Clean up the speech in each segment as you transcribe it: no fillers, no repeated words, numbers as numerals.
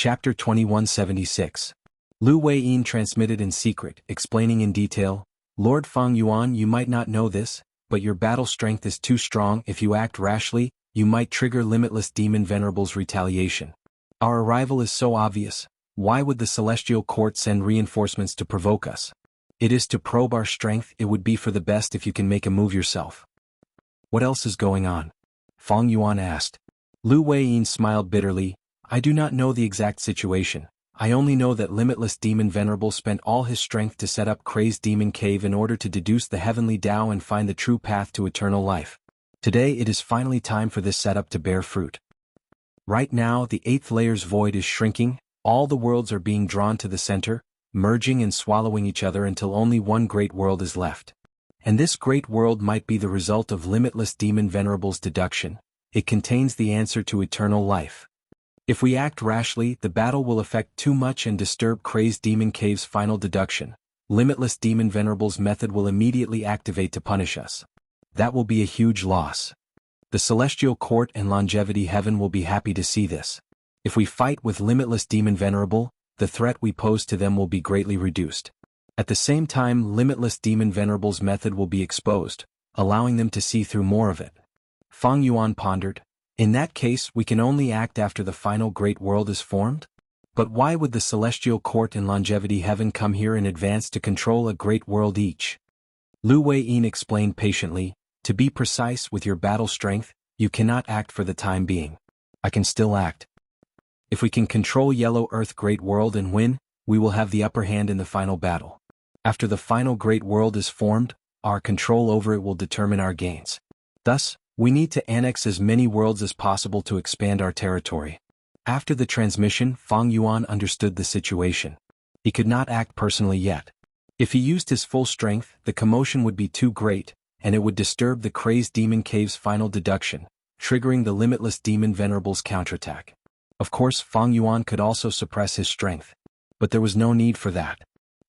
Chapter 2176. Lu Weiyin transmitted in secret, explaining in detail, Lord Feng Yuan, you might not know this, but your battle strength is too strong. If you act rashly, you might trigger Limitless Demon Venerable's retaliation. Our arrival is so obvious, why would the Celestial Court send reinforcements to provoke us? It is to probe our strength. It would be for the best if you can make a move yourself. What else is going on? Feng Yuan asked. Lu Weiyin smiled bitterly. I do not know the exact situation. I only know that Limitless Demon Venerable spent all his strength to set up Crazed Demon Cave in order to deduce the heavenly Tao and find the true path to eternal life. Today it is finally time for this setup to bear fruit. Right now the 8th layer's void is shrinking, all the worlds are being drawn to the center, merging and swallowing each other until only one great world is left. And this great world might be the result of Limitless Demon Venerable's deduction. It contains the answer to eternal life. If we act rashly, the battle will affect too much and disturb Crazed Demon Cave's final deduction. Limitless Demon Venerable's method will immediately activate to punish us. That will be a huge loss. The Celestial Court and Longevity Heaven will be happy to see this. If we fight with Limitless Demon Venerable, the threat we pose to them will be greatly reduced. At the same time, Limitless Demon Venerable's method will be exposed, allowing them to see through more of it. Feng Yuan pondered. In that case, we can only act after the final great world is formed? But why would the Celestial Court and Longevity Heaven come here in advance to control a great world each? Lu Weiyin explained patiently, to be precise with your battle strength, you cannot act for the time being. I can still act. If we can control Yellow Earth Great World and win, we will have the upper hand in the final battle. After the final great world is formed, our control over it will determine our gains. Thus, we need to annex as many worlds as possible to expand our territory. After the transmission, Feng Yuan understood the situation. He could not act personally yet. If he used his full strength, the commotion would be too great, and it would disturb the Crazed Demon Cave's final deduction, triggering the Limitless Demon Venerable's counterattack. Of course, Feng Yuan could also suppress his strength. But there was no need for that.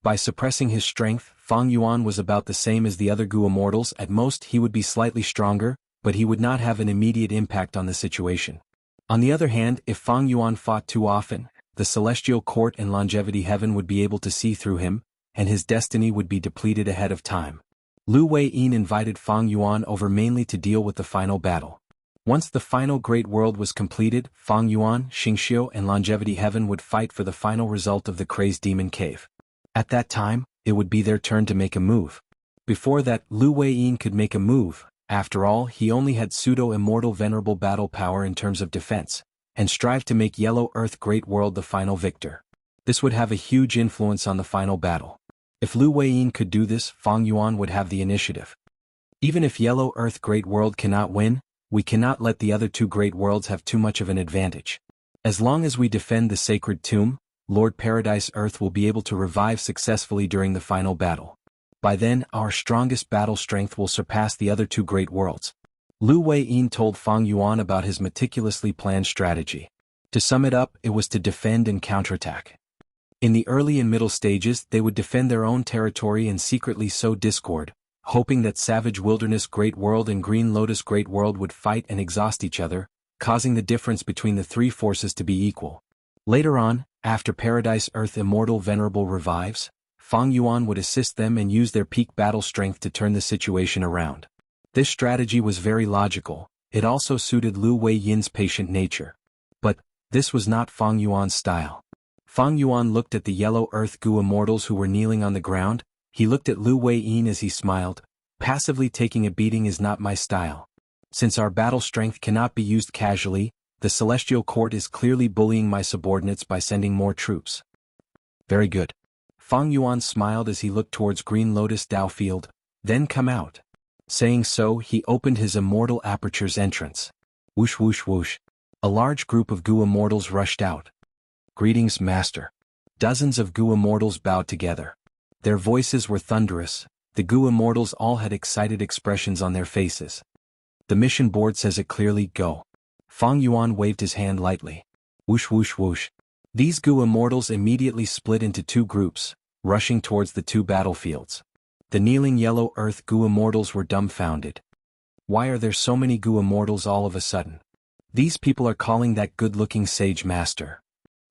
By suppressing his strength, Feng Yuan was about the same as the other Gu Immortals. At most he would be slightly stronger, but he would not have an immediate impact on the situation. On the other hand, if Feng Yuan fought too often, the Celestial Court and Longevity Heaven would be able to see through him, and his destiny would be depleted ahead of time. Lu Weiyin invited Feng Yuan over mainly to deal with the final battle. Once the final great world was completed, Feng Yuan, Xianxia and Longevity Heaven would fight for the final result of the Crazed Demon Cave. At that time, it would be their turn to make a move. Before that, Lu Weiyin could make a move. After all, he only had pseudo-immortal venerable battle power in terms of defense, and strive to make Yellow Earth Great World the final victor. This would have a huge influence on the final battle. If Lu Weiyin could do this, Feng Yuan would have the initiative. Even if Yellow Earth Great World cannot win, we cannot let the other two great worlds have too much of an advantage. As long as we defend the sacred tomb, Lord Paradise Earth will be able to revive successfully during the final battle. By then, our strongest battle strength will surpass the other two great worlds. Lu Weiyin told Feng Yuan about his meticulously planned strategy. To sum it up, it was to defend and counterattack. In the early and middle stages, they would defend their own territory and secretly sow discord, hoping that Savage Wilderness Great World and Green Lotus Great World would fight and exhaust each other, causing the difference between the three forces to be equal. Later on, after Paradise Earth Immortal Venerable revives, Feng Yuan would assist them and use their peak battle strength to turn the situation around. This strategy was very logical. It also suited Lu Weiyin's patient nature. But this was not Feng Yuan's style. Feng Yuan looked at the Yellow Earth Gu Immortals who were kneeling on the ground. He looked at Lu Weiyin as he smiled. Passively taking a beating is not my style. Since our battle strength cannot be used casually, the Celestial Court is clearly bullying my subordinates by sending more troops. Very good. Feng Yuan smiled as he looked towards Green Lotus Dao Field. Then come out. Saying so, he opened his Immortal Aperture's entrance. Whoosh whoosh whoosh. A large group of Gu Immortals rushed out. Greetings, Master. Dozens of Gu Immortals bowed together. Their voices were thunderous. The Gu Immortals all had excited expressions on their faces. The mission board says it clearly, go. Feng Yuan waved his hand lightly. Whoosh whoosh whoosh. These Gu Immortals immediately split into two groups, rushing towards the two battlefields. The kneeling Yellow Earth Gu Immortals were dumbfounded. Why are there so many Gu Immortals all of a sudden? These people are calling that good-looking sage master.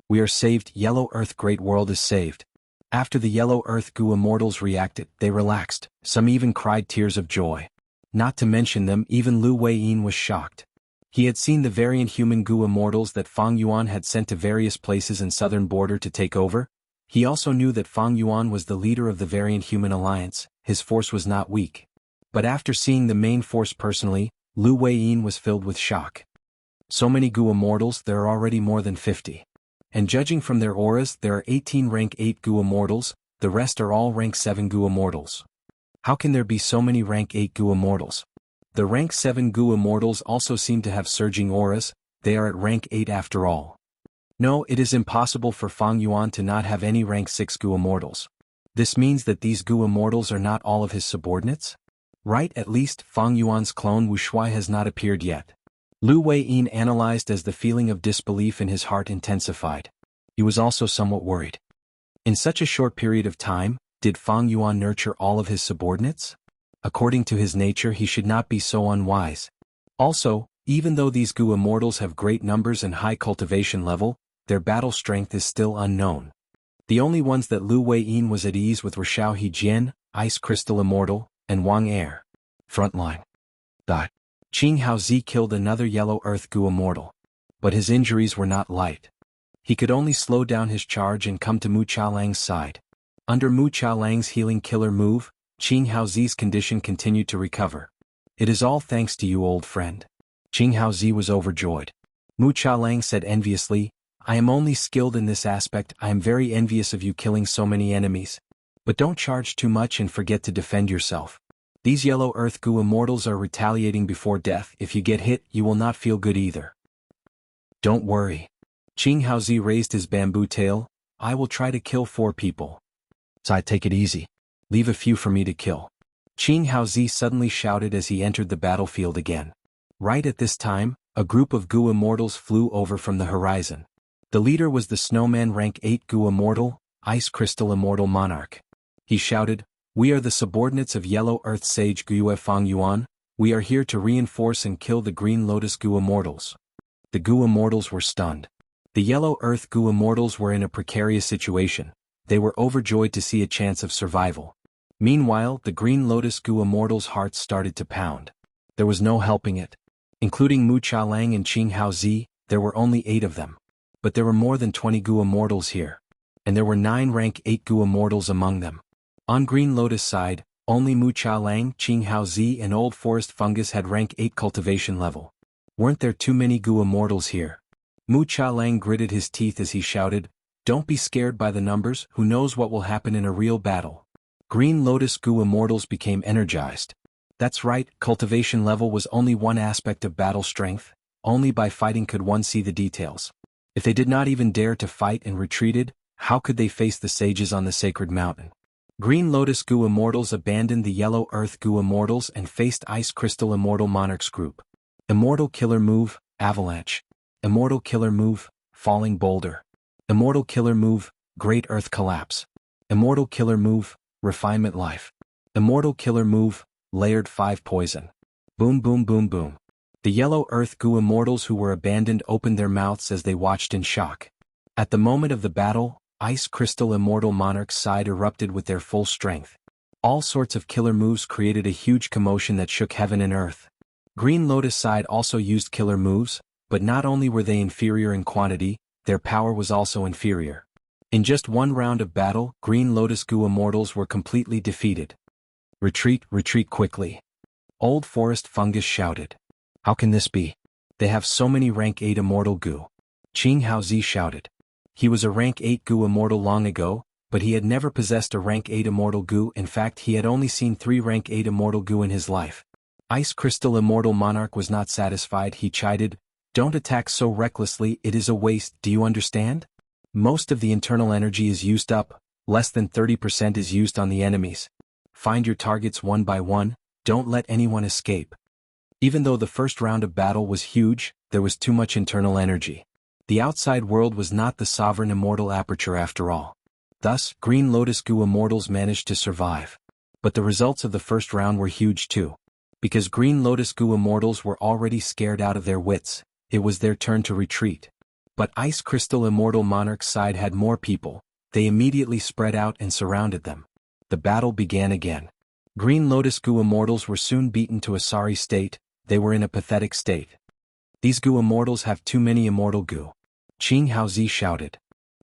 We are saved, Yellow Earth Great World is saved. After the Yellow Earth Gu immortals reacted, they relaxed, some even cried tears of joy. Not to mention them, even Lu Weiyin was shocked. He had seen the variant human Gu immortals that Fang Yuan had sent to various places in southern border to take over. He also knew that Fang Yuan was the leader of the variant human alliance, his force was not weak. But after seeing the main force personally, Lu Weiyin was filled with shock. So many Gu immortals, there are already more than 50. And judging from their auras, there are 18 rank 8 Gu immortals, the rest are all rank 7 Gu immortals. How can there be so many rank 8 Gu immortals? The rank 7 Gu immortals also seem to have surging auras, they are at rank 8 after all. No, it is impossible for Fang Yuan to not have any rank 6 Gu immortals. This means that these Gu immortals are not all of his subordinates? Right, at least Fang Yuan's clone Wuxia has not appeared yet. Lu Weiyin analyzed as the feeling of disbelief in his heart intensified. He was also somewhat worried. In such a short period of time, did Fang Yuan nurture all of his subordinates? According to his nature, he should not be so unwise. Also, even though these Gu immortals have great numbers and high cultivation level, their battle strength is still unknown. The only ones that Lu Weiyin was at ease with were Xiao Hejian, Ice Crystal Immortal, and Wang Er. Frontline. Jianghu killed another Yellow Earth Gu immortal. But his injuries were not light. He could only slow down his charge and come to Mu Qiaolang's side. Under Mu Qiaolang's healing killer move, Jianghu's condition continued to recover. It is all thanks to you, old friend. Jianghu was overjoyed. Mu Qiaolang said enviously, I am only skilled in this aspect, I am very envious of you killing so many enemies. But don't charge too much and forget to defend yourself. These Yellow Earth Gu immortals are retaliating before death, if you get hit, you will not feel good either. Don't worry. Jianghu raised his bamboo tail, I will try to kill 4 people. So take it easy. Leave a few for me to kill. Jianghu suddenly shouted as he entered the battlefield again. Right at this time, a group of Gu immortals flew over from the horizon. The leader was the Snowman rank 8 Gu immortal, Ice Crystal Immortal Monarch. He shouted, We are the subordinates of Yellow Earth Sage Gu Fang Yuan, we are here to reinforce and kill the Green Lotus Gu immortals. The Gu immortals were stunned. The Yellow Earth Gu immortals were in a precarious situation. They were overjoyed to see a chance of survival. Meanwhile, the Green Lotus Gu immortals' hearts started to pound. There was no helping it. Including Mu Qiaolang and Jianghu, there were only 8 of them. But there were more than 20 Gu immortals here. And there were 9 rank 8 Gu immortals among them. On Green Lotus side, only Mu Qiaolang, Jianghu and Old Forest Fungus had rank 8 cultivation level. Weren't there too many Gu immortals here? Mu Qiaolang gritted his teeth as he shouted, Don't be scared by the numbers, who knows what will happen in a real battle. Green Lotus Gu immortals became energized. That's right, cultivation level was only one aspect of battle strength, only by fighting could one see the details. If they did not even dare to fight and retreated, how could they face the sages on the sacred mountain? Green Lotus Gu immortals abandoned the Yellow Earth Gu immortals and faced Ice Crystal Immortal Monarch's group. Immortal Killer Move, Avalanche. Immortal Killer Move, Falling Boulder. Immortal Killer Move, Great Earth Collapse. Immortal Killer Move, Refinement Life. Immortal Killer Move, Layered 5 Poison. Boom boom boom boom. The Yellow Earth Gu immortals who were abandoned opened their mouths as they watched in shock. At the moment of the battle, Ice Crystal Immortal Monarch's side erupted with their full strength. All sorts of killer moves created a huge commotion that shook heaven and earth. Green Lotus side also used killer moves, but not only were they inferior in quantity, their power was also inferior. In just one round of battle, Green Lotus Gu immortals were completely defeated. Retreat, retreat quickly. Old Forest Fungus shouted. How can this be? They have so many rank 8 immortal Gu. Jianghu shouted. He was a rank 8 Gu immortal long ago, but he had never possessed a rank 8 immortal Gu. In fact, he had only seen 3 rank 8 immortal Gu in his life. Ice Crystal Immortal Monarch was not satisfied. He chided, Don't attack so recklessly, it is a waste, do you understand? Most of the internal energy is used up, less than 30% is used on the enemies. Find your targets one by one, don't let anyone escape. Even though the first round of battle was huge, there was too much internal energy. The outside world was not the sovereign immortal aperture after all. Thus, Green Lotus Gu immortals managed to survive. But the results of the first round were huge too. Because Green Lotus Gu immortals were already scared out of their wits, it was their turn to retreat. But Ice Crystal Immortal Monarch's side had more people. They immediately spread out and surrounded them. The battle began again. Green Lotus Goo Immortals were soon beaten to a sorry state. They were in a pathetic state. These Goo Immortals have too many immortal goo. Qinghaozi shouted.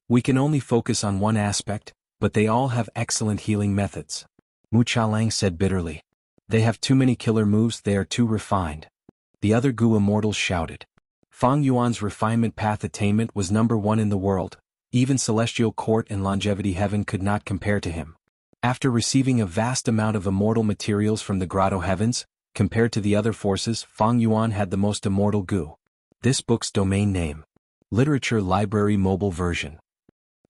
We can only focus on one aspect, but they all have excellent healing methods. Mu Chalang said bitterly. They have too many killer moves, they are too refined. The other Goo Immortals shouted. Fang Yuan's refinement path attainment was #1 in the world. Even Celestial Court and Longevity Heaven could not compare to him. After receiving a vast amount of immortal materials from the Grotto Heavens, compared to the other forces, Fang Yuan had the most immortal goo. This book's domain name. Literature Library Mobile Version.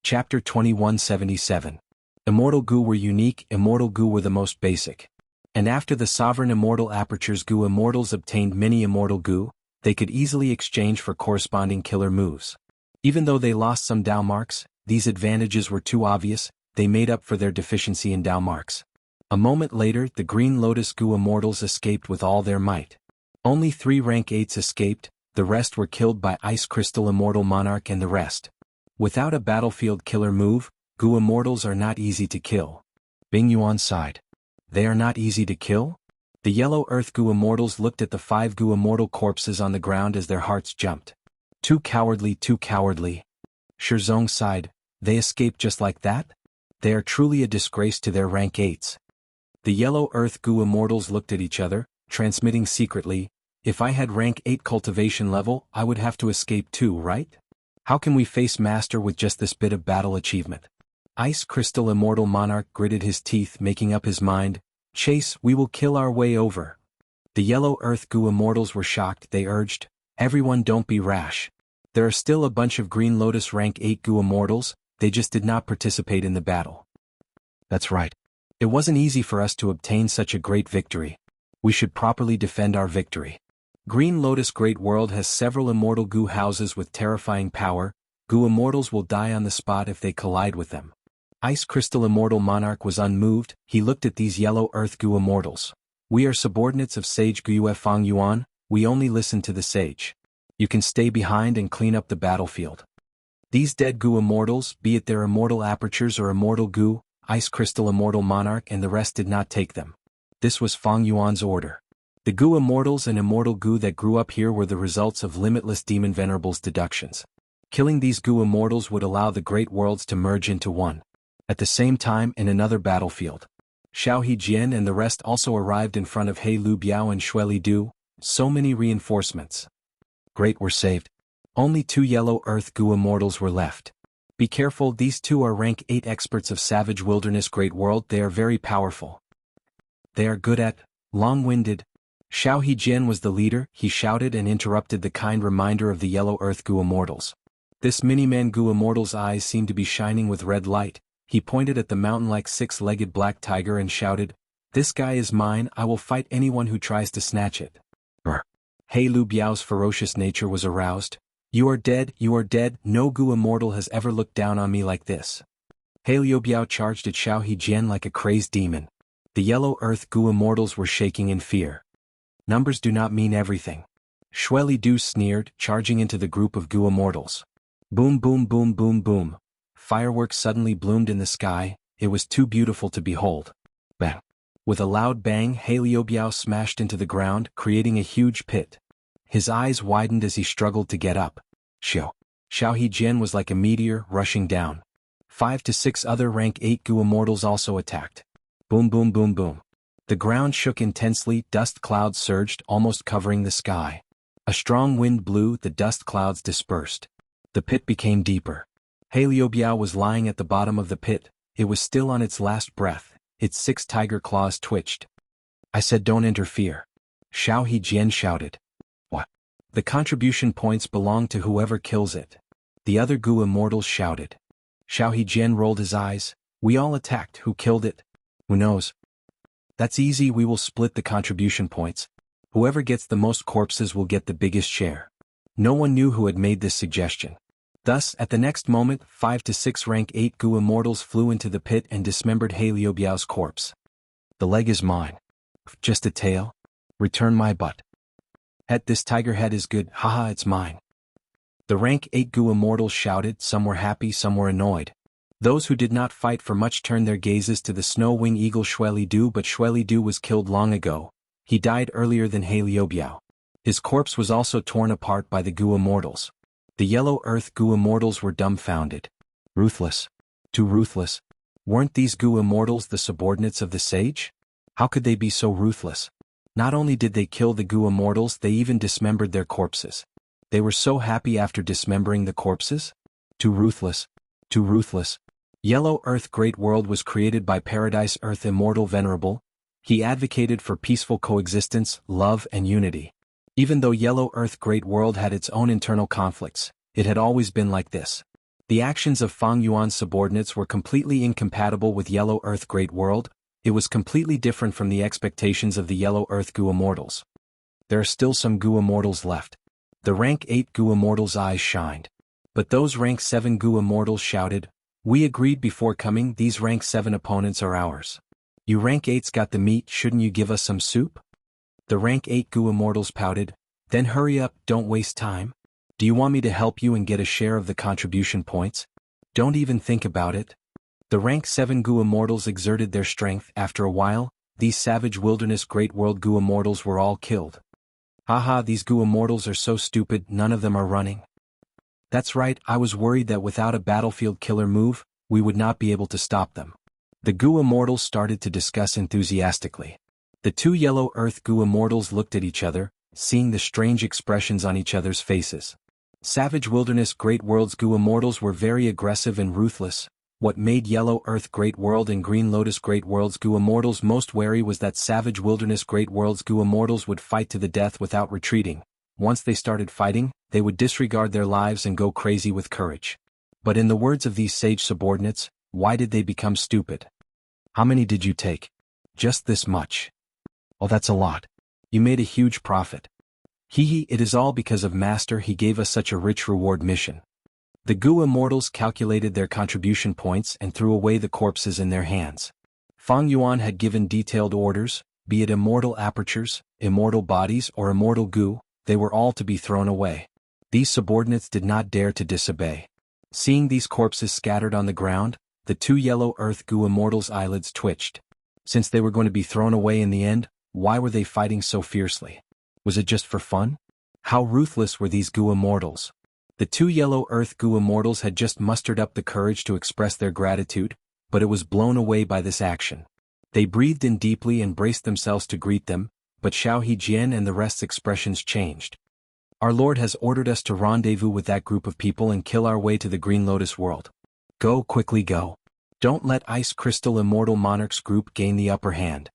Chapter 2177. Immortal goo were unique, immortal goo were the most basic. And after the sovereign immortal apertures Goo Immortals obtained many immortal goo, they could easily exchange for corresponding killer moves. Even though they lost some Dao marks, these advantages were too obvious, they made up for their deficiency in Dao marks. A moment later, the Green Lotus Goo Immortals escaped with all their might. Only 3 rank 8s escaped, the rest were killed by Ice Crystal Immortal Monarch and the rest. Without a battlefield killer move, Goo Immortals are not easy to kill. Bing Yuan sighed. They are not easy to kill? The Yellow Earth Goo Immortals looked at the 5 Goo Immortal corpses on the ground as their hearts jumped. Too cowardly, too cowardly. Shizong sighed. They escaped just like that? They are truly a disgrace to their rank 8s. The Yellow Earth Goo Immortals looked at each other, transmitting secretly, if I had rank 8 cultivation level, I would have to escape too, right? How can we face Master with just this bit of battle achievement? Ice Crystal Immortal Monarch gritted his teeth, making up his mind. Chase, we will kill our way over. The Yellow Earth Goo Immortals were shocked, they urged. Everyone don't be rash. There are still a bunch of Green Lotus rank 8 Goo Immortals, they just did not participate in the battle. That's right. It wasn't easy for us to obtain such a great victory. We should properly defend our victory. Green Lotus Great World has several immortal Goo houses with terrifying power. Goo Immortals will die on the spot if they collide with them. Ice Crystal Immortal Monarch was unmoved, he looked at these Yellow Earth Goo Immortals. We are subordinates of Sage Guiyue Fang Yuan, we only listen to the sage. You can stay behind and clean up the battlefield. These dead Goo Immortals, be it their immortal apertures or immortal Goo, Ice Crystal Immortal Monarch and the rest did not take them. This was Fang Yuan's order. The Goo Immortals and immortal Goo that grew up here were the results of Limitless Demon Venerable's deductions. Killing these Goo Immortals would allow the great worlds to merge into one. At the same time, in another battlefield, Xiao Jian and the rest also arrived in front of He Lu Biao and Shui Li Du. So many reinforcements. Great, were saved. Only 2 Yellow Earth Goo Immortals were left. Be careful, these 2 are rank 8 experts of Savage Wilderness Great World, they are very powerful. They are good at, long-winded. Xiao Jian was the leader, he shouted and interrupted the kind reminder of the Yellow Earth Goo Immortals. This mini-man Goo Immortal's eyes seemed to be shining with red light. He pointed at the mountain-like 6-legged black tiger and shouted, "This guy is mine, I will fight anyone who tries to snatch it." He Lu Biao's ferocious nature was aroused. You are dead, no Goo Immortal has ever looked down on me like this. He Lu Biao charged at Xiao Jian like a crazed demon. The Yellow Earth Goo Immortals were shaking in fear. Numbers do not mean everything. Shui Li Du sneered, charging into the group of Goo Immortals. Boom boom boom boom boom. Fireworks suddenly bloomed in the sky, it was too beautiful to behold. Bang. With a loud bang, He Lu Biao smashed into the ground, creating a huge pit. His eyes widened as he struggled to get up. Xiao Jian was like a meteor, rushing down. 5 to 6 other rank 8 Goo Immortals also attacked. Boom boom boom boom. The ground shook intensely, dust clouds surged, almost covering the sky. A strong wind blew, the dust clouds dispersed. The pit became deeper. He Lu Biao was lying at the bottom of the pit, it was still on its last breath, its 6 tiger claws twitched. I said don't interfere. Xiao Jian shouted. What? The contribution points belong to whoever kills it. The other Goo Immortals shouted. Xiao Jian rolled his eyes. We all attacked, who killed it? Who knows? That's easy, we will split the contribution points. Whoever gets the most corpses will get the biggest share. No one knew who had made this suggestion. Thus, at the next moment, 5 to 6 rank 8 Goo Immortals flew into the pit and dismembered He Lu Biao's corpse. The leg is mine. Just a tail? Return my butt. This tiger head is good, haha, it's mine. The rank 8 Gu immortals shouted, some were happy, some were annoyed. Those who did not fight for much turned their gazes to the snow-wing eagle Xuelidu, but Xuelidu was killed long ago. He died earlier than He Liubiao. His corpse was also torn apart by the Gu immortals. The Yellow Earth Gu immortals were dumbfounded. Ruthless. Too ruthless. Weren't these Gu immortals the subordinates of the sage? How could they be so ruthless? Not only did they kill the Gu immortals, they even dismembered their corpses. They were so happy after dismembering the corpses? Too ruthless. Too ruthless. Yellow Earth Great World was created by Paradise Earth Immortal Venerable. He advocated for peaceful coexistence, love and unity. Even though Yellow Earth Great World had its own internal conflicts, it had always been like this. The actions of Fang Yuan's subordinates were completely incompatible with Yellow Earth Great World. It was completely different from the expectations of the Yellow Earth Gu immortals. There are still some Gu immortals left. The rank 8 Gu immortals' eyes shined. But those rank 7 Gu immortals shouted, "We agreed before coming, these rank 7 opponents are ours. You rank 8's got the meat, shouldn't you give us some soup?" The rank 8 Gu immortals pouted, "Then hurry up, don't waste time. Do you want me to help you and get a share of the contribution points? Don't even think about it." The rank 7 Gu immortals exerted their strength. After a while, these savage wilderness great world Gu immortals were all killed. Haha, these Gu immortals are so stupid, none of them are running. That's right, I was worried that without a battlefield killer move, we would not be able to stop them. The Gu immortals started to discuss enthusiastically. The two Yellow Earth Gu immortals looked at each other, seeing the strange expressions on each other's faces. Savage Wilderness Great World's Gu immortals were very aggressive and ruthless. What made Yellow Earth Great World and Green Lotus Great World's Gu immortals most wary was that Savage Wilderness Great World's Gu immortals would fight to the death without retreating. Once they started fighting, they would disregard their lives and go crazy with courage. But in the words of these sage subordinates, why did they become stupid? How many did you take? Just this much. Oh, that's a lot. You made a huge profit. Hee, it is all because of Master, he gave us such a rich reward mission. The Gu immortals calculated their contribution points and threw away the corpses in their hands. Fang Yuan had given detailed orders, be it immortal apertures, immortal bodies or immortal Gu, they were all to be thrown away. These subordinates did not dare to disobey. Seeing these corpses scattered on the ground, the two Yellow Earth Gu immortals' eyelids twitched. Since they were going to be thrown away in the end, why were they fighting so fiercely? Was it just for fun? How ruthless were these Gu immortals? The two Yellow Earth Gu immortals had just mustered up the courage to express their gratitude, but it was blown away by this action. They breathed in deeply and braced themselves to greet them, but Xiao Hejian and the rest's expressions changed. Our Lord has ordered us to rendezvous with that group of people and kill our way to the Green Lotus world. Go, quickly go. Don't let Ice Crystal Immortal Monarch's group gain the upper hand.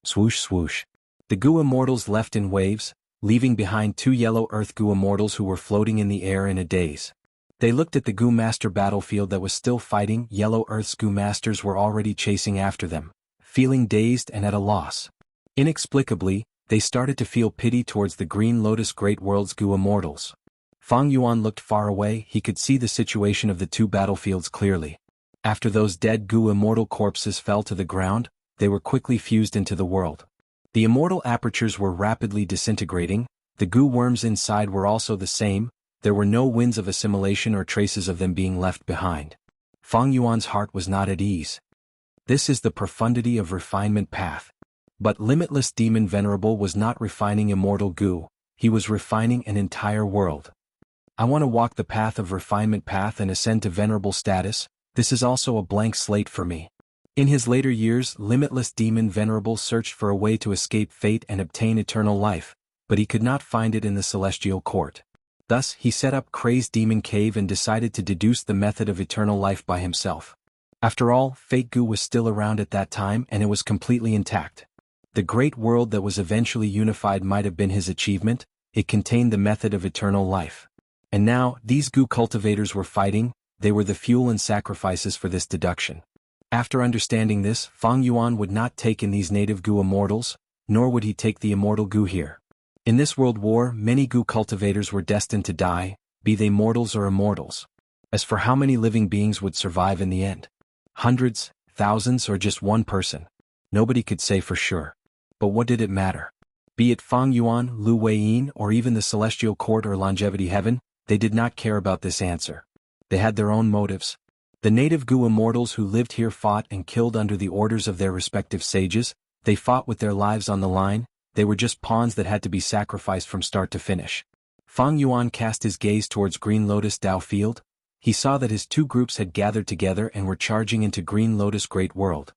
Swoosh swoosh. The Gu immortals left in waves, leaving behind two Yellow Earth Gu immortals who were floating in the air in a daze. They looked at the Gu Master battlefield that was still fighting. Yellow Earth's Gu Masters were already chasing after them, feeling dazed and at a loss. Inexplicably, they started to feel pity towards the Green Lotus Great World's Gu immortals. Fang Yuan looked far away. He could see the situation of the two battlefields clearly. After those dead Gu immortal corpses fell to the ground, they were quickly fused into the world. The immortal apertures were rapidly disintegrating. The Gu worms inside were also the same. There were no winds of assimilation or traces of them being left behind. Fang Yuan's heart was not at ease. This is the profundity of refinement path. But Limitless Demon Venerable was not refining immortal Gu, he was refining an entire world. I want to walk the path of refinement path and ascend to venerable status. This is also a blank slate for me. In his later years, Limitless Demon Venerable searched for a way to escape fate and obtain eternal life, but he could not find it in the celestial court. Thus, he set up Crazed Demon Cave and decided to deduce the method of eternal life by himself. After all, Fate Gu was still around at that time and it was completely intact. The great world that was eventually unified might have been his achievement. It contained the method of eternal life. And now, these Gu cultivators were fighting. They were the fuel and sacrifices for this deduction. After understanding this, Fang Yuan would not take in these native Gu immortals, nor would he take the immortal Gu here. In this world war, many Gu cultivators were destined to die, be they mortals or immortals. As for how many living beings would survive in the end? Hundreds, thousands, or just one person? Nobody could say for sure. But what did it matter? Be it Fang Yuan, Lu Weiyin, or even the Celestial Court or Longevity Heaven, they did not care about this answer. They had their own motives. The native Gu immortals who lived here fought and killed under the orders of their respective sages. They fought with their lives on the line. They were just pawns that had to be sacrificed from start to finish. Fang Yuan cast his gaze towards Green Lotus Dao Field. He saw that his two groups had gathered together and were charging into Green Lotus Great World.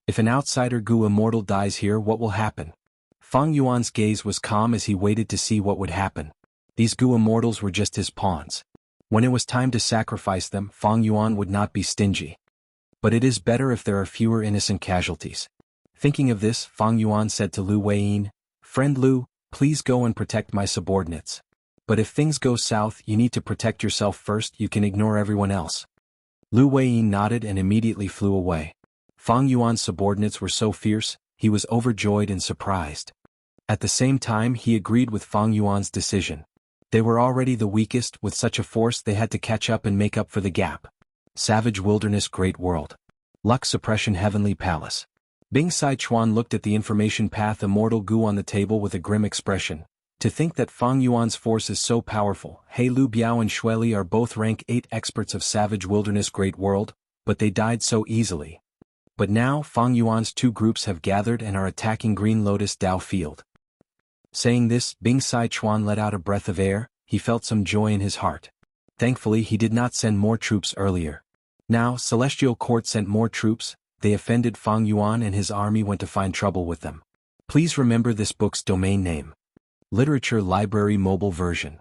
If an outsider Gu immortal dies here, what will happen? Fang Yuan's gaze was calm as he waited to see what would happen. These Gu immortals were just his pawns. When it was time to sacrifice them, Fang Yuan would not be stingy. But it is better if there are fewer innocent casualties. Thinking of this, Fang Yuan said to Lu Weiyin, "Friend Lu, please go and protect my subordinates. But if things go south, you need to protect yourself first. You can ignore everyone else." Lu Weiyin nodded and immediately flew away. Fang Yuan's subordinates were so fierce, he was overjoyed and surprised. At the same time, he agreed with Fang Yuan's decision. They were already the weakest. With such a force, they had to catch up and make up for the gap. Savage Wilderness Great World. Luck Suppression Heavenly Palace. Bing Sai Chuan looked at the information path Immortal Gu on the table with a grim expression. To think that Fang Yuan's force is so powerful. He Lu Biao and Shui Li are both rank 8 experts of Savage Wilderness Great World, but they died so easily. But now Fang Yuan's two groups have gathered and are attacking Green Lotus Dao Field. Saying this, Bing Sai Chuan let out a breath of air. He felt some joy in his heart. Thankfully he did not send more troops earlier. Now Celestial Court sent more troops. They offended Fang Yuan and his army went to find trouble with them. Please remember this book's domain name. Literature Library Mobile Version.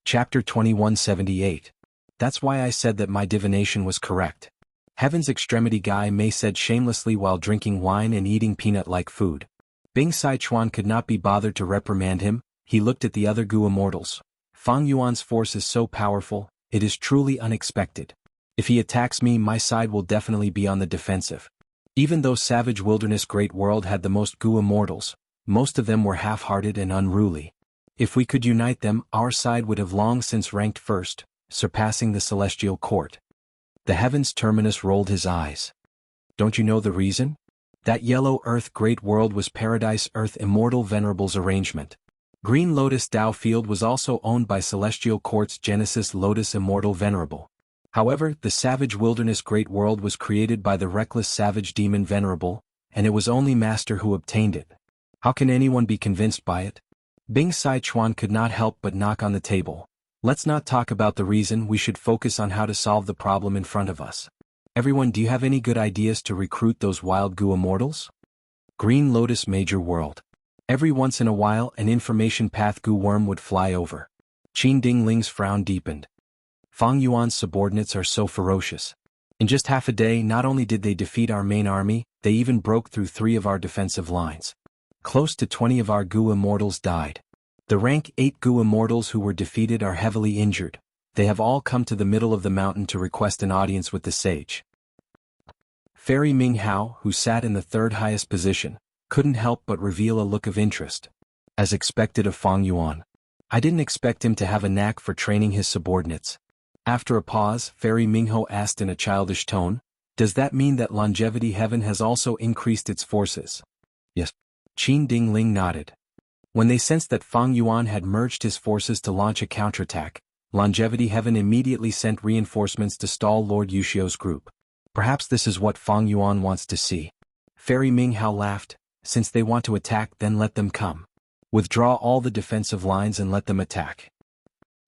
Chapter 2178. That's why I said that my divination was correct. Heaven's Extremity Guy Mei said shamelessly while drinking wine and eating peanut-like food. Bing Sai Chuan could not be bothered to reprimand him. He looked at the other Gu immortals. Fang Yuan's force is so powerful, it is truly unexpected. If he attacks me, my side will definitely be on the defensive. Even though Savage Wilderness Great World had the most Gu immortals, most of them were half-hearted and unruly. If we could unite them, our side would have long since ranked first, surpassing the Celestial Court. The Heavens Terminus rolled his eyes. Don't you know the reason? That Yellow Earth Great World was Paradise Earth Immortal Venerable's arrangement. Green Lotus Dao Field was also owned by Celestial Court's Genesis Lotus Immortal Venerable. However, the Savage Wilderness Great World was created by the reckless Savage Demon Venerable, and it was only Master who obtained it. How can anyone be convinced by it? Bing Sai Chuan could not help but knock on the table. Let's not talk about the reason, we should focus on how to solve the problem in front of us. Everyone, do you have any good ideas to recruit those wild Gu immortals? Green Lotus Major World. Every once in a while an information path Gu worm would fly over. Qin Ding Ling's frown deepened. Fang Yuan's subordinates are so ferocious. In just half a day, not only did they defeat our main army, they even broke through 3 of our defensive lines. Close to 20 of our Gu immortals died. The rank 8 Gu immortals who were defeated are heavily injured. They have all come to the middle of the mountain to request an audience with the sage. Fairy Ming Hao, who sat in the 3rd highest position, couldn't help but reveal a look of interest. As expected of Fang Yuan. I didn't expect him to have a knack for training his subordinates. After a pause, Fairy Mingho asked in a childish tone, "Does that mean that Longevity Heaven has also increased its forces?" Yes. Qin Ding Ling nodded. When they sensed that Fang Yuan had merged his forces to launch a counterattack, Longevity Heaven immediately sent reinforcements to stall Lord Yushio's group. Perhaps this is what Fang Yuan wants to see. Fairy Ming Hao laughed. Since they want to attack, then let them come. Withdraw all the defensive lines and let them attack.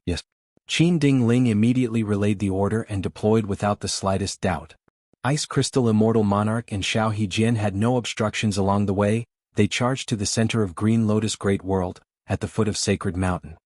Yes. Qin Ding Ling immediately relayed the order and deployed without the slightest doubt. Ice Crystal Immortal Monarch and Xiao Hejian had no obstructions along the way. They charged to the center of Green Lotus Great World, at the foot of Sacred Mountain.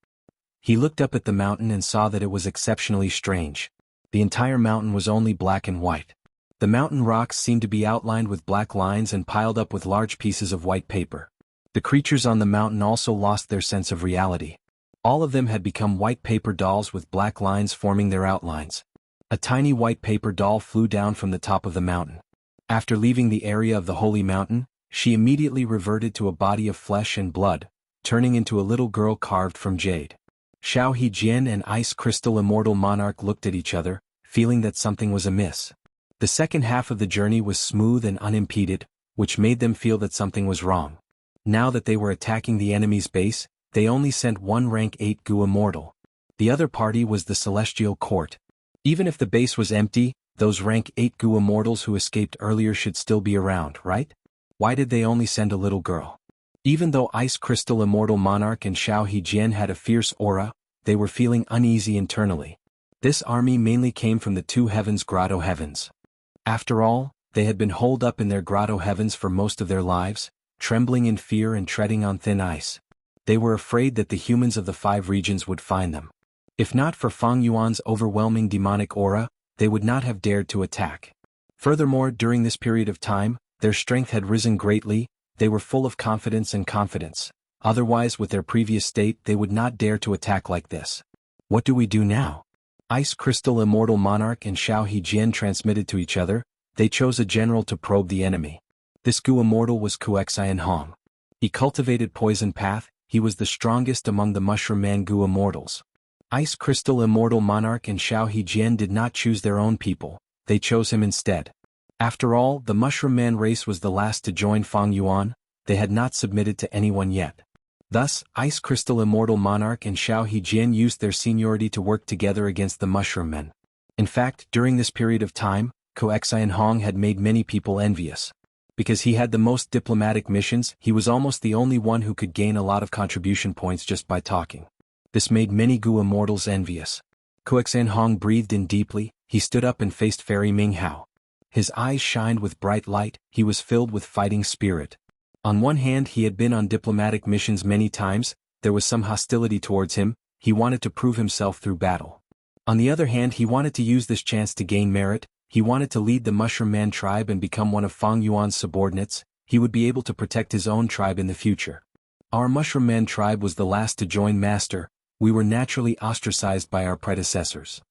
He looked up at the mountain and saw that it was exceptionally strange. The entire mountain was only black and white. The mountain rocks seemed to be outlined with black lines and piled up with large pieces of white paper. The creatures on the mountain also lost their sense of reality. All of them had become white paper dolls with black lines forming their outlines. A tiny white paper doll flew down from the top of the mountain. After leaving the area of the Holy Mountain, she immediately reverted to a body of flesh and blood, turning into a little girl carved from jade. Xiao Hejian and Ice Crystal Immortal Monarch looked at each other, feeling that something was amiss. The second half of the journey was smooth and unimpeded, which made them feel that something was wrong. Now that they were attacking the enemy's base, they only sent one rank 8 Gu immortal. The other party was the Celestial Court. Even if the base was empty, those rank 8 Gu immortals who escaped earlier should still be around, right? Why did they only send a little girl? Even though Ice Crystal Immortal Monarch and Xiao Hejian had a fierce aura, they were feeling uneasy internally. This army mainly came from the two heavens grotto heavens. After all, they had been holed up in their grotto heavens for most of their lives, trembling in fear and treading on thin ice. They were afraid that the humans of the 5 regions would find them. If not for Fang Yuan's overwhelming demonic aura, they would not have dared to attack. Furthermore, during this period of time, their strength had risen greatly, they were full of confidence. Otherwise, with their previous state, they would not dare to attack like this. What do we do now? Ice Crystal Immortal Monarch and Xiao Hejian transmitted to each other. They chose a general to probe the enemy. This Gu immortal was Xianxia. He cultivated Poison Path, he was the strongest among the Mushroom Man Gu immortals. Ice Crystal Immortal Monarch and Xiao Hejian did not choose their own people, they chose him instead. After all, the Mushroom Man race was the last to join Fang Yuan, they had not submitted to anyone yet. Thus, Ice Crystal Immortal Monarch and Xiao Hejian used their seniority to work together against the Mushroom Men. In fact, during this period of time, Xianxia had made many people envious. Because he had the most diplomatic missions, he was almost the only one who could gain a lot of contribution points just by talking. This made many Gu immortals envious. Xianxia breathed in deeply, he stood up and faced Fairy Minghao. His eyes shined with bright light, he was filled with fighting spirit. On one hand, he had been on diplomatic missions many times, there was some hostility towards him, he wanted to prove himself through battle. On the other hand, he wanted to use this chance to gain merit, he wanted to lead the Mushroom Man tribe and become one of Fang Yuan's subordinates, he would be able to protect his own tribe in the future. Our Mushroom Man tribe was the last to join Master, we were naturally ostracized by our predecessors.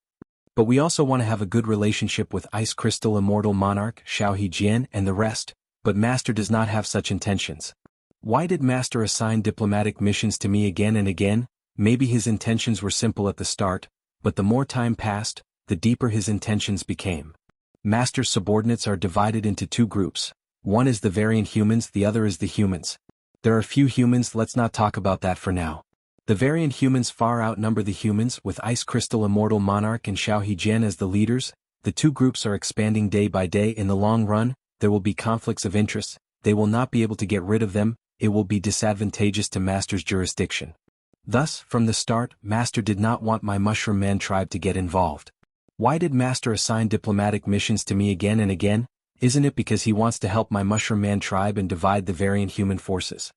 But we also want to have a good relationship with Ice Crystal Immortal Monarch, Xiao Hejian and the rest, but Master does not have such intentions. Why did Master assign diplomatic missions to me again and again? Maybe his intentions were simple at the start, but the more time passed, the deeper his intentions became. Master's subordinates are divided into 2 groups. One is the variant humans, the other is the humans. There are few humans, let's not talk about that for now. The variant humans far outnumber the humans, with Ice Crystal Immortal Monarch and Xiao Hejian as the leaders. The 2 groups are expanding day by day. In the long run, there will be conflicts of interest, they will not be able to get rid of them, it will be disadvantageous to Master's jurisdiction. Thus, from the start, Master did not want my Mushroom Man tribe to get involved. Why did Master assign diplomatic missions to me again and again? Isn't it because he wants to help my Mushroom Man tribe and divide the variant human forces?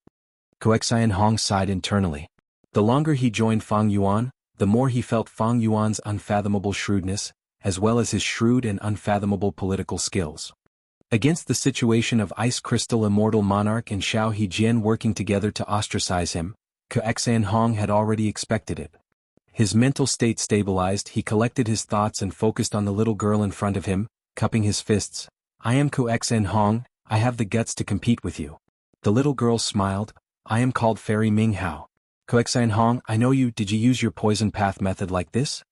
Xianxia sighed internally. The longer he joined Fang Yuan, the more he felt Fang Yuan's unfathomable shrewdness, as well as his shrewd and unfathomable political skills. Against the situation of Ice Crystal Immortal Monarch and Xiao Hejian working together to ostracize him, Xianxia had already expected it. His mental state stabilized, he collected his thoughts and focused on the little girl in front of him, cupping his fists. I am Xianxia, I have the guts to compete with you. The little girl smiled, I am called Fairy Minghao. Xianxia, I know you, did you use your poison path method like this?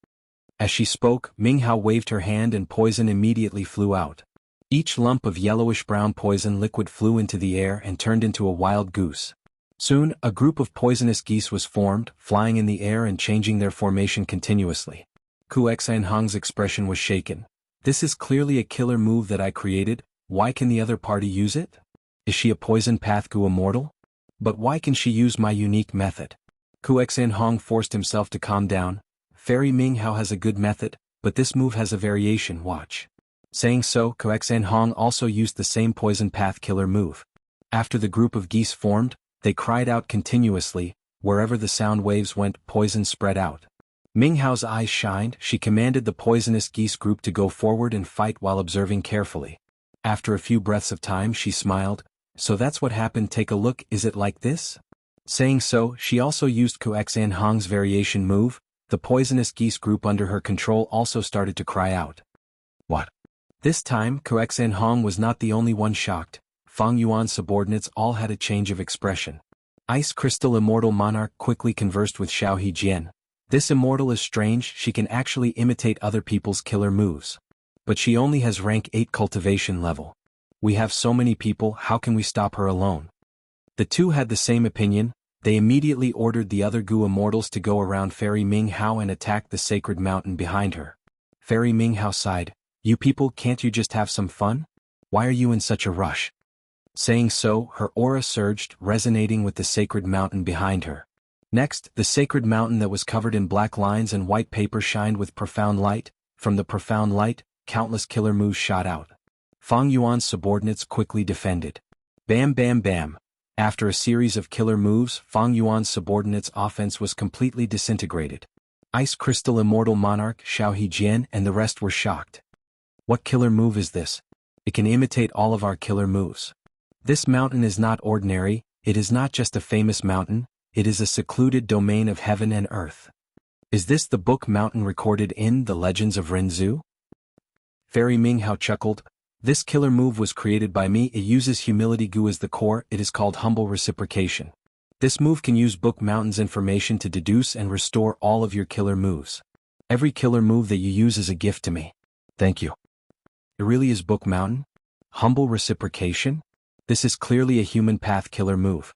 As she spoke, Minghao waved her hand and poison immediately flew out. Each lump of yellowish-brown poison liquid flew into the air and turned into a wild goose. Soon, a group of poisonous geese was formed, flying in the air and changing their formation continuously. Xianxia's expression was shaken. This is clearly a killer move that I created, why can the other party use it? Is she a poison path Gu immortal? But why can she use my unique method? Xianxia forced himself to calm down. Fairy Minghao has a good method, but this move has a variation, watch. Saying so, Xianxia also used the same poison path killer move. After the group of geese formed, they cried out continuously, wherever the sound waves went, poison spread out. Minghao's eyes shined, she commanded the poisonous geese group to go forward and fight while observing carefully. After a few breaths of time she smiled, so that's what happened, take a look, is it like this? Saying so, she also used Xianxia's variation move, the poisonous geese group under her control also started to cry out. What? This time, Xianxia was not the only one shocked, Fang Yuan's subordinates all had a change of expression. Ice Crystal Immortal Monarch quickly conversed with Xiao Hejian. This immortal is strange, she can actually imitate other people's killer moves. But she only has rank 8 cultivation level. We have so many people, how can we stop her alone? The two had the same opinion, They immediately ordered the other Gu immortals to go around Fairy Ming Hao and attack the sacred mountain behind her. Fairy Ming Hao sighed, "You people, can't you just have some fun? Why are you in such a rush?" Saying so, her aura surged, resonating with the sacred mountain behind her. Next, the sacred mountain that was covered in black lines and white paper shined with profound light. From the profound light, countless killer moves shot out. Fang Yuan's subordinates quickly defended. Bam bam bam. After a series of killer moves, Fang Yuan's subordinates' offense was completely disintegrated. Ice Crystal Immortal Monarch, Xiao Jian and the rest were shocked. What killer move is this? It can imitate all of our killer moves. This mountain is not ordinary, it is not just a famous mountain, it is a secluded domain of heaven and earth. Is this the book mountain recorded in The Legends of Renzu? Fairy Ming Hao chuckled. This killer move was created by me. It uses humility Gu as the core. It is called humble reciprocation. This move can use book mountain's information to deduce and restore all of your killer moves. Every killer move that you use is a gift to me. Thank you. It really is book mountain? Humble reciprocation? This is clearly a human path killer move.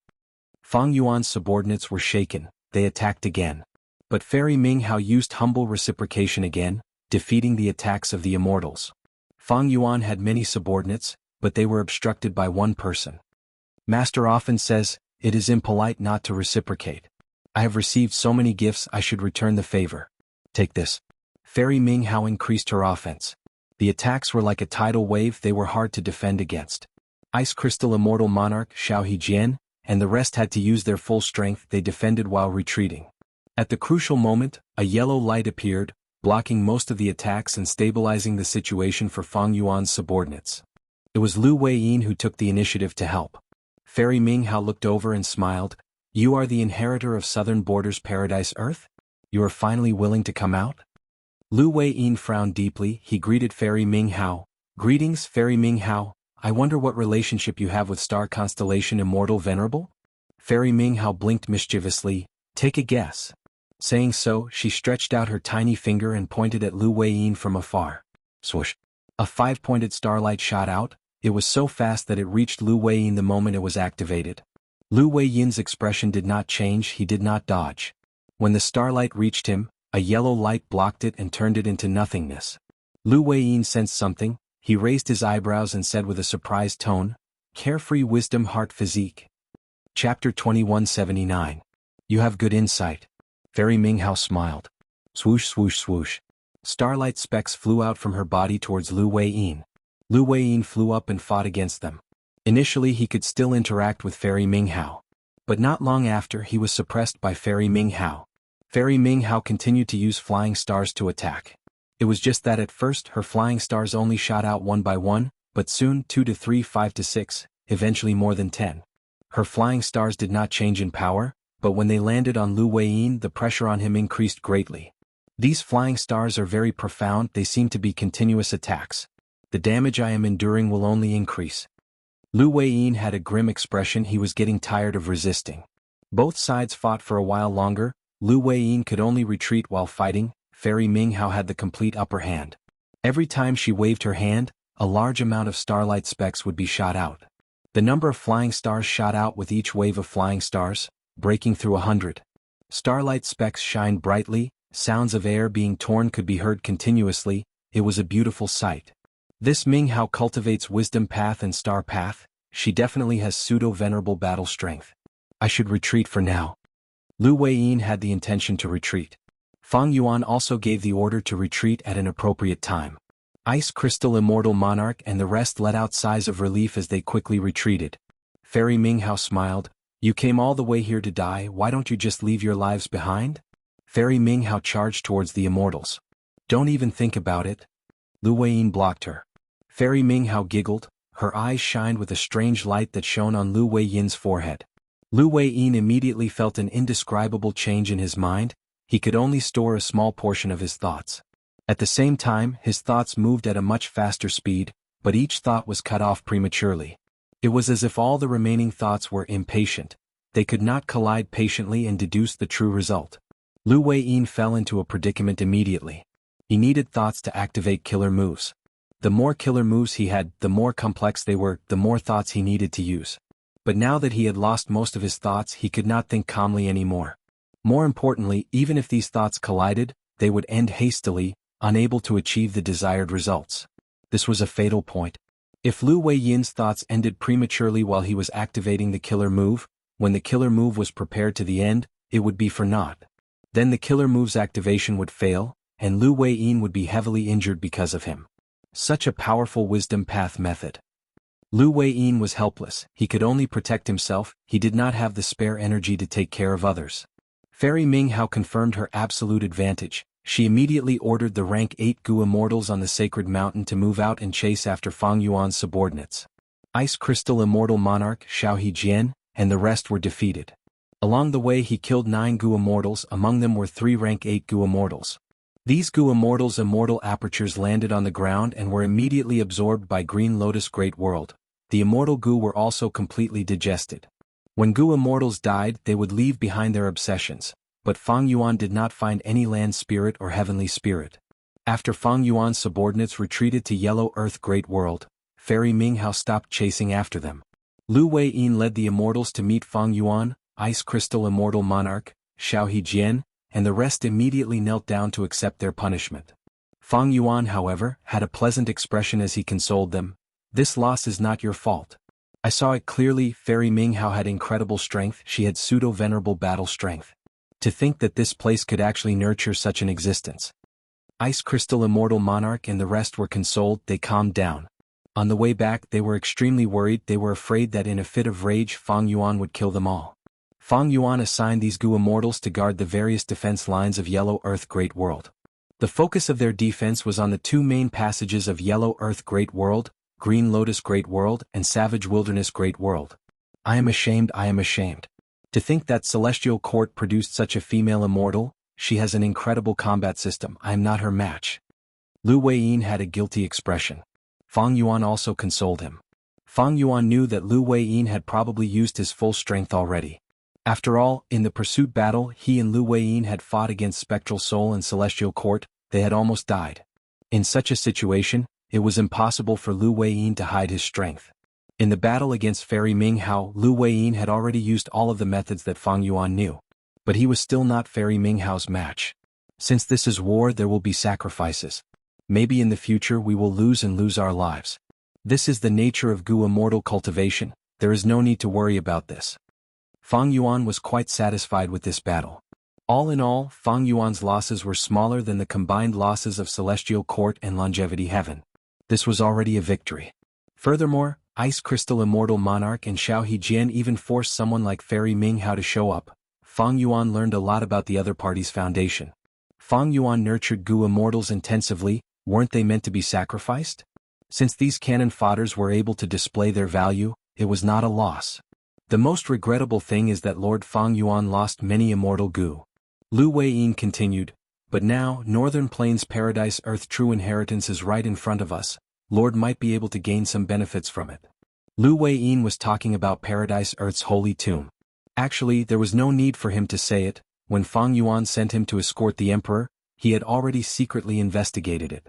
Fang Yuan's subordinates were shaken. They attacked again. But Fairy Ming Hao used humble reciprocation again, defeating the attacks of the immortals. Fang Yuan had many subordinates, but they were obstructed by one person. Master often says, it is impolite not to reciprocate. I have received so many gifts I should return the favor. Take this. Fairy Ming Hao increased her offense. The attacks were like a tidal wave, they were hard to defend against. Ice Crystal Immortal Monarch, Xiao Jian, and the rest had to use their full strength. They defended while retreating. At the crucial moment, a yellow light appeared, blocking most of the attacks and stabilizing the situation for Fang Yuan's subordinates. It was Lu Weiyin who took the initiative to help. Fairy Ming Hao looked over and smiled. You are the inheritor of Southern Borders Paradise Earth? You are finally willing to come out? Lu Weiyin frowned deeply. He greeted Fairy Ming Hao. Greetings, Fairy Ming Hao. I wonder what relationship you have with star constellation Immortal Venerable? Fairy Ming Hao blinked mischievously. Take a guess. Saying so, she stretched out her tiny finger and pointed at Lu Weiyin from afar. Swoosh. A 5-pointed starlight shot out. It was so fast that it reached Lu Weiyin the moment it was activated. Lu Weiyin's expression did not change, he did not dodge. When the starlight reached him, a yellow light blocked it and turned it into nothingness. Lu Weiyin sensed something. He raised his eyebrows and said with a surprised tone, Carefree Wisdom Heart Physique. Chapter 2179. You have good insight. Fairy Ming Hao smiled. Swoosh swoosh swoosh. Starlight specks flew out from her body towards Lu Weiyin. Lu Weiyin flew up and fought against them. Initially he could still interact with Fairy Ming Hao. But not long after he was suppressed by Fairy Ming Hao. Fairy Ming Hao continued to use flying stars to attack. It was just that at first her flying stars only shot out one by one, but soon 2 to 3, 5 to 6, eventually more than 10. Her flying stars did not change in power, but when they landed on Lu Weiyin the pressure on him increased greatly. These flying stars are very profound, they seem to be continuous attacks. The damage I am enduring will only increase. Lu Weiyin had a grim expression, he was getting tired of resisting. Both sides fought for a while longer. Lu Weiyin could only retreat while fighting. Fairy Ming Hao had the complete upper hand. Every time she waved her hand, a large amount of starlight specks would be shot out. The number of flying stars shot out with each wave of flying stars, breaking through 100. Starlight specks shined brightly, sounds of air being torn could be heard continuously. It was a beautiful sight. This Ming Hao cultivates wisdom path and star path. She definitely has pseudo-venerable battle strength. I should retreat for now. Lu Weiyin had the intention to retreat. Fang Yuan also gave the order to retreat at an appropriate time. Ice Crystal Immortal Monarch and the rest let out sighs of relief as they quickly retreated. Fairy Ming Hao smiled. You came all the way here to die, why don't you just leave your lives behind? Fairy Ming Hao charged towards the immortals. Don't even think about it. Lu Weiyin blocked her. Fairy Ming Hao giggled. Her eyes shined with a strange light that shone on Lu Weiyin's forehead. Lu Weiyin immediately felt an indescribable change in his mind. He could only store a small portion of his thoughts. At the same time, his thoughts moved at a much faster speed, but each thought was cut off prematurely. It was as if all the remaining thoughts were impatient. They could not collide patiently and deduce the true result. Lu Weiyin fell into a predicament immediately. He needed thoughts to activate killer moves. The more killer moves he had, the more complex they were, the more thoughts he needed to use. But now that he had lost most of his thoughts, he could not think calmly anymore. More importantly, even if these thoughts collided, they would end hastily, unable to achieve the desired results. This was a fatal point. If Lu Weiyin's thoughts ended prematurely while he was activating the killer move, when the killer move was prepared to the end, it would be for naught. Then the killer move's activation would fail, and Lu Weiyin would be heavily injured because of him. Such a powerful wisdom path method. Lu Weiyin was helpless, he could only protect himself, he did not have the spare energy to take care of others. Fairy Minghao confirmed her absolute advantage. She immediately ordered the rank 8 Gu Immortals on the sacred mountain to move out and chase after Fang Yuan's subordinates. Ice Crystal Immortal Monarch Xiao Jian and the rest were defeated. Along the way he killed 9 Gu Immortals, among them were 3 rank 8 Gu Immortals. These Gu Immortals' immortal apertures landed on the ground and were immediately absorbed by Green Lotus Great World. The immortal Gu were also completely digested. When Gu Immortals died, they would leave behind their obsessions, but Fang Yuan did not find any land spirit or heavenly spirit. After Fang Yuan's subordinates retreated to Yellow Earth Great World, Fairy Minghao stopped chasing after them. Lu Weiyin led the immortals to meet Fang Yuan, Ice Crystal Immortal Monarch, Xiao Jian, and the rest immediately knelt down to accept their punishment. Fang Yuan, however, had a pleasant expression as he consoled them. "This loss is not your fault. I saw it clearly. Fairy Minghao had incredible strength, she had pseudo-venerable battle strength. To think that this place could actually nurture such an existence." Ice Crystal Immortal Monarch and the rest were consoled, they calmed down. On the way back they were extremely worried, they were afraid that in a fit of rage Fang Yuan would kill them all. Fang Yuan assigned these Gu Immortals to guard the various defense lines of Yellow Earth Great World. The focus of their defense was on the 2 main passages of Yellow Earth Great World, Green Lotus Great World, and Savage Wilderness Great World. I am ashamed. To think that Celestial Court produced such a female immortal, she has an incredible combat system, I am not her match. Lu Weiyin had a guilty expression. Fang Yuan also consoled him. Fang Yuan knew that Lu Weiyin had probably used his full strength already. After all, in the pursuit battle he and Lu Weiyin had fought against Spectral Soul and Celestial Court, they had almost died. In such a situation, it was impossible for Lu Weiyin to hide his strength. In the battle against Fairy Minghao, Lu Weiyin had already used all of the methods that Fang Yuan knew. But he was still not Fairy Minghao's match. Since this is war, there will be sacrifices. Maybe in the future we will lose our lives. This is the nature of Gu Immortal cultivation, there is no need to worry about this. Fang Yuan was quite satisfied with this battle. All in all, Fang Yuan's losses were smaller than the combined losses of Celestial Court and Longevity Heaven. This was already a victory. Furthermore, Ice Crystal Immortal Monarch and Xiao Jian even forced someone like Fairy Minghao to show up. Fang Yuan learned a lot about the other party's foundation. Fang Yuan nurtured Gu Immortals intensively, weren't they meant to be sacrificed? Since these cannon fodders were able to display their value, it was not a loss. The most regrettable thing is that Lord Fang Yuan lost many immortal Gu. Lu Weiyin continued, but now, Northern Plains Paradise Earth true inheritance is right in front of us, Lord might be able to gain some benefits from it. Lu Weiyin was talking about Paradise Earth's holy tomb. Actually, there was no need for him to say it, when Fang Yuan sent him to escort the emperor, he had already secretly investigated it.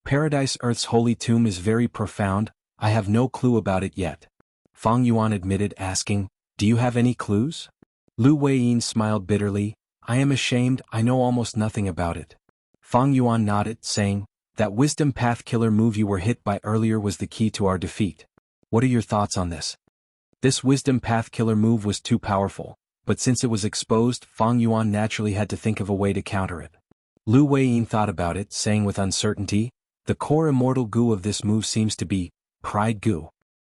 Paradise Earth's holy tomb is very profound, I have no clue about it yet. Fang Yuan admitted, asking, "Do you have any clues?" Lu Weiyin smiled bitterly, "I am ashamed, I know almost nothing about it." Fang Yuan nodded, saying, "That wisdom path killer move you were hit by earlier was the key to our defeat. What are your thoughts on this?" This wisdom path killer move was too powerful, but since it was exposed, Fang Yuan naturally had to think of a way to counter it. Lu Weiyin thought about it, saying with uncertainty, "The core immortal Gu of this move seems to be Pride Gu."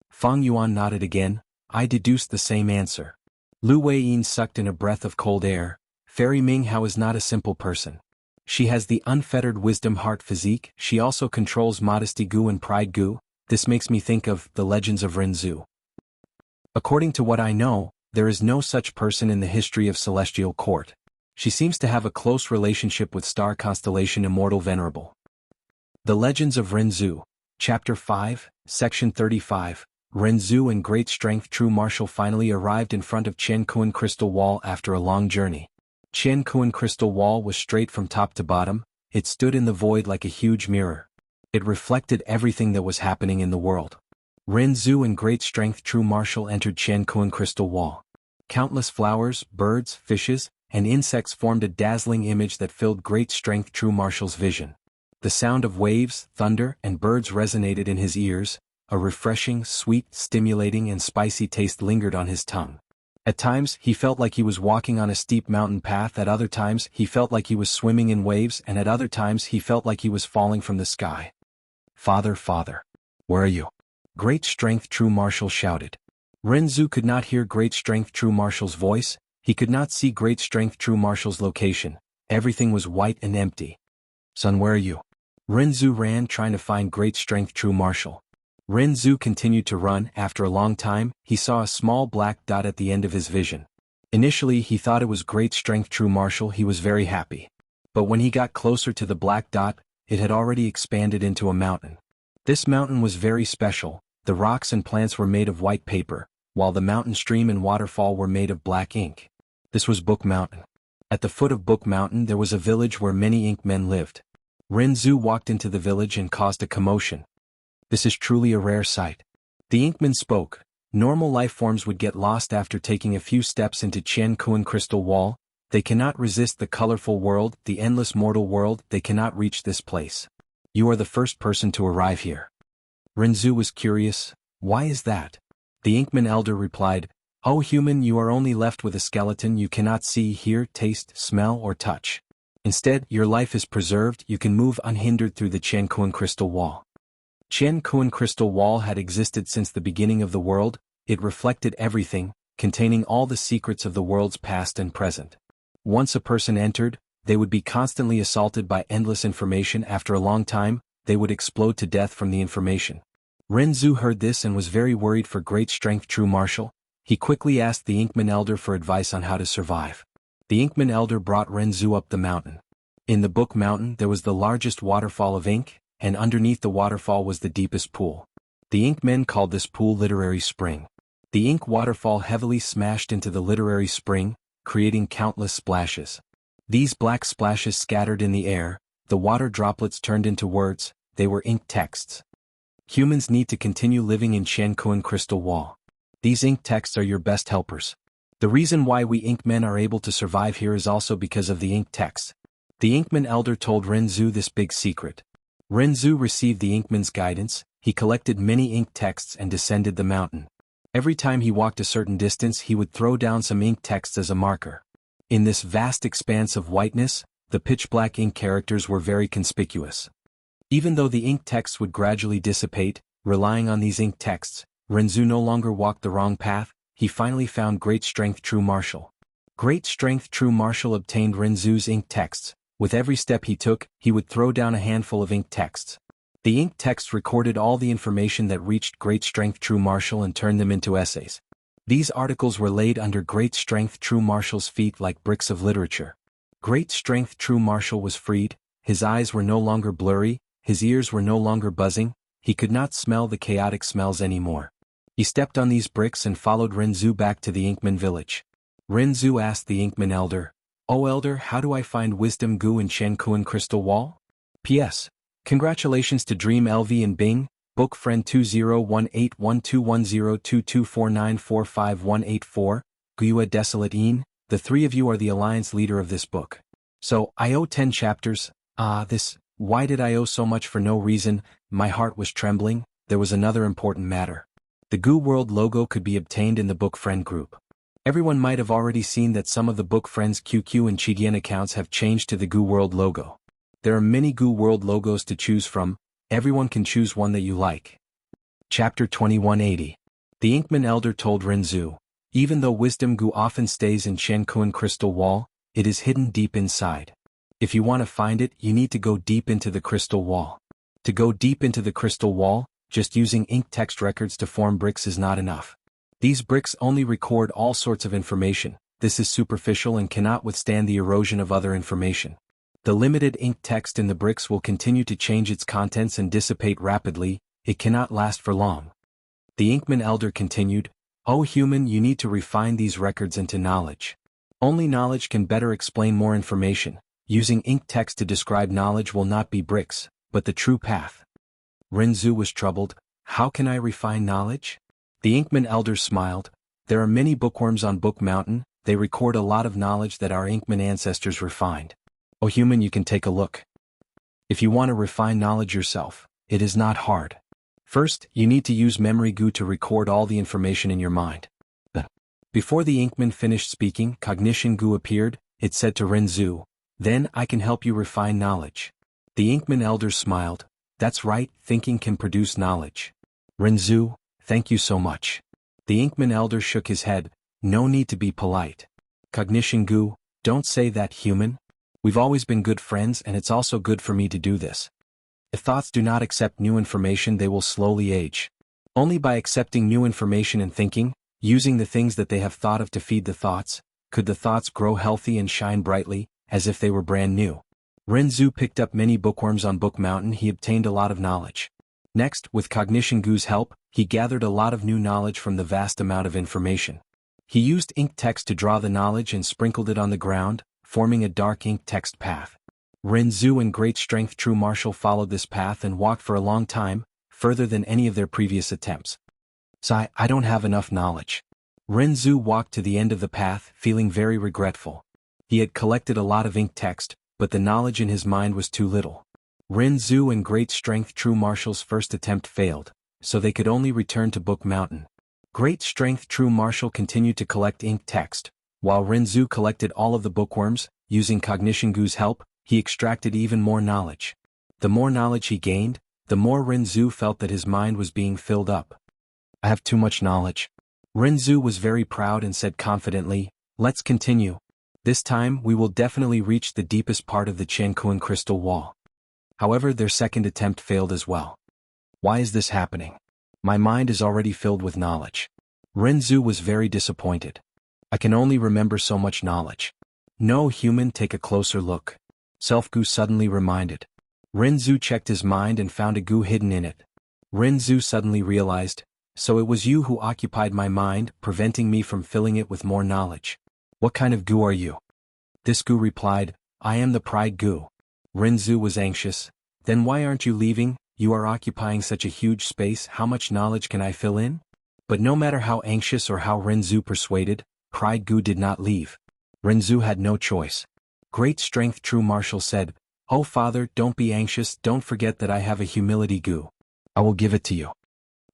Fang Yuan nodded again, "I deduced the same answer." Lu Weiyin sucked in a breath of cold air. Fairy Minghao is not a simple person. She has the unfettered wisdom heart physique, she also controls Modesty Gu and Pride Gu, this makes me think of the legends of Renzu. According to what I know, there is no such person in the history of Celestial Court. She seems to have a close relationship with star constellation Immortal Venerable. The Legends of Renzu, Chapter 5, Section 35, Renzu and Great Strength True Marshal finally arrived in front of Qiankuan Crystal Wall after a long journey. Qiankuan Crystal Wall was straight from top to bottom, it stood in the void like a huge mirror. It reflected everything that was happening in the world. Renzu and great strength true martial entered Qiankuan crystal wall. Countless flowers, birds, fishes, and insects formed a dazzling image that filled great strength true martial's vision. The sound of waves, thunder, and birds resonated in his ears. A refreshing, sweet, stimulating, and spicy taste lingered on his tongue. At times, he felt like he was walking on a steep mountain path. At other times, he felt like he was swimming in waves, and at other times he felt like he was falling from the sky. "Father, father, where are you?" Great strength true martial shouted. Renzu could not hear great strength true martial's voice. He could not see great strength true martial's location. Everything was white and empty. "Son, where are you?" Renzu ran, trying to find great strength true martial. Renzu continued to run. After a long time, he saw a small black dot at the end of his vision. Initially he thought it was great strength true martial. He was very happy. But when he got closer to the black dot, it had already expanded into a mountain. This mountain was very special. The rocks and plants were made of white paper, while the mountain stream and waterfall were made of black ink. This was Book Mountain. At the foot of Book Mountain there was a village where many ink men lived. Renzu walked into the village and caused a commotion. "This is truly a rare sight." The inkman spoke. "Normal life forms would get lost after taking a few steps into Qiankuan crystal wall. They cannot resist the colorful world, the endless mortal world. They cannot reach this place. You are the first person to arrive here." Renzu was curious. "Why is that?" The inkman elder replied, "O human, you are only left with a skeleton. You cannot see, hear, taste, smell, or touch. Instead, your life is preserved. You can move unhindered through the Qiankuan crystal wall." Qiankuan crystal wall had existed since the beginning of the world. It reflected everything, containing all the secrets of the world's past and present. Once a person entered, they would be constantly assaulted by endless information. After a long time, they would explode to death from the information. Renzu heard this and was very worried for great strength true martial. He quickly asked the inkman elder for advice on how to survive. The inkman elder brought Renzu up the mountain. In the Book Mountain there was the largest waterfall of ink, and underneath the waterfall was the deepest pool. The inkmen called this pool Literary Spring. The ink waterfall heavily smashed into the literary spring, creating countless splashes. These black splashes scattered in the air. The water droplets turned into words. They were ink texts. Humans need to continue living in Qiankuan crystal wall. These ink texts are your best helpers. The reason why we inkmen are able to survive here is also because of the ink texts. The inkman elder told Renzu this big secret. Renzu received the inkman's guidance. He collected many ink texts and descended the mountain. Every time he walked a certain distance he would throw down some ink texts as a marker. In this vast expanse of whiteness, the pitch-black ink characters were very conspicuous. Even though the ink texts would gradually dissipate, relying on these ink texts, Renzu no longer walked the wrong path. He finally found great strength true martial. Great strength true martial obtained Renzu's ink texts. With every step he took, he would throw down a handful of ink texts. The ink texts recorded all the information that reached great strength true martial and turned them into essays. These articles were laid under great strength true martial's feet like bricks of literature. Great strength true martial was freed. His eyes were no longer blurry, his ears were no longer buzzing, he could not smell the chaotic smells anymore. He stepped on these bricks and followed Renzu back to the Inkman village. Renzu asked the Inkman elder, "O elder, how do I find wisdom goo in Qiankuan crystal wall?" P.S. Congratulations to Dream LV and Bing, book friend 201812102249458184, Gua Desolate Een, the three of you are the alliance leader of this book. So, I owe 10 chapters, why did I owe so much for no reason? My heart was trembling. There was another important matter. The Goo World logo could be obtained in the Book Friend group. Everyone might have already seen that some of the Book Friends QQ and Chidian accounts have changed to the Goo World logo. There are many Goo World logos to choose from. Everyone can choose one that you like. Chapter 2180. The Inkman Elder told Renzu, even though wisdom goo often stays in Qiankuan crystal wall, it is hidden deep inside. If you want to find it, you need to go deep into the crystal wall. To go deep into the crystal wall, just using ink text records to form bricks is not enough. These bricks only record all sorts of information. This is superficial and cannot withstand the erosion of other information. The limited ink text in the bricks will continue to change its contents and dissipate rapidly. It cannot last for long. The Inkman Elder continued, "O human, you need to refine these records into knowledge. Only knowledge can better explain more information. Using ink text to describe knowledge will not be bricks, but the true path." Renzu was troubled. How can I refine knowledge? The Inkman elders smiled. There are many bookworms on Book Mountain, they record a lot of knowledge that our Inkman ancestors refined. O human, you can take a look. If you want to refine knowledge yourself, it is not hard. First, you need to use memory goo to record all the information in your mind. Before the Inkman finished speaking, cognition goo appeared. It said to Renzu, "Then I can help you refine knowledge." The Inkman elders smiled. That's right, thinking can produce knowledge. Renzu, thank you so much. The Inkman elder shook his head. No need to be polite. Cognition goo, don't say that, human. We've always been good friends and it's also good for me to do this. If thoughts do not accept new information, they will slowly age. Only by accepting new information and thinking, using the things that they have thought of to feed the thoughts, could the thoughts grow healthy and shine brightly, as if they were brand new. Renzu picked up many bookworms on Book Mountain. He obtained a lot of knowledge. Next, with Cognition Goo's help, he gathered a lot of new knowledge from the vast amount of information. He used ink text to draw the knowledge and sprinkled it on the ground, forming a dark ink text path. Renzu and great strength true martial followed this path and walked for a long time, further than any of their previous attempts. Sigh, I don't have enough knowledge. Renzu walked to the end of the path, feeling very regretful. He had collected a lot of ink text, but the knowledge in his mind was too little. Renzu and great strength true martial's first attempt failed, so they could only return to Book Mountain. Great strength true martial continued to collect ink text, while Renzu collected all of the bookworms. Using Cognition Goo's help, he extracted even more knowledge. The more knowledge he gained, the more Renzu felt that his mind was being filled up. I have too much knowledge. Renzu was very proud and said confidently, let's continue. This time we will definitely reach the deepest part of the Qianquan crystal wall. However, their second attempt failed as well. Why is this happening? My mind is already filled with knowledge. Renzu was very disappointed. I can only remember so much knowledge. No, human, take a closer look. Self-Goo suddenly reminded. Renzu checked his mind and found a goo hidden in it. Renzu suddenly realized, so it was you who occupied my mind, preventing me from filling it with more knowledge. What kind of goo are you? This goo replied, I am the pride goo. Renzu was anxious. Then why aren't you leaving? You are occupying such a huge space, how much knowledge can I fill in? But no matter how anxious or how Renzu persuaded, pride goo did not leave. Renzu had no choice. Great strength true martial said, Oh father, don't be anxious, don't forget that I have a humility goo. I will give it to you.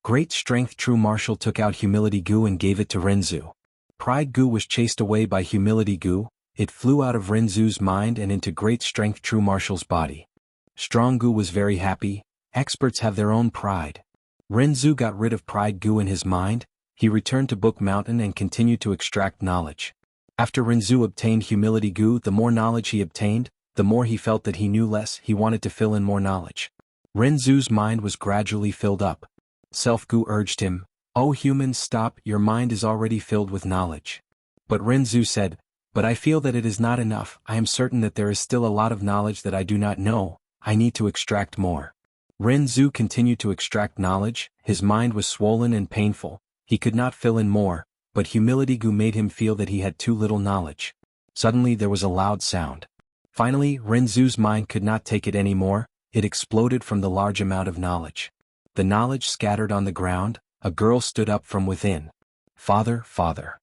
Great strength true martial took out humility goo and gave it to Renzu. Pride goo was chased away by humility goo. It flew out of Renzu's mind and into great strength true martial's body. Strong goo was very happy. Experts have their own pride. Renzu got rid of pride goo in his mind. He returned to Book Mountain and continued to extract knowledge. After Renzu obtained humility goo, the more knowledge he obtained, the more he felt that he knew less. He wanted to fill in more knowledge. Renzu's mind was gradually filled up. Self-Goo urged him, Oh human, stop, your mind is already filled with knowledge. But Renzu said, But I feel that it is not enough. I am certain that there is still a lot of knowledge that I do not know. I need to extract more. Renzu continued to extract knowledge. His mind was swollen and painful. He could not fill in more, but humility goo made him feel that he had too little knowledge. Suddenly there was a loud sound. Finally, Renzu's mind could not take it anymore. It exploded from the large amount of knowledge. The knowledge scattered on the ground. A girl stood up from within. Father, father.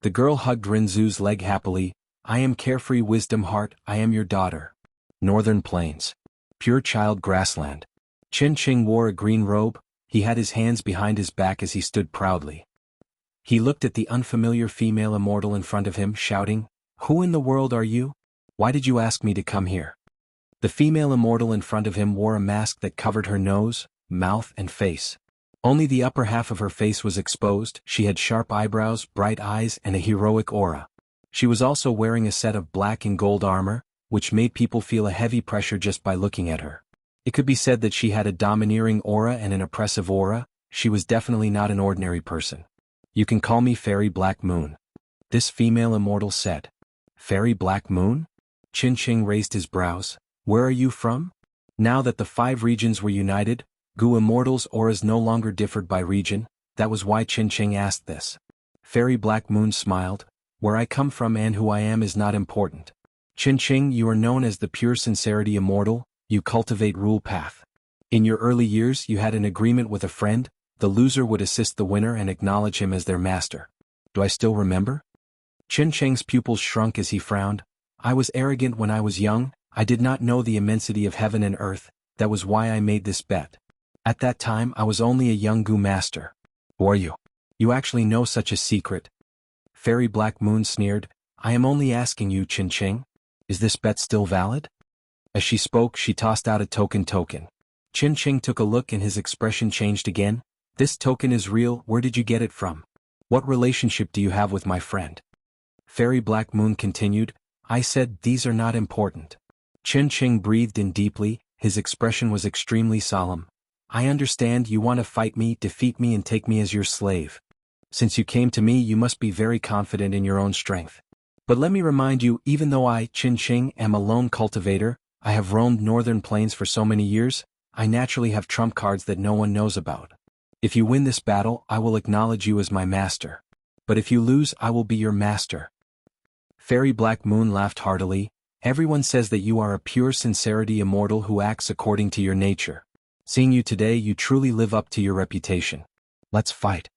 The girl hugged Renzu's leg happily. I am carefree wisdom heart, I am your daughter. Northern Plains. Pure child grassland. Qin Qing wore a green robe. He had his hands behind his back as he stood proudly. He looked at the unfamiliar female immortal in front of him, shouting, Who in the world are you? Why did you ask me to come here? The female immortal in front of him wore a mask that covered her nose, mouth and face. Only the upper half of her face was exposed. She had sharp eyebrows, bright eyes and a heroic aura. She was also wearing a set of black and gold armor, which made people feel a heavy pressure just by looking at her. It could be said that she had a domineering aura and an oppressive aura. She was definitely not an ordinary person. You can call me Fairy Black Moon. This female immortal said. Fairy Black Moon? Qin Qing raised his brows. Where are you from? Now that the 5 regions were united, Goo Immortal's auras no longer differed by region. That was why Qin Qing asked this. Fairy Black Moon smiled. Where I come from and who I am is not important. Qin Qing, you are known as the pure sincerity immortal. You cultivate rule path. In your early years you had an agreement with a friend, The loser would assist the winner and acknowledge him as their master. Do I still remember? Qin Cheng's pupils shrunk as he frowned. I was arrogant when I was young, I did not know the immensity of heaven and earth, that was why I made this bet. At that time I was only a young Gu master. Who are you? You actually know such a secret? Fairy Black Moon sneered. I am only asking you, Qin Cheng. Is this bet still valid? As she spoke, she tossed out a token. Qin Cheng took a look and his expression changed again. This token is real, where did you get it from? What relationship do you have with my friend? Fairy Black Moon continued. I said these are not important. Qin Cheng breathed in deeply, his expression was extremely solemn. I understand you want to fight me, defeat me and take me as your slave. Since you came to me you must be very confident in your own strength. But let me remind you, even though I, Qin Cheng, am a lone cultivator, I have roamed northern plains for so many years, I naturally have trump cards that no one knows about. If you win this battle, I will acknowledge you as my master. But if you lose, I will be your master. Fairy Black Moon laughed heartily. Everyone says that you are a pure sincerity immortal who acts according to your nature. Seeing you today, you truly live up to your reputation. Let's fight.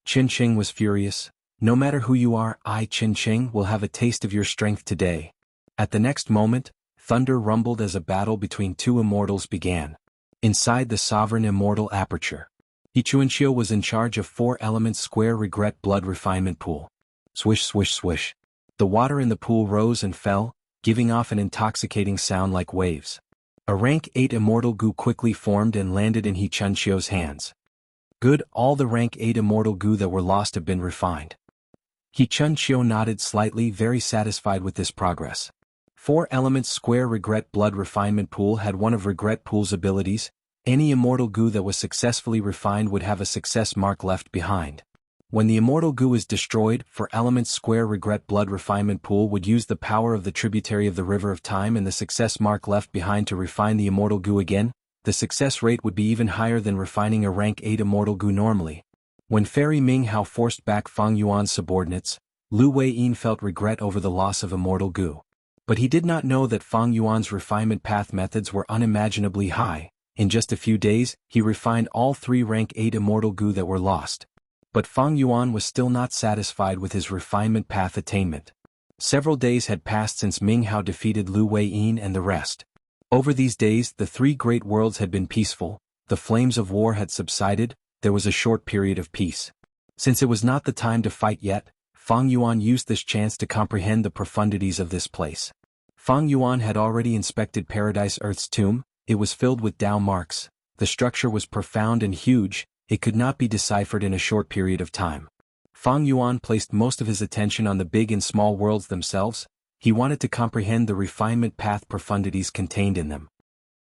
Qin Cheng was furious. No matter who you are, I, Qin Cheng, will have a taste of your strength today. At the next moment, thunder rumbled as a battle between two immortals began. Inside the sovereign immortal aperture, Xianxia was in charge of 4-element square regret blood refinement pool. Swish swish swish. The water in the pool rose and fell, giving off an intoxicating sound like waves. A rank 8 immortal goo quickly formed and landed in Xianxia's hands. Good, all the rank 8 immortal goo that were lost have been refined. Xianxia nodded slightly, very satisfied with this progress. 4-element square regret blood refinement pool had one of regret pool's abilities. Any immortal goo that was successfully refined would have a success mark left behind. When the immortal goo is destroyed, 4-element square regret blood refinement pool would use the power of the tributary of the river of time and the success mark left behind to refine the immortal goo again. The success rate would be even higher than refining a rank 8 immortal goo normally. When Fairy Ming Hao forced back Fang Yuan's subordinates, Lu Weiyin felt regret over the loss of immortal goo. But he did not know that Fang Yuan's refinement path methods were unimaginably high. In just a few days, he refined all 3 rank 8 immortal goo that were lost. But Fang Yuan was still not satisfied with his refinement path attainment. Several days had passed since Ming Hao defeated Lu Weiyin and the rest. Over these days, the 3 great worlds had been peaceful, the flames of war had subsided, there was a short period of peace. Since it was not the time to fight yet, Fang Yuan used this chance to comprehend the profundities of this place. Fang Yuan had already inspected Paradise Earth's tomb. It was filled with Dao marks. The structure was profound and huge, it could not be deciphered in a short period of time. Fang Yuan placed most of his attention on the big and small worlds themselves. He wanted to comprehend the refinement path profundities contained in them.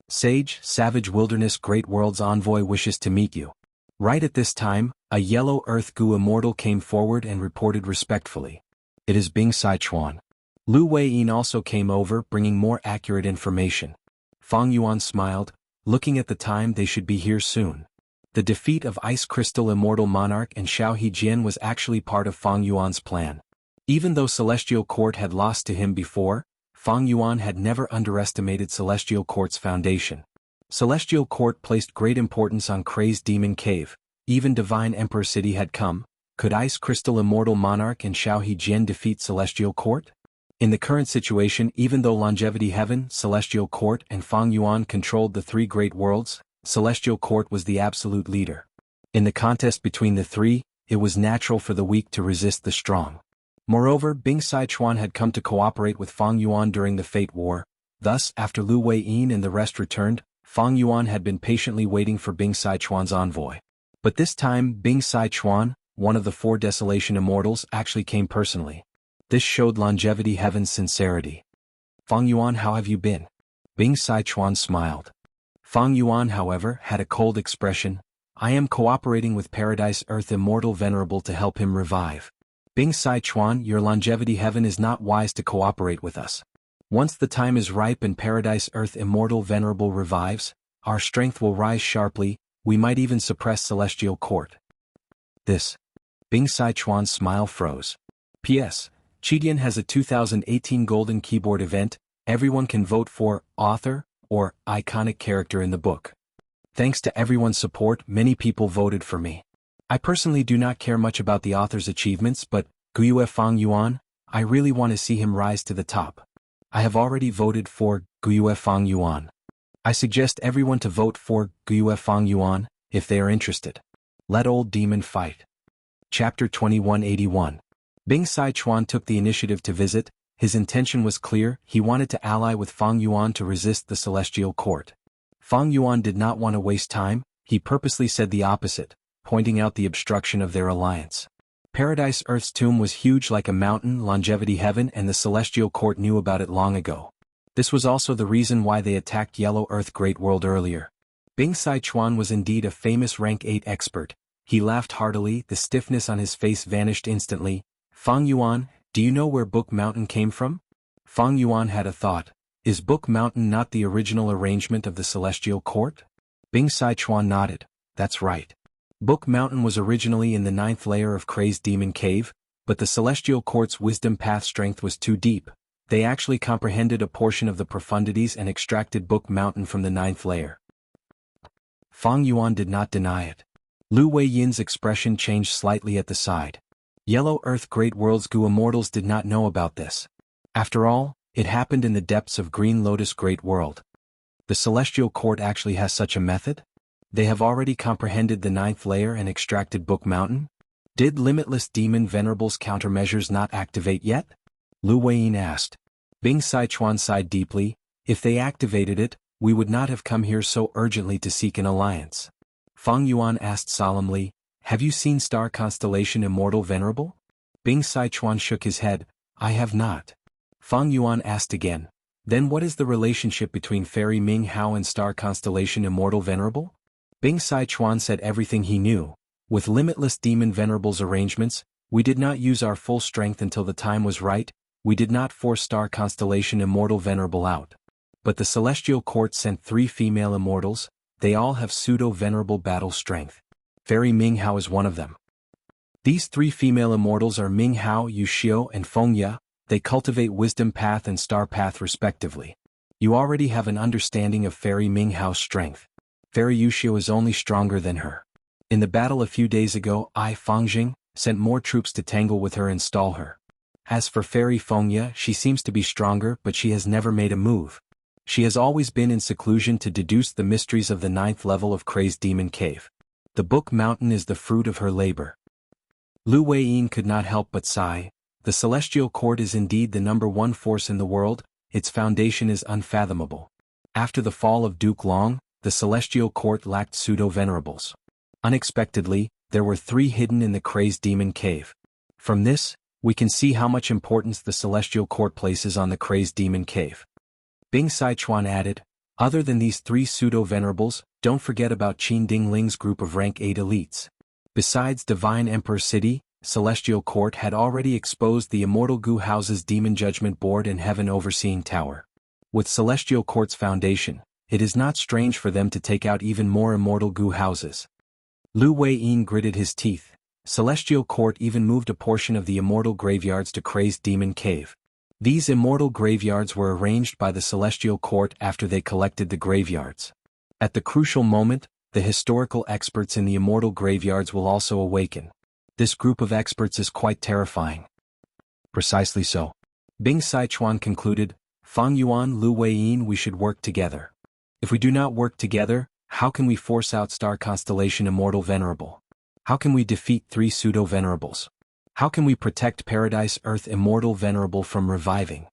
Sage, Savage Wilderness Great World's envoy wishes to meet you. Right at this time, a yellow earth goo immortal came forward and reported respectfully. It is Bing Sichuan. Lu Weiyin also came over, bringing more accurate information. Fang Yuan smiled, looking at the time they should be here soon. The defeat of Ice Crystal Immortal Monarch and Xiao Hejian was actually part of Fang Yuan's plan. Even though Celestial Court had lost to him before, Fang Yuan had never underestimated Celestial Court's foundation. Celestial Court placed great importance on Crazed Demon Cave. Even Divine Emperor City had come. Could Ice Crystal Immortal Monarch and Xiao Hejian defeat Celestial Court? In the current situation, even though Longevity Heaven, Celestial Court and Fang Yuan controlled the 3 great worlds, Celestial Court was the absolute leader. In the contest between the 3, it was natural for the weak to resist the strong. Moreover, Bing Sichuan had come to cooperate with Fang Yuan during the Fate War. Thus, after Lu Weiyin and the rest returned, Fang Yuan had been patiently waiting for Bing Sichuan's envoy. But this time, Bing Sichuan, one of the 4 Desolation Immortals, actually came personally. This showed Longevity Heaven's sincerity. Fang Yuan, how have you been? Bing Sichuan smiled. Fang Yuan, however, had a cold expression. I am cooperating with Paradise Earth Immortal Venerable to help him revive. Bing Sichuan, your Longevity Heaven is not wise to cooperate with us. Once the time is ripe and Paradise Earth Immortal Venerable revives, our strength will rise sharply, we might even suppress Celestial Court. This. Bing Sichuan's smile froze. P.S. Qidian has a 2018 Golden Keyboard event. Everyone can vote for author or iconic character in the book. Thanks to everyone's support, many people voted for me. I personally do not care much about the author's achievements, but Guyue Fang Yuan, I really want to see him rise to the top. I have already voted for Guyue Fang Yuan. I suggest everyone to vote for Guyue Fang Yuan, if they are interested. Let old demon fight. Chapter 2181. Bing Sichuan took the initiative to visit. His intention was clear, he wanted to ally with Fang Yuan to resist the Celestial Court. Fang Yuan did not want to waste time, he purposely said the opposite, pointing out the obstruction of their alliance. Paradise Earth's tomb was huge like a mountain, longevity heaven, and the Celestial Court knew about it long ago. This was also the reason why they attacked Yellow Earth Great World earlier. Bing Sichuan was indeed a famous rank 8 expert. He laughed heartily, the stiffness on his face vanished instantly. Fang Yuan, do you know where Book Mountain came from? Fang Yuan had a thought. Is Book Mountain not the original arrangement of the Celestial Court? Bing Sichuan nodded. That's right. Book Mountain was originally in the 9th layer of Crazed Demon Cave, but the Celestial Court's wisdom path strength was too deep. They actually comprehended a portion of the profundities and extracted Book Mountain from the 9th layer. Fang Yuan did not deny it. Lu Weiyin's expression changed slightly at the side. Yellow Earth Great World's Gu Immortals did not know about this. After all, it happened in the depths of Green Lotus Great World. The Celestial Court actually has such a method? They have already comprehended the 9th layer and extracted Book Mountain? Did Limitless Demon Venerable's countermeasures not activate yet? Lu Weiyin asked. Bing Sichuan sighed deeply. If they activated it, we would not have come here so urgently to seek an alliance. Fang Yuan asked solemnly, have you seen Star Constellation Immortal Venerable? Bing Sichuan shook his head, I have not. Fang Yuan asked again, then what is the relationship between Fairy Ming Hao and Star Constellation Immortal Venerable? Bing Sichuan said everything he knew. With Limitless Demon Venerable's arrangements, we did not use our full strength until the time was right, we did not force Star Constellation Immortal Venerable out. But the Celestial Court sent 3 female immortals, they all have pseudo-venerable battle strength. Fairy Ming Hao is one of them. These 3 female immortals are Ming Hao, Wuxia, and Fengya. They cultivate Wisdom Path and Star Path respectively. You already have an understanding of Fairy Ming Hao's strength. Fairy Wuxia is only stronger than her. In the battle a few days ago, I, Fangjing, sent more troops to tangle with her and stall her. As for Fairy Fengya, she seems to be stronger, but she has never made a move. She has always been in seclusion to deduce the mysteries of the 9th level of Crazed Demon Cave. The Book Mountain is the fruit of her labor. Lu Weiyin could not help but sigh. The Celestial Court is indeed the #1 force in the world, its foundation is unfathomable. After the fall of Duke Long, the Celestial Court lacked pseudo-venerables. Unexpectedly, there were 3 hidden in the Crazed Demon Cave. From this, we can see how much importance the Celestial Court places on the Crazed Demon Cave. Bing Sichuan added, other than these 3 pseudo-venerables, don't forget about Qin Dingling's group of rank 8 elites. Besides Divine Emperor City, Celestial Court had already exposed the Immortal Gu House's Demon Judgment Board and Heaven Overseeing Tower. With Celestial Court's foundation, it is not strange for them to take out even more Immortal Gu Houses. Lu Weiyin gritted his teeth. Celestial Court even moved a portion of the Immortal Graveyards to Crazed Demon Cave. These Immortal Graveyards were arranged by the Celestial Court after they collected the graveyards. At the crucial moment, the historical experts in the Immortal Graveyards will also awaken. This group of experts is quite terrifying. Precisely so. Bing Sichuan concluded, Fang Yuan, Lu Weiyin, we should work together. If we do not work together, how can we force out Star Constellation Immortal Venerable? How can we defeat 3 pseudo-venerables? How can we protect Paradise Earth Immortal Venerable from reviving?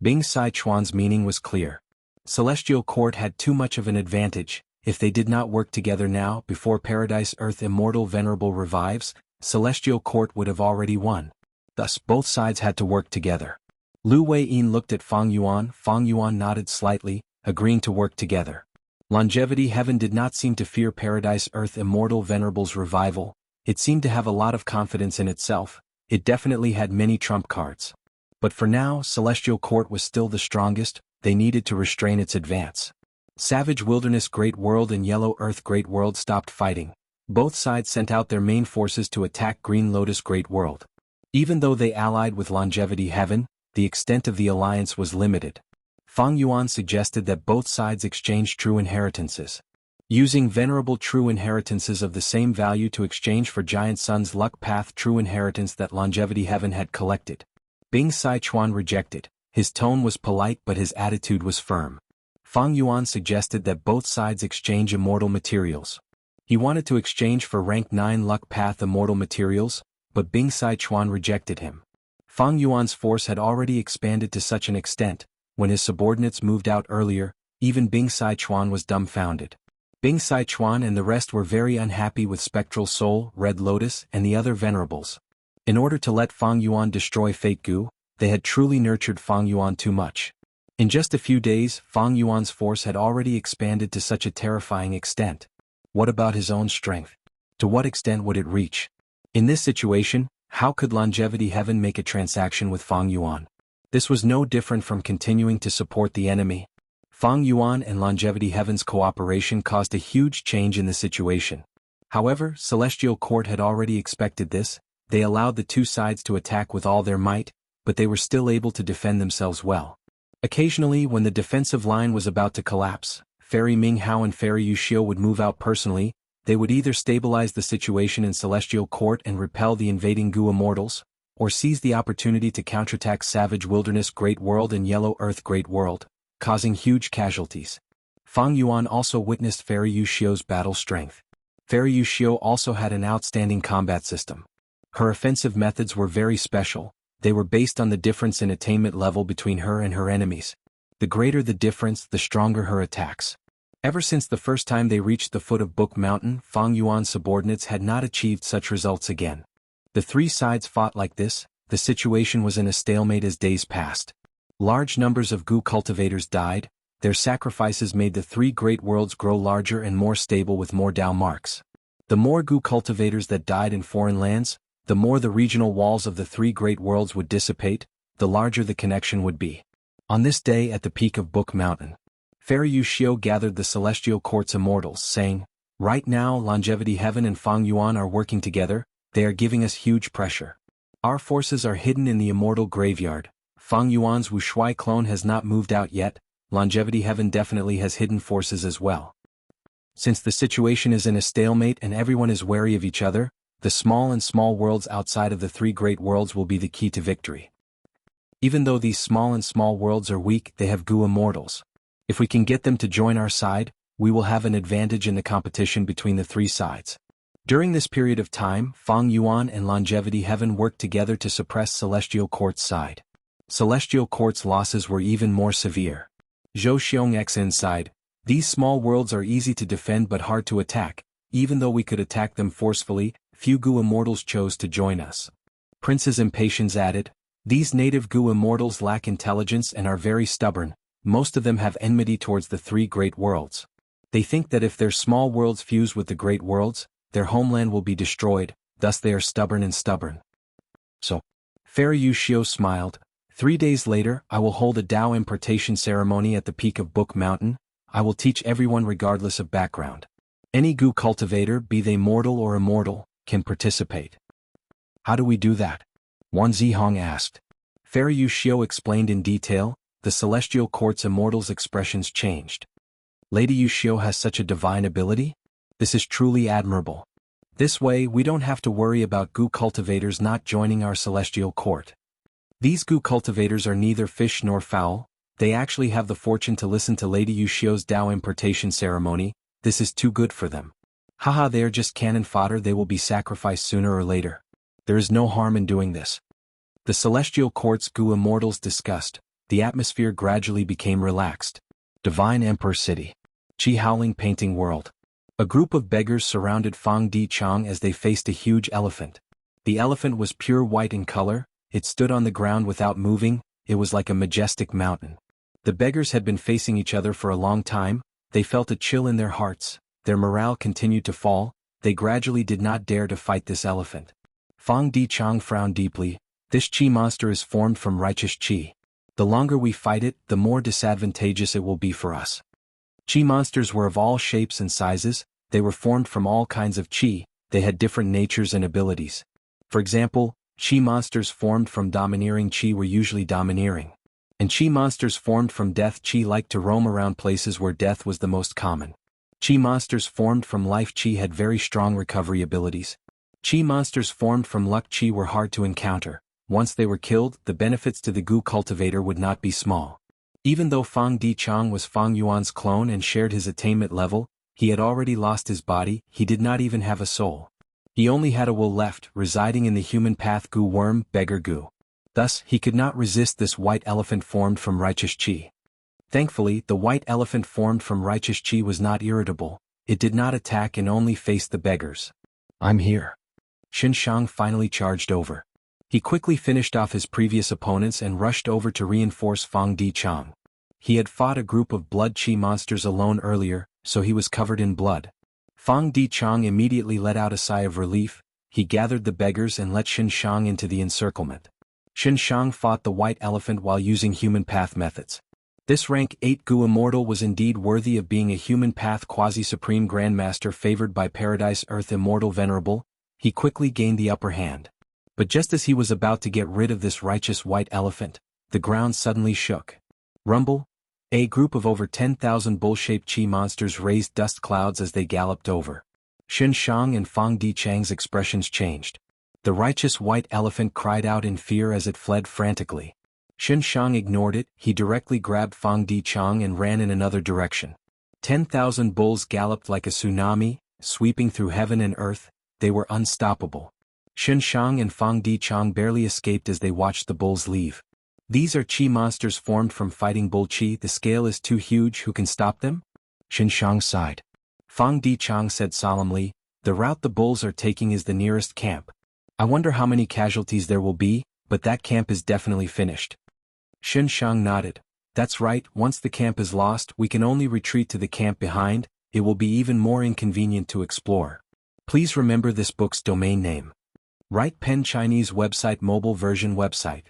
Bing Sichuan's meaning was clear. Celestial Court had too much of an advantage. If they did not work together now, before Paradise Earth Immortal Venerable revives, Celestial Court would have already won. Thus both sides had to work together. Lu Weiyin looked at Fang Yuan. Fang Yuan nodded slightly, agreeing to work together. Longevity Heaven did not seem to fear Paradise Earth Immortal Venerable's revival. It seemed to have a lot of confidence in itself. It definitely had many trump cards. But for now, Celestial Court was still the strongest. They needed to restrain its advance. Savage Wilderness Great World and Yellow Earth Great World stopped fighting. Both sides sent out their main forces to attack Green Lotus Great World. Even though they allied with Longevity Heaven, the extent of the alliance was limited. Fang Yuan suggested that both sides exchange true inheritances. Using venerable true inheritances of the same value to exchange for Giant Sun's luck path true inheritance that longevity heaven had collected. Bing Sichuan rejected. His tone was polite but his attitude was firm. Fang Yuan suggested that both sides exchange immortal materials. He wanted to exchange for rank 9 luck path immortal materials, but Bing Sichuan rejected him. Fang Yuan's force had already expanded to such an extent, when his subordinates moved out earlier, even Bing Sichuan was dumbfounded. Bing Sichuan and the rest were very unhappy with Spectral Soul, Red Lotus, and the other venerables. In order to let Fang Yuan destroy Fate Gu, they had truly nurtured Fang Yuan too much. In just a few days, Fang Yuan's force had already expanded to such a terrifying extent. What about his own strength? To what extent would it reach? In this situation, how could longevity heaven make a transaction with Fang Yuan? This was no different from continuing to support the enemy. Fang Yuan and longevity heaven's cooperation caused a huge change in the situation. However, Celestial Court had already expected this. They allowed the two sides to attack with all their might, but they were still able to defend themselves well. Occasionally, when the defensive line was about to collapse, Fairy Ming Hao and Fairy Yuxiu would move out personally. They would either stabilize the situation in Celestial Court and repel the invading Gu Immortals, or seize the opportunity to counterattack Savage Wilderness Great World and Yellow Earth Great World, causing huge casualties. Fang Yuan also witnessed Fairy Yuxiu's battle strength. Fairy Yuxiu also had an outstanding combat system. Her offensive methods were very special. They were based on the difference in attainment level between her and her enemies. The greater the difference, the stronger her attacks. Ever since the first time they reached the foot of Book Mountain, Fang Yuan's subordinates had not achieved such results again. The three sides fought like this. The situation was in a stalemate as days passed. Large numbers of Gu cultivators died. Their sacrifices made the three great worlds grow larger and more stable with more Dao marks. The more Gu cultivators that died in foreign lands, the more the regional walls of the three great worlds would dissipate, the larger the connection would be. On this day at the peak of Book Mountain, Fairy Yuxiu gathered the Celestial Court's immortals, saying, "Right now Longevity Heaven and Fang Yuan are working together. They are giving us huge pressure. Our forces are hidden in the immortal graveyard. Fang Yuan's Wushuai clone has not moved out yet. Longevity Heaven definitely has hidden forces as well. Since the situation is in a stalemate and everyone is wary of each other, the small worlds outside of the three great worlds will be the key to victory. Even though these small worlds are weak, they have Gu Immortals. If we can get them to join our side, we will have an advantage in the competition between the three sides." During this period of time, Fang Yuan and Longevity Heaven worked together to suppress Celestial Court's side. Celestial Court's losses were even more severe. Zhou Xiongxin sighed, "These small worlds are easy to defend but hard to attack. Even though we could attack them forcefully, few Gu Immortals chose to join us." Princess Impatience added, "These native Gu Immortals lack intelligence and are very stubborn. Most of them have enmity towards the three great worlds. They think that if their small worlds fuse with the great worlds, their homeland will be destroyed, thus they are stubborn. So, Fairy Yuxiu smiled. 3 days later, I will hold a Dao impartation ceremony at the peak of Book Mountain. I will teach everyone regardless of background. Any Gu cultivator, be they mortal or immortal, can participate." "How do we do that?" Wan Zihong asked. Fairy Yuxiu explained in detail. The Celestial Court's immortals' expressions changed. "Lady Yuxiu has such a divine ability? This is truly admirable. This way we don't have to worry about Gu cultivators not joining our Celestial Court. These Gu cultivators are neither fish nor fowl. They actually have the fortune to listen to Lady Yuxiu's Dao impartation ceremony. This is too good for them. Haha, they are just cannon fodder. They will be sacrificed sooner or later. There is no harm in doing this." The Celestial Court's Gu Immortals discussed. The atmosphere gradually became relaxed. Divine Emperor City. Qi Howling Painting World. A group of beggars surrounded Fang Di Chang as they faced a huge elephant. The elephant was pure white in color. It stood on the ground without moving. It was like a majestic mountain. The beggars had been facing each other for a long time. They felt a chill in their hearts. Their morale continued to fall. They gradually did not dare to fight this elephant. Fang Di Chang frowned deeply. This Qi monster is formed from righteous Qi. The longer we fight it, the more disadvantageous it will be for us. Qi monsters were of all shapes and sizes. They were formed from all kinds of Qi. They had different natures and abilities. For example, Qi monsters formed from domineering Qi were usually domineering. And Qi monsters formed from death Qi liked to roam around places where death was the most common. Qi monsters formed from life qi had very strong recovery abilities. Qi monsters formed from luck qi were hard to encounter. Once they were killed, the benefits to the Gu cultivator would not be small. Even though Fang Dichang was Fang Yuan's clone and shared his attainment level, he had already lost his body. He did not even have a soul. He only had a will left, residing in the human path Gu worm, beggar Gu. Thus, he could not resist this white elephant formed from righteous qi. Thankfully, the white elephant formed from righteous qi was not irritable. It did not attack and only faced the beggars. "I'm here." Xianxia finally charged over. He quickly finished off his previous opponents and rushed over to reinforce Fang Dichang. He had fought a group of blood qi monsters alone earlier, so he was covered in blood. Fang Dichang immediately let out a sigh of relief. He gathered the beggars and let Xianxia into the encirclement. Xianxia fought the white elephant while using human path methods. This rank 8 Gu Immortal was indeed worthy of being a human path quasi-supreme grandmaster favored by Paradise Earth Immortal Venerable. He quickly gained the upper hand. But just as he was about to get rid of this righteous white elephant, the ground suddenly shook. Rumble. A group of over 10,000 bull-shaped qi monsters raised dust clouds as they galloped over. Xianxia and Fang Dichang's expressions changed. The righteous white elephant cried out in fear as it fled frantically. Xianxia ignored it. He directly grabbed Fang Dichang and ran in another direction. 10,000 bulls galloped like a tsunami, sweeping through heaven and earth. They were unstoppable. Xianxia and Fang Dichang barely escaped as they watched the bulls leave. "These are qi monsters formed from fighting bull qi. The scale is too huge. Who can stop them?" Xianxia sighed. Fang Dichang said solemnly, "The route the bulls are taking is the nearest camp. I wonder how many casualties there will be, but that camp is definitely finished." Xianxia nodded. "That's right. Once the camp is lost, we can only retreat to the camp behind. It will be even more inconvenient to explore. Please remember this book's domain name. Right Pen Chinese website mobile version website.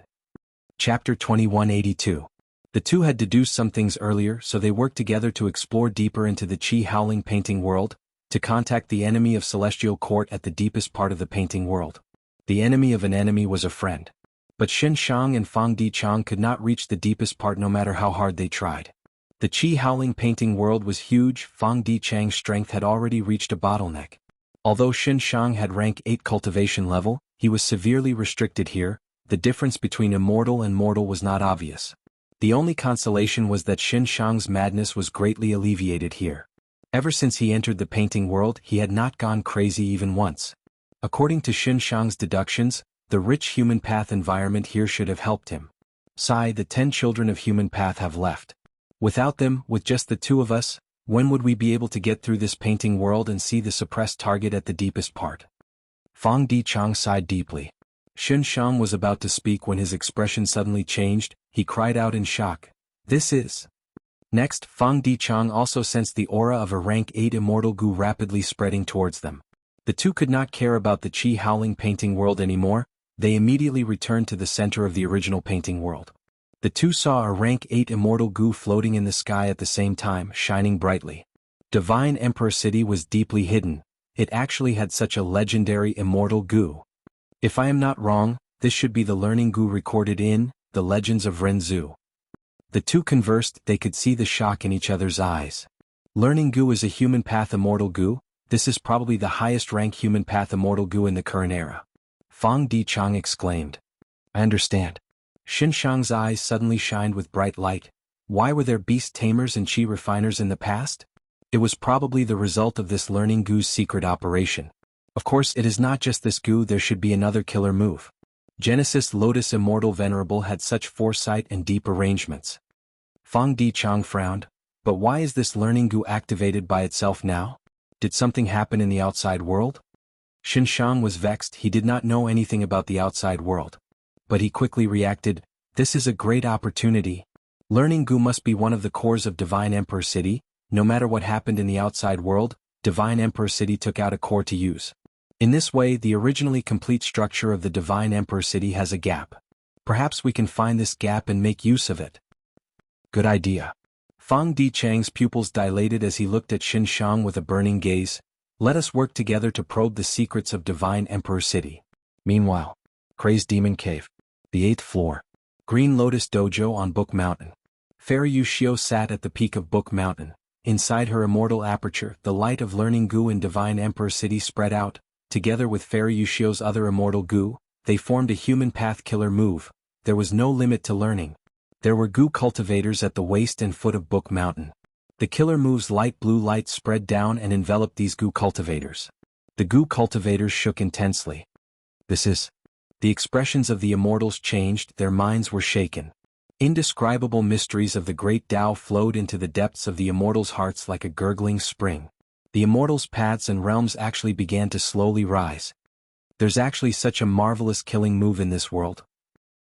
Chapter 2182. The two had deduced some things earlier, so they worked together to explore deeper into the Qi Howling painting world, to contact the enemy of Celestial Court at the deepest part of the painting world. The enemy of an enemy was a friend. But Xianxia and Fang Dichang could not reach the deepest part no matter how hard they tried. The Qi Howling painting world was huge. Fang Dichang's strength had already reached a bottleneck. Although Xianxia had rank 8 cultivation level, he was severely restricted here. The difference between immortal and mortal was not obvious. The only consolation was that Xianxia's madness was greatly alleviated here. Ever since he entered the painting world, he had not gone crazy even once. According to Xianxia's deductions, the rich human path environment here should have helped him. Sigh, the 10 children of human path have left. Without them, with just the two of us, when would we be able to get through this painting world and see the suppressed target at the deepest part? Fang Dichang sighed deeply. Xianxia was about to speak when his expression suddenly changed. He cried out in shock. "This is..." Next, Fang Dichang also sensed the aura of a rank 8 immortal Gu rapidly spreading towards them. The two could not care about the Qi Howling painting world anymore. They immediately returned to the center of the original painting world. The two saw a rank 8 immortal Gu floating in the sky at the same time, shining brightly. Divine Emperor City was deeply hidden. It actually had such a legendary immortal Gu. If I am not wrong, this should be the learning Gu recorded in the Legends of Renzu. The two conversed. They could see the shock in each other's eyes. Learning Gu is a human path immortal Gu. This is probably the highest rank human path immortal Gu in the current era. Fang Dichang exclaimed. "I understand." Xianxia's eyes suddenly shined with bright light. Why were there beast tamers and qi refiners in the past? It was probably the result of this learning Gu's secret operation. Of course, it is not just this Gu, there should be another killer move. Genesis Lotus Immortal Venerable had such foresight and deep arrangements. Fang Dichang frowned. But why is this learning Gu activated by itself now? Did something happen in the outside world? Xianxia was vexed. He did not know anything about the outside world. But he quickly reacted, "This is a great opportunity. Learning Gu must be one of the cores of Divine Emperor City. No matter what happened in the outside world, Divine Emperor City took out a core to use. In this way, the originally complete structure of the Divine Emperor City has a gap. Perhaps we can find this gap and make use of it." Good idea. Fang Dichang's pupils dilated as he looked at Xianxia with a burning gaze. "Let us work together to probe the secrets of Divine Emperor City." Meanwhile, Crazed Demon Cave. The 8th floor. Green Lotus Dojo on Book Mountain. Fairy Yushio sat at the peak of Book Mountain, inside her immortal aperture, the light of learning goo in Divine Emperor City spread out. Together with Fairy Yushio's other immortal goo, they formed a human path killer move. There was no limit to learning. There were goo cultivators at the waist and foot of Book Mountain. The killer move's light blue light spread down and enveloped these goo cultivators. The goo cultivators shook intensely. This is. The expressions of the immortals changed, their minds were shaken. Indescribable mysteries of the great Tao flowed into the depths of the immortals' hearts like a gurgling spring. The immortals' paths and realms actually began to slowly rise. There's actually such a marvelous killing move in this world.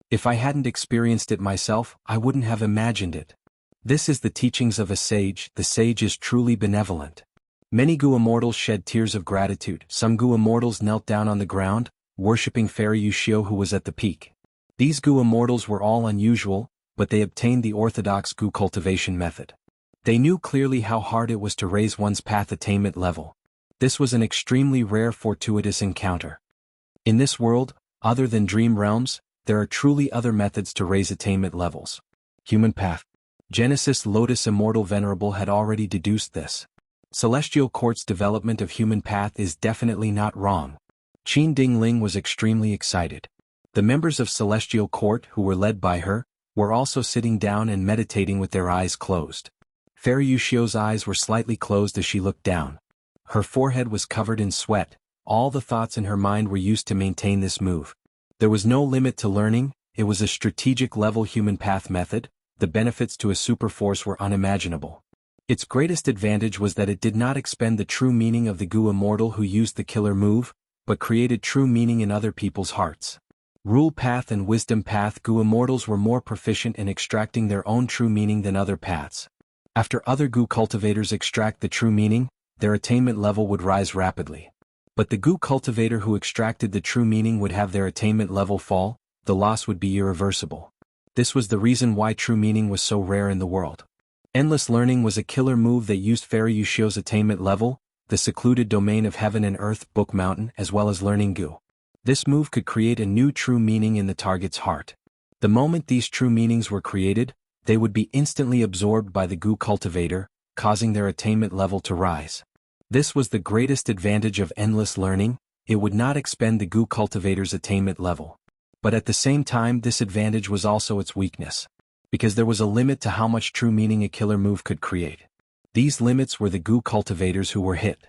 If I hadn't experienced it myself, I wouldn't have imagined it. This is the teachings of a sage. The sage is truly benevolent. Many goo immortals shed tears of gratitude. Some goo immortals knelt down on the ground, worshipping Fairy Yushio, who was at the peak. These goo immortals were all unusual, but they obtained the orthodox goo cultivation method. They knew clearly how hard it was to raise one's path attainment level. This was an extremely rare fortuitous encounter. In this world, other than dream realms, there are truly other methods to raise attainment levels. Human path. Genesis Lotus Immortal Venerable had already deduced this. Celestial Court's development of human path is definitely not wrong. Qin Dingling was extremely excited. The members of Celestial Court, who were led by her, were also sitting down and meditating with their eyes closed. Fairy Yushio's eyes were slightly closed as she looked down. Her forehead was covered in sweat. All the thoughts in her mind were used to maintain this move. There was no limit to learning. It was a strategic level human path method. The benefits to a superforce were unimaginable. Its greatest advantage was that it did not expend the true meaning of the goo immortal who used the killer move, but created true meaning in other people's hearts. Rule path and wisdom path goo immortals were more proficient in extracting their own true meaning than other paths. After other goo cultivators extract the true meaning, their attainment level would rise rapidly. But the goo cultivator who extracted the true meaning would have their attainment level fall. The loss would be irreversible. This was the reason why true meaning was so rare in the world. Endless learning was a killer move that used Fairy Yushio's attainment level, the secluded domain of heaven and earth, Book Mountain, as well as learning goo. This move could create a new true meaning in the target's heart. The moment these true meanings were created, they would be instantly absorbed by the goo cultivator, causing their attainment level to rise. This was the greatest advantage of endless learning. It would not expend the goo cultivator's attainment level. But at the same time, this advantage was also its weakness. Because there was a limit to how much true meaning a killer move could create. These limits were the goo cultivators who were hit.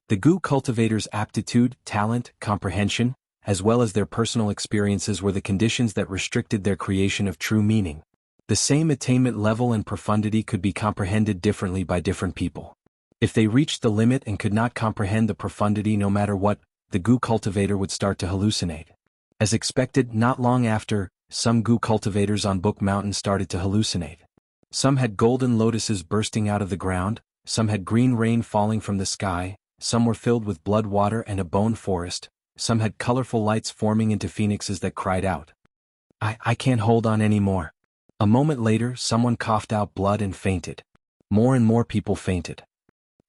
The goo cultivators' aptitude, talent, comprehension, as well as their personal experiences were the conditions that restricted their creation of true meaning. The same attainment level and profundity could be comprehended differently by different people. If they reached the limit and could not comprehend the profundity no matter what, the goo cultivator would start to hallucinate. As expected, not long after, some goo cultivators on Book Mountain started to hallucinate. Some had golden lotuses bursting out of the ground, some had green rain falling from the sky, some were filled with blood water and a bone forest, some had colorful lights forming into phoenixes that cried out, I can't hold on anymore." A moment later, someone coughed out blood and fainted. More and more people fainted.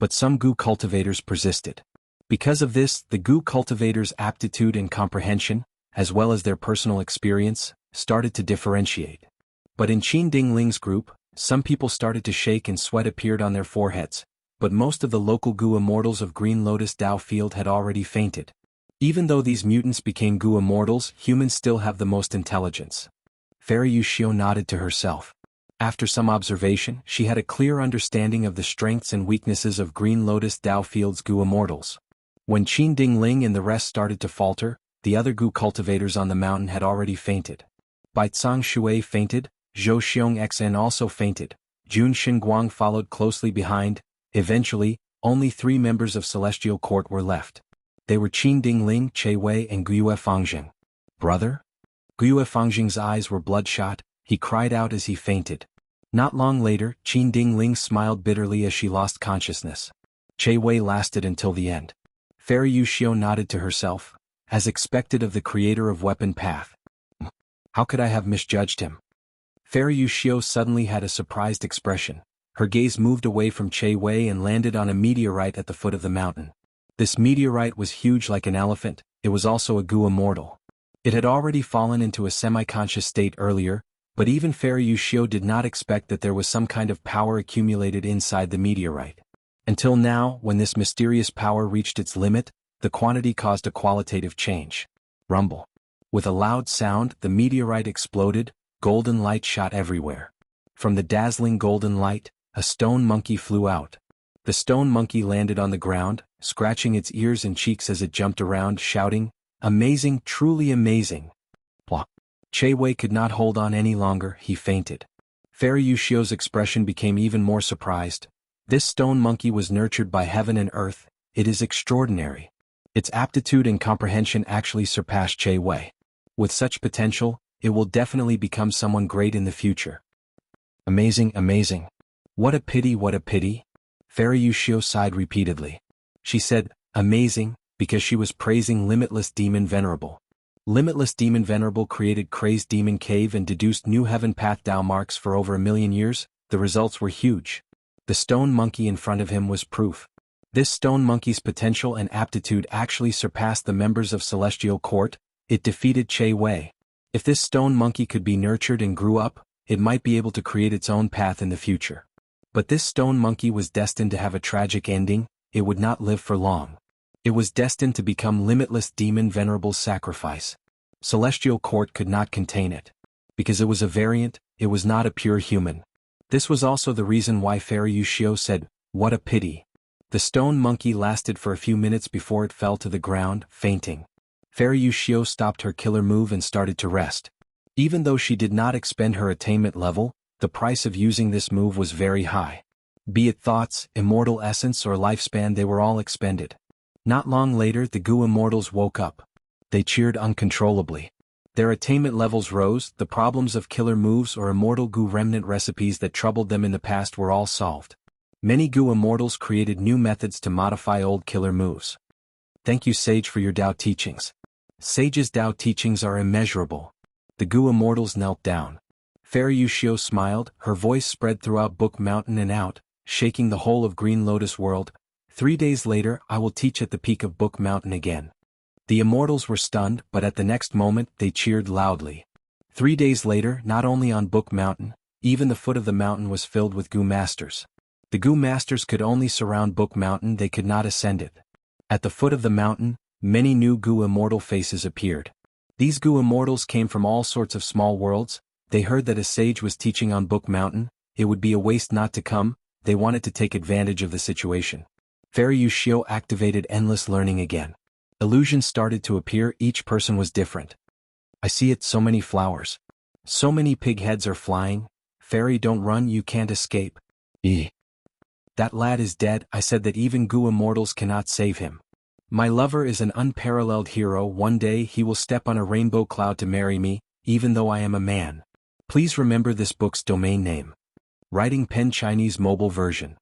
But some goo cultivators persisted. Because of this, the goo cultivators' aptitude and comprehension, as well as their personal experience, started to differentiate. But in Qin Dingling's group, some people started to shake and sweat appeared on their foreheads, but most of the local goo immortals of Green Lotus Dao Field had already fainted. Even though these mutants became goo immortals, humans still have the most intelligence. Fairy Yushio nodded to herself. After some observation, she had a clear understanding of the strengths and weaknesses of Green Lotus Dao Field's goo immortals. When Qin Dingling and the rest started to falter, the other goo cultivators on the mountain had already fainted. Bai Tsang Shui fainted, Zhou Xiong Xn also fainted, Jun Xinguang followed closely behind. Eventually, only 3 members of Celestial Court were left. They were Qin Dingling, Che Wei and Guyue Fangjing. "Brother?" Guyue Fangjing's eyes were bloodshot. He cried out as he fainted. Not long later, Qin Dingling smiled bitterly as she lost consciousness. Che Wei lasted until the end. Fairy Yushio nodded to herself, as expected of the creator of Weapon Path. How could I have misjudged him? Fairy Yushio suddenly had a surprised expression. Her gaze moved away from Che Wei and landed on a meteorite at the foot of the mountain. This meteorite was huge like an elephant. It was also a goo immortal. It had already fallen into a semi-conscious state earlier, But even Fairy Yushio did not expect that there was some kind of power accumulated inside the meteorite. Until now, when this mysterious power reached its limit, the quantity caused a qualitative change. Rumble. With a loud sound, the meteorite exploded, golden light shot everywhere. From the dazzling golden light, a stone monkey flew out. The stone monkey landed on the ground, scratching its ears and cheeks as it jumped around, shouting, "Amazing, truly amazing!" Plop. Che Wei could not hold on any longer, he fainted. Fairy Yushio's expression became even more surprised. This stone monkey was nurtured by heaven and earth, it is extraordinary. Its aptitude and comprehension actually surpassed Che Wei. With such potential, it will definitely become someone great in the future. Amazing, amazing. What a pity, what a pity. Fairy Yushio sighed repeatedly. She said, amazing, because she was praising Limitless Demon Venerable. Limitless Demon Venerable created Crazed Demon Cave and deduced new Heaven Path Dao marks for over 1,000,000 years. The results were huge. The stone monkey in front of him was proof. This stone monkey's potential and aptitude actually surpassed the members of Celestial Court. It defeated Che Wei. If this stone monkey could be nurtured and grew up, it might be able to create its own path in the future. But this stone monkey was destined to have a tragic ending. It would not live for long. It was destined to become Limitless Demon Venerable's sacrifice. Celestial Court could not contain it. Because it was a variant, it was not a pure human. This was also the reason why Fairy Yushio said, what a pity. The stone monkey lasted for a few minutes before it fell to the ground, fainting. Fairy Yushio stopped her killer move and started to rest. Even though she did not expend her attainment level, the price of using this move was very high. Be it thoughts, immortal essence or lifespan, they were all expended. Not long later, the Gu Immortals woke up. They cheered uncontrollably. Their attainment levels rose, the problems of killer moves or immortal Gu remnant recipes that troubled them in the past were all solved. Many Gu Immortals created new methods to modify old killer moves. Thank you, Sage, for your Dao teachings. Sage's Dao teachings are immeasurable. The Gu Immortals knelt down. Fairy Yushio smiled, her voice spread throughout Book Mountain and out, shaking the whole of Green Lotus World. 3 days later, I will teach at the peak of Book Mountain again. The Immortals were stunned, but at the next moment, they cheered loudly. 3 days later, not only on Book Mountain, even the foot of the mountain was filled with Gu Masters. The Gu Masters could only surround Book Mountain, they could not ascend it. At the foot of the mountain, many new Gu Immortal faces appeared. These Gu Immortals came from all sorts of small worlds. They heard that a sage was teaching on Book Mountain. It would be a waste not to come. They wanted to take advantage of the situation. Fairy Yushio activated endless learning again. Illusions started to appear, each person was different. I see it, so many flowers. So many pig heads are flying. Fairy, don't run, you can't escape. That lad is dead, I said that even Gu Immortals cannot save him. My lover is an unparalleled hero, one day he will step on a rainbow cloud to marry me, even though I am a man. Please remember this book's domain name. Writing Pen Chinese Mobile Version.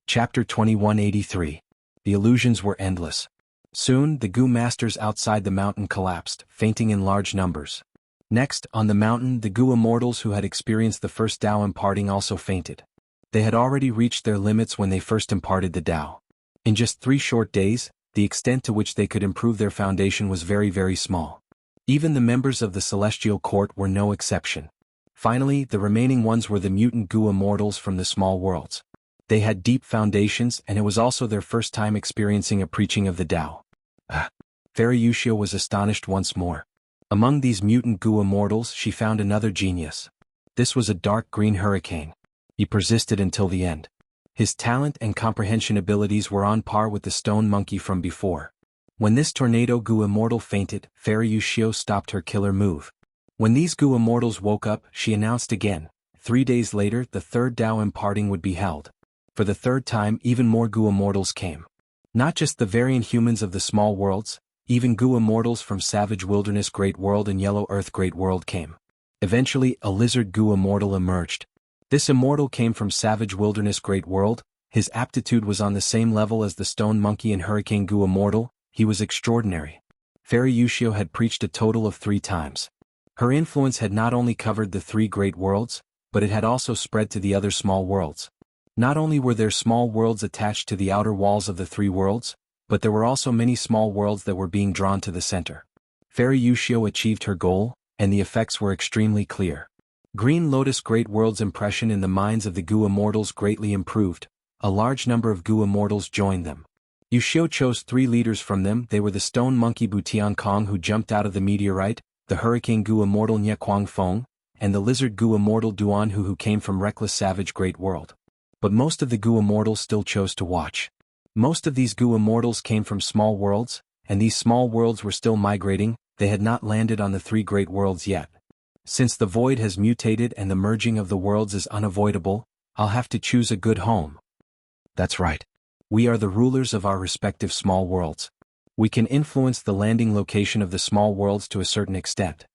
Chapter 2183. The illusions were endless. Soon, the Gu Masters outside the mountain collapsed, fainting in large numbers. Next, on the mountain, the Gu Immortals who had experienced the first Dao imparting also fainted. They had already reached their limits when they first imparted the Dao. In just 3 short days, the extent to which they could improve their foundation was very, very small. Even the members of the Celestial Court were no exception. Finally, the remaining ones were the mutant Gu Immortals from the small worlds. They had deep foundations, and it was also their first time experiencing a preaching of the Dao. Fairy Yushio was astonished once more. Among these mutant Gu Immortals, she found another genius. This was a dark green hurricane. He persisted until the end. His talent and comprehension abilities were on par with the stone monkey from before. When this tornado Gu Immortal fainted, Fairy Yushio stopped her killer move. When these Gu Immortals woke up, she announced again. 3 days later, the third Dao imparting would be held. For the third time, even more Gu Immortals came. Not just the variant humans of the small worlds, even Gu Immortals from Savage Wilderness Great World and Yellow Earth Great World came. Eventually, a lizard Gu Immortal emerged. This immortal came from Savage Wilderness Great World. His aptitude was on the same level as the Stone Monkey and Hurricane Gu Immortal. He was extraordinary. Fairy Yushio had preached a total of 3 times. Her influence had not only covered the 3 great worlds, but it had also spread to the other small worlds. Not only were there small worlds attached to the outer walls of the 3 worlds, but there were also many small worlds that were being drawn to the center. Fairy Yushio achieved her goal, and the effects were extremely clear. Green Lotus Great World's impression in the minds of the Gu Immortals greatly improved. A large number of Gu Immortals joined them. Wuxia chose 3 leaders from them. They were the stone monkey Butian Kong who jumped out of the meteorite, the hurricane Gu Immortal Nye Kwang Feng, and the lizard Gu Immortal Duan who came from Reckless Savage Great World. But most of the Gu Immortals still chose to watch. Most of these Gu Immortals came from small worlds, and these small worlds were still migrating. They had not landed on the 3 great worlds yet. Since the void has mutated and the merging of the worlds is unavoidable, I'll have to choose a good home. That's right. We are the rulers of our respective small worlds. We can influence the landing location of the small worlds to a certain extent.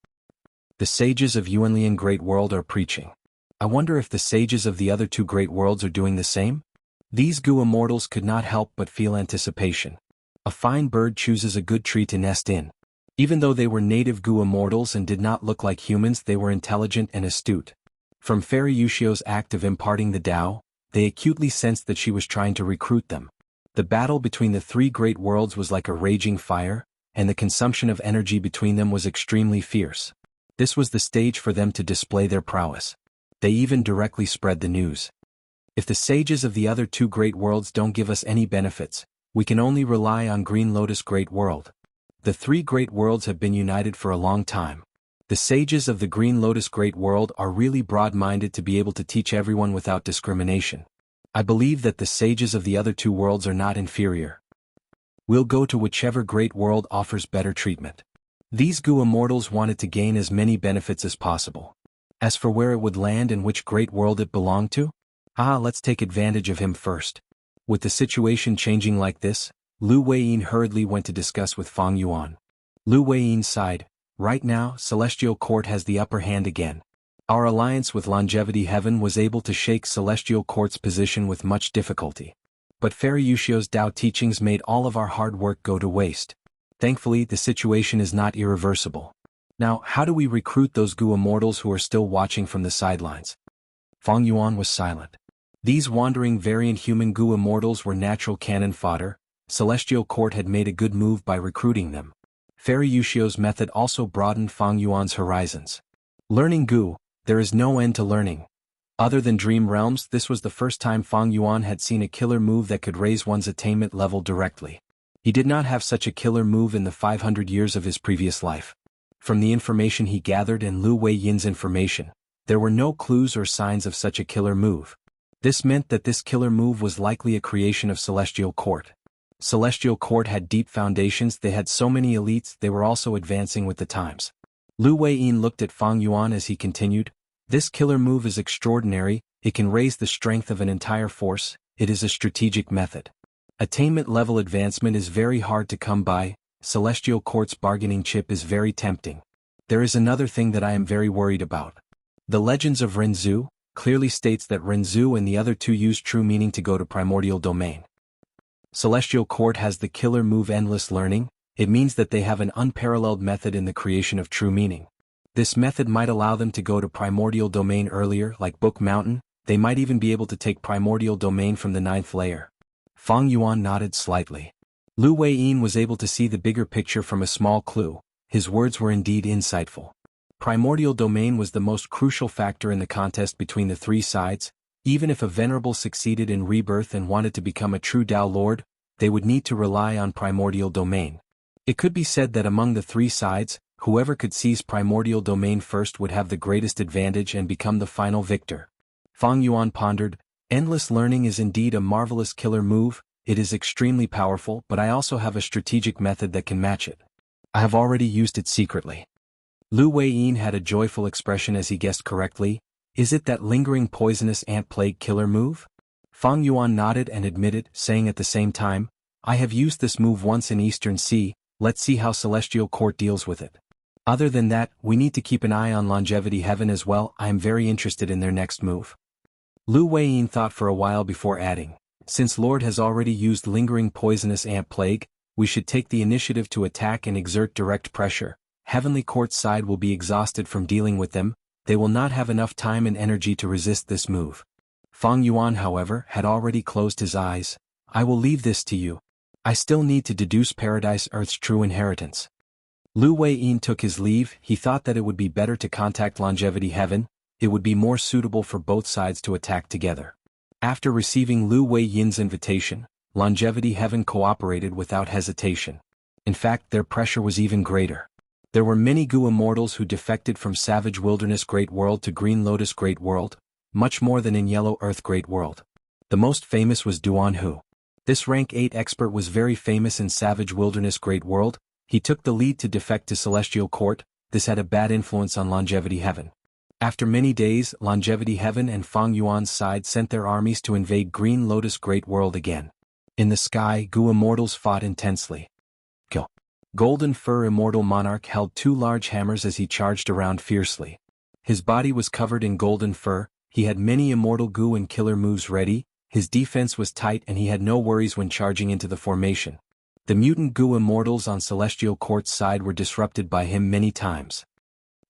The sages of Yuanlian Great World are preaching. I wonder if the sages of the other 2 great worlds are doing the same? These Gu Immortals could not help but feel anticipation. A fine bird chooses a good tree to nest in. Even though they were native Gu Immortals and did not look like humans, they were intelligent and astute. From Fairy Wuxia's act of imparting the Tao, they acutely sensed that she was trying to recruit them. The battle between the 3 great worlds was like a raging fire, and the consumption of energy between them was extremely fierce. This was the stage for them to display their prowess. They even directly spread the news. If the sages of the other 2 great worlds don't give us any benefits, we can only rely on Green Lotus Great World. The 3 great worlds have been united for a long time. The sages of the Green Lotus Great World are really broad-minded to be able to teach everyone without discrimination. I believe that the sages of the other 2 worlds are not inferior. We'll go to whichever great world offers better treatment. These Gu Immortals wanted to gain as many benefits as possible. As for where it would land and which great world it belonged to? Let's take advantage of him first. With the situation changing like this, Lu Weiyin hurriedly went to discuss with Fang Yuan. Lu Weiyin sighed. Right now, Celestial Court has the upper hand again. Our alliance with Longevity Heaven was able to shake Celestial Court's position with much difficulty. But Fairy Wuxia's Tao teachings made all of our hard work go to waste. Thankfully, the situation is not irreversible. Now, how do we recruit those Gu Immortals who are still watching from the sidelines? Fang Yuan was silent. These wandering variant human Gu Immortals were natural cannon fodder. Celestial Court had made a good move by recruiting them. Fairy Wuxia's method also broadened Fang Yuan's horizons. Learning Gu, there is no end to learning. Other than Dream Realms, this was the first time Fang Yuan had seen a killer move that could raise one's attainment level directly. He did not have such a killer move in the 500 years of his previous life. From the information he gathered and Lu Weiyin's information, there were no clues or signs of such a killer move. This meant that this killer move was likely a creation of Celestial Court. Celestial Court had deep foundations, they had so many elites, they were also advancing with the times. Lu Weiyin looked at Fang Yuan as he continued, this killer move is extraordinary, it can raise the strength of an entire force, it is a strategic method. Attainment level advancement is very hard to come by, Celestial Court's bargaining chip is very tempting. There is another thing that I am very worried about. The Legends of Renzu clearly states that Renzu and the other 2 use true meaning to go to primordial domain. Celestial Court has the killer move Endless Learning, it means that they have an unparalleled method in the creation of true meaning. This method might allow them to go to primordial domain earlier, like Book Mountain, they might even be able to take primordial domain from the 9th layer. Fang Yuan nodded slightly. Lu Weiyin was able to see the bigger picture from a small clue, his words were indeed insightful. Primordial domain was the most crucial factor in the contest between the 3 sides. Even if a venerable succeeded in rebirth and wanted to become a true Tao Lord, they would need to rely on primordial domain. It could be said that among the 3 sides, whoever could seize primordial domain first would have the greatest advantage and become the final victor. Fang Yuan pondered, endless learning is indeed a marvelous killer move, it is extremely powerful, but I also have a strategic method that can match it. I have already used it secretly. Lu Weiyin had a joyful expression as he guessed correctly. Is it that lingering poisonous ant plague killer move? Fang Yuan nodded and admitted, saying at the same time, I have used this move once in Eastern Sea, let's see how Celestial Court deals with it. Other than that, we need to keep an eye on Longevity Heaven as well, I am very interested in their next move. Lu Weiyin thought for a while before adding, since Lord has already used lingering poisonous ant plague, we should take the initiative to attack and exert direct pressure. Heavenly Court's side will be exhausted from dealing with them, they will not have enough time and energy to resist this move. Fang Yuan, however, had already closed his eyes. I will leave this to you. I still need to deduce Paradise Earth's true inheritance. Lu Weiyin took his leave, he thought that it would be better to contact Longevity Heaven. it would be more suitable for both sides to attack together. After receiving Lu Wei Yin's invitation, Longevity Heaven cooperated without hesitation. In fact, their pressure was even greater. There were many Gu immortals who defected from Savage Wilderness Great World to Green Lotus Great World, much more than in Yellow Earth Great World. The most famous was Duanhu. This rank 8 expert was very famous in Savage Wilderness Great World. He took the lead to defect to Celestial Court. This had a bad influence on Longevity Heaven. After many days, Longevity Heaven and Fang Yuan's side sent their armies to invade Green Lotus Great World again. In the sky, Gu immortals fought intensely. Golden Fur Immortal Monarch held 2 large hammers as he charged around fiercely. His body was covered in golden fur, he had many immortal Gu and killer moves ready, his defense was tight and he had no worries when charging into the formation. The mutant Gu immortals on Celestial Court's side were disrupted by him many times.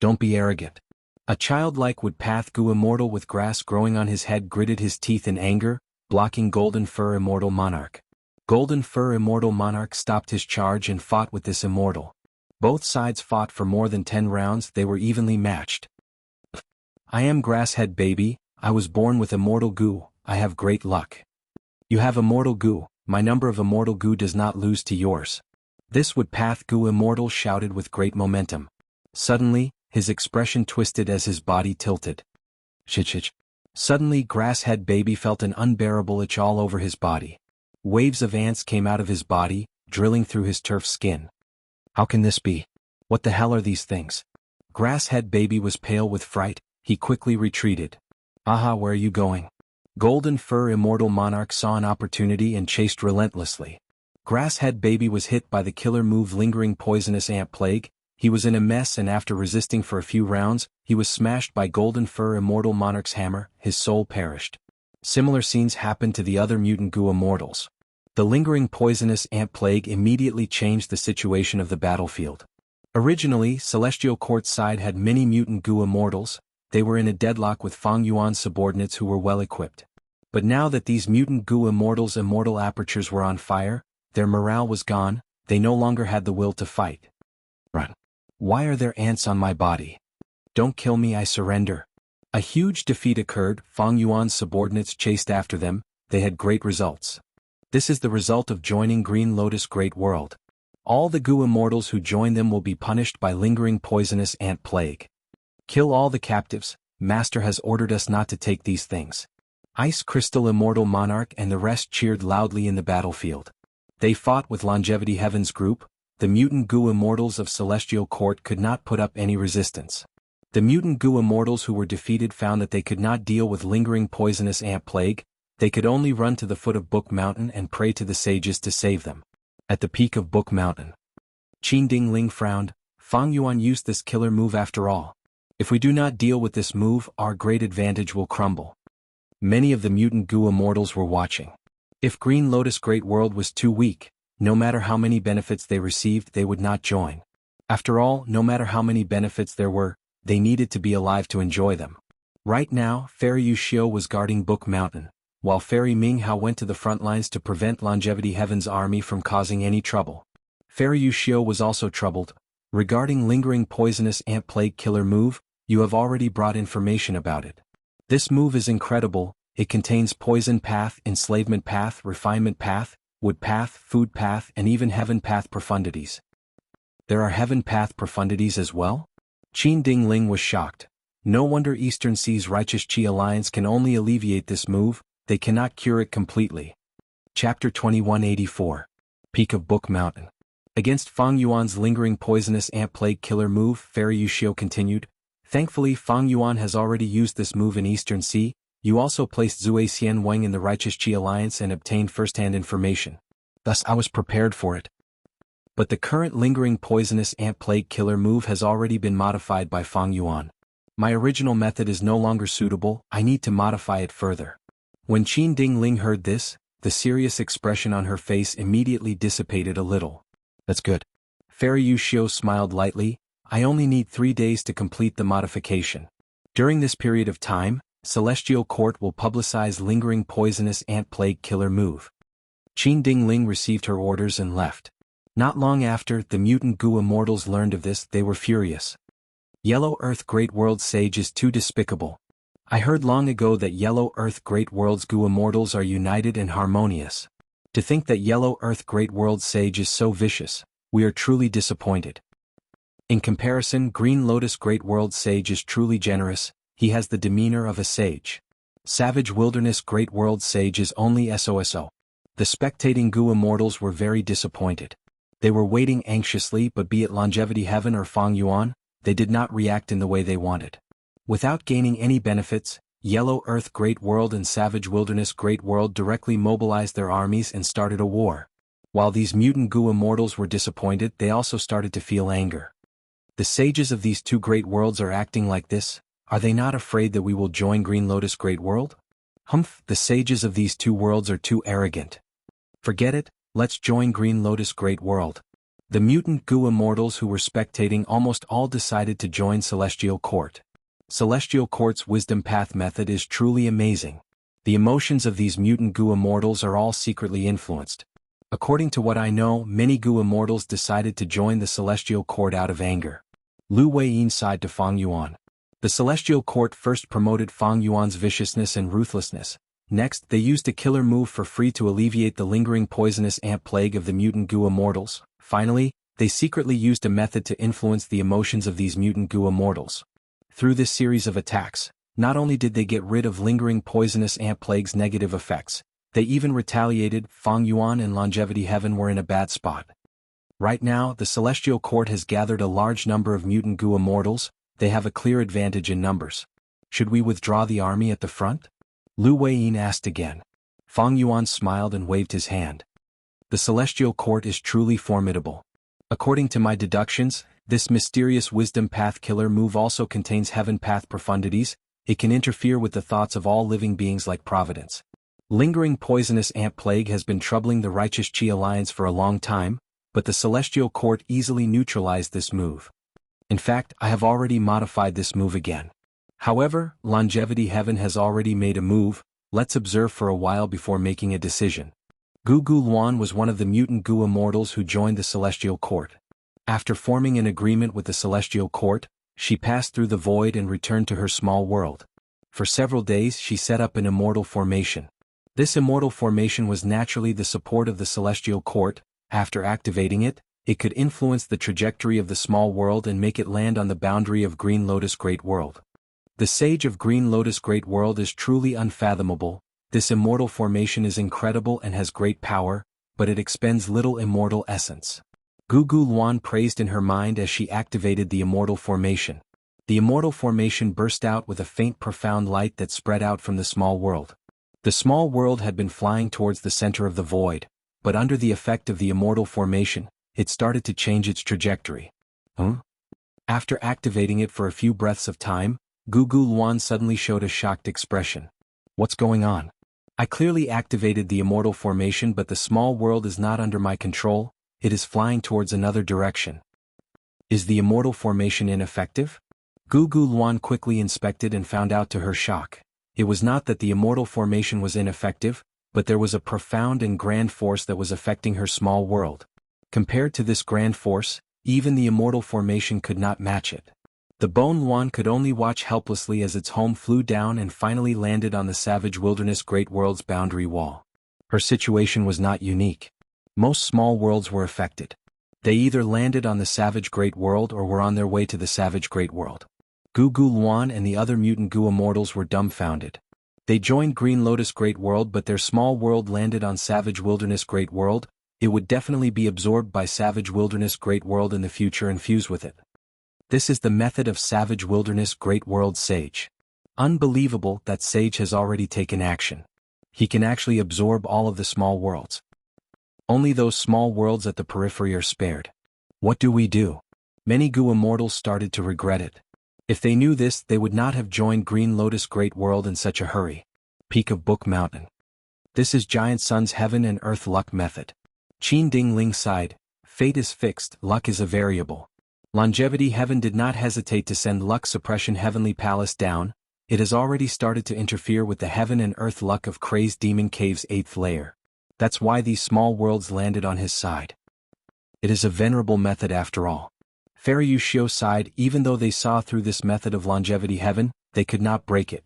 Don't be arrogant. A childlike woodpath Gu immortal with grass growing on his head gritted his teeth in anger, blocking Golden Fur Immortal Monarch. Golden Fur Immortal Monarch stopped his charge and fought with this immortal. Both sides fought for more than 10 rounds, they were evenly matched. I am Grasshead Baby, I was born with Immortal Gu, I have great luck. You have Immortal Gu, my number of Immortal Gu does not lose to yours. This woodpath Gu immortal shouted with great momentum. Suddenly, his expression twisted as his body tilted. Shich. Suddenly Grasshead Baby felt an unbearable itch all over his body. Waves of ants came out of his body, drilling through his turf skin. How can this be? What the hell are these things? Grasshead Baby was pale with fright, he quickly retreated. Aha, where are you going? Golden Fur Immortal Monarch saw an opportunity and chased relentlessly. Grasshead Baby was hit by the killer move Lingering Poisonous Ant Plague, he was in a mess and after resisting for a few rounds, he was smashed by Golden Fur Immortal Monarch's hammer, his soul perished. Similar scenes happened to the other mutant Gu immortals. The Lingering Poisonous Ant Plague immediately changed the situation of the battlefield. Originally, Celestial Court's side had many mutant Gu immortals, they were in a deadlock with Fang Yuan's subordinates who were well equipped. But now that these mutant Gu immortals' immortal apertures were on fire, their morale was gone, they no longer had the will to fight. Run. Why are there ants on my body? Don't kill me, I surrender. A huge defeat occurred, Fang Yuan's subordinates chased after them, they had great results. This is the result of joining Green Lotus Great World. All the Gu immortals who join them will be punished by Lingering Poisonous Ant Plague. Kill all the captives, Master has ordered us not to take these things. Ice Crystal Immortal Monarch and the rest cheered loudly in the battlefield. They fought with Longevity Heaven's group, the mutant Gu immortals of Celestial Court could not put up any resistance. The mutant Gu immortals who were defeated found that they could not deal with Lingering Poisonous Ant Plague, they could only run to the foot of Book Mountain and pray to the sages to save them. At the peak of Book Mountain, Qin Ding Ling frowned, Fang Yuan used this killer move after all. If we do not deal with this move, our great advantage will crumble. Many of the mutant Gu immortals were watching. If Green Lotus Great World was too weak, no matter how many benefits they received, they would not join. After all, no matter how many benefits there were, they needed to be alive to enjoy them. Right now, Fairy Wuxia was guarding Book Mountain, while Fairy Ming Hao went to the front lines to prevent Longevity Heaven's army from causing any trouble. Fairy Wuxia was also troubled. Regarding Lingering Poisonous Ant Plague killer move, you have already brought information about it. This move is incredible, it contains Poison Path, Enslavement Path, Refinement Path, Wood Path, Food Path and even Heaven Path profundities. There are Heaven Path profundities as well? Qin Ding Ling was shocked. No wonder Eastern Sea's Righteous Qi Alliance can only alleviate this move, they cannot cure it completely. Chapter 2184. Peak of Book Mountain. Against Fang Yuan's Lingering Poisonous Ant Plague killer move, Fairy Wuxia continued. Thankfully Fang Yuan has already used this move in Eastern Sea, you also placed Zui Xian Wang in the Righteous Qi Alliance and obtained first-hand information. Thus I was prepared for it. But the current Lingering Poisonous Ant Plague killer move has already been modified by Fang Yuan. My original method is no longer suitable, I need to modify it further. When Qin Ding Ling heard this, the serious expression on her face immediately dissipated a little. That's good. Fairy Wuxia smiled lightly, I only need 3 days to complete the modification. During this period of time, Celestial Court will publicize Lingering Poisonous Ant Plague killer move. Qin Ding Ling received her orders and left. Not long after, the mutant Gu immortals learned of this, they were furious. Yellow Earth Great World Sage is too despicable, I heard long ago that Yellow Earth Great World's Gu Immortals are united and harmonious. To think that Yellow Earth Great World's sage is so vicious, we are truly disappointed. In comparison, Green Lotus Great World's sage is truly generous, he has the demeanor of a sage. Savage Wilderness Great World's sage is only SOSO. The spectating Gu Immortals were very disappointed. They were waiting anxiously, but be it Longevity Heaven or Fang Yuan, they did not react in the way they wanted. Without gaining any benefits, Yellow Earth Great World and Savage Wilderness Great World directly mobilized their armies and started a war. While these mutant Gu Immortals were disappointed, they also started to feel anger. The sages of these two great worlds are acting like this, are they not afraid that we will join Green Lotus Great World? Humph, the sages of these two worlds are too arrogant. Forget it, let's join Green Lotus Great World. The mutant Gu Immortals who were spectating almost all decided to join Celestial Court. Celestial Court's wisdom path method is truly amazing. The emotions of these mutant Gu Immortals are all secretly influenced. According to what I know, many Gu Immortals decided to join the Celestial Court out of anger. Lu Weiyin sighed to Fang Yuan. The Celestial Court first promoted Fang Yuan's viciousness and ruthlessness. Next, they used a killer move for free to alleviate the lingering poisonous ant plague of the mutant Gu Immortals. Finally, they secretly used a method to influence the emotions of these mutant Gu Immortals. Through this series of attacks, not only did they get rid of lingering poisonous ant plague's negative effects, they even retaliated. Fang Yuan and Longevity Heaven were in a bad spot. Right now, the Celestial Court has gathered a large number of mutant Gu Immortals, they have a clear advantage in numbers. Should we withdraw the army at the front? Lu Weiyin asked again. Fang Yuan smiled and waved his hand. The Celestial Court is truly formidable. According to my deductions, this mysterious wisdom path killer move also contains heaven path profundities, it can interfere with the thoughts of all living beings like Providence. Lingering poisonous ant plague has been troubling the righteous Qi alliance for a long time, but the Celestial Court easily neutralized this move. In fact, I have already modified this move again. However, Longevity Heaven has already made a move, let's observe for a while before making a decision. Gugu Luan was one of the mutant Gu Immortals who joined the Celestial Court. After forming an agreement with the Celestial Court, she passed through the void and returned to her small world. For several days she set up an immortal formation. This immortal formation was naturally the support of the Celestial Court. After activating it, it could influence the trajectory of the small world and make it land on the boundary of Green Lotus Great World. The Sage of Green Lotus Great World is truly unfathomable. This immortal formation is incredible and has great power, but it expends little immortal essence. Gugu Luan praised in her mind as she activated the immortal formation. The immortal formation burst out with a faint profound light that spread out from the small world. The small world had been flying towards the center of the void, but under the effect of the immortal formation, it started to change its trajectory. After activating it for a few breaths of time, Gugu Luan suddenly showed a shocked expression. What's going on? I clearly activated the immortal formation, but the small world is not under my control, it is flying towards another direction. Is the immortal formation ineffective? Gugu Luan quickly inspected and found out to her shock. It was not that the immortal formation was ineffective, but there was a profound and grand force that was affecting her small world. Compared to this grand force, even the immortal formation could not match it. The Bone Luan could only watch helplessly as its home flew down and finally landed on the savage wilderness Great World's boundary wall. Her situation was not unique. Most small worlds were affected. They either landed on the savage Great World or were on their way to the savage Great World. Gugu Luan and the other mutant Gu Immortals were dumbfounded. They joined Green Lotus Great World, but their small world landed on savage wilderness Great World. It would definitely be absorbed by savage wilderness Great World in the future and fuse with it. This is the method of Savage Wilderness Great World Sage. Unbelievable that Sage has already taken action. He can actually absorb all of the small worlds. Only those small worlds at the periphery are spared. What do we do? Many Gu Immortals started to regret it. If they knew this, they would not have joined Green Lotus Great World in such a hurry. Peak of Book Mountain. This is Giant Sun's Heaven and Earth Luck Method. Qin Ding Ling sighed. Fate is fixed, luck is a variable. Longevity Heaven did not hesitate to send Luck Suppression Heavenly Palace down. It has already started to interfere with the heaven and earth luck of Crazed Demon Cave's 8th layer. That's why these small worlds landed on his side. It is a venerable method after all. Fairy Yushio sighed. Even though they saw through this method of Longevity Heaven, they could not break it.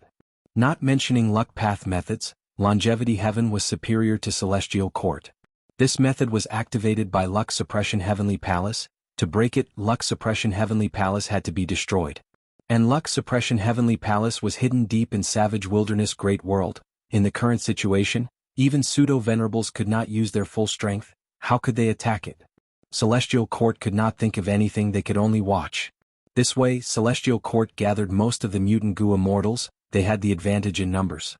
Not mentioning luck path methods, longevity heaven was superior to celestial court. This method was activated by luck suppression heavenly palace. To break it, luck suppression heavenly palace had to be destroyed. And luck suppression heavenly palace was hidden deep in savage wilderness great world. In the current situation, even pseudo-venerables could not use their full strength. How could they attack it? Celestial court could not think of anything, they could only watch. This way, celestial court gathered most of the mutant goo immortals. They had the advantage in numbers.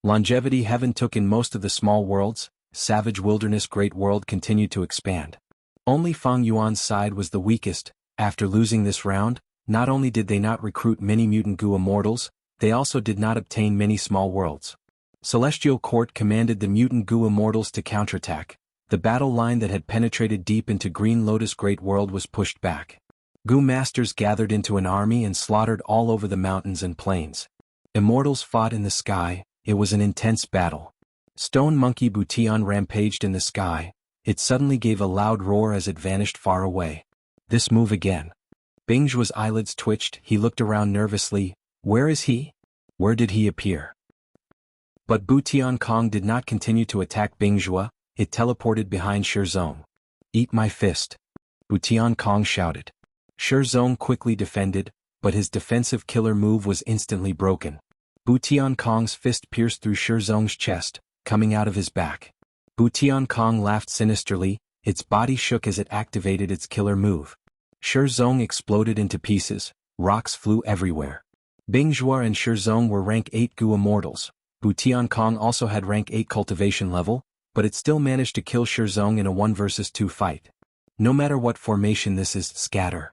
Longevity heaven took in most of the small worlds. Savage wilderness great world continued to expand. Only Fang Yuan's side was the weakest. After losing this round, not only did they not recruit many mutant goo immortals, they also did not obtain many small worlds. Celestial court commanded the mutant goo immortals to counterattack. The battle line that had penetrated deep into Green Lotus great world was pushed back. Goo masters gathered into an army and slaughtered all over the mountains and plains. Immortals fought in the sky. It was an intense battle. Stone monkey Butian rampaged in the sky. It suddenly gave a loud roar as it vanished far away. This move again. Bingjua's eyelids twitched. He looked around nervously. Where is he? Where did he appear? But Butian Kong did not continue to attack Bingjua. It teleported behind Shizong. Eat my fist. Butian Kong shouted. Shizong quickly defended, but his defensive killer move was instantly broken. Butian Kong's fist pierced through Shizong's chest, coming out of his back. Butian Kong laughed sinisterly. Its body shook as it activated its killer move. Shizong exploded into pieces. Rocks flew everywhere. Bingjua and Shizong were rank 8 goo immortals. Butian Kong also had rank 8 cultivation level, but it still managed to kill Shizong in a 1 vs 2 fight. No matter what formation this is, scatter.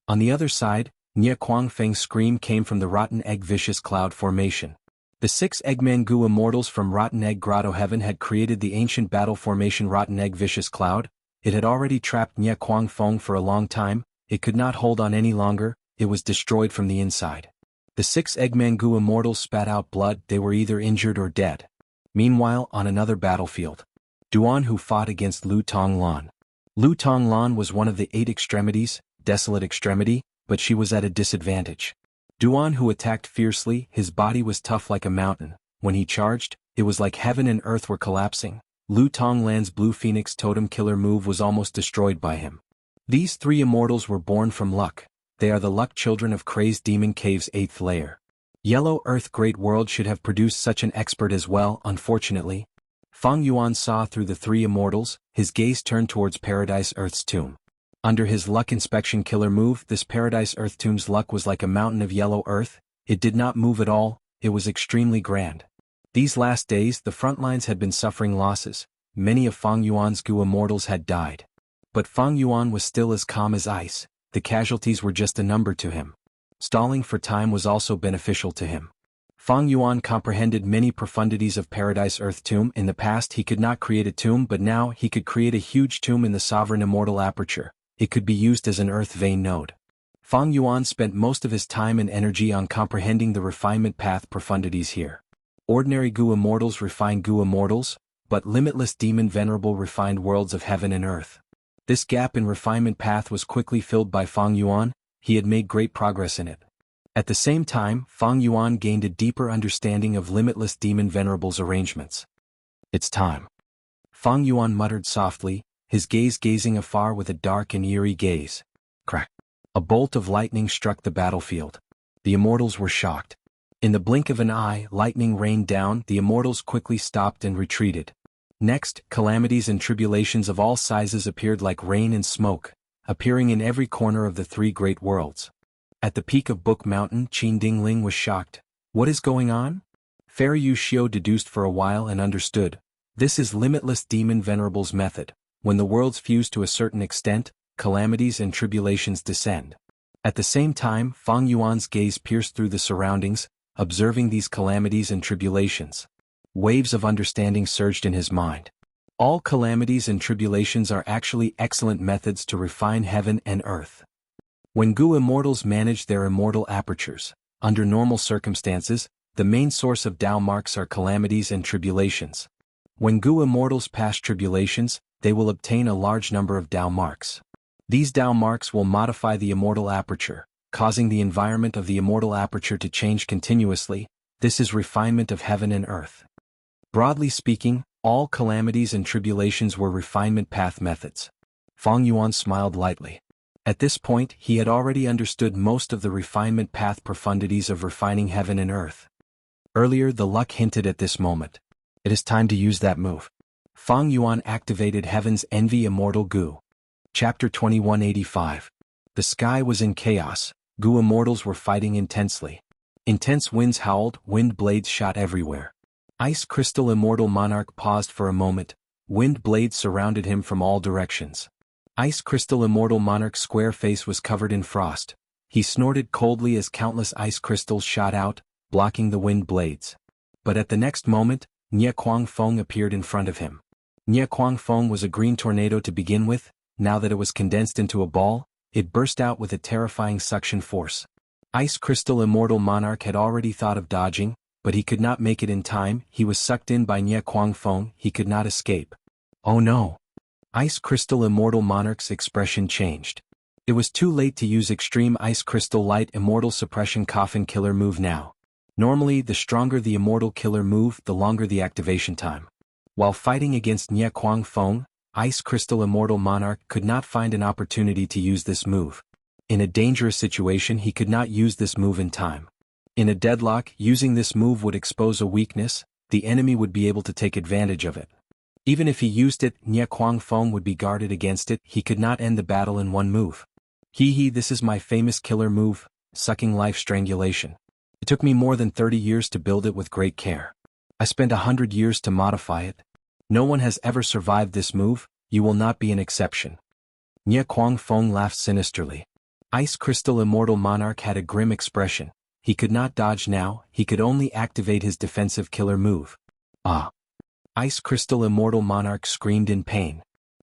On the other side, Nye Kuangfeng's scream came from the Rotten Egg Vicious Cloud formation. The 6 Eggman Goo immortals from Rotten Egg Grotto Heaven had created the ancient battle formation Rotten Egg Vicious Cloud. It had already trapped Nye Kuangfeng for a long time. It could not hold on any longer. It was destroyed from the inside. The 6 Eggman Goo immortals spat out blood. They were either injured or dead. Meanwhile, on another battlefield, Duan who fought against Lu Tonglan. Lu Tonglan was one of the 8 extremities, desolate extremity, but she was at a disadvantage. Duan who attacked fiercely, his body was tough like a mountain. When he charged, it was like heaven and earth were collapsing. Lu Tonglan's Blue Phoenix Totem killer move was almost destroyed by him. These 3 immortals were born from luck. They are the luck children of Crazed Demon Cave's 8th layer. Yellow Earth Great World should have produced such an expert as well, unfortunately. Fang Yuan saw through the 3 immortals. His gaze turned towards Paradise Earth's tomb. Under his luck inspection killer move, this Paradise Earth tomb's luck was like a mountain of yellow earth. It did not move at all. It was extremely grand. These last days, the front lines had been suffering losses. Many of Fang Yuan's goo immortals had died. But Fang Yuan was still as calm as ice. The casualties were just a number to him. Stalling for time was also beneficial to him. Fang Yuan comprehended many profundities of Paradise Earth tomb. In the past he could not create a tomb, but now he could create a huge tomb in the sovereign immortal aperture. It could be used as an earth vein node. Fang Yuan spent most of his time and energy on comprehending the refinement path profundities here. Ordinary goo immortals refine goo immortals, but limitless demon venerable refined worlds of heaven and earth. This gap in refinement path was quickly filled by Fang Yuan. He had made great progress in it. At the same time, Fang Yuan gained a deeper understanding of limitless demon venerables arrangements. It's time. Fang Yuan muttered softly, his gaze gazing afar with a dark and eerie gaze. Crack. A bolt of lightning struck the battlefield. The immortals were shocked. In the blink of an eye, lightning rained down. The immortals quickly stopped and retreated. Next, calamities and tribulations of all sizes appeared like rain and smoke, appearing in every corner of the 3 great worlds. At the peak of Book Mountain, Qin Dingling was shocked. What is going on? Fairy Yu Xiu deduced for a while and understood. This is limitless demon venerables method. When the worlds fuse to a certain extent, calamities and tribulations descend. At the same time, Fang Yuan's gaze pierced through the surroundings, observing these calamities and tribulations. Waves of understanding surged in his mind. All calamities and tribulations are actually excellent methods to refine heaven and earth. When goo immortals manage their immortal apertures, under normal circumstances, the main source of Tao marks are calamities and tribulations. When goo immortals pass tribulations, they will obtain a large number of Tao marks. These Tao marks will modify the immortal aperture, causing the environment of the immortal aperture to change continuously. This is refinement of heaven and earth. Broadly speaking, all calamities and tribulations were refinement path methods. Fang Yuan smiled lightly. At this point, he had already understood most of the refinement path profundities of refining heaven and earth. Earlier, the luck hinted at this moment. It is time to use that move. Fang Yuan activated Heaven's Envy Immortal Gu. Chapter 2185. The sky was in chaos. Gu immortals were fighting intensely. Intense winds howled, wind blades shot everywhere. Ice Crystal Immortal Monarch paused for a moment. Wind blades surrounded him from all directions. Ice Crystal Immortal Monarch's square face was covered in frost. He snorted coldly as countless ice crystals shot out, blocking the wind blades. But at the next moment, Nie Kuang Feng appeared in front of him. Nie Kuang Feng was a green tornado to begin with. Now that it was condensed into a ball, it burst out with a terrifying suction force. Ice Crystal Immortal Monarch had already thought of dodging, but he could not make it in time. He was sucked in by Nie Kuang Feng. He could not escape. Oh no! Ice Crystal Immortal Monarch's expression changed. It was too late to use Extreme Ice Crystal Light Immortal Suppression Coffin Killer move now. Normally, the stronger the Immortal Killer move, the longer the activation time. While fighting against Nie Kuang Feng, Ice Crystal Immortal Monarch could not find an opportunity to use this move. In a dangerous situation, he could not use this move in time. In a deadlock, using this move would expose a weakness. The enemy would be able to take advantage of it. Even if he used it, Nie Kuang Feng would be guarded against it. He could not end the battle in one move. This is my famous killer move, Sucking Life Strangulation. It took me more than 30 years to build it with great care. I spent 100 years to modify it. No one has ever survived this move. You will not be an exception. Nie Kuang Feng laughed sinisterly. Ice Crystal Immortal Monarch had a grim expression. He could not dodge now. He could only activate his defensive killer move. Ah! Ice Crystal Immortal Monarch screamed in pain.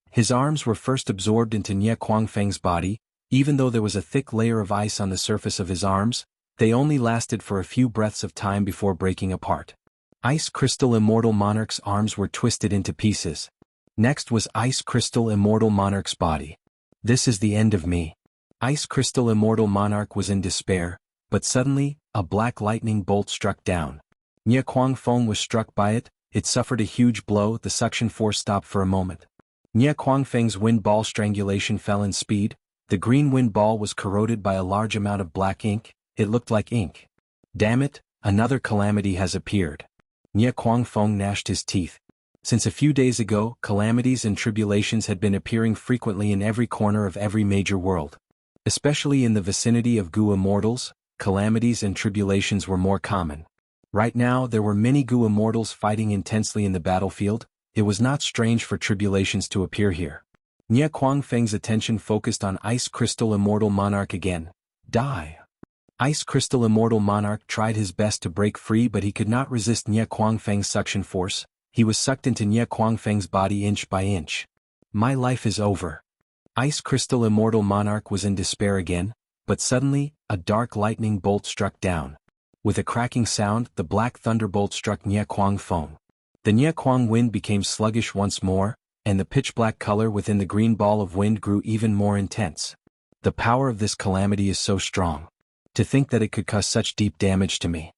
His arms were first absorbed into Nie Kuang Feng's body. Even though there was a thick layer of ice on the surface of his arms, they only lasted for a few breaths of time before breaking apart. Ice Crystal Immortal Monarch's arms were twisted into pieces. Next was Ice Crystal Immortal Monarch's body. This is the end of me. Ice Crystal Immortal Monarch was in despair, but suddenly, a black lightning bolt struck down. Nie Kuang Feng was struck by it. It suffered a huge blow. The suction force stopped for a moment. Nie Kuang Feng's wind ball strangulation fell in speed. The green wind ball was corroded by a large amount of black ink. It looked like ink. Damn it, another calamity has appeared. Nie Kuang Feng gnashed his teeth. Since a few days ago, calamities and tribulations had been appearing frequently in every corner of every major world. Especially in the vicinity of Gu Immortals, calamities and tribulations were more common. Right now, there were many Gu Immortals fighting intensely in the battlefield. It was not strange for tribulations to appear here. Nie Kuang Feng's attention focused on Ice Crystal Immortal Monarch again. Die! Ice Crystal Immortal Monarch tried his best to break free, but he could not resist Nie Kuang Feng's suction force. He was sucked into Nie Kuang Feng's body inch by inch. My life is over. Ice Crystal Immortal Monarch was in despair again, but suddenly, a dark lightning bolt struck down. With a cracking sound, the black thunderbolt struck Nie Kuang Feng. The Nie Kuang wind became sluggish once more, and the pitch-black color within the green ball of wind grew even more intense. The power of this calamity is so strong. To think that it could cause such deep damage to me.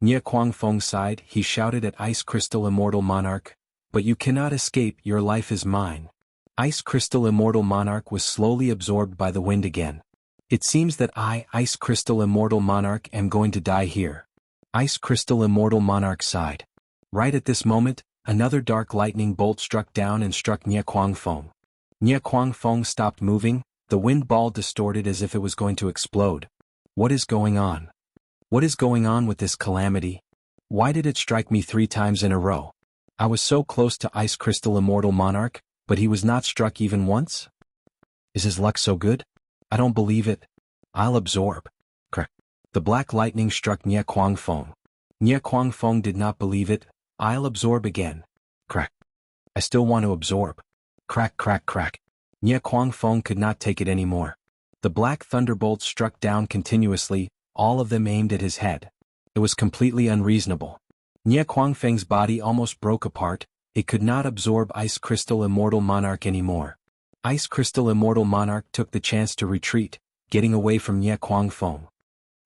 Nie Kuang Feng sighed. He shouted at Ice Crystal Immortal Monarch, "But you cannot escape, your life is mine." Ice Crystal Immortal Monarch was slowly absorbed by the wind again. It seems that I, Ice Crystal Immortal Monarch, am going to die here. Ice Crystal Immortal Monarch sighed. Right at this moment, another dark lightning bolt struck down and struck Nie Kuang Feng. Nie Kuang Feng stopped moving. The wind ball distorted as if it was going to explode. What is going on? What is going on with this calamity? Why did it strike me 3 times in a row? I was so close to Ice Crystal Immortal Monarch, but he was not struck even once? Is his luck so good? I don't believe it. I'll absorb. Crack. The black lightning struck Nie Kuang Feng. Nie Kuang Feng did not believe it. I'll absorb again. Crack. I still want to absorb. Crack, crack, crack. Nie Kuang Feng could not take it anymore. The black thunderbolts struck down continuously, all of them aimed at his head. It was completely unreasonable. Nie Kuang Feng's body almost broke apart. It could not absorb Ice Crystal Immortal Monarch anymore. Ice Crystal Immortal Monarch took the chance to retreat, getting away from Nie Kuang Feng.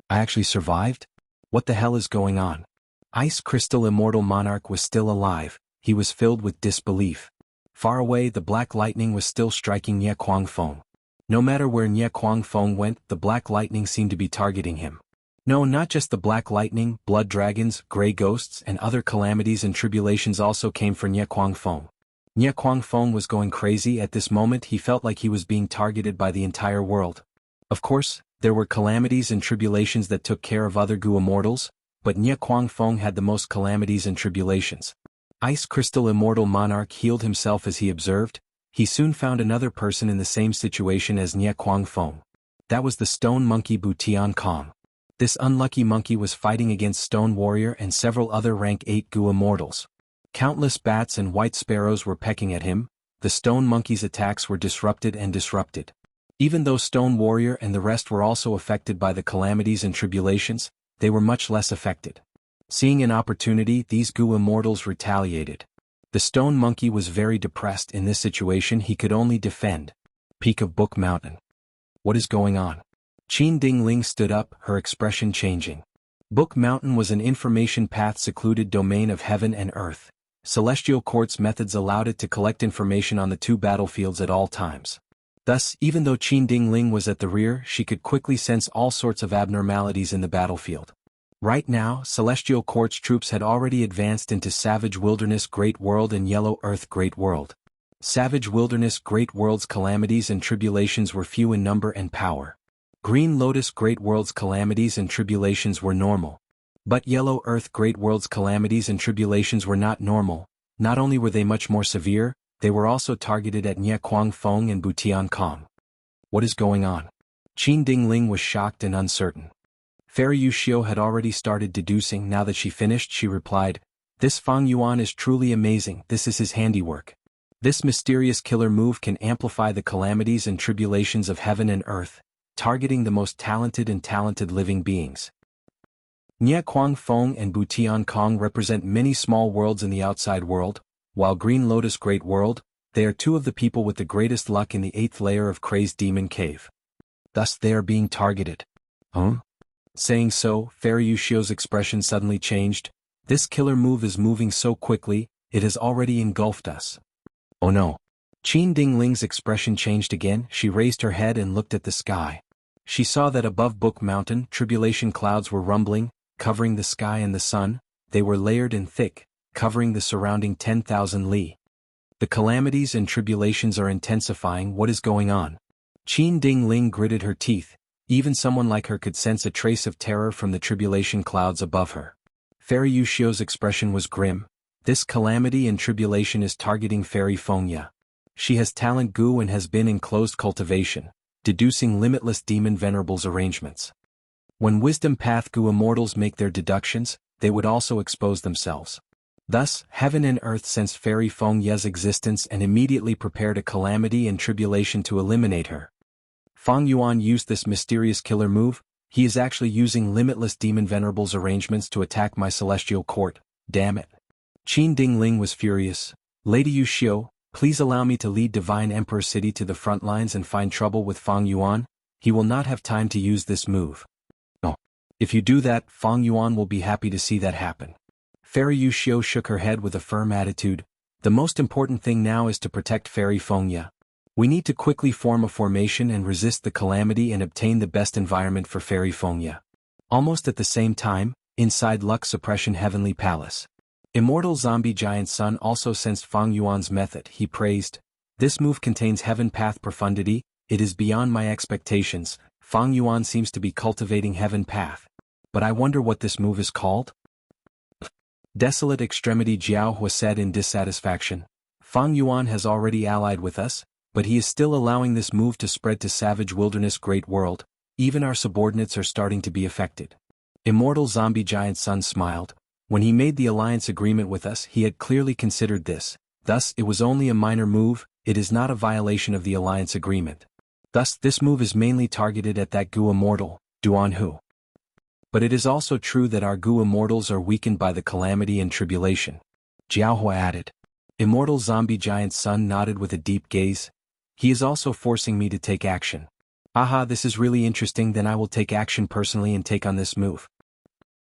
I actually survived? What the hell is going on? Ice Crystal Immortal Monarch was still alive, he was filled with disbelief. Far away the black lightning was still striking Nie Kuangfeng. No matter where Nie Kuangfeng went, the black lightning seemed to be targeting him. No, not just the black lightning, blood dragons, gray ghosts, and other calamities and tribulations also came for Nie Kuangfeng. Nie Kuangfeng was going crazy. At this moment he felt like he was being targeted by the entire world. Of course, there were calamities and tribulations that took care of other Gu Immortals, but Nie Kuangfeng had the most calamities and tribulations. Ice Crystal Immortal Monarch healed himself as he observed. He soon found another person in the same situation as Nie Kuangfeng. That was the stone monkey Bu Tiankong. This unlucky monkey was fighting against Stone Warrior and several other rank 8 Gu Immortals. Countless bats and white sparrows were pecking at him. The stone monkey's attacks were disrupted. Even though Stone Warrior and the rest were also affected by the calamities and tribulations, they were much less affected. Seeing an opportunity, these Gu Immortals retaliated. The stone monkey was very depressed in this situation. He could only defend. Peak of Book Mountain. What is going on? Qin Dingling stood up, her expression changing. Book Mountain was an information path secluded domain of heaven and earth. Celestial Court's methods allowed it to collect information on the two battlefields at all times. Thus, even though Qin Dingling was at the rear, she could quickly sense all sorts of abnormalities in the battlefield. Right now, Celestial Court's troops had already advanced into Savage Wilderness Great World and Yellow Earth Great World. Savage Wilderness Great World's calamities and tribulations were few in number and power. Green Lotus Great World's calamities and tribulations were normal. But Yellow Earth Great World's calamities and tribulations were not normal. Not only were they much more severe, they were also targeted at Nie Kuangfeng and Bu Tiankong. What is going on? Qin Dingling was shocked and uncertain. Fairy Wuxia had already started deducing. Now that she finished, she replied, "This Fang Yuan is truly amazing. This is his handiwork. This mysterious killer move can amplify the calamities and tribulations of heaven and earth, targeting the most talented living beings." Nie Kuangfeng and Bu Tiankong represent many small worlds in the outside world, while Green Lotus Great World, they are two of the people with the greatest luck in the 8th layer of Crazed Demon Cave. Thus they are being targeted. Huh? Saying so, Fairy Wuxia's expression suddenly changed. This killer move is moving so quickly, it has already engulfed us. Oh no. Qin Dingling's expression changed again. She raised her head and looked at the sky. She saw that above Book Mountain, tribulation clouds were rumbling, covering the sky and the sun. They were layered and thick, covering the surrounding 10,000 li. The calamities and tribulations are intensifying. What is going on? Qin Dingling gritted her teeth. Even someone like her could sense a trace of terror from the tribulation clouds above her. Fairy Wuxia's expression was grim. This calamity and tribulation is targeting Fairy Fengya. She has talent Gu and has been in closed cultivation, deducing limitless demon venerables arrangements. When wisdom path Gu Immortals make their deductions, they would also expose themselves. Thus, heaven and earth sensed Fairy Fengya's existence and immediately prepared a calamity and tribulation to eliminate her. Fang Yuan used this mysterious killer move. He is actually using limitless demon venerables arrangements to attack my celestial court. Damn it. Qin Dingling was furious. Lady Wuxia, please allow me to lead Divine Emperor City to the front lines and find trouble with Fang Yuan. He will not have time to use this move. No. If you do that, Fang Yuan will be happy to see that happen. Fairy Wuxia shook her head with a firm attitude. The most important thing now is to protect Fairy Fengya. We need to quickly form a formation and resist the calamity and obtain the best environment for Fairy Fengya. Almost at the same time, inside Luck Suppression Heavenly Palace. Immortal Zombie Giant Sun also sensed Fang Yuan's method. He praised, "This move contains heaven path profundity, it is beyond my expectations. Fang Yuan seems to be cultivating heaven path. But I wonder what this move is called?" Desolate Extremity Jianghu said in dissatisfaction. "Fang Yuan has already allied with us, but he is still allowing this move to spread to Savage Wilderness Great World. Even our subordinates are starting to be affected." Immortal Zombie Giant Sun smiled. When he made the alliance agreement with us, he had clearly considered this. Thus, it was only a minor move, it is not a violation of the alliance agreement. Thus, this move is mainly targeted at that Gu Immortal, Duanhu. But it is also true that our Gu Immortals are weakened by the calamity and tribulation. Jianghu added. Immortal Zombie Giant Sun nodded with a deep gaze. He is also forcing me to take action. Aha, this is really interesting. Then I will take action personally and take on this move.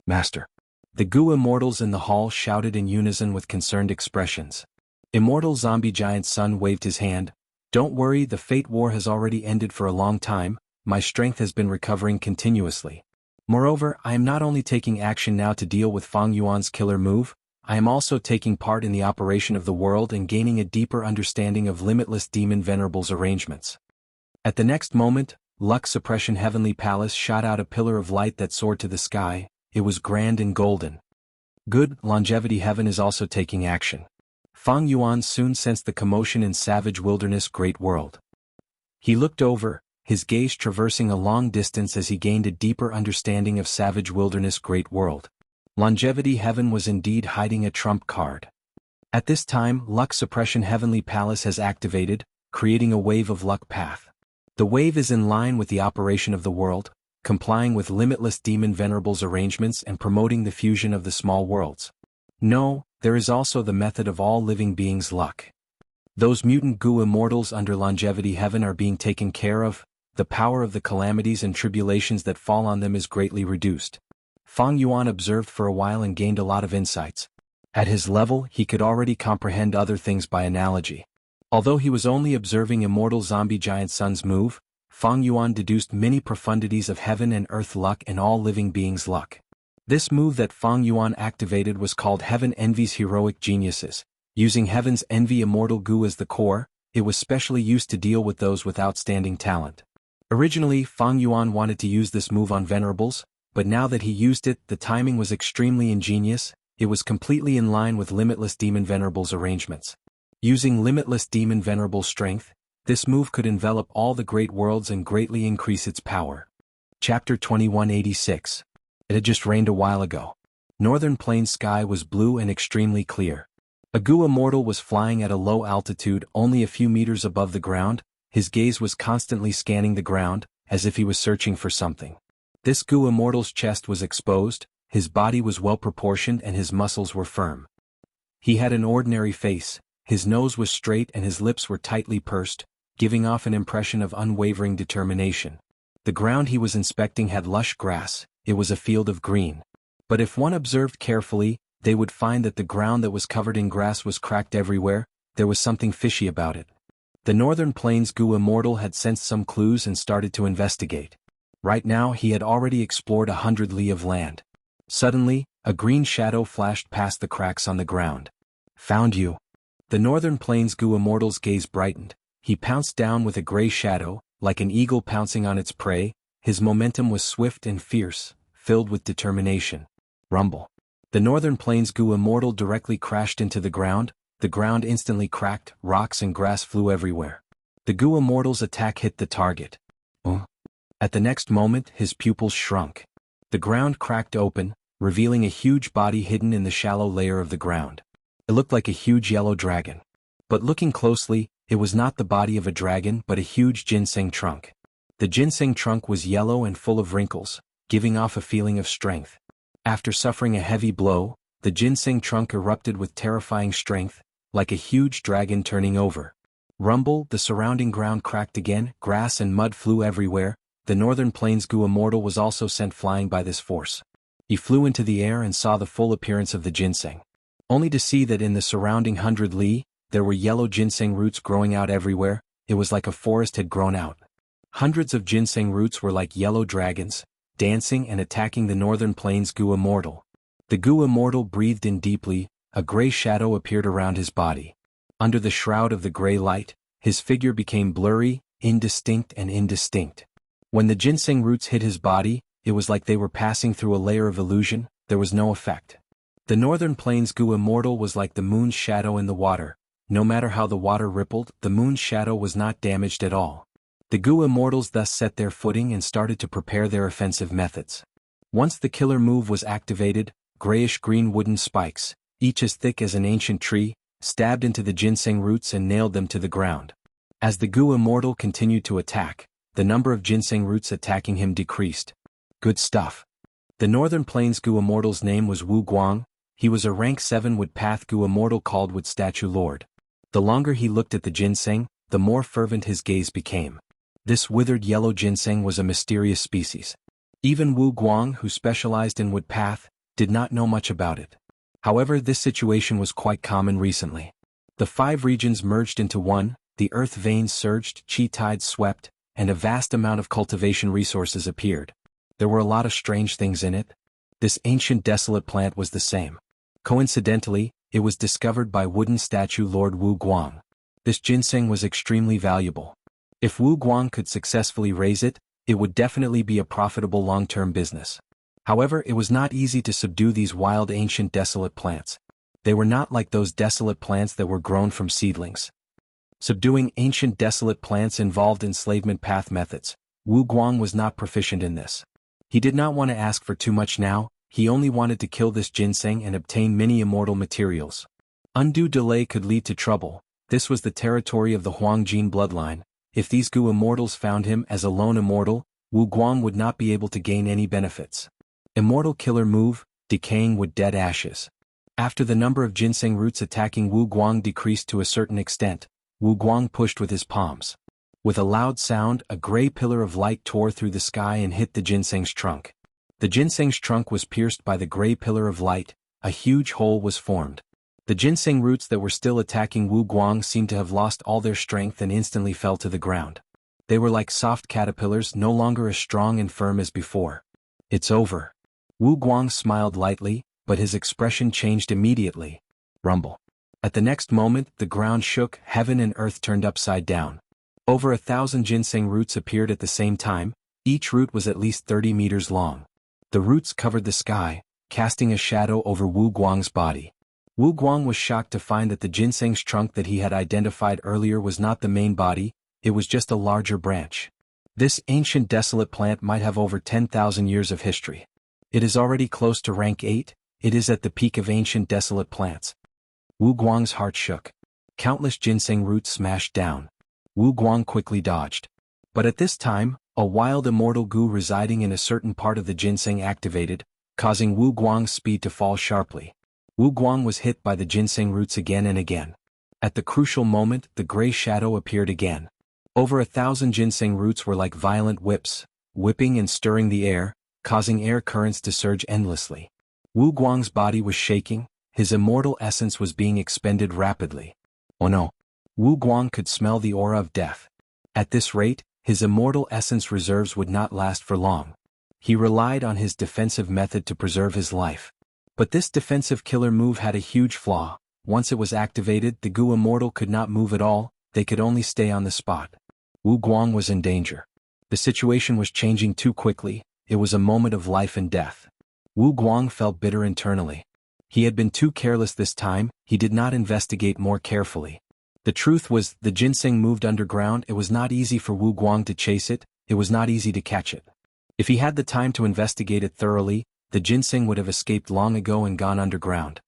Master. The Gu immortals in the hall shouted in unison with concerned expressions. Immortal zombie giant Sun waved his hand. Don't worry, the fate war has already ended for a long time, my strength has been recovering continuously. Moreover, I am not only taking action now to deal with Fang Yuan's killer move, I am also taking part in the operation of the world and gaining a deeper understanding of limitless demon venerable's arrangements. At the next moment, Luck Suppression Heavenly Palace shot out a pillar of light that soared to the sky. It was grand and golden. Good, Longevity Heaven is also taking action. Fang Yuan soon sensed the commotion in Savage Wilderness Great World. He looked over, his gaze traversing a long distance as he gained a deeper understanding of Savage Wilderness Great World. Longevity Heaven was indeed hiding a trump card. At this time, Luck Suppression Heavenly Palace has activated, creating a wave of luck path. The wave is in line with the operation of the world, complying with limitless demon venerable's arrangements and promoting the fusion of the small worlds. No, there is also the method of all living beings' luck. Those mutant Gu immortals under Longevity Heaven are being taken care of, the power of the calamities and tribulations that fall on them is greatly reduced. Fang Yuan observed for a while and gained a lot of insights. At his level, he could already comprehend other things by analogy. Although he was only observing Immortal Zombie Giant Sun's move, Fang Yuan deduced many profundities of heaven and earth luck and all living beings' luck. This move that Fang Yuan activated was called Heaven Envy's Heroic Geniuses. Using Heaven's Envy Immortal Gu as the core, it was specially used to deal with those with outstanding talent. Originally, Fang Yuan wanted to use this move on Venerables, but now that he used it, the timing was extremely ingenious. It was completely in line with Limitless Demon Venerable's arrangements. Using Limitless Demon Venerable's strength, this move could envelop all the great worlds and greatly increase its power. Chapter 2186. It had just rained a while ago. Northern Plains sky was blue and extremely clear. A Gu immortal was flying at a low altitude only a few meters above the ground. His gaze was constantly scanning the ground, as if he was searching for something. This Gu immortal's chest was exposed, his body was well proportioned and his muscles were firm. He had an ordinary face, his nose was straight and his lips were tightly pursed, giving off an impression of unwavering determination. The ground he was inspecting had lush grass, it was a field of green. But if one observed carefully, they would find that the ground that was covered in grass was cracked everywhere. There was something fishy about it. The Northern Plains Gu immortal had sensed some clues and started to investigate. Right now he had already explored 100 li of land. Suddenly, a green shadow flashed past the cracks on the ground. Found you. The Northern Plains Gu immortal's gaze brightened. He pounced down with a gray shadow, like an eagle pouncing on its prey. His momentum was swift and fierce, filled with determination. Rumble. The Northern Plains Gu immortal directly crashed into the ground instantly cracked, rocks and grass flew everywhere. The Gu immortal's attack hit the target. At the next moment, his pupils shrunk. The ground cracked open, revealing a huge body hidden in the shallow layer of the ground. It looked like a huge yellow dragon. But looking closely, it was not the body of a dragon but a huge ginseng trunk. The ginseng trunk was yellow and full of wrinkles, giving off a feeling of strength. After suffering a heavy blow, the ginseng trunk erupted with terrifying strength, like a huge dragon turning over. Rumble, the surrounding ground cracked again, grass and mud flew everywhere. The Northern Plains Gu immortal was also sent flying by this force. He flew into the air and saw the full appearance of the ginseng. Only to see that in the surrounding 100 li, there were yellow ginseng roots growing out everywhere. It was like a forest had grown out. Hundreds of ginseng roots were like yellow dragons, dancing and attacking the Northern Plains Gu immortal. The Gu immortal breathed in deeply, a gray shadow appeared around his body. Under the shroud of the gray light, his figure became blurry, indistinct. When the ginseng roots hit his body, it was like they were passing through a layer of illusion. There was no effect. The Northern Plains Gu immortal was like the moon's shadow in the water. No matter how the water rippled, the moon's shadow was not damaged at all. The Gu immortals thus set their footing and started to prepare their offensive methods. Once the killer move was activated, grayish-green wooden spikes, each as thick as an ancient tree, stabbed into the ginseng roots and nailed them to the ground. As the Gu immortal continued to attack, the number of ginseng roots attacking him decreased. Good stuff. The Northern Plains Gu immortal's name was Wu Guang. He was a rank 7 Wood Path Gu immortal called Wood Statue Lord. The longer he looked at the ginseng, the more fervent his gaze became. This withered yellow ginseng was a mysterious species. Even Wu Guang, who specialized in wood path, did not know much about it. However, this situation was quite common recently. The 5 regions merged into one, the earth veins surged, chi tides swept, and a vast amount of cultivation resources appeared. There were a lot of strange things in it. This ancient desolate plant was the same. Coincidentally, it was discovered by wooden statue Lord Wu Guang. This ginseng was extremely valuable. If Wu Guang could successfully raise it, it would definitely be a profitable long-term business. However, it was not easy to subdue these wild ancient desolate plants. They were not like those desolate plants that were grown from seedlings. Subduing ancient desolate plants involved enslavement path methods. Wu Guang was not proficient in this. He did not want to ask for too much now, he only wanted to kill this ginseng and obtain many immortal materials. Undue delay could lead to trouble. This was the territory of the Huangjin bloodline. If these Gu immortals found him as a lone immortal, Wu Guang would not be able to gain any benefits. Immortal killer move, decaying wood dead ashes. After the number of ginseng roots attacking Wu Guang decreased to a certain extent, Wu Guang pushed with his palms. With a loud sound, a gray pillar of light tore through the sky and hit the ginseng's trunk. The ginseng's trunk was pierced by the gray pillar of light, a huge hole was formed. The ginseng roots that were still attacking Wu Guang seemed to have lost all their strength and instantly fell to the ground. They were like soft caterpillars, no longer as strong and firm as before. It's over. Wu Guang smiled lightly, but his expression changed immediately. Rumble. At the next moment, the ground shook, heaven and earth turned upside down. Over 1,000 ginseng roots appeared at the same time, each root was at least 30 meters long. The roots covered the sky, casting a shadow over Wu Guang's body. Wu Guang was shocked to find that the ginseng's trunk that he had identified earlier was not the main body, it was just a larger branch. This ancient desolate plant might have over 10,000 years of history. It is already close to rank 8, it is at the peak of ancient desolate plants. Wu Guang's heart shook. Countless ginseng roots smashed down. Wu Guang quickly dodged. But at this time, a wild immortal Gu residing in a certain part of the ginseng activated, causing Wu Guang's speed to fall sharply. Wu Guang was hit by the ginseng roots again and again. At the crucial moment, the gray shadow appeared again. Over 1,000 ginseng roots were like violent whips, whipping and stirring the air, causing air currents to surge endlessly. Wu Guang's body was shaking, his immortal essence was being expended rapidly. Oh no! Wu Guang could smell the aura of death. At this rate, his immortal essence reserves would not last for long. He relied on his defensive method to preserve his life. But this defensive killer move had a huge flaw. Once it was activated, the Gu immortal could not move at all, they could only stay on the spot. Wu Guang was in danger. The situation was changing too quickly, it was a moment of life and death. Wu Guang felt bitter internally. He had been too careless this time, he did not investigate more carefully. The truth was, the ginseng moved underground, it was not easy for Wu Guang to chase it, it was not easy to catch it. If he had the time to investigate it thoroughly, the ginseng would have escaped long ago and gone underground.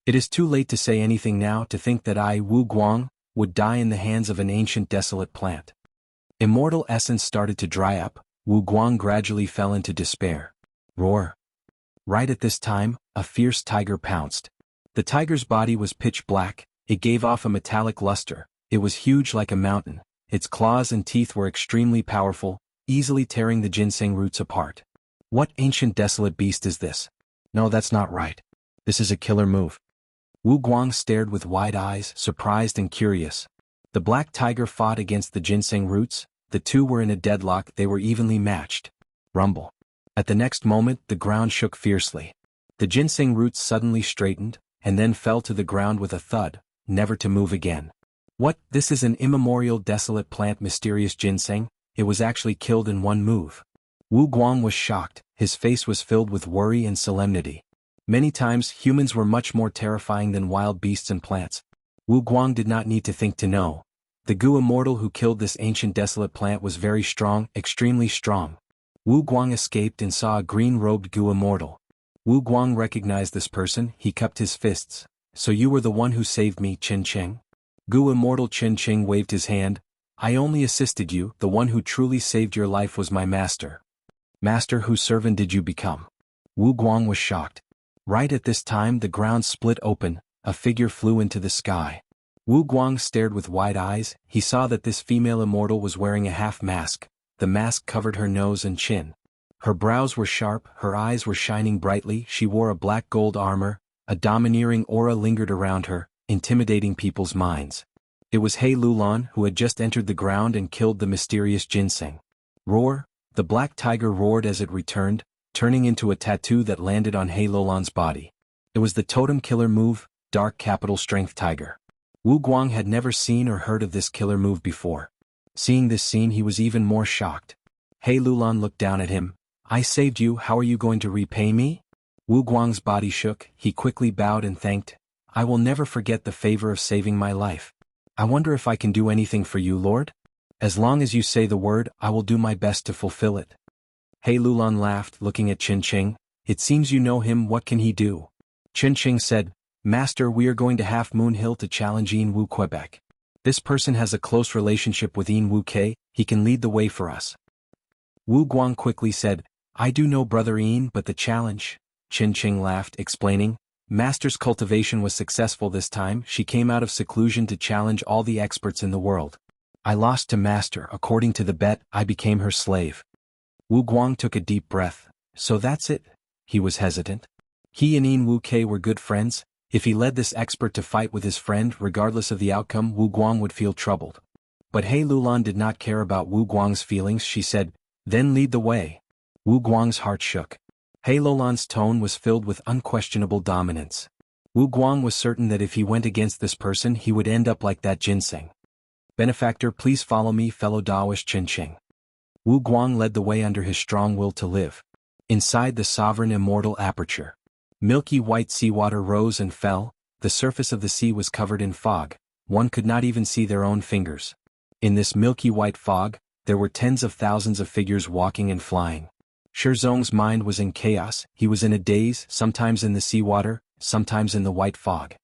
It is too late to say anything now, to think that I, Wu Guang, would die in the hands of an ancient desolate plant. Immortal essence started to dry up, Wu Guang gradually fell into despair. Roar! Right at this time, a fierce tiger pounced. The tiger's body was pitch black, it gave off a metallic luster, it was huge like a mountain, its claws and teeth were extremely powerful, easily tearing the ginseng roots apart. What ancient desolate beast is this? No, that's not right. This is a killer move. Wu Guang stared with wide eyes, surprised and curious. The black tiger fought against the ginseng roots, the two were in a deadlock, they were evenly matched. Rumble. At the next moment, the ground shook fiercely. The ginseng roots suddenly straightened, and then fell to the ground with a thud, never to move again. What? This is an immemorial desolate plant, mysterious ginseng, it was actually killed in one move. Wu Guang was shocked, his face was filled with worry and solemnity. Many times, humans were much more terrifying than wild beasts and plants. Wu Guang did not need to think to know. The Gu immortal who killed this ancient desolate plant was very strong, extremely strong. Wu Guang escaped and saw a green-robed Gu immortal. Wu Guang recognized this person, he cupped his fists. So you were the one who saved me, Qin Qing? Gu immortal Qin Qing waved his hand. I only assisted you, the one who truly saved your life was my master. Master, whose servant did you become? Wu Guang was shocked. Right at this time the ground split open, a figure flew into the sky. Wu Guang stared with wide eyes, he saw that this female immortal was wearing a half mask, the mask covered her nose and chin. Her brows were sharp, her eyes were shining brightly, she wore a black gold armor, a domineering aura lingered around her, intimidating people's minds. It was He Lulan who had just entered the ground and killed the mysterious ginseng. Roar! The black tiger roared as it returned, turning into a tattoo that landed on He Lulan's body. It was the totem killer move, Dark Capital Strength Tiger. Wu Guang had never seen or heard of this killer move before. Seeing this scene he was even more shocked. He Lulan looked down at him. I saved you, how are you going to repay me? Wu Guang's body shook, he quickly bowed and thanked. I will never forget the favor of saving my life. I wonder if I can do anything for you, Lord? As long as you say the word, I will do my best to fulfill it. He Lulan laughed, looking at Qin Qing. It seems you know him, what can he do? Qin Qing said, Master, we are going to Half Moon Hill to challenge Yin Wu Quebec. This person has a close relationship with Yin Wu Ke, he can lead the way for us. Wu Guang quickly said, I do know Brother Yin, but the challenge. Qin Qing laughed, explaining, Master's cultivation was successful this time, she came out of seclusion to challenge all the experts in the world. I lost to Master, according to the bet, I became her slave. Wu Guang took a deep breath. So that's it? He was hesitant. He and Yin Wu Ke were good friends. If he led this expert to fight with his friend, regardless of the outcome, Wu Guang would feel troubled. But He Lulan did not care about Wu Guang's feelings, she said, then lead the way. Wu Guang's heart shook. He Lulan's tone was filled with unquestionable dominance. Wu Guang was certain that if he went against this person he would end up like that ginseng. Benefactor, please follow me, fellow Daoist Qin Qing. Wu Guang led the way under his strong will to live. Inside the sovereign immortal aperture. Milky white seawater rose and fell, the surface of the sea was covered in fog, one could not even see their own fingers. In this milky white fog, there were tens of thousands of figures walking and flying. Shizong's mind was in chaos, he was in a daze, sometimes in the seawater, sometimes in the white fog.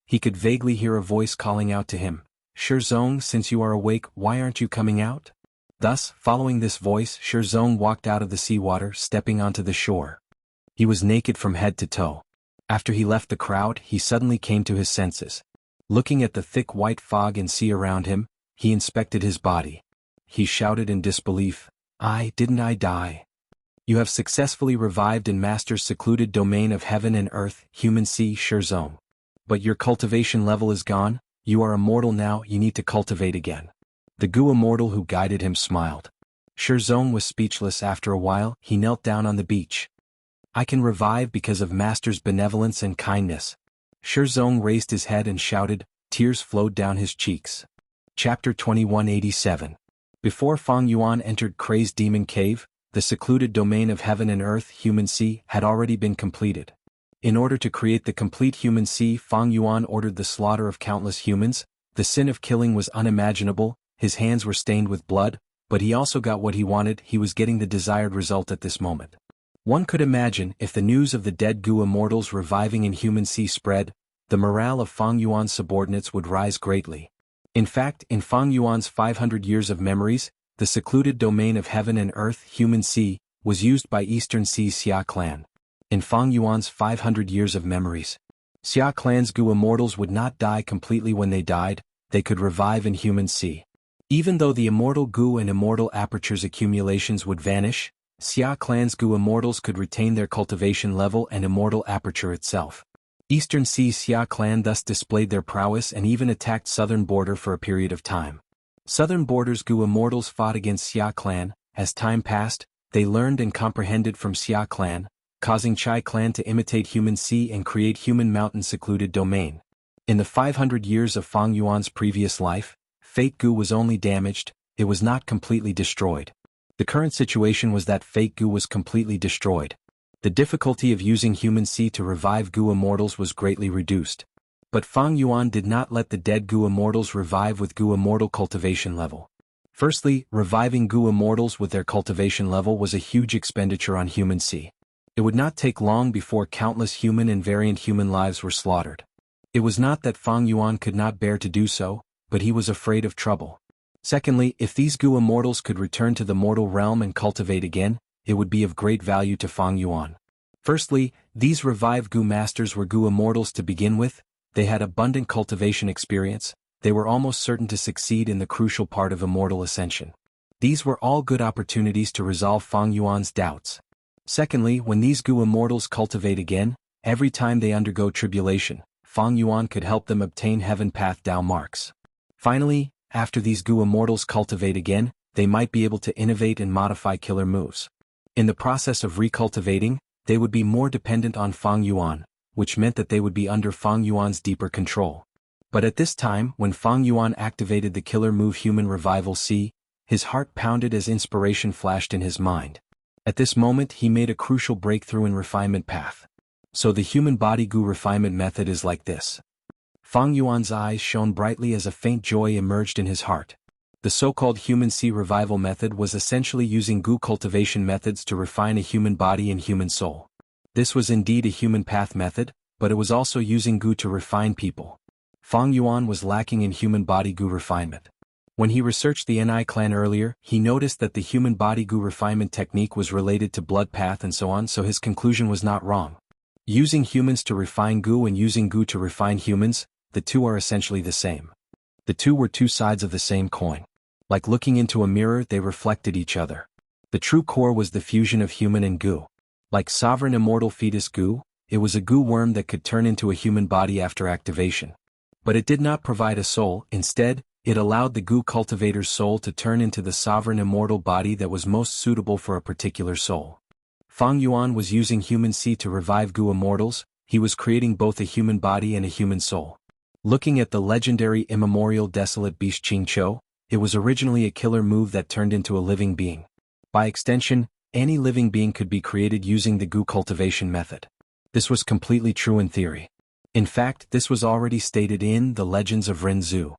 He could vaguely hear a voice calling out to him, Shizong, since you are awake, why aren't you coming out? Thus, following this voice, Shizong walked out of the seawater, stepping onto the shore. He was naked from head to toe. After he left the crowd, he suddenly came to his senses. Looking at the thick white fog and sea around him, he inspected his body. He shouted in disbelief, didn't I die? You have successfully revived in Master's secluded domain of heaven and earth, human sea, Shizong. But your cultivation level is gone, you are immortal now, you need to cultivate again. The Gu Immortal who guided him smiled. Shizong was speechless. After a while, he knelt down on the beach. I can revive because of Master's benevolence and kindness. Shizong raised his head and shouted, tears flowed down his cheeks. Chapter 2187. Before Fang Yuan entered Crazed Demon Cave, the secluded domain of heaven and earth, human sea, had already been completed. In order to create the complete human sea, Fang Yuan ordered the slaughter of countless humans. The sin of killing was unimaginable, his hands were stained with blood, but he also got what he wanted, he was getting the desired result at this moment. One could imagine, if the news of the dead Gu immortals reviving in human sea spread, the morale of Fang Yuan's subordinates would rise greatly. In fact, in Fang Yuan's 500 years of memories, the secluded domain of heaven and earth, human sea, was used by Eastern Sea's Xia clan. In Fang Yuan's 500 years of memories, Xia clan's Gu immortals would not die completely when they died, they could revive in human sea. Even though the immortal Gu and immortal aperture's accumulations would vanish, Xia clan's Gu immortals could retain their cultivation level and immortal aperture itself. Eastern Sea's Xia clan thus displayed their prowess and even attacked southern border for a period of time. Southern border's Gu immortals fought against Xia clan. As time passed, they learned and comprehended from Xia clan, causing Chai clan to imitate human sea and create human mountain secluded domain. In the 500 years of Fang Yuan's previous life, Fake Gu was only damaged, it was not completely destroyed. The current situation was that Fake Gu was completely destroyed. The difficulty of using human sea to revive Gu immortals was greatly reduced. But Fang Yuan did not let the dead Gu immortals revive with Gu immortal cultivation level. Firstly, reviving Gu immortals with their cultivation level was a huge expenditure on human sea. It would not take long before countless human and variant human lives were slaughtered. It was not that Fang Yuan could not bear to do so, but he was afraid of trouble. Secondly, if these Gu immortals could return to the mortal realm and cultivate again, it would be of great value to Fang Yuan. Firstly, these revived Gu masters were Gu immortals to begin with, they had abundant cultivation experience, they were almost certain to succeed in the crucial part of immortal ascension. These were all good opportunities to resolve Fang Yuan's doubts. Secondly, when these Gu immortals cultivate again, every time they undergo tribulation, Fang Yuan could help them obtain heaven path Dao marks. Finally, after these Gu immortals cultivate again, they might be able to innovate and modify killer moves. In the process of recultivating, they would be more dependent on Fang Yuan, which meant that they would be under Fang Yuan's deeper control. But at this time, when Fang Yuan activated the killer move Human Revival C, his heart pounded as inspiration flashed in his mind. At this moment he made a crucial breakthrough in refinement path. So the human body Gu refinement method is like this. Fang Yuan's eyes shone brightly as a faint joy emerged in his heart. The so-called human C revival method was essentially using Gu cultivation methods to refine a human body and human soul. This was indeed a human path method, but it was also using Gu to refine people. Fang Yuan was lacking in human body Gu refinement. When he researched the Ni clan earlier, he noticed that the human body Gu refinement technique was related to blood path and so on, so his conclusion was not wrong. Using humans to refine Gu and using Gu to refine humans, the two are essentially the same. The two were two sides of the same coin. Like looking into a mirror, they reflected each other. The true core was the fusion of human and Gu. Like sovereign immortal fetus Gu, it was a Gu worm that could turn into a human body after activation. But it did not provide a soul. Instead, it allowed the Gu cultivator's soul to turn into the sovereign immortal body that was most suitable for a particular soul. Fang Yuan was using human C to revive Gu immortals. He was creating both a human body and a human soul. Looking at the legendary immemorial desolate beast Qingqiu, it was originally a killer move that turned into a living being. By extension, any living being could be created using the Gu cultivation method. This was completely true in theory. In fact, this was already stated in The Legends of Ren Zhu.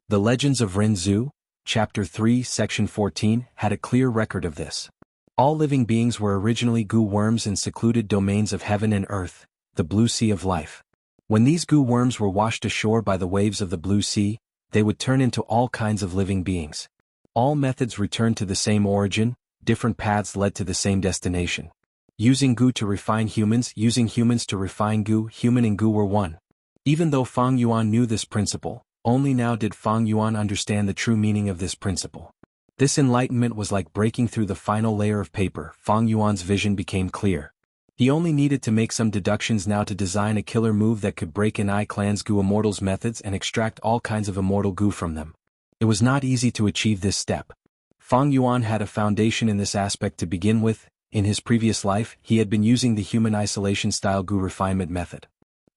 The Legends of Ren Zhu, Chapter 3, Section 14, had a clear record of this. All living beings were originally Gu worms in secluded domains of heaven and earth, the blue sea of life. When these Gu worms were washed ashore by the waves of the blue sea, they would turn into all kinds of living beings. All methods returned to the same origin, different paths led to the same destination. Using Gu to refine humans, using humans to refine Gu, human and Gu were one. Even though Fang Yuan knew this principle, only now did Fang Yuan understand the true meaning of this principle. This enlightenment was like breaking through the final layer of paper. Fang Yuan's vision became clear. He only needed to make some deductions now to design a killer move that could break Ni clan's Gu immortals methods and extract all kinds of immortal Gu from them. It was not easy to achieve this step. Fang Yuan had a foundation in this aspect to begin with. In his previous life, he had been using the human isolation-style Gu refinement method.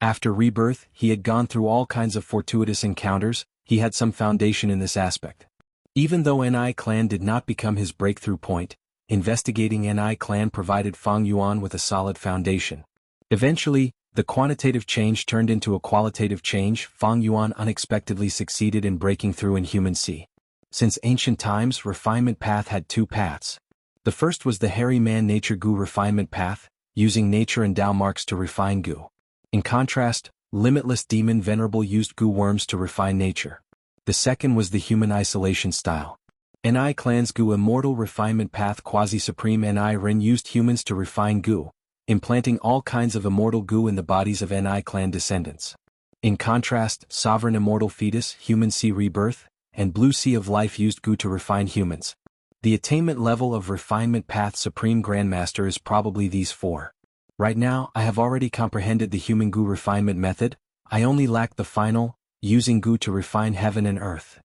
After rebirth, he had gone through all kinds of fortuitous encounters. He had some foundation in this aspect. Even though Ni clan did not become his breakthrough point, investigating Ni clan provided Fang Yuan with a solid foundation. Eventually, the quantitative change turned into a qualitative change. Fang Yuan unexpectedly succeeded in breaking through in human C. Since ancient times, refinement path had two paths. The first was the hairy man nature Gu refinement path, using nature and Dao marks to refine Gu. In contrast, limitless demon venerable used Gu worms to refine nature. The second was the human isolation style. Ni clan's Gu immortal refinement path quasi-supreme Ni Ren used humans to refine Gu, implanting all kinds of immortal Gu in the bodies of Ni clan descendants. In contrast, sovereign immortal fetus, human sea rebirth, and blue sea of life used Gu to refine humans. The attainment level of refinement path supreme grandmaster is probably these four. Right now, I have already comprehended the human Gu refinement method. I only lack the final, using Gu to refine heaven and earth.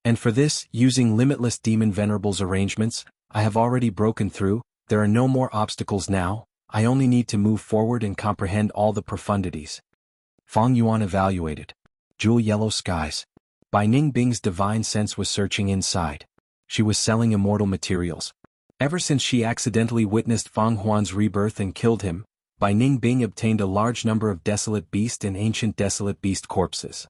And for this, using limitless demon venerables arrangements, I have already broken through. There are no more obstacles now. I only need to move forward and comprehend all the profundities. Fang Yuan evaluated. Jewel yellow skies. Bai Ning Bing's divine sense was searching inside. She was selling immortal materials. Ever since she accidentally witnessed Fang Huan's rebirth and killed him, Bai Ning Bing obtained a large number of desolate beast and ancient desolate beast corpses.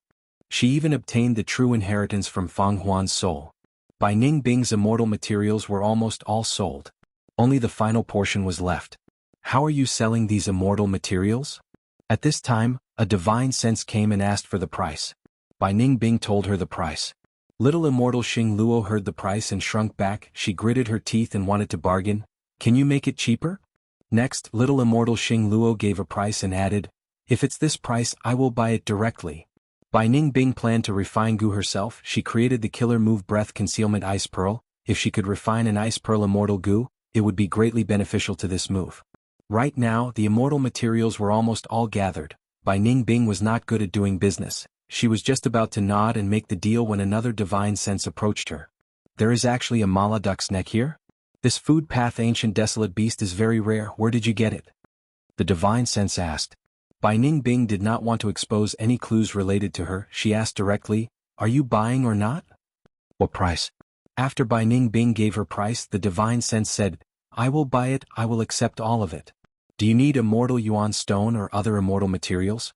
She even obtained the true inheritance from Fang Huan's soul. Bai Ning Bing's immortal materials were almost all sold. Only the final portion was left. How are you selling these immortal materials? At this time, a divine sense came and asked for the price. Bai Ning Bing told her the price. Little immortal Xing Luo heard the price and shrunk back. She gritted her teeth and wanted to bargain. Can you make it cheaper? Next, little immortal Xing Luo gave a price and added, if it's this price, I will buy it directly. Bai Ning Bing planned to refine Gu herself. She created the killer move breath concealment ice pearl. If she could refine an ice pearl immortal goo, it would be greatly beneficial to this move. Right now, the immortal materials were almost all gathered. Bai Ningbing was not good at doing business. She was just about to nod and make the deal when another divine sense approached her. There is actually a mala duck's neck here? This food path ancient desolate beast is very rare. Where did you get it? The divine sense asked. Bai Ningbing did not want to expose any clues related to her. She asked directly, "Are you buying or not?" "What price?" After Bai Ningbing gave her price, the divine sense said, "I will buy it, I will accept all of it. Do you need immortal yuan stone or other immortal materials?"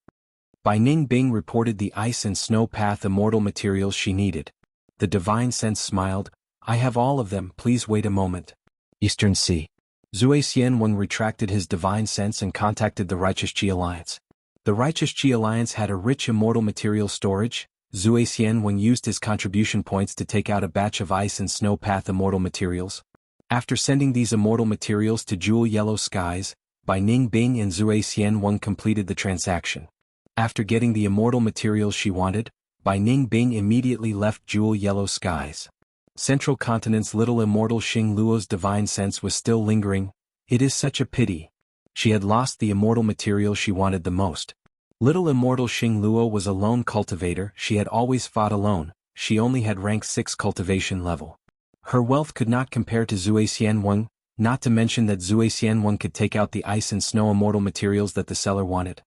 Bai Ningbing reported the ice and snow path immortal materials she needed. The divine sense smiled, "I have all of them, please wait a moment." Eastern Sea. Zui Xianwen retracted his divine sense and contacted the Righteous Qi Alliance. The Righteous Qi Alliance had a rich immortal material storage. Zui Xianwen used his contribution points to take out a batch of ice and snow path immortal materials. After sending these immortal materials to Jewel Yellow Skies, Bai Ningbing and Zui Xianwen completed the transaction. After getting the immortal materials she wanted, Bai Ningbing immediately left Jewel Yellow Skies. Central Continent's little immortal Xing Luo's divine sense was still lingering. It is such a pity. She had lost the immortal material she wanted the most. Little immortal Xing Luo was a lone cultivator. She had always fought alone. She only had rank 6 cultivation level. Her wealth could not compare to Zui Xianwen, not to mention that Zui Xianwen could take out the ice and snow immortal materials that the seller wanted.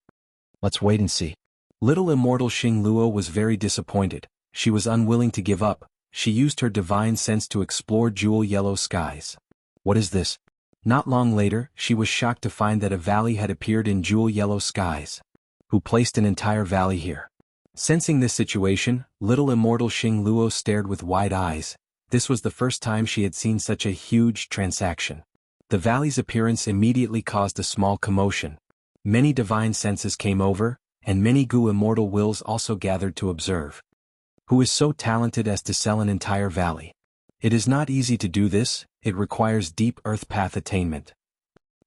Let's wait and see. Little immortal Xing Luo was very disappointed. She was unwilling to give up. She used her divine sense to explore Jewel Yellow Skies. What is this? Not long later, she was shocked to find that a valley had appeared in Jewel Yellow Skies. Who placed an entire valley here? Sensing this situation, little immortal Xing Luo stared with wide eyes. This was the first time she had seen such a huge transaction. The valley's appearance immediately caused a small commotion. Many divine senses came over, and many Gu immortal wills also gathered to observe. Who is so talented as to sell an entire valley? It is not easy to do this, it requires deep earth path attainment.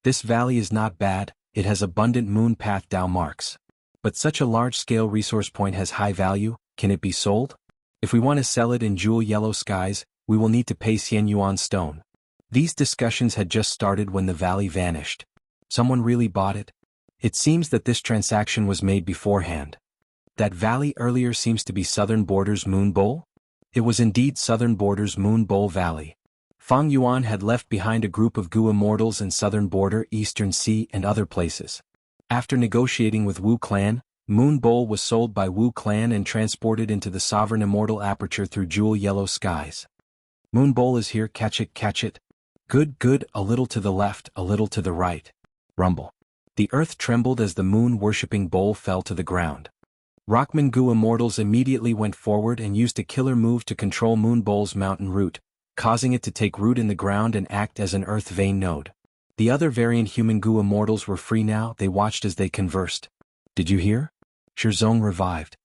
This valley is not bad, it has abundant moon path Dao marks. But such a large-scale resource point has high value, can it be sold? If we want to sell it in Jewel Yellow Skies, we will need to pay Xian Yuan stone. These discussions had just started when the valley vanished. Someone really bought it? It seems that this transaction was made beforehand. That valley earlier seems to be Southern Border's Moon Bowl? It was indeed Southern Border's Moon Bowl Valley. Fang Yuan had left behind a group of Gu immortals in Southern Border, Eastern Sea and other places. After negotiating with Wu Clan, Moon Bowl was sold by Wu Clan and transported into the Sovereign Immortal Aperture through Jewel Yellow Skies. Moon Bowl is here, catch it, catch it. Good, good, a little to the left, a little to the right. Rumble. The earth trembled as the moon-worshipping bowl fell to the ground. Rockman Gu immortals immediately went forward and used a killer move to control Moon Bowl's mountain root, causing it to take root in the ground and act as an earth vein node. The other variant human Gu immortals were free now, they watched as they conversed. Did you hear? Shizong revived.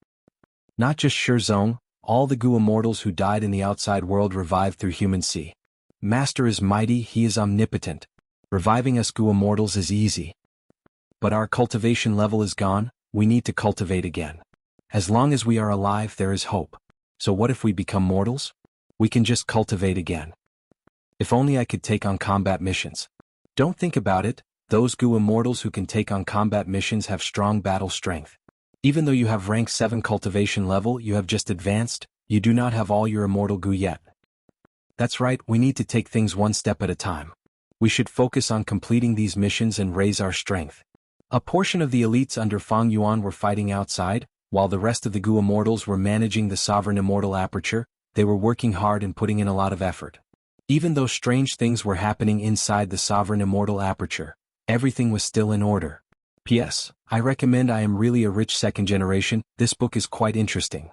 Not just Shizong, all the Gu immortals who died in the outside world revived through human sea. Master is mighty, he is omnipotent. Reviving us Gu immortals is easy. But our cultivation level is gone, we need to cultivate again. As long as we are alive there is hope. So what if we become mortals? We can just cultivate again. If only I could take on combat missions. Don't think about it, those Gu immortals who can take on combat missions have strong battle strength. Even though you have rank 7 cultivation level, you have just advanced, you do not have all your immortal Gu yet. That's right, we need to take things one step at a time. We should focus on completing these missions and raise our strength. A portion of the elites under Fang Yuan were fighting outside, while the rest of the Gu immortals were managing the Sovereign Immortal Aperture. They were working hard and putting in a lot of effort. Even though strange things were happening inside the Sovereign Immortal Aperture, everything was still in order. P.S. I recommend I am really a rich second generation, this book is quite interesting.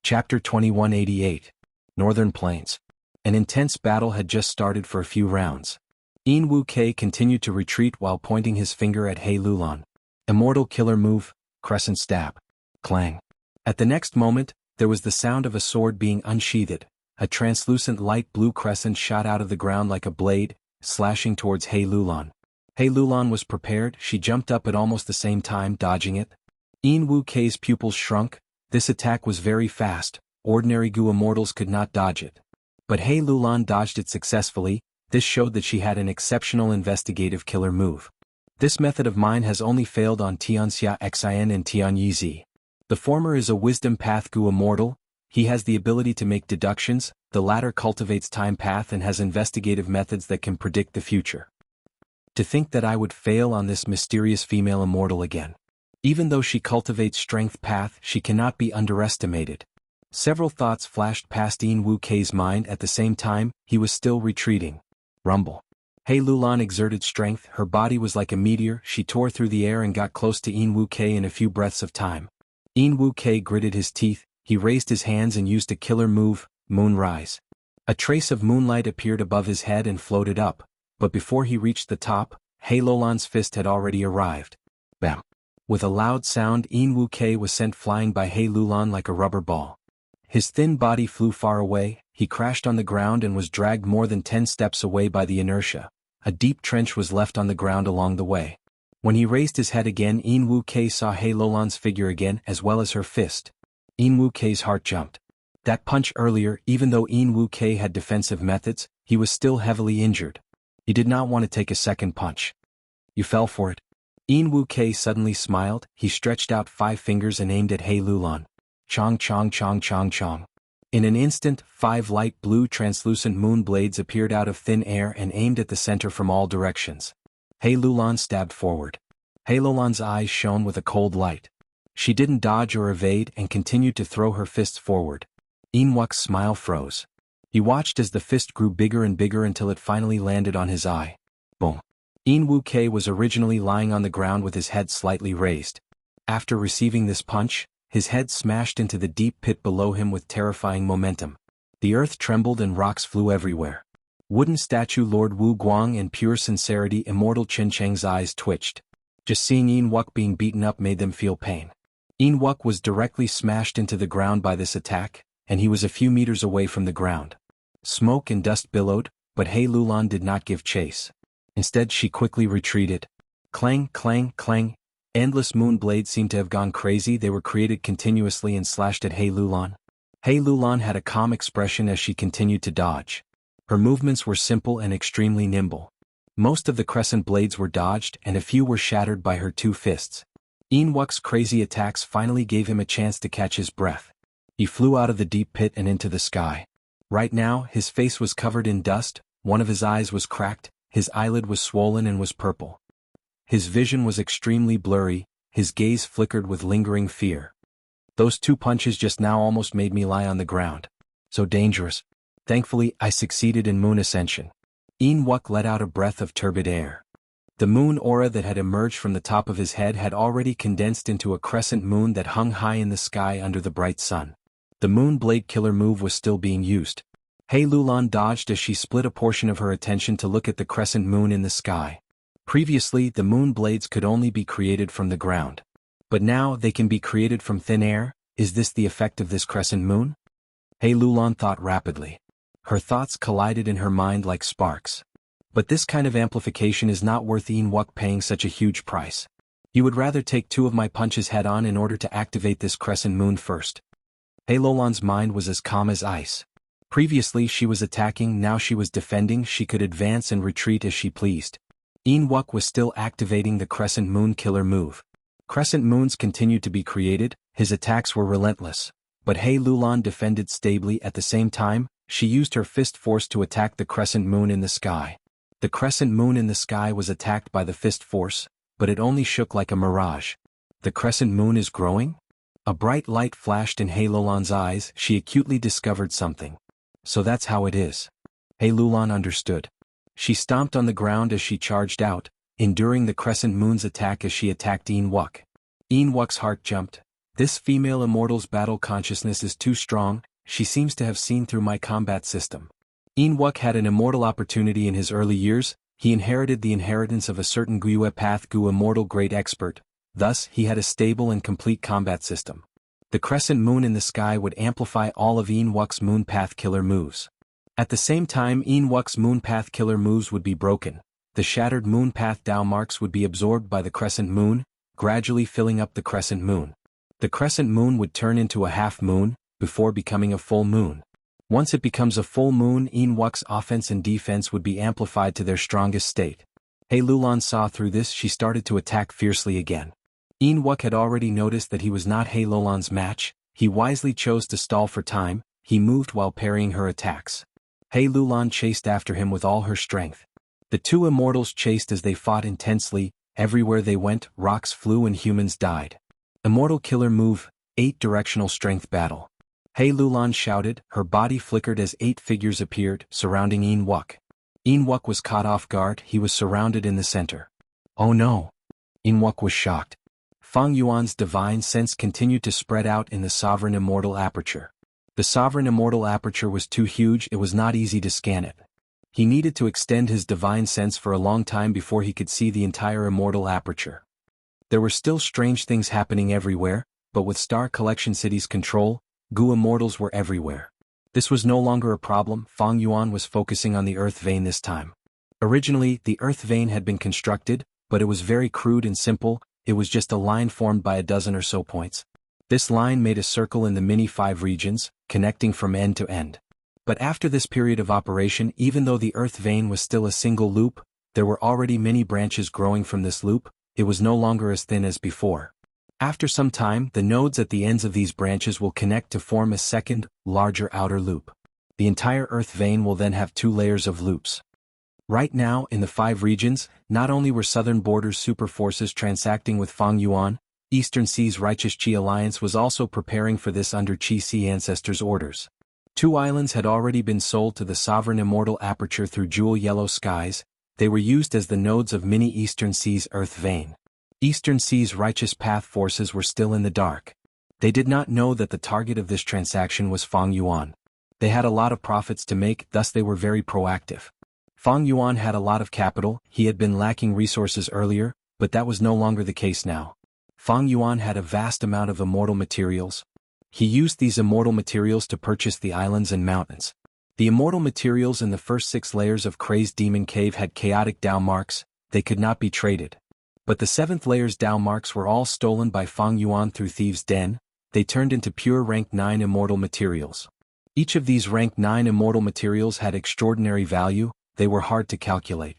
Chapter 2188. Northern Plains. An intense battle had just started for a few rounds. Yin Wu Kei continued to retreat while pointing his finger at He Lulan. Immortal killer move, crescent stab. Clang. At the next moment, there was the sound of a sword being unsheathed. A translucent light blue crescent shot out of the ground like a blade, slashing towards He Lulan. He Lulan was prepared, she jumped up at almost the same time, dodging it. Yin Wu Kei's pupils shrunk, this attack was very fast, ordinary Gu immortals could not dodge it. But He Lulan dodged it successfully. This showed that she had an exceptional investigative killer move. This method of mine has only failed on Xianxia Xin and Tianyizi. The former is a wisdom path Gu Immortal. He has the ability to make deductions, the latter cultivates time path and has investigative methods that can predict the future. To think that I would fail on this mysterious female immortal again. Even though she cultivates strength path, she cannot be underestimated. Several thoughts flashed past Yin Wu Kei's mind at the same time. He was still retreating. Rumble. He Lulan exerted strength, her body was like a meteor, she tore through the air and got close to Yin Wu Kei in a few breaths of time. Yin Wu Kei gritted his teeth, he raised his hands and used a killer move, Moonrise. A trace of moonlight appeared above his head and floated up, but before he reached the top, He Lulan's fist had already arrived. Bam! With a loud sound, Yin Wu Kei was sent flying by He Lulan like a rubber ball. His thin body flew far away, he crashed on the ground and was dragged more than 10 steps away by the inertia. A deep trench was left on the ground along the way. When he raised his head again, Yin Wu Kei saw He Lulan's figure again as well as her fist. Yin Wu Kei's heart jumped. That punch earlier, even though Yin Wu Kei had defensive methods, he was still heavily injured. He did not want to take a second punch. You fell for it. Yin Wu Kei suddenly smiled, he stretched out 5 fingers and aimed at He Lulan. Chong chong chong chong chong. In an instant, 5 light blue translucent moon blades appeared out of thin air and aimed at the center from all directions. He Lulan stabbed forward. He Lulan's eyes shone with a cold light. She didn't dodge or evade and continued to throw her fists forward. Yin Wu's smile froze. He watched as the fist grew bigger and bigger until it finally landed on his eye. Boom. Yin Wu Kei was originally lying on the ground with his head slightly raised. After receiving this punch, his head smashed into the deep pit below him with terrifying momentum. The earth trembled and rocks flew everywhere. Wooden statue Lord Wu Guang and pure sincerity Immortal Chen Cheng's eyes twitched. Just seeing Yin Wu being beaten up made them feel pain. Yin Wu was directly smashed into the ground by this attack, and he was a few meters away from the ground. Smoke and dust billowed, but He Lulan did not give chase. Instead she quickly retreated. Clang, clang, clang. Endless moon blades seemed to have gone crazy, they were created continuously and slashed at He Lulan. He Lulan had a calm expression as she continued to dodge. Her movements were simple and extremely nimble. Most of the crescent blades were dodged and a few were shattered by her 2 fists. Yin Wu's crazy attacks finally gave him a chance to catch his breath. He flew out of the deep pit and into the sky. Right now, his face was covered in dust, one of his eyes was cracked, his eyelid was swollen and was purple. His vision was extremely blurry, his gaze flickered with lingering fear. Those 2 punches just now almost made me lie on the ground. So dangerous. Thankfully, I succeeded in moon ascension. Yin Wu let out a breath of turbid air. The moon aura that had emerged from the top of his head had already condensed into a crescent moon that hung high in the sky under the bright sun. The moon blade killer move was still being used. He Lulan dodged as she split a portion of her attention to look at the crescent moon in the sky. Previously, the moon blades could only be created from the ground. But now they can be created from thin air. Is this the effect of this crescent moon? He Lulan thought rapidly. Her thoughts collided in her mind like sparks. But this kind of amplification is not worth Yin Wu paying such a huge price. You would rather take 2 of my punches head-on in order to activate this crescent moon first. He Lulan's mind was as calm as ice. Previously she was attacking, now she was defending, she could advance and retreat as she pleased. Yin Wu was still activating the crescent moon killer move. Crescent moons continued to be created, his attacks were relentless. But He Lulan defended stably at the same time, she used her fist force to attack the crescent moon in the sky. The crescent moon in the sky was attacked by the fist force, but it only shook like a mirage. The crescent moon is growing? A bright light flashed in He Lulan's eyes, she acutely discovered something. So that's how it is. He Lulan understood. She stomped on the ground as she charged out, enduring the crescent moon's attack as she attacked Yin Wu. Yin Wu's heart jumped. This female immortal's battle consciousness is too strong, she seems to have seen through my combat system. Yin Wu had an immortal opportunity in his early years, he inherited the inheritance of a certain Gu path Gu immortal great expert, thus he had a stable and complete combat system. The crescent moon in the sky would amplify all of Yin Wu's moon path killer moves. At the same time Yin Wu's moon path killer moves would be broken. The shattered moon path Dao marks would be absorbed by the crescent moon, gradually filling up the crescent moon. The crescent moon would turn into a half moon, before becoming a full moon. Once it becomes a full moon, Wuxia's offense and defense would be amplified to their strongest state. He Lulan saw through this. She started to attack fiercely again. Wuxia had already noticed that he was not He Lulan's match. He wisely chose to stall for time. He moved while parrying her attacks. He Lulan chased after him with all her strength. The two immortals chased as they fought intensely. Everywhere they went, rocks flew and humans died. Immortal killer move, 8 directional strength battle. He Lulan shouted, her body flickered as 8 figures appeared, surrounding Wuxia. Wuxia was caught off guard. He was surrounded in the center. Oh no! Wuxia was shocked. Fang Yuan's divine sense continued to spread out in the sovereign immortal aperture. The sovereign immortal aperture was too huge. It was not easy to scan it. He needed to extend his divine sense for a long time before he could see the entire immortal aperture. There were still strange things happening everywhere, but with Star Collection City's control, Gu immortals were everywhere. This was no longer a problem. Fang Yuan was focusing on the Earth Vein this time. Originally, the Earth Vein had been constructed, but it was very crude and simple. It was just a line formed by a dozen or so points. This line made a circle in the mini 5 regions, connecting from end to end. But after this period of operation, even though the Earth Vein was still a single loop, there were already many branches growing from this loop. It was no longer as thin as before. After some time, the nodes at the ends of these branches will connect to form a second, larger outer loop. The entire Earth Vein will then have 2 layers of loops. Right now, in the 5 regions, not only were Southern Borders super forces transacting with Fang Yuan, Eastern Sea's Righteous Qi Alliance was also preparing for this under Qi Si ancestors' orders. 2 islands had already been sold to the sovereign immortal aperture through Jewel Yellow Skies. They were used as the nodes of mini Eastern Sea's Earth Vein. Eastern Sea's Righteous Path forces were still in the dark. They did not know that the target of this transaction was Fang Yuan. They had a lot of profits to make, thus they were very proactive. Fang Yuan had a lot of capital. He had been lacking resources earlier, but that was no longer the case now. Fang Yuan had a vast amount of immortal materials. He used these immortal materials to purchase the islands and mountains. The immortal materials in the first 6 layers of Crazed Demon Cave had chaotic Dao marks. They could not be traded. But the 7th layer's Dao marks were all stolen by Fang Yuan through Thieves' Den. They turned into pure rank 9 immortal materials. Each of these rank 9 immortal materials had extraordinary value. They were hard to calculate.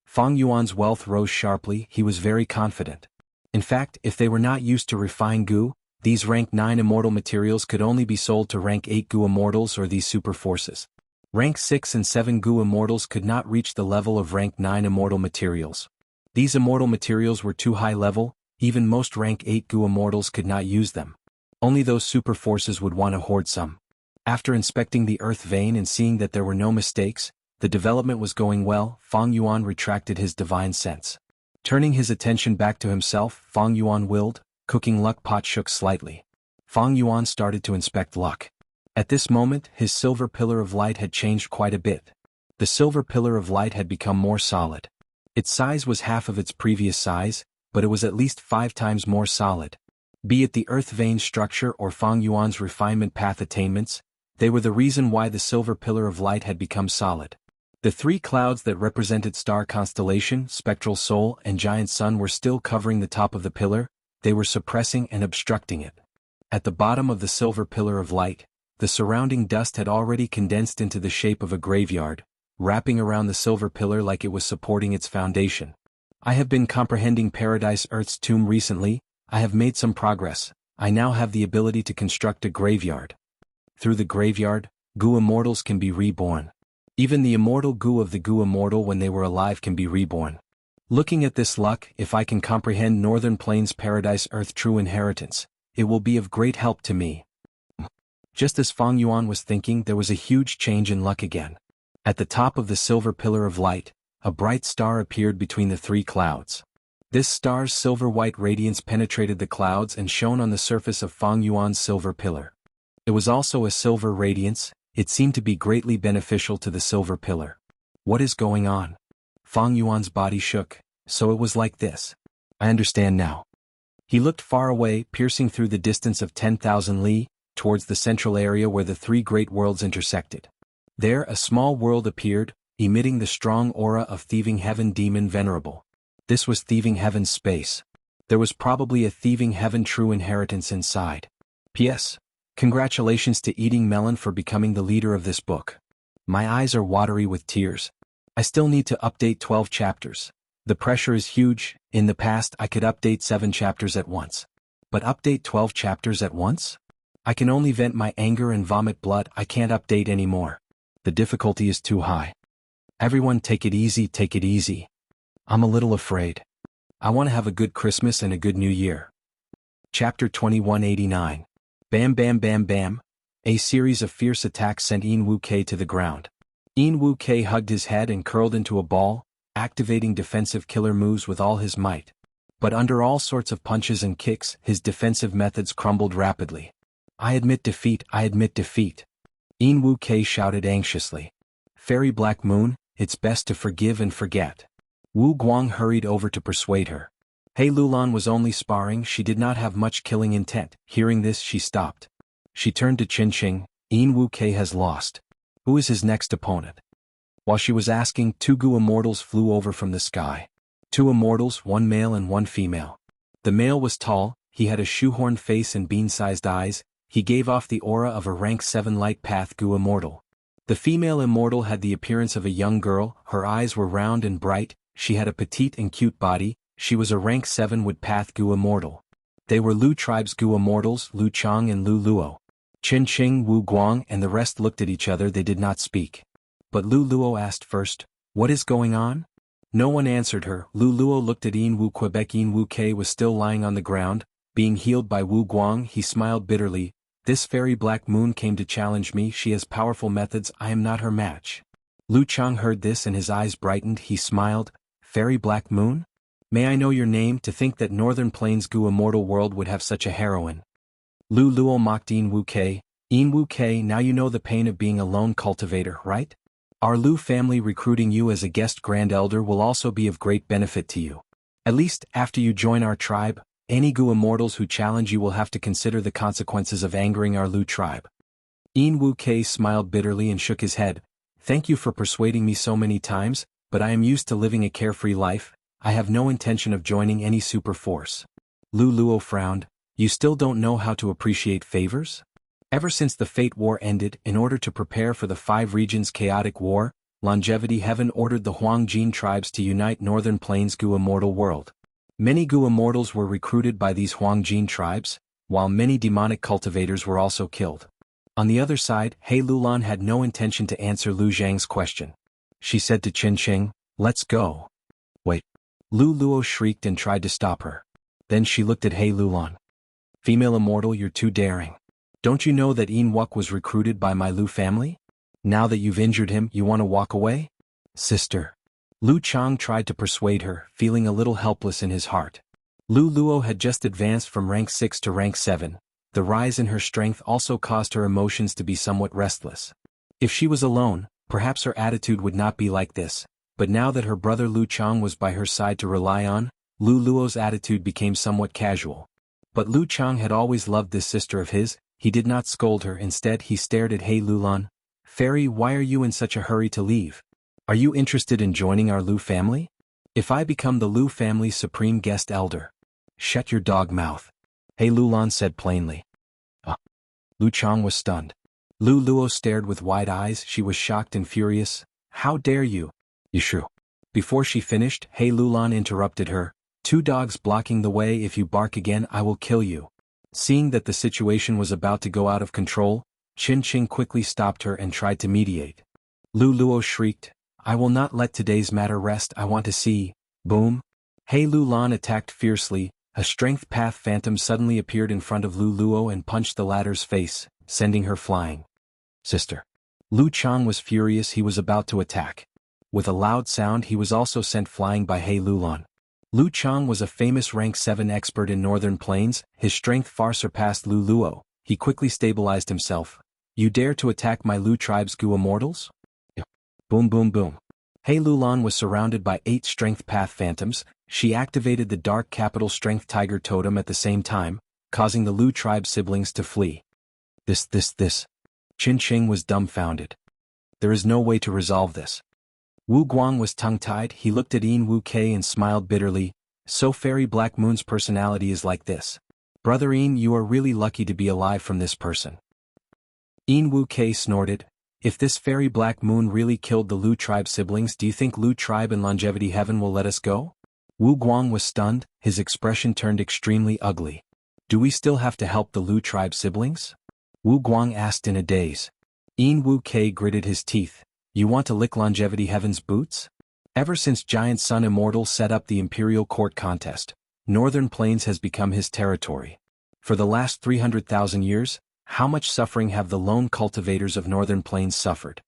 Fang Yuan's wealth rose sharply. He was very confident. In fact, if they were not used to refine Gu, these rank 9 immortal materials could only be sold to rank 8 Gu immortals or these super forces. Rank 6 and 7 Gu immortals could not reach the level of rank 9 immortal materials. These immortal materials were too high level. Even most rank 8 Gu immortals could not use them. Only those super forces would want to hoard some. After inspecting the Earth Vein and seeing that there were no mistakes, the development was going well. Fang Yuan retracted his divine sense. Turning his attention back to himself, Fang Yuan willed. Cooking luck pot shook slightly. Fang Yuan started to inspect luck. At this moment, his silver pillar of light had changed quite a bit. The silver pillar of light had become more solid. Its size was half of its previous size, but it was at least 5 times more solid. Be it the Earth Vein structure or Fang Yuan's refinement path attainments, they were the reason why the silver pillar of light had become solid. The 3 clouds that represented star constellation, spectral soul, and giant sun were still covering the top of the pillar. They were suppressing and obstructing it. At the bottom of the silver pillar of light, the surrounding dust had already condensed into the shape of a graveyard, wrapping around the silver pillar like it was supporting its foundation. I have been comprehending Paradise Earth's tomb recently. I have made some progress. I now have the ability to construct a graveyard. Through the graveyard, Gu immortals can be reborn. Even the immortal Gu of the Gu immortal when they were alive can be reborn. Looking at this luck, if I can comprehend Northern Plains Paradise Earth true inheritance, it will be of great help to me. Just as Fang Yuan was thinking, there was a huge change in luck again. At the top of the silver pillar of light, a bright star appeared between the 3 clouds. This star's silver-white radiance penetrated the clouds and shone on the surface of Fang Yuan's silver pillar. It was also a silver radiance. It seemed to be greatly beneficial to the silver pillar. What is going on? Fang Yuan's body shook. So it was like this. I understand now. He looked far away, piercing through the distance of 10,000 li, towards the central area where the 3 great worlds intersected. There a small world appeared, emitting the strong aura of Thieving Heaven Demon Venerable. This was Thieving Heaven's space. There was probably a Thieving Heaven true inheritance inside. P.S. Congratulations to Eating Melon for becoming the leader of this book. My eyes are watery with tears. I still need to update 12 chapters. The pressure is huge. In the past I could update 7 chapters at once. But update 12 chapters at once? I can only vent my anger and vomit blood. I can't update anymore. The difficulty is too high. Everyone take it easy, take it easy. I'm a little afraid. I want to have a good Christmas and a good New Year. Chapter 2189. Bam bam bam bam. A series of fierce attacks sent Wuxia to the ground. Wuxia hugged his head and curled into a ball, activating defensive killer moves with all his might. But under all sorts of punches and kicks, his defensive methods crumbled rapidly. I admit defeat, I admit defeat. Wuxia shouted anxiously. Fairy Black Moon, it's best to forgive and forget. Wu Guang hurried over to persuade her. He Lulan was only sparring, she did not have much killing intent. Hearing this she stopped. She turned to Qingqing. Wuxia has lost. Who is his next opponent? While she was asking, 2 Gu immortals flew over from the sky. 2 immortals, 1 male and 1 female. The male was tall, he had a shoehorn face and bean-sized eyes, he gave off the aura of a rank 7 light path Gu immortal. The female immortal had the appearance of a young girl, her eyes were round and bright, she had a petite and cute body, she was a rank 7 wood path Gu immortal. They were Lu tribe's Gu immortals, Lu Chang and Lu Luo. Qingqing, Wu Guang and the rest looked at each other, they did not speak. But Lu Luo asked first, what is going on? No one answered her. Lu Luo looked at Wu Quebec. Wuxia was still lying on the ground, being healed by Wu Guang. He smiled bitterly. This fairy Black Moon came to challenge me, she has powerful methods, I am not her match. Lu Chang heard this and his eyes brightened, he smiled. Fairy Black Moon? May I know your name? To think that Northern Plains Gu immortal world would have such a heroine. Lu Luo mocked Wuxia. Wuxia, now you know the pain of being a lone cultivator, right? Our Lu family recruiting you as a guest grand elder will also be of great benefit to you. At least, after you join our tribe, any Gu immortals who challenge you will have to consider the consequences of angering our Lu tribe. Wuxia smiled bitterly and shook his head. Thank you for persuading me so many times, but I am used to living a carefree life, I have no intention of joining any super force. Lu Luo frowned. You still don't know how to appreciate favors? Ever since the Fate War ended, in order to prepare for the 5 regions chaotic war, Longevity Heaven ordered the Huangjin tribes to unite Northern Plains Gu immortal world. Many Gu immortals were recruited by these Huangjin tribes, while many demonic cultivators were also killed. On the other side, He Lulan had no intention to answer Lu Zhang's question. She said to Qingqing, let's go. Wait. Lu Luo shrieked and tried to stop her. Then she looked at He Lulan. Female immortal, you're too daring. Don't you know that Wuk was recruited by my Lu family? Now that you've injured him, you want to walk away? Sister. Lu Chang tried to persuade her, feeling a little helpless in his heart. Lu Luo had just advanced from rank 6 to rank 7. The rise in her strength also caused her emotions to be somewhat restless. If she was alone, perhaps her attitude would not be like this, but now that her brother Lu Chang was by her side to rely on, Lu Luo's attitude became somewhat casual. But Lu Chang had always loved this sister of his, he did not scold her, instead he stared at He Lulan. Fairy, why are you in such a hurry to leave? Are you interested in joining our Lu family? If I become the Lu family's supreme guest elder. Shut your dog mouth. He Lulan said plainly. Lu Chang was stunned. Lu Luo stared with wide eyes, she was shocked and furious. How dare you? Yishu. Before she finished, He Lulan interrupted her. 2 dogs blocking the way, if you bark again I will kill you. Seeing that the situation was about to go out of control, Qingqing quickly stopped her and tried to mediate. Lu Luo shrieked, I will not let today's matter rest, I want to see. Boom. He Lulan attacked fiercely, a strength path phantom suddenly appeared in front of Lu Luo and punched the latter's face, sending her flying. Sister. Lu Chang was furious, he was about to attack. With a loud sound he was also sent flying by He Lulan. Lu Chang was a famous rank 7 expert in Northern Plains, his strength far surpassed Lu Luo, he quickly stabilized himself. You dare to attack my Lu tribe's Gu immortals? Boom boom boom. He Lulan was surrounded by 8 strength path phantoms, she activated the dark capital strength tiger totem at the same time, causing the Lu tribe siblings to flee. This. Qingqing was dumbfounded. There is no way to resolve this. Wu Guang was tongue-tied, he looked at Wuxia and smiled bitterly. So Fairy Black Moon's personality is like this. Brother you are really lucky to be alive from this person. Yin Wu Kei snorted. If this fairy black moon really killed the Lu tribe siblings, do you think Lu tribe and longevity heaven will let us go? Wu Guang was stunned, his expression turned extremely ugly. Do we still have to help the Lu tribe siblings? Wu Guang asked in a daze. Yin Wu Kei gritted his teeth. You want to lick longevity heaven's boots? Ever since Giant Sun Immortal set up the Imperial Court contest, Northern Plains has become his territory. For the last 300,000 years, how much suffering have the lone cultivators of Northern Plains suffered?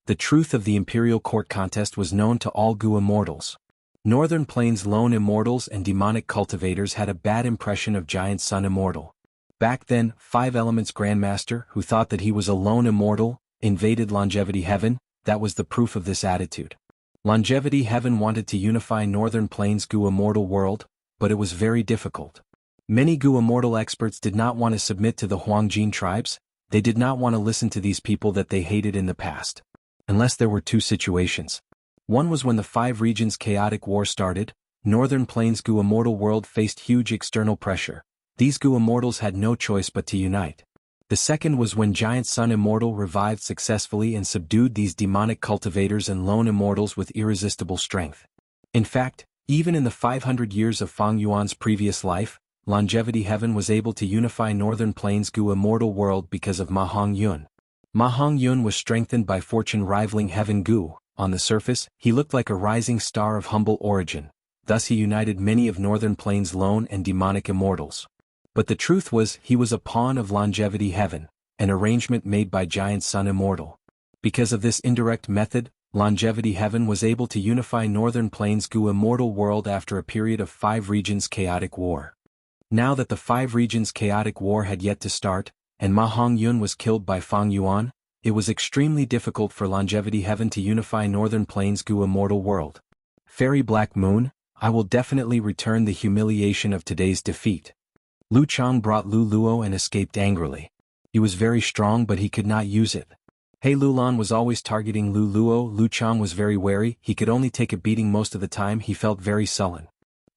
The truth of the Imperial Court contest was known to all Gu immortals. Northern Plains lone immortals and demonic cultivators had a bad impression of Giant Sun Immortal. Back then, Five Elements Grandmaster, who thought that he was a lone immortal, invaded Longevity Heaven. That was the proof of this attitude. Longevity Heaven wanted to unify Northern Plains Gu immortal world, but it was very difficult. Many Gu immortal experts did not want to submit to the Huangjin tribes. They did not want to listen to these people that they hated in the past. Unless there were two situations. One was when the Five Regions chaotic war started, Northern Plains Gu immortal world faced huge external pressure. These Gu immortals had no choice but to unite. The second was when Giant Sun Immortal revived successfully and subdued these demonic cultivators and lone immortals with irresistible strength. In fact, even in the 500 years of Fang Yuan's previous life, Longevity Heaven was able to unify Northern Plains Gu immortal world because of Ma Hongyun. Ma Hongyun was strengthened by fortune rivaling Heaven Gu. On the surface, he looked like a rising star of humble origin. Thus he united many of Northern Plains lone and demonic immortals. But the truth was, he was a pawn of Longevity Heaven, an arrangement made by Giant Sun Immortal. Because of this indirect method, Longevity Heaven was able to unify Northern Plains Gu immortal world after a period of 5 regions chaotic war. Now that the 5 regions chaotic war had yet to start, and Ma Hongyun was killed by Fang Yuan, it was extremely difficult for Longevity Heaven to unify Northern Plains Gu immortal world. Fairy Black Moon, I will definitely return the humiliation of today's defeat. Lu Chang brought Lu Luo and escaped angrily. He was very strong but he could not use it. He Lulan was always targeting Lu Luo. Lu Chang was very wary, he could only take a beating most of the time. He felt very sullen.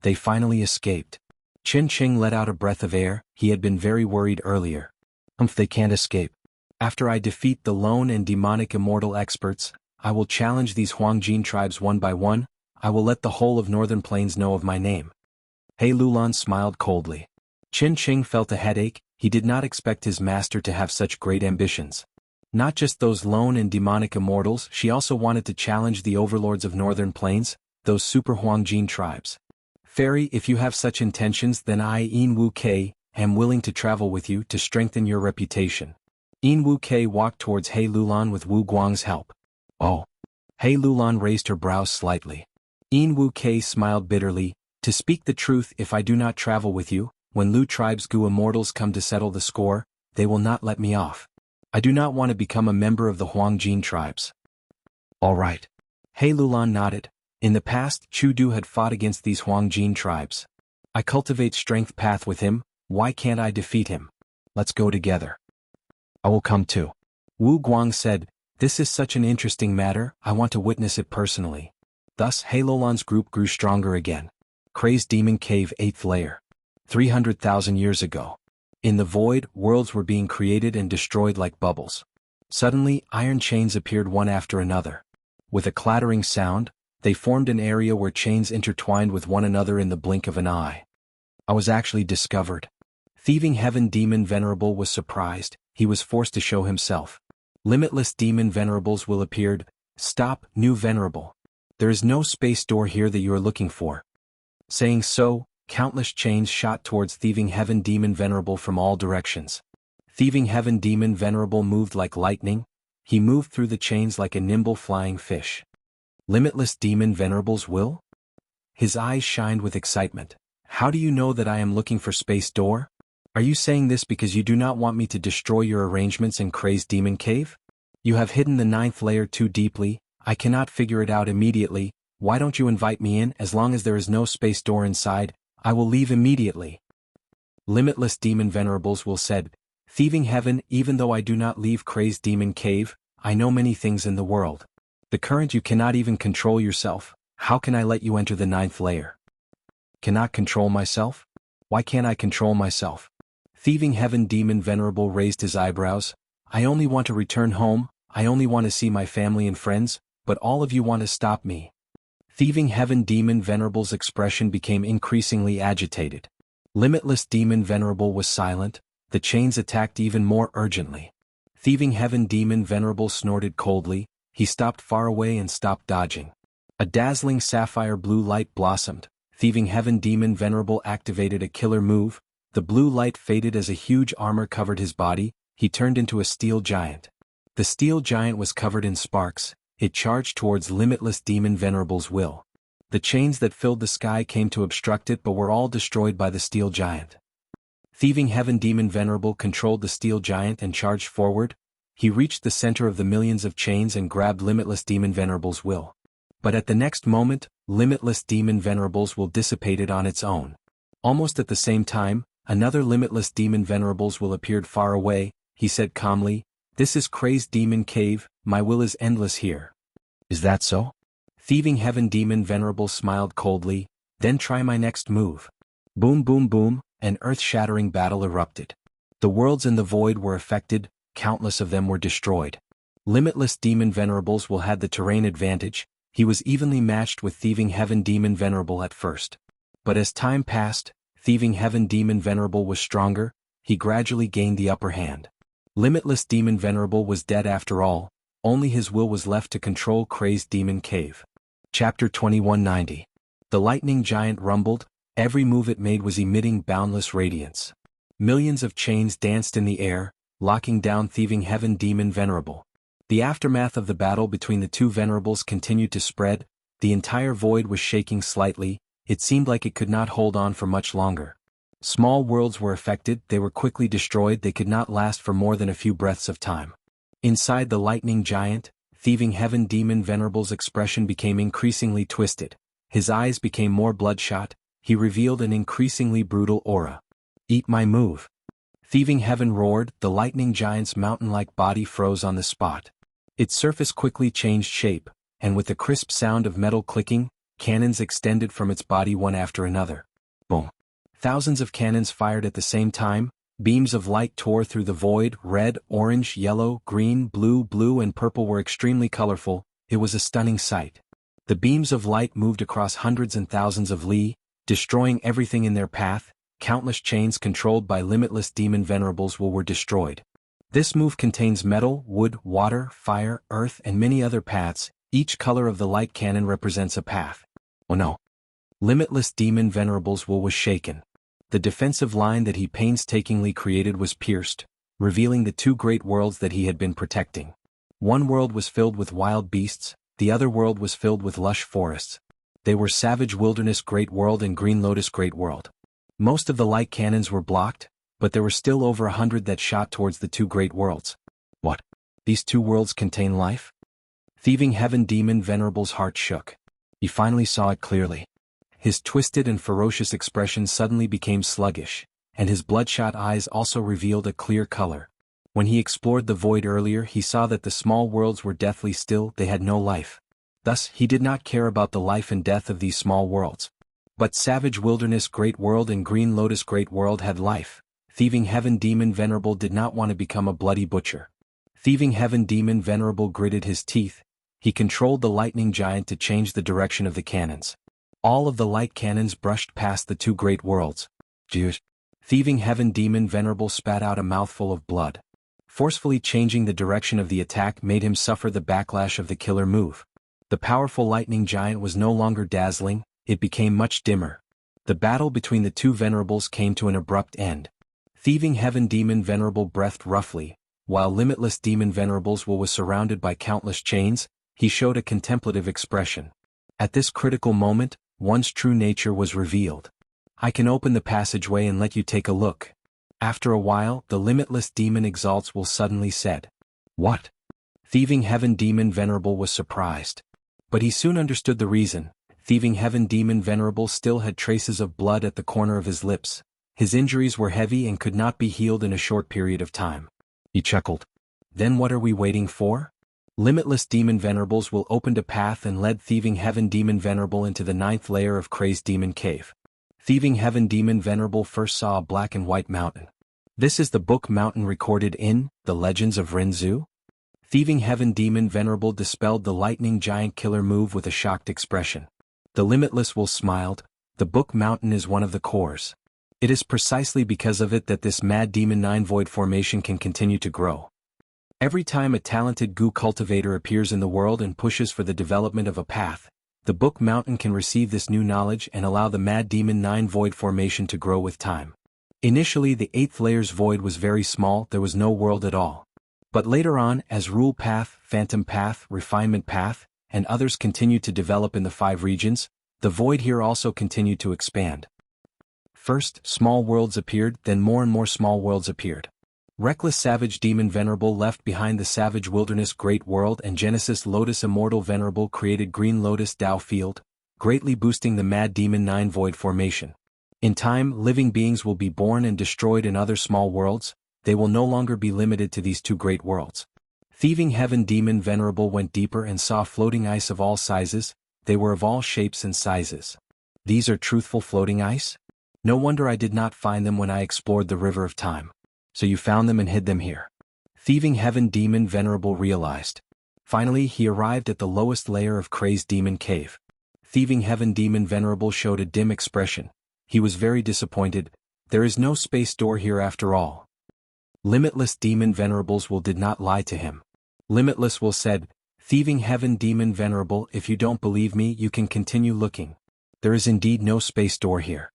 They finally escaped. Qin Qing let out a breath of air, he had been very worried earlier. They can't escape. After I defeat the lone and demonic immortal experts, I will challenge these Huangjin tribes one by one. I will let the whole of Northern Plains know of my name. He Lulan smiled coldly. Qin Qing felt a headache, he did not expect his master to have such great ambitions. Not just those lone and demonic immortals, she also wanted to challenge the overlords of Northern Plains, those super Huangjin tribes. Fairy, if you have such intentions, then I, Yin Wu Kei, am willing to travel with you to strengthen your reputation. Yin Wu Kei walked towards He Lulan with Wu Guang's help. Oh. He Lulan raised her brows slightly. Yin Wu Kei smiled bitterly. To speak the truth, if I do not travel with you, when Lu tribe's Gu immortals come to settle the score, they will not let me off. I do not want to become a member of the Huangjin tribes. All right. He Lulan nodded. In the past, Chu Du had fought against these Huangjin tribes. I cultivate strength path with him, why can't I defeat him? Let's go together. I will come too. Wu Guang said, this is such an interesting matter, I want to witness it personally. Thus He Lulan's group grew stronger again. Crazed Demon Cave 8th layer. 300,000 years ago. In the void, worlds were being created and destroyed like bubbles. Suddenly, iron chains appeared one after another. With a clattering sound, they formed an area where chains intertwined with one another in the blink of an eye. I was actually discovered. Thieving Heaven Demon Venerable was surprised, he was forced to show himself. Limitless Demon Venerables will appeared. Stop, new Venerable. There is no space door here that you are looking for. Saying so, countless chains shot towards Thieving Heaven Demon Venerable from all directions. Thieving Heaven Demon Venerable moved like lightning, he moved through the chains like a nimble flying fish. Limitless Demon Venerables will? His eyes shined with excitement. How do you know that I am looking for space door? Are you saying this because you do not want me to destroy your arrangements in Crazed Demon Cave? You have hidden the 9th layer too deeply, I cannot figure it out immediately, why don't you invite me in? As long as there is no space door inside, I will leave immediately. Limitless Demon Venerables will said, Thieving Heaven, even though I do not leave Crazed Demon Cave, I know many things in the world. The current you cannot even control yourself, how can I let you enter the 9th layer? Cannot control myself? Why can't I control myself? Thieving Heaven Demon Venerable raised his eyebrows, I only want to return home, I only want to see my family and friends, but all of you want to stop me. Thieving Heaven Demon Venerable's expression became increasingly agitated. Limitless Demon Venerable was silent, the chains attacked even more urgently. Thieving Heaven Demon Venerable snorted coldly, he stopped far away and stopped dodging. A dazzling sapphire blue light blossomed. Thieving Heaven Demon Venerable activated a killer move. The blue light faded as a huge armor covered his body. He turned into a steel giant. The steel giant was covered in sparks. It charged towards Limitless Demon Venerable's will. The chains that filled the sky came to obstruct it but were all destroyed by the steel giant. Thieving Heaven Demon Venerable controlled the steel giant and charged forward. He reached the center of the millions of chains and grabbed Limitless Demon Venerable's will. But at the next moment, Limitless Demon Venerable's will dissipated on its own. Almost at the same time, another Limitless Demon Venerable's will appeared far away. He said calmly, "This is Crazed Demon Cave, my will is endless here." "Is that so?" Thieving Heaven Demon Venerable smiled coldly, "Then try my next move." Boom boom boom, an earth-shattering battle erupted. The worlds in the void were affected, countless of them were destroyed. Limitless Demon Venerables will had the terrain advantage. He was evenly matched with Thieving Heaven Demon Venerable at first. But as time passed, Thieving Heaven Demon Venerable was stronger, he gradually gained the upper hand. Limitless Demon Venerable was dead after all, only his will was left to control Crazed Demon Cave. Chapter 2190. The lightning giant rumbled, every move it made was emitting boundless radiance. Millions of chains danced in the air, locking down Thieving Heaven Demon Venerable. The aftermath of the battle between the two Venerables continued to spread, the entire void was shaking slightly, it seemed like it could not hold on for much longer. Small worlds were affected, they were quickly destroyed, they could not last for more than a few breaths of time. Inside the lightning giant, Thieving Heaven Demon Venerable's expression became increasingly twisted. His eyes became more bloodshot, he revealed an increasingly brutal aura. "Eat my move." Thieving Heaven roared, the lightning giant's mountain-like body froze on the spot. Its surface quickly changed shape, and with the crisp sound of metal clicking, cannons extended from its body one after another. Boom. Thousands of cannons fired at the same time, beams of light tore through the void, red, orange, yellow, green, blue and purple were extremely colorful, it was a stunning sight. The beams of light moved across hundreds and thousands of li, destroying everything in their path, countless chains controlled by Limitless Demon Venerables were destroyed. This move contains metal, wood, water, fire, earth and many other paths, each color of the light cannon represents a path. Oh no! Limitless Demon Venerables' will was shaken. The defensive line that he painstakingly created was pierced, revealing the two great worlds that he had been protecting. One world was filled with wild beasts, the other world was filled with lush forests. They were Savage Wilderness Great World and Green Lotus Great World. Most of the light cannons were blocked, but there were still over 100 that shot towards the two great worlds. What? These two worlds contain life? Thieving Heaven Demon Venerable's heart shook. He finally saw it clearly. His twisted and ferocious expression suddenly became sluggish, and his bloodshot eyes also revealed a clear color. When he explored the void earlier, he saw that the small worlds were deathly still, they had no life. Thus, he did not care about the life and death of these small worlds. But Savage Wilderness Great World and Green Lotus Great World had life. Thieving Heaven Demon Venerable did not want to become a bloody butcher. Thieving Heaven Demon Venerable gritted his teeth. He controlled the lightning giant to change the direction of the cannons. All of the light cannons brushed past the two great worlds. Jeez. Thieving Heaven Demon Venerable spat out a mouthful of blood. Forcefully changing the direction of the attack made him suffer the backlash of the killer move. The powerful lightning giant was no longer dazzling, it became much dimmer. The battle between the two Venerables came to an abrupt end. Thieving Heaven Demon Venerable breathed roughly, while Limitless Demon Venerable's will was surrounded by countless chains, he showed a contemplative expression. At this critical moment, one's true nature was revealed. "I can open the passageway and let you take a look." After a while, the Limitless Demon Exalts will suddenly said. "What?" Thieving Heaven Demon Venerable was surprised. But he soon understood the reason. Thieving Heaven Demon Venerable still had traces of blood at the corner of his lips. His injuries were heavy and could not be healed in a short period of time. He chuckled. "Then what are we waiting for?" Limitless Demon Venerables will opened a path and led Thieving Heaven Demon Venerable into the 9th layer of Crazed Demon Cave. Thieving Heaven Demon Venerable first saw a black and white mountain. This is the book mountain recorded in The Legends of Rinzu? Thieving Heaven Demon Venerable dispelled the lightning giant killer move with a shocked expression. The Limitless Wolf smiled. The book mountain is one of the cores. It is precisely because of it that this mad demon 9 void formation can continue to grow. Every time a talented goo cultivator appears in the world and pushes for the development of a path, the book mountain can receive this new knowledge and allow the mad demon 9 void formation to grow with time. Initially the 8th layer's void was very small, there was no world at all. But later on, as Rule Path, Phantom Path, Refinement Path, and others continued to develop in the 5 regions, the void here also continued to expand. First, small worlds appeared, then more and more small worlds appeared. Reckless Savage Demon Venerable left behind the Savage Wilderness Great World, and Genesis Lotus Immortal Venerable created Green Lotus Dao Field, greatly boosting the Mad Demon 9 void formation. In time, living beings will be born and destroyed in other small worlds. They will no longer be limited to these 2 great worlds. Thieving Heaven Demon Venerable went deeper and saw floating ice of all sizes. They were of all shapes and sizes. These are truthful floating ice? No wonder I did not find them when I explored the River of Time. So you found them and hid them here. Thieving Heaven Demon Venerable realized. Finally he arrived at the lowest layer of Crazed Demon Cave. Thieving Heaven Demon Venerable showed a dim expression. He was very disappointed. There is no space door here after all. Limitless Demon Venerables will did not lie to him. Limitless will said, Thieving Heaven Demon Venerable, if you don't believe me you can continue looking. There is indeed no space door here.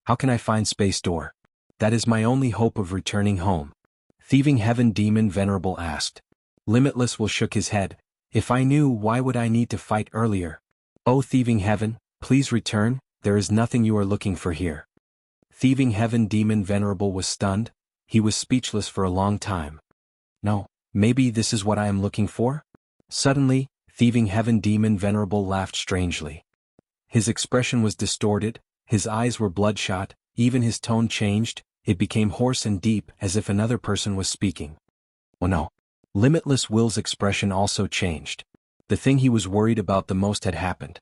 How can I find space door? That is my only hope of returning home. Thieving Heaven Demon Venerable asked. Limitless will shook his head. If I knew, why would I need to fight earlier? Oh Thieving Heaven, please return. There is nothing you are looking for here. Thieving Heaven Demon Venerable was stunned. He was speechless for a long time. No, maybe this is what I am looking for? Suddenly, Thieving Heaven Demon Venerable laughed strangely. His expression was distorted, his eyes were bloodshot, even his tone changed, it became hoarse and deep as if another person was speaking. Oh no. Limitless Will's expression also changed. The thing he was worried about the most had happened.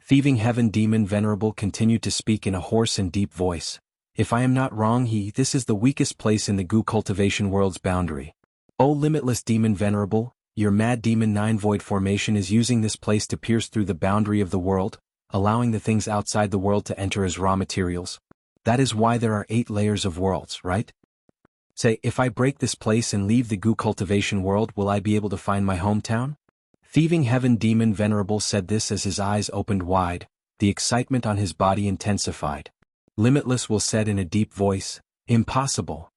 Thieving Heaven Demon Venerable continued to speak in a hoarse and deep voice. If I am not wrong this is the weakest place in the goo cultivation world's boundary. O Limitless Demon Venerable, your Mad Demon 9 void formation is using this place to pierce through the boundary of the world, allowing the things outside the world to enter as raw materials. That is why there are 8 layers of worlds, right? Say, if I break this place and leave the goo cultivation world, will I be able to find my hometown? Thieving Heaven Demon Venerable said this as his eyes opened wide, the excitement on his body intensified. Limitless will said in a deep voice, Impossible.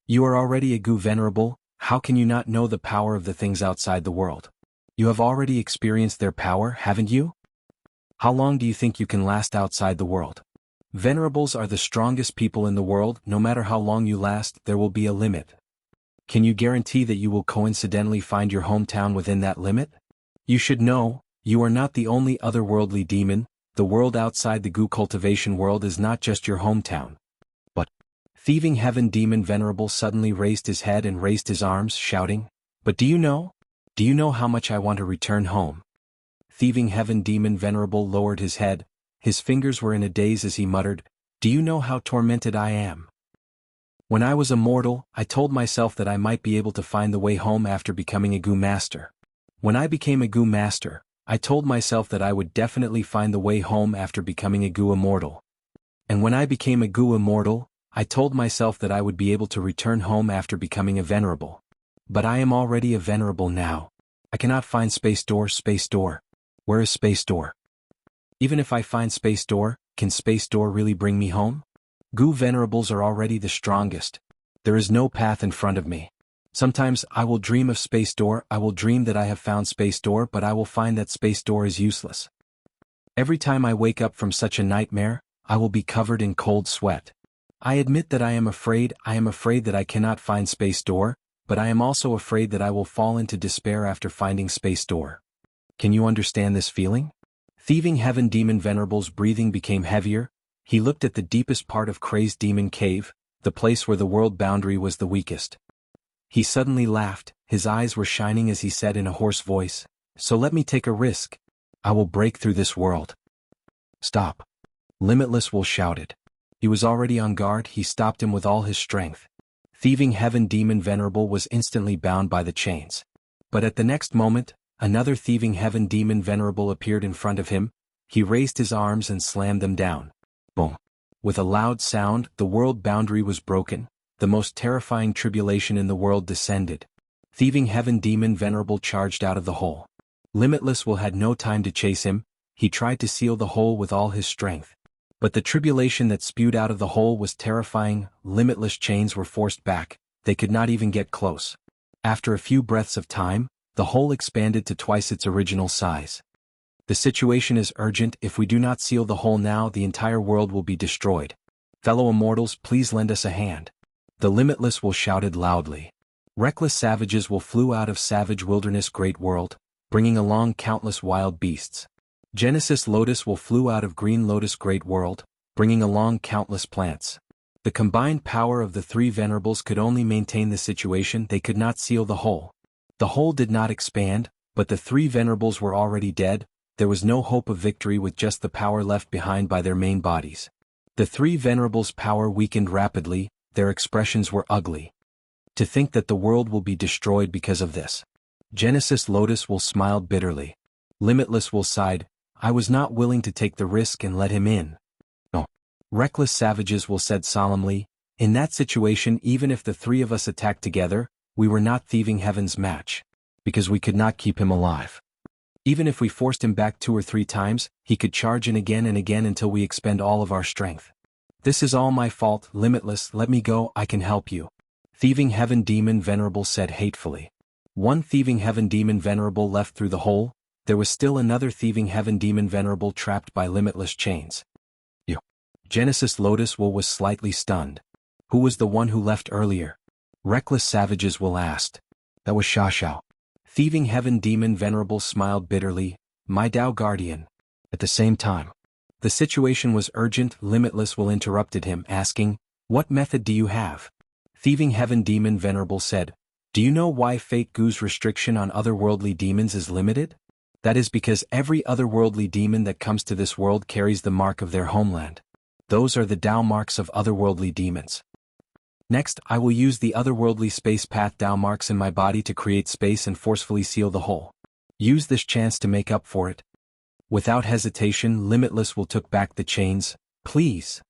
You are already a goo venerable, how can you not know the power of the things outside the world? You have already experienced their power, haven't you? How long do you think you can last outside the world? Venerables are the strongest people in the world, no matter how long you last, there will be a limit. Can you guarantee that you will coincidentally find your hometown within that limit? You should know, you are not the only otherworldly demon, the world outside the goo cultivation world is not just your hometown. But, Thieving Heaven Demon Venerable suddenly raised his head and raised his arms, shouting, But do you know? Do you know how much I want to return home? Thieving Heaven Demon Venerable lowered his head, his fingers were in a daze as he muttered, Do you know how tormented I am? When I was a mortal, I told myself that I might be able to find the way home after becoming a goo master. When I became a goo master, I told myself that I would definitely find the way home after becoming a goo immortal. And when I became a goo immortal, I told myself that I would be able to return home after becoming a venerable. But I am already a venerable now. I cannot find space door. Where is space door? Even if I find space door, can space door really bring me home? Goo venerables are already the strongest. There is no path in front of me. Sometimes I will dream of space door, I will dream that I have found space door, but I will find that space door is useless. Every time I wake up from such a nightmare, I will be covered in cold sweat. I admit that I am afraid that I cannot find space door, but I am also afraid that I will fall into despair after finding space door. Can you understand this feeling? Thieving Heaven Demon Venerable's breathing became heavier. He looked at the deepest part of Crazed Demon Cave, the place where the world boundary was the weakest. He suddenly laughed, his eyes were shining as he said in a hoarse voice, So let me take a risk. I will break through this world. Stop. Limitless Will shouted. He was already on guard, he stopped him with all his strength. Thieving Heaven Demon Venerable was instantly bound by the chains. But at the next moment, another Thieving Heaven Demon Venerable appeared in front of him. He raised his arms and slammed them down. Boom! With a loud sound, the world boundary was broken. The most terrifying tribulation in the world descended. Thieving Heaven Demon Venerable charged out of the hole. Limitless Will had no time to chase him. He tried to seal the hole with all his strength. But the tribulation that spewed out of the hole was terrifying. Limitless chains were forced back. They could not even get close. After a few breaths of time, the hole expanded to twice its original size. The situation is urgent. If we do not seal the hole now, the entire world will be destroyed. Fellow immortals, please lend us a hand. The Limitless Will shouted loudly. Reckless savages will flew out of savage wilderness great world, bringing along countless wild beasts. Genesis Lotus will flew out of green lotus great world, bringing along countless plants. The combined power of the three venerables could only maintain the situation. They could not seal the hole. The hole did not expand, but the three venerables were already dead. There was no hope of victory with just the power left behind by their main bodies. The three venerables' power weakened rapidly. Their expressions were ugly. To think that the world will be destroyed because of this. Genesis Lotus will smiled bitterly. Limitless Will sighed. I was not willing to take the risk and let him in. No. Reckless Savages will said solemnly, in that situation, even if the three of us attacked together, we were not Thieving Heaven's match. Because we could not keep him alive. Even if we forced him back 2 or 3 times, he could charge in again and again until we expend all of our strength. This is all my fault. Limitless, let me go. I can help you. Thieving Heaven Demon Venerable said hatefully. One Thieving Heaven Demon Venerable left through the hole. There was still another Thieving Heaven Demon Venerable trapped by limitless chains. You. Genesis Lotus Will was slightly stunned. Who was the one who left earlier? Reckless Savages will asked. That was Xiaoxiao. Thieving Heaven Demon Venerable smiled bitterly. My Tao Guardian. At the same time. The situation was urgent. Limitless Will interrupted him, asking, what method do you have? Thieving Heaven Demon Venerable said, do you know why Fate Gu's restriction on otherworldly demons is limited? That is because every otherworldly demon that comes to this world carries the mark of their homeland. Those are the Tao marks of otherworldly demons. Next, I will use the otherworldly space path Tao marks in my body to create space and forcefully seal the hole. Use this chance to make up for it. Without hesitation, Limitless Will took back the chains. Please.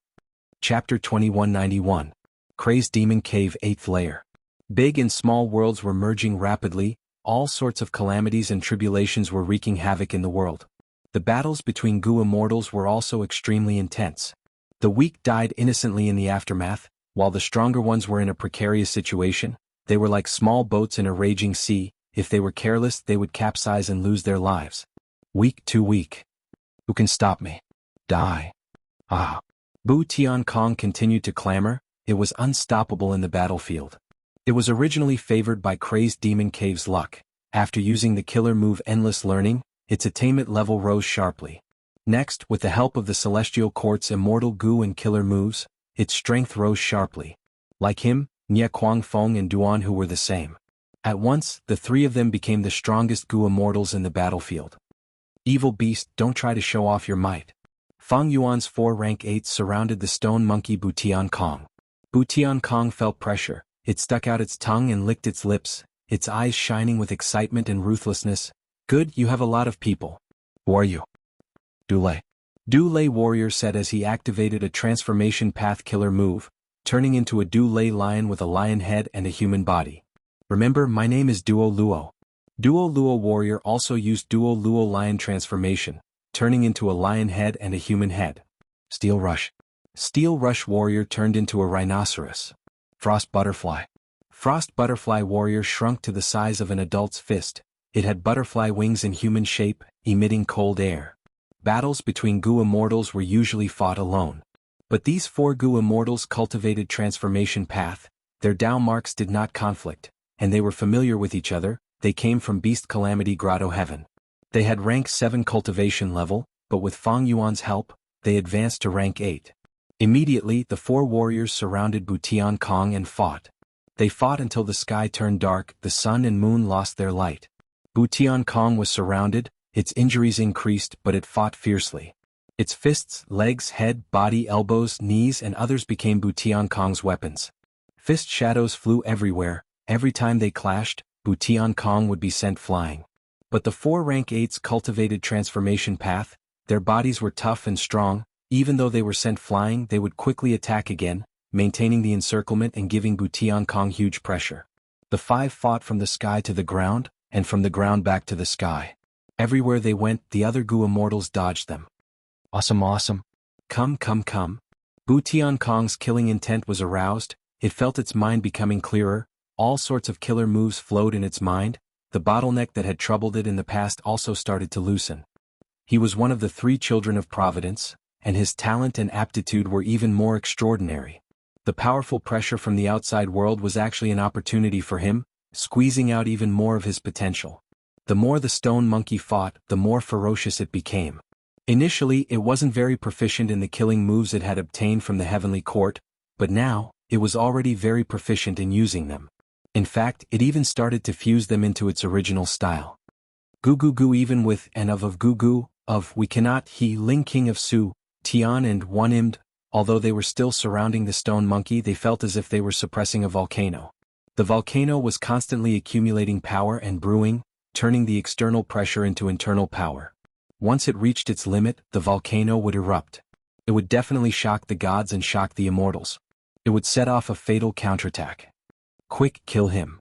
Chapter 2191. Crazed Demon Cave 8th Layer. Big and small worlds were merging rapidly. All sorts of calamities and tribulations were wreaking havoc in the world. The battles between Gu immortals were also extremely intense. The weak died innocently in the aftermath, while the stronger ones were in a precarious situation. They were like small boats in a raging sea. If they were careless, they would capsize and lose their lives. Weak, too weak. Who can stop me? Die. Ah. Bu Tiankong continued to clamor. It was unstoppable in the battlefield. It was originally favored by Crazed Demon Cave's luck. After using the killer move Endless Learning, its attainment level rose sharply. Next, with the help of the Celestial Court's Immortal Gu and killer moves, its strength rose sharply. Like him, Nie Kuangfeng and Duan who were the same. At once, the three of them became the strongest Gu immortals in the battlefield. Evil beast, don't try to show off your might. Feng Yuan's 4 rank 8s surrounded the stone monkey Bu Tiankong. Bu Tiankong felt pressure. It stuck out its tongue and licked its lips, its eyes shining with excitement and ruthlessness. Good, you have a lot of people. Who are you? Dulei. Dulei Warrior said as he activated a transformation path killer move, turning into a Dulei lion with a lion head and a human body. Remember, my name is Duo Luo. Duo Luo Warrior also used Duo Luo Lion transformation, turning into a lion head and a human head. Steel Rush. Steel Rush Warrior turned into a rhinoceros. Frost Butterfly. Frost Butterfly Warrior shrunk to the size of an adult's fist. It had butterfly wings in human shape, emitting cold air. Battles between Gu immortals were usually fought alone. But these 4 Gu immortals cultivated transformation path. Their Tao marks did not conflict, and they were familiar with each other. They came from Beast Calamity Grotto Heaven. They had rank 7 cultivation level, but with Feng Yuan's help, they advanced to rank 8. Immediately, the 4 warriors surrounded Bu Tiankong and fought. They fought until the sky turned dark, the sun and moon lost their light. Bu Tiankong was surrounded, its injuries increased, but it fought fiercely. Its fists, legs, head, body, elbows, knees and others became Bu Tiankong's weapons. Fist shadows flew everywhere. Every time they clashed, Tiankong would be sent flying. But the 4 rank 8s cultivated transformation path. Their bodies were tough and strong. Even though they were sent flying, they would quickly attack again, maintaining the encirclement and giving Tiankong huge pressure. The 5 fought from the sky to the ground, and from the ground back to the sky. Everywhere they went, the other Gu immortals dodged them. Awesome, awesome. Come, come, come. Tiankong's killing intent was aroused. It felt its mind becoming clearer. All sorts of killer moves flowed in its mind. The bottleneck that had troubled it in the past also started to loosen. He was one of the 3 children of Providence, and his talent and aptitude were even more extraordinary. The powerful pressure from the outside world was actually an opportunity for him, squeezing out even more of his potential. The more the stone monkey fought, the more ferocious it became. Initially, it wasn't very proficient in the killing moves it had obtained from the heavenly court, but now, it was already very proficient in using them. In fact, it even started to fuse them into its original style. Gu gu gu, even with and of gu gu, of we cannot, he Ling king of Su, Tian and one imd, although they were still surrounding the stone monkey, they felt as if they were suppressing a volcano. The volcano was constantly accumulating power and brewing, turning the external pressure into internal power. Once it reached its limit, the volcano would erupt. It would definitely shock the gods and shock the immortals. It would set off a fatal counterattack. Quick, kill him.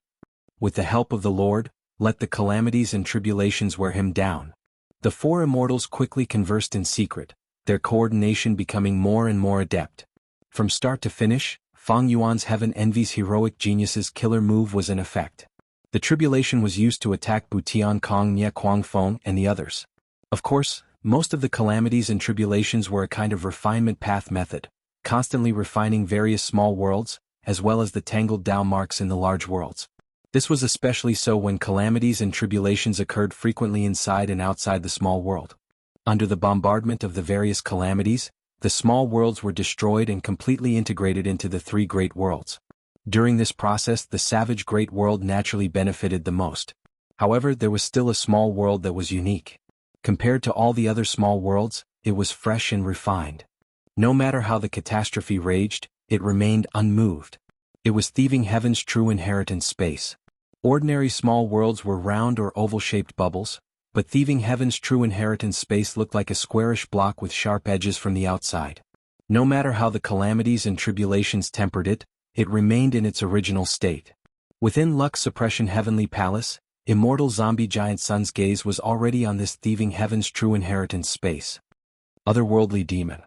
With the help of the Lord, let the calamities and tribulations wear him down. The 4 immortals quickly conversed in secret, their coordination becoming more and more adept. From start to finish, Fang Yuan's Heaven Envy's heroic genius's killer move was in effect. The tribulation was used to attack Tiankong, Nie Kuangfeng, and the others. Of course, most of the calamities and tribulations were a kind of refinement path method, constantly refining various small worlds, as well as the tangled Tao marks in the large worlds. This was especially so when calamities and tribulations occurred frequently inside and outside the small world. Under the bombardment of the various calamities, the small worlds were destroyed and completely integrated into the 3 great worlds. During this process, the savage great world naturally benefited the most. However, there was still a small world that was unique. Compared to all the other small worlds, it was fresh and refined. No matter how the catastrophe raged, it remained unmoved. It was Thieving Heaven's true inheritance space. Ordinary small worlds were round or oval-shaped bubbles, but Thieving Heaven's true inheritance space looked like a squarish block with sharp edges from the outside. No matter how the calamities and tribulations tempered it, it remained in its original state. Within Lux Suppression Heavenly Palace, immortal zombie giant Sun's gaze was already on this Thieving Heaven's true inheritance space. Otherworldly demon.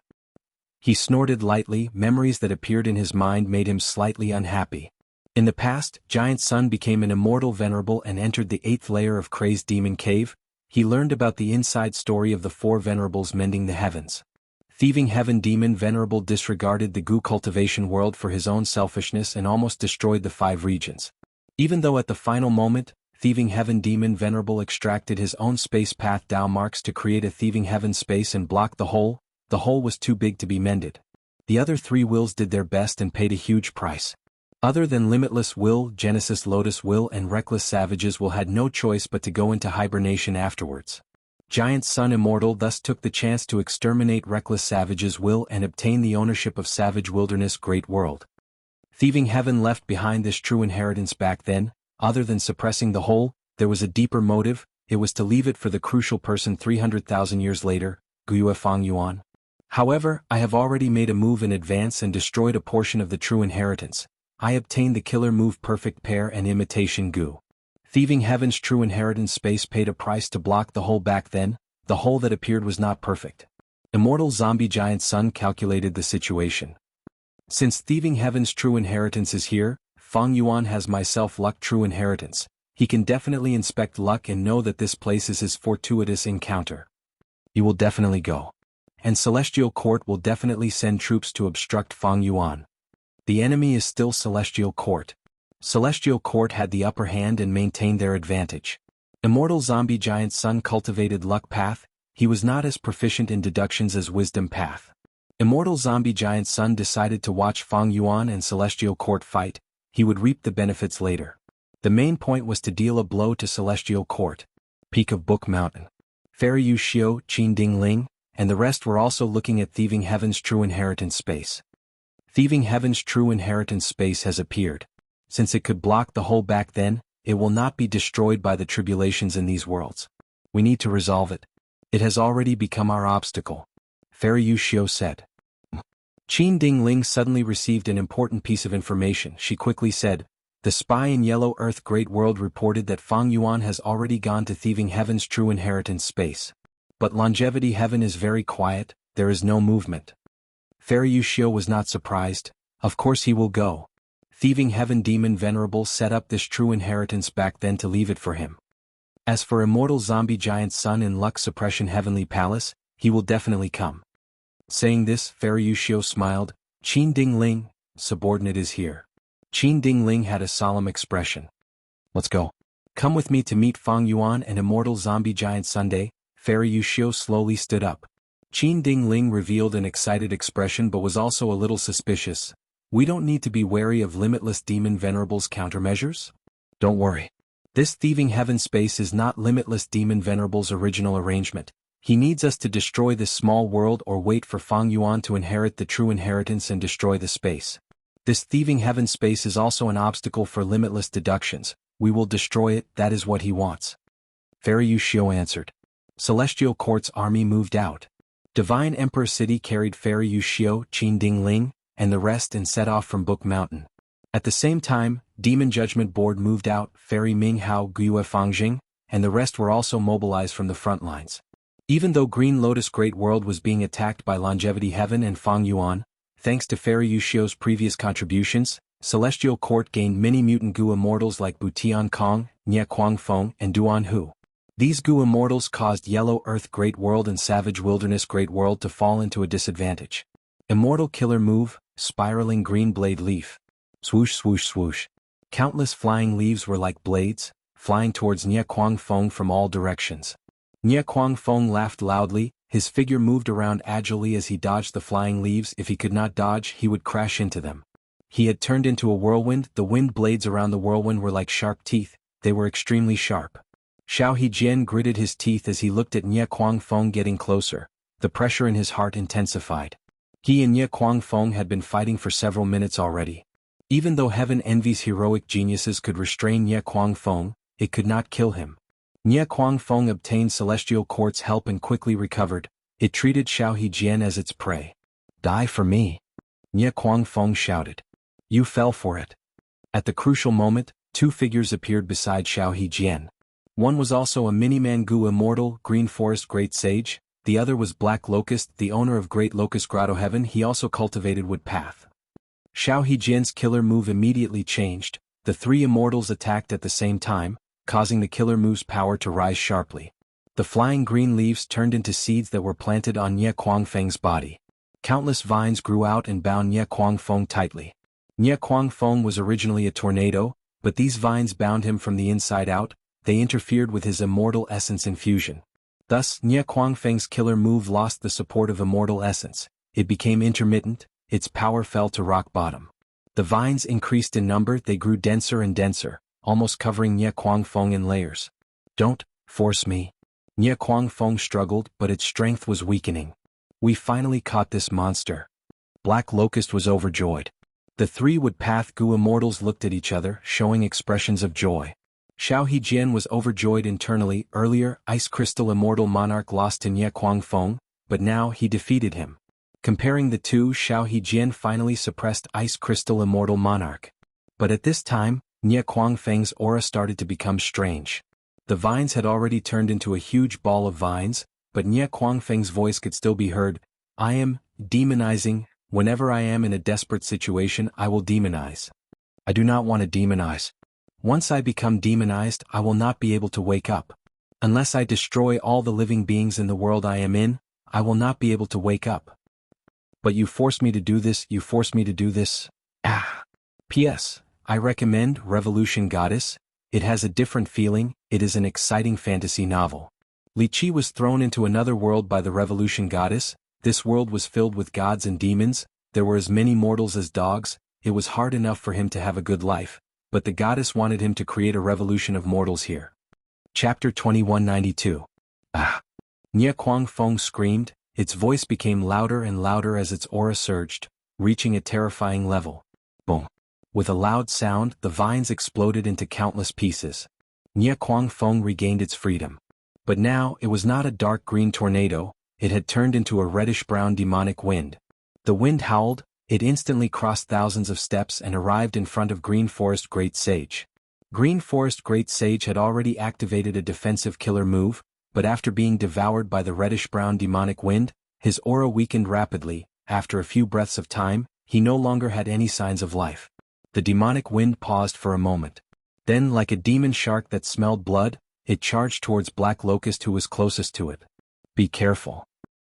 He snorted lightly. Memories that appeared in his mind made him slightly unhappy. In the past, Giant Sun became an immortal venerable and entered the 8th layer of Crazed Demon Cave. He learned about the inside story of the 4 venerables mending the heavens. Thieving Heaven Demon Venerable disregarded the Gu cultivation world for his own selfishness and almost destroyed the 5 regions. Even though at the final moment, Thieving Heaven Demon Venerable extracted his own space path Tao marks to create a Thieving Heaven space and block the hole was too big to be mended. The other 3 wills did their best and paid a huge price. Other than Limitless Will, Genesis Lotus Will and Reckless Savages Will had no choice but to go into hibernation afterwards. Giant Sun Immortal thus took the chance to exterminate Reckless Savages Will and obtain the ownership of Savage Wilderness Great World. Thieving Heaven left behind this true inheritance back then. Other than suppressing the whole, there was a deeper motive. It was to leave it for the crucial person 300,000 years later, Guyue Fang Yuan. However, I have already made a move in advance and destroyed a portion of the true inheritance. I obtained the killer move Perfect Pair and Imitation Gu. Thieving Heaven's true inheritance space paid a price to block the hole back then. The hole that appeared was not perfect. Immortal Zombie Giant Sun calculated the situation. Since Thieving Heaven's true inheritance is here, Fang Yuan has myself luck true inheritance. He can definitely inspect luck and know that this place is his fortuitous encounter. He will definitely go. And Celestial Court will definitely send troops to obstruct Fang Yuan. The enemy is still Celestial Court. Celestial Court had the upper hand and maintained their advantage. Immortal Zombie Giant Sun cultivated Luck Path. He was not as proficient in deductions as Wisdom Path. Immortal Zombie Giant Sun decided to watch Fang Yuan and Celestial Court fight. He would reap the benefits later. The main point was to deal a blow to Celestial Court. Peak of Book Mountain. Fairy Yu Xiu, Qin Ding Ling, and the rest were also looking at Thieving Heaven's true inheritance space. Thieving Heaven's true inheritance space has appeared. Since it could block the hole back then, it will not be destroyed by the tribulations in these worlds. We need to resolve it. It has already become our obstacle, Fairy Wuxia said. Qin Dingling suddenly received an important piece of information. She quickly said, "The spy in Yellow Earth Great World reported that Fang Yuan has already gone to Thieving Heaven's true inheritance space. But Longevity Heaven is very quiet, there is no movement." Fairy Wuxia was not surprised. Of course he will go. Thieving Heaven Demon Venerable set up this true inheritance back then to leave it for him. As for Immortal Zombie Giant Sun in Lux Suppression Heavenly Palace, he will definitely come. Saying this, Fairy Wuxia smiled. Qin Dingling, subordinate is here. Qin Dingling had a solemn expression. Let's go. Come with me to meet Fang Yuan and Immortal Zombie Giant Sunday. Fairy Wuxia slowly stood up. Qin Dingling revealed an excited expression but was also a little suspicious. We don't need to be wary of Limitless Demon Venerable's countermeasures? Don't worry. This Thieving Heaven space is not Limitless Demon Venerable's original arrangement. He needs us to destroy this small world or wait for Fang Yuan to inherit the true inheritance and destroy the space. This Thieving Heaven space is also an obstacle for limitless deductions. We will destroy it, that is what he wants. Fairy Wuxia answered. Celestial Court's army moved out. Divine Emperor City carried Fairy Wuxia, Qin Dingling, and the rest and set off from Book Mountain. At the same time, Demon Judgment Board moved out, Fairy Ming Hao Guiyue Fangjing, and the rest were also mobilized from the front lines. Even though Green Lotus Great World was being attacked by Longevity Heaven and Fang Yuan, thanks to Fairy Wuxia's previous contributions, Celestial Court gained many mutant Gu Immortals like Butian Kong, Nye Kuangfeng, and Duan Hu. These Gu Immortals caused Yellow Earth Great World and Savage Wilderness Great World to fall into a disadvantage. Immortal Killer Move, Spiraling Green Blade Leaf. Swoosh swoosh swoosh. Countless flying leaves were like blades, flying towards Nye Kuangfeng from all directions. Nye Kuangfeng laughed loudly, his figure moved around agilely as he dodged the flying leaves. If he could not dodge, he would crash into them. He had turned into a whirlwind. The wind blades around the whirlwind were like sharp teeth, they were extremely sharp. Xiao Hejian gritted his teeth as he looked at Nye Kuangfeng getting closer. The pressure in his heart intensified. He and Nye Kuangfeng had been fighting for several minutes already. Even though Heaven Envy's heroic geniuses could restrain Nye Kuangfeng, it could not kill him. Nye Kuangfeng obtained Celestial Court's help and quickly recovered. It treated Xiao Hejian as its prey. Die for me. Nye Kuangfeng shouted. You fell for it. At the crucial moment, two figures appeared beside Xiao Hejian. One was also a mini-man Gu Immortal, Green Forest Great Sage. The other was Black Locust, the owner of Great Locust Grotto Heaven. He also cultivated Wood Path. Xiao Hejian's killer move immediately changed. The three immortals attacked at the same time, causing the killer move's power to rise sharply. The flying green leaves turned into seeds that were planted on Nye Kuangfeng's body. Countless vines grew out and bound Nye Kuangfeng tightly. Nye Kuangfeng was originally a tornado, but these vines bound him from the inside out. They interfered with his immortal essence infusion. Thus, Nye Kuangfeng's killer move lost the support of immortal essence. It became intermittent, its power fell to rock bottom. The vines increased in number, they grew denser and denser, almost covering Nye Kuangfeng in layers. Don't force me. Nye Kuangfeng struggled, but its strength was weakening. We finally caught this monster. Black Locust was overjoyed. The three Wood Path Gu Immortals looked at each other, showing expressions of joy. Xiao Hejian was overjoyed internally. Earlier, Ice Crystal Immortal Monarch lost to Nye Kuangfeng, but now he defeated him. Comparing the two, Xiao Hejian finally suppressed Ice Crystal Immortal Monarch. But at this time, Nye Kuangfeng's aura started to become strange. The vines had already turned into a huge ball of vines, but Nye Kuangfeng's voice could still be heard. I am demonizing. Whenever I am in a desperate situation, I will demonize. I do not want to demonize. Once I become demonized, I will not be able to wake up. Unless I destroy all the living beings in the world I am in, I will not be able to wake up. But you force me to do this, you force me to do this. P.S. I recommend Revolution Goddess. It has a different feeling, it is an exciting fantasy novel. Li Qi was thrown into another world by the Revolution Goddess. This world was filled with gods and demons, there were as many mortals as dogs. It was hard enough for him to have a good life, but the goddess wanted him to create a revolution of mortals here. Chapter 2192. Nye Kuangfeng screamed, its voice became louder and louder as its aura surged. reaching a terrifying level. Boom! With a loud sound, the vines exploded into countless pieces. Nie Kuang Feng regained its freedom. But now, it was not a dark green tornado, it had turned into a reddish-brown demonic wind. The wind howled, it instantly crossed thousands of steps and arrived in front of Green Forest Great Sage. Green Forest Great Sage had already activated a defensive killer move, but after being devoured by the reddish-brown demonic wind, his aura weakened rapidly. After a few breaths of time, he no longer had any signs of life. The demonic wind paused for a moment. Then, like a demon shark that smelled blood, it charged towards Black Locust, who was closest to it. Be careful.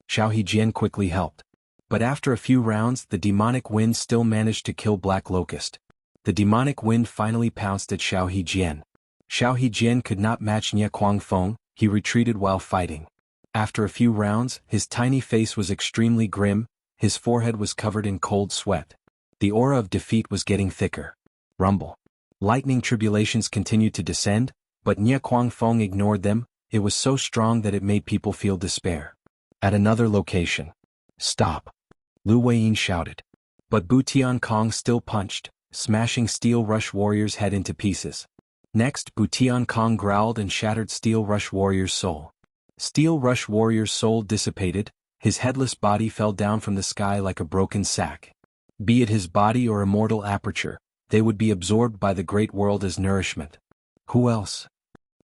Xiaohejian quickly helped. But after a few rounds, the demonic wind still managed to kill Black Locust. The demonic wind finally pounced at Xiaohejian. Xiaohejian could not match Nie Kuang Feng, he retreated while fighting. After a few rounds, his tiny face was extremely grim, his forehead was covered in cold sweat. The aura of defeat was getting thicker. Rumble. Lightning tribulations continued to descend, but Nie Kuang Feng ignored them. It was so strong that it made people feel despair. At another location. Stop! Lu Weiyin shouted. But Bu Tiankong still punched, smashing Steel Rush Warrior's head into pieces. Next, Bu Tiankong growled and shattered Steel Rush Warrior's soul. Steel Rush Warrior's soul dissipated, his headless body fell down from the sky like a broken sack. Be it his body or immortal aperture, they would be absorbed by the great world as nourishment. Who else?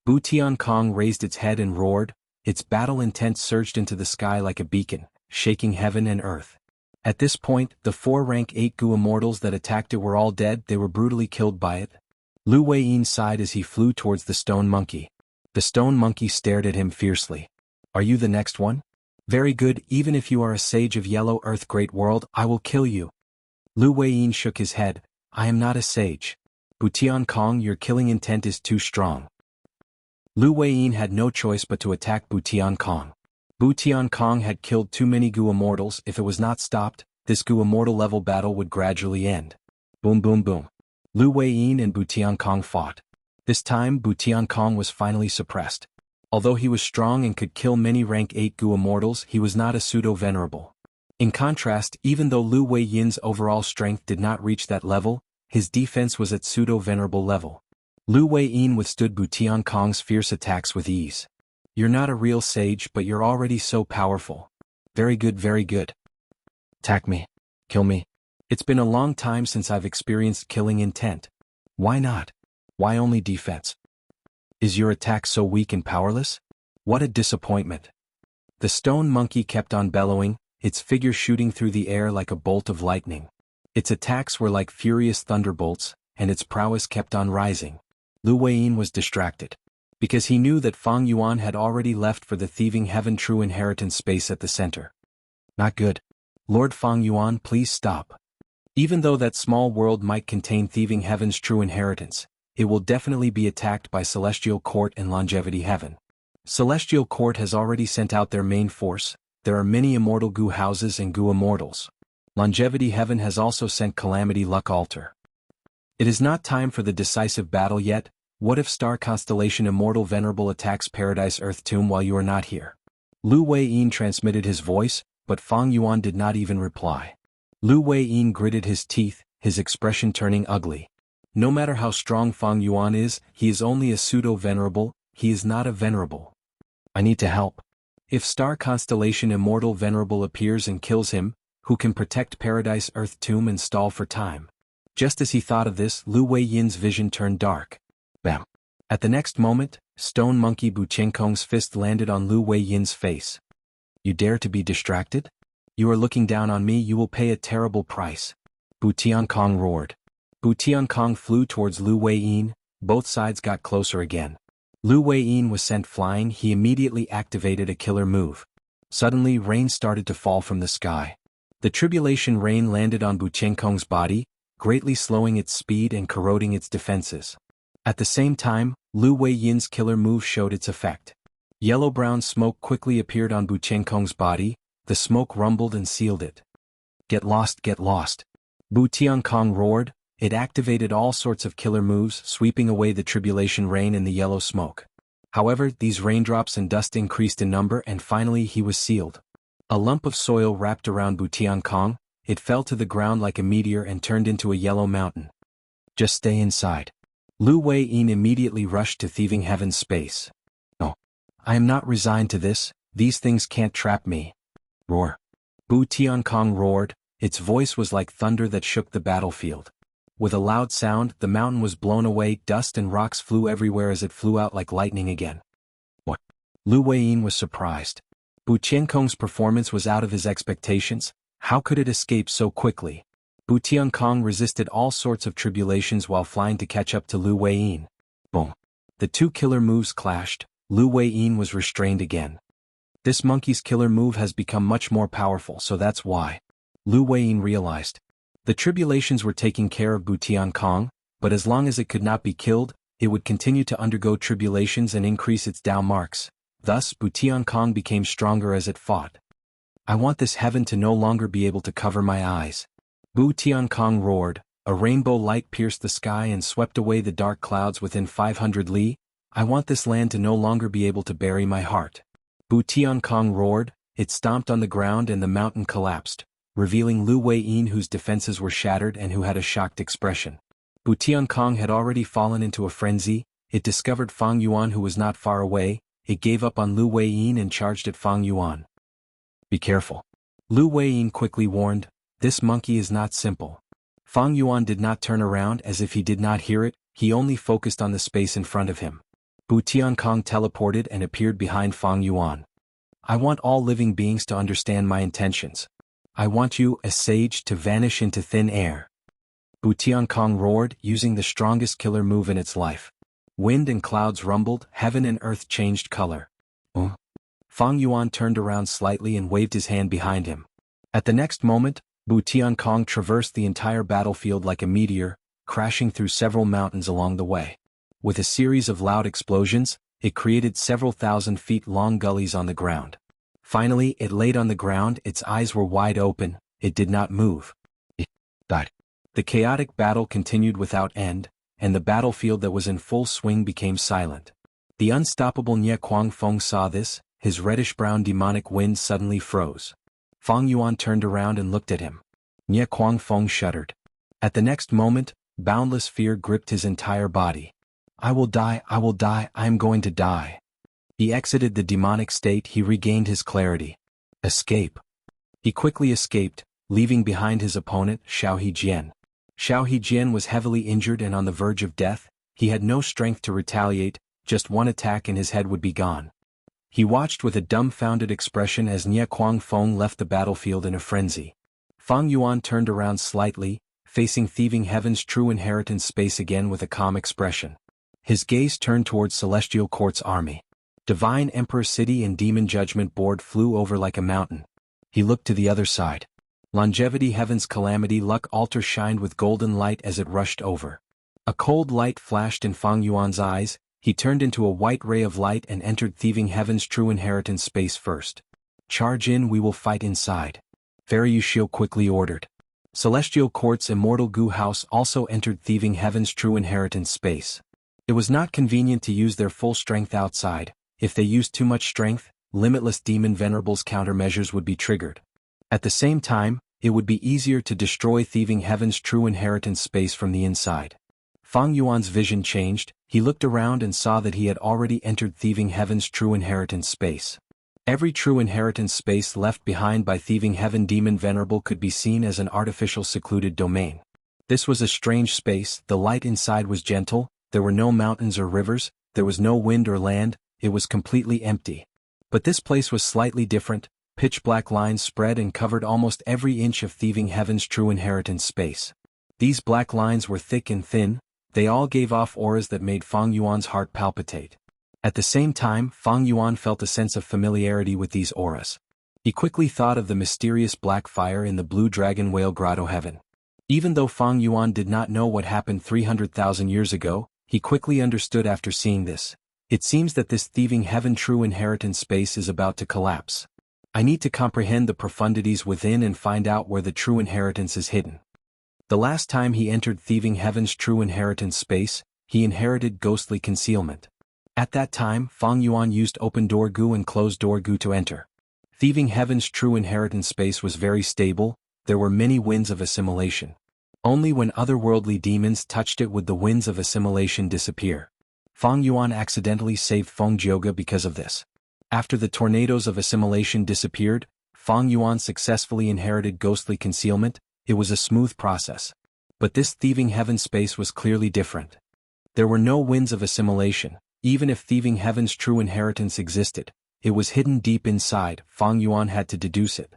Bu Tiankong raised its head and roared, its battle intent surged into the sky like a beacon, shaking heaven and earth. At this point, the 4 rank 8 Gu immortals that attacked it were all dead, they were brutally killed by it. Lu Weiyin sighed as he flew towards the stone monkey. The stone monkey stared at him fiercely. Are you the next one? Very good, even if you are a sage of Yellow Earth Great World, I will kill you. Lu Weiyin shook his head. I am not a sage. Bu Tiankong, your killing intent is too strong. Lu Weiyin had no choice but to attack Bu Tiankong. Bu Tiankong had killed too many Gu immortals. If it was not stopped, this Gu immortal level battle would gradually end. Boom boom boom. Lu Weiyin and Bu Tiankong fought. This time Bu Tiankong was finally suppressed. Although he was strong and could kill many rank 8 Gu immortals, he was not a pseudo-venerable. In contrast, even though Lu Weiyin's overall strength did not reach that level, his defense was at pseudo-venerable level. Lu Weiyin withstood Bu Tiankong's fierce attacks with ease. You're not a real sage, but you're already so powerful. Very good, very good. Attack me. Kill me. It's been a long time since I've experienced killing intent. Why not? Why only defense? Is your attack so weak and powerless? What a disappointment. The stone monkey kept on bellowing, its figure shooting through the air like a bolt of lightning. Its attacks were like furious thunderbolts, and its prowess kept on rising. Lu Weiyin was distracted. Because he knew that Fang Yuan had already left for the thieving heaven true inheritance space at the center. Not good. Lord Fang Yuan, please stop. Even though that small world might contain thieving heaven's true inheritance, it will definitely be attacked by Celestial Court and Longevity Heaven. Celestial Court has already sent out their main force. There are many immortal Gu houses and Gu immortals. Longevity Heaven has also sent Calamity Luck Altar. It is not time for the decisive battle yet. What if Star Constellation Immortal Venerable attacks Paradise Earth Tomb while you are not here? Lu Weiyin transmitted his voice, but Fang Yuan did not even reply. Lu Weiyin gritted his teeth, his expression turning ugly. No matter how strong Fang Yuan is, he is only a pseudo-venerable, he is not a venerable. I need to help. If Star Constellation Immortal Venerable appears and kills him, who can protect Paradise Earth Tomb and stall for time? Just as he thought of this, Lu Weiyin's vision turned dark. Bam. At the next moment, Stone Monkey Bu Tiankong's fist landed on Lu Weiyin's face. You dare to be distracted? You are looking down on me, you will pay a terrible price. Bu Tiankong roared. Bu Tiankong flew towards Lu Weiyin, both sides got closer again. Lu Weiyin was sent flying, he immediately activated a killer move. Suddenly rain started to fall from the sky. The tribulation rain landed on Bu Tiankong's body, greatly slowing its speed and corroding its defenses. At the same time, Lu Weiyin's killer move showed its effect. Yellow-brown smoke quickly appeared on Bu Tiankong's body, the smoke rumbled and sealed it. Get lost, get lost. Bu Tiankong roared, it activated all sorts of killer moves, sweeping away the tribulation rain and the yellow smoke. However, these raindrops and dust increased in number and finally he was sealed. A lump of soil wrapped around Bu Tiankong, it fell to the ground like a meteor and turned into a yellow mountain. Just stay inside. Lu Wei-yin immediately rushed to thieving heaven's space. No. I am not resigned to this, these things can't trap me. Roar. Bu Tiankong roared, its voice was like thunder that shook the battlefield. With a loud sound, the mountain was blown away, dust and rocks flew everywhere as it flew out like lightning again. What? Lu Wei-yin was surprised. Bu Tiankong's performance was out of his expectations. How could it escape so quickly? Bu Tiankong resisted all sorts of tribulations while flying to catch up to Lu Wei-yin. Boom. The two killer moves clashed. Lu Wei-yin was restrained again. This monkey's killer move has become much more powerful, so that's why. Lu Wei-yin realized. The tribulations were taking care of Bu Tiankong, but as long as it could not be killed, it would continue to undergo tribulations and increase its Dao marks. Thus, Bu Tiankong became stronger as it fought. I want this heaven to no longer be able to cover my eyes. Bu Tiankong roared, a rainbow light pierced the sky and swept away the dark clouds within 500 li. I want this land to no longer be able to bury my heart. Bu Tiankong roared, it stomped on the ground and the mountain collapsed, revealing Lu Wei-yin whose defenses were shattered and who had a shocked expression. Bu Tiankong had already fallen into a frenzy. It discovered Fang Yuan who was not far away. It gave up on Lu Wei-yin and charged at Fang Yuan. Be careful. Lu Wei-yin quickly warned, this monkey is not simple. Fang Yuan did not turn around as if he did not hear it, he only focused on the space in front of him. Bu Tiankong teleported and appeared behind Fang Yuan. I want all living beings to understand my intentions. I want you, a sage, to vanish into thin air. Bu Tiankong roared, using the strongest killer move in its life. Wind and clouds rumbled, heaven and earth changed color. Fang Yuan turned around slightly and waved his hand behind him. At the next moment, Bu Tiankong traversed the entire battlefield like a meteor, crashing through several mountains along the way. With a series of loud explosions, it created several thousand feet long gullies on the ground. Finally, it laid on the ground, its eyes were wide open, it did not move. It died. The chaotic battle continued without end, and the battlefield that was in full swing became silent. The unstoppable Nie Kuang Feng saw this, his reddish-brown demonic wind suddenly froze. Fang Yuan turned around and looked at him. Nie Kuang Feng shuddered. At the next moment, boundless fear gripped his entire body. I will die, I am going to die. He exited the demonic state, he regained his clarity. Escape. He quickly escaped, leaving behind his opponent, Xiao Hejian. Xiao Hejian was heavily injured and on the verge of death. He had no strength to retaliate, just one attack and his head would be gone. He watched with a dumbfounded expression as Nie Kuang Feng left the battlefield in a frenzy. Fang Yuan turned around slightly, facing thieving heaven's true inheritance space again with a calm expression. His gaze turned towards Celestial Court's army. Divine Emperor City and Demon Judgment Board flew over like a mountain. He looked to the other side. Longevity Heaven's Calamity Luck Altar shined with golden light as it rushed over. A cold light flashed in Fang Yuan's eyes. He turned into a white ray of light and entered thieving heaven's true inheritance space first. Charge in, we will fight inside. Fairy Yushio quickly ordered. Celestial Court's Immortal Gu House also entered thieving heaven's true inheritance space. It was not convenient to use their full strength outside. If they used too much strength, limitless demon venerables countermeasures would be triggered. At the same time, it would be easier to destroy thieving heaven's true inheritance space from the inside. Fang Yuan's vision changed. He looked around and saw that he had already entered thieving heaven's true inheritance space. Every true inheritance space left behind by thieving heaven demon venerable could be seen as an artificial secluded domain. This was a strange space, the light inside was gentle, there were no mountains or rivers, there was no wind or land, it was completely empty. But this place was slightly different, pitch-black lines spread and covered almost every inch of thieving heaven's true inheritance space. These black lines were thick and thin, they all gave off auras that made Fang Yuan's heart palpitate. At the same time, Fang Yuan felt a sense of familiarity with these auras. He quickly thought of the mysterious black fire in the Blue Dragon Whale Grotto heaven. Even though Fang Yuan did not know what happened 300,000 years ago, he quickly understood after seeing this. It seems that this thieving heaven true inheritance space is about to collapse. I need to comprehend the profundities within and find out where the true inheritance is hidden. The last time he entered thieving heaven's true inheritance space, he inherited ghostly concealment. At that time, Fang Yuan used open door gu and closed door gu to enter. Thieving heaven's true inheritance space was very stable, There were many winds of assimilation. Only when otherworldly demons touched it would the winds of assimilation disappear. Fang Yuan accidentally saved Feng Jioge because of this. After the tornadoes of assimilation disappeared, Fang Yuan successfully inherited ghostly concealment. It was a smooth process. But this thieving heaven space was clearly different. There were no winds of assimilation. Even if thieving heaven's true inheritance existed, it was hidden deep inside. Fang Yuan had to deduce it.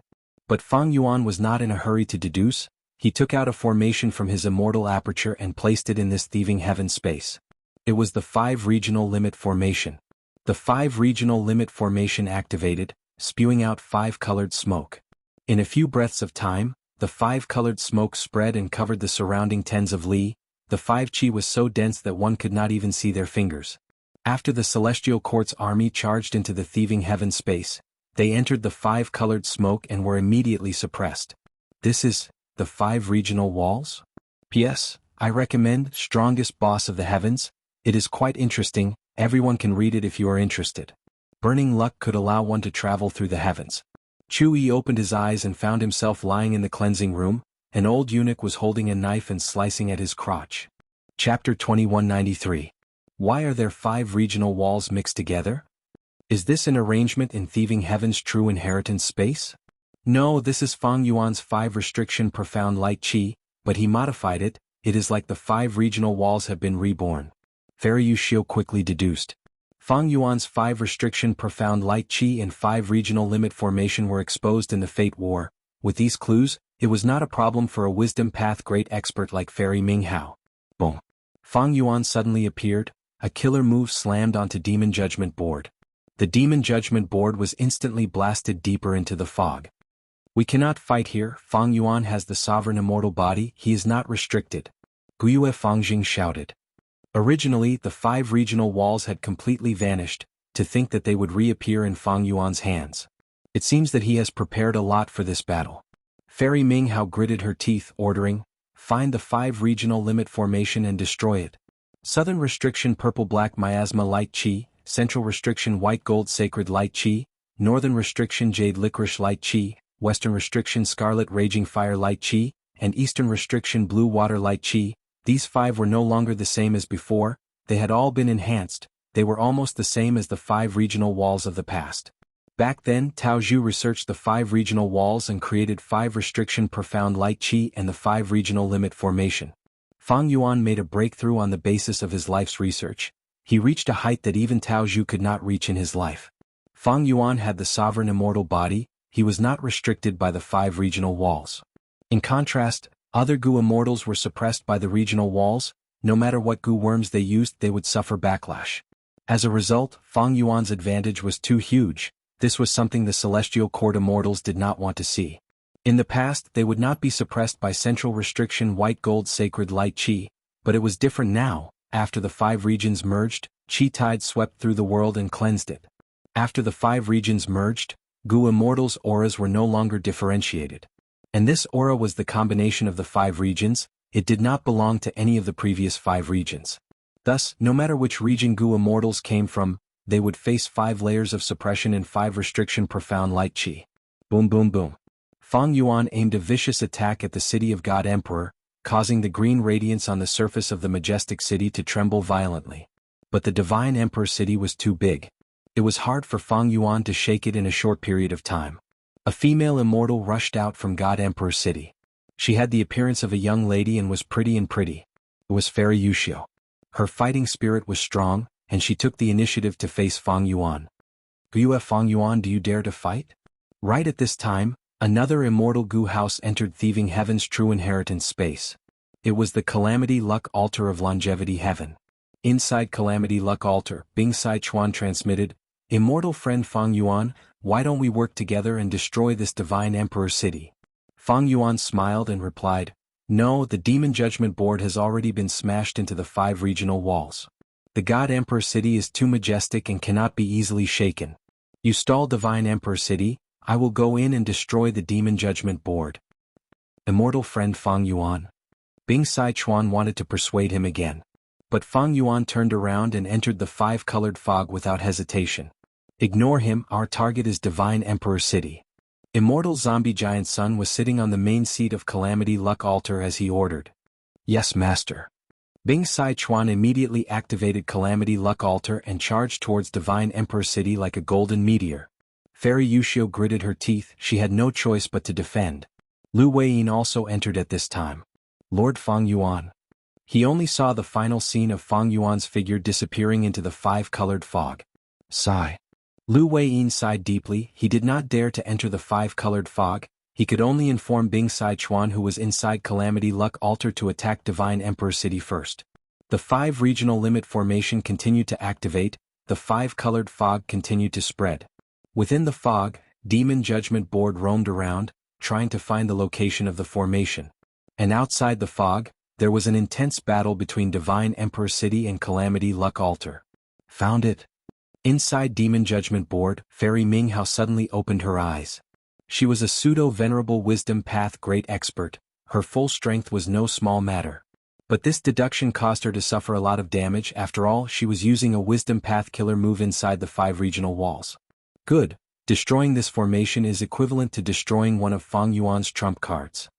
But Fang Yuan was not in a hurry to deduce. He took out a formation from his immortal aperture and placed it in this thieving heaven space. It was the 5 regional limit formation. The 5 regional limit formation activated, spewing out 5-colored smoke. In a few breaths of time, the 5-colored smoke spread and covered the surrounding tens of li. The 5 chi was so dense that one could not even see their fingers. After the Celestial Court's army charged into the thieving heaven space, they entered the 5-colored smoke and were immediately suppressed. This is the 5 regional walls? P.S. I recommend Strongest Boss of the Heavens. It is quite interesting. Everyone can read it if you are interested. Burning luck could allow one to travel through the heavens. Chu Yi opened his eyes and found himself lying in the cleansing room. An old eunuch was holding a knife and slicing at his crotch. Chapter 2193. Why are there 5 regional walls mixed together? Is this an arrangement in thieving heaven's true inheritance space? No, this is Fang Yuan's 5 restriction profound light chi, but he modified it. It is like the 5 regional walls have been reborn. Fairy Yushio quickly deduced. Fang Yuan's 5 restriction profound light chi and 5 regional limit formation were exposed in the Fate War. With these clues, it was not a problem for a wisdom path great expert like Fairy Minghao. Boom. Fang Yuan suddenly appeared. A killer move slammed onto Demon Judgment Board. The Demon Judgment Board was instantly blasted deeper into the fog. We cannot fight here. Fang Yuan has the sovereign immortal body. He is not restricted. Guyue Fangjing shouted. Originally, the 5 regional walls had completely vanished. To think that they would reappear in Fang Yuan's hands. It seems that he has prepared a lot for this battle. Fairy Minghao gritted her teeth, ordering, find the 5 regional limit formation and destroy it. Southern restriction purple-black miasma light chi, central restriction white-gold sacred light chi, northern restriction jade licorice light chi, western restriction scarlet raging fire light chi, and eastern restriction blue water light chi. These 5 were no longer the same as before. They had all been enhanced. They were almost the same as the 5 regional walls of the past. Back then, Tao Zhu researched the 5 regional walls and created 5 restriction profound light chi and the 5 regional limit formation. Fang Yuan made a breakthrough on the basis of his life's research. He reached a height that even Tao Zhu could not reach in his life. Fang Yuan had the sovereign immortal body. He was not restricted by the 5 regional walls. In contrast, other Gu immortals were suppressed by the regional walls. No matter what Gu worms they used, they would suffer backlash. As a result, Fang Yuan's advantage was too huge. This was something the Celestial Court immortals did not want to see. In the past, they would not be suppressed by central restriction white gold sacred light chi, but it was different now. After the 5 regions merged, chi tide swept through the world and cleansed it. After the 5 regions merged, Gu immortals' auras were no longer differentiated. And this aura was the combination of the 5 regions. It did not belong to any of the previous 5 regions. Thus, no matter which region Gu immortals came from, they would face 5 layers of suppression and 5 restriction profound light chi. Boom boom boom. Fang Yuan aimed a vicious attack at the city of God Emperor, causing the green radiance on the surface of the majestic city to tremble violently. But the Divine Emperor city was too big. It was hard for Fang Yuan to shake it in a short period of time. A female immortal rushed out from God Emperor city. She had the appearance of a young lady and was pretty. It was Fairy Yushio. Her fighting spirit was strong, and she took the initiative to face Fang Yuan. Guyue Fang Yuan, do you dare to fight? Right at this time, another immortal Gu house entered thieving heaven's true inheritance space. It was the Calamity Luck Altar of Longevity Heaven. Inside Calamity Luck Altar, Bing Sai Chuan transmitted, Immortal friend Fang Yuan, why don't we work together and destroy this Divine Emperor city? Fang Yuan smiled and replied, no, the Demon Judgment Board has already been smashed into the 5 regional walls. The God Emperor city is too majestic and cannot be easily shaken. You stall Divine Emperor city, I will go in and destroy the Demon Judgment Board. Immortal friend Fang Yuan. Bing Sai Chuan wanted to persuade him again. But Fang Yuan turned around and entered the 5-colored fog without hesitation. Ignore him, our target is Divine Emperor city. Immortal zombie giant Sun was sitting on the main seat of Calamity Luck Altar as he ordered. Yes, master. Bing Sai Chuan immediately activated Calamity Luck Altar and charged towards Divine Emperor City like a golden meteor. Fairy Yushio gritted her teeth, she had no choice but to defend. Lu Weiyin also entered at this time. Lord Feng Yuan. He only saw the final scene of Feng Yuan's figure disappearing into the five-colored fog. Sigh. Lu Weiyin sighed deeply, he did not dare to enter the five-colored fog, he could only inform Bing Sai Chuan who was inside Calamity Luck Altar to attack Divine Emperor City first. The 5 regional limit formation continued to activate, the 5-colored fog continued to spread. Within the fog, Demon Judgment Board roamed around, trying to find the location of the formation. And outside the fog, there was an intense battle between Divine Emperor City and Calamity Luck Altar. Found it. Inside Demon Judgment Board, Fairy Minghao suddenly opened her eyes. She was a pseudo-venerable wisdom path great expert, her full strength was no small matter. But this deduction caused her to suffer a lot of damage, after all she was using a wisdom path killer move inside the 5 regional walls. Good, destroying this formation is equivalent to destroying one of Feng Yuan's trump cards.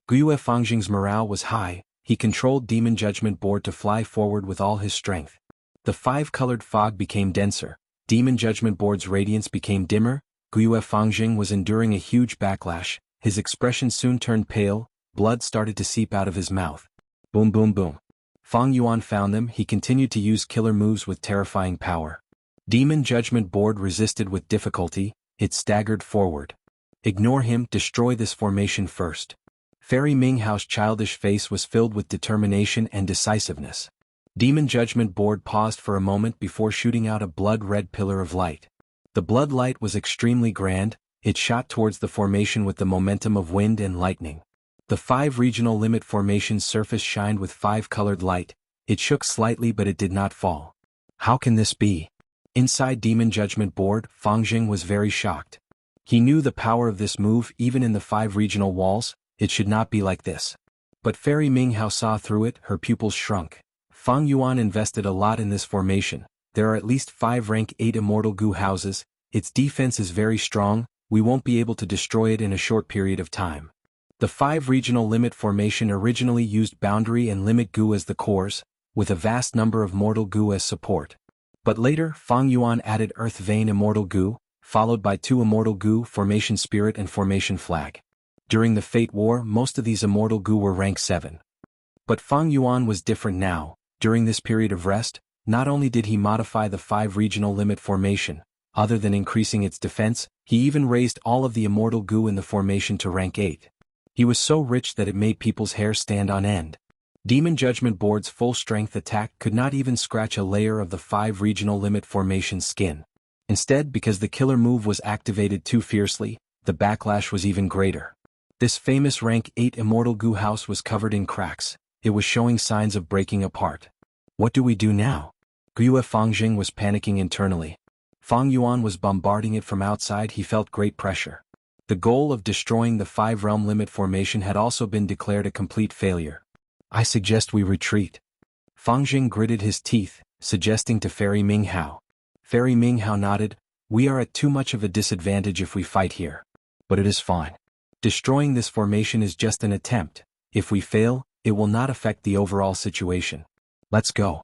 Guiyue Fangjing's morale was high, he controlled Demon Judgment Board to fly forward with all his strength. The 5-colored fog became denser, Demon Judgment Board's radiance became dimmer, Guiyue Fangjing was enduring a huge backlash, his expression soon turned pale, blood started to seep out of his mouth. Boom boom boom. Feng Yuan found them, he continued to use killer moves with terrifying power. Demon Judgment Board resisted with difficulty, it staggered forward. Ignore him, destroy this formation first. Fairy Minghao's childish face was filled with determination and decisiveness. Demon Judgment Board paused for a moment before shooting out a blood-red pillar of light. The blood light was extremely grand, it shot towards the formation with the momentum of wind and lightning. The 5 regional limit formation's surface shined with 5-colored light, it shook slightly but it did not fall. How can this be? Inside Demon Judgment Board, Fangjing was very shocked. He knew the power of this move even in the 5 regional walls, it should not be like this. But Fairy Minghao saw through it, her pupils shrunk. Feng Yuan invested a lot in this formation. There are at least 5 rank 8 Immortal Gu houses, its defense is very strong, we won't be able to destroy it in a short period of time. The 5 regional limit formation originally used Boundary and Limit Gu as the cores, with a vast number of Mortal Gu as support. But later, Feng Yuan added Earth Vein Immortal Gu, followed by 2 Immortal Gu, Formation Spirit and Formation Flag. During the Fate War, most of these Immortal Gu were rank 7. But Feng Yuan was different now. During this period of rest, not only did he modify the 5 regional limit formation, other than increasing its defense, he even raised all of the Immortal Gu in the formation to rank 8. He was so rich that it made people's hair stand on end. Demon Judgment Board's full-strength attack could not even scratch a layer of the 5 regional limit formation's skin. Instead, because the killer move was activated too fiercely, the backlash was even greater. This famous rank 8 Immortal Gu house was covered in cracks, it was showing signs of breaking apart. What do we do now? Guiyue Fangjing was panicking internally. Feng Yuan was bombarding it from outside, he felt great pressure. The goal of destroying the 5-realm limit formation had also been declared a complete failure. I suggest we retreat. Fangjing gritted his teeth, suggesting to Fairy Minghao. Fairy Minghao nodded, we are at too much of a disadvantage if we fight here. But it is fine. Destroying this formation is just an attempt, if we fail, it will not affect the overall situation. Let's go.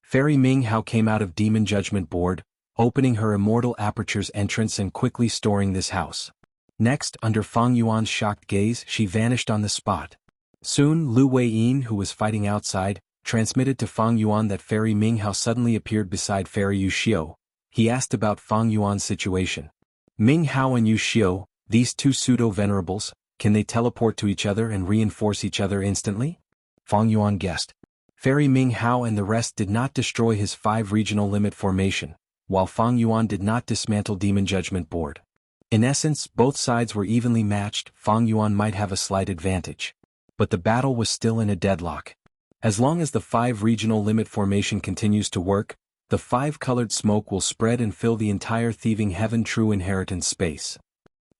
Fairy Minghao came out of Demon Judgment Board, opening her Immortal Aperture's entrance and quickly storing this house. Next, under Feng Yuan's shocked gaze, she vanished on the spot. Soon, Lu Weiyin, who was fighting outside, transmitted to Feng Yuan that Fairy Minghao suddenly appeared beside Fairy Yushio. He asked about Feng Yuan's situation. Minghao and Yushio, these 2 pseudo-venerables, can they teleport to each other and reinforce each other instantly? Feng Yuan guessed. Fairy Minghao and the rest did not destroy his 5 regional limit formation, while Feng Yuan did not dismantle Demon Judgment Board. In essence, both sides were evenly matched, Feng Yuan might have a slight advantage. But the battle was still in a deadlock. As long as the 5 regional limit formation continues to work, the 5-colored smoke will spread and fill the entire Thieving Heaven True Inheritance space.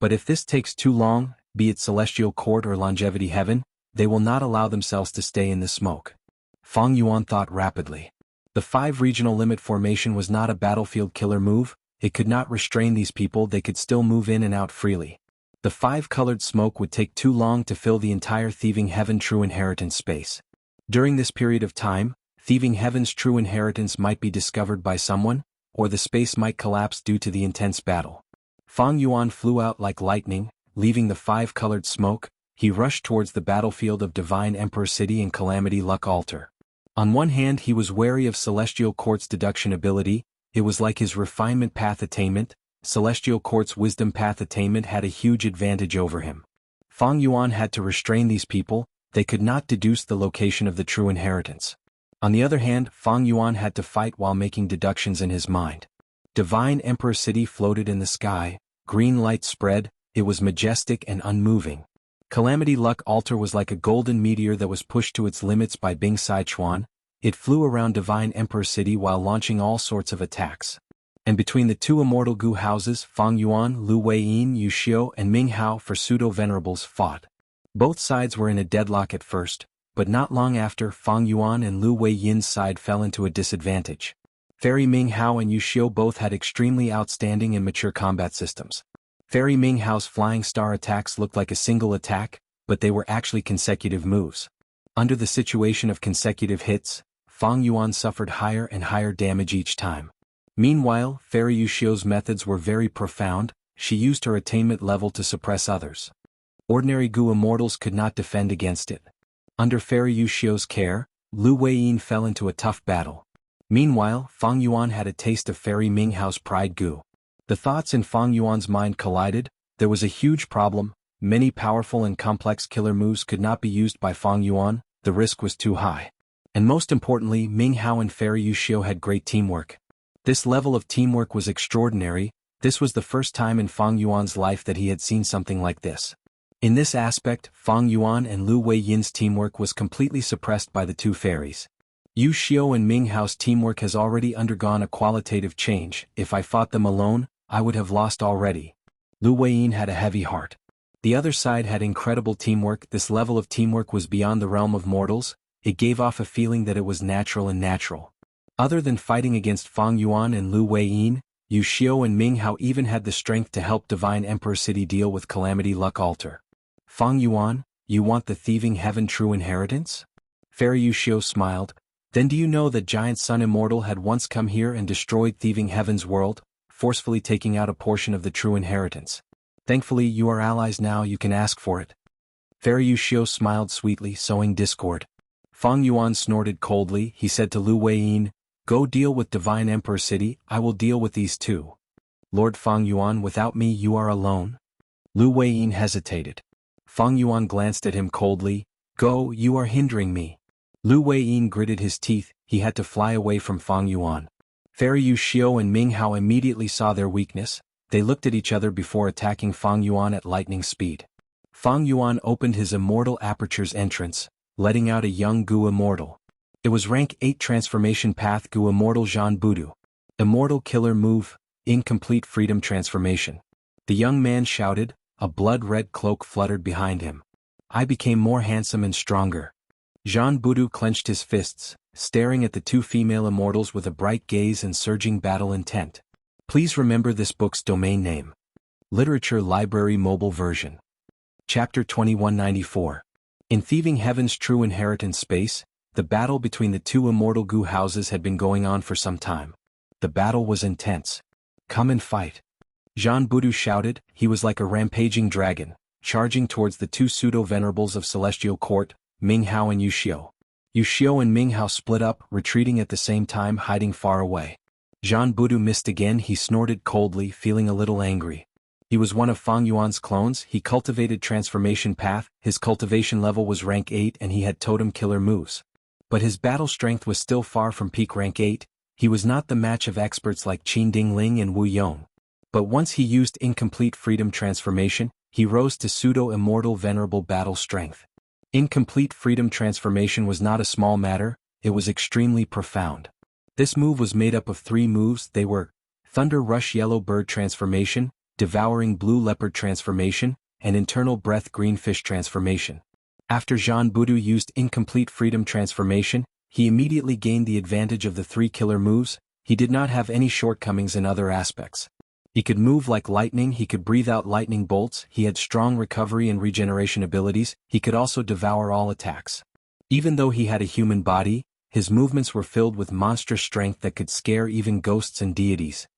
But if this takes too long, be it Celestial Court or Longevity Heaven, they will not allow themselves to stay in the smoke. Feng Yuan thought rapidly. The 5 regional limit formation was not a battlefield killer move, it could not restrain these people, they could still move in and out freely. The five-colored smoke would take too long to fill the entire Thieving Heaven True Inheritance space. During this period of time, Thieving Heaven's True Inheritance might be discovered by someone, or the space might collapse due to the intense battle. Fang Yuan flew out like lightning, leaving the five-colored smoke. He rushed towards the battlefield of Divine Emperor City and Calamity Luck Altar. On one hand he was wary of Celestial Court's deduction ability. It was like his refinement path attainment. Celestial Court's wisdom path attainment had a huge advantage over him. Fang Yuan had to restrain these people. They could not deduce the location of the true inheritance. On the other hand, Fang Yuan had to fight while making deductions in his mind. Divine Emperor City floated in the sky, green light spread, it was majestic and unmoving. Calamity Luck Altar was like a golden meteor that was pushed to its limits by Bing Sichuan. It flew around Divine Emperor City while launching all sorts of attacks. And between the two Immortal Gu houses, Fang Yuan, Lu Weiyin, Yu Xiu and Ming Hao for pseudo-venerables fought. Both sides were in a deadlock at first, but not long after Fang Yuan and Lu Weiyin's side fell into a disadvantage. Fairy Ming Hao and Yu Xiu both had extremely outstanding and mature combat systems. Fairy Ming Hao's flying star attacks looked like a single attack, but they were actually consecutive moves. Under the situation of consecutive hits, Fang Yuan suffered higher and higher damage each time. Meanwhile, Fairy Yu Xiu's methods were very profound. She used her attainment level to suppress others. Ordinary Gu immortals could not defend against it. Under Fairy Yu Xiu's care, Lu Weiyin fell into a tough battle. Meanwhile, Fang Yuan had a taste of Fairy Ming Hao's pride Gu. The thoughts in Fang Yuan's mind collided. There was a huge problem. Many powerful and complex killer moves could not be used by Fang Yuan. The risk was too high. And most importantly, Ming Hao and Fairy Yu Xiu had great teamwork. This level of teamwork was extraordinary. This was the first time in Fang Yuan's life that he had seen something like this. In this aspect, Fang Yuan and Lu Weiyin's teamwork was completely suppressed by the two fairies. Yu Xiu and Ming Hao's teamwork has already undergone a qualitative change. If I fought them alone, I would have lost already. Lu Weiyin had a heavy heart. The other side had incredible teamwork. This level of teamwork was beyond the realm of mortals. It gave off a feeling that it was natural and natural. Other than fighting against Fang Yuan and Lu Weiyin, Yu Xiu and Ming Hao even had the strength to help Divine Emperor City deal with Calamity Luck Altar. Fang Yuan, you want the Thieving Heaven True Inheritance? Fairy Yu Xiu smiled. Then do you know that Giant Sun Immortal had once come here and destroyed Thieving Heaven's world, forcefully taking out a portion of the true inheritance? Thankfully you are allies now, you can ask for it. Fairy Yu Xiu smiled sweetly, sowing discord. Fang Yuan snorted coldly. He said to Lu Weiyin, go deal with Divine Emperor City, I will deal with these two. Lord Fang Yuan, without me you are alone? Lu Weiyin hesitated. Fang Yuan glanced at him coldly. Go, you are hindering me. Lu Weiyin gritted his teeth. He had to fly away from Fang Yuan. Fairy Yu Xiu and Ming Hao immediately saw their weakness. They looked at each other before attacking Fang Yuan at lightning speed. Fang Yuan opened his Immortal Aperture's entrance, letting out a young Gu Immortal. It was rank 8 transformation path Gu Immortal Zhan Budu. Immortal killer move, incomplete freedom transformation. The young man shouted. A blood-red cloak fluttered behind him. I became more handsome and stronger. Zhan Budu clenched his fists, staring at the two female immortals with a bright gaze and surging battle intent. Please remember this book's domain name. Literature Library Mobile Version. Chapter 2194. In Thieving Heaven's True Inheritance space, the battle between the two Immortal Gu houses had been going on for some time. The battle was intense. Come and fight. Zhan Budu shouted. He was like a rampaging dragon, charging towards the two pseudo-venerables of Celestial Court, Ming Hao and Yu Xiu. Yu Xiu and Ming Hao split up, retreating at the same time, hiding far away. Zhan Budu missed again. He snorted coldly, feeling a little angry. He was one of Fang Yuan's clones. He cultivated transformation path. His cultivation level was rank 8 and he had totem killer moves. But his battle strength was still far from peak rank 8. He was not the match of experts like Qin Dingling and Wu Yong. But once he used incomplete freedom transformation, he rose to pseudo-immortal venerable battle strength. Incomplete freedom transformation was not a small matter, it was extremely profound. This move was made up of 3 moves. They were Thunder Rush Yellow Bird Transformation, Devouring Blue Leopard Transformation, and Internal Breath Green Fish Transformation. After Zhan Budu used incomplete freedom transformation, he immediately gained the advantage of the 3 killer moves. He did not have any shortcomings in other aspects. He could move like lightning, he could breathe out lightning bolts, he had strong recovery and regeneration abilities, he could also devour all attacks. Even though he had a human body, his movements were filled with monstrous strength that could scare even ghosts and deities.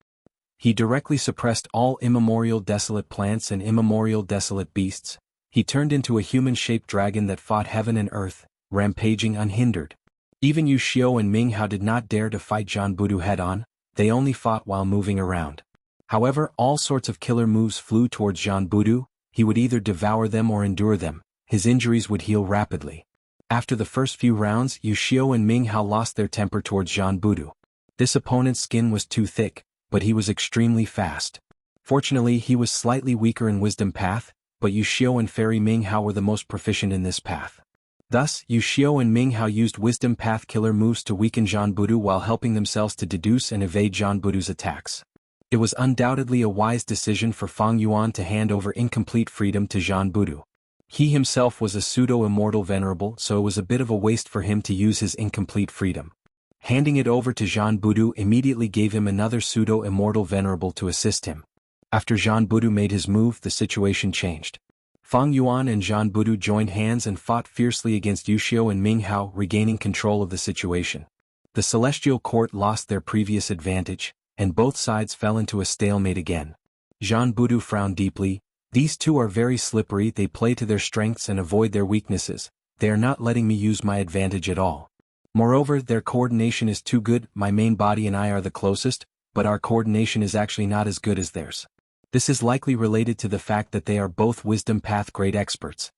He directly suppressed all immemorial desolate plants and immemorial desolate beasts. He turned into a human-shaped dragon that fought heaven and earth, rampaging unhindered. Even Yu Xiu and Ming Hao did not dare to fight Jianghu head-on, they only fought while moving around. However, all sorts of killer moves flew towards Jianghu, he would either devour them or endure them, his injuries would heal rapidly. After the first few rounds, Yu Xiu and Ming Hao lost their temper towards Jianghu. This opponent's skin was too thick, but he was extremely fast. Fortunately, he was slightly weaker in Wisdom Path, but Yu Xiu and Fairy Ming Hao were the most proficient in this path. Thus, Yu Xiu and Ming Hao used Wisdom Path killer moves to weaken Jianghu while helping themselves to deduce and evade Jianghu's attacks. It was undoubtedly a wise decision for Fang Yuan to hand over incomplete freedom to Jianghu. He himself was a pseudo-immortal venerable, so it was a bit of a waste for him to use his incomplete freedom. Handing it over to Jianghu immediately gave him another pseudo-immortal venerable to assist him. After Jianghu made his move, the situation changed. Fang Yuan and Jianghu joined hands and fought fiercely against Yu Xiu and Ming Hao, regaining control of the situation. The Celestial Court lost their previous advantage, and both sides fell into a stalemate again. Jianghu frowned deeply. These two are very slippery, they play to their strengths and avoid their weaknesses, they are not letting me use my advantage at all. Moreover, their coordination is too good, my main body and I are the closest, but our coordination is actually not as good as theirs. This is likely related to the fact that they are both Wisdom Path grade experts.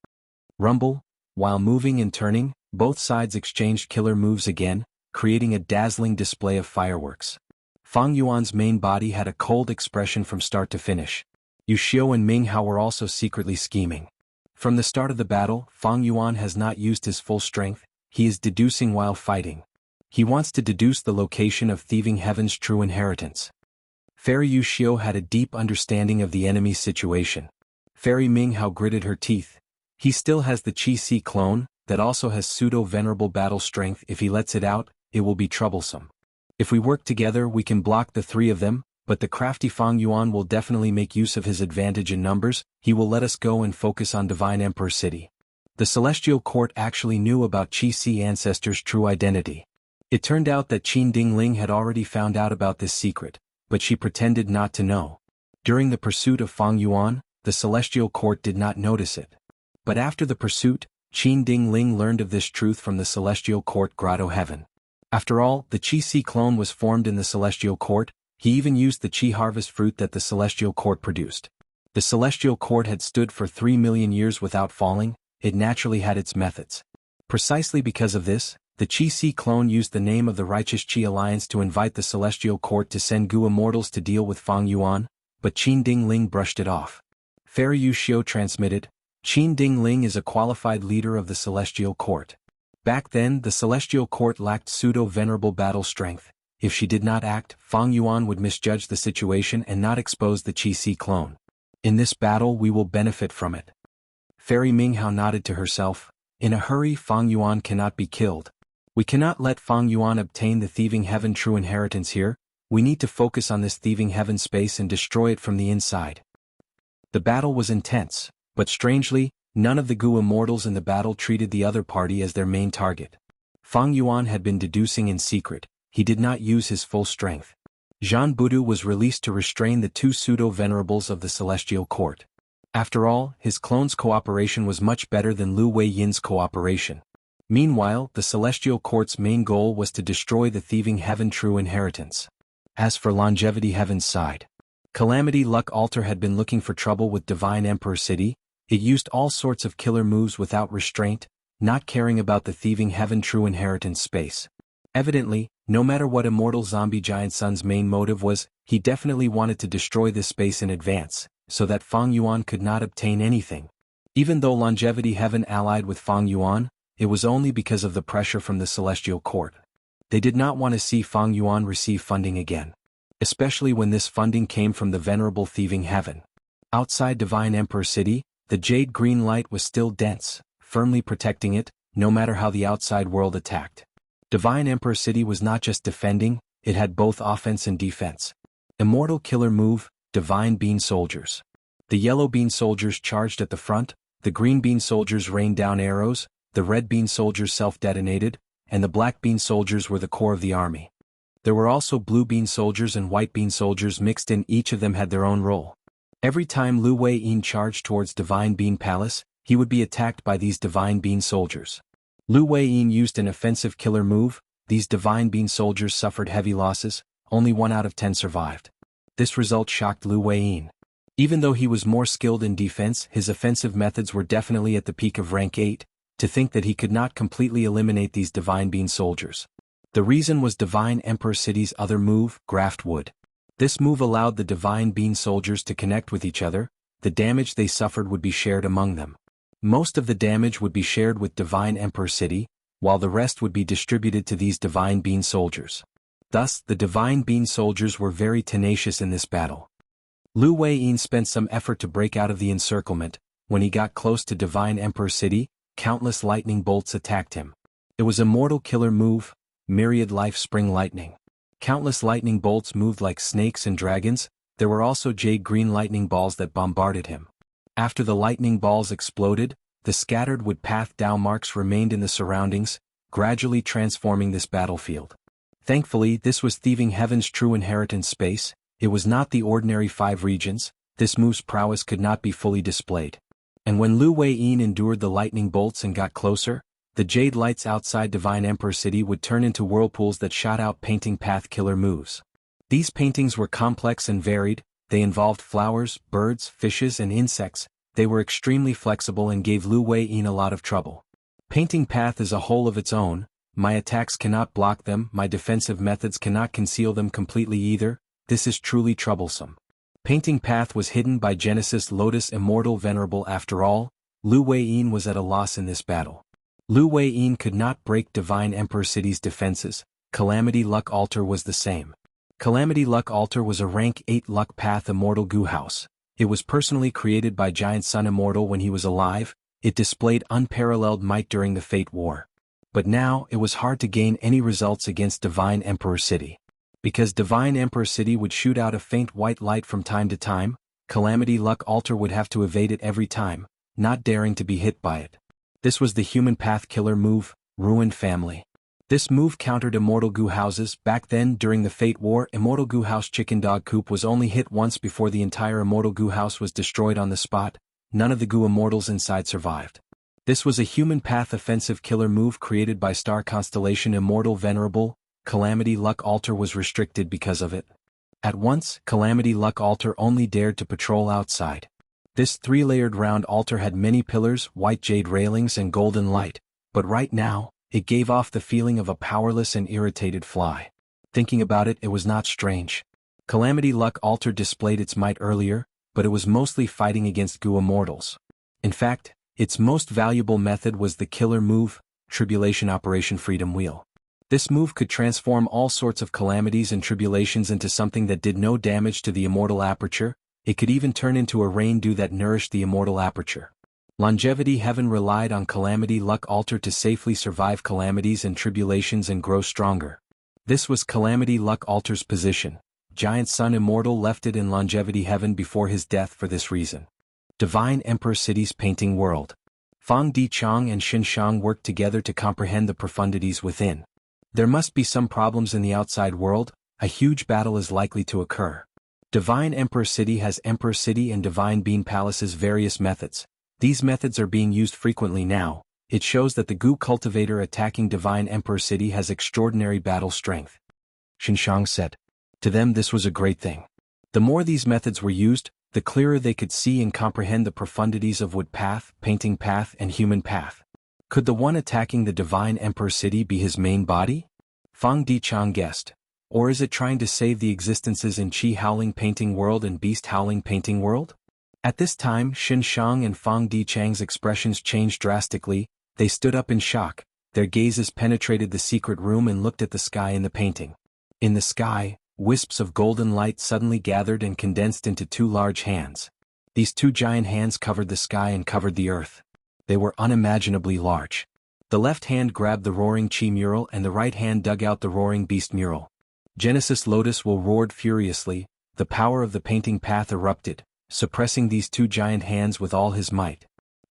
Rumble. While moving and turning, both sides exchanged killer moves again, creating a dazzling display of fireworks. Fang Yuan's main body had a cold expression from start to finish. Yu Xiu and Ming Hao were also secretly scheming. From the start of the battle, Fang Yuan has not used his full strength, he is deducing while fighting. He wants to deduce the location of Thieving Heaven's true inheritance. Fairy Yu Xiu had a deep understanding of the enemy's situation. Fairy Ming Hao gritted her teeth. He still has the Qi Si clone, that also has pseudo-venerable battle strength. If he lets it out, it will be troublesome. If we work together we can block the three of them, but the crafty Fang Yuan will definitely make use of his advantage in numbers, he will let us go and focus on Divine Emperor City. The Celestial Court actually knew about Qi Si ancestors' true identity. It turned out that Qin Dingling had already found out about this secret, but she pretended not to know. During the pursuit of Fang Yuan, the Celestial Court did not notice it. But after the pursuit, Qin Dingling learned of this truth from the Celestial Court Grotto Heaven. After all, the Qi Si clone was formed in the Celestial Court, he even used the Qi harvest fruit that the Celestial Court produced. The Celestial Court had stood for 3 million years without falling, it naturally had its methods. Precisely because of this, the Qi Si clone used the name of the Righteous Qi Alliance to invite the Celestial Court to send Gu Immortals to deal with Fang Yuan, but Qin Dingling brushed it off. Fairy Yu Xiu transmitted, Qin Dingling is a qualified leader of the Celestial Court. Back then the Celestial Court lacked pseudo-venerable battle strength. If she did not act, Fang Yuan would misjudge the situation and not expose the Qi Si clone. In this battle we will benefit from it. Fairy Ming Hao nodded to herself. In a hurry, Fang Yuan cannot be killed. We cannot let Fang Yuan obtain the Thieving Heaven true inheritance here, we need to focus on this Thieving Heaven space and destroy it from the inside. The battle was intense, but strangely, none of the Gu Immortals in the battle treated the other party as their main target. Fang Yuan had been deducing in secret, he did not use his full strength. Jianghu was released to restrain the two pseudo-venerables of the Celestial Court. After all, his clone's cooperation was much better than Lu Weiyin's cooperation. Meanwhile, the Celestial Court's main goal was to destroy the Thieving Heaven true inheritance. As for Longevity Heaven's side, Calamity Luck Altar had been looking for trouble with Divine Emperor City, it used all sorts of killer moves without restraint, not caring about the Thieving Heaven true inheritance space. Evidently, no matter what Immortal Zombie Giant Sun's main motive was, he definitely wanted to destroy this space in advance, so that Fang Yuan could not obtain anything. Even though Longevity Heaven allied with Fang Yuan, it was only because of the pressure from the Celestial Court. They did not want to see Fang Yuan receive funding again. Especially when this funding came from the venerable Thieving Heaven. Outside Divine Emperor City, the jade green light was still dense, firmly protecting it, no matter how the outside world attacked. Divine Emperor City was not just defending, it had both offense and defense. Immortal Killer Move, Divine Bean Soldiers. The yellow bean soldiers charged at the front, the green bean soldiers rained down arrows, the red bean soldiers self-detonated, and the black bean soldiers were the core of the army. There were also blue bean soldiers and white bean soldiers mixed in, each of them had their own role. Every time Lu Wei-yin charged towards Divine Bean Palace, he would be attacked by these Divine Bean soldiers. Lu Wei-yin used an offensive killer move. These Divine Bean soldiers suffered heavy losses, only 1 out of 10 survived. This result shocked Lu Wei-yin. Even though he was more skilled in defense, his offensive methods were definitely at the peak of rank 8, to think that he could not completely eliminate these Divine Bean soldiers. The reason was Divine Emperor City's other move, Graft Wood. This move allowed the Divine Bean soldiers to connect with each other. The damage they suffered would be shared among them. Most of the damage would be shared with Divine Emperor City, while the rest would be distributed to these Divine Bean soldiers. Thus, the Divine Bean soldiers were very tenacious in this battle. Lu Wei-yin spent some effort to break out of the encirclement. When he got close to Divine Emperor City, countless lightning bolts attacked him. It was Immortal killer move, Myriad Life Spring Lightning. Countless lightning bolts moved like snakes and dragons. There were also jade-green lightning balls that bombarded him. After the lightning balls exploded, the scattered wood path Dao marks remained in the surroundings, gradually transforming this battlefield. Thankfully, this was Thieving Heaven's true inheritance space. It was not the ordinary 5 regions. This move's prowess could not be fully displayed. And when Lu Wei-yin endured the lightning bolts and got closer, the jade lights outside Divine Emperor City would turn into whirlpools that shot out painting path killer moves. These paintings were complex and varied. They involved flowers, birds, fishes and insects. They were extremely flexible and gave Lu Wei-yin a lot of trouble. Painting path is a whole of its own. My attacks cannot block them, my defensive methods cannot conceal them completely either. This is truly troublesome. Painting path was hidden by Genesis Lotus Immortal Venerable. After all, Lu Wei-yin was at a loss in this battle. Lu Wei-yin could not break Divine Emperor City's defenses. Calamity Luck Altar was the same. Calamity Luck Altar was a rank 8 luck path Immortal Goo House. It was personally created by Giant Sun Immortal when he was alive. It displayed unparalleled might during the Fate War. But now, it was hard to gain any results against Divine Emperor City. Because Divine Emperor City would shoot out a faint white light from time to time, Calamity Luck Altar would have to evade it every time, not daring to be hit by it. This was the human path killer move, Ruined Family. This move countered Immortal Goo Houses. Back then, during the Fate War, Immortal Goo House Chicken Dog Coop was only hit once before the entire Immortal Goo House was destroyed on the spot. None of the Goo Immortals inside survived. This was a human path offensive killer move created by Star Constellation Immortal Venerable. Calamity Luck Altar was restricted because of it. At once, Calamity Luck Altar only dared to patrol outside. This 3-layered round altar had many pillars, white jade railings and golden light, but right now, it gave off the feeling of a powerless and irritated fly. Thinking about it, it was not strange. Calamity Luck Altar displayed its might earlier, but it was mostly fighting against Goo Immortals. In fact, its most valuable method was the killer move, Tribulation Operation Freedom Wheel. This move could transform all sorts of calamities and tribulations into something that did no damage to the immortal aperture. It could even turn into a rain dew that nourished the immortal aperture. Longevity Heaven relied on Calamity Luck Altar to safely survive calamities and tribulations and grow stronger. This was Calamity Luck Altar's position. Giant Sun Immortal left it in Longevity Heaven before his death for this reason. Divine Emperor City's Painting World. Fang Dichang and Xianxia worked together to comprehend the profundities within. There must be some problems in the outside world. A huge battle is likely to occur. Divine Emperor City has Emperor City and Divine Bean Palace's various methods. These methods are being used frequently now. It shows that the Goo cultivator attacking Divine Emperor City has extraordinary battle strength. Xianxia said. To them this was a great thing. The more these methods were used, the clearer they could see and comprehend the profundities of Wood Path, Painting Path and Human Path. Could the one attacking the Divine Emperor City be his main body? Fang Dichang guessed. Or is it trying to save the existences in Qi Howling Painting World and Beast Howling Painting World? At this time, Xianxia and Fang Dichang's expressions changed drastically. They stood up in shock. Their gazes penetrated the secret room and looked at the sky in the painting. In the sky, wisps of golden light suddenly gathered and condensed into 2 large hands. These 2 giant hands covered the sky and covered the earth. They were unimaginably large. The left hand grabbed the Roaring Qi mural and the right hand dug out the Roaring Beast mural. Genesis Lotus will roared furiously. The power of the painting path erupted, suppressing these two giant hands with all his might.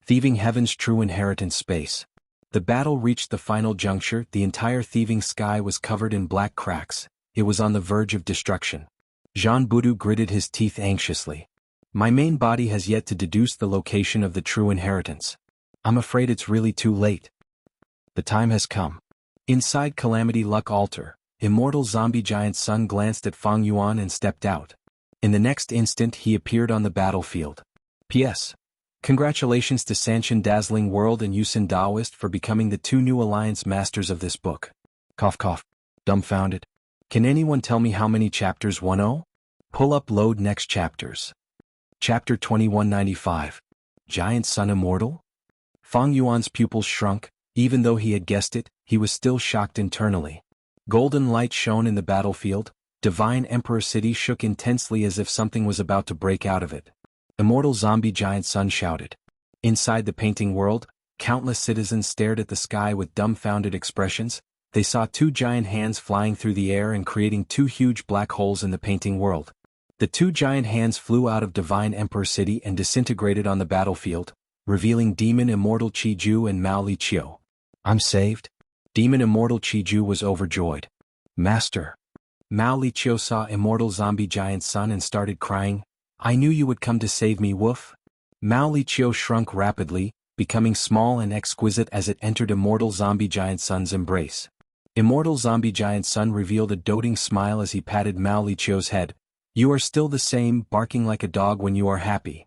Thieving Heaven's true inheritance space. The battle reached the final juncture. The entire thieving sky was covered in black cracks. It was on the verge of destruction. Jianghu gritted his teeth anxiously. My main body has yet to deduce the location of the true inheritance. I'm afraid it's really too late. The time has come. Inside Calamity Luck Altar, Immortal Zombie Giant Sun glanced at Fang Yuan and stepped out. In the next instant he appeared on the battlefield. P.S. Congratulations to Sanshin Dazzling World and Yusin Daoist for becoming the two new alliance masters of this book. Cough cough. Dumbfounded. Can anyone tell me how many chapters 10? Pull up load next chapters. Chapter 2195. Giant Sun Immortal? Fang Yuan's pupils shrunk. Even though he had guessed it, he was still shocked internally. Golden light shone in the battlefield. Divine Emperor City shook intensely as if something was about to break out of it. Immortal Zombie Giant Sun shouted. Inside the painting world, countless citizens stared at the sky with dumbfounded expressions. They saw two giant hands flying through the air and creating two huge black holes in the painting world. The two giant hands flew out of Divine Emperor City and disintegrated on the battlefield, revealing Demon Immortal Qiju and Mao Li Qiu. I'm saved? Demon Immortal Qiju was overjoyed. Master. Mao Li Qiu saw Immortal Zombie Giant Sun and started crying. I knew you would come to save me, woof. Mao Li Qiu shrunk rapidly, becoming small and exquisite as it entered Immortal Zombie Giant Sun's embrace. Immortal Zombie Giant Sun revealed a doting smile as he patted Mao Li Qiu's head. You are still the same, barking like a dog when you are happy.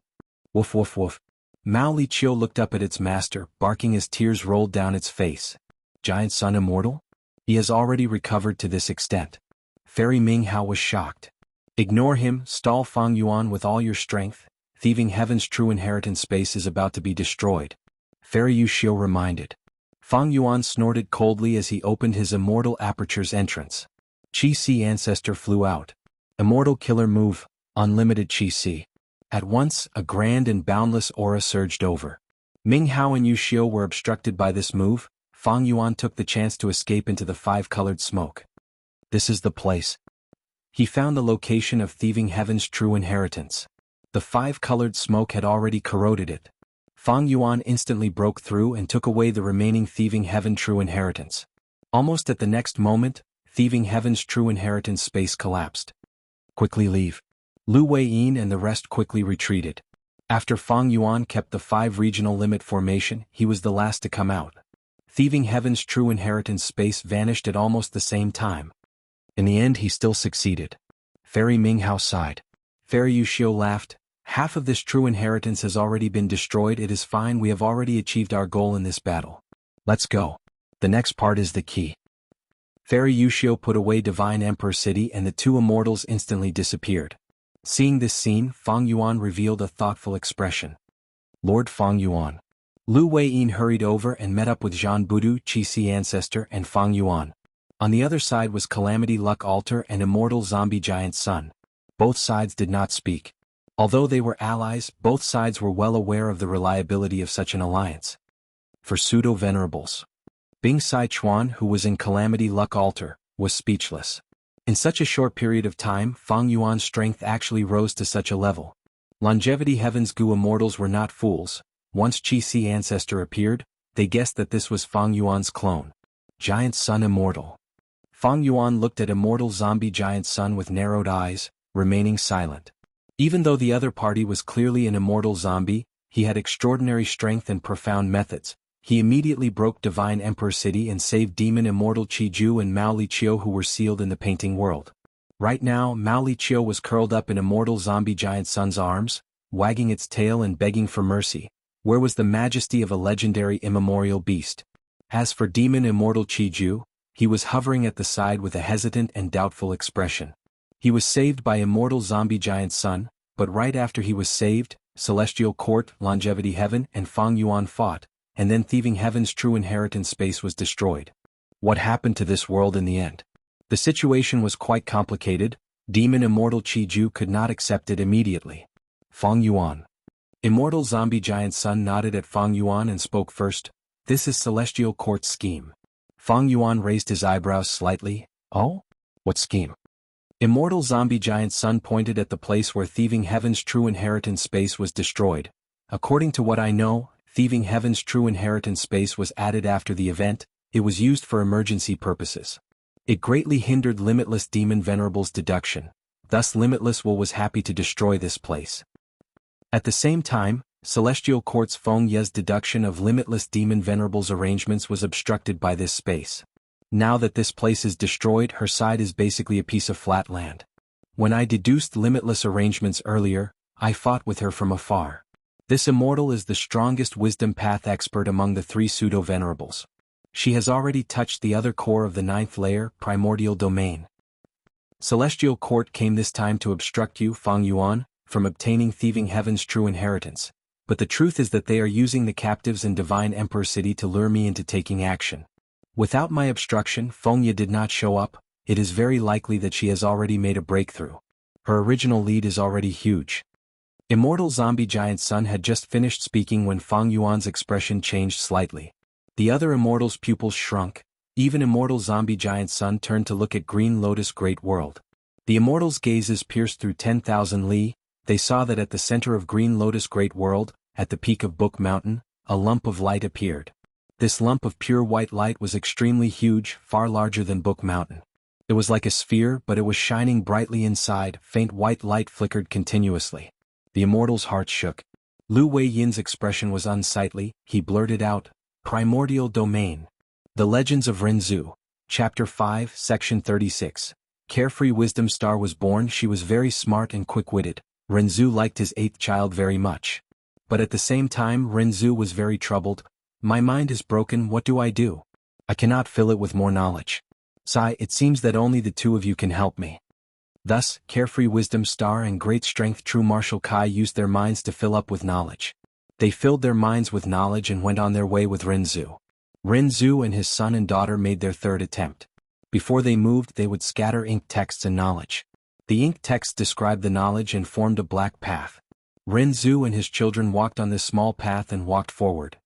Woof woof woof. Mao Li Qiu looked up at its master, barking as tears rolled down its face. Giant Sun Immortal? He has already recovered to this extent. Fairy Ming Hao was shocked. Ignore him, stall Fang Yuan with all your strength. Thieving Heaven's true inheritance space is about to be destroyed. Fairy Yu Xiu reminded. Fang Yuan snorted coldly as he opened his Immortal Aperture's entrance. Qi Si Ancestor flew out. Immortal Killer Move, Unlimited Qi Si. At once, a grand and boundless aura surged over. Ming Hao and Yu Xiu were obstructed by this move. Fang Yuan took the chance to escape into the five-colored smoke. This is the place. He found the location of Thieving Heaven's true inheritance. The five-colored smoke had already corroded it. Fang Yuan instantly broke through and took away the remaining Thieving Heaven true inheritance. Almost at the next moment, Thieving Heaven's true inheritance space collapsed. Quickly leave. Lu Weiyin and the rest quickly retreated. After Fang Yuan kept the 5 regional limit formation, he was the last to come out. Thieving Heaven's true inheritance space vanished at almost the same time. In the end he still succeeded. Fairy Ming Hao sighed. Fairy Yu Xiu laughed. Half of this true inheritance has already been destroyed. It is fine, we have already achieved our goal in this battle. Let's go. The next part is the key. Fairy Yu Xiu put away Divine Emperor City and the two immortals instantly disappeared. Seeing this scene, Fang Yuan revealed a thoughtful expression. Lord Fang Yuan. Lu Weiyin hurried over and met up with Jianghu, Qi Si Ancestor and Fang Yuan. On the other side was Calamity Luck Altar and Immortal Zombie Giant Sun. Both sides did not speak. Although they were allies, both sides were well aware of the reliability of such an alliance. For pseudo-venerables. Bing Sai Chuan, who was in Calamity Luck Altar, was speechless. In such a short period of time, Fang Yuan's strength actually rose to such a level. Longevity Heaven's Gu immortals were not fools. Once Qi Si Ancestor appeared, they guessed that this was Fang Yuan's clone. Giant Sun Immortal. Fang Yuan looked at Immortal Zombie Giant Sun with narrowed eyes, remaining silent. Even though the other party was clearly an immortal zombie, he had extraordinary strength and profound methods. He immediately broke Divine Emperor City and saved Demon Immortal Qiju and Mao Li Qiu, who were sealed in the painting world. Right now, Mao Li Qiu was curled up in Immortal Zombie Giant Sun's arms, wagging its tail and begging for mercy. Where was the majesty of a legendary immemorial beast? As for Demon Immortal Qiju, he was hovering at the side with a hesitant and doubtful expression. He was saved by Immortal Zombie Giant Sun, but right after he was saved, Celestial Court, Longevity Heaven and Fang Yuan fought, and then Thieving Heaven's true inheritance space was destroyed. What happened to this world in the end? The situation was quite complicated. Demon Immortal Qiju could not accept it immediately. Fang Yuan. Immortal Zombie Giant Sun nodded at Fang Yuan and spoke first. This is Celestial Court's scheme. Fang Yuan raised his eyebrows slightly. Oh? What scheme? Immortal zombie giant Sun pointed at the place where Thieving Heaven's true inheritance space was destroyed. According to what I know, Thieving Heaven's true inheritance space was added after the event. It was used for emergency purposes. It greatly hindered Limitless Demon Venerable's deduction. Thus Limitless Will was happy to destroy this place. At the same time, Celestial Court's Feng Ye's deduction of Limitless Demon Venerable's arrangements was obstructed by this space. Now that this place is destroyed, her side is basically a piece of flat land. When I deduced Limitless arrangements earlier, I fought with her from afar. This Immortal is the strongest wisdom path expert among the 3 pseudo-venerables. She has already touched the other core of the 9th layer, primordial domain. Celestial Court came this time to obstruct you, Fang Yuan, from obtaining Thieving Heaven's true inheritance, but the truth is that they are using the captives in Divine Emperor City to lure me into taking action. Without my obstruction, Feng Ye did not show up. It is very likely that she has already made a breakthrough. Her original lead is already huge. Immortal zombie giant Sun had just finished speaking when Fang Yuan's expression changed slightly. The other Immortal's pupils shrunk. Even Immortal zombie giant Sun turned to look at Green Lotus Great World. The Immortal's gazes pierced through 10,000 li. They saw that at the center of Green Lotus Great World, at the peak of Book Mountain, a lump of light appeared. This lump of pure white light was extremely huge, far larger than Book Mountain. It was like a sphere, but it was shining brightly inside. Faint white light flickered continuously. The Immortal's heart shook. Lu Weiyin's expression was unsightly. He blurted out, "Primordial Domain." The Legends of Renzu. Chapter 5, Section 36. Carefree Wisdom Star was born. She was very smart and quick-witted. Renzu liked his 8th child very much. But at the same time, Renzu was very troubled. "My mind is broken, what do I do? I cannot fill it with more knowledge. Sai, it seems that only the 2 of you can help me." Thus, Carefree Wisdom Star and Great Strength True Martial Kai used their minds to fill up with knowledge. They filled their minds with knowledge and went on their way with Renzu. Renzu and his son and daughter made their 3rd attempt. Before they moved, they would scatter ink texts and knowledge. The ink texts described the knowledge and formed a black path. Renzu and his children walked on this small path and walked forward.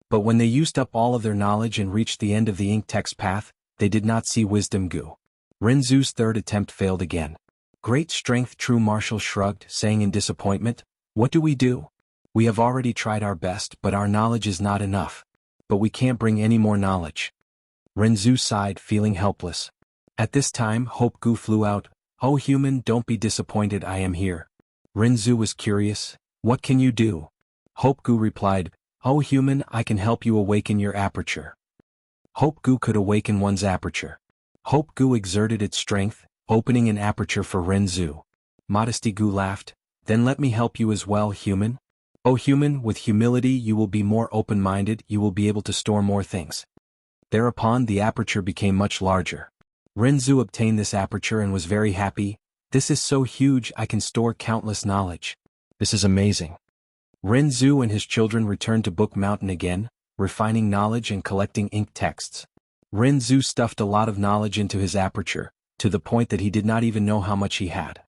But when they used up all of their knowledge and reached the end of the ink text path, they did not see Wisdom Gu. Renzu's 3rd attempt failed again. Great Strength True Martial shrugged, saying in disappointment, "What do we do? We have already tried our best, but our knowledge is not enough. But we can't bring any more knowledge." Renzu sighed, feeling helpless. At this time, Hope Gu flew out. "Oh human, don't be disappointed, I am here." Renzu was curious. "What can you do?" Hope Gu replied, "Oh human, I can help you awaken your aperture." Hope Gu could awaken one's aperture. Hope Gu exerted its strength, opening an aperture for Renzu. Modesty Gu laughed, "Then let me help you as well, human." "Oh human, with humility you will be more open-minded, you will be able to store more things." Thereupon the aperture became much larger. Renzu obtained this aperture and was very happy. "This is so huge, I can store countless knowledge. This is amazing." Renzu and his children returned to Book Mountain again, refining knowledge and collecting ink texts. Renzu stuffed a lot of knowledge into his aperture, to the point that he did not even know how much he had.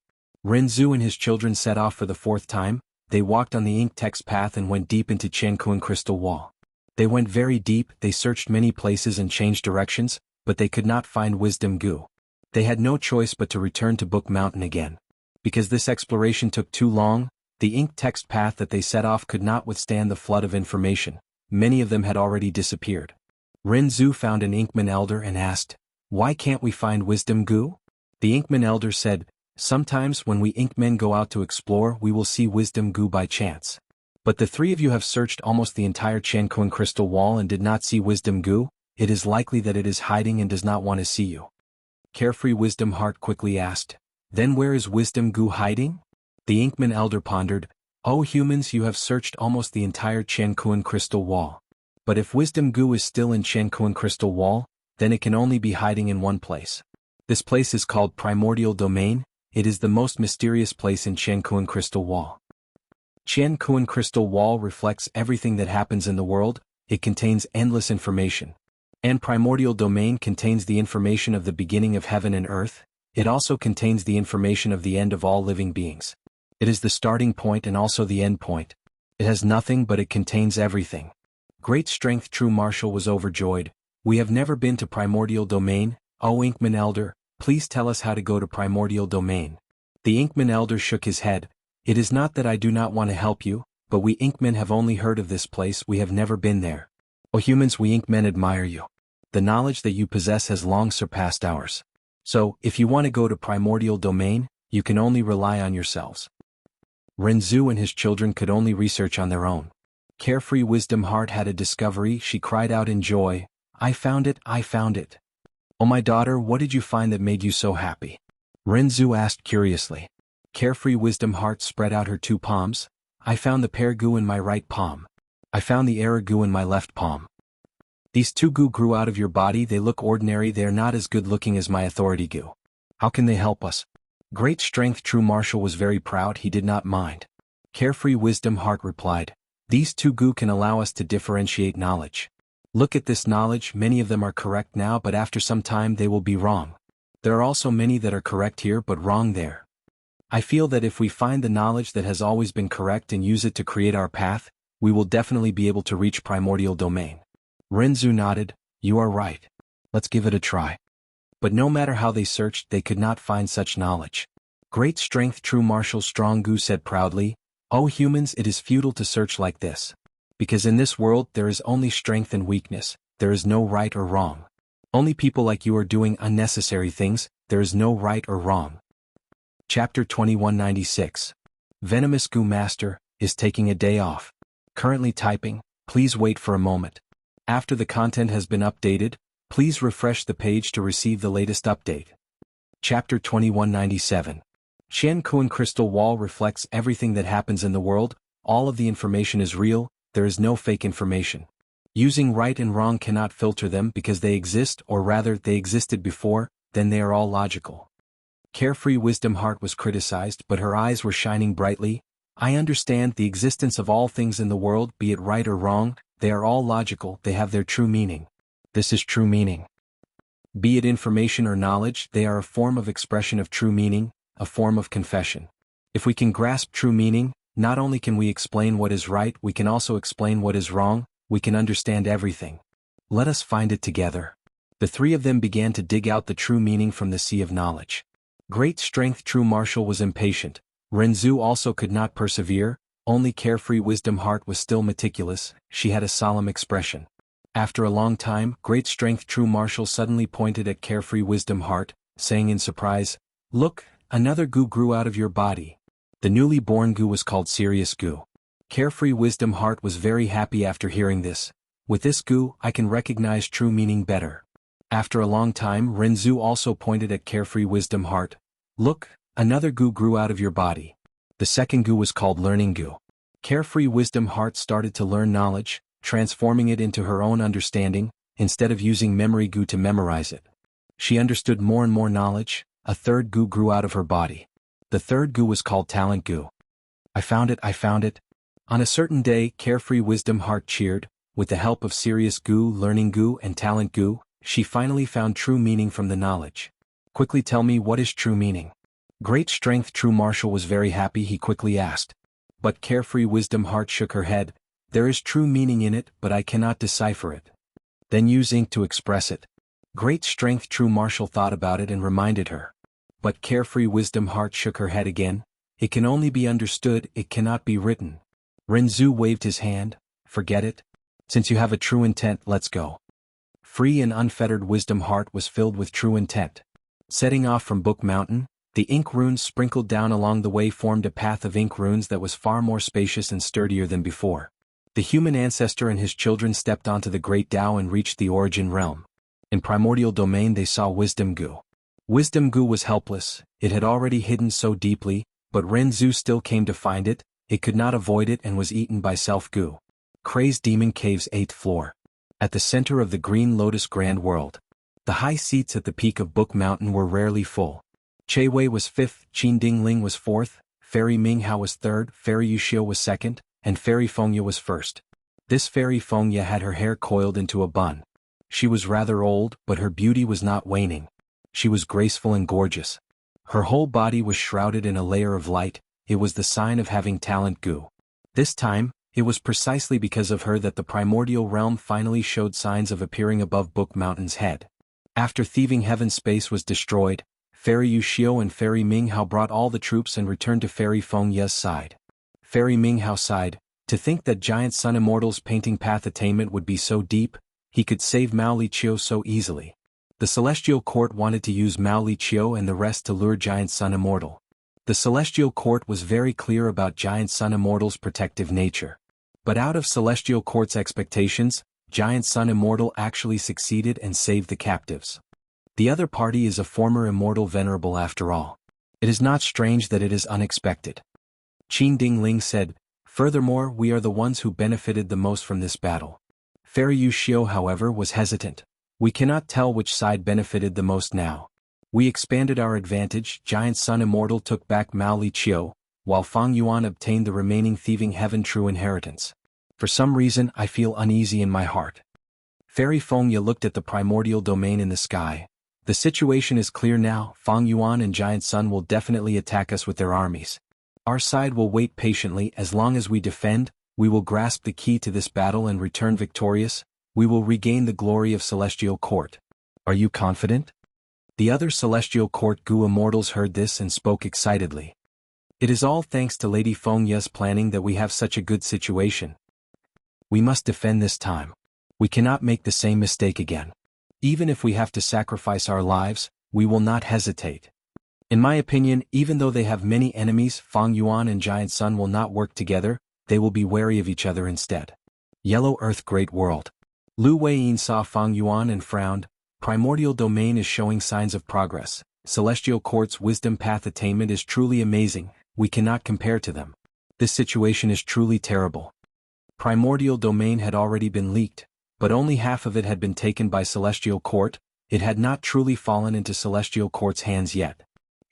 Renzu and his children set off for the 4th time. They walked on the ink text path and went deep into Qianquan Crystal Wall. They went very deep, they searched many places and changed directions, but they could not find Wisdom Gu. They had no choice but to return to Book Mountain again. Because this exploration took too long, the ink text path that they set off could not withstand the flood of information. Many of them had already disappeared. Renzu found an Inkman Elder and asked, "Why can't we find Wisdom Gu?" The Inkman Elder said, "Sometimes when we Inkmen go out to explore we will see Wisdom Gu by chance. But the 3 of you have searched almost the entire Qianquan Crystal Wall and did not see Wisdom Gu. It is likely that it is hiding and does not want to see you." Carefree Wisdom Heart quickly asked, "Then where is Wisdom Gu hiding?" The Inkman Elder pondered, "Oh humans, you have searched almost the entire Qianquan Crystal Wall. But if Wisdom Gu is still in Qianquan Crystal Wall, then it can only be hiding in one place. This place is called Primordial Domain. It is the most mysterious place in Qianquan Crystal Wall. Qianquan Crystal Wall reflects everything that happens in the world. It contains endless information. And Primordial Domain contains the information of the beginning of heaven and earth. It also contains the information of the end of all living beings. It is the starting point and also the end point. It has nothing but it contains everything." Great Strength True Martial was overjoyed. "We have never been to Primordial Domain. Oh Inkman Elder, please tell us how to go to primordial domain. The Inkman elder shook his head. It is not that I do not want to help you, but we Inkmen have only heard of this place, we have never been there. O humans, we Inkmen admire you. The knowledge that you possess has long surpassed ours. So, if you want to go to primordial domain, you can only rely on yourselves. Renzu and his children could only research on their own. Carefree Wisdom Heart had a discovery. She cried out in joy, I found it, I found it. Oh my daughter, what did you find that made you so happy? Renzu asked curiously. Carefree Wisdom Heart spread out her two palms. I found the pear goo in my right palm. I found the error goo in my left palm. These two goo grew out of your body. They look ordinary. They are not as good looking as my authority goo. How can they help us? Great Strength True Marshal was very proud. He did not mind. Carefree Wisdom Heart replied, these two goo can allow us to differentiate knowledge. Look at this knowledge. Many of them are correct now, but after some time they will be wrong. There are also many that are correct here but wrong there. I feel that if we find the knowledge that has always been correct and use it to create our path, we will definitely be able to reach primordial domain. Renzu nodded, you are right. Let's give it a try. But no matter how they searched, they could not find such knowledge. Great Strength True Marshal Strong Gu said proudly, O humans, it is futile to search like this. Because in this world there is only strength and weakness, there is no right or wrong. Only people like you are doing unnecessary things, there is no right or wrong. Chapter 2196. Venomous Gu Master is taking a day off. Currently typing, please wait for a moment. After the content has been updated, please refresh the page to receive the latest update. Chapter 2197. Xianxia Crystal Wall reflects everything that happens in the world. All of the information is real, there is no fake information. Using right and wrong cannot filter them because they exist, or rather they existed before, then they are all logical. Carefree Wisdom Heart was criticized, but her eyes were shining brightly. I understand the existence of all things in the world, be it right or wrong, they are all logical, they have their true meaning. This is true meaning. Be it information or knowledge, they are a form of expression of true meaning, a form of confession. If we can grasp true meaning, not only can we explain what is right, we can also explain what is wrong, we can understand everything. Let us find it together. The three of them began to dig out the true meaning from the sea of knowledge. Great Strength True Marshal was impatient. Renzu also could not persevere, only Carefree Wisdom Heart was still meticulous. She had a solemn expression. After a long time, Great Strength True Marshal suddenly pointed at Carefree Wisdom Heart, saying in surprise, look, another goo grew out of your body. The newly born goo was called Serious Goo. Carefree Wisdom Heart was very happy after hearing this. With this goo, I can recognize true meaning better. After a long time, Renzu also pointed at Carefree Wisdom Heart. Look, another goo grew out of your body. The second goo was called Learning Goo. Carefree Wisdom Heart started to learn knowledge, transforming it into her own understanding, instead of using memory goo to memorize it. She understood more and more knowledge. A third goo grew out of her body. The third goo was called Talent Goo. I found it, I found it. On a certain day, Carefree Wisdom Heart cheered. With the help of Serious Goo, Learning Goo, and Talent Goo, she finally found true meaning from the knowledge. Quickly tell me, what is true meaning? Great Strength True Marshal was very happy. He quickly asked. But Carefree Wisdom Heart shook her head. There is true meaning in it, but I cannot decipher it. Then use ink to express it. Great Strength True Marshal thought about it and reminded her. But Carefree Wisdom Heart shook her head again. It can only be understood, it cannot be written. Renzu waved his hand. Forget it. Since you have a true intent, let's go. Free and unfettered Wisdom Heart was filled with true intent. Setting off from Book Mountain, the ink runes sprinkled down along the way formed a path of ink runes that was far more spacious and sturdier than before. The human ancestor and his children stepped onto the Great Tao and reached the origin realm. In primordial domain they saw Wisdom Goo. Wisdom Goo was helpless, it had already hidden so deeply, but Renzu still came to find it, it could not avoid it and was eaten by Self Goo. Crazed Demon Cave's 8th floor. At the center of the Green Lotus Grand World. The high seats at the peak of Book Mountain were rarely full. Che Wei was 5th, Qin Dingling was 4th, Fairy Ming Hao was 3rd, Fairy Yuxiao was 2nd, and Fairy Fengya was 1st. This Fairy Fengya had her hair coiled into a bun. She was rather old, but her beauty was not waning. She was graceful and gorgeous. Her whole body was shrouded in a layer of light. It was the sign of having Talent Goo. This time, it was precisely because of her that the primordial realm finally showed signs of appearing above Book Mountain's head. After Thieving Heaven space was destroyed, Fairy Yuxiu and Fairy Minghao brought all the troops and returned to Fairy Fengya's side. Fairy Minghao sighed. To think that Giant Sun Immortal's painting path attainment would be so deep, he could save Mao Liqiu so easily. The Celestial Court wanted to use Mao Liqiu and the rest to lure Giant Sun Immortal. The Celestial Court was very clear about Giant Sun Immortal's protective nature. But out of Celestial Court's expectations, Giant Sun Immortal actually succeeded and saved the captives. The other party is a former Immortal Venerable after all. It is not strange that it is unexpected. Qin Dingling said, furthermore, we are the ones who benefited the most from this battle. Fairy Yuxiu, however, was hesitant. We cannot tell which side benefited the most now. We expanded our advantage. Giant Sun Immortal took back Mao Liqiu, while Fang Yuan obtained the remaining Thieving Heaven true inheritance. For some reason I feel uneasy in my heart. Fairy Fengya looked at the primordial domain in the sky. The situation is clear now. Fang Yuan and Giant Sun will definitely attack us with their armies. Our side will wait patiently. As long as we defend, we will grasp the key to this battle and return victorious. We will regain the glory of Celestial Court. Are you confident? The other Celestial Court Gu Immortals heard this and spoke excitedly. It is all thanks to Lady Fengya's planning that we have such a good situation. We must defend this time. We cannot make the same mistake again. Even if we have to sacrifice our lives, we will not hesitate. In my opinion, even though they have many enemies, Fang Yuan and Giant Sun will not work together, they will be wary of each other instead. Yellow Earth Great World. Lu Weiyin saw Fang Yuan and frowned. Primordial domain is showing signs of progress. Celestial Court's wisdom path attainment is truly amazing. We cannot compare to them. This situation is truly terrible. Primordial domain had already been leaked, but only half of it had been taken by Celestial Court. It had not truly fallen into Celestial Court's hands yet.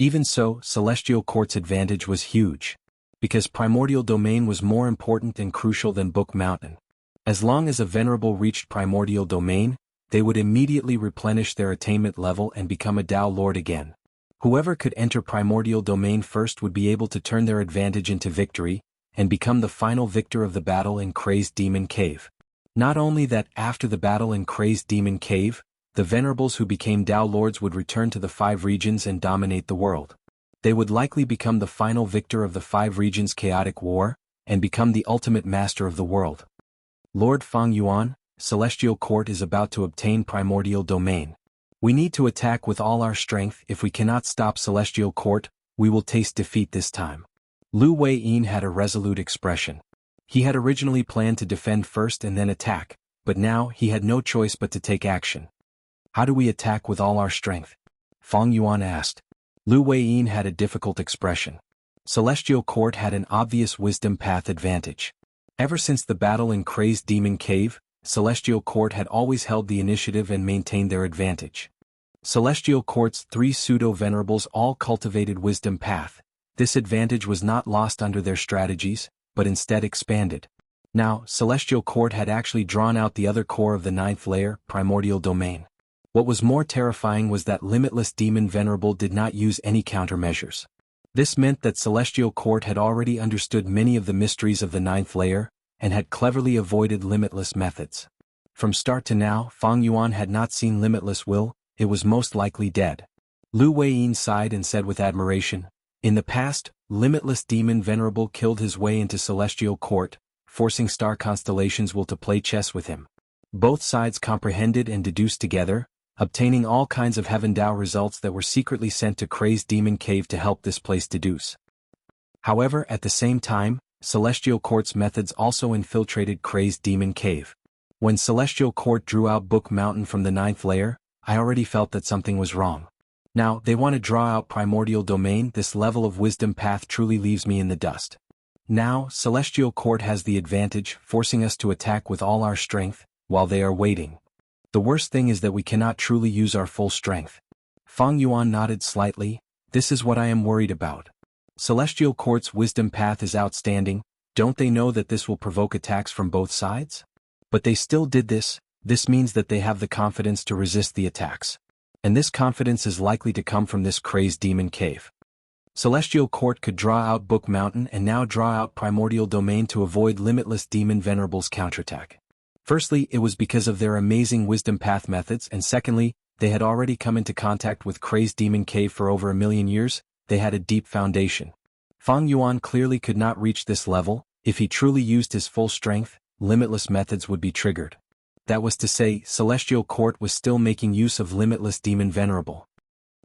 Even so, Celestial Court's advantage was huge. Because primordial domain was more important and crucial than Book Mountain. As long as a venerable reached primordial domain, they would immediately replenish their attainment level and become a Tao Lord again. Whoever could enter primordial domain first would be able to turn their advantage into victory, and become the final victor of the battle in Crazed Demon Cave. Not only that, after the battle in Crazed Demon Cave, the venerables who became Tao Lords would return to the 5 regions and dominate the world. They would likely become the final victor of the 5 regions' chaotic war, and become the ultimate master of the world. Lord Fang Yuan, Celestial Court is about to obtain primordial domain. We need to attack with all our strength. If we cannot stop Celestial Court, we will taste defeat this time. Lu Weiyin had a resolute expression. He had originally planned to defend first and then attack, but now he had no choice but to take action. How do we attack with all our strength? Fang Yuan asked. Lu Weiyin had a difficult expression. Celestial Court had an obvious wisdom path advantage. Ever since the battle in Crazed Demon Cave, Celestial Court had always held the initiative and maintained their advantage. Celestial Court's 3 pseudo-venerables all cultivated wisdom path. This advantage was not lost under their strategies, but instead expanded. Now, Celestial Court had actually drawn out the other core of the 9th layer, primordial domain. What was more terrifying was that Limitless Demon Venerable did not use any countermeasures. This meant that Celestial Court had already understood many of the mysteries of the 9th layer, and had cleverly avoided limitless methods. From start to now, Fang Yuan had not seen limitless will. It was most likely dead. Lu Weiyin sighed and said with admiration, in the past, Limitless Demon Venerable killed his way into Celestial Court, forcing star constellations will to play chess with him. Both sides comprehended and deduced together, obtaining all kinds of Heaven Dao results that were secretly sent to Crazed Demon Cave to help this place deduce. However, at the same time, Celestial Court's methods also infiltrated Crazed Demon Cave. When Celestial Court drew out Book Mountain from the 9th layer, I already felt that something was wrong. Now, they want to draw out primordial domain. This level of wisdom path truly leaves me in the dust. Now, Celestial Court has the advantage, forcing us to attack with all our strength, while they are waiting. The worst thing is that we cannot truly use our full strength. Fang Yuan nodded slightly. This is what I am worried about. Celestial Court's wisdom path is outstanding. Don't they know that this will provoke attacks from both sides? But they still did this. This means that they have the confidence to resist the attacks. And this confidence is likely to come from this Crazed Demon Cave. Celestial Court could draw out Book Mountain and now draw out Primordial Domain to avoid Limitless Demon Venerable's counterattack. Firstly, it was because of their amazing wisdom path methods, and secondly, They had already come into contact with Crazed Demon Cave for over 1,000,000 years. They had a deep foundation. Fang Yuan clearly could not reach this level. If he truly used his full strength, limitless methods would be triggered. That was to say, Celestial Court was still making use of limitless demon venerable.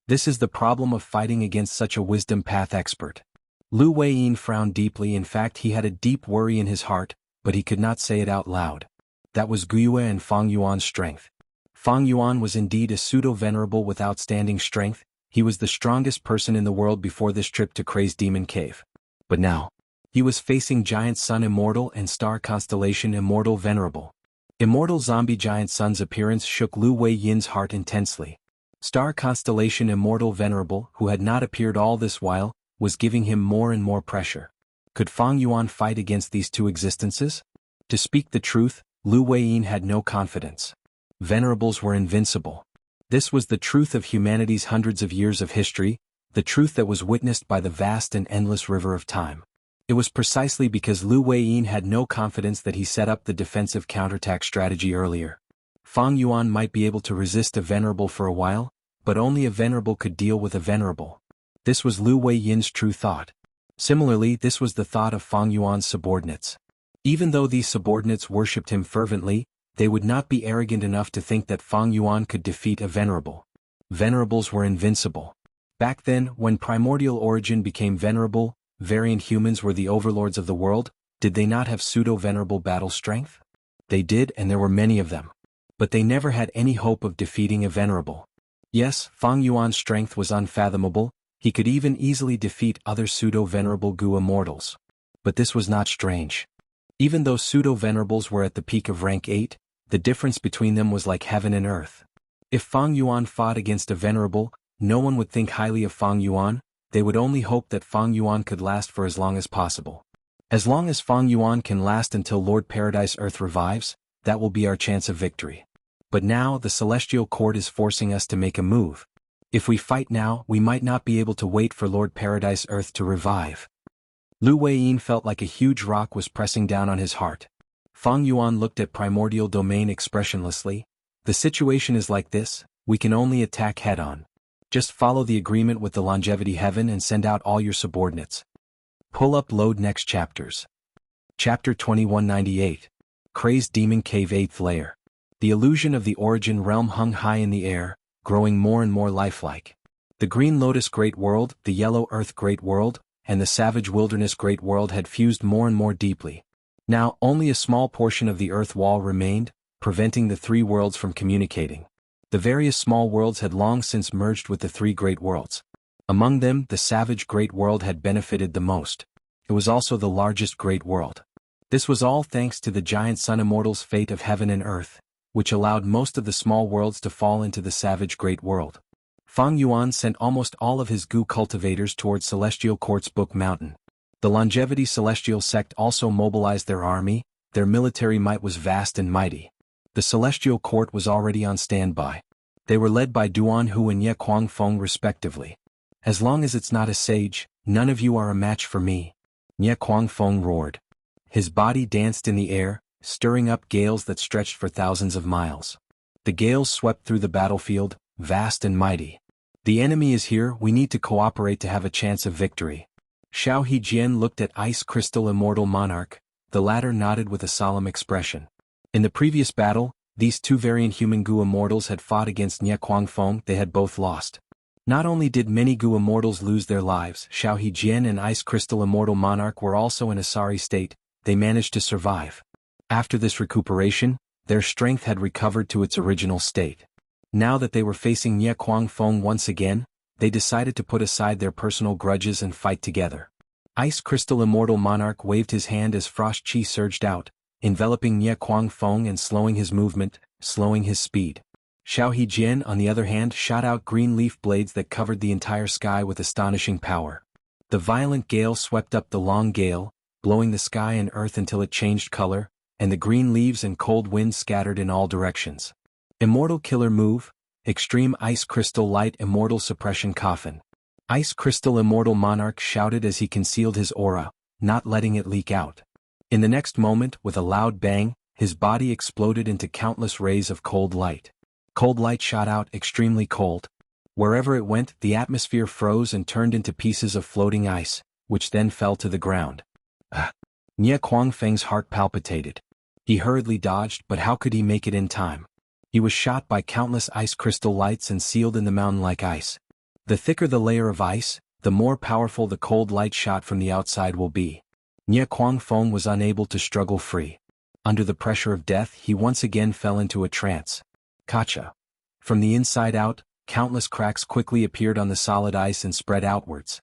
This is the problem of fighting against such a wisdom path expert. Lu Weiyin frowned deeply. In fact, he had a deep worry in his heart, but he could not say it out loud. That was Guyue and Fang Yuan's strength. Fang Yuan was indeed a pseudo-venerable with outstanding strength. He was the strongest person in the world before this trip to Crazed Demon Cave. But now, he was facing Giant Sun Immortal and Star Constellation Immortal Venerable. Immortal Zombie Giant Sun's appearance shook Lu Weiyin's heart intensely. Star Constellation Immortal Venerable, who had not appeared all this while, was giving him more and more pressure. Could Fang Yuan fight against these two existences? To speak the truth, Lu Weiyin had no confidence. Venerables were invincible. This was the truth of humanity's hundreds of years of history, the truth that was witnessed by the vast and endless river of time. It was precisely because Lu Weiyin had no confidence that he set up the defensive counterattack strategy earlier. Fang Yuan might be able to resist a venerable for a while, but only a venerable could deal with a venerable. This was Lu Weiyin's true thought. Similarly, this was the thought of Fang Yuan's subordinates. Even though these subordinates worshipped him fervently, they would not be arrogant enough to think that Fang Yuan could defeat a venerable. Venerables were invincible. Back then, when primordial origin became venerable, variant humans were the overlords of the world. Did they not have pseudo-venerable battle strength? They did, and there were many of them. But they never had any hope of defeating a venerable. Yes, Fang Yuan's strength was unfathomable. He could even easily defeat other pseudo-venerable Gu immortals. But this was not strange. Even though pseudo-venerables were at the peak of rank 8, the difference between them was like heaven and earth. If Fang Yuan fought against a venerable, no one would think highly of Fang Yuan. They would only hope that Fang Yuan could last for as long as possible. As long as Fang Yuan can last until Lord Paradise Earth revives, that will be our chance of victory. But now the Celestial Court is forcing us to make a move. If we fight now, we might not be able to wait for Lord Paradise Earth to revive. Lu Weiyin felt like a huge rock was pressing down on his heart. Fang Yuan looked at Primordial Domain expressionlessly. The situation is like this, we can only attack head-on. Just follow the agreement with the Longevity Heaven and send out all your subordinates. Pull up load next chapters. Chapter 2198. Crazed Demon Cave 8th Layer. The illusion of the Origin Realm hung high in the air, growing more and more lifelike. The Green Lotus Great World, the Yellow Earth Great World, and the Savage Wilderness Great World had fused more and more deeply. Now only a small portion of the Earth wall remained, preventing the three worlds from communicating. The various small worlds had long since merged with the three great worlds. Among them, the Savage Great World had benefited the most. It was also the largest great world. This was all thanks to the giant Sun Immortal's fate of heaven and earth, which allowed most of the small worlds to fall into the Savage Great World. Fang Yuan sent almost all of his Gu cultivators towards Celestial Court's Book Mountain. The Longevity Celestial Sect also mobilized their army. Their military might was vast and mighty. The Celestial Court was already on standby. They were led by Duan Hu and Ye Guangfeng respectively. As long as it's not a sage, none of you are a match for me. Ye Guangfeng roared. His body danced in the air, stirring up gales that stretched for thousands of miles. The gales swept through the battlefield, vast and mighty. The enemy is here, we need to cooperate to have a chance of victory. Xiao Hejian looked at Ice Crystal Immortal Monarch. The latter nodded with a solemn expression. In the previous battle, these two variant human Gu immortals had fought against Nye Guangfeng. They had both lost. Not only did many Gu immortals lose their lives, Xiao Hejian and Ice Crystal Immortal Monarch were also in a sorry state. They managed to survive. After this recuperation, their strength had recovered to its original state. Now that they were facing Nye Guangfeng once again, they decided to put aside their personal grudges and fight together. Ice Crystal Immortal Monarch waved his hand as frost chi surged out, enveloping Nye Guangfeng and slowing his movement, slowing his speed. Xiao Hejian, on the other hand, shot out green leaf blades that covered the entire sky with astonishing power. The violent gale swept up the long gale, blowing the sky and earth until it changed color, and the green leaves and cold wind scattered in all directions. Immortal Killer Move, Extreme Ice Crystal Light Immortal Suppression Coffin. Ice Crystal Immortal Monarch shouted as he concealed his aura, not letting it leak out. In the next moment, with a loud bang, his body exploded into countless rays of cold light. Cold light shot out, extremely cold. Wherever it went, the atmosphere froze and turned into pieces of floating ice, which then fell to the ground. Nie Kuangfeng's heart palpitated. He hurriedly dodged, but how could he make it in time? He was shot by countless ice crystal lights and sealed in the mountain like ice. The thicker the layer of ice, the more powerful the cold light shot from the outside will be. Nie Kuangfeng was unable to struggle free. Under the pressure of death, he once again fell into a trance. Kacha. From the inside out, countless cracks quickly appeared on the solid ice and spread outwards.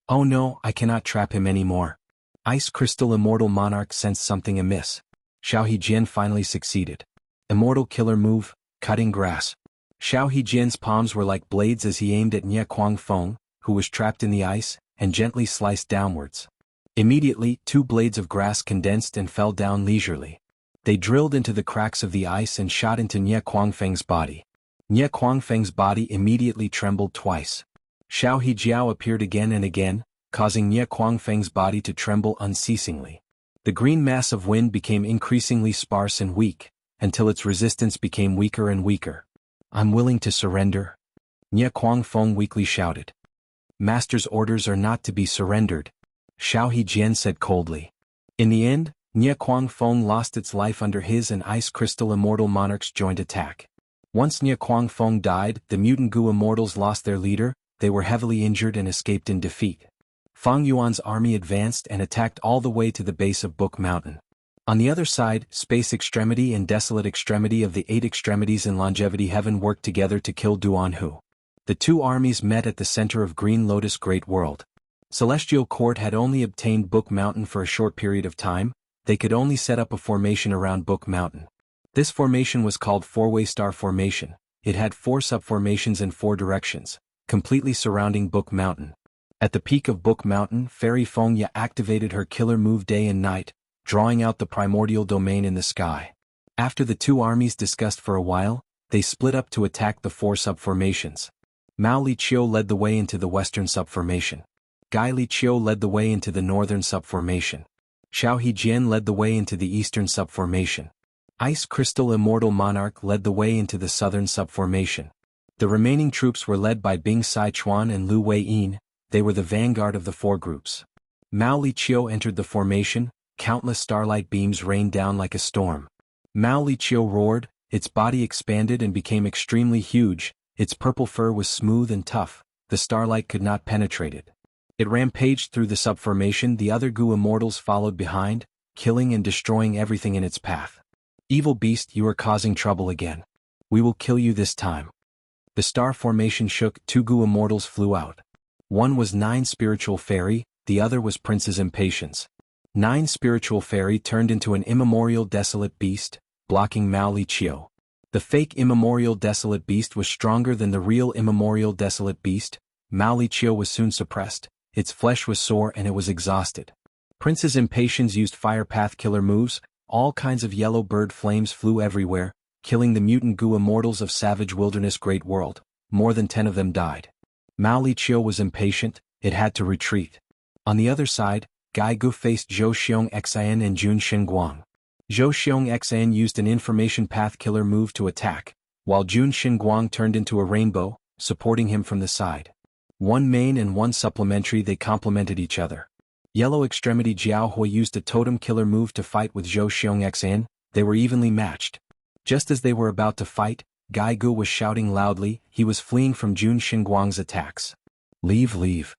Oh no, I cannot trap him anymore. Ice Crystal Immortal Monarch sensed something amiss. Xiao Hejian finally succeeded. Immortal killer move, cutting grass. Xiao Hejian's palms were like blades as he aimed at Nie Kuangfeng, who was trapped in the ice, and gently sliced downwards. Immediately, 2 blades of grass condensed and fell down leisurely. They drilled into the cracks of the ice and shot into Nie Kuangfeng's body. Nie Kuangfeng's body immediately trembled twice. Xiao Hejiao appeared again and again, causing Nie Kuangfeng's body to tremble unceasingly. The green mass of wind became increasingly sparse and weak, until its resistance became weaker and weaker. I'm willing to surrender. Nie Kuangfeng weakly shouted. Master's orders are not to be surrendered, Xiao Hejian said coldly. In the end, Nie Kuangfeng lost its life under his and Ice Crystal Immortal Monarch's joint attack. Once Nie Kuangfeng died, the Mutant Gu Immortals lost their leader, they were heavily injured and escaped in defeat. Fang Yuan's army advanced and attacked all the way to the base of Book Mountain. On the other side, Space Extremity and Desolate Extremity of the 8 extremities in Longevity Heaven worked together to kill Duanhu. The 2 armies met at the center of Green Lotus Great World. Celestial Court had only obtained Book Mountain for a short period of time, they could only set up a formation around Book Mountain. This formation was called Four-Way Star Formation. It had 4 subformations in 4 directions, completely surrounding Book Mountain. At the peak of Book Mountain, Fairy Fengya activated her killer move day and night, drawing out the primordial domain in the sky. After the 2 armies discussed for a while, they split up to attack the 4 subformations. Mao Liqiu led the way into the western subformation. Gai Liqiu led the way into the northern subformation. Xiao Hejian led the way into the eastern subformation. Ice Crystal Immortal Monarch led the way into the southern subformation. The remaining troops were led by Bing Sichuan and Lu Weiyin, they were the vanguard of the 4 groups. Mao Liqiu entered the formation, countless starlight beams rained down like a storm. Mao Liqiu roared, its body expanded and became extremely huge, its purple fur was smooth and tough, the starlight could not penetrate it. It rampaged through the subformation, the other Gu Immortals followed behind, killing and destroying everything in its path. Evil beast, you are causing trouble again. We will kill you this time. The star formation shook, 2 Gu Immortals flew out. One was 9 Spiritual Fairy, the other was Prince's Impatience. 9 Spiritual Fairy turned into an immemorial desolate beast, blocking Mao Liqiu. The fake immemorial desolate beast was stronger than the real immemorial desolate beast. Mao Liqiu was soon suppressed, its flesh was sore and it was exhausted. Prince's Impatience used fire path killer moves, all kinds of yellow bird flames flew everywhere, killing the mutant Gu Immortals of Savage Wilderness Great World. More than 10 of them died. Mao Liqiu was impatient, it had to retreat. On the other side, Gai Gu faced Zhou Xiong Xian and Jun Xinguang. Zhou Xiong Xian used an information path killer move to attack, while Jun Xinguang turned into a rainbow, supporting him from the side. 1 main and 1 supplementary, they complemented each other. Yellow Extremity Jianghu used a totem killer move to fight with Zhou Xiong Xian, they were evenly matched. Just as they were about to fight, Gai Gu was shouting loudly, he was fleeing from Jun Xinguang's attacks. Leave.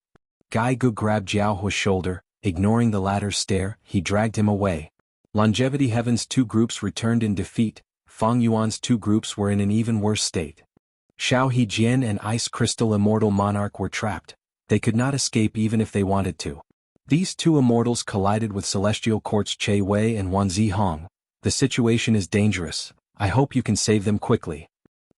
Gai Gu grabbed Jianghu's shoulder, ignoring the latter's stare, he dragged him away. Longevity Heaven's 2 groups returned in defeat, Fang Yuan's 2 groups were in an even worse state. Xiao Hejian and Ice Crystal Immortal Monarch were trapped, they could not escape even if they wanted to. These 2 immortals collided with Celestial Court's Che Wei and Wan Zihong. The situation is dangerous, I hope you can save them quickly.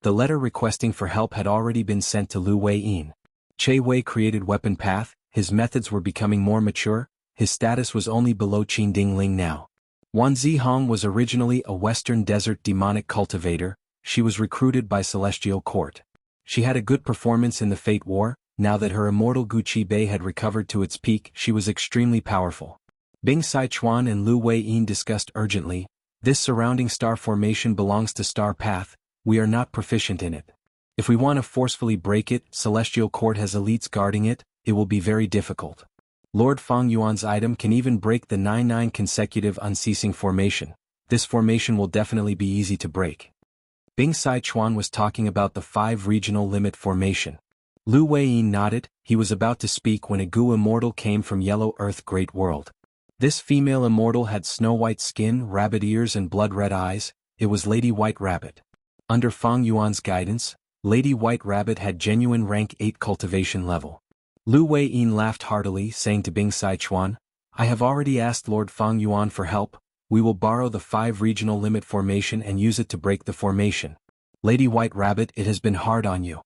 The letter requesting for help had already been sent to Lu Weiyin. Che Wei created Weapon Path, his methods were becoming more mature, his status was only below Qin Dingling now. Wan Zihong was originally a Western Desert demonic cultivator, she was recruited by Celestial Court. She had a good performance in the Fate War, now that her immortal Guqi Bei had recovered to its peak, she was extremely powerful. Bing Sichuan and Lu Weiyin discussed urgently, this surrounding star formation belongs to Star Path, we are not proficient in it. If we want to forcefully break it, Celestial Court has elites guarding it, it will be very difficult. Lord Fang Yuan's item can even break the 9-9 consecutive unceasing formation. This formation will definitely be easy to break. Bing Sai Chuan was talking about the 5 regional limit formation. Lu Weiyin nodded, he was about to speak when a Gu Immortal came from Yellow Earth Great World. This female immortal had snow-white skin, rabbit ears and blood-red eyes. It was Lady White Rabbit. Under Fang Yuan's guidance, Lady White Rabbit had genuine rank 8 cultivation level. Lu Weiyin laughed heartily, saying to Bing Sai Chuan, I have already asked Lord Fang Yuan for help. We will borrow the 5 regional limit formation and use it to break the formation. Lady White Rabbit, it has been hard on you.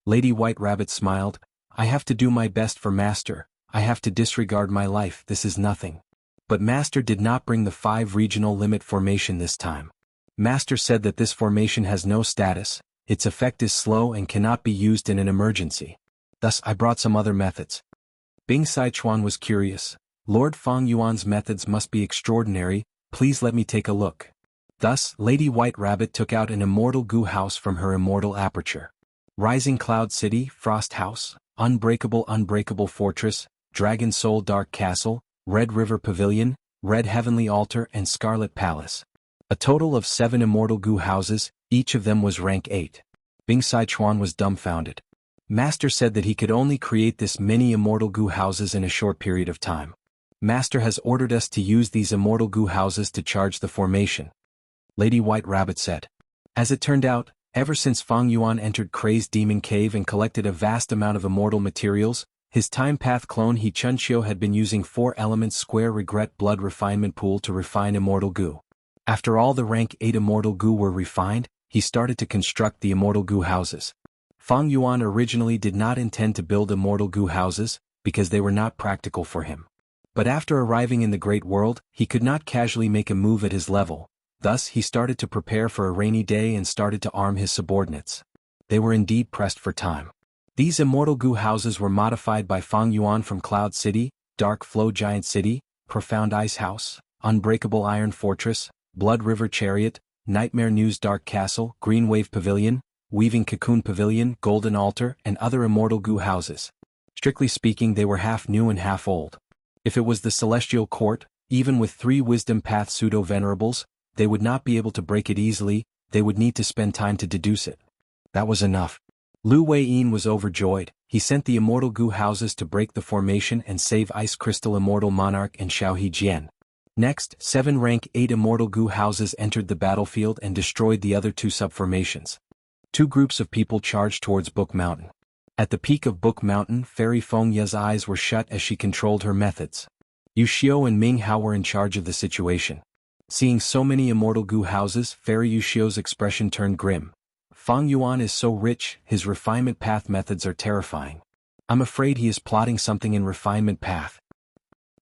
Lady White Rabbit smiled, I have to do my best for Master, I have to disregard my life, this is nothing. But Master did not bring the 5 regional limit formation this time. Master said that this formation has no status, its effect is slow and cannot be used in an emergency. Thus I brought some other methods. Bing Sai Chuan was curious, Lord Fang Yuan's methods must be extraordinary, please let me take a look. Thus, Lady White Rabbit took out an immortal Gu house from her immortal aperture. Rising Cloud City, Frost House, Unbreakable Fortress, Dragon Soul Dark Castle, Red River Pavilion, Red Heavenly Altar and Scarlet Palace. A total of 7 immortal Gu houses, each of them was rank 8. Bing Sai Chuan was dumbfounded. Master said that he could only create this many immortal Gu houses in a short period of time. Master has ordered us to use these immortal Gu houses to charge the formation. Lady White Rabbit said. As it turned out, ever since Fang Yuan entered Crazed Demon Cave and collected a vast amount of immortal materials, his Time Path clone Xianxia had been using 4 elements square regret blood refinement pool to refine immortal Gu. After all the rank 8 immortal Gu were refined, he started to construct the immortal Gu houses. Fang Yuan originally did not intend to build immortal Gu houses, because they were not practical for him. But after arriving in the Great World, he could not casually make a move at his level, thus he started to prepare for a rainy day and started to arm his subordinates. They were indeed pressed for time. These immortal Gu houses were modified by Fang Yuan from Cloud City, Dark Flow Giant City, Profound Ice House, Unbreakable Iron Fortress, Blood River Chariot, Nightmare News Dark Castle, Green Wave Pavilion, Weaving Cocoon Pavilion, Golden Altar, and other immortal Gu houses. Strictly speaking, they were half new and half old. If it was the Celestial Court, even with 3 Wisdom Path pseudo-venerables, they would not be able to break it easily, they would need to spend time to deduce it. That was enough. Lu Weiyin was overjoyed, he sent the immortal Gu houses to break the formation and save Ice Crystal Immortal Monarch and Xiaohe Jian. Next, 7 rank 8 immortal Gu houses entered the battlefield and destroyed the other 2 subformations. 2 groups of people charged towards Book Mountain. At the peak of Book Mountain, Fairy Feng Ye's eyes were shut as she controlled her methods. Yu Xiao and Ming Hao were in charge of the situation. Seeing so many immortal Gu houses, Fairy Yu Xiao's expression turned grim. Fang Yuan is so rich, his refinement path methods are terrifying. I'm afraid he is plotting something in refinement path.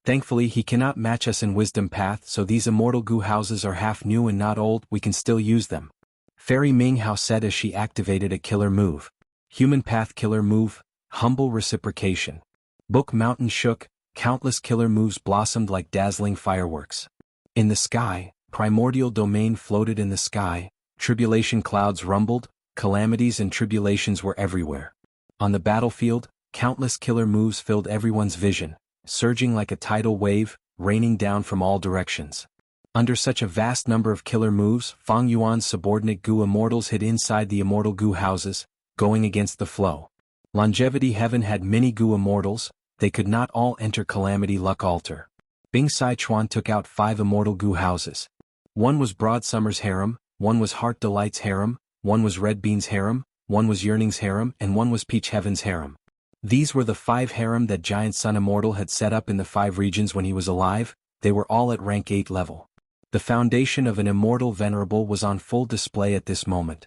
Thankfully he cannot match us in wisdom path, so these immortal Gu houses are half new and not old, we can still use them. Fairy Ming Hao said as she activated a killer move. Human Path Killer Move, Humble Reciprocation. Book Mountain shook, countless killer moves blossomed like dazzling fireworks. In the sky, Primordial Domain floated in the sky, tribulation clouds rumbled, calamities and tribulations were everywhere. On the battlefield, countless killer moves filled everyone's vision, surging like a tidal wave, raining down from all directions. Under such a vast number of killer moves, Fang Yuan's subordinate Gu Immortals hid inside the immortal Gu houses, going against the flow. Longevity Heaven had many Gu Immortals, they could not all enter Calamity Luck Altar. Bing Sai Chuan took out 5 immortal Gu houses. One was Broad Summer's Harem, one was Heart Delight's Harem, one was Red Bean's Harem, one was Yearning's Harem, and one was Peach Heaven's Harem. These were the 5 harem that Giant Sun Immortal had set up in the 5 regions when he was alive, they were all at rank 8 level. The foundation of an immortal venerable was on full display at this moment.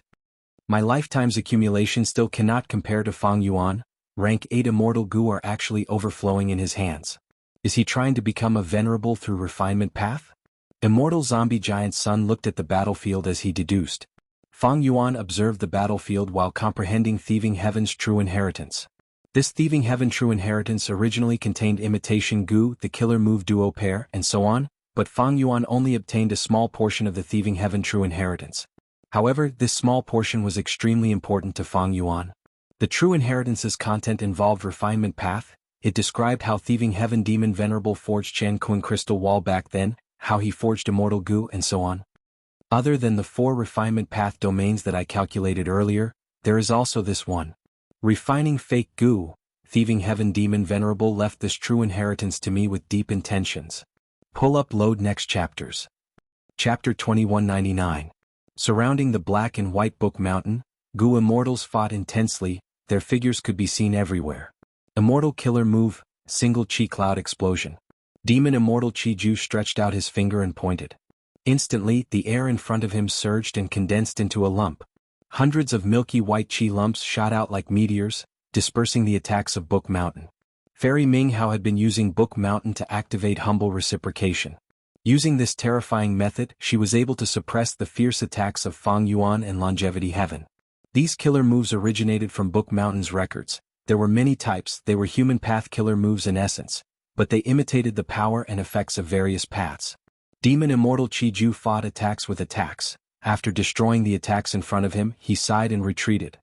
My lifetime's accumulation still cannot compare to Fang Yuan, rank 8 immortal Gu are actually overflowing in his hands. Is he trying to become a venerable through refinement path? Immortal Zombie Giant Sun looked at the battlefield as he deduced. Fang Yuan observed the battlefield while comprehending Thieving Heaven's true inheritance. This Thieving Heaven true inheritance originally contained Imitation Gu, the killer move duo pair, and so on, but Fang Yuan only obtained a small portion of the Thieving Heaven true inheritance. However, this small portion was extremely important to Fang Yuan. The true inheritance's content involved refinement path. It described how thieving heaven demon venerable forged Qian crystal wall back then, how he forged immortal goo, and so on. Other than the 4 refinement path domains that I calculated earlier, there is also this one. Refining fake goo. Thieving heaven demon venerable left this true inheritance to me with deep intentions. Pull up load next chapters. Chapter 2199. Surrounding the black and white book mountain, goo immortals fought intensely, their figures could be seen everywhere. Immortal killer move, single chi cloud explosion. Demon immortal Chi Ju stretched out his finger and pointed. Instantly, the air in front of him surged and condensed into a lump. Hundreds of milky white chi lumps shot out like meteors, dispersing the attacks of Book Mountain. Fairy Ming Hao had been using Book Mountain to activate humble reciprocation. Using this terrifying method, she was able to suppress the fierce attacks of Fang Yuan and Longevity Heaven. These killer moves originated from Book Mountain's records. There were many types, they were human path killer moves in essence, but they imitated the power and effects of various paths. Demon Immortal Chi Ju fought attacks with attacks. After destroying the attacks in front of him, he sighed and retreated.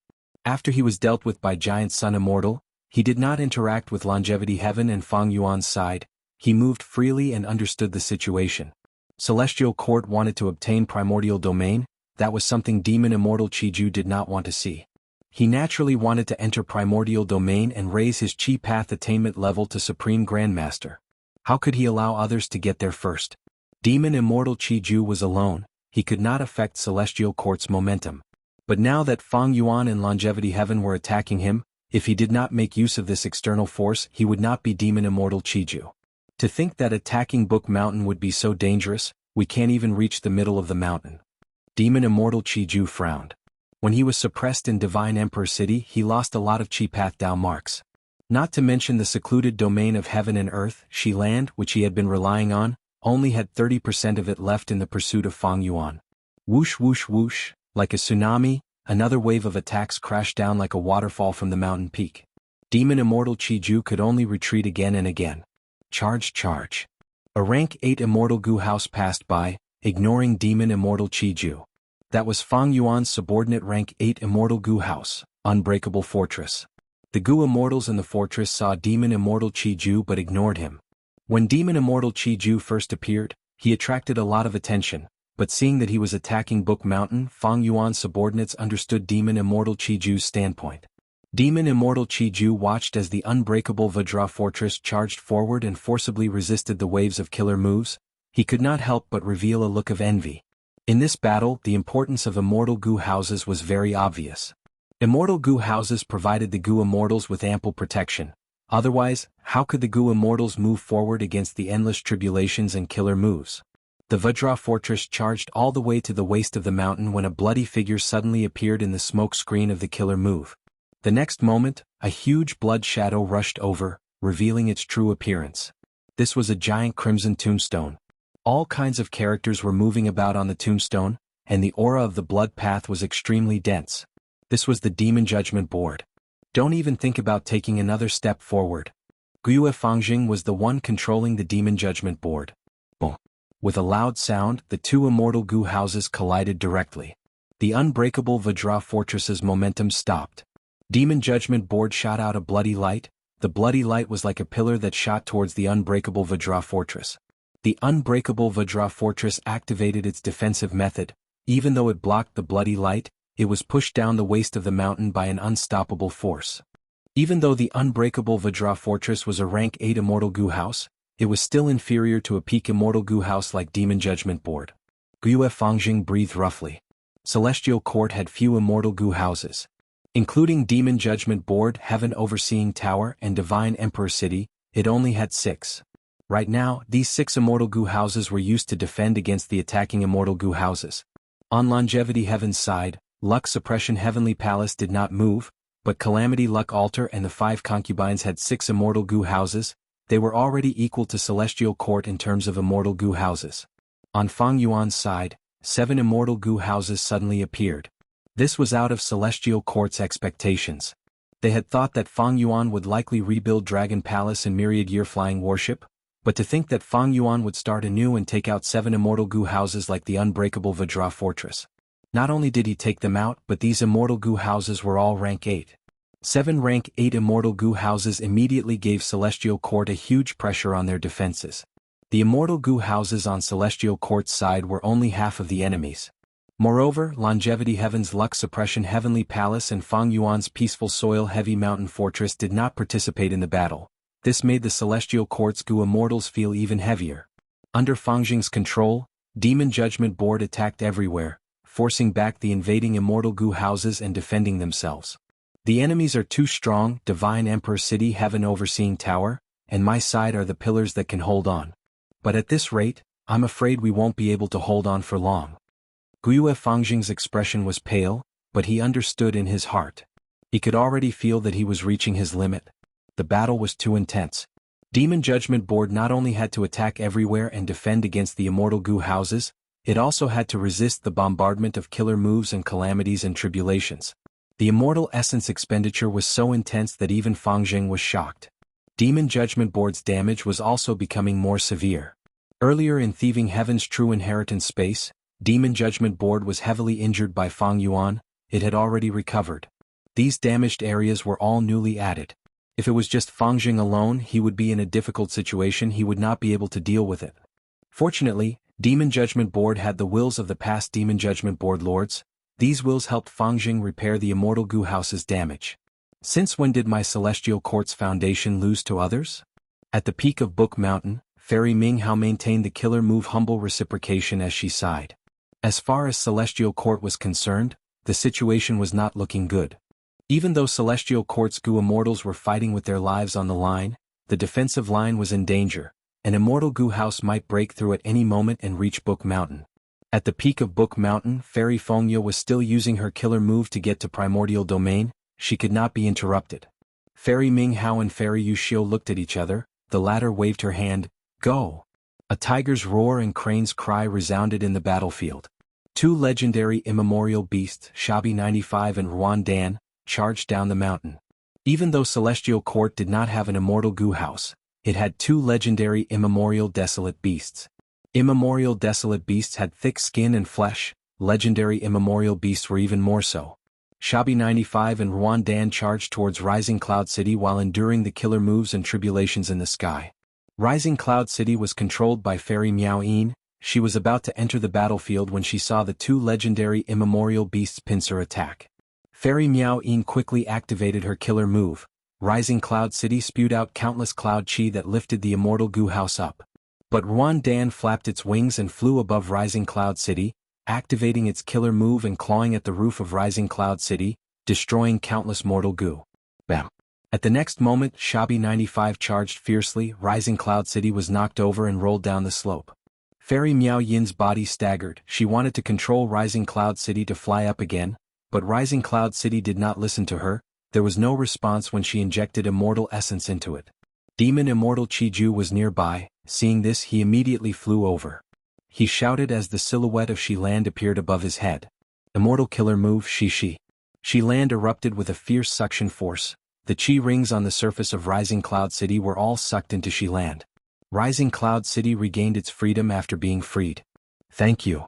After he was dealt with by Giant Sun Immortal, he did not interact with Longevity Heaven and Fang Yuan's side. He moved freely and understood the situation. Celestial Court wanted to obtain Primordial Domain. That was something Demon Immortal Chi Ju did not want to see. He naturally wanted to enter Primordial Domain and raise his Chi Path attainment level to Supreme Grandmaster. How could he allow others to get there first? Demon Immortal Chi Ju was alone. He could not affect Celestial Court's momentum. But now that Fang Yuan and Longevity Heaven were attacking him, if he did not make use of this external force, he would not be Demon Immortal Chi Ju. To think that attacking Book Mountain would be so dangerous, we can't even reach the middle of the mountain. Demon Immortal Chi Ju frowned. When he was suppressed in Divine Emperor City, he lost a lot of Chi Path Dao marks. Not to mention the secluded domain of heaven and earth, Shi Land, which he had been relying on, only had 30% of it left in the pursuit of Fang Yuan. Whoosh whoosh whoosh, like a tsunami, another wave of attacks crashed down like a waterfall from the mountain peak. Demon Immortal Chi Ju could only retreat again and again. Charge charge. A rank 8 Immortal Gu House passed by, ignoring Demon Immortal Chi Ju. That was Fang Yuan's subordinate rank 8 Immortal Gu House, Unbreakable Fortress. The Gu Immortals in the fortress saw Demon Immortal Chi Ju but ignored him. When Demon Immortal Chi Ju first appeared, he attracted a lot of attention, but seeing that he was attacking Book Mountain, Fang Yuan's subordinates understood Demon Immortal Chi Ju's standpoint. Demon Immortal Chi Ju watched as the unbreakable Vajra fortress charged forward and forcibly resisted the waves of killer moves. He could not help but reveal a look of envy. In this battle, the importance of Immortal Gu houses was very obvious. Immortal Gu houses provided the Gu Immortals with ample protection. Otherwise, how could the Gu Immortals move forward against the endless tribulations and killer moves? The Vajra fortress charged all the way to the waist of the mountain when a bloody figure suddenly appeared in the smoke screen of the killer move. The next moment, a huge blood shadow rushed over, revealing its true appearance. This was a giant crimson tombstone. All kinds of characters were moving about on the tombstone, and the aura of the blood path was extremely dense. This was the Demon Judgment Board. Don't even think about taking another step forward. Guiyue Fangjing was the one controlling the Demon Judgment Board. Boom. With a loud sound, the 2 Immortal Gu houses collided directly. The unbreakable Vajra fortress's momentum stopped. Demon Judgment Board shot out a bloody light. The bloody light was like a pillar that shot towards the unbreakable Vajra fortress. The unbreakable Vajra fortress activated its defensive method. Even though it blocked the bloody light, it was pushed down the waist of the mountain by an unstoppable force. Even though the unbreakable Vajra fortress was a rank 8 Immortal Gu house, it was still inferior to a peak Immortal Gu house like Demon Judgment Board. Guiyue Fangjing breathed roughly. Celestial Court had few Immortal Gu houses. Including Demon Judgment Board, Heaven Overseeing Tower, and Divine Emperor City, it only had 6. Right now, these 6 Immortal Gu houses were used to defend against the attacking Immortal Gu houses. On Longevity Heaven's side, Luck Suppression Heavenly Palace did not move, but Calamity Luck Altar and the 5 concubines had 6 Immortal Gu houses. They were already equal to Celestial Court in terms of Immortal Gu houses. On Fang Yuan's side, 7 Immortal Gu houses suddenly appeared. This was out of Celestial Court's expectations. They had thought that Fang Yuan would likely rebuild Dragon Palace and Myriad Year Flying Warship, but to think that Fang Yuan would start anew and take out 7 Immortal Gu houses like the unbreakable Vajra fortress. Not only did he take them out, but these immortal goo houses were all rank 8. 7 rank 8 immortal goo houses immediately gave Celestial Court a huge pressure on their defenses. The immortal goo houses on Celestial Court's side were only half of the enemies. Moreover, Longevity Heaven's Luck Suppression Heavenly Palace and Fang Yuan's Peaceful Soil Heavy Mountain Fortress did not participate in the battle. This made the Celestial Court's goo immortals feel even heavier. Under Fang Jing's control, Demon Judgment Board attacked everywhere, forcing back the invading immortal goo houses and defending themselves. The enemies are too strong, Divine Emperor City Heaven Overseeing Tower, and my side are the pillars that can hold on. But at this rate, I'm afraid we won't be able to hold on for long. Guiyue Fangjing's expression was pale, but he understood in his heart. He could already feel that he was reaching his limit. The battle was too intense. Demon Judgment Board not only had to attack everywhere and defend against the immortal goo houses, it also had to resist the bombardment of killer moves and calamities and tribulations. The immortal essence expenditure was so intense that even Fangjing was shocked. Demon Judgment Board's damage was also becoming more severe. Earlier in Thieving Heaven's True Inheritance space, Demon Judgment Board was heavily injured by Fang Yuan. It had already recovered. These damaged areas were all newly added. If it was just Fangjing alone, he would be in a difficult situation. He would not be able to deal with it. Fortunately, Demon Judgment Board had the wills of the past Demon Judgment Board lords. These wills helped Fangjing repair the immortal goo house's damage. Since when did my Celestial Court's foundation lose to others? At the peak of Book Mountain, Fairy Minghao maintained the killer move humble reciprocation as she sighed. As far as Celestial Court was concerned, the situation was not looking good. Even though Celestial Court's goo immortals were fighting with their lives on the line, the defensive line was in danger. An immortal goo house might break through at any moment and reach Book Mountain. At the peak of Book Mountain, Fairy Fengyo was still using her killer move to get to Primordial Domain. She could not be interrupted. Fairy Minghao and Fairy Yuxiu looked at each other. The latter waved her hand. Go! A tiger's roar and crane's cry resounded in the battlefield. 2 legendary immemorial beasts, Shabi 95 and Ruan Dan, charged down the mountain. Even though Celestial Court did not have an immortal goo house, it had 2 legendary immemorial desolate beasts. Immemorial desolate beasts had thick skin and flesh. Legendary immemorial beasts were even more so. Shabi 95 and Ruan Dan charged towards Rising Cloud City while enduring the killer moves and tribulations in the sky. Rising Cloud City was controlled by Fairy Miao Yin. She was about to enter the battlefield when she saw the 2 legendary immemorial beasts pincer attack. Fairy Miao Yin quickly activated her killer move. Rising Cloud City spewed out countless cloud chi that lifted the immortal goo house up. But Ruan Dan flapped its wings and flew above Rising Cloud City, activating its killer move and clawing at the roof of Rising Cloud City, destroying countless mortal goo. Bam! At the next moment, Shabi 95 charged fiercely. Rising Cloud City was knocked over and rolled down the slope. Fairy Miao Yin's body staggered. She wanted to control Rising Cloud City to fly up again, but Rising Cloud City did not listen to her. There was no response when she injected immortal essence into it. Demon Immortal Qiju was nearby. Seeing this, he immediately flew over. He shouted as the silhouette of Shiland appeared above his head. Immortal killer move Shi. Shiland erupted with a fierce suction force. The chi rings on the surface of Rising Cloud City were all sucked into Shiland. Rising Cloud City regained its freedom after being freed. Thank you.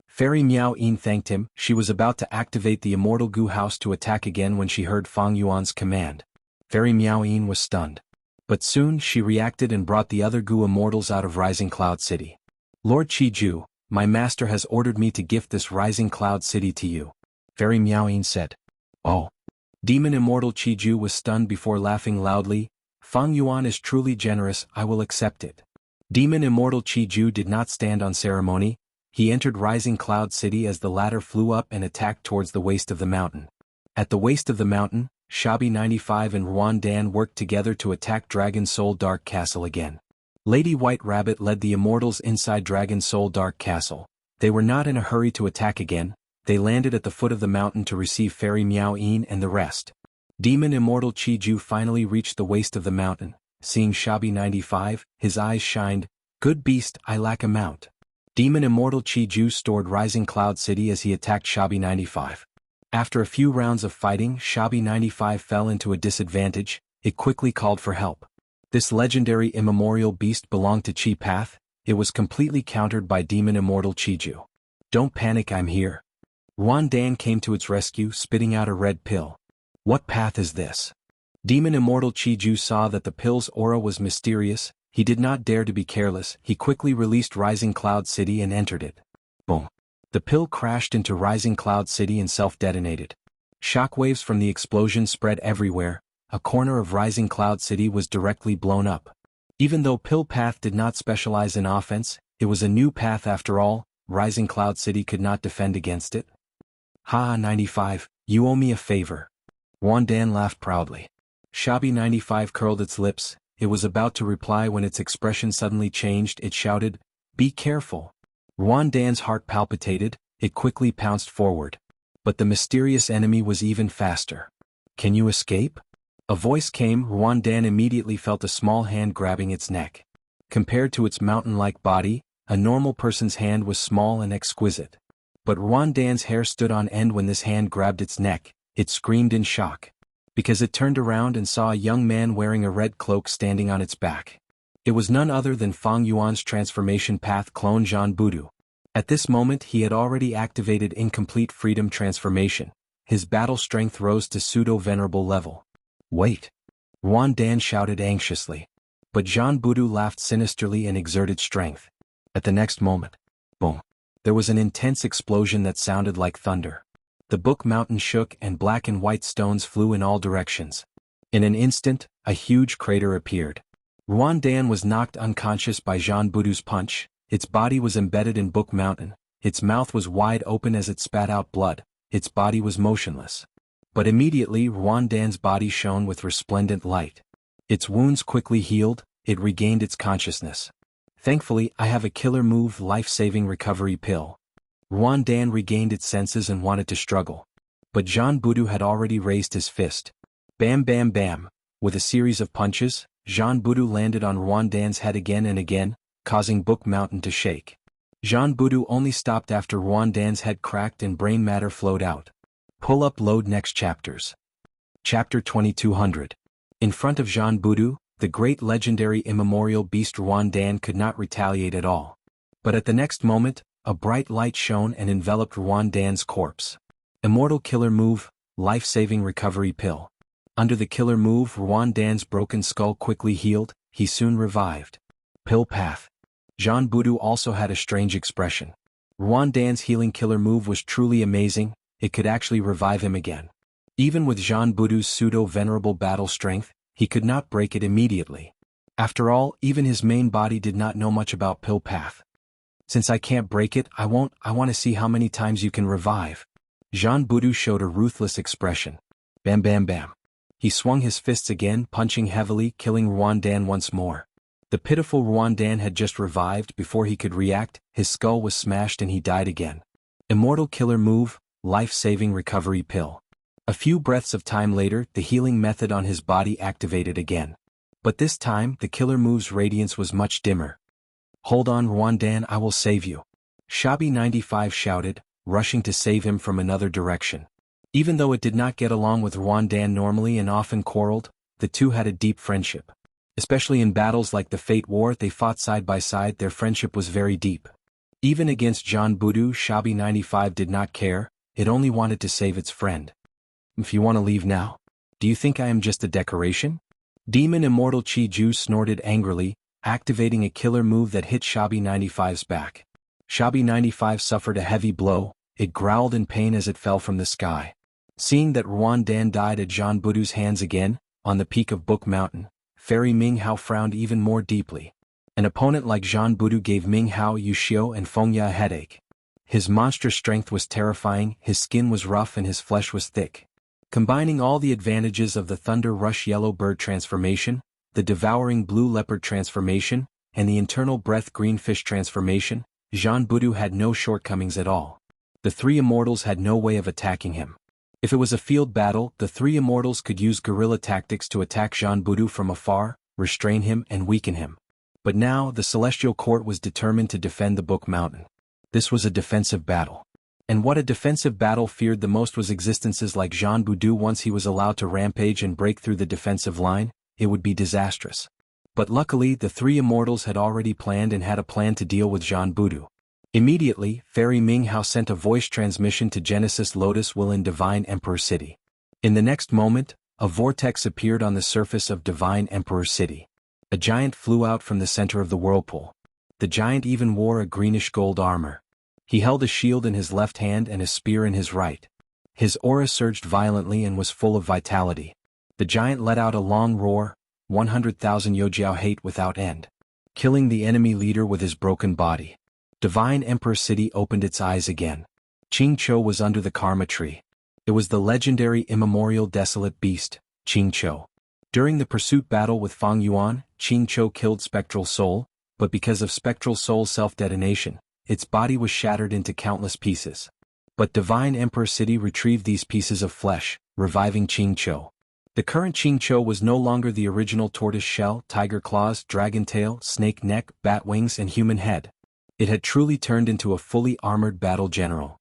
Fairy Miao Yin thanked him. She was about to activate the immortal goo house to attack again when she heard Fang Yuan's command. Fairy Miao Yin was stunned. But soon she reacted and brought the other goo immortals out of Rising Cloud City. Lord Qiju, my master has ordered me to gift this Rising Cloud City to you. Fairy Miao Yin said. Oh. Demon Immortal Qiju was stunned before laughing loudly. Fang Yuan is truly generous, I will accept it. Demon Immortal Qiju did not stand on ceremony. He entered Rising Cloud City as the latter flew up and attacked towards the waist of the mountain. At the waist of the mountain, Shabi 95 and Ruan Dan worked together to attack Dragon Soul Dark Castle again. Lady White Rabbit led the immortals inside Dragon Soul Dark Castle. They were not in a hurry to attack again. They landed at the foot of the mountain to receive Fairy Miao Yin and the rest. Demon Immortal Qiju finally reached the waist of the mountain. Seeing Shabi 95, his eyes shined. Good beast, I lack a mount. Demon Immortal Qiju stored Rising Cloud City as he attacked Shabi 95. After a few rounds of fighting, Shabi 95 fell into a disadvantage. It quickly called for help. This legendary immemorial beast belonged to Chi Path. It was completely countered by Demon Immortal Qiju. Don't panic, I'm here. Ruan Dan came to its rescue, spitting out a red pill. What path is this? Demon Immortal Chi-Ju saw that the pill's aura was mysterious. He did not dare to be careless. He quickly released Rising Cloud City and entered it. Boom. The pill crashed into Rising Cloud City and self-detonated. Shockwaves from the explosion spread everywhere. A corner of Rising Cloud City was directly blown up. Even though Pill Path did not specialize in offense, it was a new path after all. Rising Cloud City could not defend against it. Ha, 95, you owe me a favor. Ruan Dan laughed proudly. Shabby 95 curled its lips. It was about to reply when its expression suddenly changed. It shouted, "Be careful." Ruan Dan's heart palpitated. It quickly pounced forward. But the mysterious enemy was even faster. Can you escape? A voice came. Ruan Dan immediately felt a small hand grabbing its neck. Compared to its mountain-like body, a normal person's hand was small and exquisite. But Ruan Dan's hair stood on end when this hand grabbed its neck. It screamed in shock. Because it turned around and saw a young man wearing a red cloak standing on its back. It was none other than Fang Yuan's transformation path clone Jianghu. At this moment he had already activated Incomplete Freedom Transformation. His battle strength rose to pseudo-venerable level. Wait! Ruan Dan shouted anxiously. But Jianghu laughed sinisterly and exerted strength. At the next moment, boom! There was an intense explosion that sounded like thunder. The book mountain shook and black and white stones flew in all directions. In an instant, a huge crater appeared. Ruan Dan was knocked unconscious by Jianghu's punch. Its body was embedded in Book Mountain. Its mouth was wide open as it spat out blood. Its body was motionless. But immediately Ruan Dan's body shone with resplendent light. Its wounds quickly healed. It regained its consciousness. Thankfully, I have a killer move, life-saving recovery pill. Ruan Dan regained its senses and wanted to struggle. But Jianghu had already raised his fist. Bam bam bam. With a series of punches, Jianghu landed on Ruan Dan's head again and again, causing Book Mountain to shake. Jianghu only stopped after Ruan Dan's head cracked and brain matter flowed out. Pull up load next chapters. Chapter 2200. In front of Jianghu, the great legendary immemorial beast Ruan Dan could not retaliate at all. But at the next moment, a bright light shone and enveloped Ruan Dan's corpse. Immortal killer move, life-saving recovery pill. Under the killer move, Ruan Dan's broken skull quickly healed. He soon revived. Pill path. Jianghu also had a strange expression. Ruan Dan's healing killer move was truly amazing. It could actually revive him again. Even with Jianghu's pseudo-venerable battle strength, he could not break it immediately. After all, even his main body did not know much about pill path. Since I can't break it, I want to see how many times you can revive. Jianghu showed a ruthless expression. Bam bam bam. He swung his fists again, punching heavily, killing Ruan Dan once more. The pitiful Ruan Dan had just revived. Before he could react, his skull was smashed and he died again. Immortal killer move, life-saving recovery pill. A few breaths of time later, the healing method on his body activated again. But this time, the killer move's radiance was much dimmer. Hold on Ruan Dan, I will save you. Shabby 95 shouted, rushing to save him from another direction. Even though it did not get along with Ruan Dan normally and often quarreled, the two had a deep friendship. Especially in battles like the Fate War they fought side by side, their friendship was very deep. Even against Jianghu, Shabby 95 did not care, it only wanted to save its friend. If you want to leave now, do you think I am just a decoration? Demon Immortal Chi-Ju snorted angrily, activating a killer move that hit Shabby 95's back. Shabby 95 suffered a heavy blow. It growled in pain as it fell from the sky. Seeing that Ruan Dan died at Jianghu's hands again, on the peak of Book Mountain, Fairy Ming Hao frowned even more deeply. An opponent like Jianghu gave Ming Hao, Wuxia and Fengya a headache. His monstrous strength was terrifying, his skin was rough and his flesh was thick. Combining all the advantages of the Thunder Rush Yellow Bird transformation, the Devouring Blue Leopard transformation, and the Internal Breath Green Fish transformation, Jianghu had no shortcomings at all. The three immortals had no way of attacking him. If it was a field battle, the three immortals could use guerrilla tactics to attack Jianghu from afar, restrain him and weaken him. But now, the Celestial Court was determined to defend the Book Mountain. This was a defensive battle. And what a defensive battle feared the most was existences like Jianghu. Once he was allowed to rampage and break through the defensive line, it would be disastrous. But luckily the three immortals had already planned and had a plan to deal with Jianghu. Immediately, Fairy Minghao sent a voice transmission to Genesis Lotus Will in Divine Emperor City. In the next moment, a vortex appeared on the surface of Divine Emperor City. A giant flew out from the center of the whirlpool. The giant even wore a greenish gold armor. He held a shield in his left hand and a spear in his right. His aura surged violently and was full of vitality. The giant let out a long roar, 100,000 Yojiao hate without end, killing the enemy leader with his broken body. Divine Emperor City opened its eyes again. Qingqiu was under the karma tree. It was the legendary immemorial desolate beast, Qingqiu. During the pursuit battle with Fang Yuan, Qingqiu killed Spectral Soul, but because of Spectral Soul's self-detonation, its body was shattered into countless pieces. But Divine Emperor City retrieved these pieces of flesh, reviving Qingqiu. The current Qingqiu was no longer the original tortoise shell, tiger claws, dragon tail, snake neck, bat wings and human head. It had truly turned into a fully armored battle general.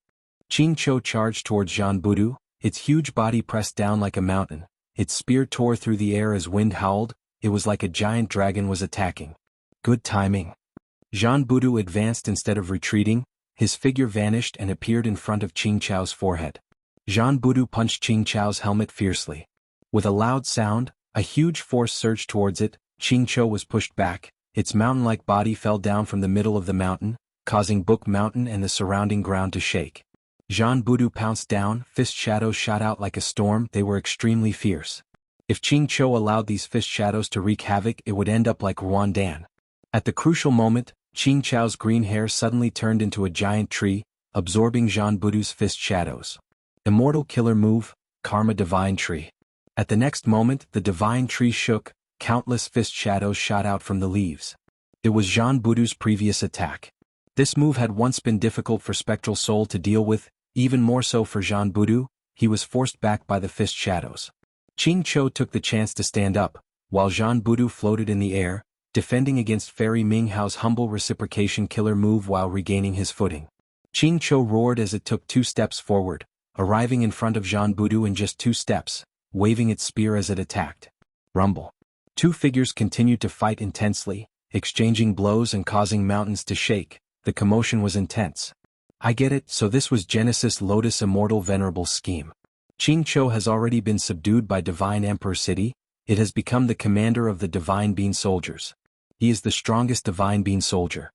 Qingqiu charged towards Jianghu, its huge body pressed down like a mountain. Its spear tore through the air as wind howled. It was like a giant dragon was attacking. Good timing. Jianghu advanced instead of retreating. His figure vanished and appeared in front of Qingqiu's forehead. Jianghu punched Qingqiu's helmet fiercely. With a loud sound, a huge force surged towards it. Qingqiu was pushed back. Its mountain-like body fell down from the middle of the mountain, causing Book Mountain and the surrounding ground to shake. Jianghu pounced down, fist shadows shot out like a storm. They were extremely fierce. If Qingqiu allowed these fist shadows to wreak havoc, it would end up like Ruandan. At the crucial moment, Qingqiu's green hair suddenly turned into a giant tree, absorbing Jianghu's fist shadows. Immortal killer move, Karma Divine Tree. At the next moment, the divine tree shook. Countless fist shadows shot out from the leaves. It was Jianghu's previous attack. This move had once been difficult for Spectral Soul to deal with, even more so for Jianghu. He was forced back by the fist shadows. Qingqiu took the chance to stand up, while Jianghu floated in the air, defending against Fairy Minghao's humble reciprocation killer move while regaining his footing. Qingqiu roared as it took 2 steps forward, arriving in front of Jianghu in just 2 steps, waving its spear as it attacked. Rumble. 2 figures continued to fight intensely, exchanging blows and causing mountains to shake. The commotion was intense. I get it, so this was Genesis Lotus Immortal Venerable scheme. Qingqiu has already been subdued by Divine Emperor City. It has become the commander of the Divine Bean Soldiers. He is the strongest Divine Bean Soldier.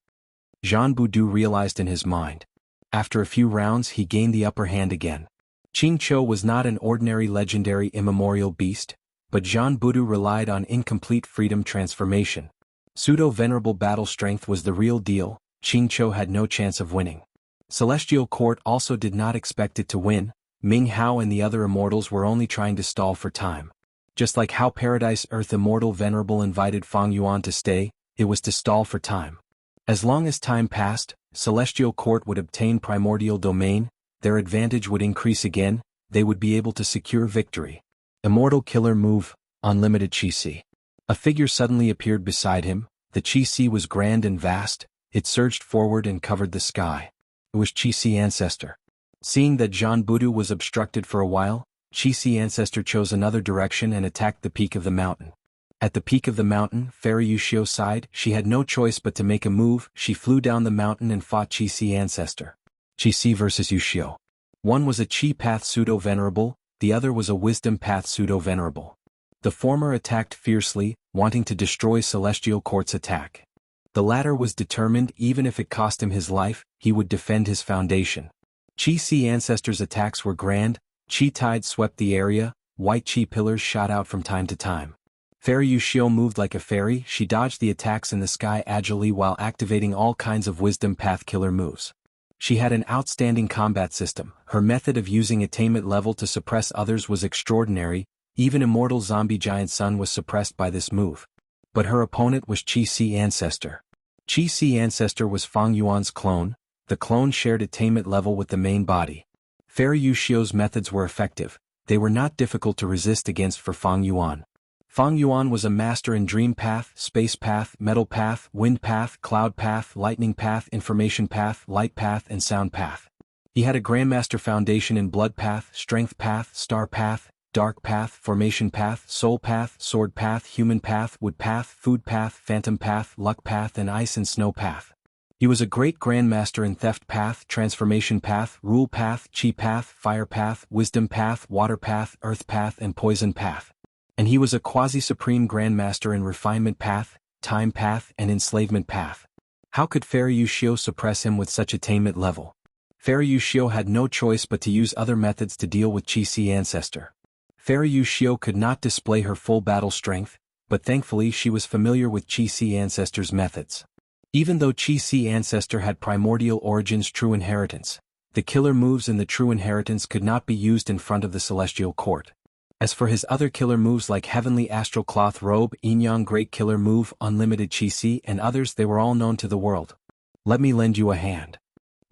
Jianghu realized in his mind. After a few rounds he gained the upper hand again. Qingqiu was not an ordinary legendary immemorial beast, but Jianghu relied on incomplete freedom transformation. Pseudo-venerable battle strength was the real deal. Qingqiu had no chance of winning. Celestial Court also did not expect it to win. Ming Hao and the other immortals were only trying to stall for time. Just like how Paradise Earth Immortal Venerable invited Fang Yuan to stay, it was to stall for time. As long as time passed, Celestial Court would obtain primordial domain, their advantage would increase again, they would be able to secure victory. Immortal killer move, unlimited Qi. A figure suddenly appeared beside him. The Qi was grand and vast. It surged forward and covered the sky. It was Qi Ancestor. Seeing that Jianghu was obstructed for a while, Qi Ancestor chose another direction and attacked the peak of the mountain. At the peak of the mountain, Fairy Wuxia sighed. She had no choice but to make a move. She flew down the mountain and fought Qi Ancestor. Qi versus Wuxia. One was a Qi path pseudo-venerable, the other was a wisdom path pseudo-venerable. The former attacked fiercely, wanting to destroy Celestial Court's attack. The latter was determined. Even if it cost him his life, he would defend his foundation. Qi Ancestor's attacks were grand. Qi tide swept the area, white Qi pillars shot out from time to time. Fairy Wuxia moved like a fairy. She dodged the attacks in the sky agilely while activating all kinds of wisdom path killer moves. She had an outstanding combat system. Her method of using attainment level to suppress others was extraordinary. Even Immortal Zombie Giant Sun was suppressed by this move. But her opponent was Qi Ancestor. Qi Ancestor was Fang Yuan's clone. The clone shared attainment level with the main body. Fairy Wuxia's methods were effective. They were not difficult to resist against for Fang Yuan. Fang Yuan was a master in Dream Path, Space Path, Metal Path, Wind Path, Cloud Path, Lightning Path, Information Path, Light Path and Sound Path. He had a Grandmaster foundation in Blood Path, Strength Path, Star Path, Dark Path, Formation Path, Soul Path, Sword Path, Human Path, Wood Path, Food Path, Phantom Path, Luck Path and Ice and Snow Path. He was a great grandmaster in theft path, transformation path, rule path, chi path, fire path, wisdom path, water path, earth path, and poison path. And he was a quasi-supreme grandmaster in refinement path, time path, and enslavement path. How could Fairy Wuxia suppress him with such attainment level? Fairy Wuxia had no choice but to use other methods to deal with Xianxia. Fairy Wuxia could not display her full battle strength, but thankfully she was familiar with Xianxia's methods. Even though Xianxia had primordial origins true inheritance, the killer moves in the true inheritance could not be used in front of the celestial court. As for his other killer moves like Heavenly Astral Cloth Robe, Yin Great Killer Move, Unlimited Qi, and others, they were all known to the world. Let me lend you a hand.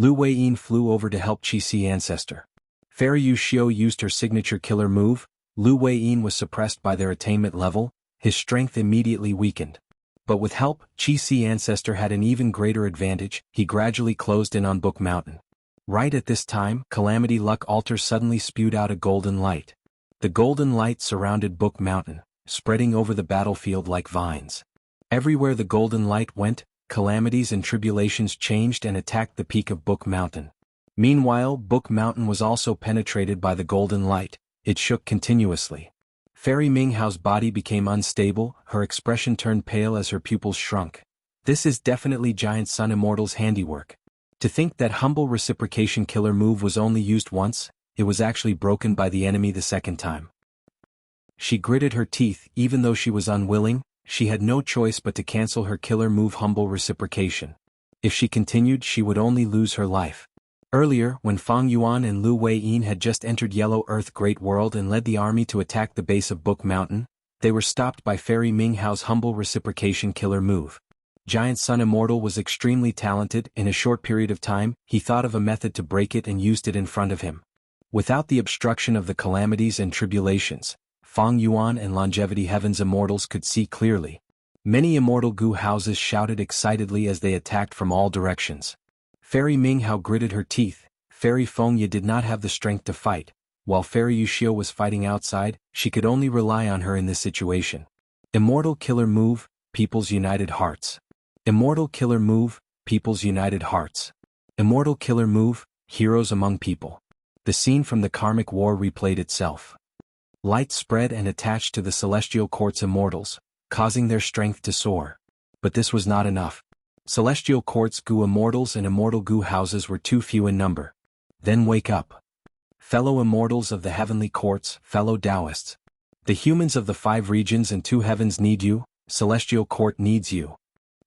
Lu Weiyin flew over to help Xianxia. Fairy Wuxia used her signature killer move. Lu Weiyin was suppressed by their attainment level, his strength immediately weakened. But with help, Xianxia had an even greater advantage. He gradually closed in on Book Mountain. Right at this time, Calamity Luck Altar suddenly spewed out a golden light. The golden light surrounded Book Mountain, spreading over the battlefield like vines. Everywhere the golden light went, calamities and tribulations changed and attacked the peak of Book Mountain. Meanwhile, Book Mountain was also penetrated by the golden light. It shook continuously. Fairy Minghao's body became unstable, her expression turned pale as her pupils shrunk. This is definitely Giant Sun Immortal's handiwork. To think that humble reciprocation killer move was only used once, it was actually broken by the enemy the second time. She gritted her teeth. Even though she was unwilling, she had no choice but to cancel her killer move humble reciprocation. If she continued, she would only lose her life. Earlier, when Fang Yuan and Lu Weiyin had just entered Yellow Earth Great World and led the army to attack the base of Book Mountain, they were stopped by Fairy Minghao's humble reciprocation killer move. Giant Sun Immortal was extremely talented. In a short period of time, he thought of a method to break it and used it in front of him. Without the obstruction of the calamities and tribulations, Fang Yuan and Longevity Heaven's immortals could see clearly. Many immortal Gu houses shouted excitedly as they attacked from all directions. Fairy Minghao gritted her teeth. Fairy Fengye did not have the strength to fight. While Fairy Wuxia was fighting outside, she could only rely on her in this situation. Immortal Killer Move, People's United Hearts. Immortal Killer Move, People's United Hearts. Immortal Killer Move, Heroes Among People. The scene from the Karmic War replayed itself. Light spread and attached to the Celestial Court's immortals, causing their strength to soar. But this was not enough. Celestial Court's Gu immortals and immortal Gu houses were too few in number. Then wake up. Fellow immortals of the heavenly courts, fellow Taoists. The humans of the 5 regions and 2 heavens need you, Celestial Court needs you.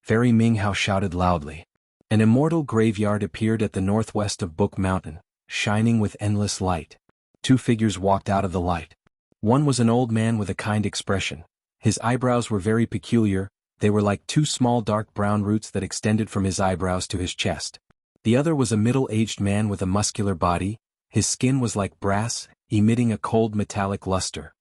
Fairy Minghao shouted loudly. An immortal graveyard appeared at the northwest of Book Mountain, shining with endless light. 2 figures walked out of the light. One was an old man with a kind expression. His eyebrows were very peculiar. They were like 2 small dark brown roots that extended from his eyebrows to his chest. The other was a middle-aged man with a muscular body. His skin was like brass, emitting a cold metallic luster.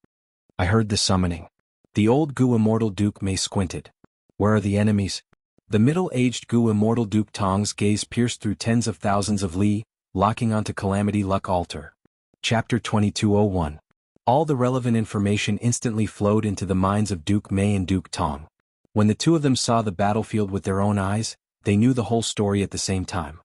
I heard the summoning. The old Gu Immortal Duke Mei squinted. Where are the enemies? The middle-aged Gu Immortal Duke Tong's gaze pierced through tens of thousands of li, locking onto Calamity Luck Altar. Chapter 2201. All the relevant information instantly flowed into the minds of Duke Mei and Duke Tong. When the 2 of them saw the battlefield with their own eyes, they knew the whole story at the same time.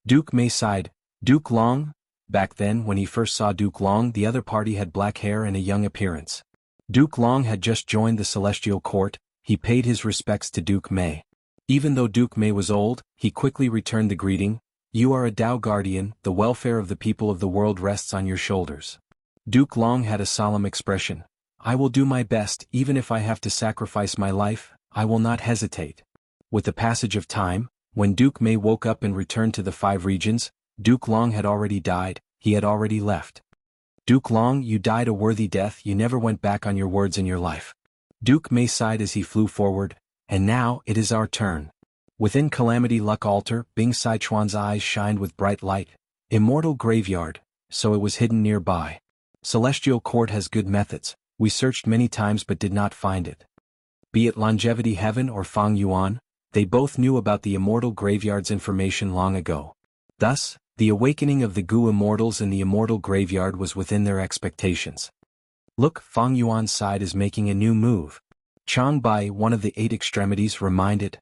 Duke Mei sighed. Duke Long? Back then, when he first saw Duke Long, the other party had black hair and a young appearance. Duke Long had just joined the Celestial Court. He paid his respects to Duke Mei. Even though Duke Mei was old, he quickly returned the greeting. You are a Tao Guardian, the welfare of the people of the world rests on your shoulders. Duke Long had a solemn expression. I will do my best, even if I have to sacrifice my life, I will not hesitate. With the passage of time, when Duke Mei woke up and returned to the 5 regions, Duke Long had already died, he had already left. Duke Long, you died a worthy death, you never went back on your words in your life. Duke Mei sighed as he flew forward. And now, it is our turn. Within Calamity Luck Altar, Bing Sichuan's eyes shined with bright light. Immortal Graveyard, so it was hidden nearby. Celestial Court has good methods, we searched many times but did not find it. Be it Longevity Heaven or Fang Yuan, they both knew about the Immortal Graveyard's information long ago. Thus, the awakening of the Gu Immortals in the Immortal Graveyard was within their expectations. Look, Fang Yuan's side is making a new move. Chang Bai, one of the 8 extremities, reminded.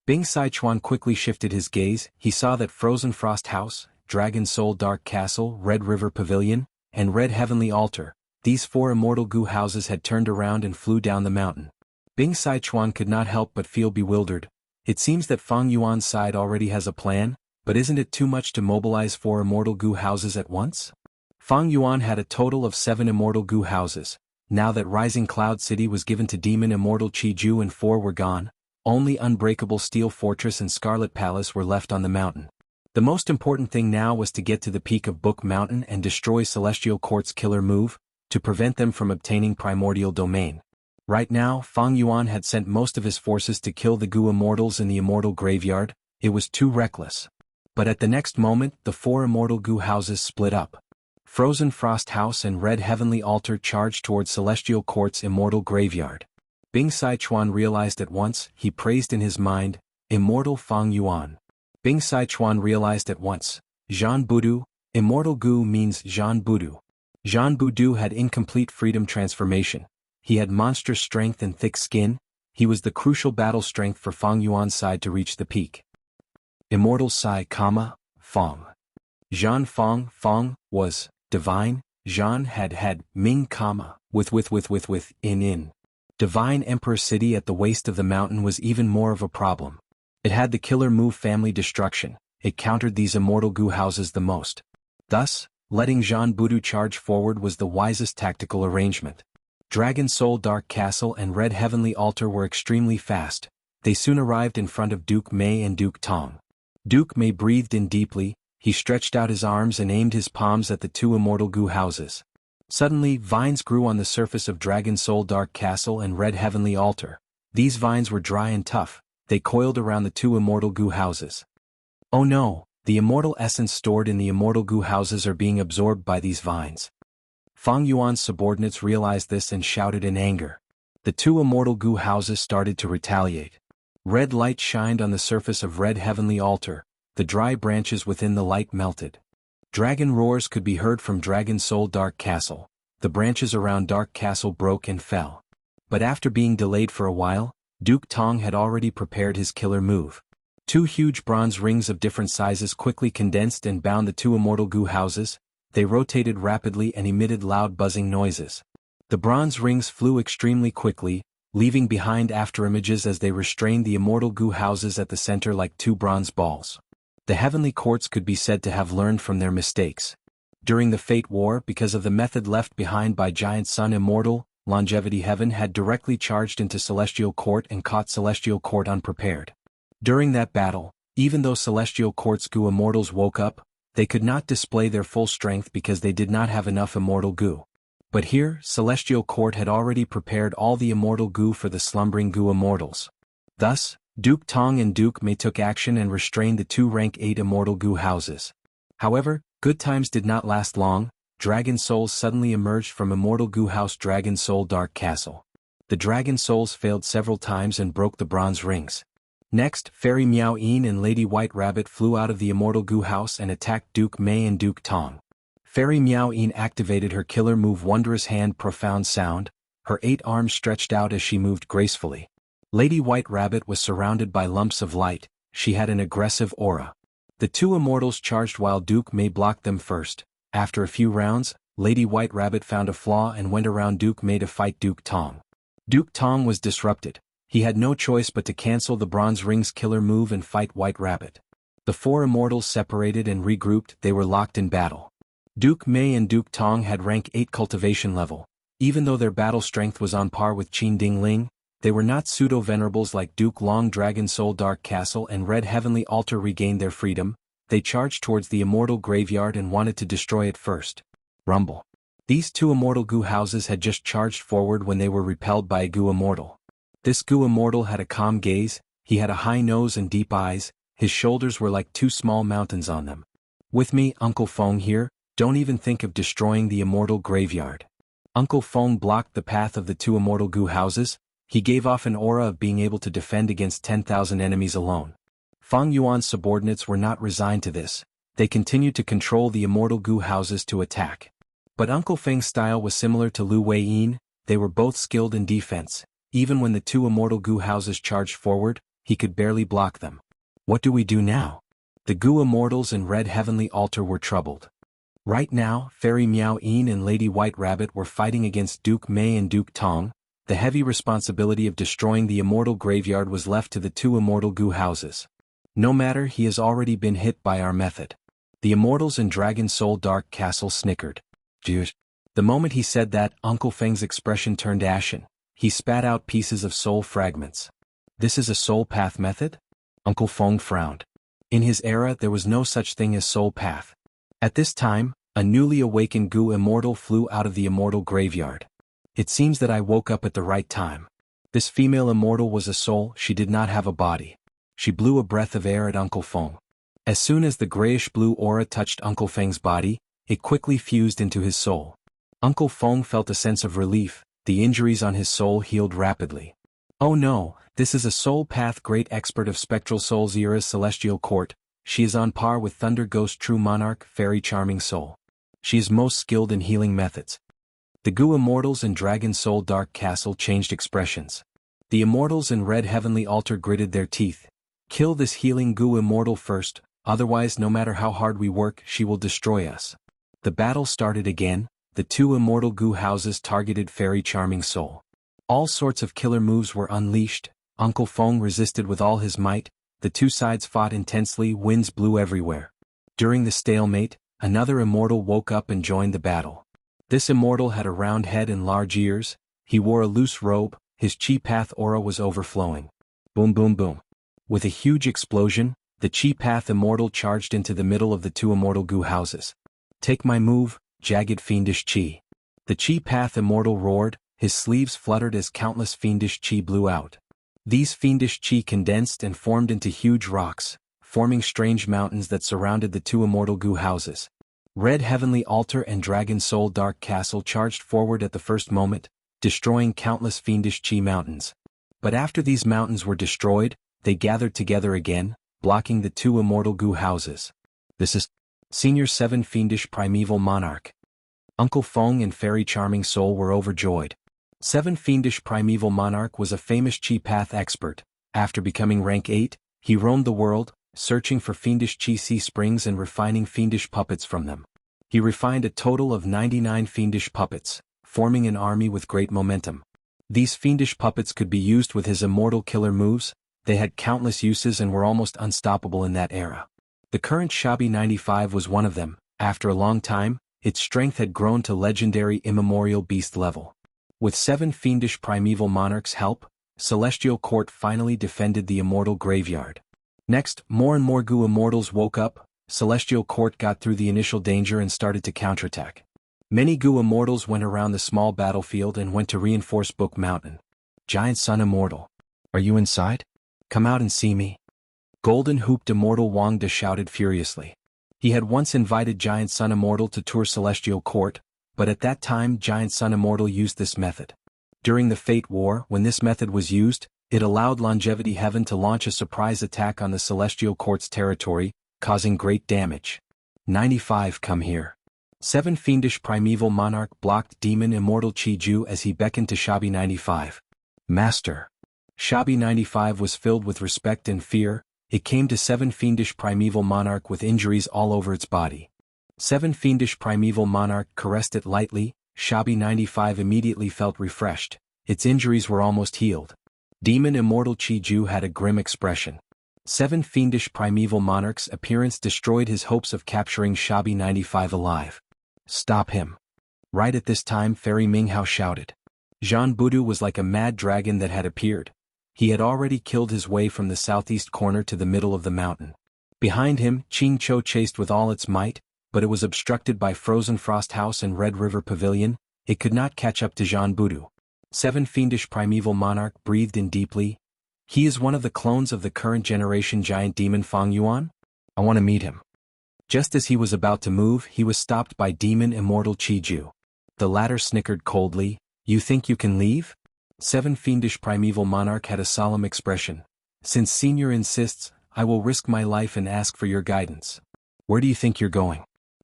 Bing Sichuan quickly shifted his gaze. He saw that Frozen Frost House, Dragon Soul Dark Castle, Red River Pavilion, and Red Heavenly Altar, these 4 immortal goo houses had turned around and flew down the mountain. Bing Sichuan could not help but feel bewildered. It seems that Fang Yuan's side already has a plan, but isn't it too much to mobilize 4 immortal goo houses at once? Fang Yuan had a total of 7 immortal goo houses. Now that Rising Cloud City was given to Demon Immortal Qiju and 4 were gone, only Unbreakable Steel Fortress and Scarlet Palace were left on the mountain. The most important thing now was to get to the peak of Book Mountain and destroy Celestial Court's killer move, to prevent them from obtaining Primordial Domain. Right now, Fang Yuan had sent most of his forces to kill the Goo Immortals in the Immortal Graveyard. It was too reckless. But at the next moment, the 4 immortal goo houses split up. Frozen Frost House and Red Heavenly Altar charged towards Celestial Court's Immortal Graveyard. Bing Sichuan realized at once. He praised in his mind, Immortal Fang Yuan. Bing Sichuan realized at once, Zhan Budu. Immortal Goo means Zhan Budu. Zhan Budu had incomplete freedom transformation. He had monstrous strength and thick skin. He was the crucial battle strength for Fang Yuan's side to reach the peak. Immortal Sai, Fang. Zhan Fang was divine. Zhan had Ming, with in. Divine Emperor City at the waist of the mountain was even more of a problem. It had the killer move Family Destruction. It countered these immortal goo houses the most. Thus, letting Zhan Budu charge forward was the wisest tactical arrangement. Dragon Soul Dark Castle and Red Heavenly Altar were extremely fast. They soon arrived in front of Duke Mei and Duke Tong. Duke Mei breathed in deeply. He stretched out his arms and aimed his palms at the 2 immortal goo houses. Suddenly, vines grew on the surface of Dragon Soul Dark Castle and Red Heavenly Altar. These vines were dry and tough. They coiled around the 2 immortal goo houses. Oh no, the immortal essence stored in the immortal goo houses are being absorbed by these vines. Fang Yuan's subordinates realized this and shouted in anger. The 2 immortal goo houses started to retaliate. Red light shined on the surface of Red Heavenly Altar. The dry branches within the light melted. Dragon roars could be heard from Dragon Soul Dark Castle. The branches around Dark Castle broke and fell. But after being delayed for a while, Duke Tong had already prepared his killer move. 2 huge bronze rings of different sizes quickly condensed and bound the 2 immortal goo houses. They rotated rapidly and emitted loud buzzing noises. The bronze rings flew extremely quickly, leaving behind afterimages as they restrained the immortal goo houses at the center like 2 bronze balls. The heavenly courts could be said to have learned from their mistakes. During the Fate War, because of the method left behind by Giant Sun Immortal, Longevity Heaven had directly charged into Celestial Court and caught Celestial Court unprepared. During that battle, even though Celestial Court's goo immortals woke up, they could not display their full strength because they did not have enough immortal goo. But here, Celestial Court had already prepared all the immortal goo for the slumbering goo immortals. Thus, Duke Tong and Duke Mei took action and restrained the 2 rank 8 immortal goo houses. However, good times did not last long. Dragon souls suddenly emerged from immortal goo house Dragon Soul Dark Castle. The dragon souls failed several times and broke the bronze rings. Next, Fairy Miao Yin and Lady White Rabbit flew out of the immortal goo house and attacked Duke Mei and Duke Tong. Fairy Miao Yin activated her killer move Wondrous Hand Profound Sound. Her 8 arms stretched out as she moved gracefully. Lady White Rabbit was surrounded by lumps of light. She had an aggressive aura. The 2 immortals charged while Duke Mei blocked them first. After a few rounds, Lady White Rabbit found a flaw and went around Duke Mei to fight Duke Tong. Duke Tong was disrupted. He had no choice but to cancel the Bronze Ring's killer move and fight White Rabbit. The 4 immortals separated and regrouped. They were locked in battle. Duke Mei and Duke Tong had rank 8 cultivation level. Even though their battle strength was on par with Qin Ding Ling, they were not pseudo-venerables like Duke Long. Dragon Soul Dark Castle and Red Heavenly Altar regained their freedom. They charged towards the immortal graveyard and wanted to destroy it first. Rumble. These 2 immortal goo houses had just charged forward when they were repelled by a goo immortal. This goo immortal had a calm gaze. He had a high nose and deep eyes. His shoulders were like 2 small mountains on them. With me, Uncle Feng here. Don't even think of destroying the immortal graveyard. Uncle Feng blocked the path of the 2 immortal goo houses. He gave off an aura of being able to defend against 10,000 enemies alone. Fang Yuan's subordinates were not resigned to this. They continued to control the immortal goo houses to attack. But Uncle Feng's style was similar to Lu Weiyin. They were both skilled in defense. Even when the 2 immortal goo houses charged forward, he could barely block them. What do we do now? The Gu Immortals and Red Heavenly Altar were troubled. Right now, Fairy Miao Yin and Lady White Rabbit were fighting against Duke Mei and Duke Tong. The heavy responsibility of destroying the Immortal Graveyard was left to the two Immortal Gu houses. No matter, he has already been hit by our method. The Immortals and Dragon Soul Dark Castle snickered. Dude. The moment he said that, Uncle Feng's expression turned ashen. He spat out pieces of soul fragments. This is a soul path method? Uncle Feng frowned. In his era there was no such thing as soul path. At this time, a newly awakened Gu Immortal flew out of the Immortal Graveyard. It seems that I woke up at the right time. This female Immortal was a soul, she did not have a body. She blew a breath of air at Uncle Feng. As soon as the grayish-blue aura touched Uncle Feng's body, it quickly fused into his soul. Uncle Feng felt a sense of relief, the injuries on his soul healed rapidly. Oh no, this is a soul path great expert of spectral souls era's celestial court, she is on par with Thunder Ghost True Monarch Fairy Charming Soul. She is most skilled in healing methods. The Gu Immortals and Dragon Soul Dark Castle changed expressions. The Immortals and Red Heavenly Altar gritted their teeth. Kill this healing Gu Immortal first, otherwise no matter how hard we work she will destroy us. The battle started again, the two Immortal Gu houses targeted Fairy Charming Soul. All sorts of killer moves were unleashed, Uncle Feng resisted with all his might, the two sides fought intensely, winds blew everywhere. During the stalemate, another Immortal woke up and joined the battle. This Immortal had a round head and large ears, he wore a loose robe, his chi path aura was overflowing. Boom boom boom. With a huge explosion, the chi path Immortal charged into the middle of the two Immortal Gu houses. Take my move, jagged fiendish chi. The chi path Immortal roared, his sleeves fluttered as countless fiendish chi blew out. These fiendish chi condensed and formed into huge rocks, forming strange mountains that surrounded the two Immortal Gu houses. Red Heavenly Altar and Dragon Soul Dark Castle charged forward at the first moment, destroying countless fiendish chi mountains. But after these mountains were destroyed, they gathered together again, blocking the two Immortal Gu houses. This is Senior 7 Fiendish Primeval Monarch. Uncle Feng and Fairy Charming Soul were overjoyed. 7 Fiendish Primeval Monarch was a famous chi path expert. After becoming rank 8, he roamed the world, searching for fiendish chi sea springs and refining fiendish puppets from them. He refined a total of 99 fiendish puppets, forming an army with great momentum. These fiendish puppets could be used with his immortal killer moves, they had countless uses and were almost unstoppable in that era. The current Shabi 95 was one of them. After a long time, its strength had grown to legendary immemorial beast level. With 7 fiendish primeval monarchs' help, Celestial Court finally defended the Immortal Graveyard. Next, more and more Gu Immortals woke up, Celestial Court got through the initial danger and started to counterattack. Many Gu Immortals went around the small battlefield and went to reinforce Book Mountain. Giant Sun Immortal. Are you inside? Come out and see me. Golden Hooped Immortal Wang De shouted furiously. He had once invited Giant Sun Immortal to tour Celestial Court, but at that time Giant Sun Immortal used this method. During the Fate War, when this method was used, it allowed Longevity Heaven to launch a surprise attack on the Celestial Court's territory, causing great damage. 95 Come here. 7 Fiendish Primeval Monarch blocked Demon Immortal Chi-Ju as he beckoned to Shabi 95. Master. Shabi 95 was filled with respect and fear. It came to 7 Fiendish Primeval Monarch with injuries all over its body. 7 Fiendish Primeval Monarch caressed it lightly. Shabi 95 immediately felt refreshed. Its injuries were almost healed. Demon Immortal Chi-Ju had a grim expression. 7 Fiendish Primeval Monarch's appearance destroyed his hopes of capturing Shabi 95 alive. Stop him. Right at this time Fairy Minghao shouted. Jean Budu was like a mad dragon that had appeared. He had already killed his way from the southeast corner to the middle of the mountain. Behind him, Qing Chou chased with all its might, but it was obstructed by Frozen Frost House and Red River Pavilion. It could not catch up to Jean Budu. 7 Fiendish Primeval Monarch breathed in deeply. He is one of the clones of the current generation giant demon Fang Yuan? I want to meet him. Just as he was about to move, he was stopped by Demon Immortal Chi-Ju. The latter snickered coldly. You think you can leave? 7 Fiendish Primeval Monarch had a solemn expression. Since Senior insists, I will risk my life and ask for your guidance. Where do you think you're going?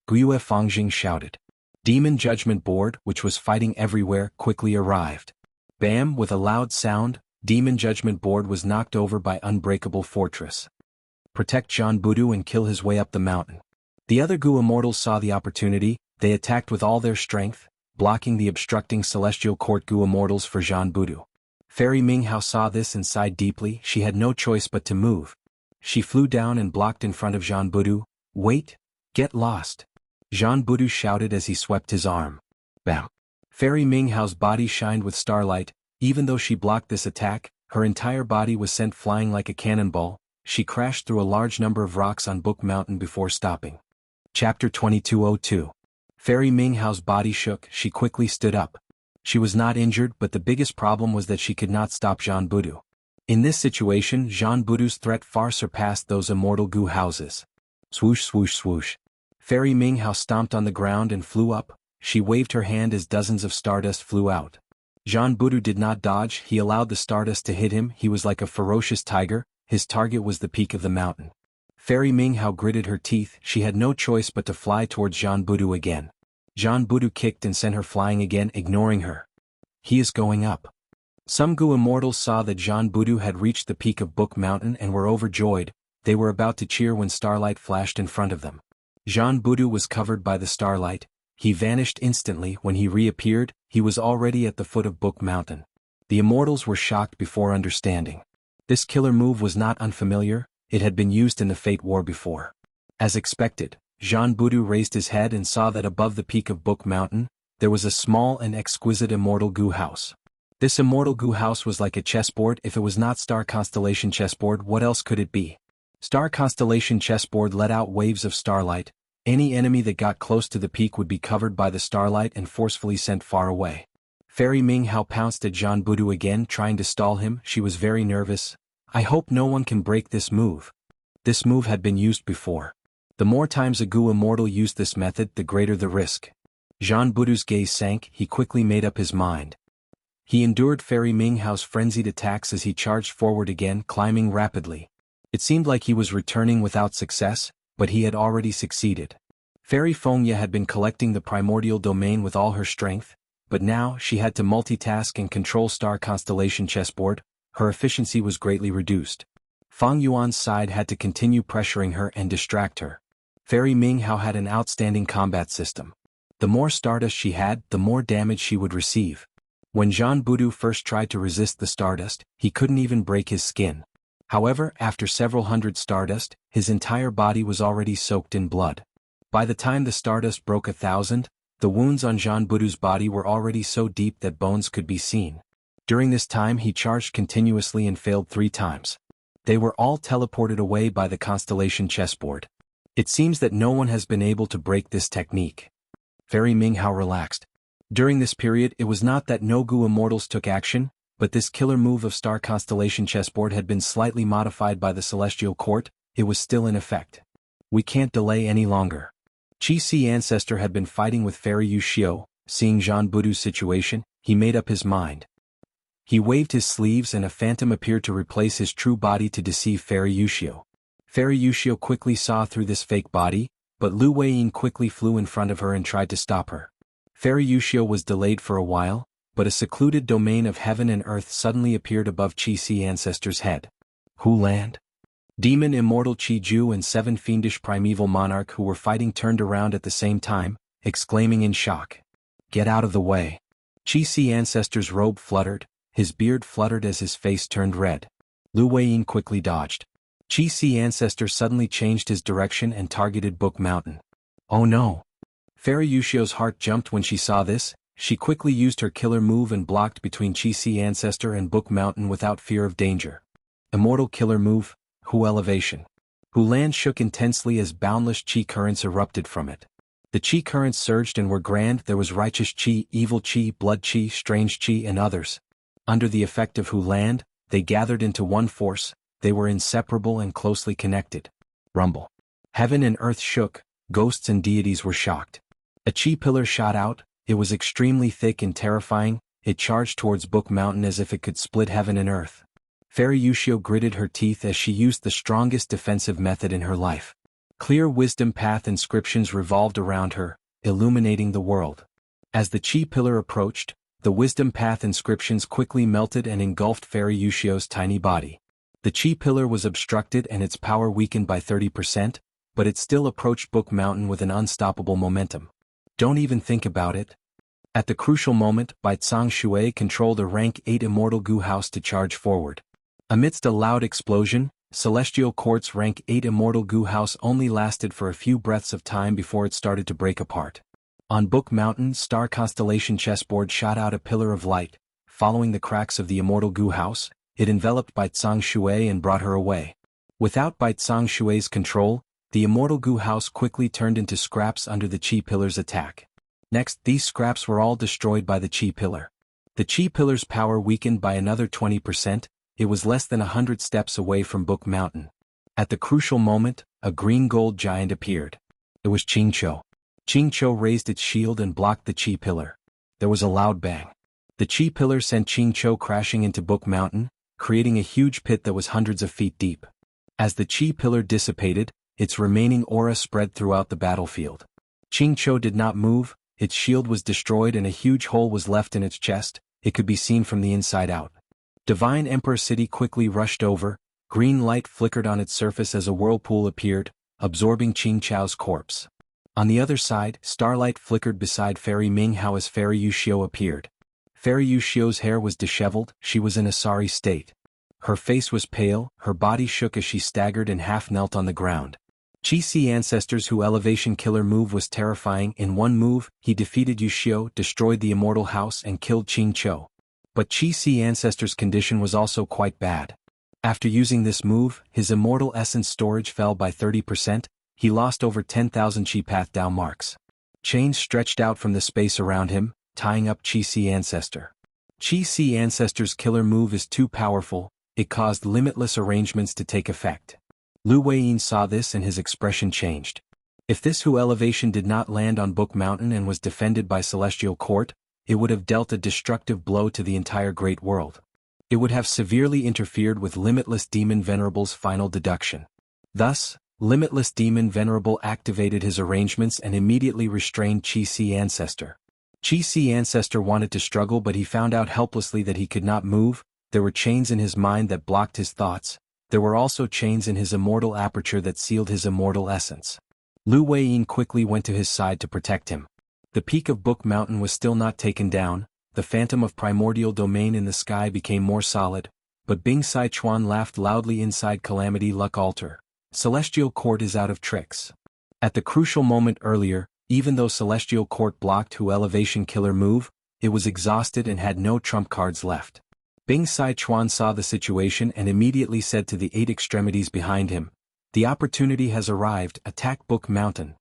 Guiyue Fangjing shouted. Demon Judgment Board, which was fighting everywhere, quickly arrived. Bam! With a loud sound, Demon Judgment Board was knocked over by Unbreakable Fortress. Protect Jianghu and kill his way up the mountain. The other Gu Immortals saw the opportunity, they attacked with all their strength, blocking the obstructing Celestial Court Gu Immortals for Jianghu. Fairy Minghao saw this and sighed deeply. She had no choice but to move. She flew down and blocked in front of Jianghu. Wait! Get lost! Jianghu shouted as he swept his arm. Bam! Fairy Minghao's body shined with starlight. Even though she blocked this attack, her entire body was sent flying like a cannonball. She crashed through a large number of rocks on Book Mountain before stopping. Chapter 2202. Fairy Minghao's body shook. She quickly stood up. She was not injured, but the biggest problem was that she could not stop Jianghu. In this situation, Jianghu's threat far surpassed those immortal Gu houses. Swoosh swoosh swoosh. Fairy Minghao stomped on the ground and flew up. She waved her hand as dozens of stardust flew out. Jianghu did not dodge. He allowed the stardust to hit him. He was like a ferocious tiger. His target was the peak of the mountain. Fairy Minghao gritted her teeth. She had no choice but to fly towards Jianghu again. Jianghu kicked and sent her flying again, ignoring her. He is going up. Some Gu Immortals saw that Jianghu had reached the peak of Book Mountain and were overjoyed. They were about to cheer when starlight flashed in front of them. Jianghu was covered by the starlight. He vanished instantly. When he reappeared, he was already at the foot of Book Mountain. The Immortals were shocked before understanding. This killer move was not unfamiliar. It had been used in the Fate War before. As expected, Jianghu raised his head and saw that above the peak of Book Mountain, there was a small and exquisite immortal Gu house. This immortal Gu house was like a chessboard. If it was not Star Constellation chessboard, what else could it be? Star Constellation chessboard let out waves of starlight. Any enemy that got close to the peak would be covered by the starlight and forcefully sent far away. Fairy Minghao pounced at Jianghu again, trying to stall him. She was very nervous. I hope no one can break this move. This move had been used before. The more times a Gu Immortal used this method, the greater the risk. Jianghu's gaze sank. He quickly made up his mind. He endured Fairy Minghao's frenzied attacks as he charged forward again, climbing rapidly. It seemed like he was returning without success, but he had already succeeded. Fairy Fengya had been collecting the primordial domain with all her strength, but now she had to multitask and control Star Constellation chessboard. Her efficiency was greatly reduced. Feng Yuan's side had to continue pressuring her and distract her. Fairy Minghao had an outstanding combat system. The more stardust she had, the more damage she would receive. When Jianghu first tried to resist the stardust, he couldn't even break his skin. However, after several hundred stardust, his entire body was already soaked in blood. By the time the stardust broke 1,000, the wounds on Jianghu's body were already so deep that bones could be seen. During this time he charged continuously and failed 3 times. They were all teleported away by the constellation chessboard. It seems that no one has been able to break this technique. Fairy Minghao relaxed. During this period it was not that no Gu Immortals took action, but this killer move of Star Constellation chessboard had been slightly modified by the Celestial Court. It was still in effect. We can't delay any longer. Xianxia had been fighting with Fairy Wuxia. Seeing Jianghu's situation, he made up his mind. He waved his sleeves and a phantom appeared to replace his true body to deceive Fairy Wuxia. Fairy Wuxia quickly saw through this fake body, but Lu Weiyin quickly flew in front of her and tried to stop her. Fairy Wuxia was delayed for a while, but a secluded domain of heaven and earth suddenly appeared above Xianxia's head. Who land? Demon Immortal Qiju and 7 fiendish primeval monarch who were fighting turned around at the same time, exclaiming in shock. Get out of the way. Xianxia's robe fluttered, his beard fluttered as his face turned red. Lu Weiyin quickly dodged. Xianxia suddenly changed his direction and targeted Book Mountain. Oh no! Fairy Wuxia's heart jumped when she saw this. She quickly used her killer move and blocked between Xianxia and Book Mountain without fear of danger. Immortal killer move, Hu Elevation. Hu Land shook intensely as boundless chi currents erupted from it. The chi currents surged and were grand. There was righteous chi, evil chi, blood chi, strange chi and others. Under the effect of Hu Land, they gathered into one force. They were inseparable and closely connected. Rumble. Heaven and earth shook, ghosts and deities were shocked. A chi pillar shot out. It was extremely thick and terrifying. It charged towards Book Mountain as if it could split heaven and earth. Fairy Wuxia gritted her teeth as she used the strongest defensive method in her life. Clear wisdom path inscriptions revolved around her, illuminating the world. As the chi pillar approached, The wisdom path inscriptions quickly melted and engulfed Fairy Yushio's tiny body. The chi pillar was obstructed and its power weakened by 30%, but it still approached Book Mountain with an unstoppable momentum. Don't even think about it. At the crucial moment, Baizang Shui controlled a rank 8 Immortal Gu House to charge forward. Amidst a loud explosion, Celestial Court's rank 8 Immortal Gu House only lasted for a few breaths of time before it started to break apart. On Book Mountain, Star Constellation chessboard shot out a pillar of light. Following the cracks of the Immortal Gu House, it enveloped Baizang Shui and brought her away. Without Baizang Shui's control, the Immortal Gu House quickly turned into scraps under the Chi Pillar's attack. Next, these scraps were all destroyed by the Chi Pillar. The Chi Pillar's power weakened by another 20%, it was less than 100 steps away from Book Mountain. At the crucial moment, a green-gold giant appeared. It was Qingqiu. Qingqiu raised its shield and blocked the Chi Pillar. There was a loud bang. The Chi Pillar sent Qingqiu crashing into Book Mountain, creating a huge pit that was hundreds of feet deep. As the Chi Pillar dissipated, its remaining aura spread throughout the battlefield. Qingqiu did not move, its shield was destroyed and a huge hole was left in its chest, it could be seen from the inside out. Divine Emperor City quickly rushed over, green light flickered on its surface as a whirlpool appeared, absorbing Qingqiu's corpse. On the other side, starlight flickered beside Fairy Minghao as Fairy Yushio appeared. Fairy Yushio's hair was disheveled, she was in a sorry state. Her face was pale, her body shook as she staggered and half knelt on the ground. Qi Ancestor's Elevation Killer move was terrifying. In one move, he defeated Yushio, destroyed the Immortal House and killed Qingqiu. But Qi Ancestor's condition was also quite bad. After using this move, his immortal essence storage fell by 30%, he lost over 10,000 Qi Path Dao marks. Chains stretched out from the space around him, tying up Qi Ancestor. Qi Ancestor's killer move is too powerful, it caused limitless arrangements to take effect. Lu Weiyin saw this and his expression changed. If this elevation did not land on Book Mountain and was defended by Celestial Court, it would have dealt a destructive blow to the entire Great World. It would have severely interfered with Limitless Demon Venerable's final deduction. Thus, Limitless Demon Venerable activated his arrangements and immediately restrained Qi Ancestor. Qi Ancestor wanted to struggle, but he found out helplessly that he could not move. There were chains in his mind that blocked his thoughts. There were also chains in his immortal aperture that sealed his immortal essence. Lu Weiyin quickly went to his side to protect him. The peak of Book Mountain was still not taken down, the phantom of primordial domain in the sky became more solid, but Bing Sichuan laughed loudly inside Calamity Luck Altar. Celestial Court is out of tricks. At the crucial moment earlier, even though Celestial Court blocked Elevation Killer move, it was exhausted and had no trump cards left. Bing Sichuan saw the situation and immediately said to the 8 extremities behind him, "The opportunity has arrived, attack Book Mountain."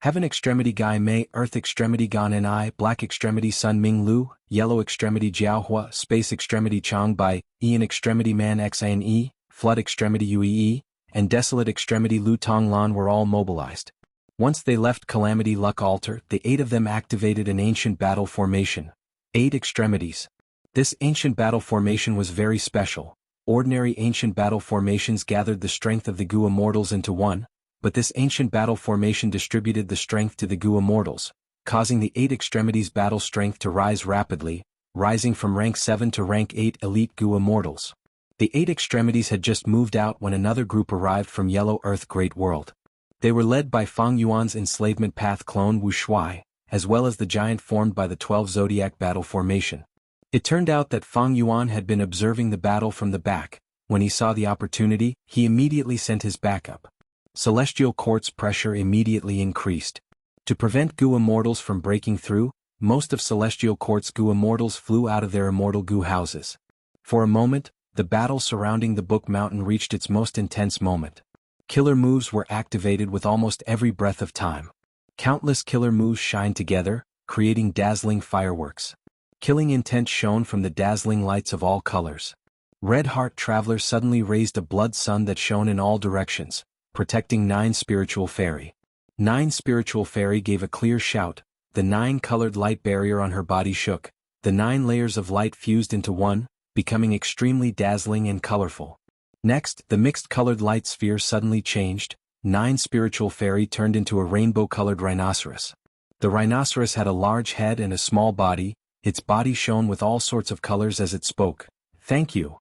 Heaven Extremity Gai Mei, Earth Extremity Gan Ni, Black Extremity Sun Ming Lu, Yellow Extremity Jiaohua, Space Extremity Chang Bai, Ian Extremity Man Xine, Flood Extremity Uee, and Desolate Extremity Lu Tong Lan were all mobilized. Once they left Calamity Luck Altar, the 8 of them activated an ancient battle formation. 8 extremities. This ancient battle formation was very special. Ordinary ancient battle formations gathered the strength of the Gu Immortals into one, but this ancient battle formation distributed the strength to the Gu Immortals, causing the 8 extremities battle strength to rise rapidly, rising from rank 7 to rank 8 elite Gu Immortals. The 8 extremities had just moved out when another group arrived from Yellow Earth Great World. They were led by Fang Yuan's enslavement path clone Wu Shuai, as well as the giant formed by the 12 Zodiac battle formation. It turned out that Fang Yuan had been observing the battle from the back. When he saw the opportunity, he immediately sent his backup. Celestial Court's pressure immediately increased. To prevent Gu Immortals from breaking through, most of Celestial Court's Gu Immortals flew out of their immortal Gu houses. For a moment, the battle surrounding the Book Mountain reached its most intense moment. Killer moves were activated with almost every breath of time. Countless killer moves shined together, creating dazzling fireworks. Killing intent shone from the dazzling lights of all colors. Red Heart Traveler suddenly raised a blood sun that shone in all directions, protecting 9 Spiritual Fairy. 9 Spiritual Fairy gave a clear shout, the 9-colored light barrier on her body shook, the 9 layers of light fused into one, becoming extremely dazzling and colorful. Next, the mixed-colored light sphere suddenly changed, 9 Spiritual Fairy turned into a rainbow-colored rhinoceros. The rhinoceros had a large head and a small body, its body shone with all sorts of colors as it spoke. "Thank you."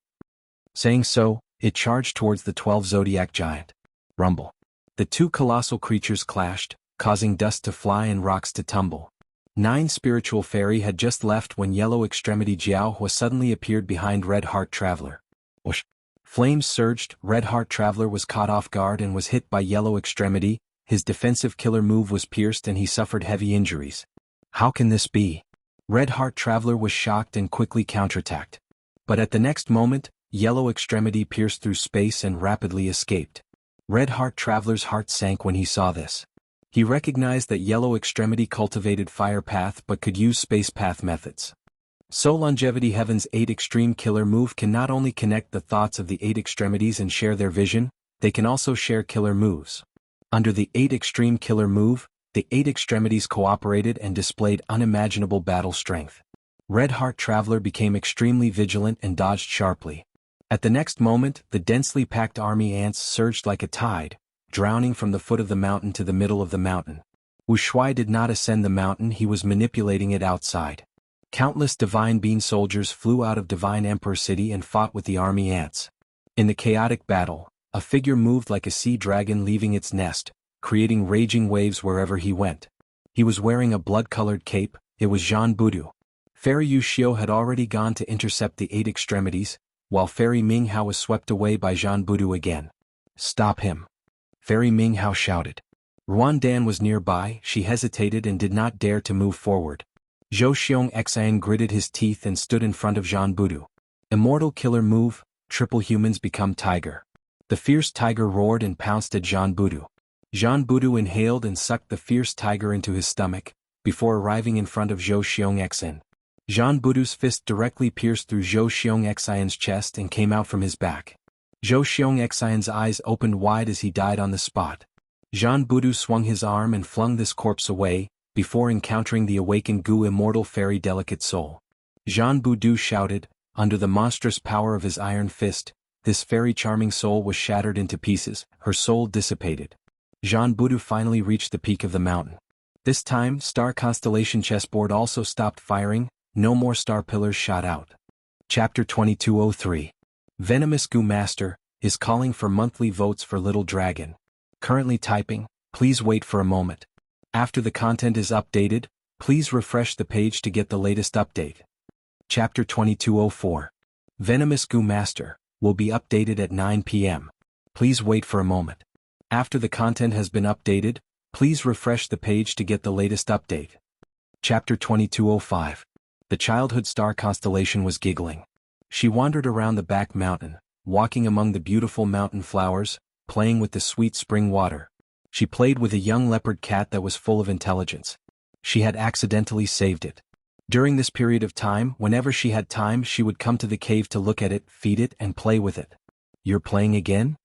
Saying so, it charged towards the 12 zodiac giant. Rumble. The two colossal creatures clashed, causing dust to fly and rocks to tumble. 9 spiritual fairy had just left when yellow extremity Jianghu suddenly appeared behind Red Heart Traveler. Whoosh! Flames surged, Red Heart Traveler was caught off guard and was hit by yellow extremity. His defensive killer move was pierced and he suffered heavy injuries. How can this be? Red Heart Traveler was shocked and quickly counterattacked. But at the next moment, yellow extremity pierced through space and rapidly escaped. Red Heart Traveler's heart sank when he saw this. He recognized that yellow extremity cultivated fire path but could use space path methods. So Longevity Heaven's 8 extreme killer move can not only connect the thoughts of the 8 extremities and share their vision, they can also share killer moves. Under the 8 extreme killer move, the 8 extremities cooperated and displayed unimaginable battle strength. Red Heart Traveler became extremely vigilant and dodged sharply. At the next moment, the densely packed army ants surged like a tide, drowning from the foot of the mountain to the middle of the mountain. Wuxia did not ascend the mountain, he was manipulating it outside. Countless Divine Bean soldiers flew out of Divine Emperor City and fought with the army ants. In the chaotic battle, a figure moved like a sea dragon leaving its nest, creating raging waves wherever he went. He was wearing a blood-colored cape. It was Jianghu. Fairy Wuxia had already gone to intercept the 8 extremities, while Fairy Minghao was swept away by Jianghu again. "Stop him!" Fairy Minghao shouted. Ruan Dan was nearby, she hesitated and did not dare to move forward. Zhou Xianxia gritted his teeth and stood in front of Jianghu. Immortal killer move, triple humans become tiger. The fierce tiger roared and pounced at Jianghu. Jianghu inhaled and sucked the fierce tiger into his stomach, before arriving in front of Zhou Xianxia. Jianghu's fist directly pierced through Zhou Xianxia's chest and came out from his back. Zhou Xianxia's eyes opened wide as he died on the spot. Jianghu swung his arm and flung this corpse away, before encountering the awakened Gu immortal fairy delicate soul. Jianghu shouted, under the monstrous power of his iron fist, this fairy charming soul was shattered into pieces, her soul dissipated. Jianghu finally reached the peak of the mountain. This time, star constellation chessboard also stopped firing, no more star pillars shot out. Chapter 2203. Venomous Gu Master is calling for monthly votes for Little Dragon. Currently typing, please wait for a moment. After the content is updated, please refresh the page to get the latest update. Chapter 2204. Venomous Gu Master will be updated at 9 p.m. Please wait for a moment. After the content has been updated, please refresh the page to get the latest update. Chapter 2205. The childhood star constellation was giggling. She wandered around the back mountain, walking among the beautiful mountain flowers, playing with the sweet spring water. She played with a young leopard cat that was full of intelligence. She had accidentally saved it. During this period of time, whenever she had time, she would come to the cave to look at it, feed it, and play with it. "You're playing again?"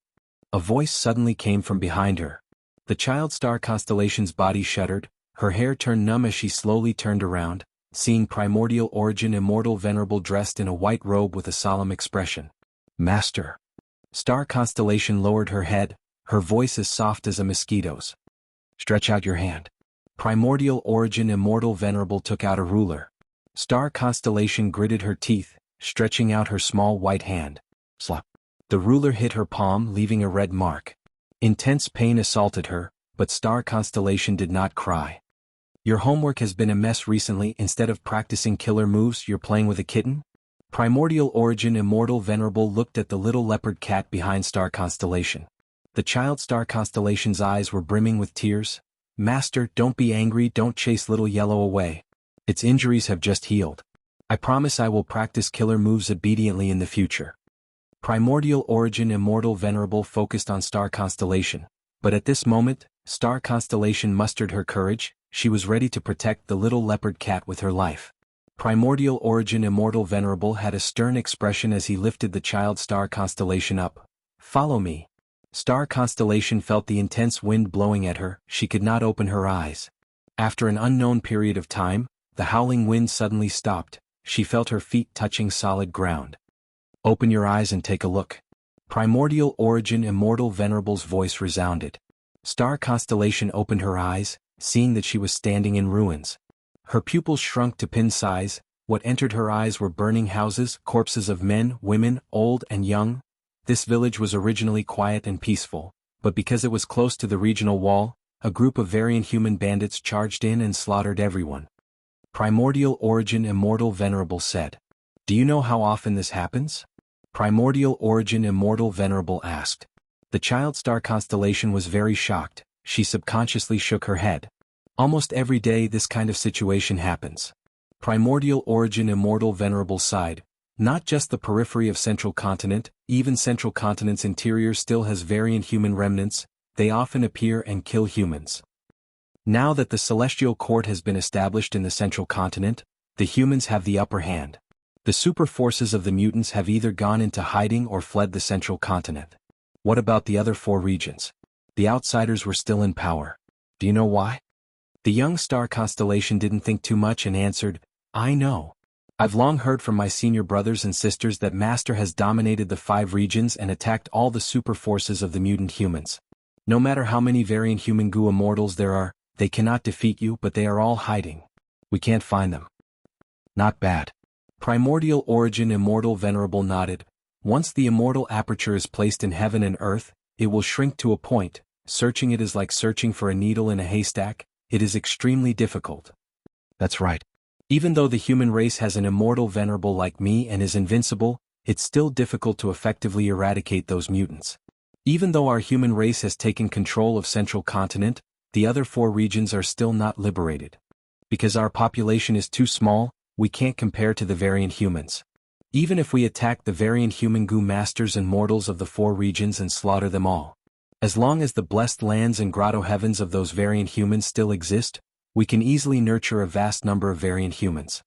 A voice suddenly came from behind her. The child star constellation's body shuddered, her hair turned numb as she slowly turned around, seeing Primordial Origin Immortal Venerable dressed in a white robe with a solemn expression. "Master." Star constellation lowered her head, her voice as soft as a mosquito's. "Stretch out your hand." Primordial Origin Immortal Venerable took out a ruler. Star constellation gritted her teeth, stretching out her small white hand. Slap. The ruler hit her palm, leaving a red mark. Intense pain assaulted her, but Star constellation did not cry. "Your homework has been a mess recently. Instead of practicing killer moves, you're playing with a kitten?" Primordial Origin Immortal Venerable looked at the little leopard cat behind Star constellation. The child star constellation's eyes were brimming with tears. "Master, don't be angry, don't chase little yellow away. Its injuries have just healed. I promise I will practice killer moves obediently in the future." Primordial Origin Immortal Venerable focused on Star constellation, but at this moment, Star constellation mustered her courage, she was ready to protect the little leopard cat with her life. Primordial Origin Immortal Venerable had a stern expression as he lifted the child star constellation up. "Follow me." Star constellation felt the intense wind blowing at her, she could not open her eyes. After an unknown period of time, the howling wind suddenly stopped, she felt her feet touching solid ground. "Open your eyes and take a look." Primordial Origin Immortal Venerable's voice resounded. Star constellation opened her eyes, seeing that she was standing in ruins. Her pupils shrunk to pin size, What entered her eyes were burning houses, corpses of men, women, old and young. This village was originally quiet and peaceful, but because it was close to the regional wall, a group of variant human bandits charged in and slaughtered everyone. Primordial Origin Immortal Venerable said. Do you know how often this happens? Primordial Origin Immortal Venerable asked. The child star constellation was very shocked. She subconsciously shook her head. Almost every day this kind of situation happens. Primordial Origin Immortal Venerable sighed. Not just the periphery of Central Continent, even Central Continent's interior still has variant human remnants. They often appear and kill humans. Now that the Celestial Court has been established in the Central Continent, the humans have the upper hand. The super forces of the mutants have either gone into hiding or fled the Central Continent. What about the other 4 regions? The outsiders were still in power. Do you know why? The young star constellation didn't think too much and answered, I know. I've long heard from my senior brothers and sisters that Master has dominated the 5 regions and attacked all the super forces of the mutant humans. No matter how many variant human goo immortals there are, they cannot defeat you, but they are all hiding. We can't find them. Not bad. Primordial Origin Immortal Venerable nodded. Once the immortal aperture is placed in heaven and earth, it will shrink to a point. Searching it is like searching for a needle in a haystack. It is extremely difficult. That's right. Even though the human race has an immortal venerable like me and is invincible, it's still difficult to effectively eradicate those mutants. Even though our human race has taken control of Central Continent, the other 4 regions are still not liberated. Because our population is too small, we can't compare to the variant humans. Even if we attack the variant human goo masters and mortals of the 4 regions and slaughter them all. As long as the blessed lands and grotto heavens of those variant humans still exist, we can easily nurture a vast number of variant humans.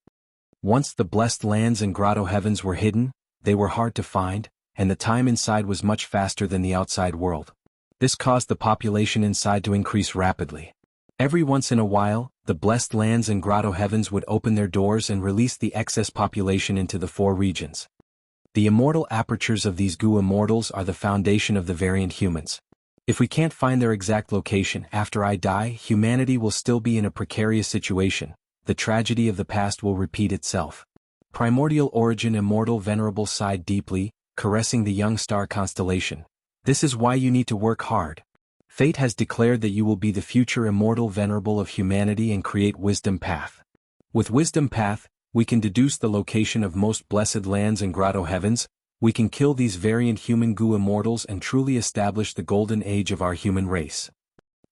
Once the blessed lands and grotto heavens were hidden, they were hard to find, and the time inside was much faster than the outside world. This caused the population inside to increase rapidly. Every once in a while, the blessed lands and grotto heavens would open their doors and release the excess population into the 4 regions. The immortal apertures of these goo immortals are the foundation of the variant humans. If we can't find their exact location after I die, humanity will still be in a precarious situation. The tragedy of the past will repeat itself. Primordial Origin Immortal Venerable sighed deeply, caressing the young star constellation. This is why you need to work hard. Fate has declared that you will be the future immortal venerable of humanity and create Wisdom Path. With Wisdom Path, we can deduce the location of most blessed lands and grotto heavens. We can kill these variant human goo immortals and truly establish the golden age of our human race.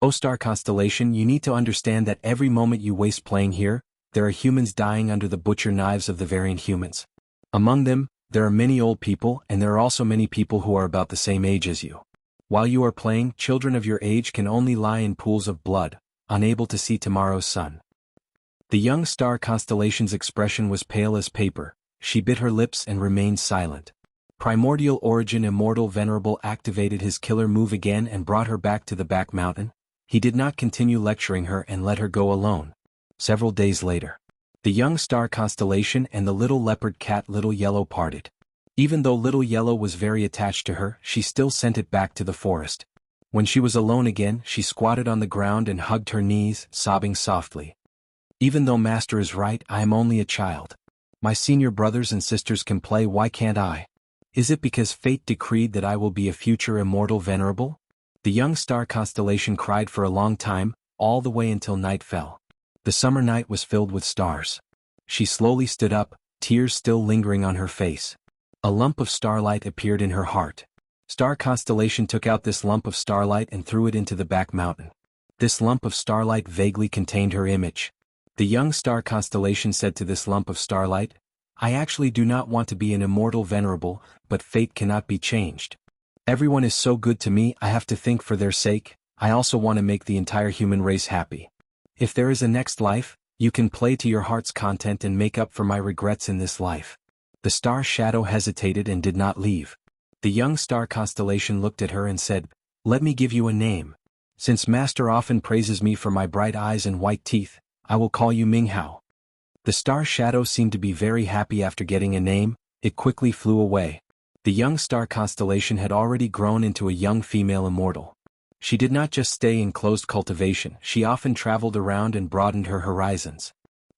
O star constellation, you need to understand that every moment you waste playing here, there are humans dying under the butcher knives of the variant humans. Among them, there are many old people, and there are also many people who are about the same age as you. While you are playing, children of your age can only lie in pools of blood, unable to see tomorrow's sun. The young star constellation's expression was pale as paper. She bit her lips and remained silent. Primordial Origin Immortal Venerable activated his killer move again and brought her back to the back mountain. He did not continue lecturing her and let her go alone. Several days later, the young star constellation and the little leopard cat Little Yellow parted. Even though Little Yellow was very attached to her, she still sent it back to the forest. When she was alone again, she squatted on the ground and hugged her knees, sobbing softly. Even though Master is right, I am only a child. My senior brothers and sisters can play, why can't I? Is it because fate decreed that I will be a future immortal venerable? The young star constellation cried for a long time, all the way until night fell. The summer night was filled with stars. She slowly stood up, tears still lingering on her face. A lump of starlight appeared in her heart. Star constellation took out this lump of starlight and threw it into the back mountain. This lump of starlight vaguely contained her image. The young star constellation said to this lump of starlight, I actually do not want to be an immortal venerable, but fate cannot be changed. Everyone is so good to me, I have to think for their sake. I also want to make the entire human race happy. If there is a next life, you can play to your heart's content and make up for my regrets in this life. The star shadow hesitated and did not leave. The young star constellation looked at her and said, Let me give you a name. Since Master often praises me for my bright eyes and white teeth, I will call you Minghao. The star shadow seemed to be very happy after getting a name. It quickly flew away. The young star constellation had already grown into a young female immortal. She did not just stay in closed cultivation, she often traveled around and broadened her horizons.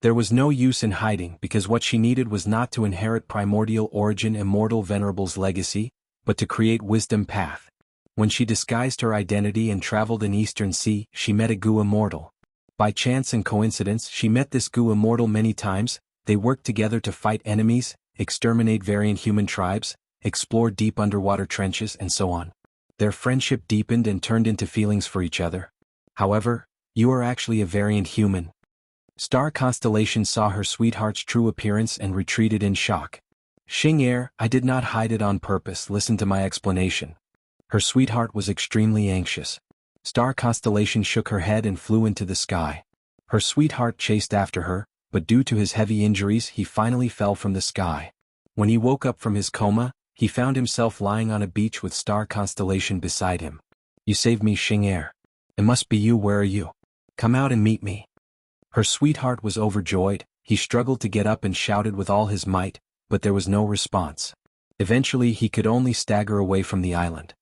There was no use in hiding because what she needed was not to inherit primordial origin Immortal Venerable's legacy, but to create wisdom path. When she disguised her identity and traveled in Eastern Sea, she met a Gu Immortal. By chance and coincidence she met this Gu Immortal many times. They worked together to fight enemies, exterminate variant human tribes, explore deep underwater trenches and so on. Their friendship deepened and turned into feelings for each other. However, you are actually a variant human. Star Constellation saw her sweetheart's true appearance and retreated in shock. Xianxia, I did not hide it on purpose, listen to my explanation. Her sweetheart was extremely anxious. Star Constellation shook her head and flew into the sky. Her sweetheart chased after her, but due to his heavy injuries he finally fell from the sky. When he woke up from his coma, he found himself lying on a beach with Star Constellation beside him. You saved me, Xianxia. It must be you, where are you? Come out and meet me. Her sweetheart was overjoyed. He struggled to get up and shouted with all his might, but there was no response. Eventually he could only stagger away from the island.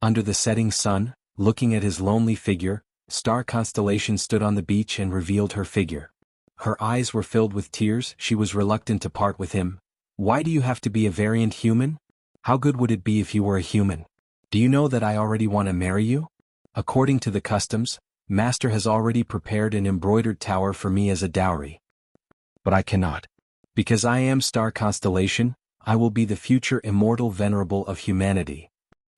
Under the setting sun, looking at his lonely figure, Star Constellation stood on the beach and revealed her figure. Her eyes were filled with tears. She was reluctant to part with him. Why do you have to be a variant human? How good would it be if you were a human? Do you know that I already want to marry you? According to the customs, Master has already prepared an embroidered tower for me as a dowry. But I cannot. Because I am Star Constellation, I will be the future Immortal Venerable of humanity.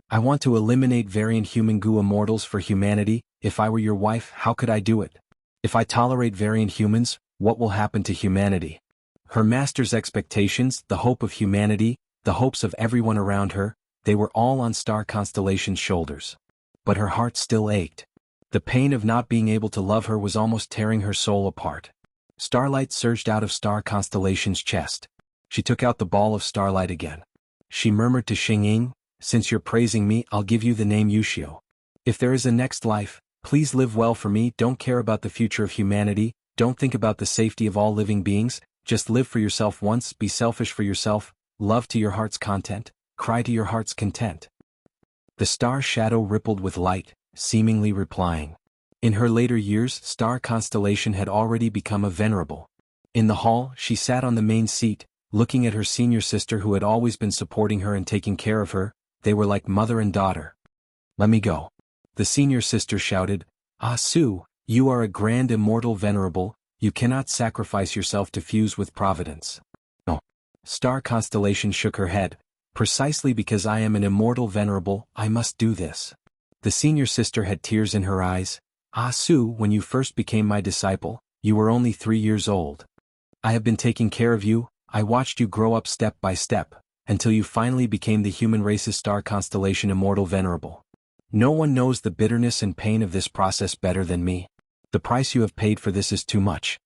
I want to eliminate variant human Gu Immortals for humanity. If I were your wife, how could I do it? If I tolerate variant humans, what will happen to humanity? Her master's expectations, the hope of humanity, the hopes of everyone around her, they were all on Star Constellation's shoulders. But her heart still ached. The pain of not being able to love her was almost tearing her soul apart. Starlight surged out of Star Constellation's chest. She took out the ball of starlight again. She murmured to Xingyin, since you're praising me, I'll give you the name Wuxia. If there is a next life, please live well for me. Don't care about the future of humanity, don't think about the safety of all living beings, just live for yourself once, be selfish for yourself, love to your heart's content, cry to your heart's content. The star shadow rippled with light, seemingly replying. In her later years, Star Constellation had already become a venerable. In the hall, she sat on the main seat, looking at her senior sister who had always been supporting her and taking care of her. They were like mother and daughter. Let me go. The senior sister shouted, Ah Su, you are a grand immortal venerable, you cannot sacrifice yourself to fuse with Providence. No. Star Constellation shook her head. Precisely because I am an immortal venerable, I must do this. The senior sister had tears in her eyes. Ah Su, when you first became my disciple, you were only 3 years old. I have been taking care of you, I watched you grow up step by step, until you finally became the human race's Star Constellation Immortal Venerable. No one knows the bitterness and pain of this process better than me. The price you have paid for this is too much.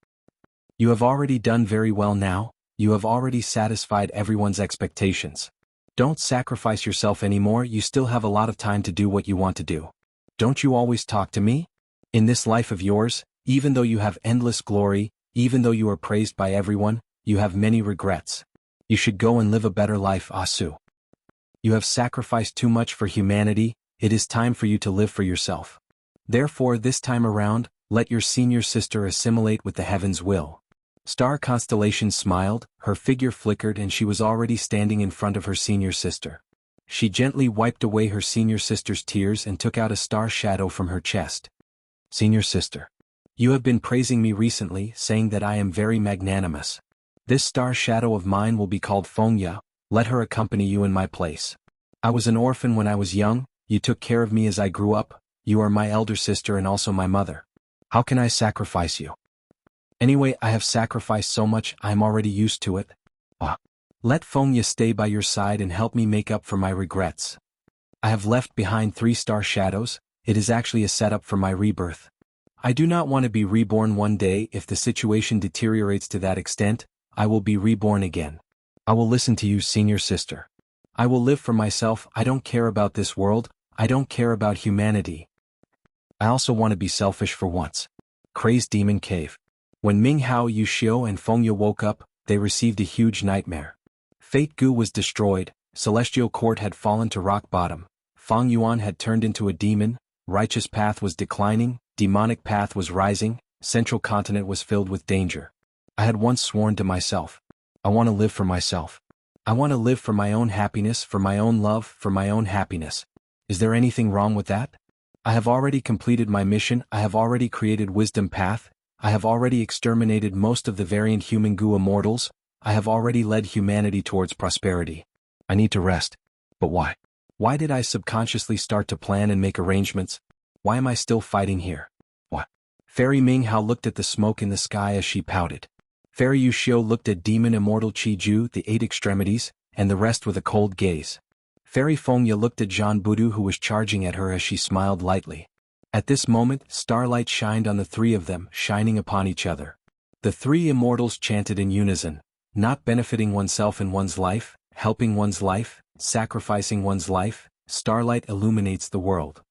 You have already done very well now, you have already satisfied everyone's expectations. Don't sacrifice yourself anymore, you still have a lot of time to do what you want to do. Don't you always talk to me? In this life of yours, even though you have endless glory, even though you are praised by everyone, you have many regrets. You should go and live a better life, Asu. You have sacrificed too much for humanity, it is time for you to live for yourself. Therefore this time around, let your senior sister assimilate with the heaven's will. Star Constellation smiled, her figure flickered and she was already standing in front of her senior sister. She gently wiped away her senior sister's tears and took out a star shadow from her chest. Senior sister. You have been praising me recently, saying that I am very magnanimous. This star shadow of mine will be called Fengya, let her accompany you in my place. I was an orphan when I was young, you took care of me as I grew up, you are my elder sister and also my mother. How can I sacrifice you? Anyway, I have sacrificed so much, I am already used to it. Let Fengya stay by your side and help me make up for my regrets. I have left behind 3 star shadows, it is actually a setup for my rebirth. I do not want to be reborn one day. If the situation deteriorates to that extent, I will be reborn again. I will listen to you, senior sister. I will live for myself, I don't care about this world, I don't care about humanity. I also want to be selfish for once. Crazed Demon Cave. When Ming Hao, Wuxia and Fengya woke up, they received a huge nightmare. Fate Gu was destroyed, Celestial Court had fallen to rock bottom, Fang Yuan had turned into a demon, Righteous Path was declining, Demonic Path was rising, Central Continent was filled with danger. I had once sworn to myself. I want to live for myself. I want to live for my own happiness, for my own love, for my own happiness. Is there anything wrong with that? I have already completed my mission, I have already created wisdom path, I have already exterminated most of the variant human goo immortals, I have already led humanity towards prosperity. I need to rest. But why? Why did I subconsciously start to plan and make arrangements? Why am I still fighting here? What? Fairy Minghao looked at the smoke in the sky as she pouted. Fairy Yuxiu looked at Demon Immortal Qiju, the 8 extremities, and the rest with a cold gaze. Fairy Fengya looked at Jianghu who was charging at her as she smiled lightly. At this moment, starlight shined on the three of them, shining upon each other. The three immortals chanted in unison, not benefiting oneself in one's life, helping one's life, sacrificing one's life, starlight illuminates the world.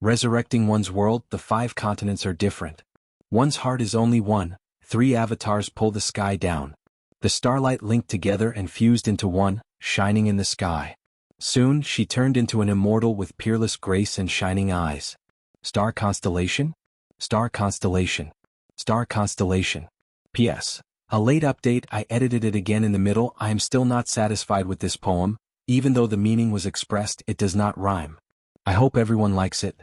Resurrecting one's world, the 5 continents are different. One's heart is only one, 3 avatars pull the sky down. The starlight linked together and fused into one, shining in the sky. Soon, she turned into an immortal with peerless grace and shining eyes. Star constellation? Star constellation. Star constellation. P.S. A late update, I edited it again in the middle. I am still not satisfied with this poem, even though the meaning was expressed, it does not rhyme. I hope everyone likes it.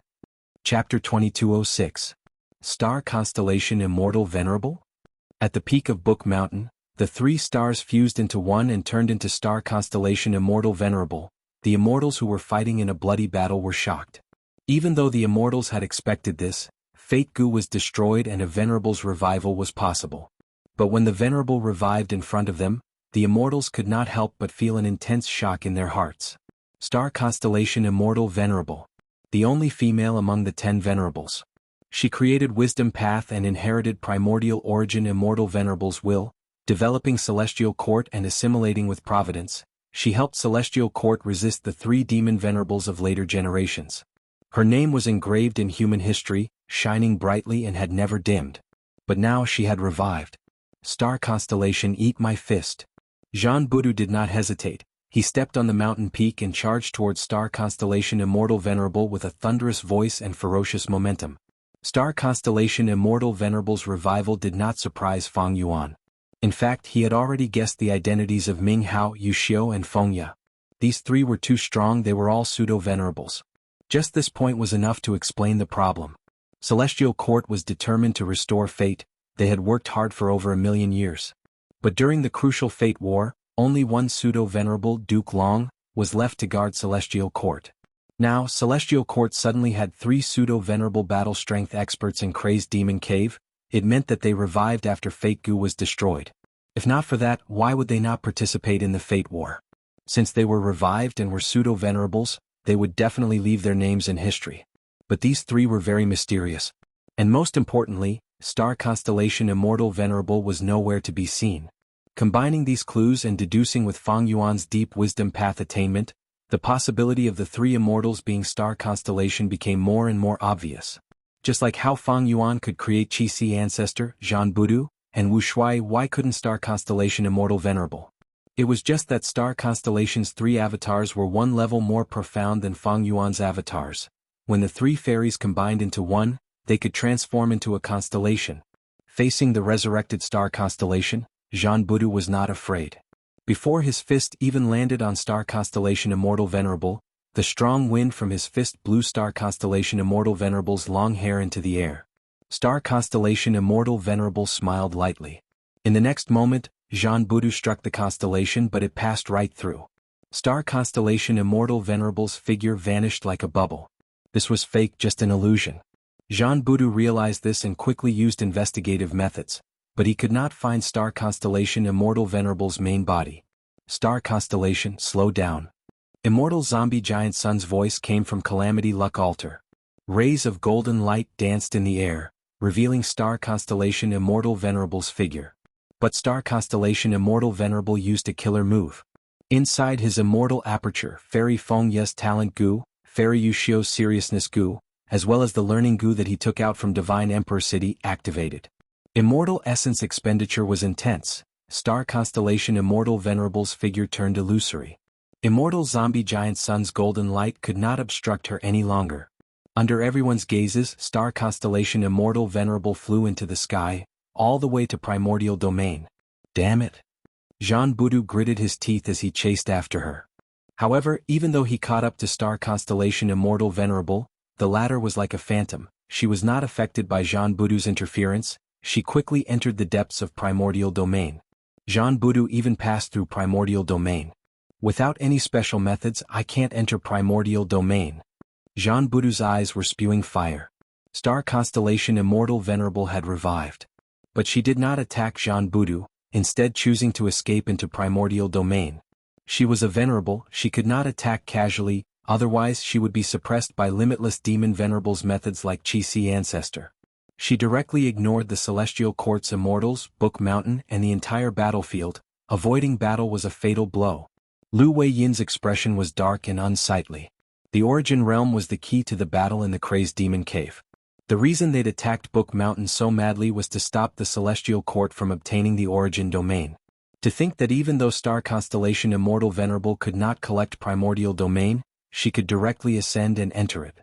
Chapter 2206. Star Constellation Immortal Venerable? At the peak of Book Mountain, the 3 stars fused into one and turned into Star Constellation Immortal Venerable. The immortals who were fighting in a bloody battle were shocked. Even though the immortals had expected this, Fate Gu was destroyed and a venerable's revival was possible. But when the venerable revived in front of them, the immortals could not help but feel an intense shock in their hearts. Star Constellation Immortal Venerable. The only female among the 10 venerables. She created Wisdom Path and inherited Primordial Origin Immortal Venerable's will, developing Celestial Court and assimilating with Providence. She helped Celestial Court resist the 3 demon venerables of later generations. Her name was engraved in human history, shining brightly and had never dimmed. But now she had revived. Star Constellation, eat my fist. Jianghu did not hesitate. He stepped on the mountain peak and charged towards Star Constellation Immortal Venerable with a thunderous voice and ferocious momentum. Star Constellation Immortal Venerable's revival did not surprise Feng Yuan. In fact, he had already guessed the identities of Minghao, Yuxiu and Fengya. These 3 were too strong, they were all pseudo-venerables. Just this point was enough to explain the problem. Celestial Court was determined to restore fate, they had worked hard for over 1,000,000 years. But during the crucial Fate War, only one pseudo-venerable, Duke Long, was left to guard Celestial Court. Now, Celestial Court suddenly had 3 pseudo-venerable battle strength experts in Crazed Demon Cave. It meant that they revived after Fate Gu was destroyed. If not for that, why would they not participate in the Fate War? Since they were revived and were pseudo-venerables, they would definitely leave their names in history. But these 3 were very mysterious. And most importantly, Star Constellation Immortal Venerable was nowhere to be seen. Combining these clues and deducing with Feng Yuan's deep wisdom path attainment, the possibility of the 3 immortals being Star Constellation became more and more obvious. Just like how Feng Yuan could create Qi Ancestor, Jianghu, and Wu Shuai, why couldn't Star Constellation Immortal Venerable? It was just that Star Constellation's 3 avatars were one level more profound than Feng Yuan's avatars. When the 3 fairies combined into one, they could transform into a constellation. Facing the resurrected Star Constellation, Jianghu was not afraid. Before his fist even landed on Star Constellation Immortal Venerable, the strong wind from his fist blew Star Constellation Immortal Venerable's long hair into the air. Star Constellation Immortal Venerable smiled lightly. In the next moment, Jianghu struck the constellation, but it passed right through. Star Constellation Immortal Venerable's figure vanished like a bubble. This was fake, just an illusion. Jianghu realized this and quickly used investigative methods, but he could not find Star Constellation Immortal Venerable's main body. Star Constellation, slow down. Immortal Zombie Giant Sun's voice came from Calamity Luck Altar. Rays of golden light danced in the air, revealing Star Constellation Immortal Venerable's figure. But Star Constellation Immortal Venerable used a killer move. Inside his immortal aperture, Fairy Fengya's Talent Gu, Fairy Yuxiu's Seriousness Gu, as well as the Learning Gu that he took out from Divine Emperor City, activated. Immortal Essence expenditure was intense. Star Constellation Immortal Venerable's figure turned illusory. Immortal Zombie Giant Sun's golden light could not obstruct her any longer. Under everyone's gazes, Star Constellation Immortal Venerable flew into the sky, all the way to primordial domain. Damn it. Jean Budu gritted his teeth as he chased after her. However, even though he caught up to star constellation Immortal Venerable, the latter was like a phantom. She was not affected by Jean Budu's interference. She quickly entered the depths of primordial domain. Jean Budu even passed through primordial domain. Without any special methods, I can't enter primordial domain. Jean Budu's eyes were spewing fire. Star constellation Immortal Venerable had revived. But she did not attack Jean Budu, instead choosing to escape into primordial domain. She was a venerable, she could not attack casually, otherwise she would be suppressed by limitless demon venerable's methods like Qi Ancestor. She directly ignored the celestial court's immortals, Book Mountain, and the entire battlefield. Avoiding battle was a fatal blow. Lu Weiyin's expression was dark and unsightly. The origin realm was the key to the battle in the crazed demon cave. The reason they'd attacked Book Mountain so madly was to stop the celestial court from obtaining the origin domain. To think that even though star constellation Immortal Venerable could not collect primordial domain, she could directly ascend and enter it.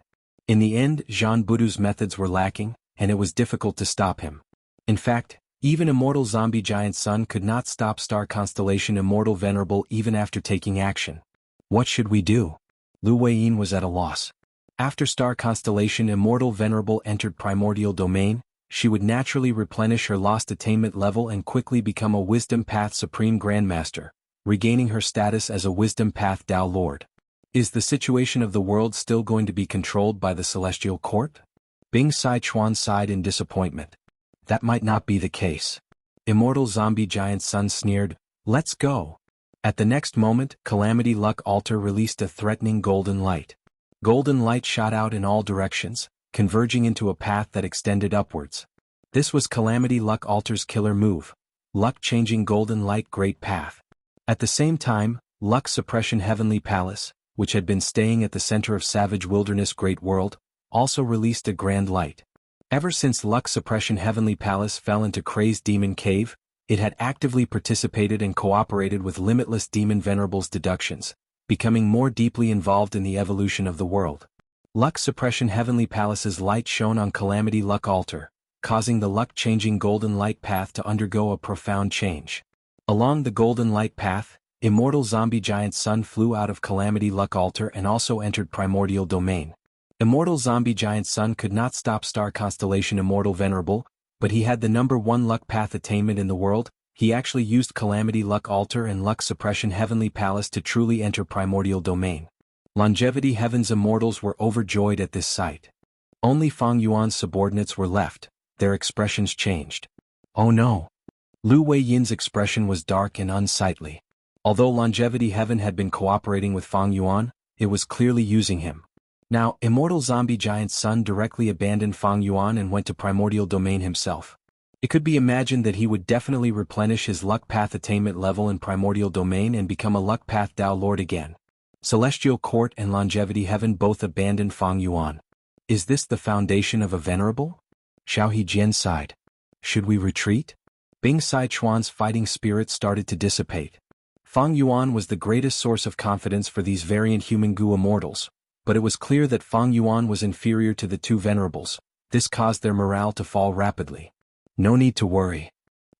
In the end, Jean Budu's methods were lacking, and it was difficult to stop him. In fact, even Immortal Zombie Giant Sun could not stop star constellation Immortal Venerable even after taking action. What should we do? Lu Weiyin was at a loss. After star constellation Immortal Venerable entered primordial domain, she would naturally replenish her lost attainment level and quickly become a Wisdom Path Supreme Grandmaster, regaining her status as a Wisdom Path Dao Lord. Is the situation of the world still going to be controlled by the Celestial Court? Bing Sichuan sighed in disappointment. That might not be the case. Immortal Zombie Giant Sun sneered, "Let's go." At the next moment, Calamity Luck Altar released a threatening golden light. Golden light shot out in all directions, converging into a path that extended upwards. This was Calamity Luck Altar's killer move, Luck-Changing Golden Light Great Path. At the same time, Luck Suppression Heavenly Palace, which had been staying at the center of Savage Wilderness Great World, also released a grand light. Ever since Luck Suppression Heavenly Palace fell into Crazed Demon Cave, it had actively participated and cooperated with Limitless Demon Venerable's deductions, becoming more deeply involved in the evolution of the world. Luck Suppression Heavenly Palace's light shone on Calamity Luck Altar, causing the luck-changing golden light path to undergo a profound change. Along the golden light path, Immortal Zombie Giant Sun flew out of Calamity Luck Altar and also entered primordial domain. Immortal Zombie Giant Sun could not stop star constellation Immortal Venerable, but he had the #1 luck path attainment in the world. He actually used Calamity Luck Altar and Luck Suppression Heavenly Palace to truly enter primordial domain. Longevity Heaven's immortals were overjoyed at this sight. Only Fang Yuan's subordinates were left, their expressions changed. Oh no! Lu Weiyin's expression was dark and unsightly. Although Longevity Heaven had been cooperating with Fang Yuan, it was clearly using him. Now, Immortal Zombie Giant Sun directly abandoned Fang Yuan and went to primordial domain himself. It could be imagined that he would definitely replenish his luck path attainment level in primordial domain and become a luck path Dao Lord again. Celestial Court and Longevity Heaven both abandoned Fang Yuan. Is this the foundation of a venerable? Xiao Hejian sighed. Should we retreat? Bing Sichuan's fighting spirit started to dissipate. Fang Yuan was the greatest source of confidence for these variant human Gu immortals, but it was clear that Fang Yuan was inferior to the two venerables. This caused their morale to fall rapidly. No need to worry.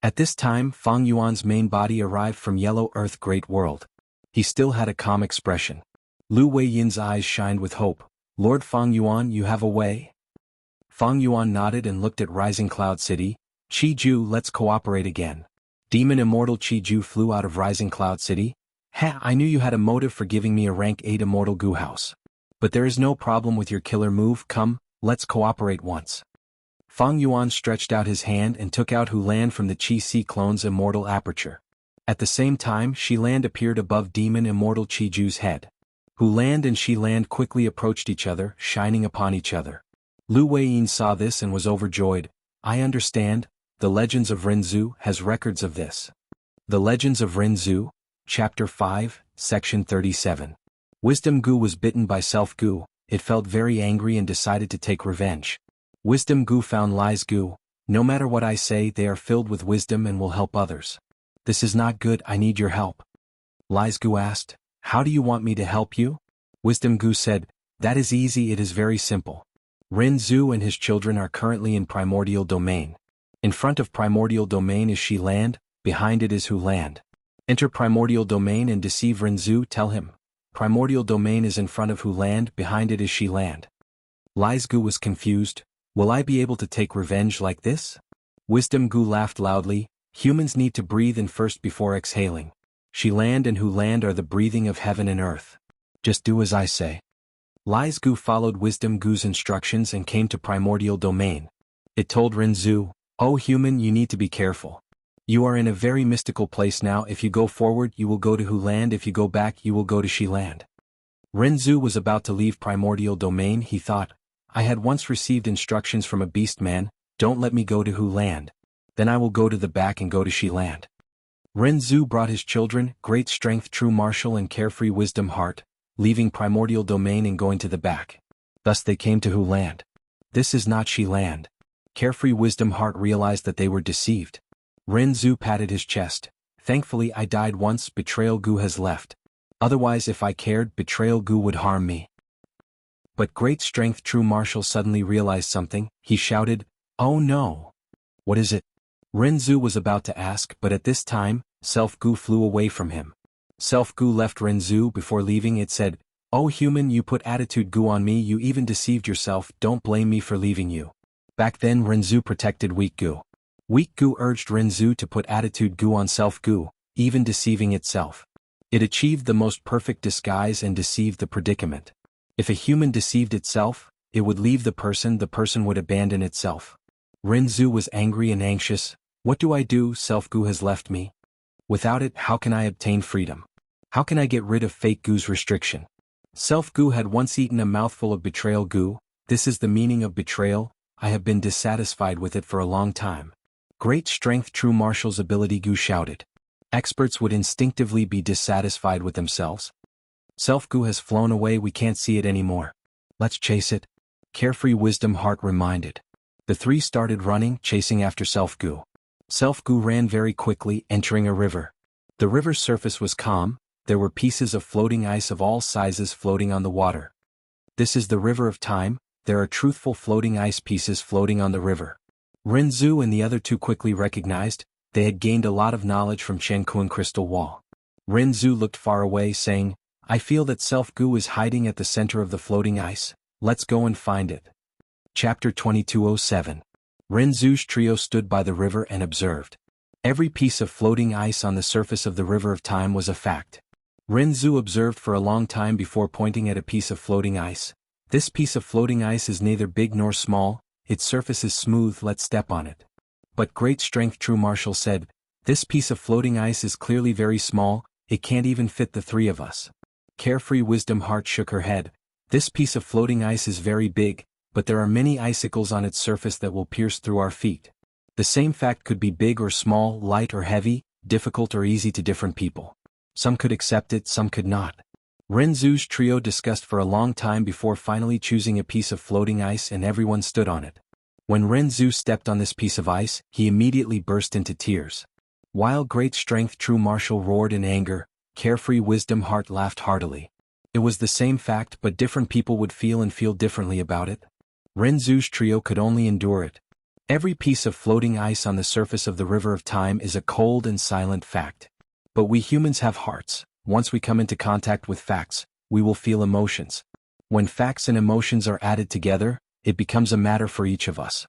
At this time, Fang Yuan's main body arrived from Yellow Earth Great World. He still had a calm expression. Lu Weiyin's eyes shined with hope. Lord Fang Yuan, you have a way? Fang Yuan nodded and looked at Rising Cloud City. Qiju, let's cooperate again. Demon Immortal Qiju flew out of Rising Cloud City. I knew you had a motive for giving me a rank 8 Immortal Gu House. But there is no problem with your killer move. Come, let's cooperate once. Fang Yuan stretched out his hand and took out Hulan from the Qi clone's immortal aperture. At the same time, Shiland appeared above Demon Immortal Qiju's head. Huland and Shiland quickly approached each other, shining upon each other. Lu Weiyin saw this and was overjoyed. I understand, the Legends of Renzu has records of this. The Legends of Renzu, Chapter 5, Section 37. Wisdom Gu was bitten by Self Gu. It felt very angry and decided to take revenge. Wisdom Gu found Lies Gu. No matter what I say, they are filled with wisdom and will help others. This is not good, I need your help. Lies Gu asked, how do you want me to help you? Wisdom Gu said, that is easy, it is very simple. Renzu and his children are currently in primordial domain. In front of primordial domain is Shi land, behind it is Hu land. Enter primordial domain and deceive Renzu. Tell him. Primordial domain is in front of Hu land, behind it is Shi land. Gu was confused. Will I be able to take revenge like this? Wisdom Gu laughed loudly. Humans need to breathe in first before exhaling. Shi land and Hu land are the breathing of heaven and earth. Just do as I say. Gu followed Wisdom Gu's instructions and came to primordial domain. It told Renzu, "Oh human, you need to be careful. You are in a very mystical place now. If you go forward you will go to Hu land, if you go back you will go to Shi land." Renzu was about to leave primordial domain. He thought, I had once received instructions from a beast man, don't let me go to Hu land. Then I will go to the back and go to Shi land. Renzu brought his children, great strength, true martial and carefree wisdom heart, leaving primordial domain and going to the back. Thus they came to Hu land. This is not Shi land. Carefree wisdom heart realized that they were deceived. Renzu patted his chest. Thankfully I died once. Betrayal Gu has left. Otherwise if I cared, Betrayal Gu would harm me. But great strength true martial suddenly realized something. He shouted, "Oh no! What is it?" Renzu was about to ask, but at this time, Self Gu flew away from him. Self Gu left Renzu. Before leaving it said, "Oh human, you put attitude Gu on me, you even deceived yourself, don't blame me for leaving you." Back then Renzu protected weak Gu. Weak Gu urged Renzu to put attitude Gu on Self Gu, even deceiving itself. It achieved the most perfect disguise and deceived the predicament. If a human deceived itself, it would leave the person would abandon itself. Renzu was angry and anxious. What do I do? Self Gu has left me. Without it, how can I obtain freedom? How can I get rid of fake Gu's restriction? Self Gu had once eaten a mouthful of betrayal Gu. This is the meaning of betrayal. I have been dissatisfied with it for a long time. Great strength true martial's ability Gu shouted. Experts would instinctively be dissatisfied with themselves. Self Gu has flown away, we can't see it anymore. Let's chase it. Carefree wisdom heart reminded. The three started running, chasing after Self Gu. Self Gu ran very quickly, entering a river. The river's surface was calm. There were pieces of floating ice of all sizes floating on the water. This is the river of time. There are truthful floating ice pieces floating on the river. Renzu and the other two quickly recognized, they had gained a lot of knowledge from Jianghu crystal wall. Renzu looked far away saying, I feel that Self Gu is hiding at the center of the floating ice. Let's go and find it. Chapter 2207. Renzu's trio stood by the river and observed. Every piece of floating ice on the surface of the river of time was a fact. Renzu observed for a long time before pointing at a piece of floating ice. This piece of floating ice is neither big nor small, its surface is smooth, let's step on it. But great strength true martial said, this piece of floating ice is clearly very small, it can't even fit the three of us. Carefree wisdom heart shook her head. This piece of floating ice is very big, but there are many icicles on its surface that will pierce through our feet. The same fact could be big or small, light or heavy, difficult or easy to different people. Some could accept it, some could not. Renzu's trio discussed for a long time before finally choosing a piece of floating ice, and everyone stood on it. When Renzu stepped on this piece of ice, he immediately burst into tears. While great strength true martial roared in anger, carefree wisdom heart laughed heartily. It was the same fact, but different people would feel differently about it. Renzu's trio could only endure it. Every piece of floating ice on the surface of the river of time is a cold and silent fact. But we humans have hearts. Once we come into contact with facts, we will feel emotions. When facts and emotions are added together, it becomes a matter for each of us.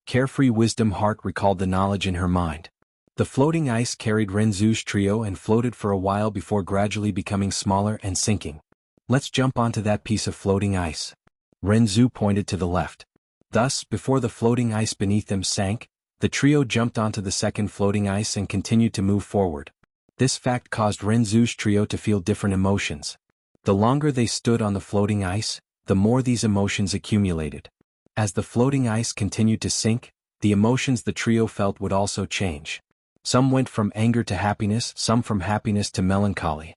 Carefree wisdom heart recalled the knowledge in her mind. The floating ice carried Renzu's trio and floated for a while before gradually becoming smaller and sinking. Let's jump onto that piece of floating ice. Renzu pointed to the left. Thus, before the floating ice beneath them sank, the trio jumped onto the second floating ice and continued to move forward. This fact caused Renzu's trio to feel different emotions. The longer they stood on the floating ice, the more these emotions accumulated. As the floating ice continued to sink, the emotions the trio felt would also change. Some went from anger to happiness, some from happiness to melancholy.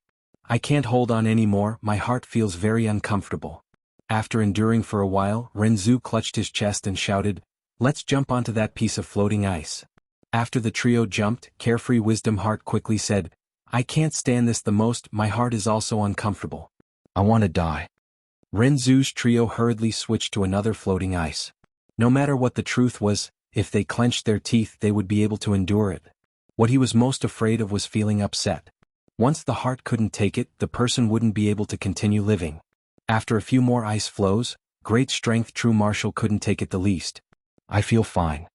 I can't hold on anymore, my heart feels very uncomfortable. After enduring for a while, Renzu clutched his chest and shouted, let's jump onto that piece of floating ice. After the trio jumped, carefree wisdom heart quickly said, I can't stand this the most, my heart is also uncomfortable. I want to die. Renzu's trio hurriedly switched to another floating ice. No matter what the truth was, if they clenched their teeth they would be able to endure it. What he was most afraid of was feeling upset. Once the heart couldn't take it, the person wouldn't be able to continue living. After a few more ice flows, great strength true martial couldn't take it the least. I feel fine.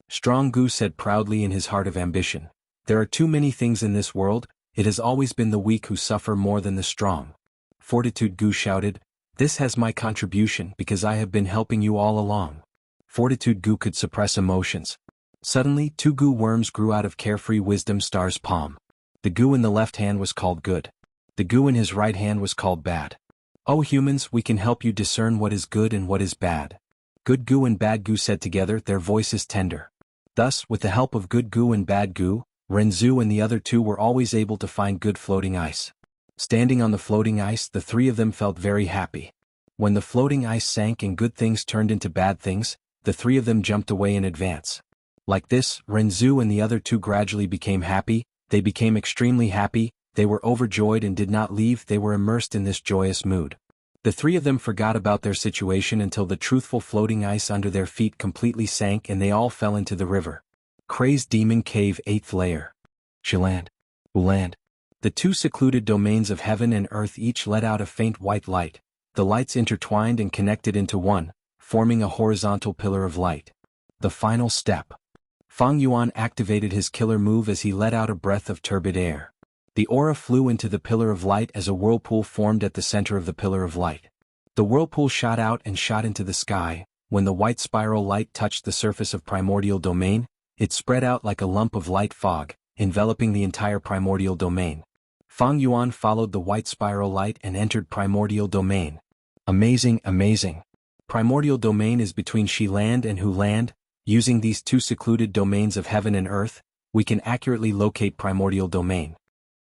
Strong Gu said proudly in his heart of ambition. There are too many things in this world, it has always been the weak who suffer more than the strong. Fortitude Gu shouted, this has my contribution because I have been helping you all along. Fortitude Gu could suppress emotions. Suddenly 2 Gu worms grew out of Carefree Wisdom Star's palm. The Gu in the left hand was called good. The Gu in his right hand was called bad. Oh humans, we can help you discern what is good and what is bad. Good Gu and Bad Gu said together, their voices tender. Thus, with the help of Good Gu and Bad Gu, Renzu and the other 2 were always able to find good floating ice. Standing on the floating ice, the 3 of them felt very happy. When the floating ice sank and good things turned into bad things, the 3 of them jumped away in advance. Like this, Renzu and the other 2 gradually became happy, they became extremely happy, they were overjoyed and did not leave, they were immersed in this joyous mood. The 3 of them forgot about their situation until the truthful floating ice under their feet completely sank and they all fell into the river. Crazed Demon Cave 8th Layer. Shiland. Uland. The 2 secluded domains of heaven and earth each let out a faint white light. The lights intertwined and connected into one, forming a horizontal pillar of light. The final step. Fang Yuan activated his killer move as he let out a breath of turbid air. The aura flew into the pillar of light as a whirlpool formed at the center of the pillar of light. The whirlpool shot out and shot into the sky. When the white spiral light touched the surface of primordial domain, it spread out like a lump of light fog, enveloping the entire primordial domain. Fang Yuan followed the white spiral light and entered primordial domain. Amazing, amazing. Primordial domain is between Shi land and Hu land. Using these 2 secluded domains of heaven and earth, we can accurately locate primordial domain.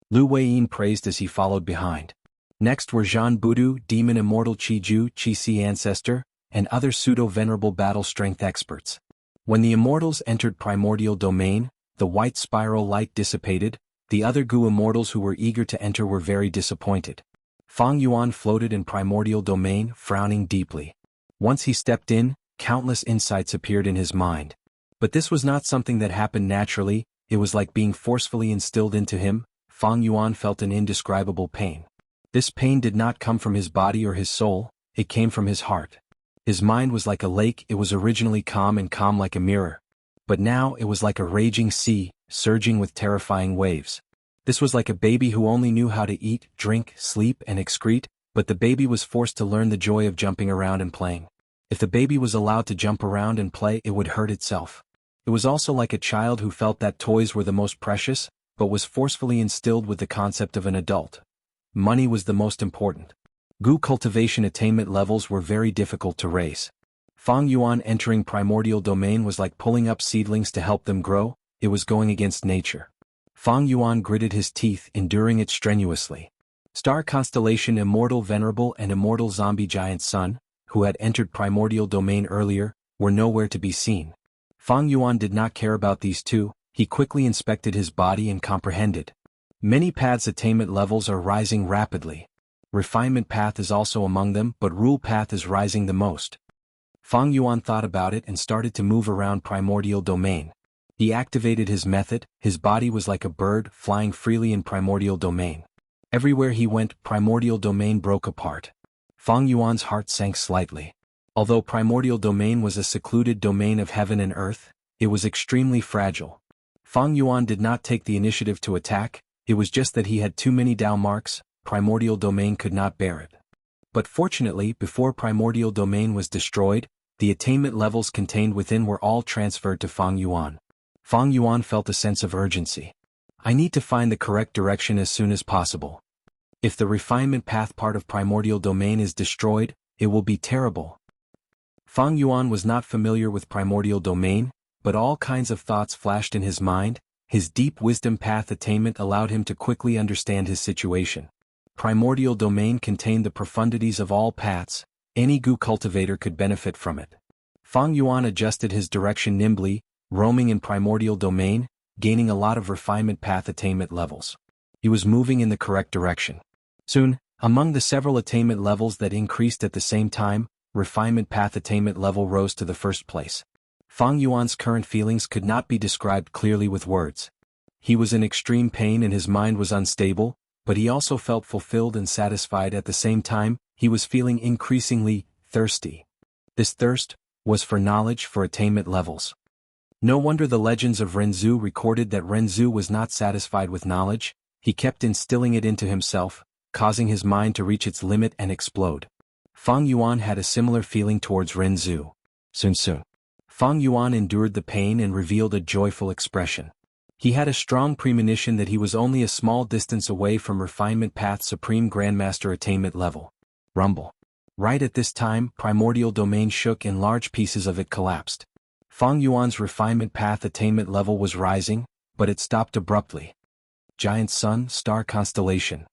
Lu Weiyin praised as he followed behind. Next were Zhan Budu, Demon Immortal Qiju, Qi Ancestor, and other pseudo-venerable battle strength experts. When the immortals entered primordial domain, the white spiral light dissipated, the other Gu immortals who were eager to enter were very disappointed. Fang Yuan floated in primordial domain, frowning deeply. Once he stepped in, countless insights appeared in his mind. But this was not something that happened naturally, it was like being forcefully instilled into him. Fang Yuan felt an indescribable pain. This pain did not come from his body or his soul, it came from his heart. His mind was like a lake, it was originally calm and calm like a mirror. But now it was like a raging sea, surging with terrifying waves. This was like a baby who only knew how to eat, drink, sleep and excrete, but the baby was forced to learn the joy of jumping around and playing. If the baby was allowed to jump around and play, it would hurt itself. It was also like a child who felt that toys were the most precious, but was forcefully instilled with the concept of an adult. Money was the most important. Gu cultivation attainment levels were very difficult to raise. Fang Yuan entering primordial domain was like pulling up seedlings to help them grow, it was going against nature. Fang Yuan gritted his teeth, enduring it strenuously. Star constellation Immortal Venerable and Immortal Zombie Giant Sun, who had entered primordial domain earlier, were nowhere to be seen. Fang Yuan did not care about these 2, he quickly inspected his body and comprehended. Many paths attainment levels are rising rapidly. Refinement path is also among them, but rule path is rising the most. Fang Yuan thought about it and started to move around primordial domain. He activated his method, his body was like a bird, flying freely in primordial domain. Everywhere he went, primordial domain broke apart. Fang Yuan's heart sank slightly. Although primordial domain was a secluded domain of heaven and earth, it was extremely fragile. Fang Yuan did not take the initiative to attack, it was just that he had too many Dao marks, primordial domain could not bear it. But fortunately, before primordial domain was destroyed, the attainment levels contained within were all transferred to Fang Yuan. Fang Yuan felt a sense of urgency. I need to find the correct direction as soon as possible. If the refinement path part of primordial domain is destroyed, it will be terrible. Fang Yuan was not familiar with primordial domain, but all kinds of thoughts flashed in his mind. His deep wisdom path attainment allowed him to quickly understand his situation. Primordial domain contained the profundities of all paths, any Gu cultivator could benefit from it. Fang Yuan adjusted his direction nimbly, roaming in primordial domain, gaining a lot of refinement path attainment levels. He was moving in the correct direction. Soon, among the several attainment levels that increased at the same time, refinement path attainment level rose to the first place. Fang Yuan's current feelings could not be described clearly with words. He was in extreme pain and his mind was unstable, but he also felt fulfilled and satisfied at the same time. He was feeling increasingly thirsty. This thirst was for knowledge, for attainment levels. No wonder the legends of Renzu recorded that Renzu was not satisfied with knowledge. He kept instilling it into himself, causing his mind to reach its limit and explode. Fang Yuan had a similar feeling towards Renzu. Soon. Fang Yuan endured the pain and revealed a joyful expression. He had a strong premonition that he was only a small distance away from Refinement Path Supreme Grandmaster attainment level. Rumble. Right at this time, primordial domain shook and large pieces of it collapsed. Fang Yuan's Refinement Path attainment level was rising, but it stopped abruptly. Giant Sun, Star Constellation.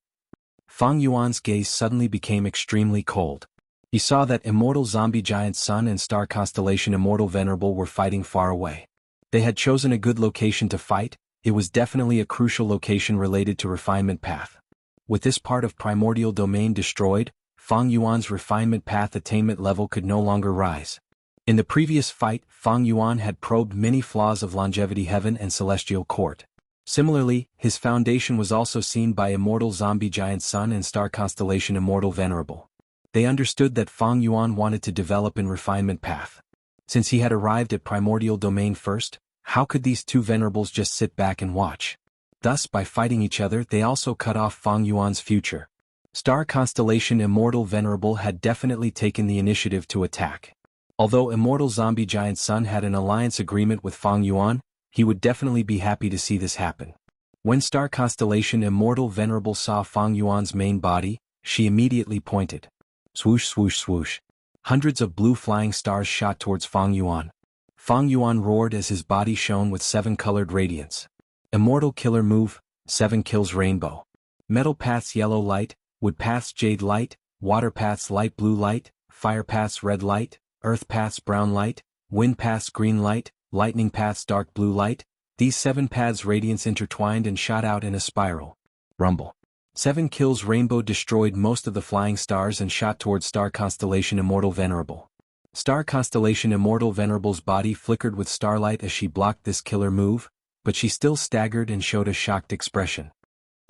Fang Yuan's gaze suddenly became extremely cold. He saw that Immortal Zombie Giant Sun and Star Constellation Immortal Venerable were fighting far away. They had chosen a good location to fight. It was definitely a crucial location related to Refinement Path. With this part of primordial domain destroyed, Fang Yuan's Refinement Path attainment level could no longer rise. In the previous fight, Fang Yuan had probed many flaws of Longevity Heaven and Celestial Court. Similarly, his foundation was also seen by Immortal Zombie Giant Sun and Star Constellation Immortal Venerable. They understood that Fang Yuan wanted to develop in Refinement Path. Since he had arrived at primordial domain first, how could these two venerables just sit back and watch? Thus, by fighting each other, they also cut off Fang Yuan's future. Star Constellation Immortal Venerable had definitely taken the initiative to attack. Although Immortal Zombie Giant Sun had an alliance agreement with Fang Yuan, he would definitely be happy to see this happen. When Star Constellation Immortal Venerable saw Fang Yuan's main body, she immediately pointed. Swoosh swoosh swoosh. Hundreds of blue flying stars shot towards Fang Yuan. Fang Yuan roared as his body shone with 7-colored radiance. Immortal Killer Move, 7 kills Rainbow. Metal Paths Yellow Light, Wood Paths Jade Light, Water Paths Light Blue Light, Fire Paths Red Light, Earth Paths Brown Light, Wind Paths Green Light, Lightning Paths Dark Blue Light. These 7 paths radiance intertwined and shot out in a spiral. Rumble. 7 kills Rainbow destroyed most of the flying stars and shot towards Star Constellation Immortal Venerable. Star Constellation Immortal Venerable's body flickered with starlight as she blocked this killer move, but she still staggered and showed a shocked expression.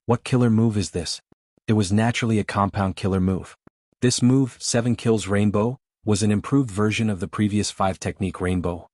What killer move is this? It was naturally a compound killer move. This move, 7 kills Rainbow, was an improved version of the previous 5 technique Rainbow.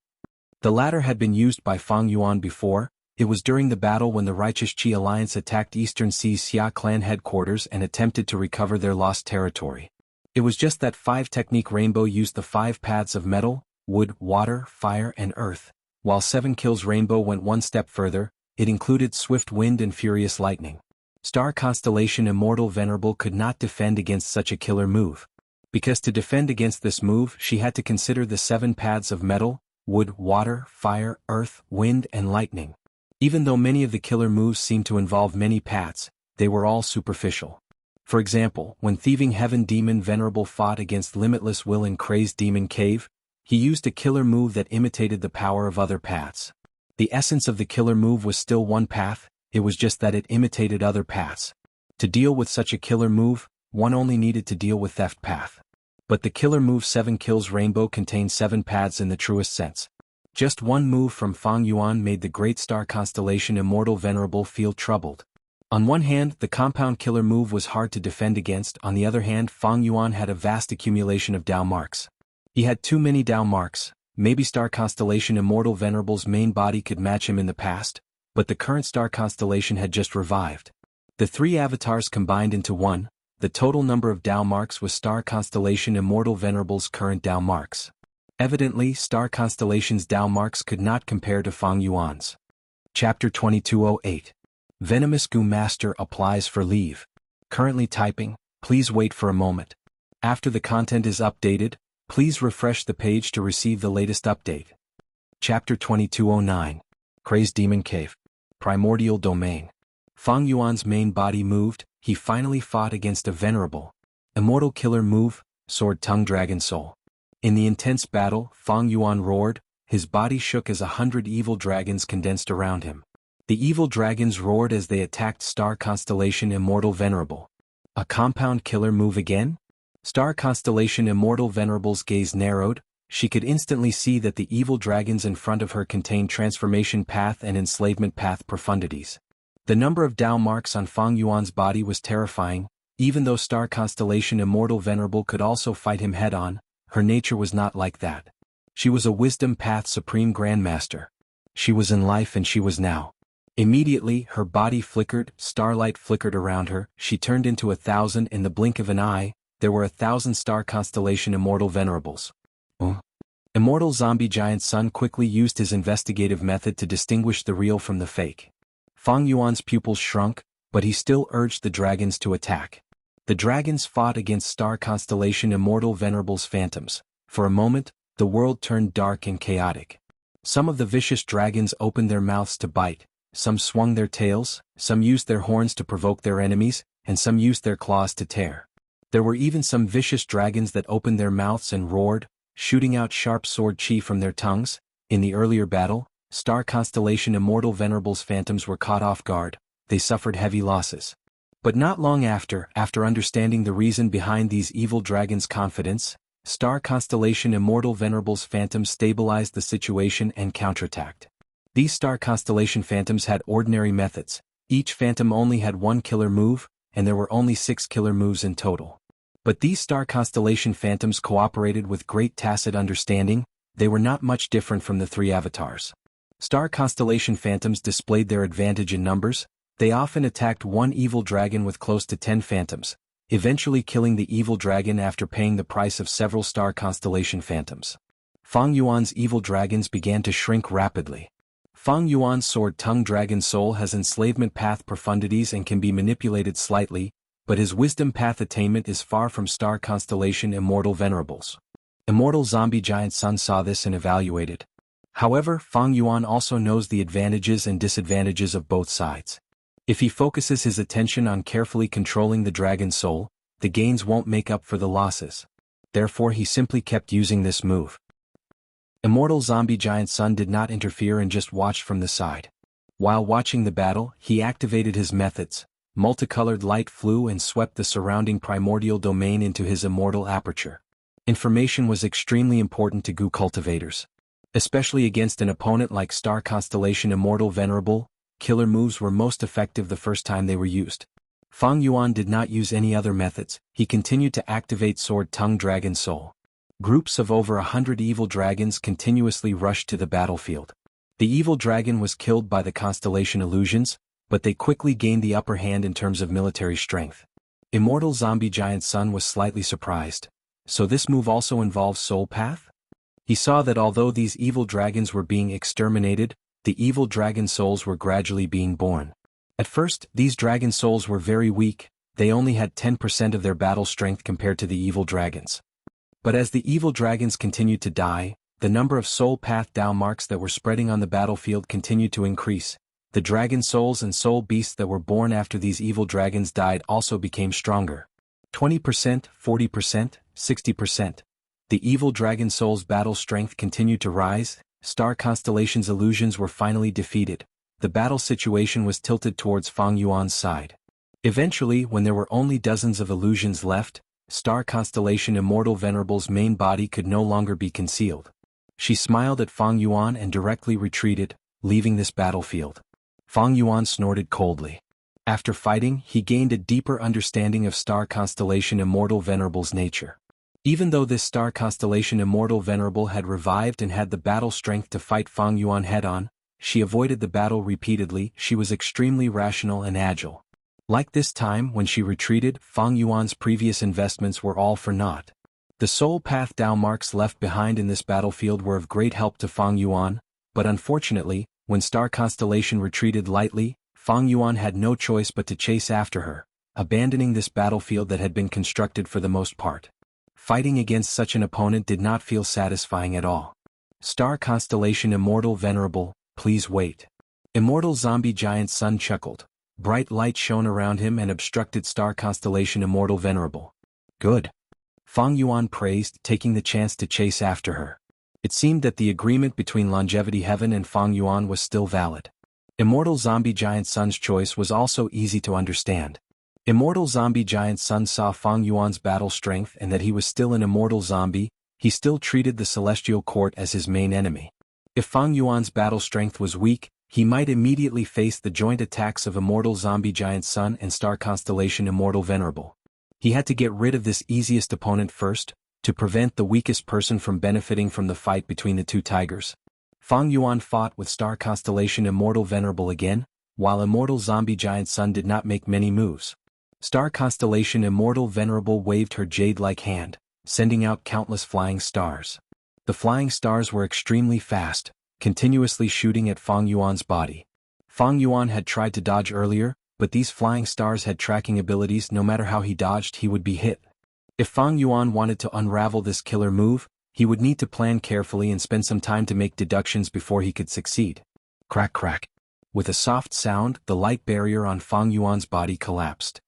The latter had been used by Fang Yuan before. It was during the battle when the Righteous Qi Alliance attacked Eastern Sea's Xia clan headquarters and attempted to recover their lost territory. It was just that 5 technique Rainbow used the 5 paths of metal, wood, water, fire and earth, while 7 kills Rainbow went one step further. It included swift wind and furious lightning. Star Constellation Immortal Venerable could not defend against such a killer move. Because to defend against this move she had to consider the 7 paths of metal, wood, water, fire, earth, wind and lightning. Even though many of the killer moves seemed to involve many paths, they were all superficial. For example, when Thieving Heaven Demon Venerable fought against Limitless Will in Crazed Demon Cave, he used a killer move that imitated the power of other paths. The essence of the killer move was still one path, it was just that it imitated other paths. To deal with such a killer move, one only needed to deal with Theft Path. But the killer move 7 kills Rainbow contained 7 paths in the truest sense. Just one move from Fang Yuan made the great Star Constellation Immortal Venerable feel troubled. On one hand, the compound killer move was hard to defend against, on the other hand Fang Yuan had a vast accumulation of Dao marks. He had too many Dao marks. Maybe Star Constellation Immortal Venerable's main body could match him in the past, but the current Star Constellation had just revived. The 3 avatars combined into one. The total number of Dao marks was Star Constellation Immortal Venerable's current Dao marks. Evidently, Star Constellation's Dao marks could not compare to Fang Yuan's. Chapter 2208. Venomous Goo Master applies for leave. Currently typing, please wait for a moment. After the content is updated, please refresh the page to receive the latest update. Chapter 2209. Crazed Demon Cave. Primordial Domain. Fang Yuan's main body moved. He finally fought against a venerable. Immortal Killer Move, Sword Tongue Dragon Soul. In the intense battle, Fang Yuan roared, his body shook as 100 evil dragons condensed around him. The evil dragons roared as they attacked Star Constellation Immortal Venerable. A compound killer move again? Star Constellation Immortal Venerable's gaze narrowed, She could instantly see that the evil dragons in front of her contained transformation path and enslavement path profundities. The number of Dao marks on Fang Yuan's body was terrifying. Even though star constellation Immortal Venerable could also fight him head-on, her nature was not like that. She was a wisdom path supreme grandmaster. She was in life and she was now. Immediately, her body flickered, starlight flickered around her, she turned into 1,000 in the blink of an eye. There were 1,000 star constellation Immortal Venerables. Immortal Zombie Giant Sun quickly used his investigative method to distinguish the real from the fake. Fang Yuan's pupils shrunk, but he still urged the dragons to attack. The dragons fought against star constellation Immortal Venerable's phantoms. For a moment, the world turned dark and chaotic. Some of the vicious dragons opened their mouths to bite, some swung their tails, some used their horns to provoke their enemies, and some used their claws to tear. There were even some vicious dragons that opened their mouths and roared, shooting out sharp sword chi from their tongues. In the earlier battle, star constellation Immortal Venerable's phantoms were caught off guard. They suffered heavy losses. But not long after understanding the reason behind these evil dragons' confidence, star constellation Immortal Venerable's phantoms stabilized the situation and counterattacked. These star constellation phantoms had ordinary methods. Each phantom only had one killer move, and there were only 6 killer moves in total. But these star constellation phantoms cooperated with great tacit understanding. They were not much different from the 3 avatars. Star constellation phantoms displayed their advantage in numbers. They often attacked one evil dragon with close to 10 phantoms, eventually killing the evil dragon after paying the price of several star constellation phantoms. Fang Yuan's evil dragons began to shrink rapidly. Fang Yuan's sword-tongued dragon soul has enslavement path profundities and can be manipulated slightly, but his wisdom path attainment is far from star constellation Immortal Venerables. Immortal Zombie Giant Sun saw this and evaluated. However, Fang Yuan also knows the advantages and disadvantages of both sides. If he focuses his attention on carefully controlling the dragon soul, the gains won't make up for the losses. Therefore he simply kept using this move. Immortal Zombie Giant Sun did not interfere and just watched from the side. While watching the battle, he activated his methods. Multicolored light flew and swept the surrounding primordial domain into his immortal aperture. Information was extremely important to Gu cultivators. Especially against an opponent like star constellation Immortal Venerable, killer moves were most effective the first time they were used. Fang Yuan did not use any other methods. He continued to activate sword-tongued dragon soul. Groups of over 100 evil dragons continuously rushed to the battlefield. The evil dragon was killed by the constellation illusions, but they quickly gained the upper hand in terms of military strength. Immortal Zombie Giant Sun was slightly surprised. So this move also involves soul path? He saw that although these evil dragons were being exterminated, the evil dragon souls were gradually being born. At first, these dragon souls were very weak. They only had 10% of their battle strength compared to the evil dragons. But as the evil dragons continued to die, the number of soul path Dao marks that were spreading on the battlefield continued to increase. The dragon souls and soul beasts that were born after these evil dragons died also became stronger. 20%, 40%, 60%. The evil dragon soul's battle strength continued to rise. Star constellation's illusions were finally defeated. The battle situation was tilted towards Fang Yuan's side. Eventually, when there were only dozens of illusions left, star constellation Immortal Venerable's main body could no longer be concealed. She smiled at Fang Yuan and directly retreated, leaving this battlefield. Fang Yuan snorted coldly. After fighting, he gained a deeper understanding of star constellation Immortal Venerable's nature. Even though this star constellation Immortal Venerable had revived and had the battle strength to fight Fang Yuan head-on, she avoided the battle repeatedly. She was extremely rational and agile. Like this time when she retreated, Fang Yuan's previous investments were all for naught. The soul path Dao marks left behind in this battlefield were of great help to Fang Yuan, but unfortunately, when star constellation retreated lightly, Fang Yuan had no choice but to chase after her, abandoning this battlefield that had been constructed for the most part. Fighting against such an opponent did not feel satisfying at all. Star constellation Immortal Venerable, please wait. Immortal Zombie Giant Sun chuckled. Bright light shone around him and obstructed star constellation Immortal Venerable. Good. Fang Yuan praised, taking the chance to chase after her. It seemed that the agreement between Longevity Heaven and Fang Yuan was still valid. Immortal Zombie Giant Sun's choice was also easy to understand. Immortal Zombie Giant Sun saw Fang Yuan's battle strength and that he was still an immortal zombie. he still treated the Celestial Court as his main enemy. If Fang Yuan's battle strength was weak, he might immediately face the joint attacks of Immortal Zombie Giant Sun and Star Constellation Immortal Venerable. He had to get rid of this easiest opponent first, to prevent the weakest person from benefiting from the fight between the two tigers. Fang Yuan fought with Star Constellation Immortal Venerable again, while Immortal Zombie Giant Sun did not make many moves. Star Constellation Immortal Venerable waved her jade-like hand, sending out countless flying stars. The flying stars were extremely fast, continuously shooting at Fang Yuan's body. Fang Yuan had tried to dodge earlier, but these flying stars had tracking abilities. No matter how he dodged, he would be hit. If Fang Yuan wanted to unravel this killer move, he would need to plan carefully and spend some time to make deductions before he could succeed. Crack crack. With a soft sound, the light barrier on Fang Yuan's body collapsed.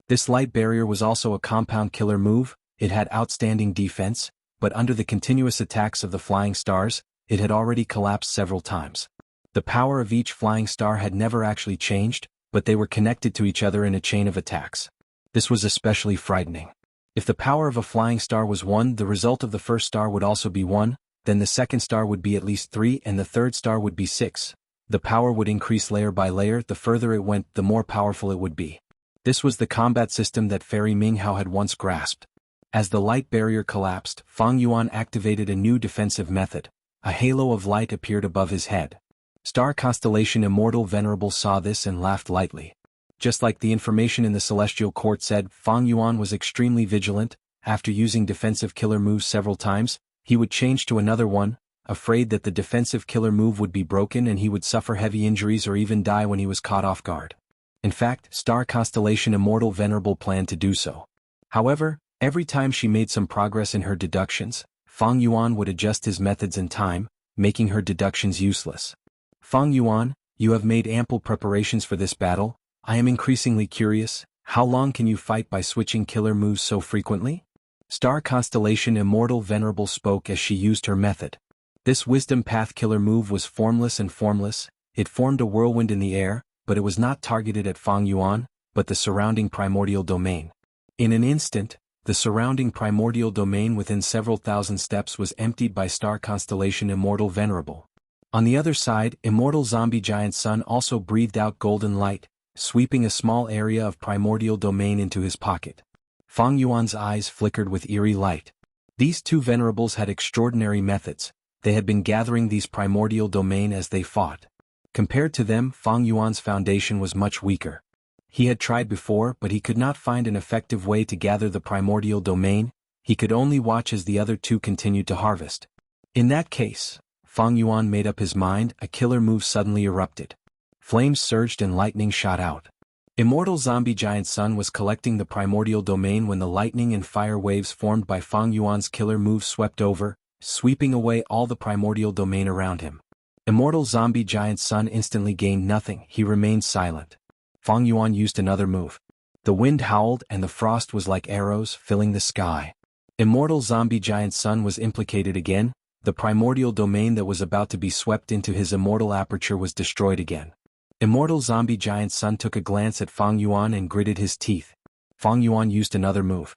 This light barrier was also a compound killer move. It had outstanding defense, but under the continuous attacks of the flying stars, it had already collapsed several times. The power of each flying star had never actually changed, but they were connected to each other in a chain of attacks. This was especially frightening. If the power of a flying star was 1, the result of the first star would also be 1, then the second star would be at least 3 and the third star would be 6. The power would increase layer by layer. The further it went, the more powerful it would be. This was the combat system that Fairy Minghao had once grasped. As the light barrier collapsed, Fang Yuan activated a new defensive method. A halo of light appeared above his head. Star Constellation Immortal Venerable saw this and laughed lightly. Just like the information in the Celestial Court said, Fang Yuan was extremely vigilant. After using defensive killer moves several times, he would change to another one, afraid that the defensive killer move would be broken and he would suffer heavy injuries or even die when he was caught off guard. In fact, Star Constellation Immortal Venerable planned to do so. However, every time she made some progress in her deductions, Fang Yuan would adjust his methods in time, making her deductions useless. Fang Yuan, you have made ample preparations for this battle. I am increasingly curious, how long can you fight by switching killer moves so frequently? Star Constellation Immortal Venerable spoke as she used her method. This Wisdom Path killer move was formless and formless. It formed a whirlwind in the air, but it was not targeted at Fang Yuan, but the surrounding primordial domain. In an instant, the surrounding primordial domain within several thousand steps was emptied by Star Constellation Immortal Venerable. On the other side, Immortal Zombie Giant Sun also breathed out golden light, sweeping a small area of primordial domain into his pocket. Fang Yuan's eyes flickered with eerie light. These two venerables had extraordinary methods. They had been gathering these primordial domain as they fought. Compared to them, Fang Yuan's foundation was much weaker. He had tried before, but he could not find an effective way to gather the primordial domain. He could only watch as the other two continued to harvest. In that case, Fang Yuan made up his mind. A killer move suddenly erupted. Flames surged and lightning shot out. Immortal Zombie Giant Sun was collecting the primordial domain when the lightning and fire waves formed by Fang Yuan's killer move swept over, sweeping away all the primordial domain around him. Immortal Zombie Giant Sun instantly gained nothing. He remained silent. Fang Yuan used another move. The wind howled and the frost was like arrows filling the sky. Immortal Zombie Giant Sun was implicated again. The primordial domain that was about to be swept into his immortal aperture was destroyed again. Immortal Zombie Giant Sun took a glance at Fang Yuan and gritted his teeth. Fang Yuan used another move.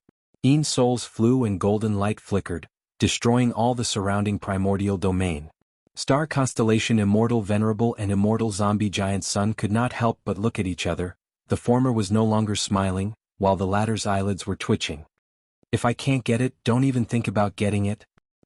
Souls flew and golden light flickered, destroying all the surrounding primordial domain. Star Constellation Immortal Venerable and Immortal Zombie Giant Sun could not help but look at each other. The former was no longer smiling, while the latter's eyelids were twitching. If I can't get it, don't even think about getting it.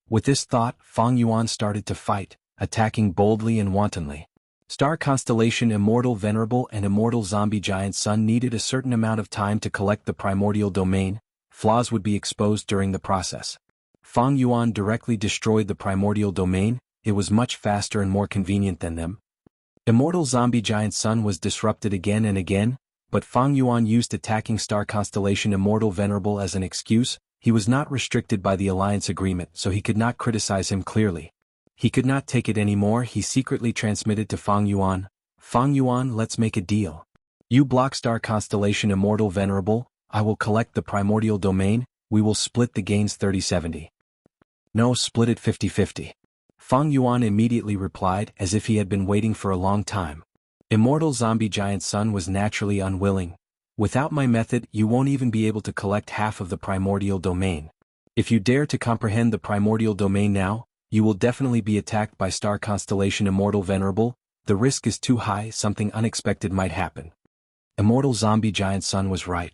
With this thought, Fang Yuan started to fight, attacking boldly and wantonly. Star Constellation Immortal Venerable and Immortal Zombie Giant Sun needed a certain amount of time to collect the primordial domain. Flaws would be exposed during the process. Fang Yuan directly destroyed the primordial domain. It was much faster and more convenient than them. Immortal Zombie Giant Sun was disrupted again and again, but Fang Yuan used attacking Star Constellation Immortal Venerable as an excuse. He was not restricted by the alliance agreement, so he could not criticize him clearly. He could not take it anymore. He secretly transmitted to Fang Yuan, "Fang Yuan, let's make a deal. You block Star Constellation Immortal Venerable, I will collect the primordial domain, we will split the gains 30-70. No, split it 50-50. Fang Yuan immediately replied as if he had been waiting for a long time. Immortal Zombie Giant Sun was naturally unwilling. Without my method, you won't even be able to collect half of the primordial domain. If you dare to comprehend the primordial domain now, you will definitely be attacked by star constellation Immortal Venerable. The risk is too high, something unexpected might happen. Immortal Zombie Giant Sun was right.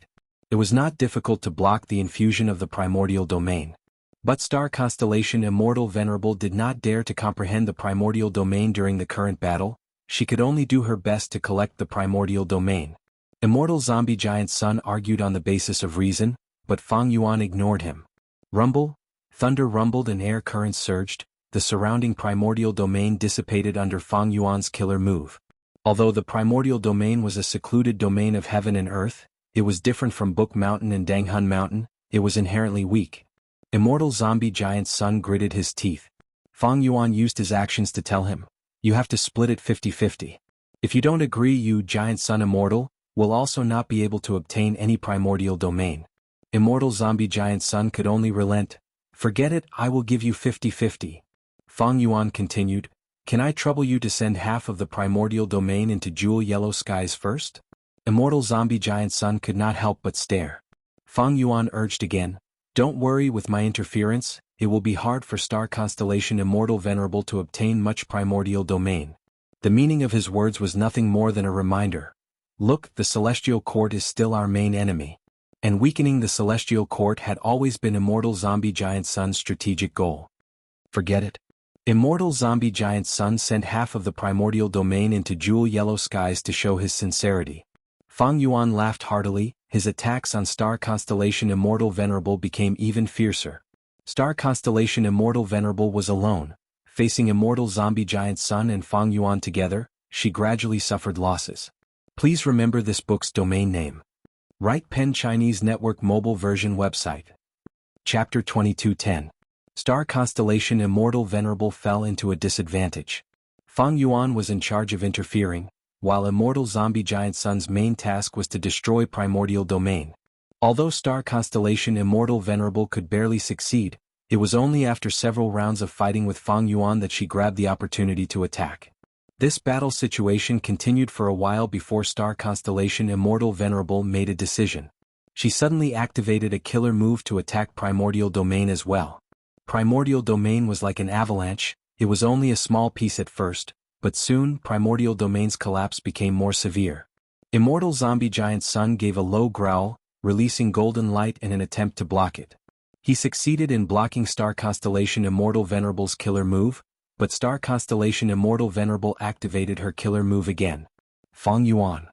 It was not difficult to block the infusion of the primordial domain. But star constellation Immortal Venerable did not dare to comprehend the primordial domain during the current battle. She could only do her best to collect the primordial domain. Immortal Zombie Giant Sun argued on the basis of reason, but Fang Yuan ignored him. Rumble, thunder rumbled and air currents surged. The surrounding primordial domain dissipated under Fang Yuan's killer move. Although the primordial domain was a secluded domain of heaven and earth, it was different from Book Mountain and Danghun Mountain. It was inherently weak. Immortal Zombie Giant Sun gritted his teeth. Fang Yuan used his actions to tell him, "You have to split it 50-50. If you don't agree, you, Giant Sun Immortal, will also not be able to obtain any primordial domain." Immortal Zombie Giant Sun could only relent. "Forget it, I will give you 50-50. Fang Yuan continued, "Can I trouble you to send half of the primordial domain into Jewel Yellow Skies first?" Immortal Zombie Giant Sun could not help but stare. Fang Yuan urged again, "Don't worry, with my interference, it will be hard for star constellation Immortal Venerable to obtain much primordial domain." The meaning of his words was nothing more than a reminder. Look, the Celestial Court is still our main enemy. And weakening the Celestial Court had always been Immortal Zombie Giant Sun's strategic goal. Forget it. Immortal Zombie Giant Sun sent half of the primordial domain into Jewel Yellow Skies to show his sincerity. Fang Yuan laughed heartily. His attacks on star constellation Immortal Venerable became even fiercer. Star constellation Immortal Venerable was alone. Facing Immortal Zombie Giant Sun and Fang Yuan together, she gradually suffered losses. Please remember this book's domain name. Right Pen Chinese Network Mobile Version Website. Chapter 2210. Star constellation Immortal Venerable fell into a disadvantage. Fang Yuan was in charge of interfering, while Immortal Zombie Giant Sun's main task was to destroy primordial domain. Although star constellation Immortal Venerable could barely succeed, it was only after several rounds of fighting with Fang Yuan that she grabbed the opportunity to attack. This battle situation continued for a while before star constellation Immortal Venerable made a decision. She suddenly activated a killer move to attack primordial domain as well. Primordial domain was like an avalanche. It was only a small piece at first, but soon primordial domain's collapse became more severe. Immortal Zombie Giant Sun gave a low growl, releasing golden light in an attempt to block it. He succeeded in blocking star constellation Immortal Venerable's killer move, but star constellation Immortal Venerable activated her killer move again. Fang Yuan.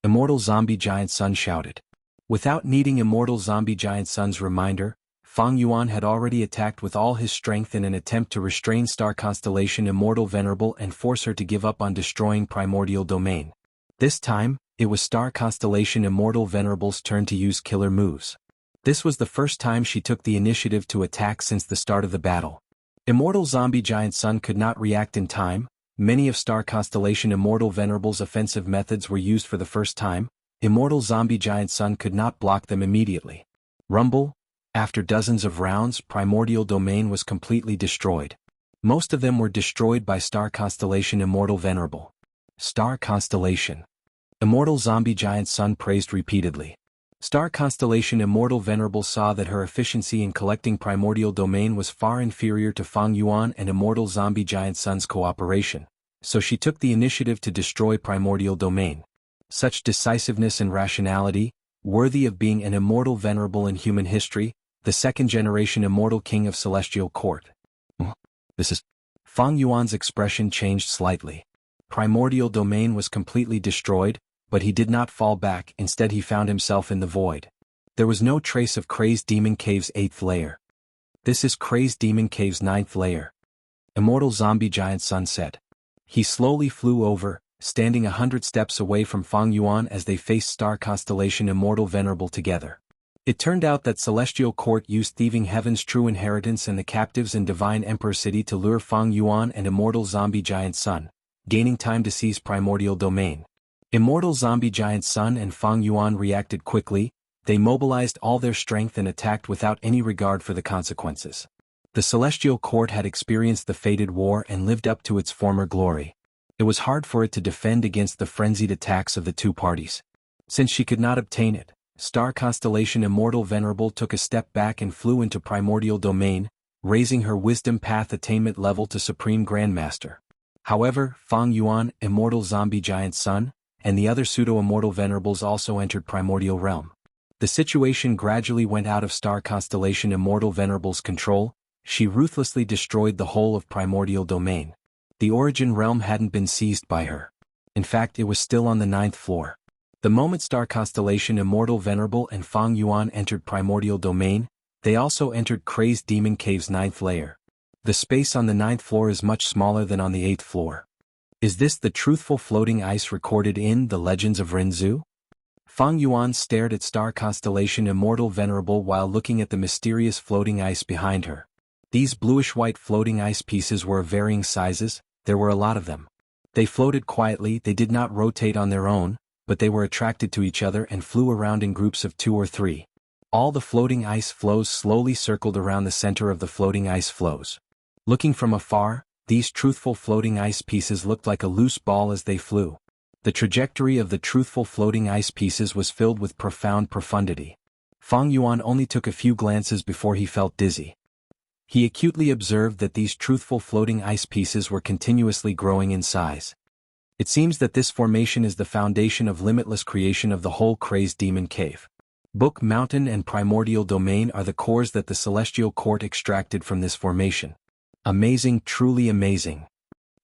Immortal Zombie Giant Sun shouted. Without needing Immortal Zombie Giant Sun's reminder, Fang Yuan had already attacked with all his strength in an attempt to restrain star constellation Immortal Venerable and force her to give up on destroying primordial domain. This time, it was star constellation Immortal Venerable's turn to use killer moves. This was the first time she took the initiative to attack since the start of the battle. Immortal Zombie Giant Sun could not react in time. Many of star constellation Immortal Venerable's offensive methods were used for the first time. Immortal Zombie Giant Sun could not block them immediately. Rumble. After dozens of rounds, primordial domain was completely destroyed. Most of them were destroyed by star constellation Immortal Venerable. Star constellation. Immortal Zombie Giant Sun praised repeatedly. Star constellation Immortal Venerable saw that her efficiency in collecting primordial domain was far inferior to Fang Yuan and Immortal Zombie Giant Sun's cooperation, so she took the initiative to destroy primordial domain. Such decisiveness and rationality, worthy of being an Immortal Venerable in human history, the second-generation Immortal King of Celestial Court. This is... Fang Yuan's expression changed slightly. Primordial domain was completely destroyed, but he did not fall back. Instead he found himself in the void. There was no trace of Crazed Demon Cave's 8th layer. This is Crazed Demon Cave's 9th layer. Immortal Zombie Giant Sun said. He slowly flew over, standing 100 steps away from Fang Yuan as they faced star constellation Immortal Venerable together. It turned out that Celestial Court used Thieving Heaven's True Inheritance and the Captives in Divine Emperor City to lure Fang Yuan and Immortal Zombie Giant Sun, gaining time to seize primordial domain. Immortal Zombie Giant Sun and Fang Yuan reacted quickly. They mobilized all their strength and attacked without any regard for the consequences. The Celestial Court had experienced the fated war and lived up to its former glory. It was hard for it to defend against the frenzied attacks of the two parties. Since she could not obtain it, Star Constellation Immortal Venerable took a step back and flew into Primordial Domain, raising her Wisdom Path attainment level to Supreme Grandmaster. However, Fang Yuan, Immortal Zombie Giant Son, and the other Pseudo-Immortal Venerables also entered Primordial Realm. The situation gradually went out of Star Constellation Immortal Venerable's control. She ruthlessly destroyed the whole of Primordial Domain. The Origin Realm hadn't been seized by her. In fact, it was still on the 9th floor. The moment Star Constellation Immortal Venerable and Fang Yuan entered Primordial Domain, they also entered Crazed Demon Cave's 9th layer. The space on the 9th floor is much smaller than on the 8th floor. Is this the truthful floating ice recorded in The Legends of Rinzhu? Fang Yuan stared at Star Constellation Immortal Venerable while looking at the mysterious floating ice behind her. These bluish-white floating ice pieces were of varying sizes. There were a lot of them. They floated quietly, they did not rotate on their own, but they were attracted to each other and flew around in groups of 2 or 3. All the floating ice flows slowly circled around the center of the floating ice flows. Looking from afar, these truthful floating ice pieces looked like a loose ball as they flew. The trajectory of the truthful floating ice pieces was filled with profound profundity. Fang Yuan only took a few glances before he felt dizzy. He acutely observed that these truthful floating ice pieces were continuously growing in size. It seems that this formation is the foundation of limitless creation of the whole Crazed Demon Cave. Book Mountain and Primordial Domain are the cores that the Celestial Court extracted from this formation. Amazing, truly amazing.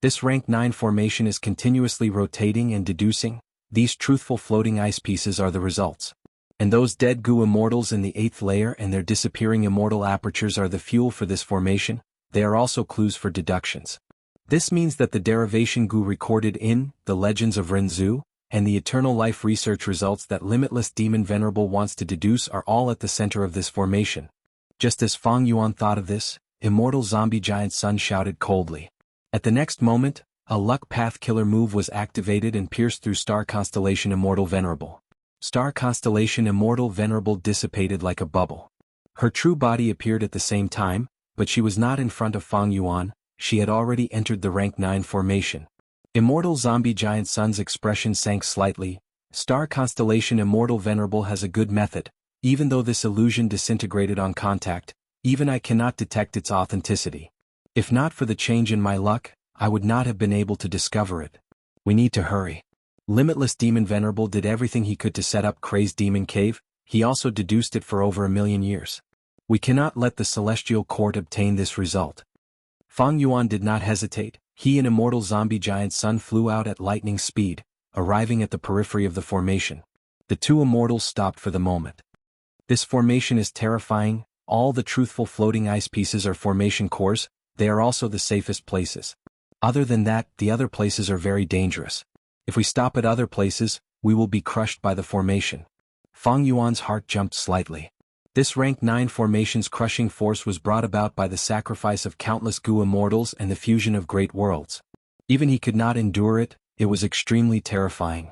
This rank 9 formation is continuously rotating and deducing. These truthful floating ice pieces are the results. And those dead goo immortals in the 8th layer and their disappearing immortal apertures are the fuel for this formation. They are also clues for deductions. This means that the derivation goo recorded in The Legends of Rinzhu and the eternal life research results that Limitless Demon Venerable wants to deduce are all at the center of this formation. Just as Fang Yuan thought of this, Immortal Zombie Giant Son shouted coldly. At the next moment, a Luck Path Killer move was activated and pierced through Star Constellation Immortal Venerable. Star Constellation Immortal Venerable dissipated like a bubble. Her true body appeared at the same time, but she was not in front of Fang Yuan. She had already entered the rank 9 formation. Immortal Zombie Giant Son's expression sank slightly. Star Constellation Immortal Venerable has a good method. Even though this illusion disintegrated on contact, even I cannot detect its authenticity. If not for the change in my luck, I would not have been able to discover it. We need to hurry. Limitless Demon Venerable did everything he could to set up Crazed Demon Cave. He also deduced it for over 1,000,000 years. We cannot let the Celestial Court obtain this result. Fang Yuan did not hesitate. He and Immortal Zombie Giant Son flew out at lightning speed, arriving at the periphery of the formation. The two immortals stopped for the moment. This formation is terrifying. All the truthful floating ice pieces are formation cores. They are also the safest places. Other than that, the other places are very dangerous. If we stop at other places, we will be crushed by the formation. Fang Yuan's heart jumped slightly. This rank 9 formation's crushing force was brought about by the sacrifice of countless goo immortals and the fusion of great worlds. Even he could not endure it. It was extremely terrifying.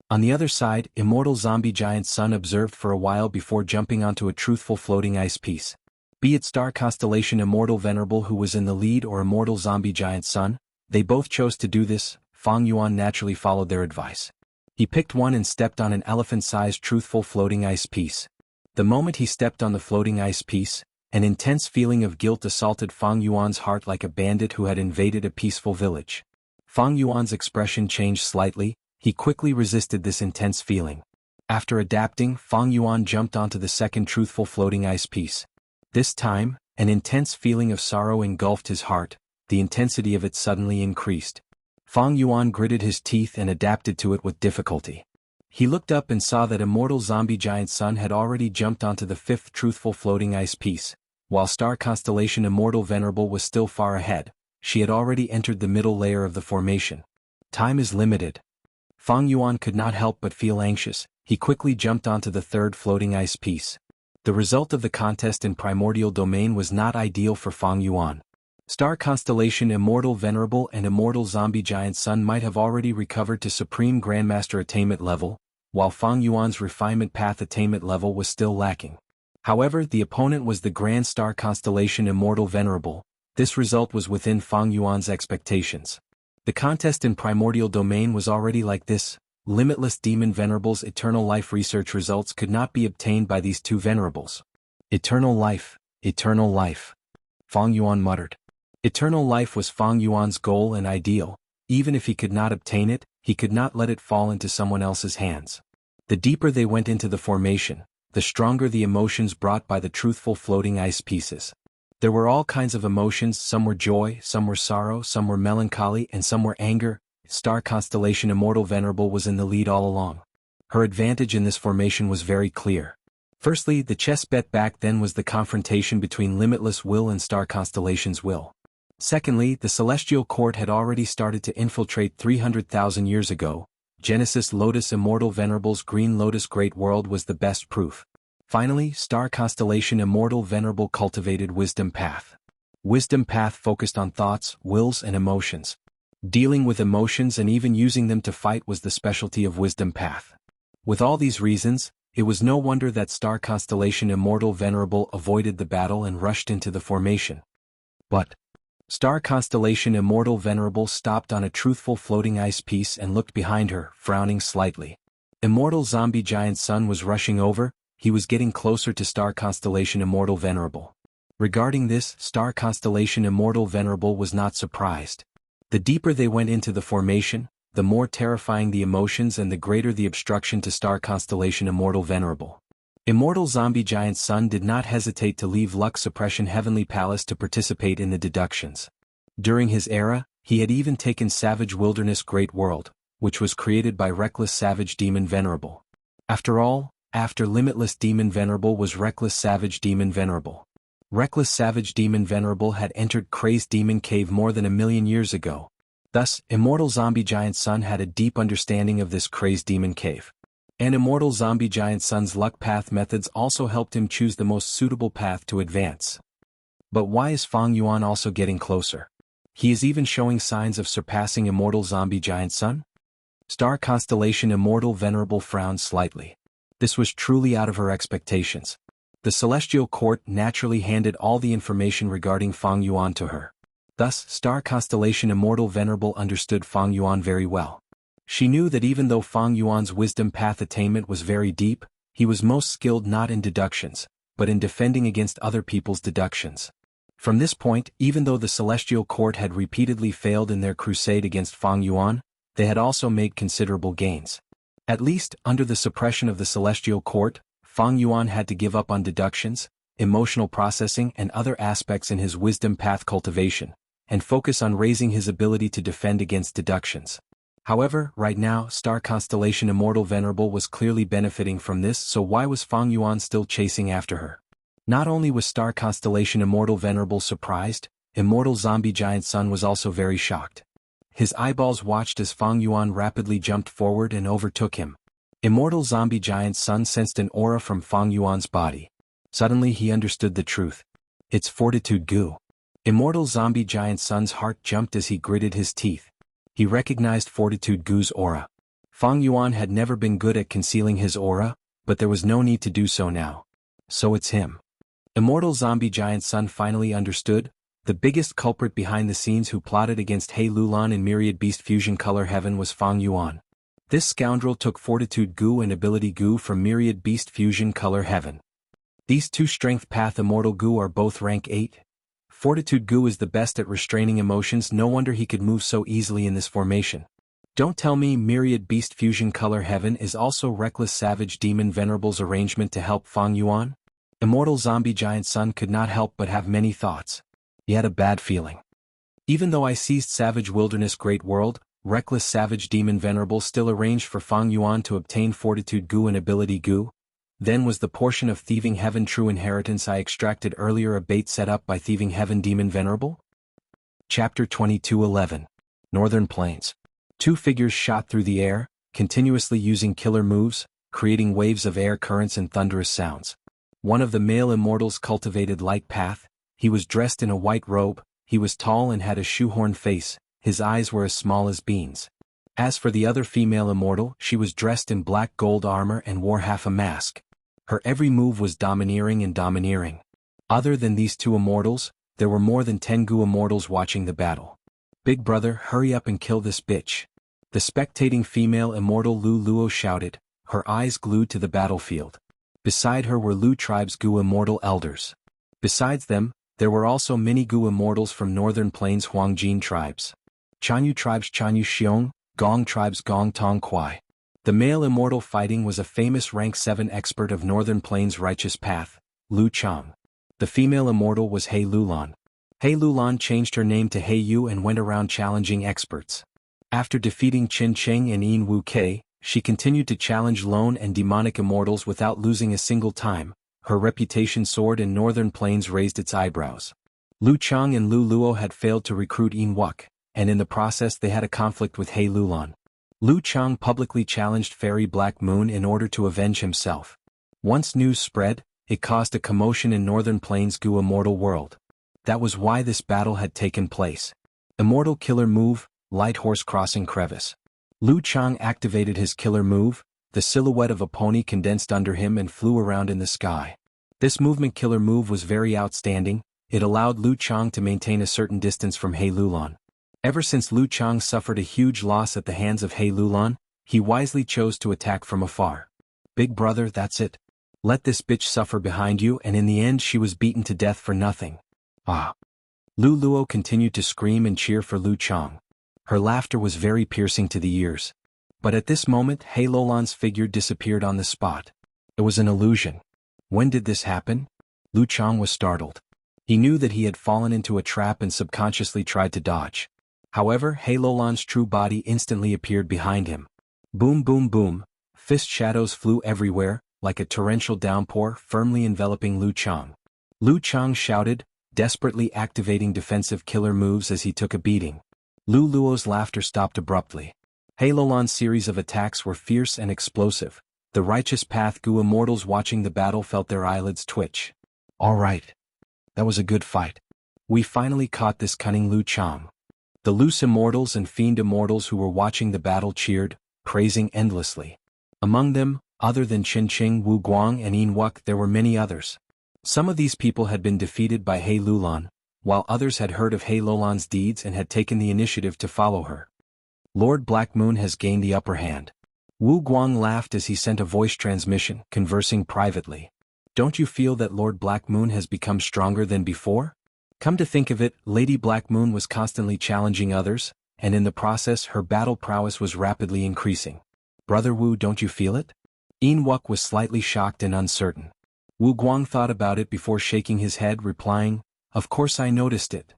On the other side, Immortal Zombie Giant Son observed for a while before jumping onto a truthful floating ice piece. Be it Star Constellation Immortal Venerable who was in the lead or Immortal Zombie Giant Son, they both chose to do this. Fang Yuan naturally followed their advice. He picked one and stepped on an elephant-sized truthful floating ice piece. The moment he stepped on the floating ice piece, an intense feeling of guilt assaulted Fang Yuan's heart like a bandit who had invaded a peaceful village. Fang Yuan's expression changed slightly. He quickly resisted this intense feeling. After adapting, Fang Yuan jumped onto the second truthful floating ice piece. This time, an intense feeling of sorrow engulfed his heart. The intensity of it suddenly increased. Fang Yuan gritted his teeth and adapted to it with difficulty. He looked up and saw that Immortal Zombie Giant Son had already jumped onto the 5th truthful floating ice piece, while Star Constellation Immortal Venerable was still far ahead. She had already entered the middle layer of the formation. Time is limited. Fang Yuan could not help but feel anxious. He quickly jumped onto the 3rd floating ice piece. The result of the contest in Primordial Domain was not ideal for Fang Yuan. Star Constellation Immortal Venerable and Immortal Zombie Giant Son might have already recovered to Supreme Grandmaster attainment level, while Fang Yuan's Refinement Path attainment level was still lacking. However, the opponent was the Grand Star Constellation Immortal Venerable. This result was within Fang Yuan's expectations. The contest in Primordial Domain was already like this. Limitless Demon Venerable's eternal life research results could not be obtained by these two venerables. Eternal life, Fang Yuan muttered. Eternal life was Fang Yuan's goal and ideal. Even if he could not obtain it, he could not let it fall into someone else's hands. The deeper they went into the formation, the stronger the emotions brought by the truthful floating ice pieces. There were all kinds of emotions, some were joy, some were sorrow, some were melancholy, and some were anger. Star Constellation Immortal Venerable was in the lead all along. Her advantage in this formation was very clear. Firstly, the chess bet back then was the confrontation between Limitless Will and Star Constellation's will. Secondly, the Celestial Court had already started to infiltrate 300,000 years ago. Genesis Lotus Immortal Venerable's Green Lotus Great World was the best proof. Finally, Star Constellation Immortal Venerable cultivated Wisdom Path. Wisdom Path focused on thoughts, wills, and emotions. Dealing with emotions and even using them to fight was the specialty of Wisdom Path. With all these reasons, it was no wonder that Star Constellation Immortal Venerable avoided the battle and rushed into the formation. But Star Constellation Immortal Venerable stopped on a truthful floating ice piece and looked behind her, frowning slightly. Immortal Zombie Giant Sun was rushing over. He was getting closer to Star Constellation Immortal Venerable. Regarding this, Star Constellation Immortal Venerable was not surprised. The deeper they went into the formation, the more terrifying the emotions and the greater the obstruction to Star Constellation Immortal Venerable. Immortal Zombie Giant Sun did not hesitate to leave Lux Suppression Heavenly Palace to participate in the deductions. During his era, he had even taken Savage Wilderness Great World, which was created by Reckless Savage Demon Venerable. After all, after Limitless Demon Venerable was Reckless Savage Demon Venerable. Reckless Savage Demon Venerable had entered Crazed Demon Cave more than 1,000,000 years ago. Thus, Immortal Zombie Giant Sun had a deep understanding of this Crazed Demon Cave. And Immortal Zombie Giant Sun's luck path methods also helped him choose the most suitable path to advance. But why is Fang Yuan also getting closer? He is even showing signs of surpassing Immortal Zombie Giant Sun? Star Constellation Immortal Venerable frowned slightly. This was truly out of her expectations. The Celestial Court naturally handed all the information regarding Fang Yuan to her. Thus, Star Constellation Immortal Venerable understood Fang Yuan very well. She knew that even though Fang Yuan's wisdom path attainment was very deep, he was most skilled not in deductions, but in defending against other people's deductions. From this point, even though the Celestial Court had repeatedly failed in their crusade against Fang Yuan, they had also made considerable gains. At least, under the suppression of the Celestial Court, Fang Yuan had to give up on deductions, emotional processing and other aspects in his wisdom path cultivation, and focus on raising his ability to defend against deductions. However, right now, Star Constellation Immortal Venerable was clearly benefiting from this, so why was Fang Yuan still chasing after her? Not only was Star Constellation Immortal Venerable surprised, Immortal Zombie Giant Sun was also very shocked. His eyeballs watched as Fang Yuan rapidly jumped forward and overtook him. Immortal Zombie Giant Sun sensed an aura from Fang Yuan's body. Suddenly he understood the truth. It's Fortitude Gu. Immortal Zombie Giant Sun's heart jumped as he gritted his teeth. He recognized Fortitude Gu's aura. Fang Yuan had never been good at concealing his aura, but there was no need to do so now. So it's him. Immortal Zombie Giant Sun finally understood. The biggest culprit behind the scenes who plotted against He Lulan in Myriad Beast Fusion Color Heaven was Fang Yuan. This scoundrel took Fortitude Gu and Ability Gu from Myriad Beast Fusion Color Heaven. These two Strength Path Immortal Gu are both rank 8. Fortitude Gu is the best at restraining emotions, no wonder he could move so easily in this formation. Don't tell me Myriad Beast Fusion Color Heaven is also Reckless Savage Demon Venerable's arrangement to help Fang Yuan? Immortal Zombie Giant Sun could not help but have many thoughts. He had a bad feeling. Even though I seized Savage Wilderness Great World, Reckless Savage Demon Venerable still arranged for Fang Yuan to obtain Fortitude Gu and Ability Gu. Then was the portion of Thieving Heaven True Inheritance I extracted earlier a bait set up by Thieving Heaven Demon Venerable? Chapter 22:11. Northern Plains. Two figures shot through the air, continuously using killer moves, creating waves of air currents and thunderous sounds. One of the male immortals cultivated Light Path. He was dressed in a white robe, he was tall and had a shoehorn face, his eyes were as small as beans. As for the other female immortal, she was dressed in black gold armor and wore half a mask. Her every move was domineering and domineering. Other than these two immortals, there were more than 10 Gu immortals watching the battle. Big brother, hurry up and kill this bitch. The spectating female immortal Lu Luo shouted, her eyes glued to the battlefield. Beside her were Lu tribe's Gu immortal elders. Besides them, there were also many Gu immortals from northern plains Huangjin tribes. Chanyu tribe's Chanyu Xiong, Gong tribe's Gong Tong Kuai. The male immortal fighting was a famous rank 7 expert of northern plains righteous path, Lu Chang. The female immortal was He Lulan. He Lulan changed her name to He Yu and went around challenging experts. After defeating Qin Cheng and Yin Wu Kei, she continued to challenge lone and demonic immortals without losing a single time. Her reputation soared and northern plains raised its eyebrows. Lu Chang and Lu Luo had failed to recruit Yin Wuk, and in the process they had a conflict with He Lulan. Lu Chang publicly challenged Fairy Black Moon in order to avenge himself. Once news spread, it caused a commotion in northern plains Gu immortal world. That was why this battle had taken place. Immortal killer move, light horse crossing crevice. Lu Chang activated his killer move, the silhouette of a pony condensed under him and flew around in the sky. This movement killer move was very outstanding, it allowed Lu Chang to maintain a certain distance from He Lulan. Ever since Lu Chang suffered a huge loss at the hands of He Lulan, he wisely chose to attack from afar. Big brother, that's it. Let this bitch suffer behind you, and in the end she was beaten to death for nothing. Ah. Lu Luo continued to scream and cheer for Lu Chang. Her laughter was very piercing to the ears. But at this moment He Lulan's figure disappeared on the spot. It was an illusion. When did this happen? Lu Chang was startled. He knew that he had fallen into a trap and subconsciously tried to dodge. However, He Lulan's true body instantly appeared behind him. Boom boom boom, fist shadows flew everywhere, like a torrential downpour firmly enveloping Lu Chang. Lu Chang shouted, desperately activating defensive killer moves as he took a beating. Lu Luo's laughter stopped abruptly. He Lulan's series of attacks were fierce and explosive. The righteous path Gu immortals watching the battle felt their eyelids twitch. All right. That was a good fight. We finally caught this cunning Lu Chang. The loose immortals and fiend immortals who were watching the battle cheered, praising endlessly. Among them, other than Qin Cheng, Wu Guang and Yin Wuk, there were many others. Some of these people had been defeated by He Lulan, while others had heard of He Lulan's deeds and had taken the initiative to follow her. Lord Black Moon has gained the upper hand. Wu Guang laughed as he sent a voice transmission, conversing privately. Don't you feel that Lord Black Moon has become stronger than before? Come to think of it, Lady Black Moon was constantly challenging others, and in the process her battle prowess was rapidly increasing. Brother Wu, don't you feel it? Yin Wuk was slightly shocked and uncertain. Wu Guang thought about it before shaking his head, replying, of course I noticed it.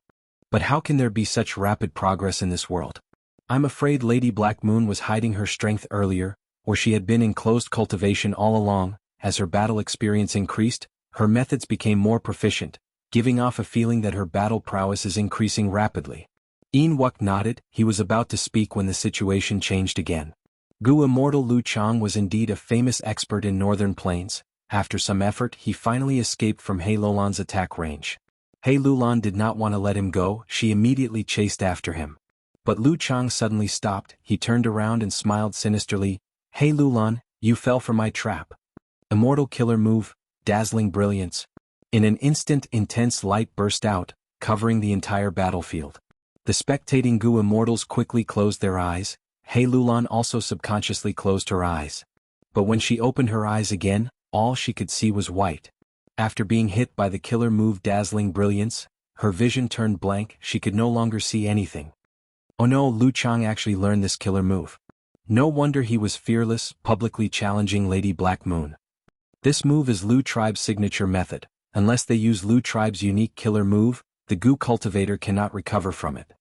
But how can there be such rapid progress in this world? I'm afraid Lady Black Moon was hiding her strength earlier, or she had been in closed cultivation all along. As her battle experience increased, her methods became more proficient, giving off a feeling that her battle prowess is increasing rapidly. Yin Wuk nodded, he was about to speak when the situation changed again. Gu immortal Lu Chang was indeed a famous expert in northern plains. After some effort he finally escaped from He Lulan's attack range. He Lulan did not want to let him go, she immediately chased after him. But Lu Chang suddenly stopped, he turned around and smiled sinisterly. He Lulan, you fell for my trap. Immortal killer move, dazzling brilliance. In an instant intense light burst out, covering the entire battlefield. The spectating Gu immortals quickly closed their eyes. He Lulan also subconsciously closed her eyes. But when she opened her eyes again, all she could see was white. After being hit by the killer move dazzling brilliance, her vision turned blank, she could no longer see anything. Oh no, Lu Chang actually learned this killer move. No wonder he was fearless, publicly challenging Lady Black Moon. This move is Lu tribe's signature method. Unless they use Lu tribe's unique killer move, the Gu cultivator cannot recover from it.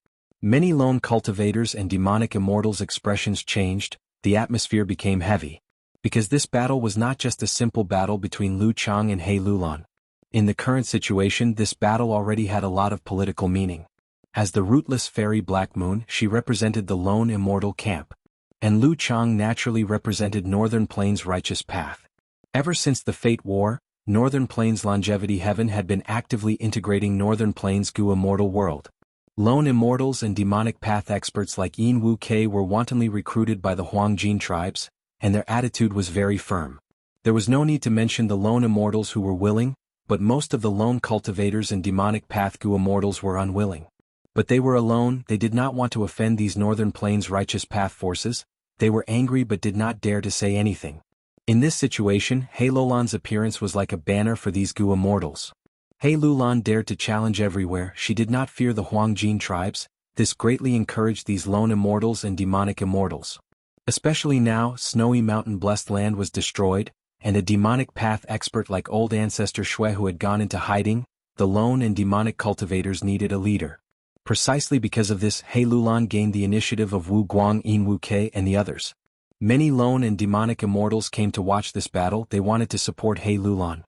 Many lone cultivators and demonic immortals' expressions changed, the atmosphere became heavy. Because this battle was not just a simple battle between Lu Chang and He Lulan. In the current situation this battle already had a lot of political meaning. As the rootless fairy Black Moon, she represented the lone immortal camp. And Lu Chang naturally represented Northern Plains' righteous path. Ever since the Fate War, Northern Plains Longevity Heaven had been actively integrating Northern Plains' Gu immortal world. Lone immortals and demonic path experts like Yin Wu Kei were wantonly recruited by the Huangjin tribes, and their attitude was very firm. There was no need to mention the lone immortals who were willing, but most of the lone cultivators and demonic path Gu immortals were unwilling. But they were alone, they did not want to offend these Northern Plains righteous path forces, they were angry but did not dare to say anything. In this situation, He Lulan's appearance was like a banner for these Gu immortals. He Lulan dared to challenge everywhere, she did not fear the Huangjin tribes, this greatly encouraged these lone immortals and demonic immortals. Especially now, snowy mountain-blessed land was destroyed, and a demonic path expert like old ancestor Shui who had gone into hiding, the lone and demonic cultivators needed a leader. Precisely because of this, He Lulan gained the initiative of Wu Guang, Yin Wu Kei and the others. Many lone and demonic immortals came to watch this battle, they wanted to support He Lulan.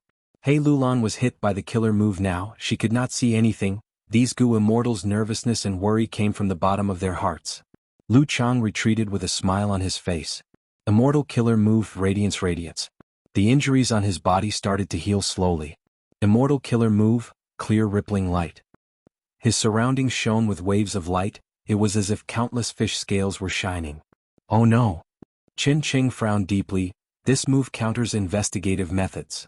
He Lulan was hit by the killer move now, she could not see anything, these Gu immortals' nervousness and worry came from the bottom of their hearts. Lu Chang retreated with a smile on his face. Immortal killer move, radiance. The injuries on his body started to heal slowly. Immortal killer move, clear rippling light. His surroundings shone with waves of light, it was as if countless fish scales were shining. Oh no! Qin Qing frowned deeply, this move counters investigative methods.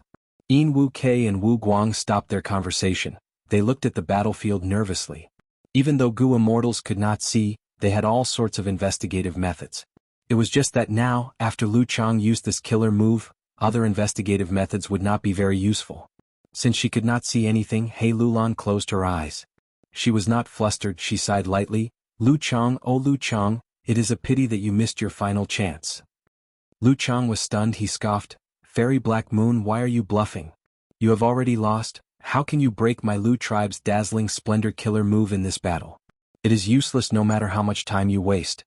Yin Wu Kei and Wu Guang stopped their conversation, they looked at the battlefield nervously. Even though Gu immortals could not see, they had all sorts of investigative methods. It was just that now, after Lu Chang used this killer move, other investigative methods would not be very useful. Since she could not see anything, He Lulan closed her eyes. She was not flustered, she sighed lightly, Lu Chang, oh Lu Chang, it is a pity that you missed your final chance. Lu Chang was stunned, he scoffed, Fairy Black Moon, why are you bluffing? You have already lost, how can you break my Lu tribe's dazzling splendor killer move in this battle? It is useless no matter how much time you waste.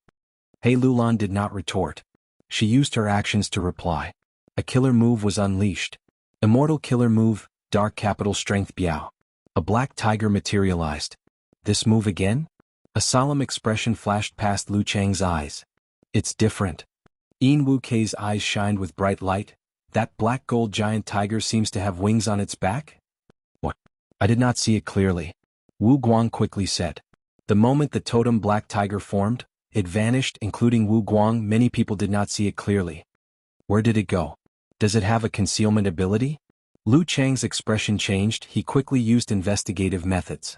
He Lulan did not retort. She used her actions to reply. A killer move was unleashed. Immortal killer move, dark capital strength Biao. A black tiger materialized. This move again? A solemn expression flashed past Lu Chang's eyes. It's different. Yin Wu Kei's eyes shined with bright light. That black gold giant tiger seems to have wings on its back? What? I did not see it clearly. Wu Guang quickly said. The moment the totem black tiger formed, it vanished, including Wu Guang. Many people did not see it clearly. Where did it go? Does it have a concealment ability? Lu Chang's expression changed, he quickly used investigative methods.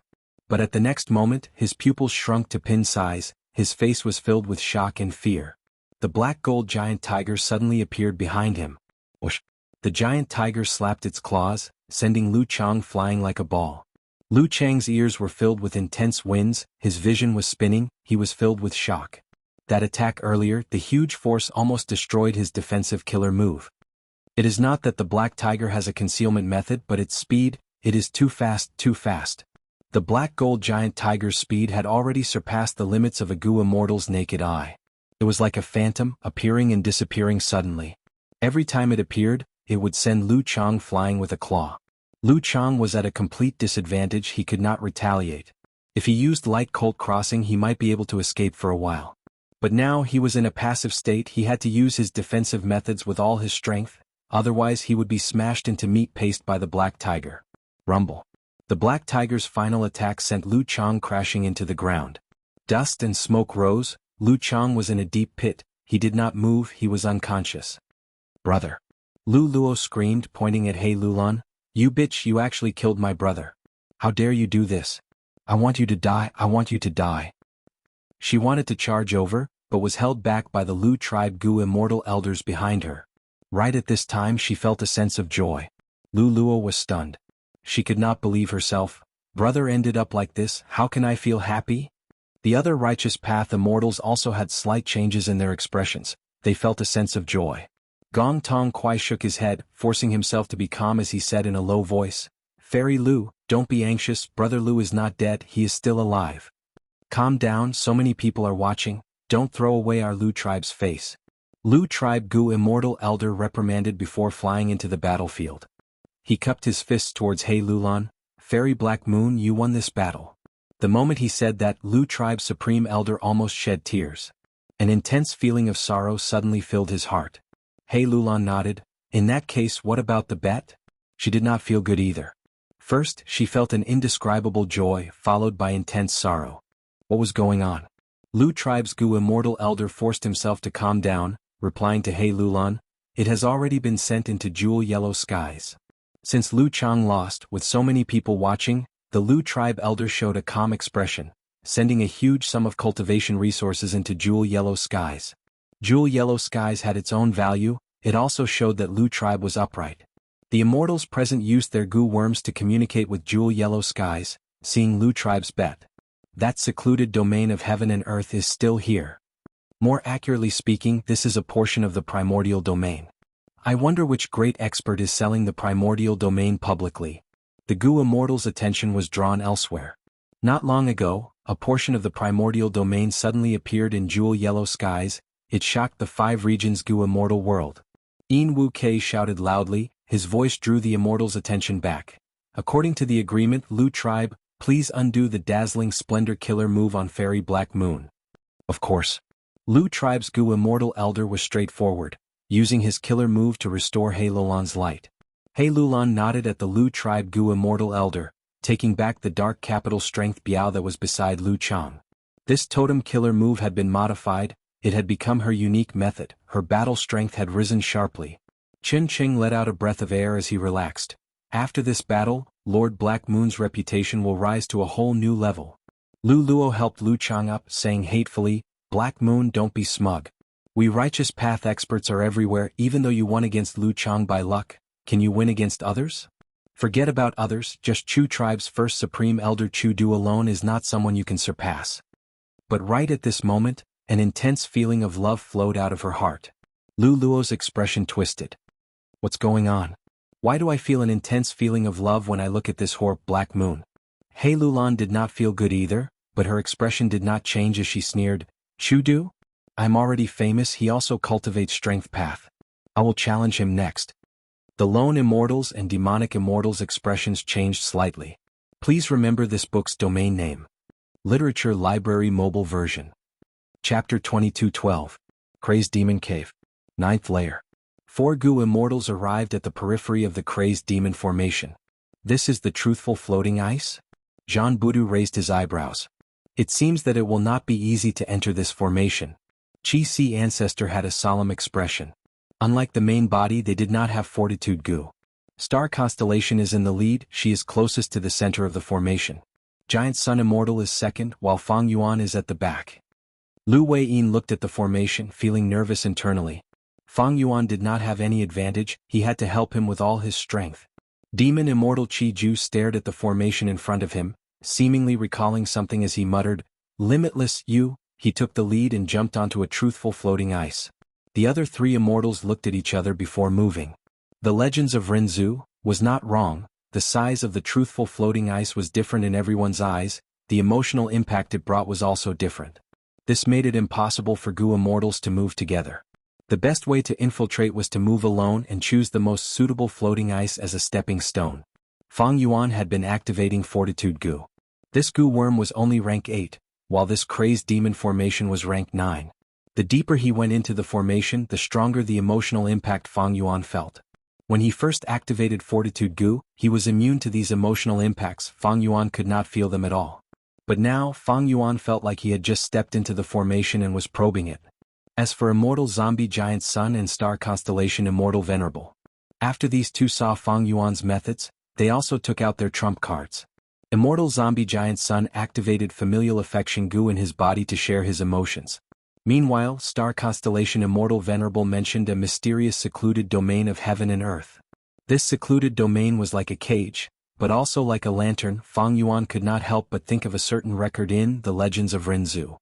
But at the next moment, his pupils shrunk to pin size, his face was filled with shock and fear. The black gold giant tiger suddenly appeared behind him. Whoosh! The giant tiger slapped its claws, sending Lu Chang flying like a ball. Lu Chang's ears were filled with intense winds, his vision was spinning, he was filled with shock. That attack earlier, the huge force almost destroyed his defensive killer move. It is not that the black tiger has a concealment method but its speed, it is too fast, too fast. The black gold giant tiger's speed had already surpassed the limits of a Gu immortal's naked eye. It was like a phantom, appearing and disappearing suddenly. Every time it appeared, it would send Lu Chang flying with a claw. Lu Chang was at a complete disadvantage, he could not retaliate. If he used light colt crossing he might be able to escape for a while. But now he was in a passive state, he had to use his defensive methods with all his strength, otherwise he would be smashed into meat paste by the black tiger. Rumble. The black tiger's final attack sent Lu Chang crashing into the ground. Dust and smoke rose, Lu Chang was in a deep pit, he did not move, he was unconscious. Brother. Lu Luo screamed, pointing at He Lulan. You bitch, you actually killed my brother. How dare you do this? I want you to die, I want you to die. She wanted to charge over, but was held back by the Lu tribe Gu immortal elders behind her. Right at this time she felt a sense of joy. Lu Luo was stunned. She could not believe herself. Brother ended up like this, how can I feel happy? The other righteous path immortals also had slight changes in their expressions, they felt a sense of joy. Gong Tong Kwai shook his head, forcing himself to be calm as he said in a low voice, Fairy Lu, don't be anxious, Brother Lu is not dead, he is still alive. Calm down, so many people are watching, don't throw away our Lu tribe's face. Lu tribe Gu immortal elder reprimanded before flying into the battlefield. He cupped his fists towards He Lulan, Fairy Black Moon, you won this battle. The moment he said that, Lu tribe's supreme elder almost shed tears. An intense feeling of sorrow suddenly filled his heart. He Lulan nodded, in that case what about the bet? She did not feel good either. First, she felt an indescribable joy, followed by intense sorrow. What was going on? Lu tribe's Gu immortal elder forced himself to calm down, replying to He Lulan, it has already been sent into jewel yellow skies. Since Lu Chang lost, with so many people watching, the Lu tribe elder showed a calm expression. sending a huge sum of cultivation resources into Jewel Yellow Skies. Jewel Yellow Skies had its own value. It also showed that Lu tribe was upright. The Immortals present used their goo worms to communicate with Jewel Yellow Skies, seeing Lu tribe's bet. That secluded domain of heaven and earth is still here. More accurately speaking, this is a portion of the primordial domain. I wonder which great expert is selling the primordial domain publicly. The Goo Immortals' attention was drawn elsewhere. Not long ago, a portion of the primordial domain suddenly appeared in Jewel Yellow Skies. It shocked the 5 regions Goo Immortal world. Wuxia shouted loudly. His voice drew the Immortals' attention back. According to the agreement, Lu tribe, please undo the dazzling splendor killer move on Fairy Black Moon. Of course. Lu tribe's Goo Immortal elder was straightforward, using his killer move to restore He Lulan's light. He Lulan nodded at the Lu tribe Goo Immortal elder, taking back the dark capital strength Biao that was beside Lu Chang. This totem killer move had been modified. It had become her unique method. Her battle strength had risen sharply. Chen Qing let out a breath of air as he relaxed. After this battle, Lord Black Moon's reputation will rise to a whole new level. Lu Luo helped Lu Chang up, saying hatefully, Black Moon, don't be smug. We righteous path experts are everywhere. Even though you won against Lu Chang by luck, can you win against others? Forget about others, just Chu tribe's first supreme elder Chu Du alone is not someone you can surpass. But right at this moment, an intense feeling of love flowed out of her heart. Lu Luo's expression twisted. What's going on? Why do I feel an intense feeling of love when I look at this whore Black Moon? He Lulan did not feel good either, but her expression did not change as she sneered, Chu Du? I'm already famous. He also cultivates strength path. I will challenge him next. The lone immortals and demonic immortals' expressions changed slightly. Please remember this book's domain name. Literature Library Mobile Version. Chapter 2212. Crazed Demon Cave. 9th Layer. 4 Goo Immortals arrived at the periphery of the Crazed Demon Formation. This is the truthful floating ice? Jean Budu raised his eyebrows. It seems that it will not be easy to enter this formation. Chi Si Ancestor had a solemn expression. Unlike the main body, they did not have fortitude Goo. Star Constellation is in the lead. She is closest to the center of the formation. Giant Sun Immortal is second, while Fang Yuan is at the back. Lu Weiyin looked at the formation, feeling nervous internally. Fang Yuan did not have any advantage. He had to help him with all his strength. Demon Immortal Qi Ju stared at the formation in front of him, seemingly recalling something as he muttered, Limitless you. He took the lead and jumped onto a truthful floating ice. The other 3 immortals looked at each other before moving. The Legends of Renzu was not wrong. The size of the truthful floating ice was different in everyone's eyes. The emotional impact it brought was also different. This made it impossible for Goo Immortals to move together. The best way to infiltrate was to move alone and choose the most suitable floating ice as a stepping stone. Fang Yuan had been activating Fortitude Goo. This Goo worm was only rank 8, while this Crazed Demon formation was rank 9. The deeper he went into the formation, the stronger the emotional impact Fang Yuan felt. When he first activated Fortitude Goo, he was immune to these emotional impacts. Fang Yuan could not feel them at all. But now, Fang Yuan felt like he had just stepped into the formation and was probing it. As for Immortal Zombie Giant Sun and Star Constellation Immortal Venerable. After these 2 saw Fang Yuan's methods, they also took out their trump cards. Immortal Zombie Giant Sun activated Familial Affection Goo in his body to share his emotions. Meanwhile, Star Constellation Immortal Venerable mentioned a mysterious secluded domain of heaven and earth. This secluded domain was like a cage, but also like a lantern. Fang Yuan could not help but think of a certain record in the Legends of Renzu.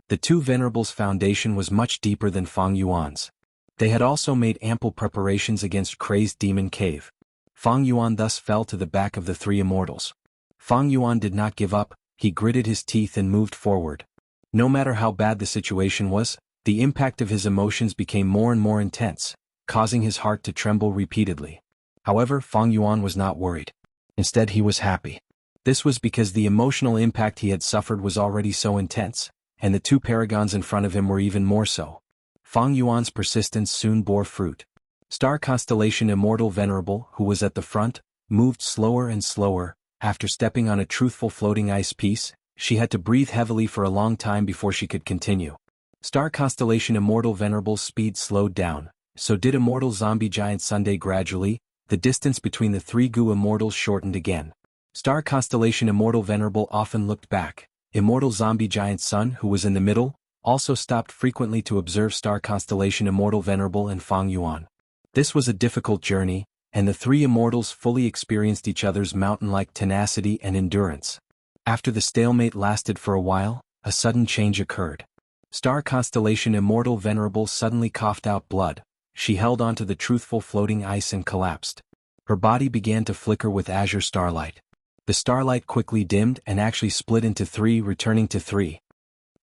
The 2 Venerables' foundation was much deeper than Fang Yuan's. They had also made ample preparations against Crazed Demon Cave. Fang Yuan thus fell to the back of the 3 immortals. Fang Yuan did not give up. He gritted his teeth and moved forward. No matter how bad the situation was, the impact of his emotions became more and more intense, causing his heart to tremble repeatedly. However, Fang Yuan was not worried. Instead, he was happy. This was because the emotional impact he had suffered was already so intense, and the 2 paragons in front of him were even more so. Fang Yuan's persistence soon bore fruit. Star Constellation Immortal Venerable, who was at the front, moved slower and slower. After stepping on a truthful floating ice piece, she had to breathe heavily for a long time before she could continue. Star Constellation Immortal Venerable's speed slowed down, so did Immortal Zombie Giant Sunday. Gradually, the distance between the 3 Goo Immortals shortened again. Star Constellation Immortal Venerable often looked back. Immortal zombie giant Sun, who was in the middle, also stopped frequently to observe star constellation Immortal Venerable and Fang Yuan. This was a difficult journey, and the three immortals fully experienced each other's mountain-like tenacity and endurance. After the stalemate lasted for a while, a sudden change occurred. Star constellation Immortal Venerable suddenly coughed out blood. She held onto the truthful floating ice and collapsed. Her body began to flicker with azure starlight. The starlight quickly dimmed and actually split into three, returning to three.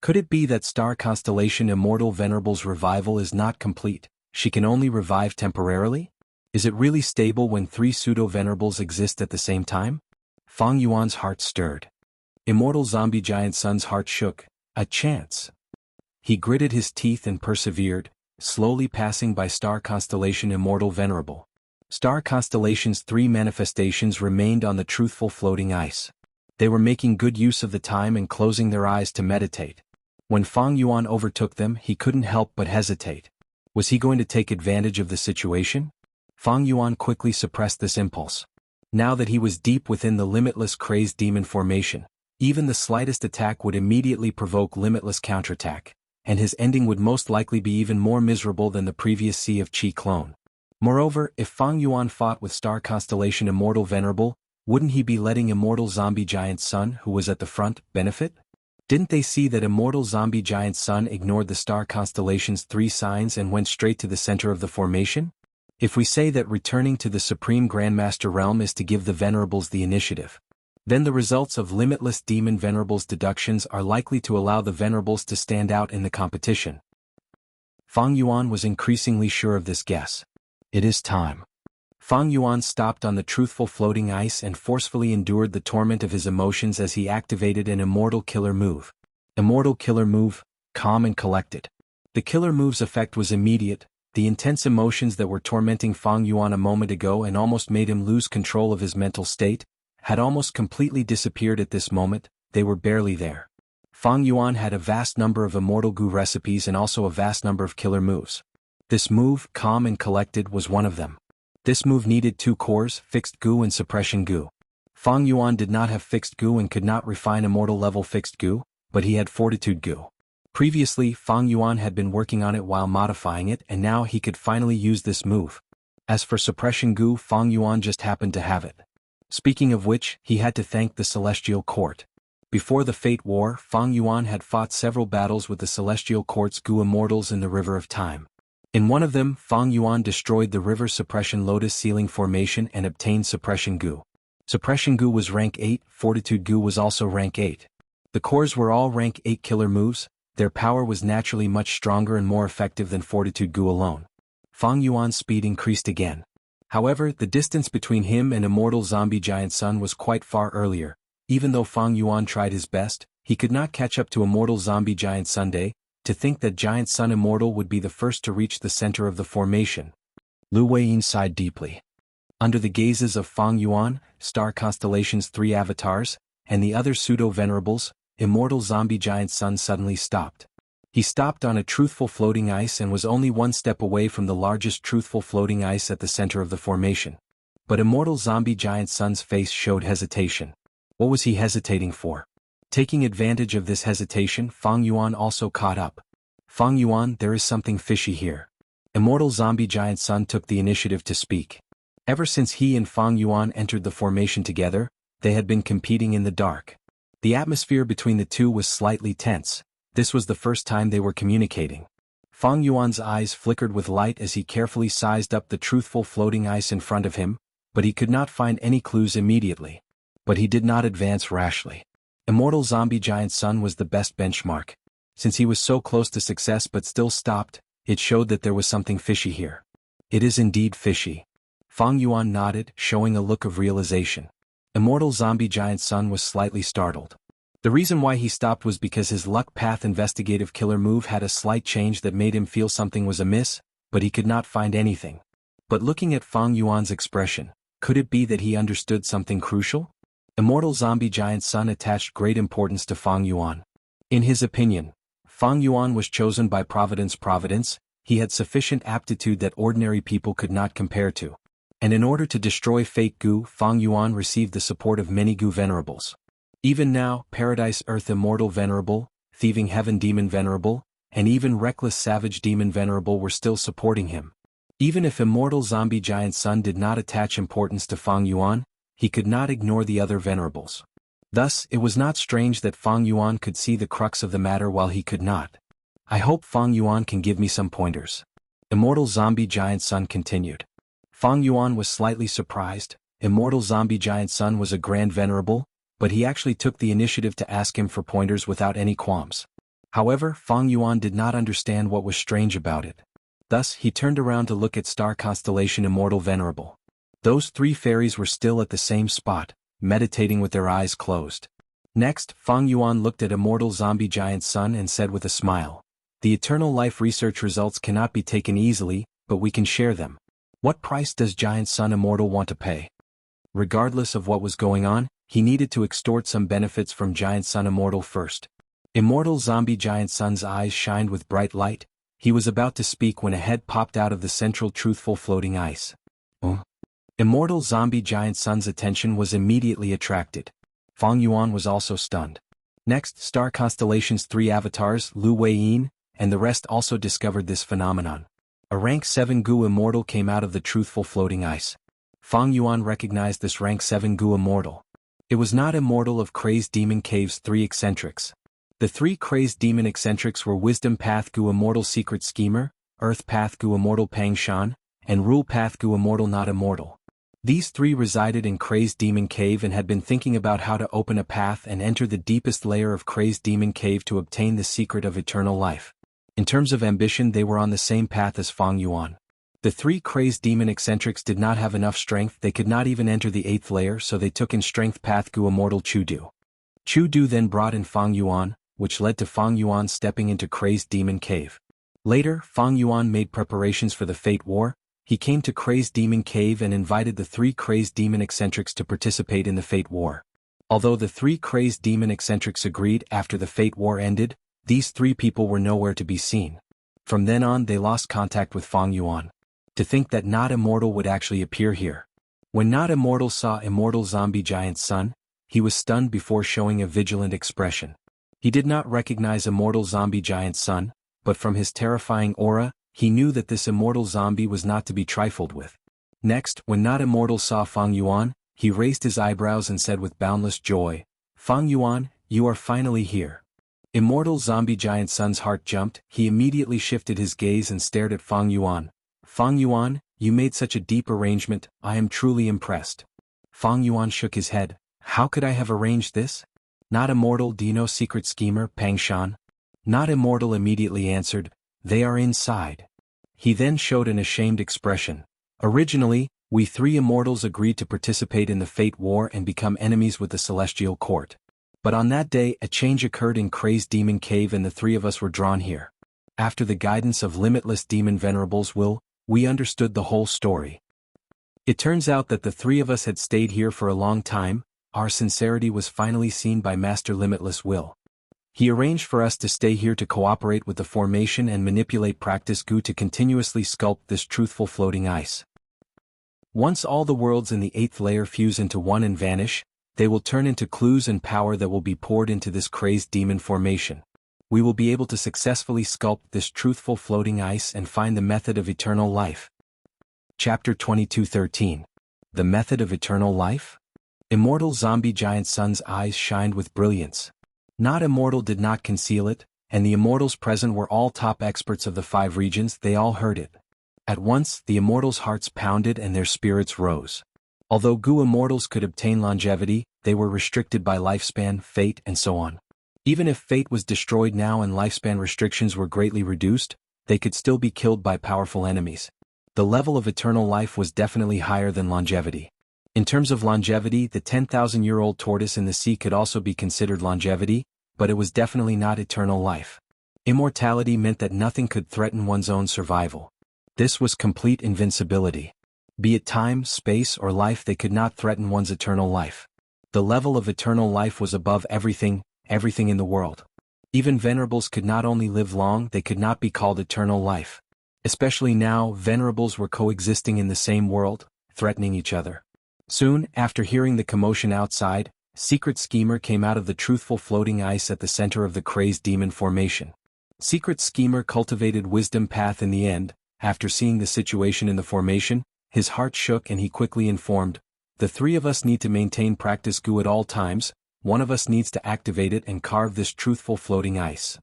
Could it be that star constellation Immortal Venerable's revival is not complete? She can only revive temporarily? Is it really stable when three pseudo-venerables exist at the same time? Fang Yuan's heart stirred. Immortal zombie giant Sun's heart shook. A chance. He gritted his teeth and persevered, slowly passing by star constellation Immortal Venerable. Star constellation's three manifestations remained on the truthful floating ice. They were making good use of the time and closing their eyes to meditate. When Fang Yuan overtook them, he couldn't help but hesitate. Was he going to take advantage of the situation? Fang Yuan quickly suppressed this impulse. Now that he was deep within the limitless crazed demon formation, even the slightest attack would immediately provoke limitless counterattack, and his ending would most likely be even more miserable than the previous Sea of Qi clone. Moreover, if Fang Yuan fought with star constellation Immortal Venerable, wouldn't he be letting Immortal Zombie Giant Sun, who was at the front, benefit? Didn't they see that Immortal Zombie Giant Sun ignored the star constellation's three signs and went straight to the center of the formation? If we say that returning to the Supreme Grandmaster realm is to give the Venerables the initiative, then the results of Limitless Demon Venerables' deductions are likely to allow the Venerables to stand out in the competition. Fang Yuan was increasingly sure of this guess. It is time. Fang Yuan stopped on the truthful floating ice and forcefully endured the torment of his emotions as he activated an Immortal Killer Move. Immortal Killer Move, calm and collected. The Killer Move's effect was immediate. The intense emotions that were tormenting Fang Yuan a moment ago and almost made him lose control of his mental state had almost completely disappeared at this moment. They were barely there. Fang Yuan had a vast number of Immortal Gu recipes and also a vast number of killer moves. This move, calm and collected, was one of them. This move needed two cores, Fixed Gu and Suppression Gu. Fang Yuan did not have Fixed Gu and could not refine Immortal level Fixed Gu, but he had Fortitude Gu. Previously, Fang Yuan had been working on it while modifying it, and now he could finally use this move. As for Suppression Gu, Fang Yuan just happened to have it. Speaking of which, he had to thank the Celestial Court. Before the Fate War, Fang Yuan had fought several battles with the Celestial Court's Gu Immortals in the River of Time. In one of them, Fang Yuan destroyed the River Suppression Lotus Ceiling Formation and obtained Suppression Gu. Suppression Gu was rank 8, Fortitude Gu was also rank 8. The cores were all rank 8 killer moves. Their power was naturally much stronger and more effective than Fortitude Gu alone. Fang Yuan's speed increased again. However, the distance between him and Immortal Zombie Giant Sun was quite far earlier. Even though Fang Yuan tried his best, he could not catch up to Immortal Zombie Giant Sunday. To think that Giant Sun Immortal would be the first to reach the center of the formation. Lu Weiyin sighed deeply. Under the gazes of Fang Yuan, Star Constellation's three avatars, and the other pseudo-venerables, Immortal Zombie Giant Sun suddenly stopped. He stopped on a truthful floating ice and was only one step away from the largest truthful floating ice at the center of the formation. But Immortal Zombie Giant Sun's face showed hesitation. What was he hesitating for? Taking advantage of this hesitation, Fang Yuan also caught up. Fang Yuan, there is something fishy here. Immortal Zombie Giant Sun took the initiative to speak. Ever since he and Fang Yuan entered the formation together, they had been competing in the dark. The atmosphere between the two was slightly tense. This was the first time they were communicating. Fang Yuan's eyes flickered with light as he carefully sized up the truthful floating ice in front of him, but he could not find any clues immediately. But he did not advance rashly. Immortal Zombie Giant Sun was the best benchmark. Since he was so close to success but still stopped, it showed that there was something fishy here. It is indeed fishy. Fang Yuan nodded, showing a look of realization. Immortal Zombie Giant Sun was slightly startled. The reason why he stopped was because his Luck Path Investigative Killer move had a slight change that made him feel something was amiss, but he could not find anything. But looking at Fang Yuan's expression, could it be that he understood something crucial? Immortal Zombie Giant Sun attached great importance to Fang Yuan. In his opinion, Fang Yuan was chosen by Providence. He had sufficient aptitude that ordinary people could not compare to. And in order to destroy Fake Gu, Fang Yuan received the support of many Gu Venerables. Even now, Paradise Earth Immortal Venerable, Thieving Heaven Demon Venerable, and even Reckless Savage Demon Venerable were still supporting him. Even if Immortal Zombie Giant Sun did not attach importance to Fang Yuan, he could not ignore the other venerables. Thus, it was not strange that Fang Yuan could see the crux of the matter while he could not. I hope Fang Yuan can give me some pointers. Immortal Zombie Giant Sun continued. Fang Yuan was slightly surprised. Immortal Zombie Giant Sun was a grand venerable, but he actually took the initiative to ask him for pointers without any qualms. However, Fang Yuan did not understand what was strange about it. Thus, he turned around to look at star constellation Immortal Venerable. Those three fairies were still at the same spot, meditating with their eyes closed. Next, Fang Yuan looked at Immortal Zombie Giant Sun and said with a smile, "The eternal life research results cannot be taken easily, but we can share them. What price does Giant Sun Immortal want to pay?" Regardless of what was going on, he needed to extort some benefits from Giant Sun Immortal first. Immortal Zombie Giant Sun's eyes shined with bright light. He was about to speak when a head popped out of the central truthful floating ice. Immortal Zombie Giant Sun's attention was immediately attracted. Fang Yuan was also stunned. Next, Star Constellation's three avatars, Lu Weiyin, and the rest also discovered this phenomenon. A rank 7 Gu Immortal came out of the truthful floating ice. Fang Yuan recognized this rank 7 Gu Immortal. It was not Immortal of Crazed Demon Cave's three eccentrics. The three Crazed Demon eccentrics were Wisdom Path Gu Immortal Secret Schemer, Earth Path Gu Immortal Pang Shan, and Rule Path Gu Immortal Not Immortal. These three resided in Crazed Demon Cave and had been thinking about how to open a path and enter the deepest layer of Crazed Demon Cave to obtain the secret of eternal life. In terms of ambition, they were on the same path as Fang Yuan. The three Crazed Demon eccentrics did not have enough strength, they could not even enter the 8th layer, so they took in Strength Path Gu Immortal Chudu. Chudu then brought in Fang Yuan, which led to Fang Yuan stepping into Crazed Demon Cave. Later, Fang Yuan made preparations for the Fate War. He came to Crazed Demon Cave and invited the three Crazed Demon eccentrics to participate in the Fate War. Although the three Crazed Demon eccentrics agreed after the Fate War ended, these three people were nowhere to be seen. From then on they lost contact with Fang Yuan. To think that Not Immortal would actually appear here. When Not Immortal saw Immortal Zombie Giant Sun, he was stunned before showing a vigilant expression. He did not recognize Immortal Zombie Giant Sun, but from his terrifying aura, he knew that this immortal zombie was not to be trifled with. Next, when Not Immortal saw Fang Yuan, he raised his eyebrows and said with boundless joy, "Fang Yuan, you are finally here." Immortal Zombie Giant Sun's heart jumped. He immediately shifted his gaze and stared at Fang Yuan. "Fang Yuan, you made such a deep arrangement, I am truly impressed." Fang Yuan shook his head. "How could I have arranged this?" "Not Immortal, do you know Secret Schemer, Pang Shan?" Not Immortal immediately answered, "They are inside." He then showed an ashamed expression. "Originally, we three immortals agreed to participate in the Fate War and become enemies with the Celestial Court. But on that day a change occurred in Crazed Demon Cave and the three of us were drawn here. After the guidance of limitless demon venerables we understood the whole story. It turns out that the three of us had stayed here for a long time. Our sincerity was finally seen by Master Limitless Will. He arranged for us to stay here to cooperate with the formation and manipulate practice Gu to continuously sculpt this truthful floating ice. Once all the worlds in the 8th layer fuse into one and vanish, they will turn into clues and power that will be poured into this crazed demon formation. We will be able to successfully sculpt this truthful floating ice and find the method of eternal life. Chapter 22:13. The Method of Eternal Life? Immortal Zombie Giant Sun's eyes shined with brilliance. Not Immortal did not conceal it, and the immortals present were all top experts of the 5 regions. They all heard it. At once, the immortals' hearts pounded and their spirits rose. Although Gu immortals could obtain longevity, they were restricted by lifespan, fate, and so on. Even if fate was destroyed now and lifespan restrictions were greatly reduced, they could still be killed by powerful enemies. The level of eternal life was definitely higher than longevity. In terms of longevity, the 10,000-year-old tortoise in the sea could also be considered longevity, but it was definitely not eternal life. Immortality meant that nothing could threaten one's own survival. This was complete invincibility. Be it time, space, or life, they could not threaten one's eternal life. The level of eternal life was above everything in the world. Even venerables could not only live long, they could not be called eternal life. Especially now, venerables were coexisting in the same world, threatening each other. Soon, after hearing the commotion outside, Secret Schemer came out of the truthful floating ice at the center of the crazed demon formation. Secret Schemer cultivated wisdom path in the end. After seeing the situation in the formation, his heart shook and he quickly informed, "The three of us need to maintain practice Gu at all times, one of us needs to activate it and carve this truthful floating ice.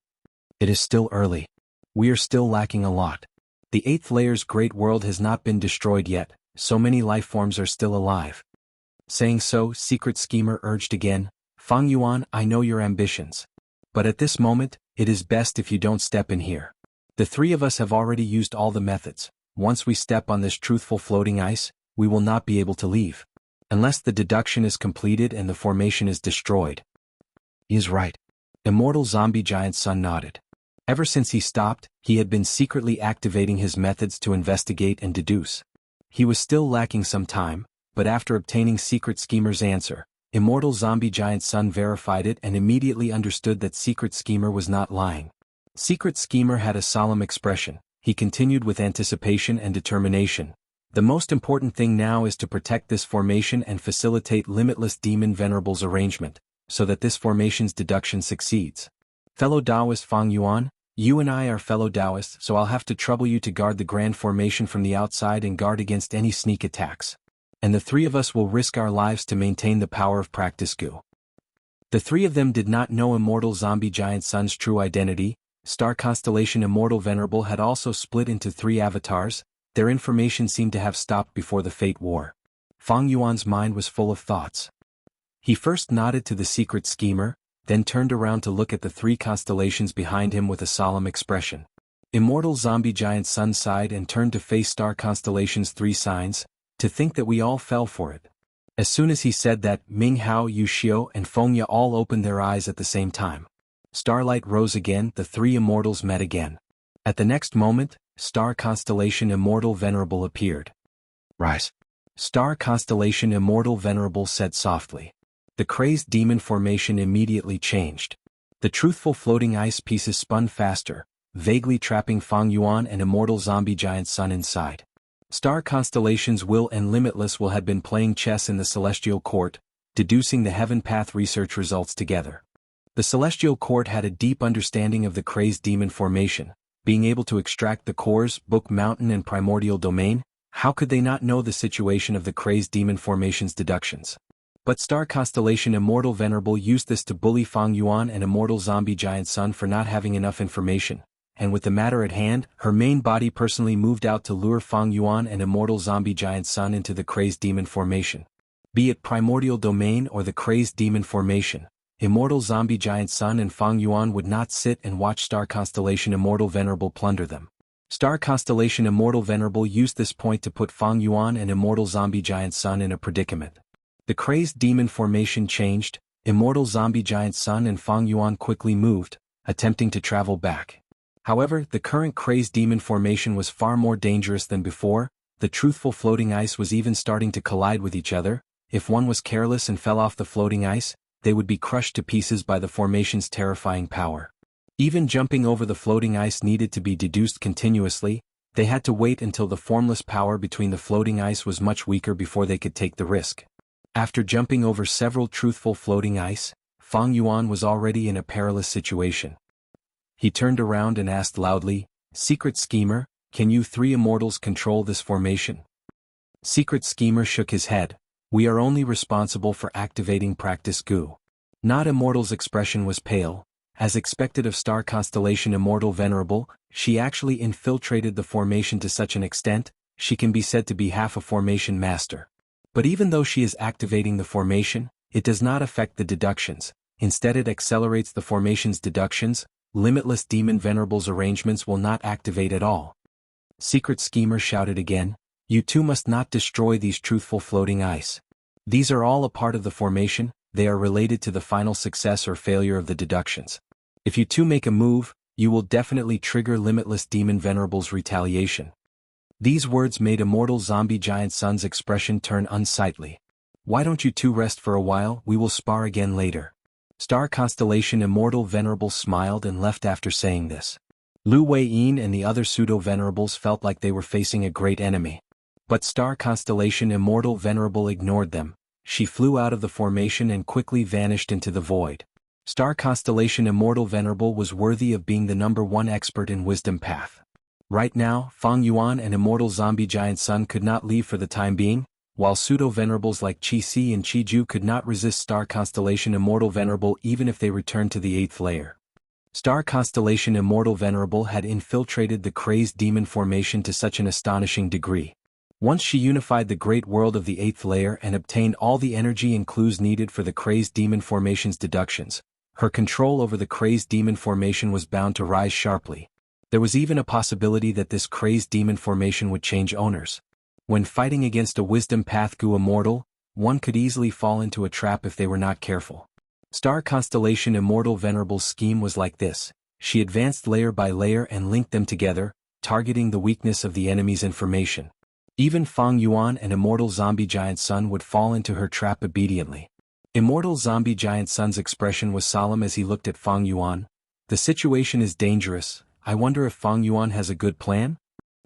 It is still early. We are still lacking a lot. The 8th layer's great world has not been destroyed yet, so many life forms are still alive." Saying so, Secret Schemer urged again, "Fang Yuan, I know your ambitions. But at this moment, it is best if you don't step in here. The three of us have already used all the methods. Once we step on this truthful floating ice, we will not be able to leave. Unless the deduction is completed and the formation is destroyed." He is right. Immortal Zombie Giant's son nodded. Ever since he stopped, he had been secretly activating his methods to investigate and deduce. He was still lacking some time, but after obtaining Secret Schemer's answer, Immortal Zombie Giant's son verified it and immediately understood that Secret Schemer was not lying. Secret Schemer had a solemn expression. He continued with anticipation and determination. "The most important thing now is to protect this formation and facilitate Limitless Demon Venerable's arrangement, so that this formation's deduction succeeds. Fellow Taoist Fang Yuan, you and I are fellow Taoists, so I'll have to trouble you to guard the grand formation from the outside and guard against any sneak attacks. And the three of us will risk our lives to maintain the power of practice Gu." The three of them did not know Immortal Zombie Giant Son's true identity. Star Constellation Immortal Venerable had also split into 3 avatars. Their information seemed to have stopped before the Fate War. Fang Yuan's mind was full of thoughts. He first nodded to the Secret Schemer, then turned around to look at the 3 constellations behind him with a solemn expression. Immortal Zombie Giant Sun sighed and turned to face Star Constellation's 3 signs. "To think that we all fell for it." As soon as he said that, Ming Hao, Yu Xiao and Fengya all opened their eyes at the same time. Starlight rose again, the 3 immortals met again. At the next moment, Star Constellation Immortal Venerable appeared. "Rise." Star Constellation Immortal Venerable said softly. The crazed demon formation immediately changed. The truthful floating ice pieces spun faster, vaguely trapping Fang Yuan and Immortal Zombie Giant Sun inside. Star Constellation's Will and Limitless Will had been playing chess in the Celestial Court, deducing the Heaven Path research results together. The Celestial Court had a deep understanding of the crazed demon formation, being able to extract the cores, Book Mountain and Primordial Domain. How could they not know the situation of the crazed demon formation's deductions? But Star Constellation Immortal Venerable used this to bully Fang Yuan and Immortal Zombie Giant Sun for not having enough information. And with the matter at hand, her main body personally moved out to lure Fang Yuan and Immortal Zombie Giant Sun into the crazed demon formation. Be it Primordial Domain or the crazed demon formation, Immortal Zombie Giant Sun and Fang Yuan would not sit and watch Star Constellation Immortal Venerable plunder them. Star Constellation Immortal Venerable used this point to put Fang Yuan and Immortal Zombie Giant Sun in a predicament. The crazed demon formation changed. Immortal Zombie Giant Sun and Fang Yuan quickly moved, attempting to travel back. However, the current crazed demon formation was far more dangerous than before. The truthful floating ice was even starting to collide with each other. If one was careless and fell off the floating ice, they would be crushed to pieces by the formation's terrifying power. Even jumping over the floating ice needed to be deduced continuously. They had to wait until the formless power between the floating ice was much weaker before they could take the risk. After jumping over several truthful floating ice, Fang Yuan was already in a perilous situation. He turned around and asked loudly, "Secret Schemer, can you 3 immortals control this formation?" Secret Schemer shook his head. "We are only responsible for activating practice Gu." Not Immortal's expression was pale. As expected of Star Constellation Immortal Venerable, she actually infiltrated the formation to such an extent, she can be said to be half a formation master. But even though she is activating the formation, it does not affect the deductions. Instead it accelerates the formation's deductions. Limitless Demon Venerable's arrangements will not activate at all. Secret Schemer shouted again, "You two must not destroy these truthful floating ice. These are all a part of the formation, they are related to the final success or failure of the deductions. If you two make a move, you will definitely trigger Limitless Demon Venerable's retaliation." These words made Immortal Zombie Giant Sun's expression turn unsightly. "Why don't you two rest for a while, we will spar again later." Star Constellation Immortal Venerable smiled and left after saying this. Lu Weiyin and the other pseudo-venerables felt like they were facing a great enemy. But Star Constellation Immortal Venerable ignored them. She flew out of the formation and quickly vanished into the void. Star constellation Immortal Venerable was worthy of being the #1 expert in Wisdom Path. Right now, Fang Yuan and Immortal Zombie Giant Sun could not leave for the time being, while pseudo-venerables like Qi Si and Qi Ju could not resist Star Constellation Immortal Venerable even if they returned to the 8th layer. Star Constellation Immortal Venerable had infiltrated the crazed demon formation to such an astonishing degree. Once she unified the great world of the 8th layer and obtained all the energy and clues needed for the crazed demon formation's deductions, her control over the crazed demon formation was bound to rise sharply. There was even a possibility that this crazed demon formation would change owners. When fighting against a Wisdom Path Gu Immortal, one could easily fall into a trap if they were not careful. Star Constellation Immortal Venerable's scheme was like this. She advanced layer by layer and linked them together, targeting the weakness of the enemy's information. Even Fang Yuan and Immortal Zombie Giant Sun would fall into her trap obediently. Immortal Zombie Giant Sun's expression was solemn as he looked at Fang Yuan. The situation is dangerous. I wonder if Fang Yuan has a good plan?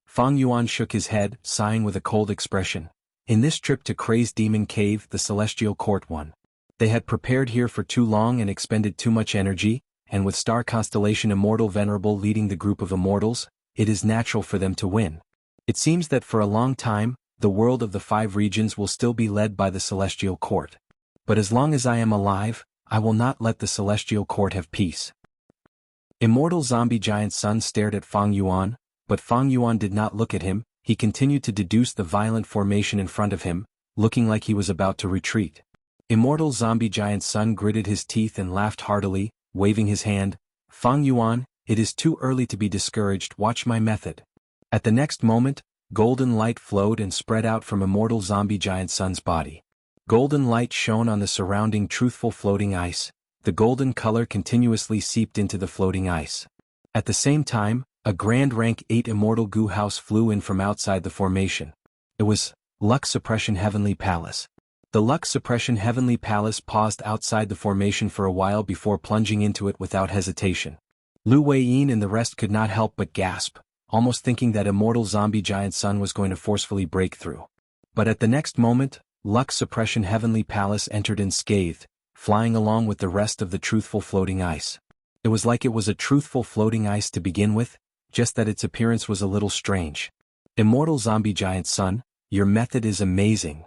Fang Yuan shook his head, sighing with a cold expression. In this trip to Crazed Demon Cave, the Celestial Court won. They had prepared here for too long and expended too much energy, and with Star Constellation Immortal Venerable leading the group of immortals, it is natural for them to win. It seems that for a long time, the world of the 5 regions will still be led by the Celestial Court. But as long as I am alive, I will not let the Celestial Court have peace. Immortal Zombie Giant Sun stared at Fang Yuan, but Fang Yuan did not look at him. He continued to deduce the violent formation in front of him, looking like he was about to retreat. Immortal Zombie Giant Sun gritted his teeth and laughed heartily, waving his hand. Fang Yuan, it is too early to be discouraged, watch my method. At the next moment, golden light flowed and spread out from Immortal Zombie Giant Sun's body. Golden light shone on the surrounding truthful floating ice. The golden color continuously seeped into the floating ice. At the same time, a Grand Rank 8 Immortal Gu House flew in from outside the formation. It was Lux Suppression Heavenly Palace. The Lux Suppression Heavenly Palace paused outside the formation for a while before plunging into it without hesitation. Lu Weiyin and the rest could not help but gasp, almost thinking that Immortal Zombie Giant Sun was going to forcefully break through. But at the next moment, Lux Suppression Heavenly Palace entered unscathed, flying along with the rest of the truthful floating ice. It was like it was a truthful floating ice to begin with, just that its appearance was a little strange. Immortal Zombie Giant Sun, your method is amazing.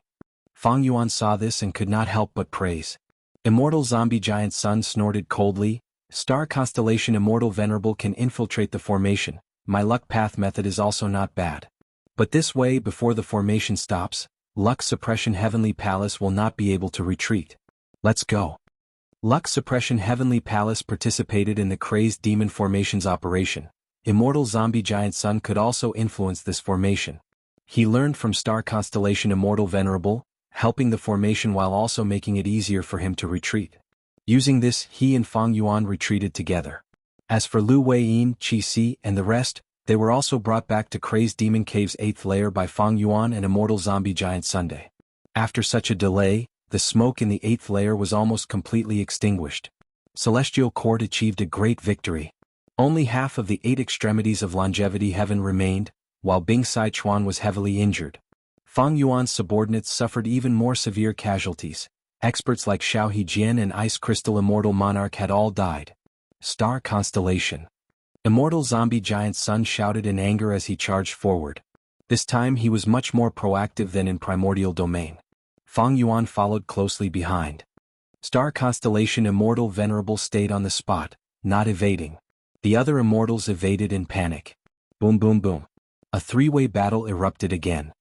Fang Yuan saw this and could not help but praise. Immortal Zombie Giant Sun snorted coldly. Star Constellation Immortal Venerable can infiltrate the formation. My luck path method is also not bad. But this way, before the formation stops, Lux Suppression Heavenly Palace will not be able to retreat. Let's go. Lux Suppression Heavenly Palace participated in the Crazed Demon Formation's operation. Immortal Zombie Giant Sun could also influence this formation. He learned from Star Constellation Immortal Venerable, helping the formation while also making it easier for him to retreat. Using this, he and Fang Yuan retreated together. As for Lu Weiyin, Qi Si, and the rest, they were also brought back to Crazed Demon Cave's 8th layer by Fang Yuan and Immortal Zombie Giant Sunday. After such a delay, the smoke in the 8th layer was almost completely extinguished. Celestial Court achieved a great victory. Only half of the 8 extremities of Longevity Heaven remained, while Bing Sai Chuan was heavily injured. Fang Yuan's subordinates suffered even more severe casualties. Experts like Xiao Hejian and Ice Crystal Immortal Monarch had all died. Star Constellation. Immortal Zombie Giant Sun shouted in anger as he charged forward. This time he was much more proactive than in Primordial Domain. Fang Yuan followed closely behind. Star Constellation Immortal Venerable stayed on the spot, not evading. The other immortals evaded in panic. Boom boom boom. A 3-way battle erupted again.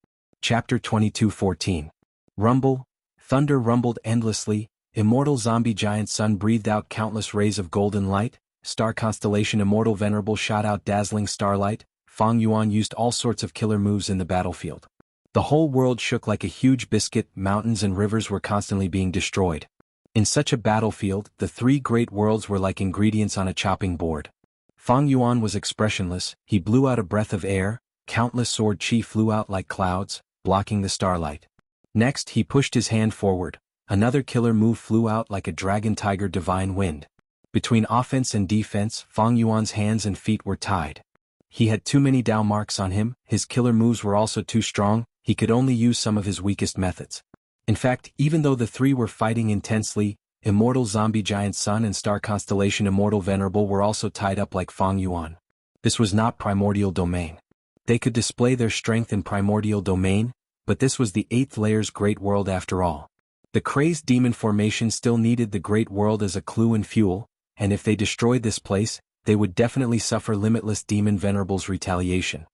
Chapter 22:14. Rumble. Thunder rumbled endlessly. Immortal Zombie Giant Sun breathed out countless rays of golden light. Star Constellation Immortal Venerable shot out dazzling starlight. Fang Yuan used all sorts of killer moves in the battlefield. The whole world shook like a huge biscuit. Mountains and rivers were constantly being destroyed. In such a battlefield, the 3 great worlds were like ingredients on a chopping board. Fang Yuan was expressionless. He blew out a breath of air. Countless sword chi flew out like clouds, blocking the starlight. Next, he pushed his hand forward. Another killer move flew out like a dragon tiger divine wind. Between offense and defense, Fang Yuan's hands and feet were tied. He had too many Dao marks on him. His killer moves were also too strong. He could only use some of his weakest methods. In fact, even though the three were fighting intensely, Immortal Zombie Giant Sun and Star Constellation Immortal Venerable were also tied up like Fang Yuan. This was not primordial domain. They could display their strength in primordial domain, but this was the 8th layer's great world after all. The crazed demon formation still needed the great world as a clue and fuel, and if they destroyed this place, they would definitely suffer limitless demon venerable's retaliation.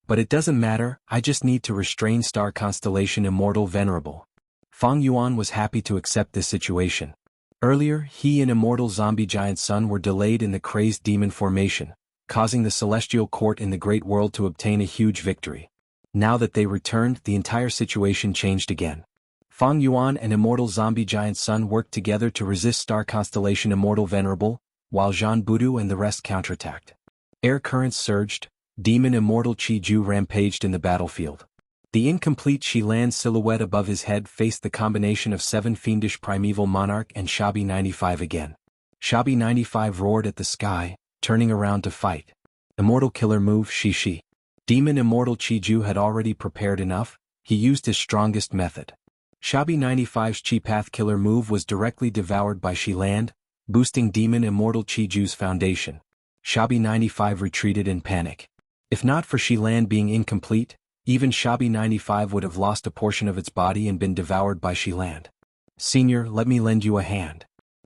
But it doesn't matter, I just need to restrain Star Constellation Immortal Venerable. Fang Yuan was happy to accept this situation. Earlier, he and Immortal Zombie Giant Sun were delayed in the crazed demon formation, causing the Celestial Court in the Great World to obtain a huge victory. Now that they returned, the entire situation changed again. Fang Yuan and Immortal Zombie Giant Sun worked together to resist Star Constellation Immortal Venerable, while Jean Budu and the rest counterattacked. Air currents surged, Demon Immortal Qi Ju rampaged in the battlefield. The incomplete Xilan silhouette above his head faced the combination of 7 fiendish primeval monarch and Shabi 95 again. Shabi 95 roared at the sky, turning around to fight. Immortal killer move Shi. Demon Immortal Qi Ju had already prepared enough, he used his strongest method. Shabi 95's Chi Path killer move was directly devoured by Xilan, boosting Demon Immortal Qi Ju's foundation. Shabi 95 retreated in panic. If not for Xilan being incomplete, even Shabi 95 would have lost a portion of its body and been devoured by Xilan. Senior, let me lend you a hand.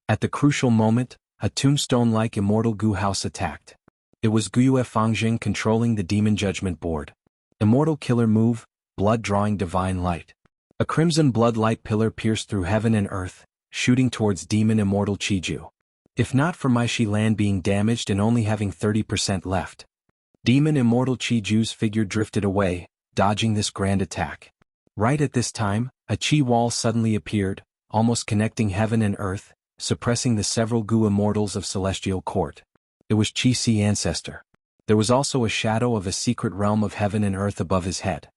At the crucial moment, a tombstone-like Immortal Gu House attacked. It was Guyue Fangjing controlling the Demon Judgment Board. Immortal killer move, blood-drawing divine light. A crimson blood light pillar pierced through heaven and earth, shooting towards Demon Immortal Qi Ju. If not for my Xilan being damaged and only having 30% left. Demon Immortal Qi Ju's figure drifted away, dodging this grand attack. Right at this time, a Qi wall suddenly appeared, almost connecting heaven and earth, suppressing the several Gu immortals of Celestial Court. It was Qi Ancestor. There was also a shadow of a secret realm of heaven and earth above his head.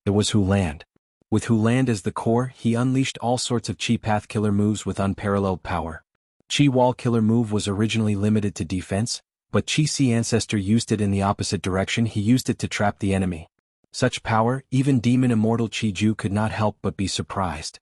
It was Huland. With Huland as the core, he unleashed all sorts of Qi Path killer moves with unparalleled power. Qi Wall killer move was originally limited to defense, but Qi Ancestor used it in the opposite direction. He used it to trap the enemy. Such power, even Demon Immortal Qi Ju could not help but be surprised.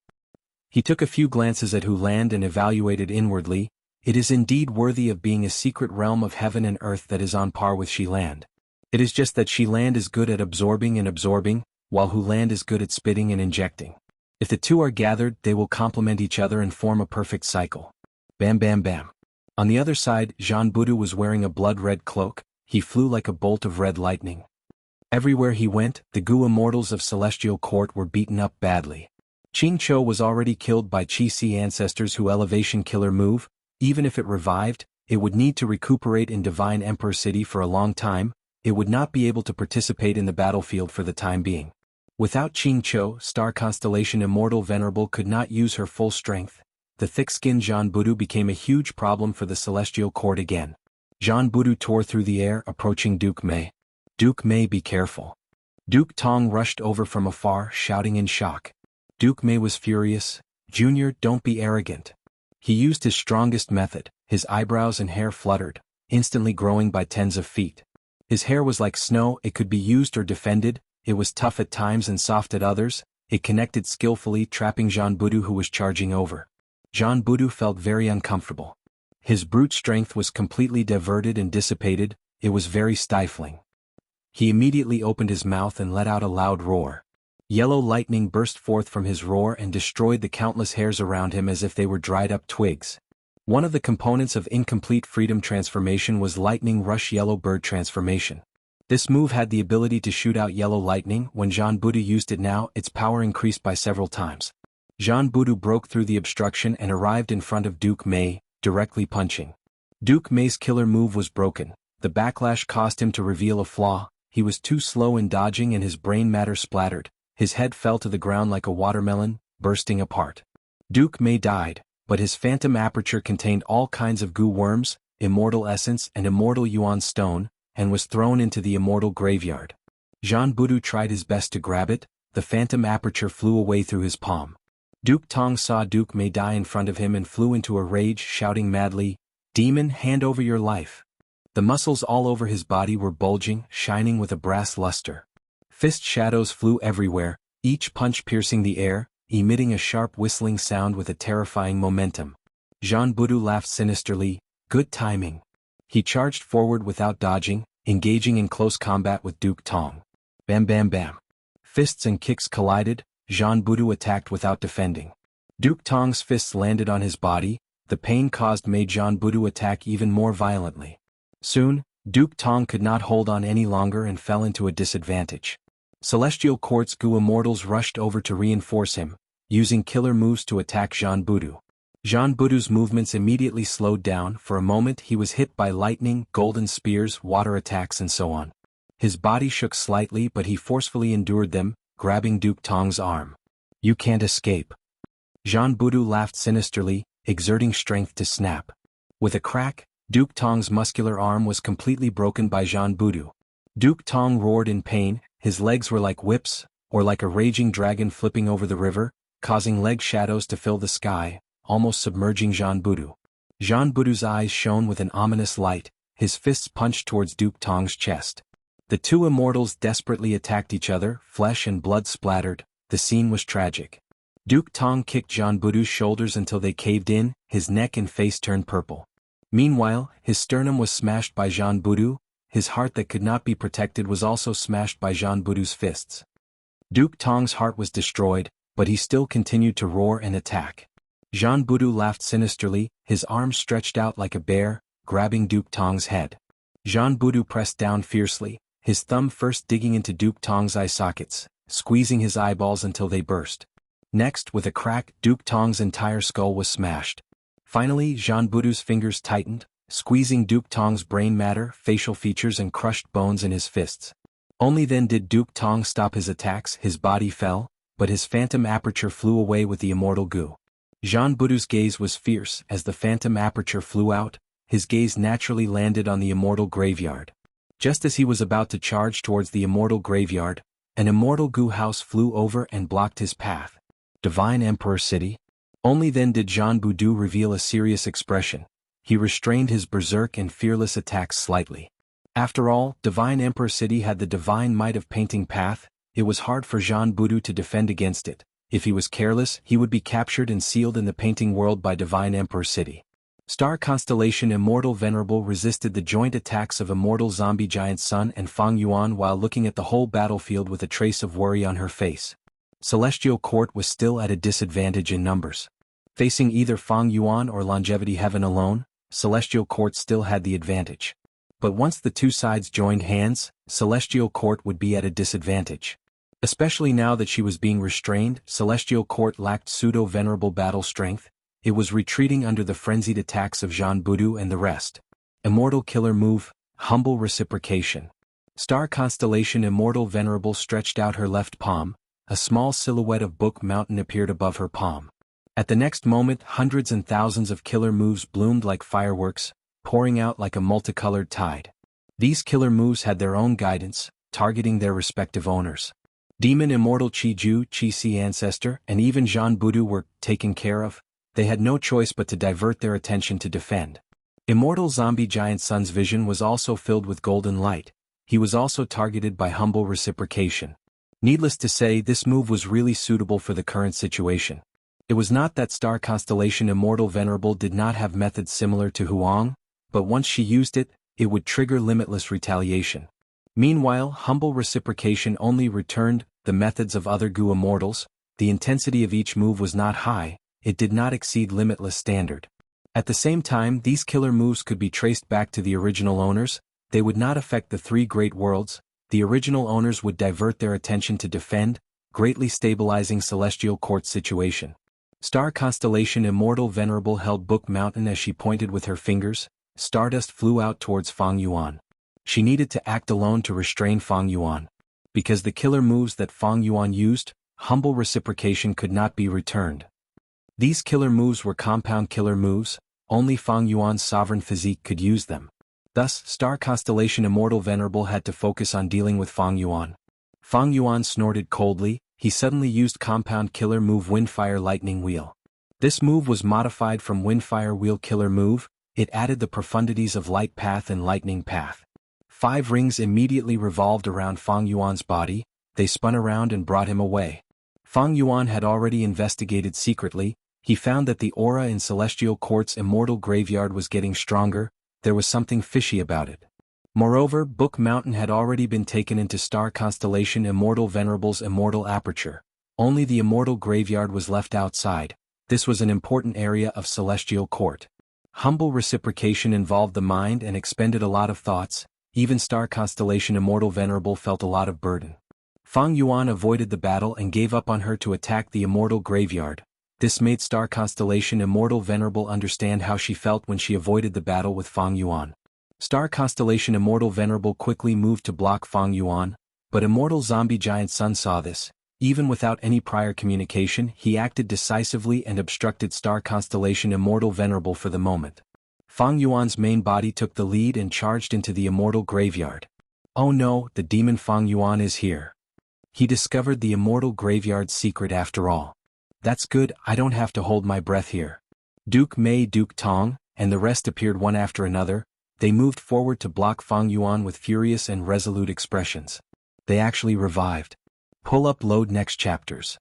He took a few glances at Huland and evaluated inwardly. It is indeed worthy of being a secret realm of heaven and earth that is on par with Xiland. It is just that Xiland is good at absorbing and absorbing, while Huland is good at spitting and injecting. If the two are gathered, they will complement each other and form a perfect cycle. Bam bam bam. On the other side, Jean Budu was wearing a blood-red cloak. He flew like a bolt of red lightning. Everywhere he went, the Gu immortals of Celestial Court were beaten up badly. Qing Chou was already killed by Qi Ancestors who elevation killer move. Even if it revived, it would need to recuperate in Divine Emperor City for a long time. It would not be able to participate in the battlefield for the time being. Without Qing Chou, Star Constellation Immortal Venerable could not use her full strength. The thick-skinned Jean Budu became a huge problem for the Celestial Court again. Jean Budu tore through the air, approaching Duke Mei. Duke Mei, be careful. Duke Tong rushed over from afar, shouting in shock. Duke Mei was furious. Junior, don't be arrogant. He used his strongest method. His eyebrows and hair fluttered, instantly growing by tens of feet. His hair was like snow. It could be used or defended. It was tough at times and soft at others. It connected skillfully, trapping Jean Budu who was charging over. Jean Budu felt very uncomfortable. His brute strength was completely diverted and dissipated. It was very stifling. He immediately opened his mouth and let out a loud roar. Yellow lightning burst forth from his roar and destroyed the countless hairs around him as if they were dried-up twigs. One of the components of incomplete freedom transformation was Lightning Rush Yellow Bird transformation. This move had the ability to shoot out yellow lightning. When Jean Budu used it now, its power increased by several times. Jean Budu broke through the obstruction and arrived in front of Duke Mei, directly punching. Duke Mei's killer move was broken. The backlash caused him to reveal a flaw. He was too slow in dodging and his brain matter splattered. His head fell to the ground like a watermelon, bursting apart. Duke Mei died, but his phantom aperture contained all kinds of goo worms, immortal essence and immortal yuan stone, and was thrown into the immortal graveyard. Jean Budu tried his best to grab it. The phantom aperture flew away through his palm. Duke Tong saw Duke Mei die in front of him and flew into a rage, shouting madly, "Demon, hand over your life." The muscles all over his body were bulging, shining with a brass luster. Fist shadows flew everywhere, each punch piercing the air. emitting a sharp whistling sound with a terrifying momentum. Jianghu laughed sinisterly. Good timing. He charged forward without dodging, engaging in close combat with Duke Tong. Bam bam bam. Fists and kicks collided. Jianghu attacked without defending. Duke Tong's fists landed on his body. The pain caused made Jianghu attack even more violently. Soon, Duke Tong could not hold on any longer and fell into a disadvantage. Celestial Quartz Gu Immortals rushed over to reinforce him, using killer moves to attack Jianghu. Jianghu's movements immediately slowed down. For a moment he was hit by lightning, golden spears, water attacks and so on. His body shook slightly but he forcefully endured them, grabbing Duke Tong's arm. You can't escape. Jianghu laughed sinisterly, exerting strength to snap. With a crack, Duke Tong's muscular arm was completely broken by Jianghu. Duke Tong roared in pain. His legs were like whips, or like a raging dragon flipping over the river, causing leg shadows to fill the sky, almost submerging Jianghu. Jianghu's eyes shone with an ominous light, his fists punched towards Duke Tong's chest. The two immortals desperately attacked each other, flesh and blood splattered. The scene was tragic. Duke Tong kicked Jianghu's shoulders until they caved in, his neck and face turned purple. Meanwhile, his sternum was smashed by Jianghu, his heart that could not be protected was also smashed by Jianghu's fists. Duke Tong's heart was destroyed, but he still continued to roar and attack. Jianghu laughed sinisterly, his arms stretched out like a bear, grabbing Duke Tong's head. Jianghu pressed down fiercely, his thumb first digging into Duke Tong's eye sockets, squeezing his eyeballs until they burst. Next, with a crack, Duke Tong's entire skull was smashed. Finally, Jianghu's fingers tightened, squeezing Duke Tong's brain matter, facial features and crushed bones in his fists. Only then did Duke Tong stop his attacks. His body fell, but his phantom aperture flew away with the immortal Gu. Jianghu's gaze was fierce. As the phantom aperture flew out, his gaze naturally landed on the immortal graveyard. Just as he was about to charge towards the immortal graveyard, an immortal Gu house flew over and blocked his path. Divine Emperor City? Only then did Jianghu reveal a serious expression. He restrained his berserk and fearless attacks slightly. After all, Divine Emperor City had the divine might of painting path. It was hard for Jianghu to defend against it. If he was careless, he would be captured and sealed in the painting world by Divine Emperor City. Star Constellation Immortal Venerable resisted the joint attacks of Immortal Zombie Giant Sun and Fang Yuan while looking at the whole battlefield with a trace of worry on her face. Celestial Court was still at a disadvantage in numbers. Facing either Fang Yuan or Longevity Heaven alone, Celestial Court still had the advantage. But once the two sides joined hands, Celestial Court would be at a disadvantage. Especially now that she was being restrained, Celestial Court lacked pseudo-venerable battle strength. It was retreating under the frenzied attacks of Jianghu and the rest. Immortal Killer Move, Humble Reciprocation. Star Constellation Immortal Venerable stretched out her left palm. A small silhouette of Book Mountain appeared above her palm. At the next moment, hundreds and thousands of killer moves bloomed like fireworks, pouring out like a multicolored tide. These killer moves had their own guidance, targeting their respective owners. Demon Immortal Qiju, Qi Ancestor, and even Jianghu were taken care of. They had no choice but to divert their attention to defend. Immortal Zombie Giant Sun's vision was also filled with golden light. He was also targeted by humble reciprocation. Needless to say, this move was really suitable for the current situation. It was not that Star Constellation Immortal Venerable did not have methods similar to Huang, but once she used it, it would trigger limitless retaliation. Meanwhile, humble reciprocation only returned the methods of other Gu Immortals. The intensity of each move was not high, it did not exceed limitless standard. At the same time, these killer moves could be traced back to the original owners. They would not affect the three great worlds. The original owners would divert their attention to defend, greatly stabilizing Celestial Court's situation. Star Constellation Immortal Venerable held Book Mountain as she pointed with her fingers. Stardust flew out towards Fang Yuan. She needed to act alone to restrain Fang Yuan. Because the killer moves that Fang Yuan used, humble reciprocation could not be returned. These killer moves were compound killer moves, only Fang Yuan's sovereign physique could use them. Thus, Star Constellation Immortal Venerable had to focus on dealing with Fang Yuan. Fang Yuan snorted coldly. He suddenly used compound killer move Windfire Lightning Wheel. This move was modified from Windfire Wheel Killer Move. It added the profundities of Light Path and Lightning Path. 5 rings immediately revolved around Fang Yuan's body. They spun around and brought him away. Fang Yuan had already investigated secretly. He found that the aura in Celestial Court's Immortal graveyard was getting stronger. There was something fishy about it. Moreover, Book Mountain had already been taken into star constellation Immortal Venerable's Immortal aperture. Only the Immortal graveyard was left outside. This was an important area of Celestial Court. Humble reciprocation involved the mind and expended a lot of thoughts. Even star constellation Immortal Venerable felt a lot of burden. Fang Yuan avoided the battle and gave up on her to attack the Immortal graveyard. This made star constellation Immortal Venerable understand how she felt when she avoided the battle with Fang Yuan. Star constellation Immortal Venerable quickly moved to block Fang Yuan, but Immortal Zombie Giant Sun saw this. Even without any prior communication, he acted decisively and obstructed star constellation Immortal Venerable for the moment. Fang Yuan's main body took the lead and charged into the Immortal graveyard. Oh no, the demon Fang Yuan is here. He discovered the Immortal graveyard's secret after all. That's good, I don't have to hold my breath here. Duke Mei, Duke Tong, and the rest appeared one after another. They moved forward to block Fang Yuan with furious and resolute expressions. They actually revived. Pull up load next chapters.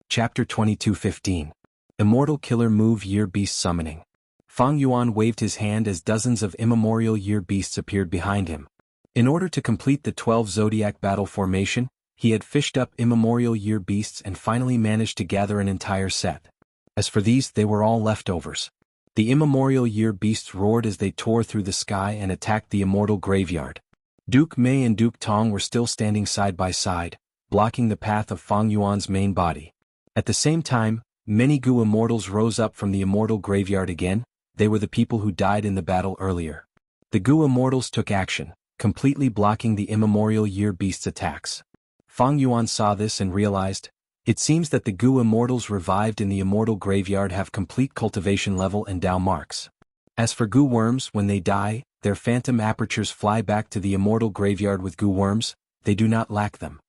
Chapter 22:15. Immortal Killer Move Year Beast Summoning. Fang Yuan waved his hand as dozens of immemorial year beasts appeared behind him. In order to complete the 12 Zodiac battle formation, he had fished up immemorial year beasts and finally managed to gather an entire set. As for these, they were all leftovers. The immemorial year beasts roared as they tore through the sky and attacked the Immortal graveyard. Duke Mei and Duke Tong were still standing side by side, blocking the path of Fang Yuan's main body. At the same time, many Gu Immortals rose up from the Immortal graveyard again. They were the people who died in the battle earlier. The Gu Immortals took action, completely blocking the immemorial year beasts' attacks. Fang Yuan saw this and realized, it seems that the Gu Immortals revived in the Immortal graveyard have complete cultivation level and Dao marks. As for Gu worms, when they die, their phantom apertures fly back to the Immortal graveyard with Gu worms. They do not lack them.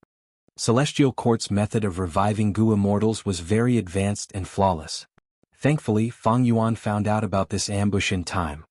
Celestial Court's method of reviving Gu Immortals was very advanced and flawless. Thankfully, Fang Yuan found out about this ambush in time.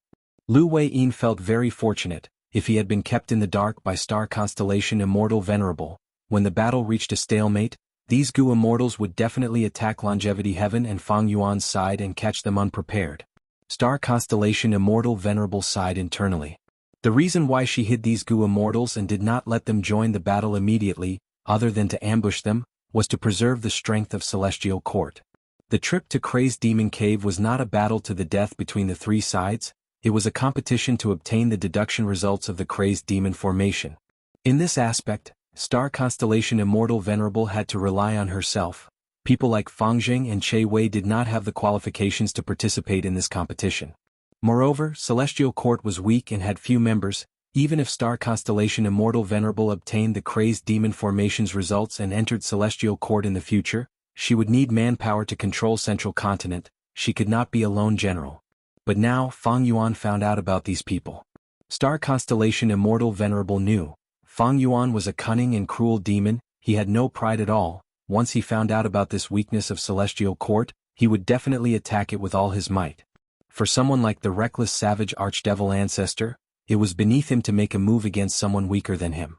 Lu Weiyin felt very fortunate. If he had been kept in the dark by star constellation Immortal Venerable, when the battle reached a stalemate, these Gu Immortals would definitely attack Longevity Heaven and Fang Yuan's side and catch them unprepared. Star constellation Immortal Venerable sighed internally. The reason why she hid these Gu Immortals and did not let them join the battle immediately, other than to ambush them, was to preserve the strength of Celestial Court. The trip to Crazed Demon Cave was not a battle to the death between the three sides, it was a competition to obtain the deduction results of the Crazed Demon formation. In this aspect, star constellation Immortal Venerable had to rely on herself. People like Fang Jing and Che Wei did not have the qualifications to participate in this competition. Moreover, Celestial Court was weak and had few members. Even if star constellation Immortal Venerable obtained the Crazed Demon formation's results and entered Celestial Court in the future, she would need manpower to control Central Continent. She could not be a lone general. But now, Fang Yuan found out about these people. Star constellation Immortal Venerable knew. Fang Yuan was a cunning and cruel demon. He had no pride at all. Once he found out about this weakness of Celestial Court, he would definitely attack it with all his might. For someone like the reckless savage Archdevil ancestor, it was beneath him to make a move against someone weaker than him.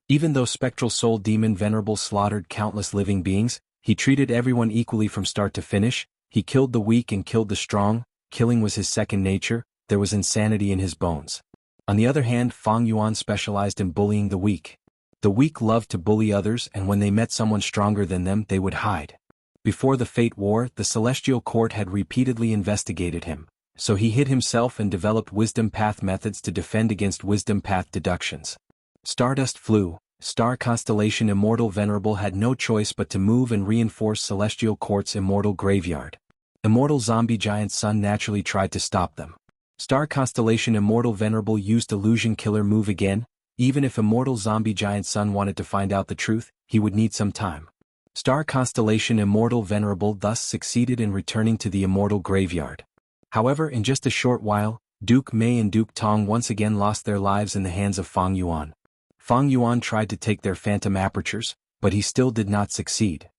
Even though Spectral Soul Demon Venerable slaughtered countless living beings, he treated everyone equally from start to finish. He killed the weak and killed the strong. Killing was his second nature. There was insanity in his bones. On the other hand, Fang Yuan specialized in bullying the weak. The weak loved to bully others, and when they met someone stronger than them, they would hide. Before the Fate War, the Celestial Court had repeatedly investigated him, so he hid himself and developed Wisdom Path methods to defend against Wisdom Path deductions. Stardust flew. Star constellation Immortal Venerable had no choice but to move and reinforce Celestial Court's Immortal graveyard. Immortal Zombie Giant Sun naturally tried to stop them. Star constellation Immortal Venerable used Illusion Killer move again. Even if Immortal Zombie Giant Sun wanted to find out the truth, he would need some time. Star constellation Immortal Venerable thus succeeded in returning to the Immortal graveyard. However, in just a short while, Duke Mei and Duke Tong once again lost their lives in the hands of Fang Yuan. Fang Yuan tried to take their phantom apertures, but he still did not succeed.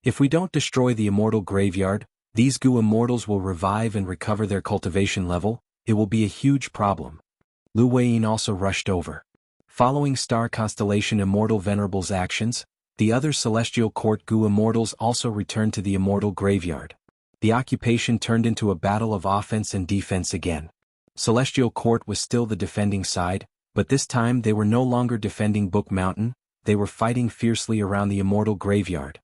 If we don't destroy the Immortal graveyard, these Gu Immortals will revive and recover their cultivation level. It will be a huge problem. Lu Weiyin also rushed over. Following star constellation Immortal Venerable's actions, The other celestial court Gu immortals also returned to the immortal graveyard. The occupation turned into a battle of offense and defense again. Celestial court was still the defending side, but this time they were no longer defending Book Mountain, they were fighting fiercely around the immortal graveyard.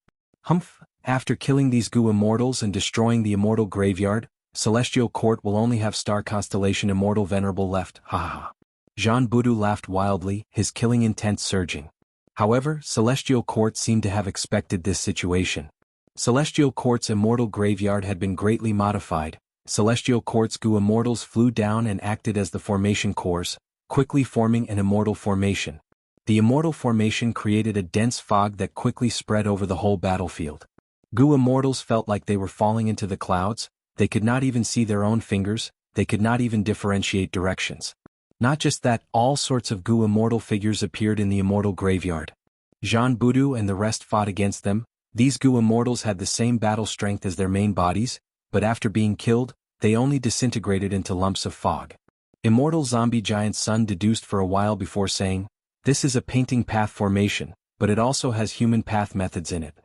Humph! After killing these Gu immortals and destroying the immortal graveyard, Celestial Court will only have star constellation Immortal Venerable left, ha ha ha. Jianghu laughed wildly, his killing intent surging. However, Celestial Court seemed to have expected this situation. Celestial Court's immortal graveyard had been greatly modified. Celestial Court's Gu immortals flew down and acted as the formation cores, quickly forming an immortal formation. The immortal formation created a dense fog that quickly spread over the whole battlefield. Gu immortals felt like they were falling into the clouds, they could not even see their own fingers, they could not even differentiate directions. Not just that, all sorts of Gu immortal figures appeared in the immortal graveyard. Jianghu and the rest fought against them. These Gu immortals had the same battle strength as their main bodies, but after being killed, they only disintegrated into lumps of fog. Immortal Zombie Giant Sun deduced for a while before saying, "This is a painting path formation, but it also has human path methods in it.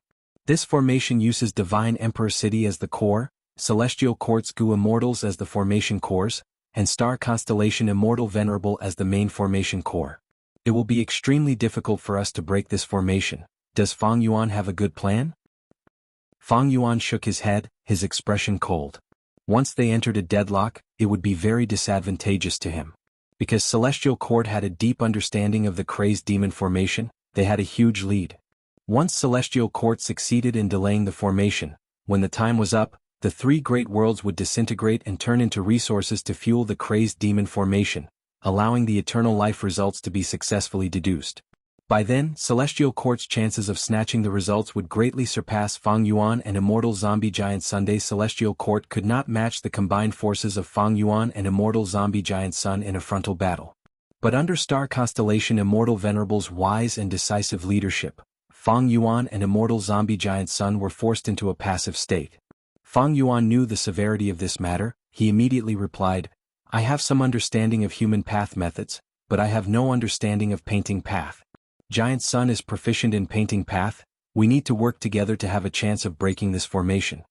This formation uses Divine Emperor City as the core, Celestial Court's Gu immortals as the formation cores, and Star Constellation Immortal Venerable as the main formation core. It will be extremely difficult for us to break this formation. Does Fang Yuan have a good plan?" Fang Yuan shook his head, his expression cold. Once they entered a deadlock, it would be very disadvantageous to him. Because Celestial Court had a deep understanding of the crazed demon formation, they had a huge lead. Once Celestial Court succeeded in delaying the formation, when the time was up, the three great worlds would disintegrate and turn into resources to fuel the crazed demon formation, allowing the eternal life results to be successfully deduced. By then, Celestial Court's chances of snatching the results would greatly surpass Fang Yuan and Immortal Zombie Giant Sunday. Celestial Court could not match the combined forces of Fang Yuan and Immortal Zombie Giant Sun in a frontal battle. But under Star Constellation Immortal Venerable's wise and decisive leadership, Fang Yuan and Immortal Zombie Giant Sun were forced into a passive state. Fang Yuan knew the severity of this matter. He immediately replied, "I have some understanding of human path methods, but I have no understanding of painting path. Giant Sun is proficient in painting path, we need to work together to have a chance of breaking this formation."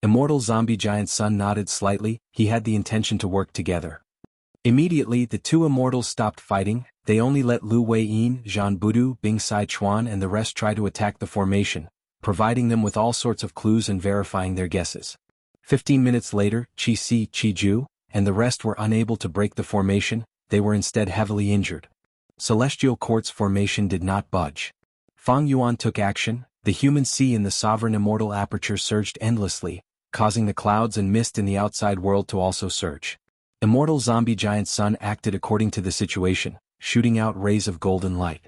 Immortal Zombie Giant Sun nodded slightly, he had the intention to work together. Immediately the two immortals stopped fighting, they only let Lu Weiyin, Jianghu, Bing Sichuan and the rest try to attack the formation, providing them with all sorts of clues and verifying their guesses. 15 minutes later, Qi Si, Qi Ju, and the rest were unable to break the formation, they were instead heavily injured. Celestial Court's formation did not budge. Fang Yuan took action, the human sea in the sovereign immortal aperture surged endlessly, causing the clouds and mist in the outside world to also surge. Immortal Zombie Giant Sun acted according to the situation, shooting out rays of golden light.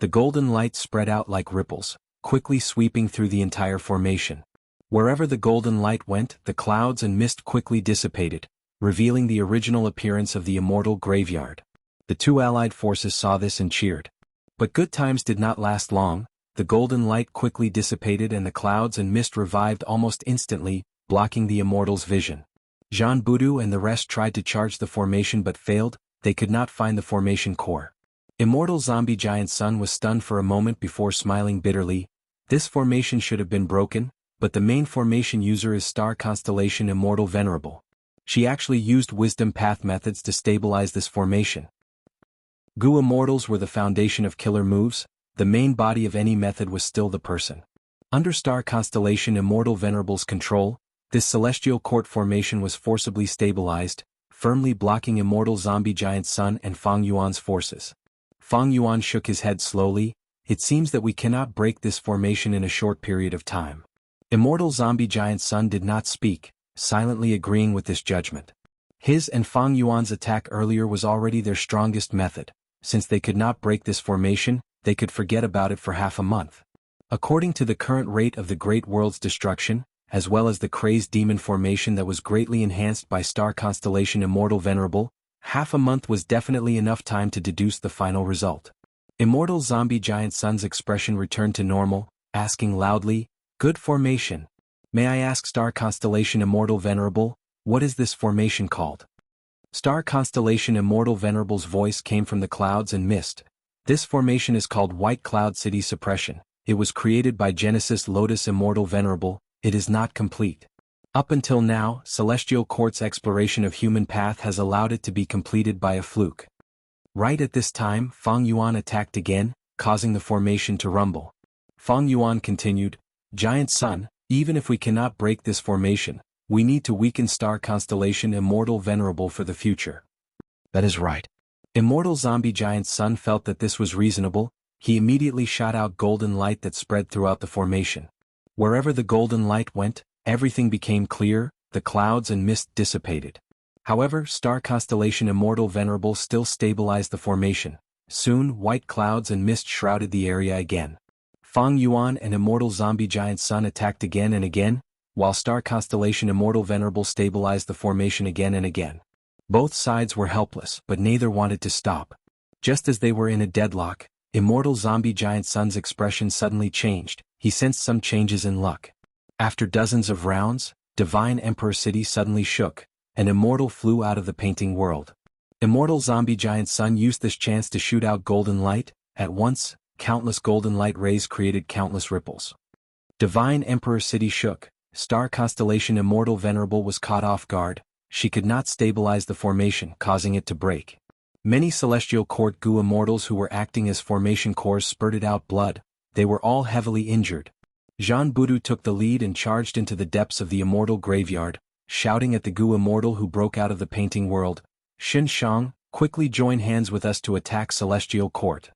The golden light spread out like ripples, quickly sweeping through the entire formation. Wherever the golden light went, the clouds and mist quickly dissipated, revealing the original appearance of the immortal graveyard. The two allied forces saw this and cheered. But good times did not last long, the golden light quickly dissipated and the clouds and mist revived almost instantly, blocking the immortals' vision. Jianghu and the rest tried to charge the formation but failed, they could not find the formation core. Immortal Zombie Giant Sun was stunned for a moment before smiling bitterly. This formation should have been broken, but the main formation user is Star Constellation Immortal Venerable. She actually used wisdom path methods to stabilize this formation. Gu immortals were the foundation of killer moves, the main body of any method was still the person. Under Star Constellation Immortal Venerable's control, this Celestial Court formation was forcibly stabilized, firmly blocking Immortal Zombie Giant Sun and Fang Yuan's forces. Fang Yuan shook his head slowly, "It seems that we cannot break this formation in a short period of time." Immortal Zombie Giant Sun did not speak, silently agreeing with this judgment. His and Fang Yuan's attack earlier was already their strongest method. Since they could not break this formation, they could forget about it for half a month. According to the current rate of the Great World's destruction, as well as the crazed demon formation that was greatly enhanced by Star Constellation Immortal Venerable, half a month was definitely enough time to deduce the final result. Immortal Zombie Giant Sun's expression returned to normal, asking loudly, "Good formation. May I ask Star Constellation Immortal Venerable, what is this formation called?" Star Constellation Immortal Venerable's voice came from the clouds and mist. "This formation is called White Cloud City Suppression. It was created by Genesis Lotus Immortal Venerable, it is not complete. Up until now, Celestial Court's exploration of human path has allowed it to be completed by a fluke. Right at this time, Fang Yuan attacked again, causing the formation to rumble. Fang Yuan continued, Giant Sun, even if we cannot break this formation, we need to weaken star constellation Immortal Venerable for the future. That is right. Immortal Zombie Giant Sun felt that this was reasonable. He immediately shot out golden light that spread throughout the formation. Wherever the golden light went, everything became clear, the clouds and mist dissipated. However, star constellation Immortal Venerable still stabilized the formation. Soon, white clouds and mist shrouded the area again. Fang Yuan and Immortal Zombie Giant Sun attacked again and again, while star constellation Immortal Venerable stabilized the formation again and again. Both sides were helpless, but neither wanted to stop. Just as they were in a deadlock, Immortal Zombie Giant Sun's expression suddenly changed. He sensed some changes in luck. After dozens of rounds, Divine Emperor City suddenly shook, and Immortal flew out of the painting world. Immortal Zombie Giant Sun used this chance to shoot out golden light. At once, countless golden light rays created countless ripples. Divine Emperor City shook. Star constellation Immortal Venerable was caught off guard. She could not stabilize the formation, causing it to break. Many Celestial Court Gu Immortals who were acting as formation cores spurted out blood. They were all heavily injured. Zhan Budu took the lead and charged into the depths of the Immortal Graveyard, shouting at the Gu Immortal who broke out of the painting world, Xianxia, quickly join hands with us to attack Celestial Court.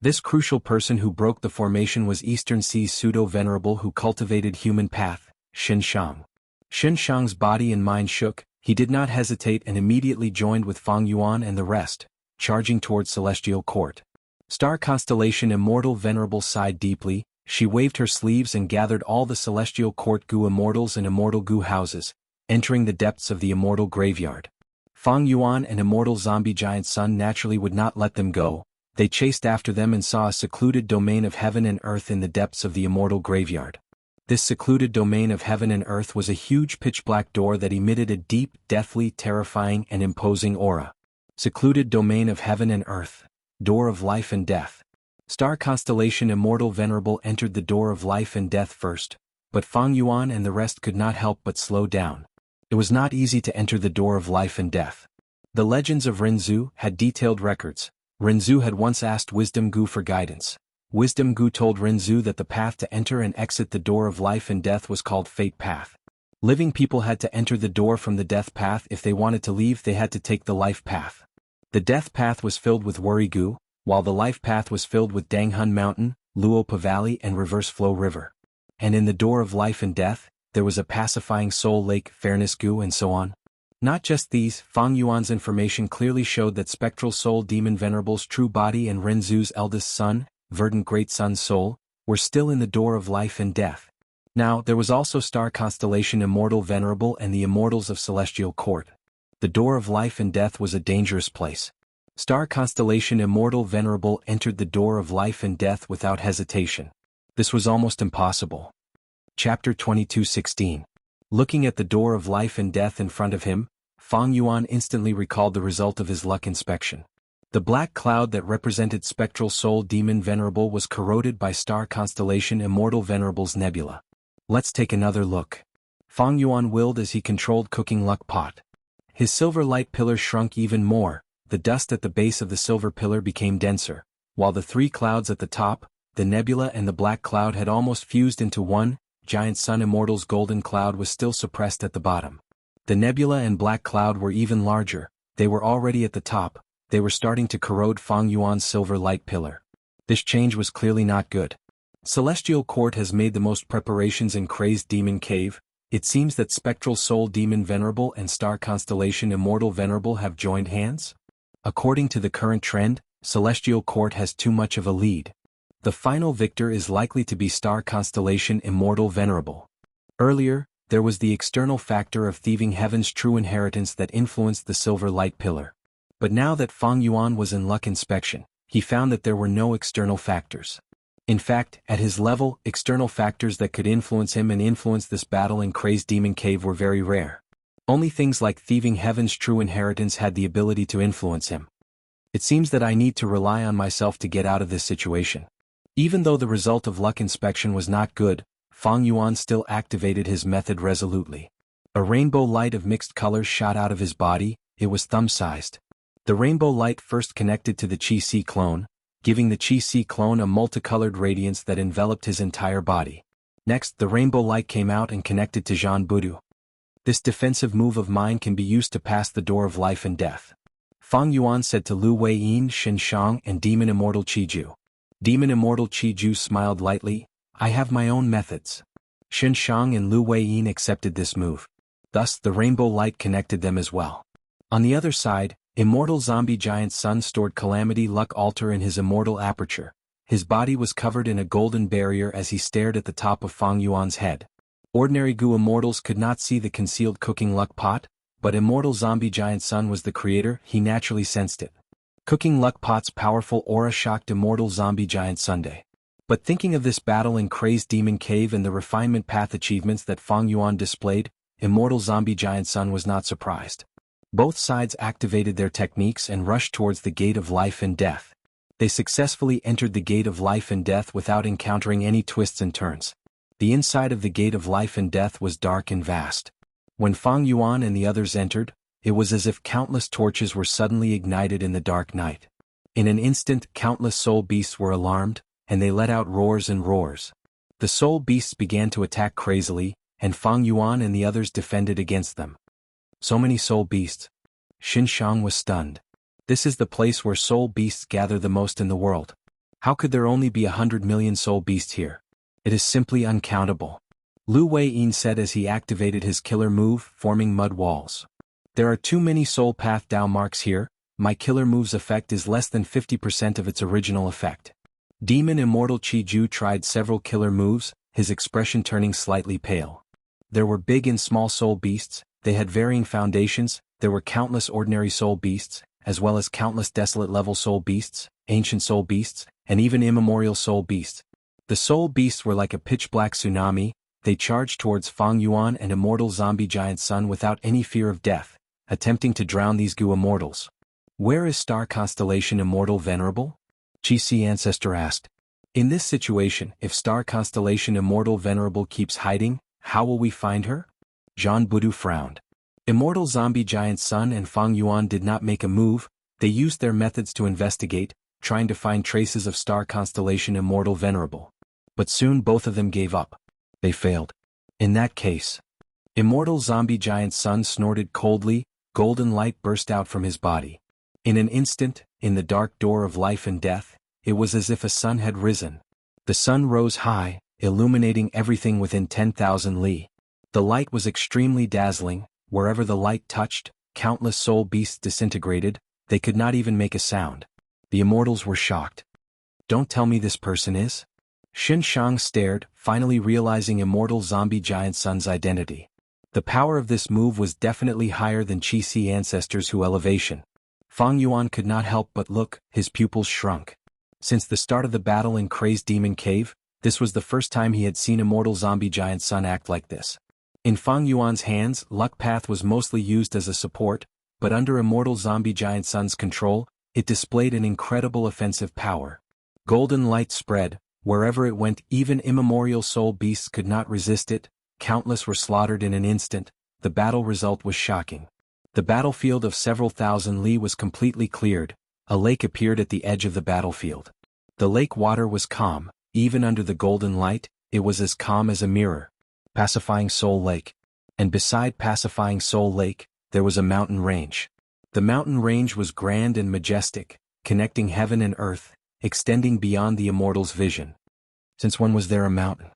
This crucial person who broke the formation was Eastern Sea's pseudo-venerable who cultivated human path, Xianxia. Xianxia's body and mind shook. He did not hesitate and immediately joined with Fang Yuan and the rest, charging towards Celestial Court. Star constellation Immortal Venerable sighed deeply. She waved her sleeves and gathered all the Celestial Court Gu Immortals and Immortal Gu houses, entering the depths of the Immortal Graveyard. Fang Yuan and Immortal Zombie Giant Sun naturally would not let them go. They chased after them and saw a secluded domain of heaven and earth in the depths of the Immortal Graveyard. This secluded domain of heaven and earth was a huge pitch-black door that emitted a deep, deathly, terrifying and imposing aura. Secluded domain of heaven and earth. Door of life and death. Star constellation Immortal Venerable entered the door of life and death first, but Fang Yuan and the rest could not help but slow down. It was not easy to enter the door of life and death. The legends of Renzu had detailed records. Renzu had once asked Wisdom Gu for guidance. Wisdom Gu told Renzu that the path to enter and exit the door of life and death was called Fate Path. Living people had to enter the door from the death path. If they wanted to leave, they had to take the life path. The death path was filled with Worry Gu, while the life path was filled with Danghun Mountain, Luopa Valley and Reverse Flow River. And in the door of life and death, there was a pacifying soul lake, Fairness Gu and so on. Not just these, Fang Yuan's information clearly showed that Spectral Soul Demon Venerable's true body and Renzu's eldest son, Verdant Great Sun Soul, were still in the door of life and death. Now, there was also Star Constellation Immortal Venerable and the Immortals of Celestial Court. The door of life and death was a dangerous place. Star Constellation Immortal Venerable entered the door of life and death without hesitation. This was almost impossible. Chapter 22:16. Looking at the door of life and death in front of him, Fang Yuan instantly recalled the result of his luck inspection. The black cloud that represented Spectral Soul Demon Venerable was corroded by Star Constellation Immortal Venerable's nebula. Let's take another look. Fang Yuan willed as he controlled Cooking Luck Pot. His silver light pillar shrunk even more. The dust at the base of the silver pillar became denser, while the three clouds at the top, the nebula and the black cloud had almost fused into one. Giant Sun Immortal's golden cloud was still suppressed at the bottom. The nebula and black cloud were even larger. They were already at the top. They were starting to corrode Fang Yuan's silver light pillar. This change was clearly not good. Celestial Court has made the most preparations in Crazed Demon Cave. It seems that Spectral Soul Demon Venerable and Star Constellation Immortal Venerable have joined hands? According to the current trend, Celestial Court has too much of a lead. The final victor is likely to be Star Constellation Immortal Venerable. Earlier, there was the external factor of thieving heaven's true inheritance that influenced the silver light pillar. But now that Fang Yuan was in luck inspection, he found that there were no external factors. In fact, at his level, external factors that could influence him and influence this battle in Crazed Demon Cave were very rare. Only things like thieving heaven's true inheritance had the ability to influence him. It seems that I need to rely on myself to get out of this situation. Even though the result of luck inspection was not good, Fang Yuan still activated his method resolutely. A rainbow light of mixed colors shot out of his body. It was thumb-sized. The rainbow light first connected to the Qi-Si clone, giving the Qi-Si clone a multicolored radiance that enveloped his entire body. Next, the rainbow light came out and connected to Zhan Budu. This defensive move of mine can be used to pass the door of life and death. Fang Yuan said to Lu Weiyin, Xianxia, and Demon Immortal Qiju. Demon Immortal Qiju smiled lightly. I have my own methods. Xianxia and Lu Weiyin accepted this move. Thus, the rainbow light connected them as well. On the other side, Immortal Zombie Giant Sun stored Calamity Luck Altar in his immortal aperture. His body was covered in a golden barrier as he stared at the top of Fang Yuan's head. Ordinary Gu Immortals could not see the concealed cooking luck pot, but Immortal Zombie Giant Sun was the creator. He naturally sensed it. Cooking luck pot's powerful aura shocked Immortal Zombie Giant Sunday. But thinking of this battle in Crazed Demon Cave and the refinement path achievements that Fang Yuan displayed, Immortal Zombie Giant Sun was not surprised. Both sides activated their techniques and rushed towards the Gate of Life and Death. They successfully entered the Gate of Life and Death without encountering any twists and turns. The inside of the Gate of Life and Death was dark and vast. When Fang Yuan and the others entered, it was as if countless torches were suddenly ignited in the dark night. In an instant, countless soul beasts were alarmed, and they let out roars and roars. The soul beasts began to attack crazily, and Fang Yuan and the others defended against them. So many soul beasts. Xianxia was stunned. This is the place where soul beasts gather the most in the world. How could there only be 100 million soul beasts here? It is simply uncountable. Lu Weiyin said as he activated his killer move, forming mud walls. There are too many soul path Dao marks here. My killer move's effect is less than 50% of its original effect. Demon Immortal Qiju tried several killer moves, his expression turning slightly pale. There were big and small soul beasts. They had varying foundations. There were countless ordinary soul beasts, as well as countless desolate level soul beasts, ancient soul beasts, and even immemorial soul beasts. The soul beasts were like a pitch-black tsunami. They charged towards Fang Yuan and Immortal Zombie Giant Sun without any fear of death, attempting to drown these Gu Immortals. Where is Star Constellation Immortal Venerable? Qi Ancestor asked. In this situation, if Star Constellation Immortal Venerable keeps hiding, how will we find her? Zhan Budu frowned. Immortal Zombie Giant Sun and Fang Yuan did not make a move. They used their methods to investigate, trying to find traces of Star Constellation Immortal Venerable. But soon both of them gave up. They failed. In that case, Immortal Zombie Giant Sun snorted coldly. Golden light burst out from his body. In an instant, in the dark door of life and death, it was as if a sun had risen. The sun rose high, illuminating everything within 10,000 li. The light was extremely dazzling. Wherever the light touched, countless soul beasts disintegrated. They could not even make a sound. The immortals were shocked. Don't tell me this person is? Xianxia stared, finally realizing Immortal Zombie Giant Sun's identity. The power of this move was definitely higher than Qi Ancestor's Hu elevation. Fang Yuan could not help but look. His pupils shrunk. Since the start of the battle in Crazed Demon Cave, this was the first time he had seen Immortal Zombie Giant Sun act like this. In Fang Yuan's hands, Luck Path was mostly used as a support, but under Immortal Zombie Giant Sun's control, it displayed an incredible offensive power. Golden light spread. Wherever it went, even immemorial soul beasts could not resist it. Countless were slaughtered in an instant. The battle result was shocking. The battlefield of several thousand li was completely cleared. A lake appeared at the edge of the battlefield. The lake water was calm. Even under the golden light, it was as calm as a mirror. Pacifying Soul Lake. And beside Pacifying Soul Lake, there was a mountain range. The mountain range was grand and majestic, connecting heaven and earth, extending beyond the immortal's vision. Since when was there a mountain?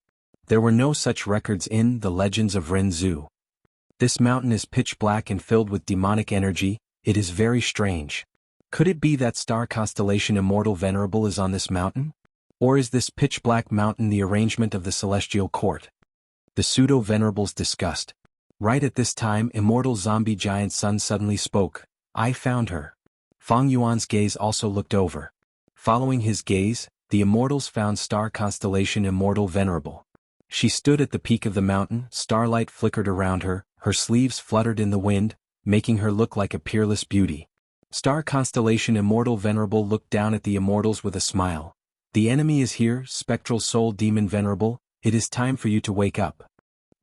There were no such records in the legends of Renzu. This mountain is pitch black and filled with demonic energy. It is very strange. Could it be that Star Constellation Immortal Venerable is on this mountain? Or is this pitch black mountain the arrangement of the celestial court? The pseudo-venerables discussed. Right at this time, Immortal Zombie Giant Sun suddenly spoke. I found her. Fang Yuan's gaze also looked over. Following his gaze, the immortals found Star Constellation Immortal Venerable. She stood at the peak of the mountain. Starlight flickered around her. Her sleeves fluttered in the wind, making her look like a peerless beauty. Star Constellation Immortal Venerable looked down at the immortals with a smile. The enemy is here, spectral soul demon venerable, it is time for you to wake up.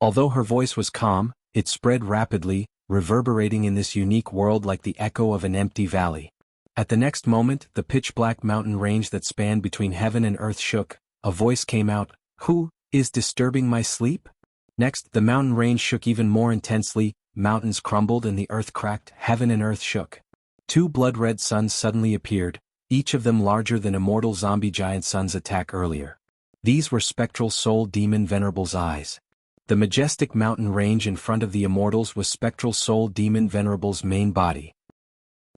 Although her voice was calm, it spread rapidly, reverberating in this unique world like the echo of an empty valley. At the next moment, the pitch-black mountain range that spanned between heaven and earth shook. A voice came out, "Who is disturbing my sleep?" Next, the mountain range shook even more intensely, mountains crumbled and the earth cracked, heaven and earth shook. Two blood-red suns suddenly appeared, each of them larger than immortal zombie giant sun's attack earlier. These were spectral soul demon venerable's eyes. The majestic mountain range in front of the immortals was spectral soul demon venerable's main body.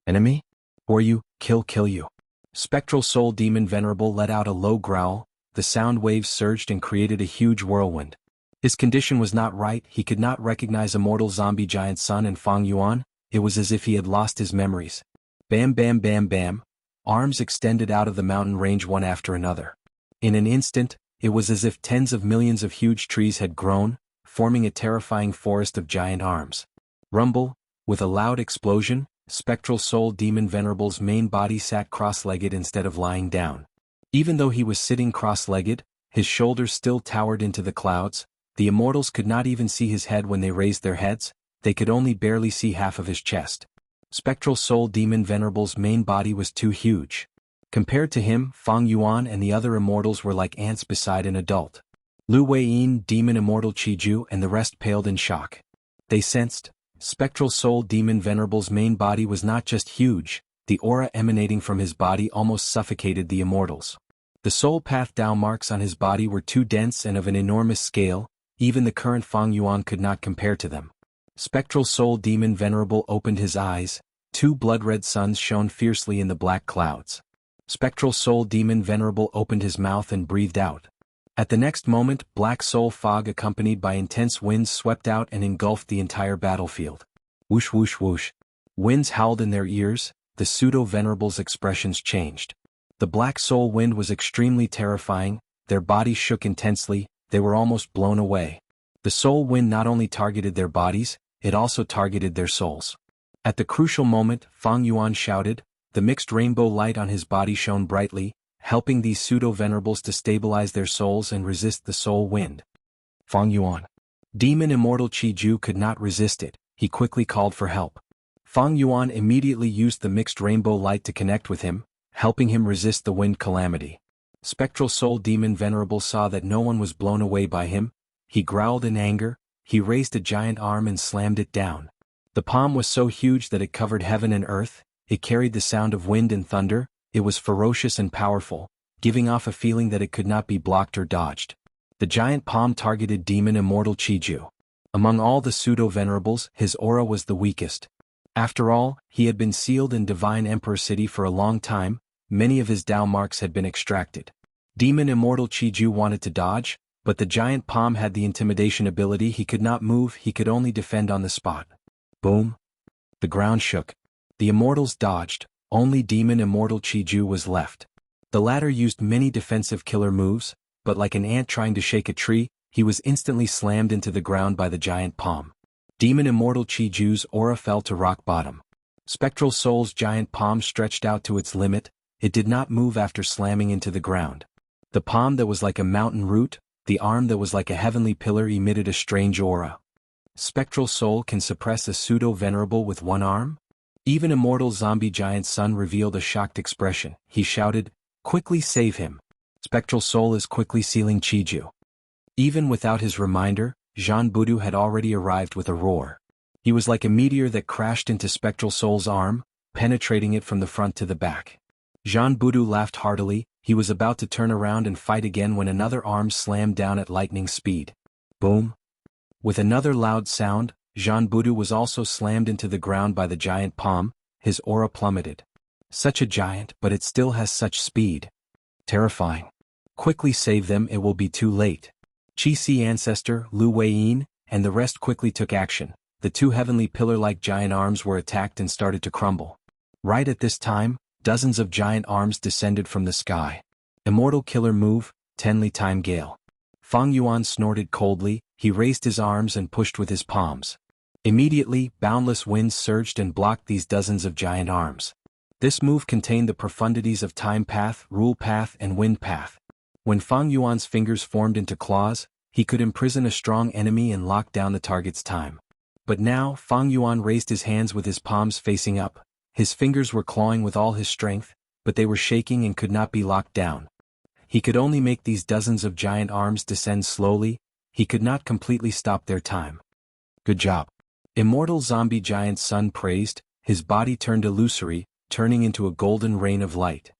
Enemy? Or you, kill you. Spectral soul demon venerable let out a low growl, the sound waves surged and created a huge whirlwind. His condition was not right, he could not recognize immortal zombie giant sun and Fang Yuan, it was as if he had lost his memories. Bam bam bam bam, arms extended out of the mountain range one after another. In an instant, it was as if tens of millions of huge trees had grown, forming a terrifying forest of giant arms. Rumble, with a loud explosion, spectral soul demon venerable's main body sat cross-legged instead of lying down. Even though he was sitting cross-legged, his shoulders still towered into the clouds. The immortals could not even see his head when they raised their heads, they could only barely see half of his chest. Spectral soul demon venerable's main body was too huge. Compared to him, Fang Yuan and the other immortals were like ants beside an adult. Lu Weiyin, demon immortal Qiju and the rest paled in shock. They sensed, spectral soul demon venerable's main body was not just huge, the aura emanating from his body almost suffocated the immortals. The soul path Dao marks on his body were too dense and of an enormous scale, even the current Fang Yuan could not compare to them. Spectral soul demon venerable opened his eyes, two blood-red suns shone fiercely in the black clouds. Spectral soul demon venerable opened his mouth and breathed out. At the next moment, black soul fog accompanied by intense winds swept out and engulfed the entire battlefield. Whoosh whoosh whoosh. Winds howled in their ears, the pseudo-venerable's expressions changed. The black soul wind was extremely terrifying, their bodies shook intensely, they were almost blown away. The soul wind not only targeted their bodies, it also targeted their souls. At the crucial moment, Fang Yuan shouted, the mixed rainbow light on his body shone brightly, helping these pseudo-venerables to stabilize their souls and resist the soul wind. Fang Yuan. Demon immortal Qiju could not resist it, he quickly called for help. Fang Yuan immediately used the mixed rainbow light to connect with him, helping him resist the wind calamity. Spectral soul demon venerable saw that no one was blown away by him, he growled in anger, he raised a giant arm and slammed it down. The palm was so huge that it covered heaven and earth, it carried the sound of wind and thunder, it was ferocious and powerful, giving off a feeling that it could not be blocked or dodged. The giant palm targeted demon immortal Qiju. Among all the pseudo-venerables, his aura was the weakest. After all, he had been sealed in Divine Emperor City for a long time, many of his Dao marks had been extracted. Demon immortal Qiju wanted to dodge, but the giant palm had the intimidation ability, he could not move, he could only defend on the spot. Boom! The ground shook. The immortals dodged, only demon immortal Qiju was left. The latter used many defensive killer moves, but like an ant trying to shake a tree, he was instantly slammed into the ground by the giant palm. Demon immortal Qiju's aura fell to rock bottom. Spectral soul's giant palm stretched out to its limit, it did not move after slamming into the ground. The palm that was like a mountain root, the arm that was like a heavenly pillar emitted a strange aura. Spectral soul can suppress a pseudo-venerable with one arm? Even immortal zombie giant sun revealed a shocked expression, he shouted, quickly save him. Spectral soul is quickly sealing Qiju. Even without his reminder, Zhan Budu had already arrived with a roar. He was like a meteor that crashed into Spectral Soul's arm, penetrating it from the front to the back. Zhan Budu laughed heartily, he was about to turn around and fight again when another arm slammed down at lightning speed. Boom! With another loud sound, Zhan Budu was also slammed into the ground by the giant palm, his aura plummeted. Such a giant, but it still has such speed. Terrifying. Quickly save them, it will be too late. Qi ancestor, Lu Weiyin, and the rest quickly took action. The two heavenly pillar-like giant arms were attacked and started to crumble. Right at this time, dozens of giant arms descended from the sky. Immortal killer move, Tenli time gale. Fang Yuan snorted coldly, he raised his arms and pushed with his palms. Immediately, boundless winds surged and blocked these dozens of giant arms. This move contained the profundities of Time Path, Rule Path, and Wind Path. When Fang Yuan's fingers formed into claws, he could imprison a strong enemy and lock down the target's time. But now, Fang Yuan raised his hands with his palms facing up. His fingers were clawing with all his strength, but they were shaking and could not be locked down. He could only make these dozens of giant arms descend slowly. He could not completely stop their time. Good job. Immortal zombie giant Sun praised. His body turned illusory, turning into a golden rain of light.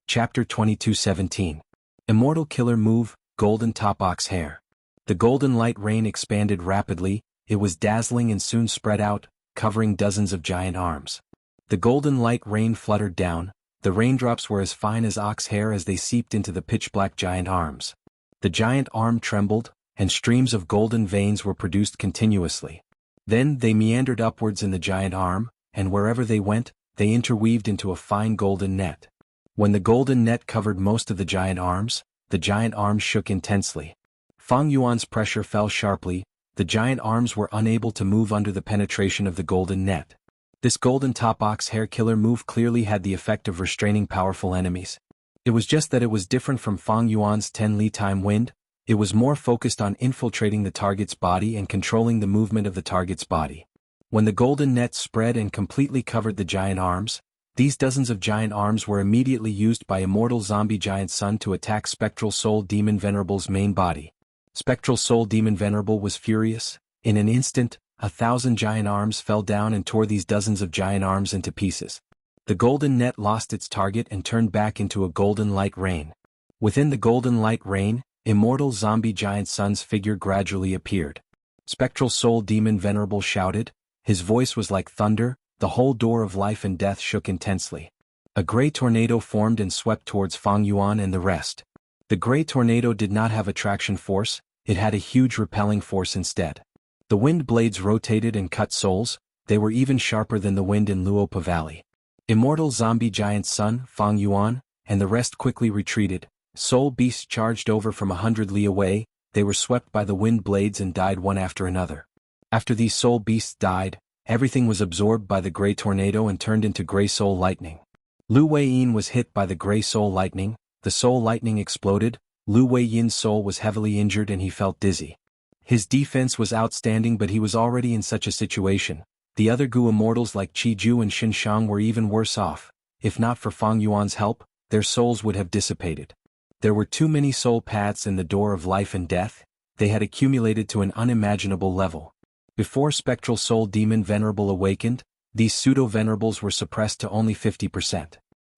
Chapter 22:17. Immortal killer move, golden top ox hair. The golden light rain expanded rapidly. It was dazzling and soon spread out, covering dozens of giant arms. The golden light rain fluttered down. The raindrops were as fine as ox hair as they seeped into the pitch-black giant arms. The giant arm trembled, and streams of golden veins were produced continuously. Then they meandered upwards in the giant arm, and wherever they went, they interweaved into a fine golden net. When the golden net covered most of the giant arms shook intensely. Fang Yuan's pressure fell sharply. The giant arms were unable to move under the penetration of the golden net. This golden top ox hair killer move clearly had the effect of restraining powerful enemies. It was just that it was different from Fang Yuan's 10 Li time wind. It was more focused on infiltrating the target's body and controlling the movement of the target's body. When the golden net spread and completely covered the giant arms, these dozens of giant arms were immediately used by Immortal Zombie Giant Sun to attack Spectral Soul Demon Venerable's main body. Spectral Soul Demon Venerable was furious. In an instant, 1,000 giant arms fell down and tore these dozens of giant arms into pieces. The golden net lost its target and turned back into a golden light rain. Within the golden light rain, Immortal Zombie Giant Sun's figure gradually appeared. Spectral Soul Demon Venerable shouted. His voice was like thunder. The whole door of life and death shook intensely. A gray tornado formed and swept towards Fang Yuan and the rest. The gray tornado did not have attraction force. It had a huge repelling force instead. The wind blades rotated and cut souls. They were even sharper than the wind in Luopa Valley. Immortal Zombie Giant Sun, Fang Yuan, and the rest quickly retreated. Soul beasts charged over from 100 li away. They were swept by the wind blades and died one after another. After these soul beasts died, everything was absorbed by the gray tornado and turned into gray soul lightning. Lu Weiyin was hit by the gray soul lightning. The soul lightning exploded. Lu Weiyin's soul was heavily injured and he felt dizzy. His defense was outstanding, but he was already in such a situation. The other Gu immortals like Qiju and Xianxia were even worse off. If not for Fang Yuan's help, their souls would have dissipated. There were too many soul paths in the door of life and death. They had accumulated to an unimaginable level. Before Spectral Soul Demon Venerable awakened, these pseudo-venerables were suppressed to only 50%.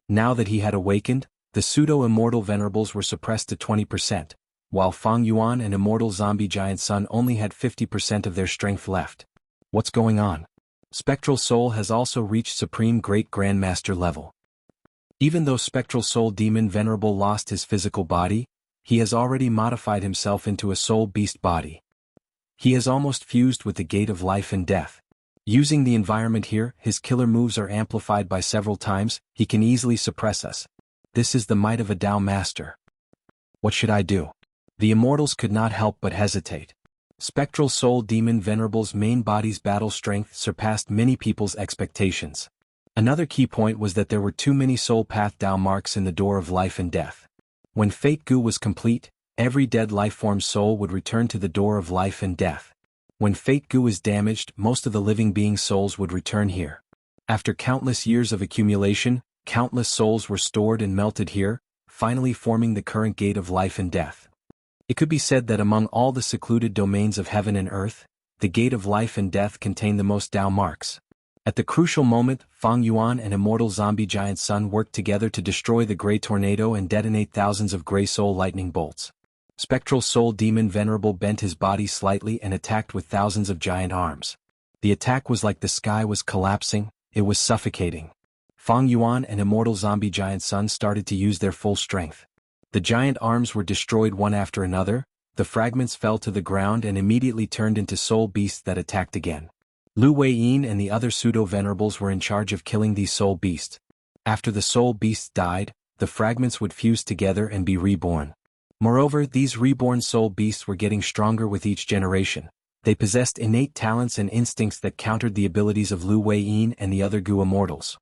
Now that he had awakened, the pseudo-immortal venerables were suppressed to 20%, while Fang Yuan and Immortal Zombie Giant Sun only had 50% of their strength left. What's going on? Spectral Soul has also reached Supreme Great Grandmaster level. Even though Spectral Soul Demon Venerable lost his physical body, he has already modified himself into a soul beast body. He has almost fused with the gate of life and death. Using the environment here, his killer moves are amplified by several times. He can easily suppress us. This is the might of a Tao master. What should I do? The immortals could not help but hesitate. Spectral Soul Demon Venerable's main body's battle strength surpassed many people's expectations. Another key point was that there were too many soul path Tao marks in the door of life and death. When Fate Gu was complete, every dead life-form soul would return to the door of life and death. When Fate Gu is damaged, most of the living beings' souls would return here. After countless years of accumulation, countless souls were stored and melted here, finally forming the current gate of life and death. It could be said that among all the secluded domains of heaven and earth, the gate of life and death contained the most Tao marks. At the crucial moment, Fang Yuan and Immortal Zombie Giant Sun worked together to destroy the gray tornado and detonate thousands of gray soul lightning bolts. Spectral Soul Demon Venerable bent his body slightly and attacked with thousands of giant arms. The attack was like the sky was collapsing. It was suffocating. Fang Yuan and Immortal Zombie Giant Sun started to use their full strength. The giant arms were destroyed one after another. The fragments fell to the ground and immediately turned into soul beasts that attacked again. Lu Weiyin and the other pseudo-venerables were in charge of killing these soul beasts. After the soul beasts died, the fragments would fuse together and be reborn. Moreover, these reborn soul beasts were getting stronger with each generation. They possessed innate talents and instincts that countered the abilities of Lu Weiyin and the other Gu immortals.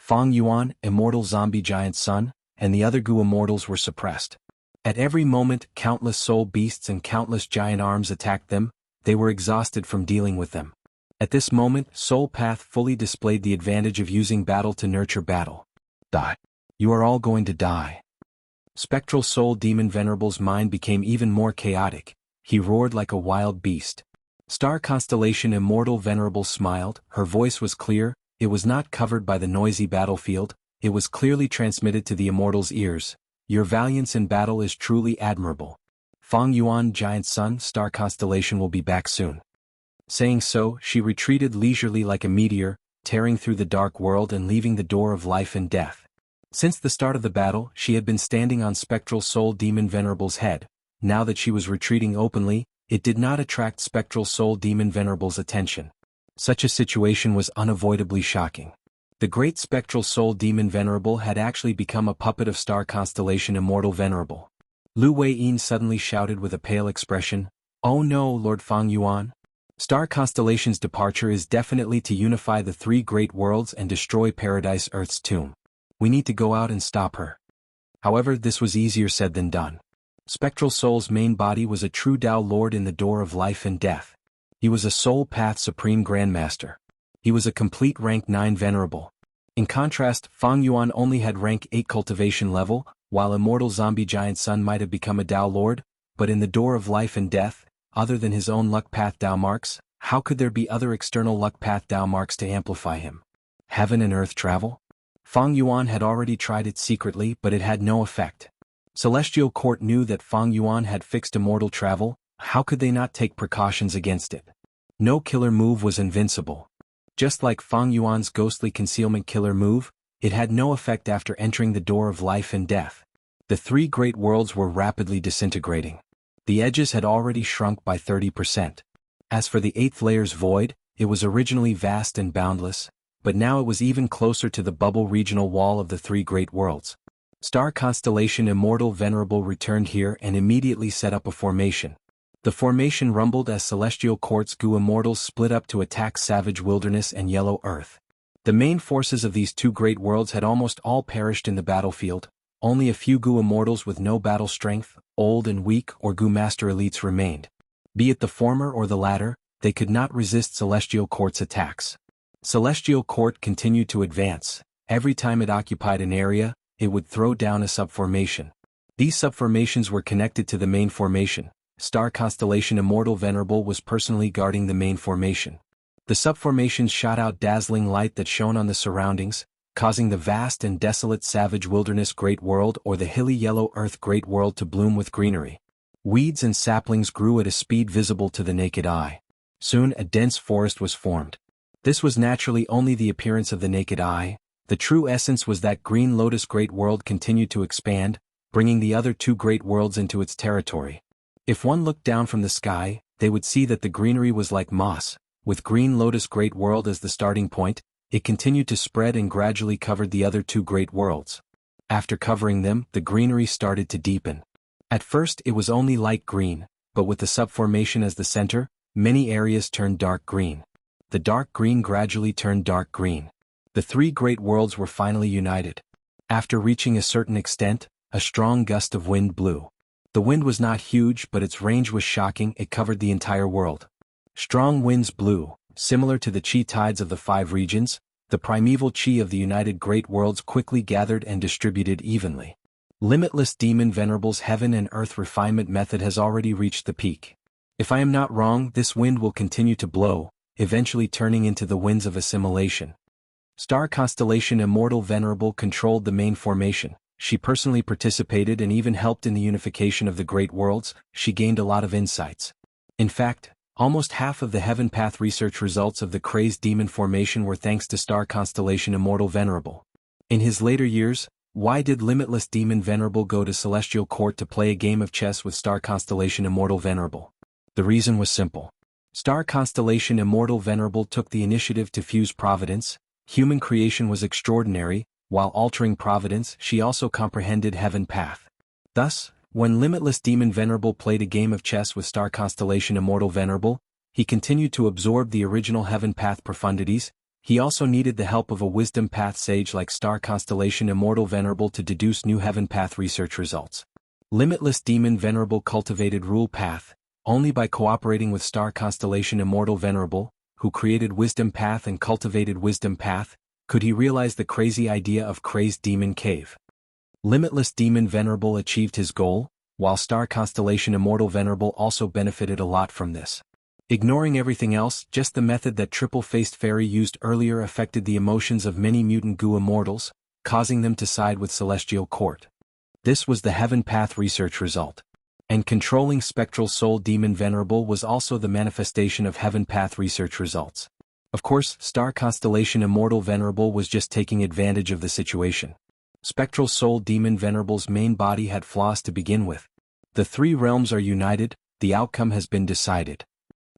Fang Yuan, immortal zombie giant son, and the other Gu immortals were suppressed. At every moment, countless soul beasts and countless giant arms attacked them. They were exhausted from dealing with them. At this moment, Soul Path fully displayed the advantage of using battle to nurture battle. Die. You are all going to die. Spectral Soul Demon Venerable's mind became even more chaotic. He roared like a wild beast. Star Constellation Immortal Venerable smiled. Her voice was clear. It was not covered by the noisy battlefield. It was clearly transmitted to the immortal's ears. Your valiance in battle is truly admirable. Fang Yuan, giant son, Star Constellation will be back soon. Saying so, she retreated leisurely like a meteor, tearing through the dark world and leaving the door of life and death. Since the start of the battle, she had been standing on Spectral Soul Demon Venerable's head. Now that she was retreating openly, it did not attract Spectral Soul Demon Venerable's attention. Such a situation was unavoidably shocking. The great Spectral Soul Demon Venerable had actually become a puppet of Star Constellation Immortal Venerable. Lu Weiyin suddenly shouted with a pale expression, "Oh no, Lord Fang Yuan! Star Constellation's departure is definitely to unify the three great worlds and destroy Paradise Earth's tomb. We need to go out and stop her." However, this was easier said than done. Spectral Soul's main body was a true Tao Lord in the door of life and death. He was a Soul Path Supreme Grandmaster. He was a complete rank 9 Venerable. In contrast, Fang Yuan only had rank 8 cultivation level, while Immortal Zombie Giant Son might have become a Tao Lord, but in the door of life and death, other than his own luck path Tao marks, how could there be other external luck path Tao marks to amplify him? Heaven and earth travel? Fang Yuan had already tried it secretly, but it had no effect. Celestial Court knew that Fang Yuan had fixed immortal travel. How could they not take precautions against it? No killer move was invincible. Just like Fang Yuan's ghostly concealment killer move, it had no effect after entering the door of life and death. The three great worlds were rapidly disintegrating. The edges had already shrunk by 30%. As for the 8th layer's void, it was originally vast and boundless, but now it was even closer to the bubble regional wall of the three great worlds. Star Constellation Immortal Venerable returned here and immediately set up a formation. The formation rumbled as Celestial Court's Gu Immortals split up to attack Savage Wilderness and Yellow Earth. The main forces of these two great worlds had almost all perished in the battlefield. Only a few Gu Immortals with no battle strength, old and weak, or Gu Master Elites remained. Be it the former or the latter, they could not resist Celestial Court's attacks. Celestial Court continued to advance. Every time it occupied an area, it would throw down a subformation. These subformations were connected to the main formation. Star Constellation Immortal Venerable was personally guarding the main formation. The subformations shot out dazzling light that shone on the surroundings, causing the vast and desolate Savage Wilderness Great World or the hilly Yellow Earth Great World to bloom with greenery. Weeds and saplings grew at a speed visible to the naked eye. Soon a dense forest was formed. This was naturally only the appearance of the naked eye. The true essence was that Green Lotus Great World continued to expand, bringing the other two great worlds into its territory. If one looked down from the sky, they would see that the greenery was like moss. With Green Lotus Great World as the starting point, it continued to spread and gradually covered the other two great worlds. After covering them, the greenery started to deepen. At first it was only light green, but with the subformation as the center, many areas turned dark green. The dark green gradually turned dark green. The three great worlds were finally united. After reaching a certain extent, a strong gust of wind blew. The wind was not huge, but its range was shocking. It covered the entire world. Strong winds blew, similar to the chi tides of the 5 regions. The primeval chi of the united great worlds quickly gathered and distributed evenly. Limitless Demon Venerable's heaven and earth refinement method has already reached the peak. If I am not wrong, this wind will continue to blow, eventually turning into the winds of assimilation. Star Constellation Immortal Venerable controlled the main formation. She personally participated and even helped in the unification of the great worlds. She gained a lot of insights. In fact, almost half of the Heaven Path research results of the Crazed Demon formation were thanks to Star Constellation Immortal Venerable. In his later years, why did Limitless Demon Venerable go to Celestial Court to play a game of chess with Star Constellation Immortal Venerable? The reason was simple. Star Constellation Immortal Venerable took the initiative to fuse Providence. Human creation was extraordinary. While altering Providence, she also comprehended Heaven Path. Thus, when Limitless Demon Venerable played a game of chess with Star Constellation Immortal Venerable, he continued to absorb the original Heaven Path profundities. He also needed the help of a wisdom path sage like Star Constellation Immortal Venerable to deduce new heaven path research results. Limitless Demon Venerable cultivated Rule Path. Only by cooperating with Star Constellation Immortal Venerable, who created Wisdom Path and cultivated Wisdom Path, could he realize the crazy idea of Crazed Demon Cave. Limitless Demon Venerable achieved his goal, while Star Constellation Immortal Venerable also benefited a lot from this. Ignoring everything else, just the method that Triple-Faced Fairy used earlier affected the emotions of many mutant goo immortals, causing them to side with Celestial Court. This was the Heaven Path research result. And controlling Spectral Soul Demon Venerable was also the manifestation of Heaven Path research results. Of course, Star Constellation Immortal Venerable was just taking advantage of the situation. Spectral Soul Demon Venerable's main body had flaws to begin with. The three realms are united, the outcome has been decided.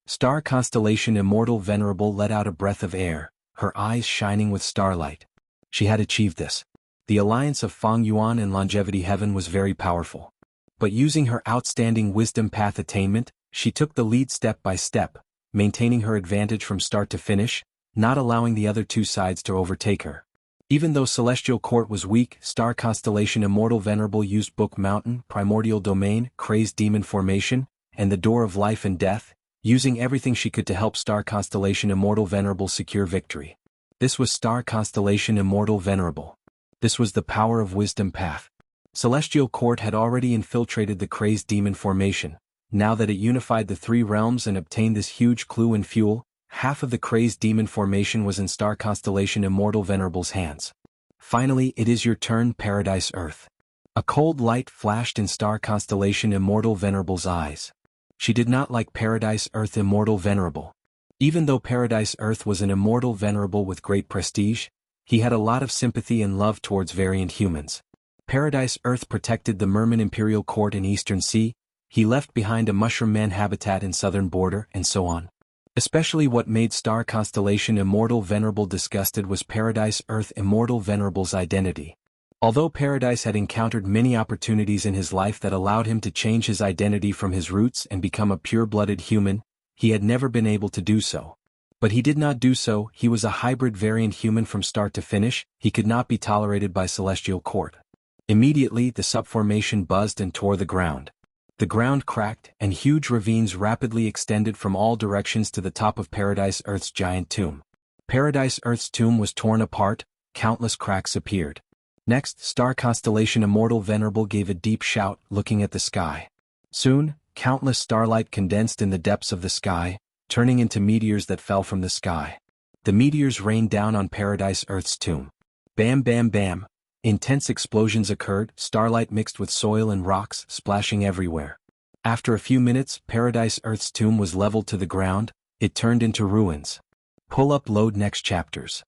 Star Constellation Immortal Venerable let out a breath of air, her eyes shining with starlight. She had achieved this. The alliance of Feng Yuan and Longevity Heaven was very powerful. But using her outstanding wisdom path attainment, she took the lead step by step, maintaining her advantage from start to finish, not allowing the other two sides to overtake her. Even though Celestial Court was weak, Star Constellation Immortal Venerable used Book Mountain, Primordial Domain, Crazed Demon Formation, and the Door of Life and Death, using everything she could to help Star Constellation Immortal Venerable secure victory. This was Star Constellation Immortal Venerable. This was the power of Wisdom Path. Celestial Court had already infiltrated the Crazed Demon Formation. Now that it unified the three realms and obtained this huge clue and fuel, half of the Crazed Demon Formation was in Star Constellation Immortal Venerable's hands. Finally, it is your turn, Paradise Earth. A cold light flashed in Star Constellation Immortal Venerable's eyes. She did not like Paradise Earth Immortal Venerable. Even though Paradise Earth was an immortal venerable with great prestige, he had a lot of sympathy and love towards variant humans. Paradise Earth protected the Merman Imperial Court in Eastern Sea, he left behind a Mushroom Man habitat in Southern Border, and so on. Especially what made Star Constellation Immortal Venerable disgusted was Paradise Earth Immortal Venerable's identity. Although Paradise had encountered many opportunities in his life that allowed him to change his identity from his roots and become a pure-blooded human, he had never been able to do so. But he did not do so, he was a hybrid variant human from start to finish, he could not be tolerated by Celestial Court. Immediately, the subformation buzzed and tore the ground. The ground cracked, and huge ravines rapidly extended from all directions to the top of Paradise Earth's giant tomb. Paradise Earth's tomb was torn apart, countless cracks appeared. Next, Star Constellation Immortal Venerable gave a deep shout, looking at the sky. Soon, countless starlight condensed in the depths of the sky, turning into meteors that fell from the sky. The meteors rained down on Paradise Earth's tomb. Bam bam bam. Intense explosions occurred, starlight mixed with soil and rocks, splashing everywhere. After a few minutes, Paradise Earth's tomb was leveled to the ground, it turned into ruins. Pull up load next chapters.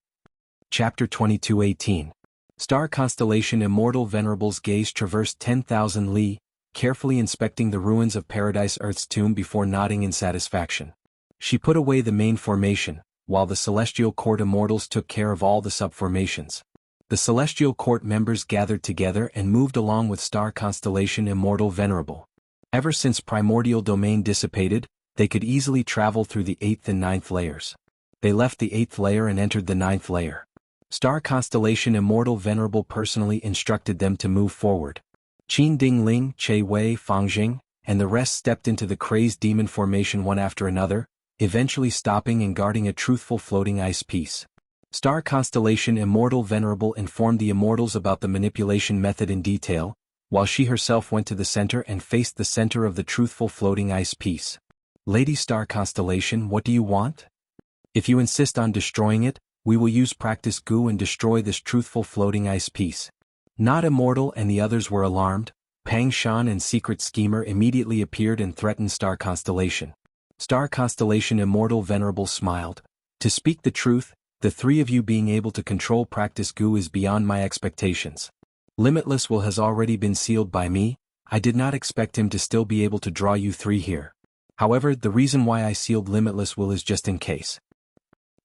Chapter 22:18. Star Constellation Immortal Venerable's gaze traversed 10,000 li, carefully inspecting the ruins of Paradise Earth's tomb before nodding in satisfaction. She put away the main formation, while the Celestial Court Immortals took care of all the subformations. The Celestial Court members gathered together and moved along with Star Constellation Immortal Venerable. Ever since Primordial Domain dissipated, they could easily travel through the 8th and 9th layers. They left the 8th layer and entered the 9th layer. Star Constellation Immortal Venerable personally instructed them to move forward. Qin Ding Ling, Che Wei, Fang Jing, and the rest stepped into the Crazed Demon Formation one after another, eventually stopping and guarding a truthful floating ice piece. Star Constellation Immortal Venerable informed the Immortals about the manipulation method in detail, while she herself went to the center and faced the center of the truthful floating ice piece. Lady Star Constellation, what do you want? If you insist on destroying it, we will use practice goo and destroy this truthful floating ice piece. Not Immortal and the others were alarmed. Pang Shan and Secret Schemer immediately appeared and threatened Star Constellation. Star Constellation Immortal Venerable smiled. To speak the truth, the three of you being able to control practice goo is beyond my expectations. Limitless Will has already been sealed by me, I did not expect him to still be able to draw you three here. However, the reason why I sealed Limitless Will is just in case.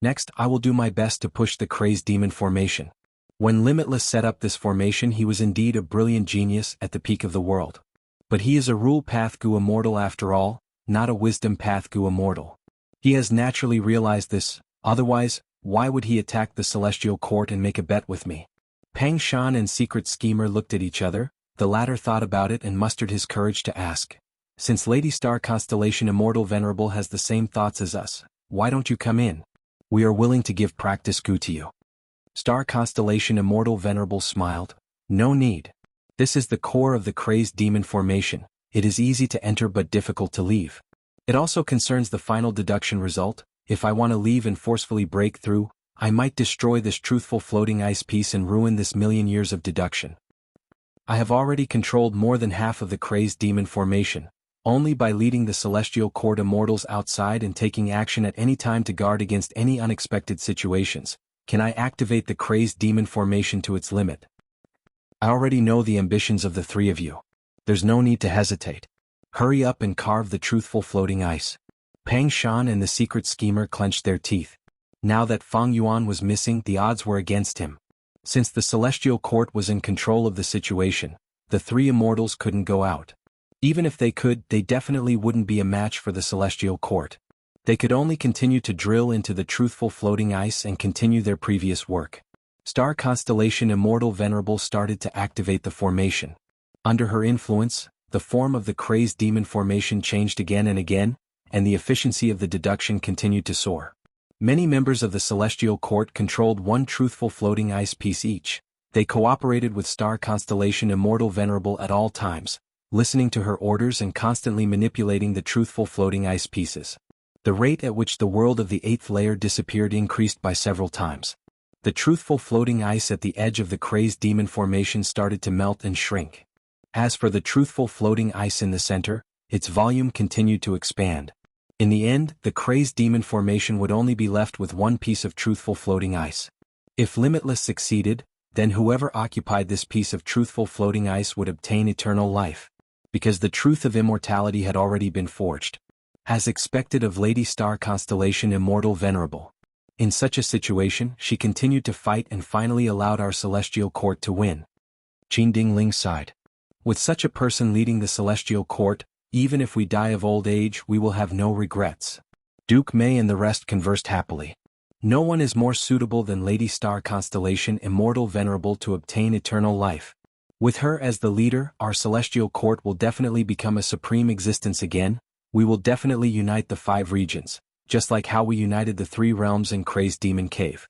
Next, I will do my best to push the Crazed Demon Formation. When Limitless set up this formation, he was indeed a brilliant genius at the peak of the world. But he is a Rule Path Goo Immortal after all, not a Wisdom Path Goo Immortal. He has naturally realized this, otherwise, Why would he attack the celestial court and make a bet with me? Pang Shan and Secret Schemer looked at each other. The latter thought about it and mustered his courage to ask. Since Lady Star Constellation Immortal Venerable has the same thoughts as us, why don't you come in? We are willing to give practice gu to you. Star Constellation Immortal Venerable smiled. No need. This is the core of the crazed demon formation. It is easy to enter but difficult to leave. It also concerns the final deduction result. If I want to leave and forcefully break through, I might destroy this truthful floating ice piece and ruin this million years of deduction. I have already controlled more than half of the crazed demon formation. Only by leading the celestial court immortals outside and taking action at any time to guard against any unexpected situations, can I activate the crazed demon formation to its limit. I already know the ambitions of the three of you. There's no need to hesitate. Hurry up and carve the truthful floating ice. Pang Shan and the Secret Schemer clenched their teeth. Now that Fang Yuan was missing, the odds were against him. Since the celestial court was in control of the situation, the three immortals couldn't go out. Even if they could, they definitely wouldn't be a match for the celestial court. They could only continue to drill into the truthful floating ice and continue their previous work. Star Constellation Immortal Venerable started to activate the formation. Under her influence, the form of the crazed demon formation changed again and again, and the efficiency of the deduction continued to soar. Many members of the celestial court controlled one truthful floating ice piece each. They cooperated with Star Constellation Immortal Venerable at all times, listening to her orders and constantly manipulating the truthful floating ice pieces. The rate at which the world of the 8th layer disappeared increased by several times. The truthful floating ice at the edge of the crazed demon formation started to melt and shrink. As for the truthful floating ice in the center, its volume continued to expand. In the end, the crazed demon formation would only be left with one piece of truthful floating ice. If Limitless succeeded, then whoever occupied this piece of truthful floating ice would obtain eternal life. Because the truth of immortality had already been forged. As expected of Lady Star Constellation Immortal Venerable. In such a situation, she continued to fight and finally allowed our celestial court to win. Qin Dingling sighed. With such a person leading the celestial court, even if we die of old age, we will have no regrets. Duke Mei and the rest conversed happily. No one is more suitable than Lady Star Constellation Immortal Venerable to obtain eternal life. With her as the leader, our celestial court will definitely become a supreme existence again. We will definitely unite the 5 regions, just like how we united the 3 realms in Crazed Demon Cave.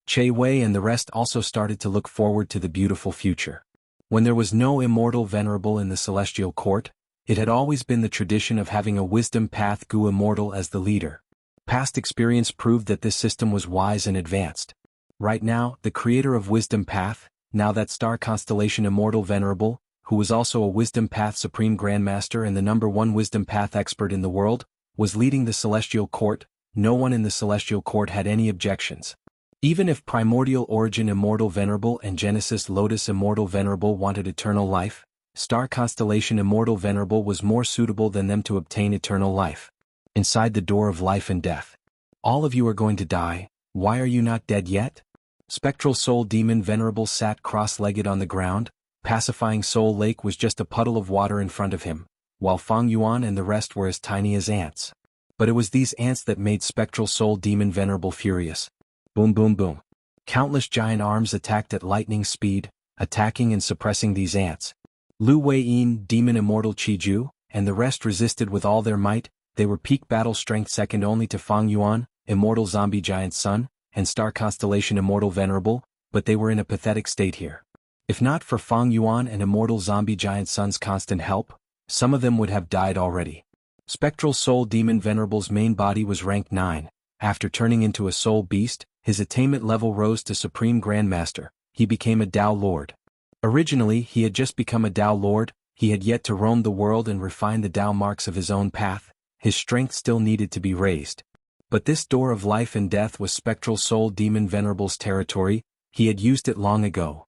Che Wei and the rest also started to look forward to the beautiful future. When there was no Immortal Venerable in the celestial court, it had always been the tradition of having a Wisdom Path Gu Immortal as the leader. Past experience proved that this system was wise and advanced. Right now, the creator of Wisdom Path, now that Star Constellation Immortal Venerable, who was also a Wisdom Path Supreme Grandmaster and the #1 Wisdom Path expert in the world, was leading the celestial court. No one in the celestial court had any objections. Even if Primordial Origin Immortal Venerable and Genesis Lotus Immortal Venerable wanted eternal life, Star Constellation Immortal Venerable was more suitable than them to obtain eternal life. Inside the door of life and death. All of you are going to die. Why are you not dead yet? Spectral Soul Demon Venerable sat cross-legged on the ground. Pacifying Soul Lake was just a puddle of water in front of him, while Fang Yuan and the rest were as tiny as ants. But it was these ants that made Spectral Soul Demon Venerable furious. Boom boom boom. Countless giant arms attacked at lightning speed, attacking and suppressing these ants. Lu Weiyin, Demon Immortal Qiju, and the rest resisted with all their might. They were peak battle strength second only to Fang Yuan, Immortal Zombie Giant Sun, and Star Constellation Immortal Venerable, but they were in a pathetic state here. If not for Fang Yuan and Immortal Zombie Giant Sun's constant help, some of them would have died already. Spectral Soul Demon Venerable's main body was rank 9. After turning into a soul beast, his attainment level rose to Supreme Grandmaster. He became a Tao Lord. Originally, he had just become a Tao Lord. He had yet to roam the world and refine the Tao marks of his own path. His strength still needed to be raised. But this door of life and death was Spectral Soul Demon Venerable's territory. He had used it long ago.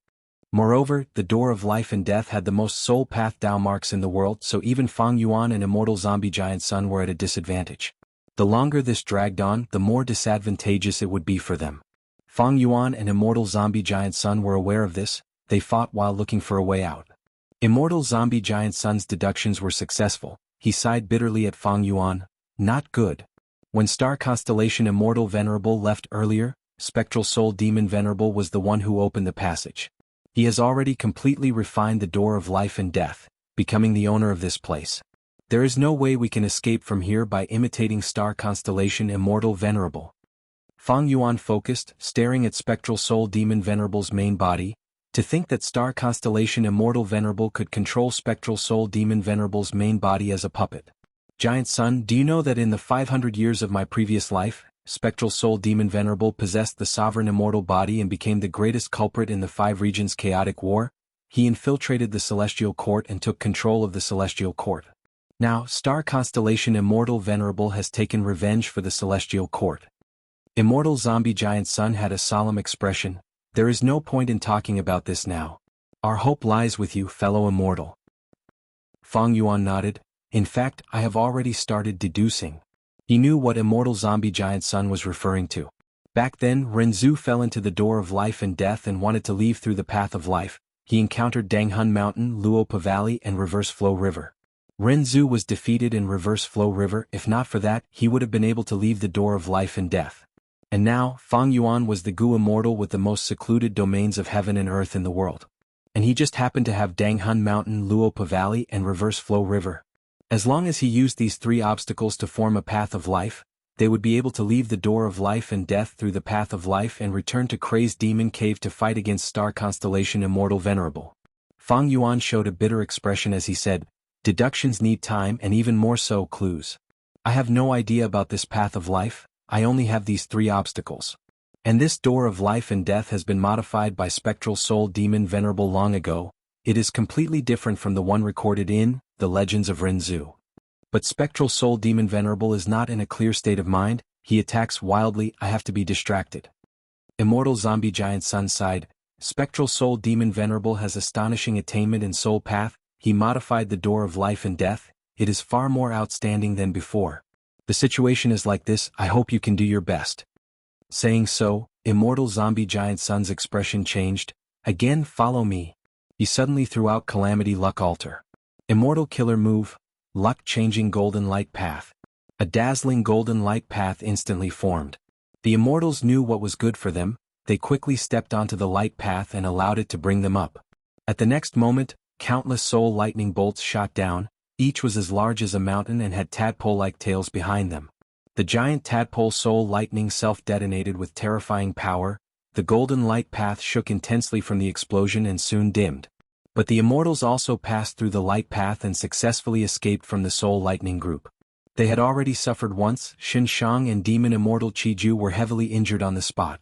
Moreover, the door of life and death had the most soul path Tao marks in the world, so even Fang Yuan and Immortal Zombie Giant Sun were at a disadvantage. The longer this dragged on, the more disadvantageous it would be for them. Fang Yuan and Immortal Zombie Giant Sun were aware of this. They fought while looking for a way out. Immortal Zombie Giant Sun's deductions were successful. He sighed bitterly at Fang Yuan. Not good. When Star Constellation Immortal Venerable left earlier, Spectral Soul Demon Venerable was the one who opened the passage. He has already completely refined the door of life and death, becoming the owner of this place. There is no way we can escape from here by imitating star constellation Immortal Venerable. Fang Yuan focused, staring at Spectral Soul Demon Venerable's main body. To think that star constellation Immortal Venerable could control Spectral Soul Demon Venerable's main body as a puppet. Giant Son, do you know that in the 500 years of my previous life, Spectral Soul Demon Venerable possessed the sovereign immortal body and became the greatest culprit in the 5 regions chaotic war? He infiltrated the Celestial Court and took control of the Celestial Court. Now, star constellation Immortal Venerable has taken revenge for the Celestial Court. Immortal Zombie Giant Son had a solemn expression. There is no point in talking about this now. Our hope lies with you, fellow Immortal. Fang Yuan nodded. In fact, I have already started deducing. He knew what Immortal Zombie Giant Son was referring to. Back then, Renzu fell into the door of life and death and wanted to leave through the path of life. He encountered Danghun Mountain, Luopa Valley and Reverse Flow River. Renzu was defeated in Reverse Flow River. If not for that, he would have been able to leave the door of life and death. And now, Fang Yuan was the Gu Immortal with the most secluded domains of heaven and earth in the world. And he just happened to have Danghun Mountain, Luopa Valley and Reverse Flow River. As long as he used these 3 obstacles to form a path of life, they would be able to leave the door of life and death through the path of life and return to Crazed Demon Cave to fight against star constellation Immortal Venerable. Fang Yuan showed a bitter expression as he said, deductions need time and even more so clues. I have no idea about this path of life, I only have these 3 obstacles. And this door of life and death has been modified by Spectral Soul Demon Venerable long ago. It is completely different from the one recorded in The Legends of Renzu. But Spectral Soul Demon Venerable is not in a clear state of mind, he attacks wildly. I have to be distracted. Immortal Zombie Giant Son sighed. Spectral Soul Demon Venerable has astonishing attainment in Soul Path, he modified the door of life and death, it is far more outstanding than before. The situation is like this, I hope you can do your best. Saying so, Immortal Zombie Giant Son's expression changed. Again, follow me. He suddenly threw out Calamity Luck Altar. Immortal Killer Move, Luck Changing Golden Light Path. A dazzling golden light path instantly formed. The Immortals knew what was good for them, they quickly stepped onto the light path and allowed it to bring them up. At the next moment, countless soul lightning bolts shot down, each was as large as a mountain and had tadpole-like tails behind them. The giant tadpole soul lightning self-detonated with terrifying power, the golden light path shook intensely from the explosion and soon dimmed. But the Immortals also passed through the light path and successfully escaped from the soul lightning group. They had already suffered once, Xianxia and Demon Immortal Qiju were heavily injured on the spot.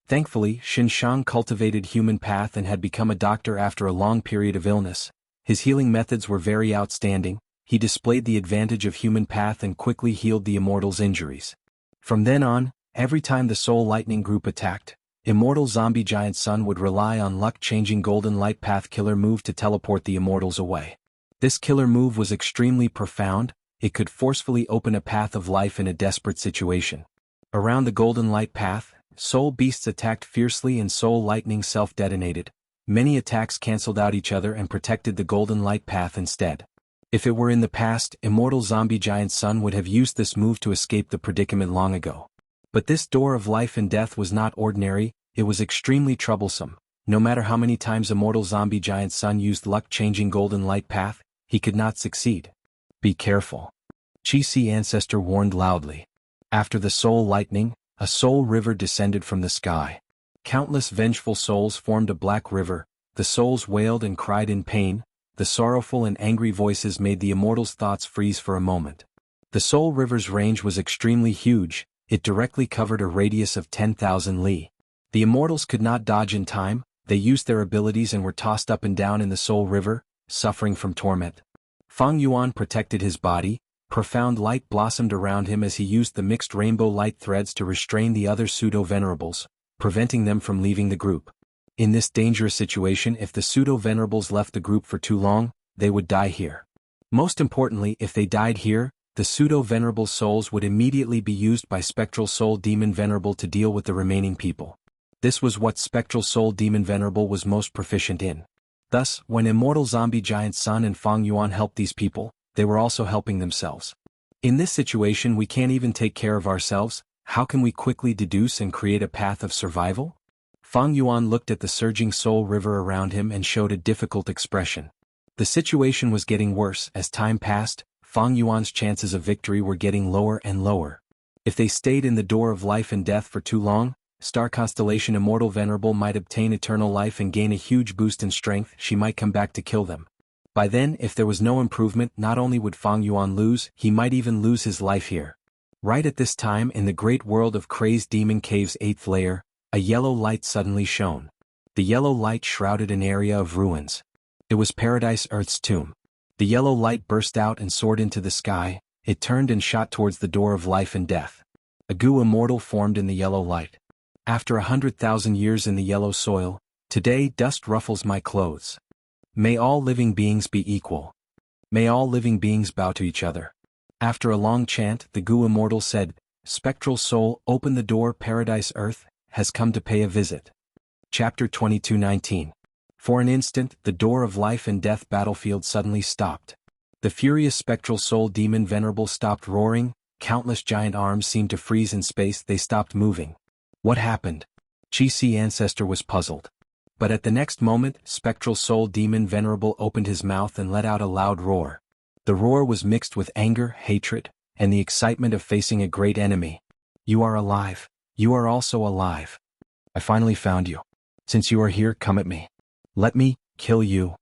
Thankfully, Xianxia cultivated human path and had become a doctor after a long period of illness. His healing methods were very outstanding, he displayed the advantage of human path and quickly healed the Immortals' injuries. From then on, every time the soul lightning group attacked, Immortal Zombie Giant Son would rely on luck-changing golden light path killer move to teleport the Immortals away. This killer move was extremely profound, it could forcefully open a path of life in a desperate situation. Around the golden light path, soul beasts attacked fiercely and soul lightning self-detonated. Many attacks cancelled out each other and protected the golden light path instead. If it were in the past, Immortal Zombie Giant Son would have used this move to escape the predicament long ago. But this door of life and death was not ordinary, it was extremely troublesome. No matter how many times Immortal Zombie Giant Son used luck-changing golden light path, he could not succeed. Be careful. Qi Ancestor warned loudly. After the soul lightning, a soul river descended from the sky. Countless vengeful souls formed a black river, the souls wailed and cried in pain, the sorrowful and angry voices made the Immortals' thoughts freeze for a moment. The soul river's range was extremely huge, it directly covered a radius of 10,000 li. The Immortals could not dodge in time, they used their abilities and were tossed up and down in the soul river, suffering from torment. Fang Yuan protected his body, profound light blossomed around him as he used the mixed rainbow light threads to restrain the other pseudo-venerables, preventing them from leaving the group. In this dangerous situation, if the pseudo-venerables left the group for too long, they would die here. Most importantly, if they died here, the pseudo-venerable souls would immediately be used by Spectral Soul Demon Venerable to deal with the remaining people. This was what Spectral Soul Demon Venerable was most proficient in. Thus, when Immortal Zombie Giant Son and Fang Yuan helped these people, they were also helping themselves. In this situation we can't even take care of ourselves, How can we quickly deduce and create a path of survival? Fang Yuan looked at the surging soul river around him and showed a difficult expression. The situation was getting worse. As time passed, Fang Yuan's chances of victory were getting lower and lower. If they stayed in the door of life and death for too long, Star Constellation Immortal Venerable might obtain eternal life and gain a huge boost in strength. She might come back to kill them. By then, if there was no improvement, not only would Fang Yuan lose, he might even lose his life here. Right at this time, in the great world of Crazed Demon Cave's 8th layer, a yellow light suddenly shone. The yellow light shrouded an area of ruins. It was Paradise Earth's tomb. The yellow light burst out and soared into the sky. It turned and shot towards the door of life and death. A goo immortal formed in the yellow light. After 100,000 years in the yellow soil, today dust ruffles my clothes. May all living beings be equal. May all living beings bow to each other. After a long chant, the goo immortal said, "Spectral soul, open the door. Paradise Earth has come to pay a visit." Chapter 22:19. For an instant, the door of life and death battlefield suddenly stopped. The furious spectral soul demon Venerable stopped roaring. Countless giant arms seemed to freeze in space. They stopped moving. What happened? Chi-Si Ancestor was puzzled. But at the next moment, spectral soul demon Venerable opened his mouth and let out a loud roar. The roar was mixed with anger, hatred, and the excitement of facing a great enemy. "You are alive. You are also alive. I finally found you. Since you are here, come at me. Let me kill you."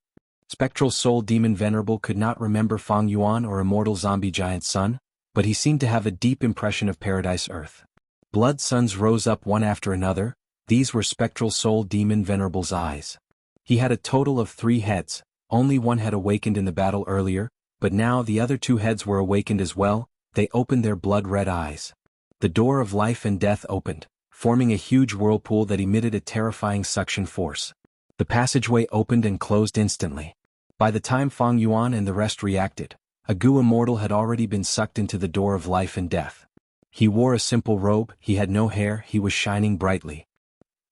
Spectral soul demon Venerable could not remember Fang Yuan or immortal zombie giant Sun, but he seemed to have a deep impression of Paradise Earth. Blood suns rose up one after another. These were spectral soul demon Venerable's eyes. He had a total of 3 heads. Only one had awakened in the battle earlier, but now the other 2 heads were awakened as well. They opened their blood-red eyes. The door of life and death opened, forming a huge whirlpool that emitted a terrifying suction force. The passageway opened and closed instantly. By the time Fang Yuan and the rest reacted, a goo immortal had already been sucked into the door of life and death. He wore a simple robe, he had no hair, he was shining brightly.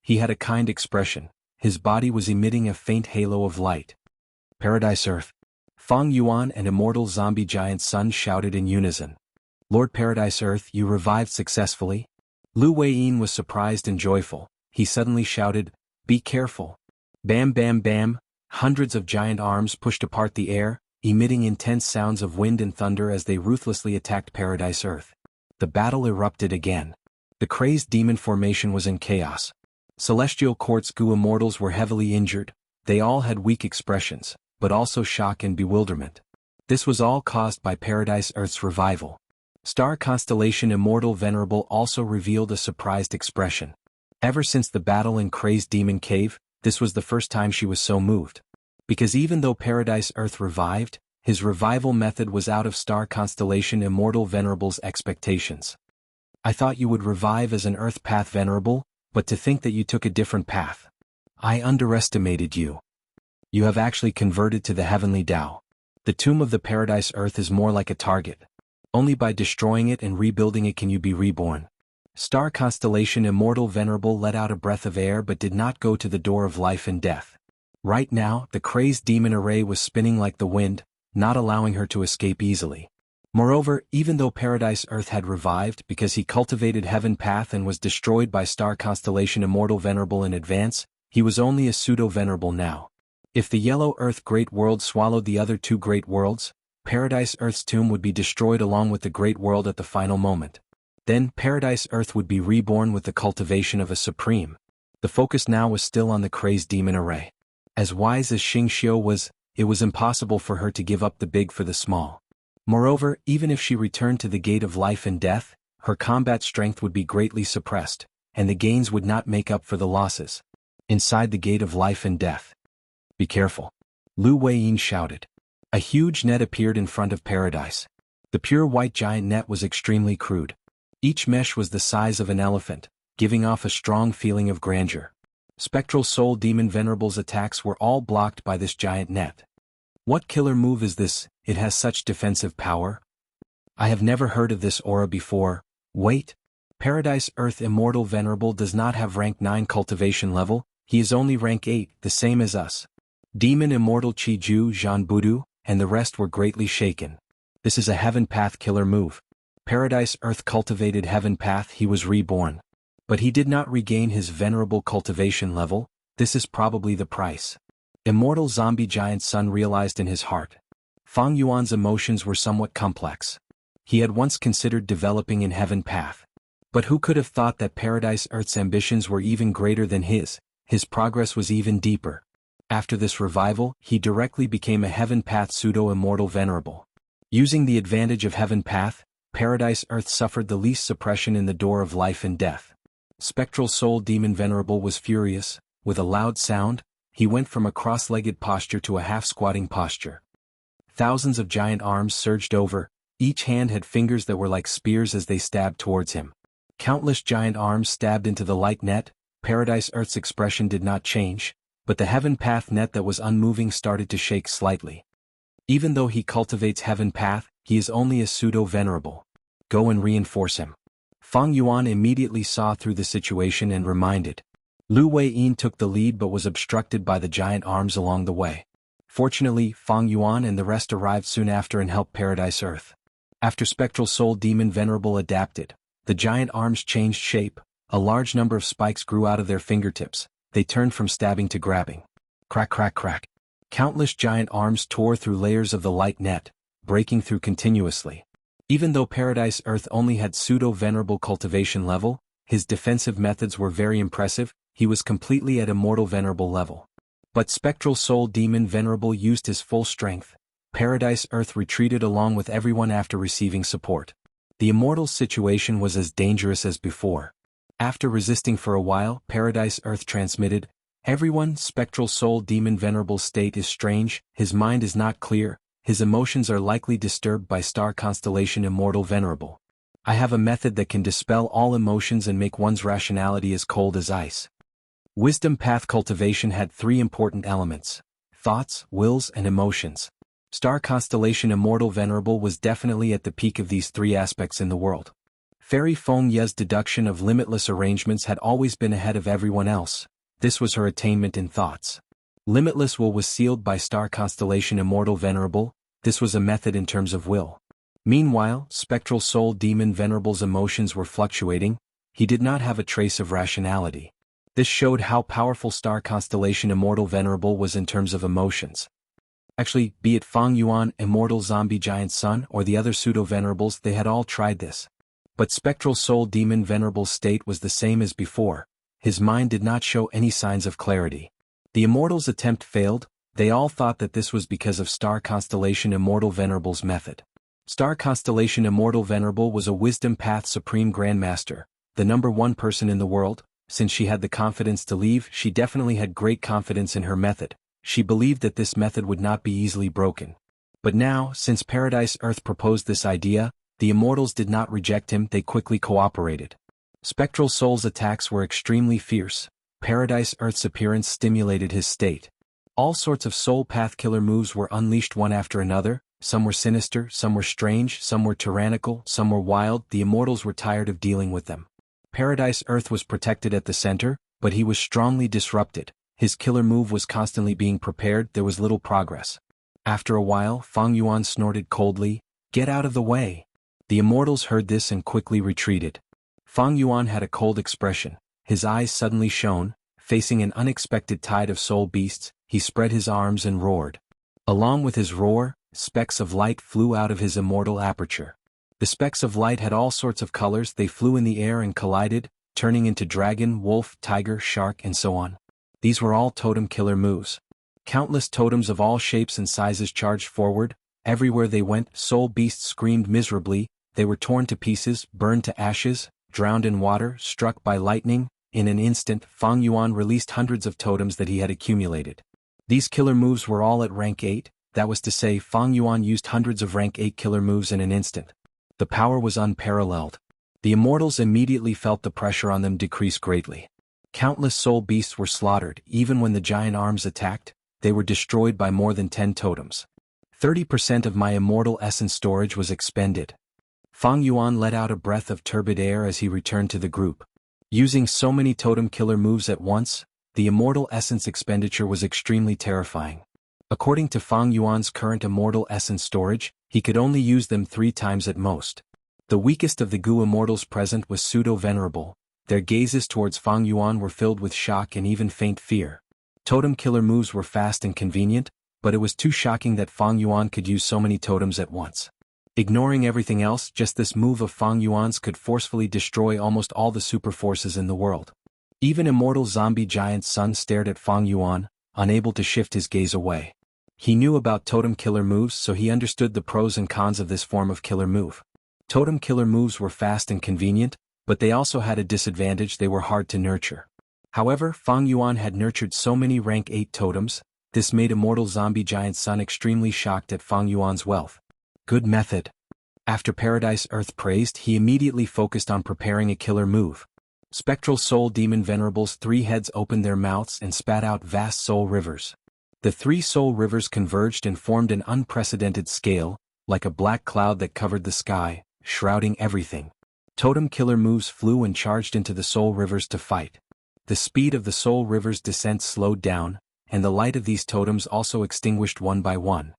He had a kind expression. His body was emitting a faint halo of light. "Paradise Earth." Fang Yuan and immortal zombie giant Sun shouted in unison. "Lord Paradise Earth, you revived successfully?" Lu Weiyin was surprised and joyful. He suddenly shouted, "Be careful." Bam bam bam, hundreds of giant arms pushed apart the air, emitting intense sounds of wind and thunder as they ruthlessly attacked Paradise Earth. The battle erupted again. The crazed demon formation was in chaos. Celestial Court's goo immortals were heavily injured. They all had weak expressions, but also shock and bewilderment. This was all caused by Paradise Earth's revival. Star Constellation Immortal Venerable also revealed a surprised expression. Ever since the battle in Crazed Demon Cave, this was the first time she was so moved. Because even though Paradise Earth revived, his revival method was out of Star Constellation Immortal Venerable's expectations. "I thought you would revive as an Earth Path Venerable, but to think that you took a different path. I underestimated you. You have actually converted to the Heavenly Tao. The tomb of the Paradise Earth is more like a target. Only by destroying it and rebuilding it can you be reborn." Star Constellation Immortal Venerable let out a breath of air but did not go to the door of life and death. Right now, the crazed demon array was spinning like the wind, not allowing her to escape easily. Moreover, even though Paradise Earth had revived because he cultivated Heaven Path and was destroyed by Star Constellation Immortal Venerable in advance, he was only a pseudo-venerable now. If the Yellow Earth Great World swallowed the other 2 Great Worlds, Paradise Earth's tomb would be destroyed along with the Great World at the final moment. Then Paradise Earth would be reborn with the cultivation of a Supreme. The focus now was still on the crazed demon array. As wise as Xianxia was, it was impossible for her to give up the big for the small. Moreover, even if she returned to the gate of life and death, her combat strength would be greatly suppressed, and the gains would not make up for the losses. Inside the gate of life and death. "Be careful." Lu Weiyin shouted. A huge net appeared in front of Paradise. The pure white giant net was extremely crude. Each mesh was the size of an elephant, giving off a strong feeling of grandeur. Spectral Soul Demon Venerable's attacks were all blocked by this giant net. What killer move is this? It has such defensive power? I have never heard of this aura before. Wait. Paradise Earth Immortal Venerable does not have rank 9 cultivation level, he is only rank 8, the same as us. Demon Immortal Qiju Zhan Budu, and the rest were greatly shaken. This is a Heaven Path killer move. Paradise Earth cultivated heaven path, he was reborn. But he did not regain his venerable cultivation level. This is probably the price. Immortal zombie giant son realized in his heart. Fang Yuan's emotions were somewhat complex. He had once considered developing in heaven path. But who could have thought that Paradise Earth's ambitions were even greater than his progress was even deeper. After this revival, he directly became a heaven path pseudo-immortal venerable. Using the advantage of heaven path, Paradise Earth suffered the least suppression in the door of life and death. Spectral Soul Demon Venerable was furious. With a loud sound, he went from a cross-legged posture to a half-squatting posture. Thousands of giant arms surged over, each hand had fingers that were like spears as they stabbed towards him. Countless giant arms stabbed into the light net. Paradise Earth's expression did not change, but the heaven path net that was unmoving started to shake slightly. Even though he cultivates heaven path, he is only a pseudo-venerable. Go and reinforce him. Fang Yuan immediately saw through the situation and reminded. Lu Weiyin took the lead but was obstructed by the giant arms along the way. Fortunately, Fang Yuan and the rest arrived soon after and helped Paradise Earth. After Spectral Soul Demon Venerable adapted, the giant arms changed shape. A large number of spikes grew out of their fingertips. They turned from stabbing to grabbing. Crack, crack, crack. Countless giant arms tore through layers of the light net, breaking through continuously. Even though Paradise Earth only had pseudo-venerable cultivation level, his defensive methods were very impressive. He was completely at immortal venerable level. But Spectral Soul Demon Venerable used his full strength. Paradise Earth retreated along with everyone after receiving support. The immortal's situation was as dangerous as before. After resisting for a while, Paradise Earth transmitted, "Everyone, Spectral Soul Demon Venerable's state is strange, his mind is not clear, his emotions are likely disturbed by star constellation Immortal Venerable. I have a method that can dispel all emotions and make one's rationality as cold as ice." Wisdom path cultivation had three important elements: thoughts, wills, and emotions. Star constellation Immortal Venerable was definitely at the peak of these three aspects in the world. Fairy Feng Ye's deduction of limitless arrangements had always been ahead of everyone else. This was her attainment in thoughts. Limitless will was sealed by star constellation Immortal Venerable. This was a method in terms of will. Meanwhile, Spectral Soul Demon Venerable's emotions were fluctuating. He did not have a trace of rationality. This showed how powerful star constellation Immortal Venerable was in terms of emotions. Actually, be it Fang Yuan, Immortal Zombie Giant Son, or the other pseudo-venerables, they had all tried this. But Spectral Soul Demon Venerable's state was the same as before. His mind did not show any signs of clarity. The Immortal's attempt failed. They all thought that this was because of Star Constellation Immortal Venerable's method. Star Constellation Immortal Venerable was a Wisdom Path Supreme Grandmaster, the #1 person in the world. Since she had the confidence to leave, she definitely had great confidence in her method. She believed that this method would not be easily broken. But now, since Paradise Earth proposed this idea, the Immortals did not reject him, they quickly cooperated. Spectral Soul's attacks were extremely fierce. Paradise Earth's appearance stimulated his state. All sorts of soul path killer moves were unleashed one after another. Some were sinister, some were strange, some were tyrannical, some were wild. The Immortals were tired of dealing with them. Paradise Earth was protected at the center, but he was strongly disrupted. His killer move was constantly being prepared, there was little progress. After a while, Fang Yuan snorted coldly, "Get out of the way." The Immortals heard this and quickly retreated. Fang Yuan had a cold expression. His eyes suddenly shone. Facing an unexpected tide of soul beasts, he spread his arms and roared. Along with his roar, specks of light flew out of his immortal aperture. The specks of light had all sorts of colors, they flew in the air and collided, turning into dragon, wolf, tiger, shark, and so on. These were all totem killer moves. Countless totems of all shapes and sizes charged forward. Everywhere they went, soul beasts screamed miserably. They were torn to pieces, burned to ashes, drowned in water, struck by lightning. In an instant, Fang Yuan released hundreds of totems that he had accumulated. These killer moves were all at rank 8, that was to say Fang Yuan used hundreds of rank 8 killer moves in an instant. The power was unparalleled. The Immortals immediately felt the pressure on them decrease greatly. Countless soul beasts were slaughtered. Even when the giant arms attacked, they were destroyed by more than 10 totems. 30% of my immortal essence storage was expended. Fang Yuan let out a breath of turbid air as he returned to the group. Using so many totem killer moves at once, the immortal essence expenditure was extremely terrifying. According to Fang Yuan's current immortal essence storage, he could only use them 3 times at most. The weakest of the Gu immortals present was pseudo-venerable. Their gazes towards Fang Yuan were filled with shock and even faint fear. Totem killer moves were fast and convenient, but it was too shocking that Fang Yuan could use so many totems at once. Ignoring everything else, just this move of Fang Yuan's could forcefully destroy almost all the super forces in the world. Even immortal zombie giant Sun stared at Fang Yuan, unable to shift his gaze away. He knew about totem killer moves, so he understood the pros and cons of this form of killer move. Totem killer moves were fast and convenient, but they also had a disadvantage: they were hard to nurture. However, Fang Yuan had nurtured so many rank 8 totems, this made immortal zombie giant Sun extremely shocked at Fang Yuan's wealth. Good method. After Paradise Earth praised, he immediately focused on preparing a killer move. Spectral Soul Demon Venerable's 3 heads opened their mouths and spat out vast soul rivers. The 3 soul rivers converged and formed an unprecedented scale, like a black cloud that covered the sky, shrouding everything. Totem killer moves flew and charged into the soul rivers to fight. The speed of the soul rivers' descent slowed down, and the light of these totems also extinguished one by one.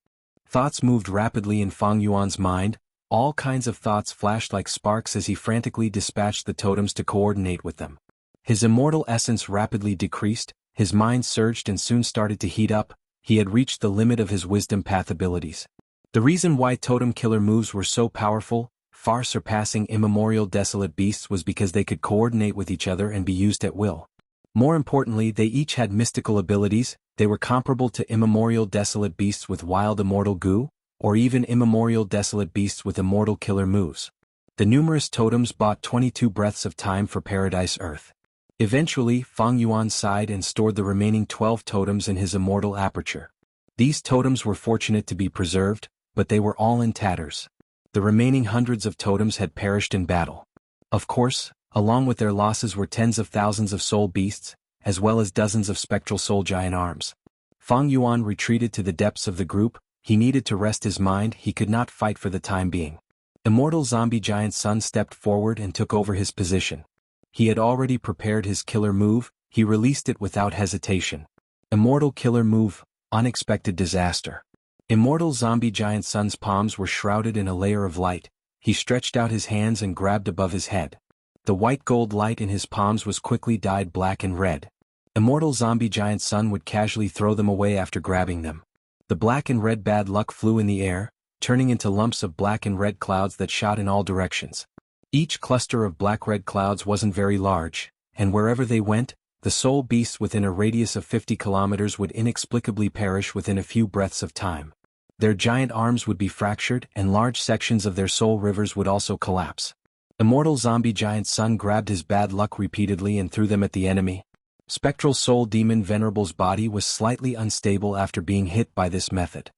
Thoughts moved rapidly in Fang Yuan's mind. All kinds of thoughts flashed like sparks as he frantically dispatched the totems to coordinate with them. His immortal essence rapidly decreased, his mind surged and soon started to heat up. He had reached the limit of his wisdom path abilities. The reason why totem killer moves were so powerful, far surpassing immemorial desolate beasts, was because they could coordinate with each other and be used at will. More importantly, they each had mystical abilities. They were comparable to immemorial desolate beasts with wild immortal goo, or even immemorial desolate beasts with immortal killer moves. The numerous totems bought 22 breaths of time for Paradise Earth. Eventually, Fang Yuan sighed and stored the remaining 12 totems in his immortal aperture. These totems were fortunate to be preserved, but they were all in tatters. The remaining hundreds of totems had perished in battle. Of course, along with their losses were tens of thousands of soul beasts, as well as dozens of spectral soul giant arms. Fang Yuan retreated to the depths of the group. He needed to rest his mind. He could not fight for the time being. Immortal zombie giant Sun stepped forward and took over his position. He had already prepared his killer move. He released it without hesitation. Immortal killer move, unexpected disaster. Immortal zombie giant Sun's palms were shrouded in a layer of light. He stretched out his hands and grabbed above his head. The white gold light in his palms was quickly dyed black and red. Immortal zombie giant Sun would casually throw them away after grabbing them. The black and red bad luck flew in the air, turning into lumps of black and red clouds that shot in all directions. Each cluster of black-red clouds wasn't very large, and wherever they went, the soul beasts within a radius of 50 kilometers would inexplicably perish within a few breaths of time. Their giant arms would be fractured, and large sections of their soul rivers would also collapse. Immortal zombie giant Sun grabbed his bad luck repeatedly and threw them at the enemy. Spectral Soul Demon Venerable's body was slightly unstable after being hit by this method.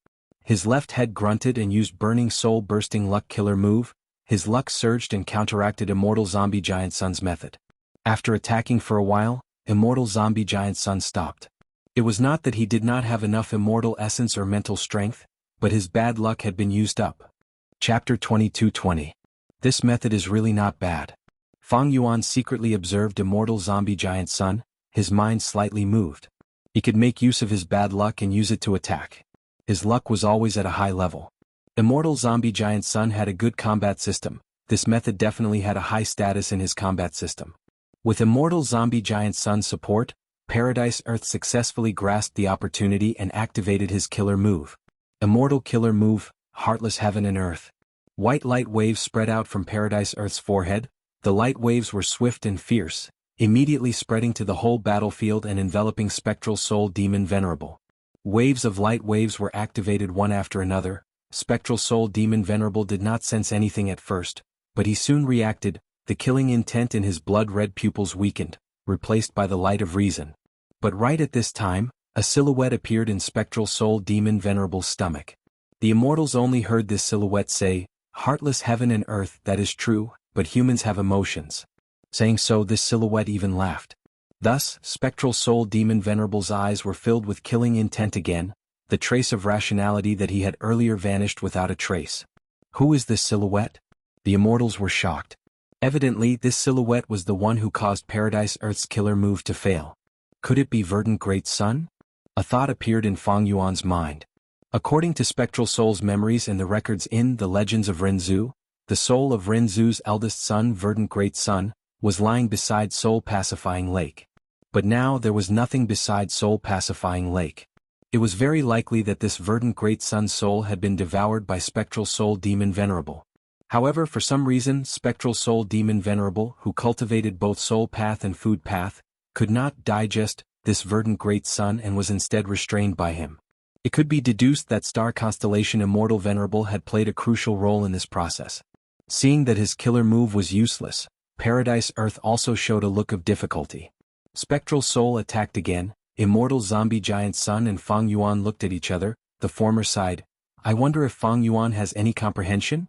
His left head grunted and used Burning Soul Bursting Luck Killer move. His luck surged and counteracted Immortal Zombie Giant Sun's method. After attacking for a while, Immortal Zombie Giant Sun stopped. It was not that he did not have enough immortal essence or mental strength, but his bad luck had been used up. Chapter 22:20. This method is really not bad. Fang Yuan secretly observed Immortal Zombie Giant Sun. His mind slightly moved. He could make use of his bad luck and use it to attack. His luck was always at a high level. Immortal Zombie Giant Sun had a good combat system. This method definitely had a high status in his combat system. With Immortal Zombie Giant Sun's support, Paradise Earth successfully grasped the opportunity and activated his killer move. Immortal killer move, Heartless Heaven and Earth. White light waves spread out from Paradise Earth's forehead. The light waves were swift and fierce, immediately spreading to the whole battlefield and enveloping Spectral Soul Demon Venerable. Waves of light waves were activated one after another. Spectral Soul Demon Venerable did not sense anything at first, but he soon reacted. The killing intent in his blood-red pupils weakened, replaced by the light of reason. But right at this time, a silhouette appeared in Spectral Soul Demon Venerable's stomach. The immortals only heard this silhouette say, "Heartless Heaven and Earth." That is true, but humans have emotions. Saying so, this silhouette even laughed. Thus, Spectral Soul Demon Venerable's eyes were filled with killing intent again. The trace of rationality that he had earlier vanished without a trace. Who is this silhouette? The immortals were shocked. Evidently, this silhouette was the one who caused Paradise Earth's killer move to fail. Could it be Verdant Great Sun? A thought appeared in Fang Yuan's mind. According to Spectral Soul's memories and the records in the Legends of Renzu, the The soul of Rinzu's eldest son, verdant great son, was lying beside soul-pacifying lake. But now there was nothing beside soul-pacifying lake. It was very likely that this verdant great son's soul had been devoured by spectral soul demon venerable. However, for some reason, spectral soul demon venerable, who cultivated both soul path and food path, could not digest this verdant great son and was instead restrained by him. It could be deduced that star constellation Immortal Venerable had played a crucial role in this process. Seeing that his killer move was useless, Paradise Earth also showed a look of difficulty. Spectral Soul attacked again. Immortal Zombie Giant Sun and Fang Yuan looked at each other. The former sighed. I wonder if Fang Yuan has any comprehension?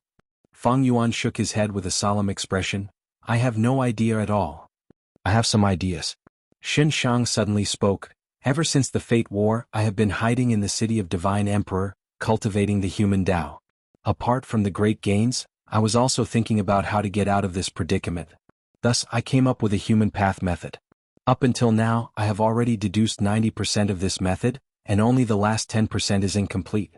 Fang Yuan shook his head with a solemn expression. I have no idea at all. I have some ideas. Xianxia suddenly spoke. Ever since the Fate War, I have been hiding in the city of Divine Emperor, cultivating the human Tao. Apart from the great gains, I was also thinking about how to get out of this predicament. Thus, I came up with a human path method. Up until now, I have already deduced 90% of this method, and only the last 10% is incomplete.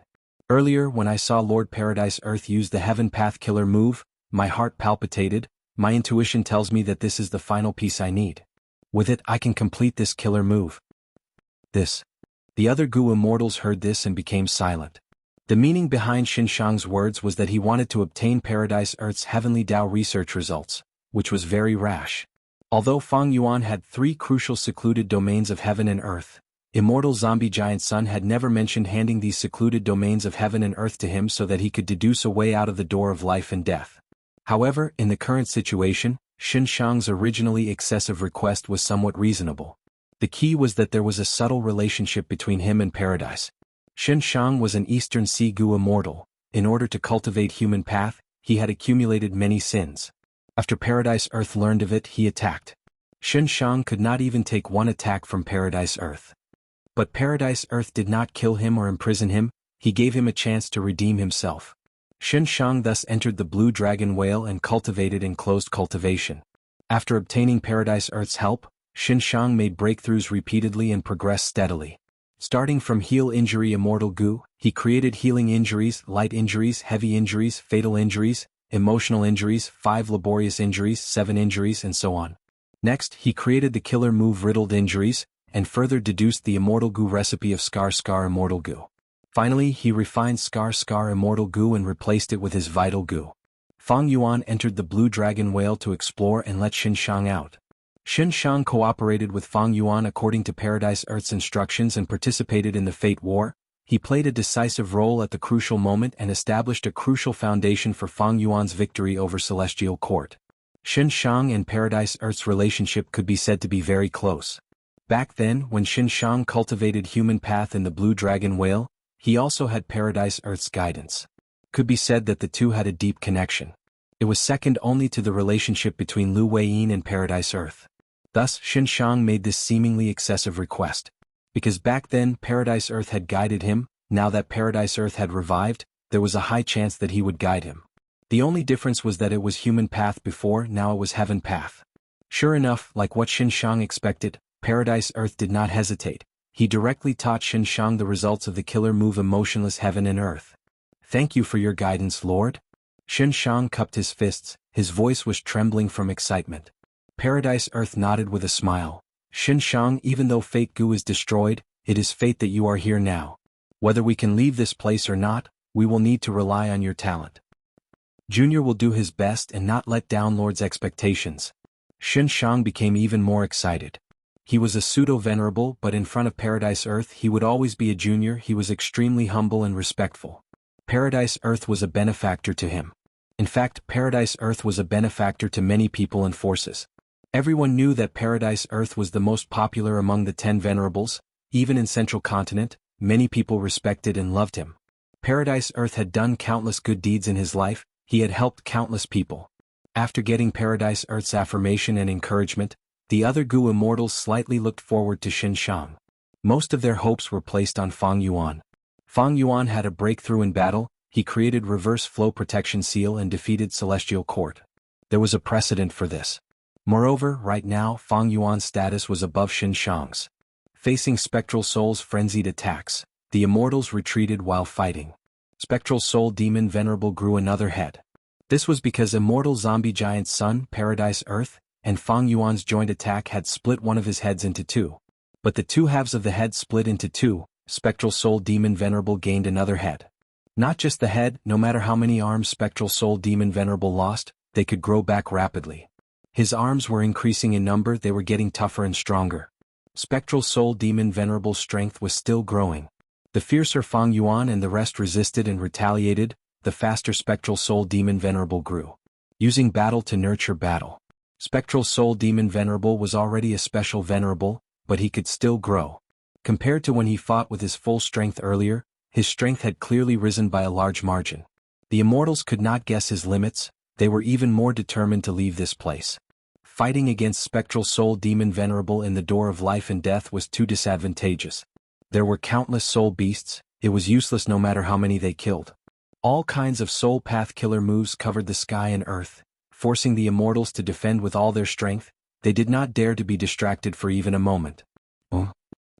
Earlier, when I saw Lord Paradise Earth use the Heaven Path Killer move, my heart palpitated. My intuition tells me that this is the final piece I need. With it, I can complete this killer move. The other Gu immortals heard this and became silent. The meaning behind Xianxia's words was that he wanted to obtain Paradise Earth's heavenly Tao research results, which was very rash. Although Fang Yuan had 3 crucial secluded domains of heaven and earth, Immortal Zombie Giant Sun had never mentioned handing these secluded domains of heaven and earth to him so that he could deduce a way out of the door of life and death. However, in the current situation, Xianxia's originally excessive request was somewhat reasonable. The key was that there was a subtle relationship between him and Paradise. Xianxia was an Eastern Sea Gu immortal. In order to cultivate human path, he had accumulated many sins. After Paradise Earth learned of it, he attacked. Xianxia could not even take one attack from Paradise Earth. But Paradise Earth did not kill him or imprison him, he gave him a chance to redeem himself. Xianxia thus entered the Blue Dragon Whale and cultivated enclosed cultivation. After obtaining Paradise Earth's help, Xianxia made breakthroughs repeatedly and progressed steadily. Starting from Heal Injury Immortal Gu, he created healing injuries, light injuries, heavy injuries, fatal injuries, emotional injuries, 5 laborious injuries, 7 injuries, and so on. Next, he created the killer move Riddled Injuries, and further deduced the Immortal Gu recipe of Scar Immortal Gu. Finally, he refined Scar Immortal Gu and replaced it with his Vital Gu. Fang Yuan entered the Blue Dragon Whale to explore and let Xianxia out. Xianxia cooperated with Fang Yuan according to Paradise Earth's instructions and participated in the Fate War. He played a decisive role at the crucial moment and established a crucial foundation for Fang Yuan's victory over Celestial Court. Xianxia and Paradise Earth's relationship could be said to be very close. Back then, when Xianxia cultivated human path in the Blue Dragon Whale, he also had Paradise Earth's guidance. Could be said that the two had a deep connection. It was second only to the relationship between Lu Weiyin and Paradise Earth. Thus, Xianxia made this seemingly excessive request. Because back then Paradise Earth had guided him, now that Paradise Earth had revived, there was a high chance that he would guide him. The only difference was that it was human path before, now it was heaven path. Sure enough, like what Xianxia expected, Paradise Earth did not hesitate. He directly taught Xianxia the results of the killer move Emotionless Heaven and Earth. Thank you for your guidance, Lord. Xianxia cupped his fists, his voice was trembling from excitement. Paradise Earth nodded with a smile. Xianxia, even though Fate Gu is destroyed, it is fate that you are here now. Whether we can leave this place or not, we will need to rely on your talent. Junior will do his best and not let down Lord's expectations. Xianxia became even more excited. He was a pseudo-venerable, but in front of Paradise Earth he would always be a junior. He was extremely humble and respectful. Paradise Earth was a benefactor to him. In fact, Paradise Earth was a benefactor to many people and forces. Everyone knew that Paradise Earth was the most popular among the 10 venerables. Even in Central Continent, many people respected and loved him. Paradise Earth had done countless good deeds in his life, he had helped countless people. After getting Paradise Earth's affirmation and encouragement, the other Gu immortals slightly looked forward to Xianxia. Most of their hopes were placed on Fang Yuan. Fang Yuan had a breakthrough in battle, he created Reverse Flow Protection Seal and defeated Celestial Court. There was a precedent for this. Moreover, right now Fang Yuan's status was above Xianxia's. Facing Spectral Soul's frenzied attacks, the immortals retreated while fighting. Spectral Soul Demon Venerable grew another head. This was because Immortal Zombie Giant's son, Paradise Earth, and Fang Yuan's joint attack had split one of his heads into two. But the two halves of the head split into two. Spectral Soul Demon Venerable gained another head. Not just the head, no matter how many arms Spectral Soul Demon Venerable lost, they could grow back rapidly. His arms were increasing in number, they were getting tougher and stronger. Spectral Soul Demon Venerable's strength was still growing. The fiercer Fang Yuan and the rest resisted and retaliated, the faster Spectral Soul Demon Venerable grew. Using battle to nurture battle. Spectral Soul Demon Venerable was already a special venerable, but he could still grow. Compared to when he fought with his full strength earlier, his strength had clearly risen by a large margin. The Immortals could not guess his limits, they were even more determined to leave this place. Fighting against Spectral Soul Demon Venerable in the door of life and death was too disadvantageous. There were countless soul beasts, it was useless no matter how many they killed. All kinds of soul path killer moves covered the sky and earth, forcing the Immortals to defend with all their strength. They did not dare to be distracted for even a moment.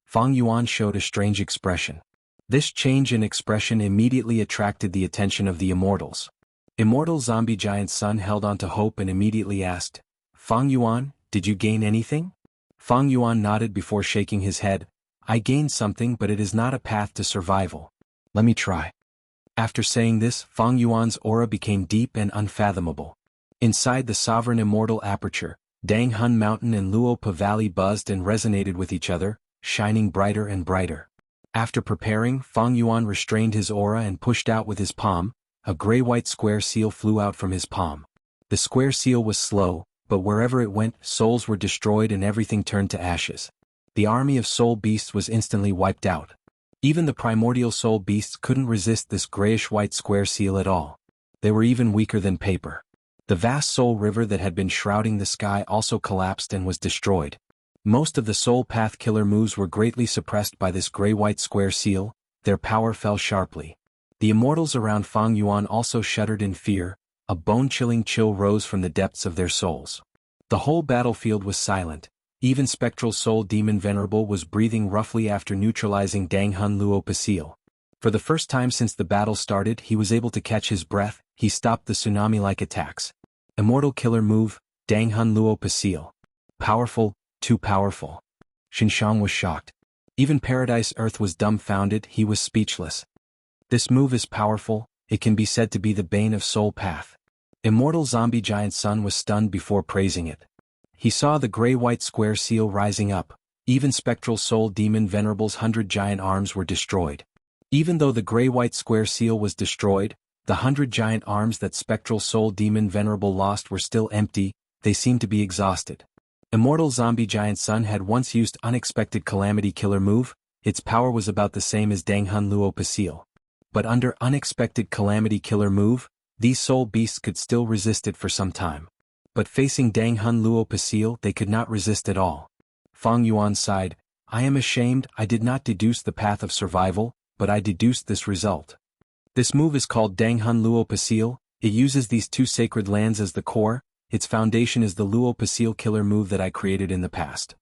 Fang Yuan showed a strange expression. This change in expression immediately attracted the attention of the Immortals. Immortal Zombie Giant's son held on to hope and immediately asked, "Fang Yuan, did you gain anything?" Fang Yuan nodded before shaking his head. "I gained something, but it is not a path to survival. Let me try." After saying this, Fang Yuan's aura became deep and unfathomable. Inside the sovereign immortal aperture, Danghun Mountain and Luopa Valley buzzed and resonated with each other, shining brighter and brighter. After preparing, Fang Yuan restrained his aura and pushed out with his palm. A gray-white square seal flew out from his palm. The square seal was slow, but wherever it went, souls were destroyed and everything turned to ashes. The army of soul beasts was instantly wiped out. Even the primordial soul beasts couldn't resist this grayish-white square seal at all. They were even weaker than paper. The vast soul river that had been shrouding the sky also collapsed and was destroyed. Most of the soul path killer moves were greatly suppressed by this gray-white square seal, their power fell sharply. The Immortals around Fang Yuan also shuddered in fear, a bone-chilling chill rose from the depths of their souls. The whole battlefield was silent, even Spectral Soul Demon Venerable was breathing roughly after neutralizing Danghun Luopa Seal. For the first time since the battle started he was able to catch his breath, he stopped the tsunami-like attacks. Immortal killer move, Danghun Luopa Seal. Powerful, too powerful. Xianxia was shocked. Even Paradise Earth was dumbfounded, he was speechless. This move is powerful, it can be said to be the bane of Soul Path. Immortal Zombie Giant's son was stunned before praising it. He saw the gray-white square seal rising up, even Spectral Soul Demon Venerable's 100 giant arms were destroyed. Even though the gray-white square seal was destroyed, the 100 giant arms that Spectral Soul Demon Venerable lost were still empty, they seemed to be exhausted. Immortal Zombie Giant's son had once used Unexpected Calamity Killer move, its power was about the same as Danghun Luopa Seal. But under Unexpected Calamity Killer move, these soul beasts could still resist it for some time. But facing Danghun Luopa Seal they could not resist at all. Fang Yuan sighed, "I am ashamed, I did not deduce the path of survival, but I deduced this result." This move is called Danghun Luopa Seal, it uses these two sacred lands as the core, its foundation is the Luopa Seal killer move that I created in the past.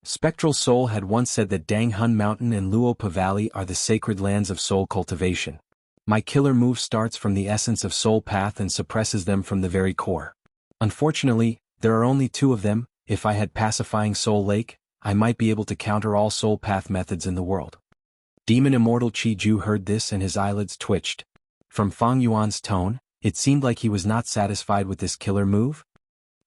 Spectral Soul had once said that Danghun Mountain and Luopa Valley are the sacred lands of soul cultivation. My killer move starts from the essence of soul path and suppresses them from the very core. Unfortunately, there are only two of them, if I had Pacifying Soul Lake, I might be able to counter all soul path methods in the world. Demon Immortal Chi Ju heard this and his eyelids twitched. From Fang Yuan's tone, it seemed like he was not satisfied with this killer move.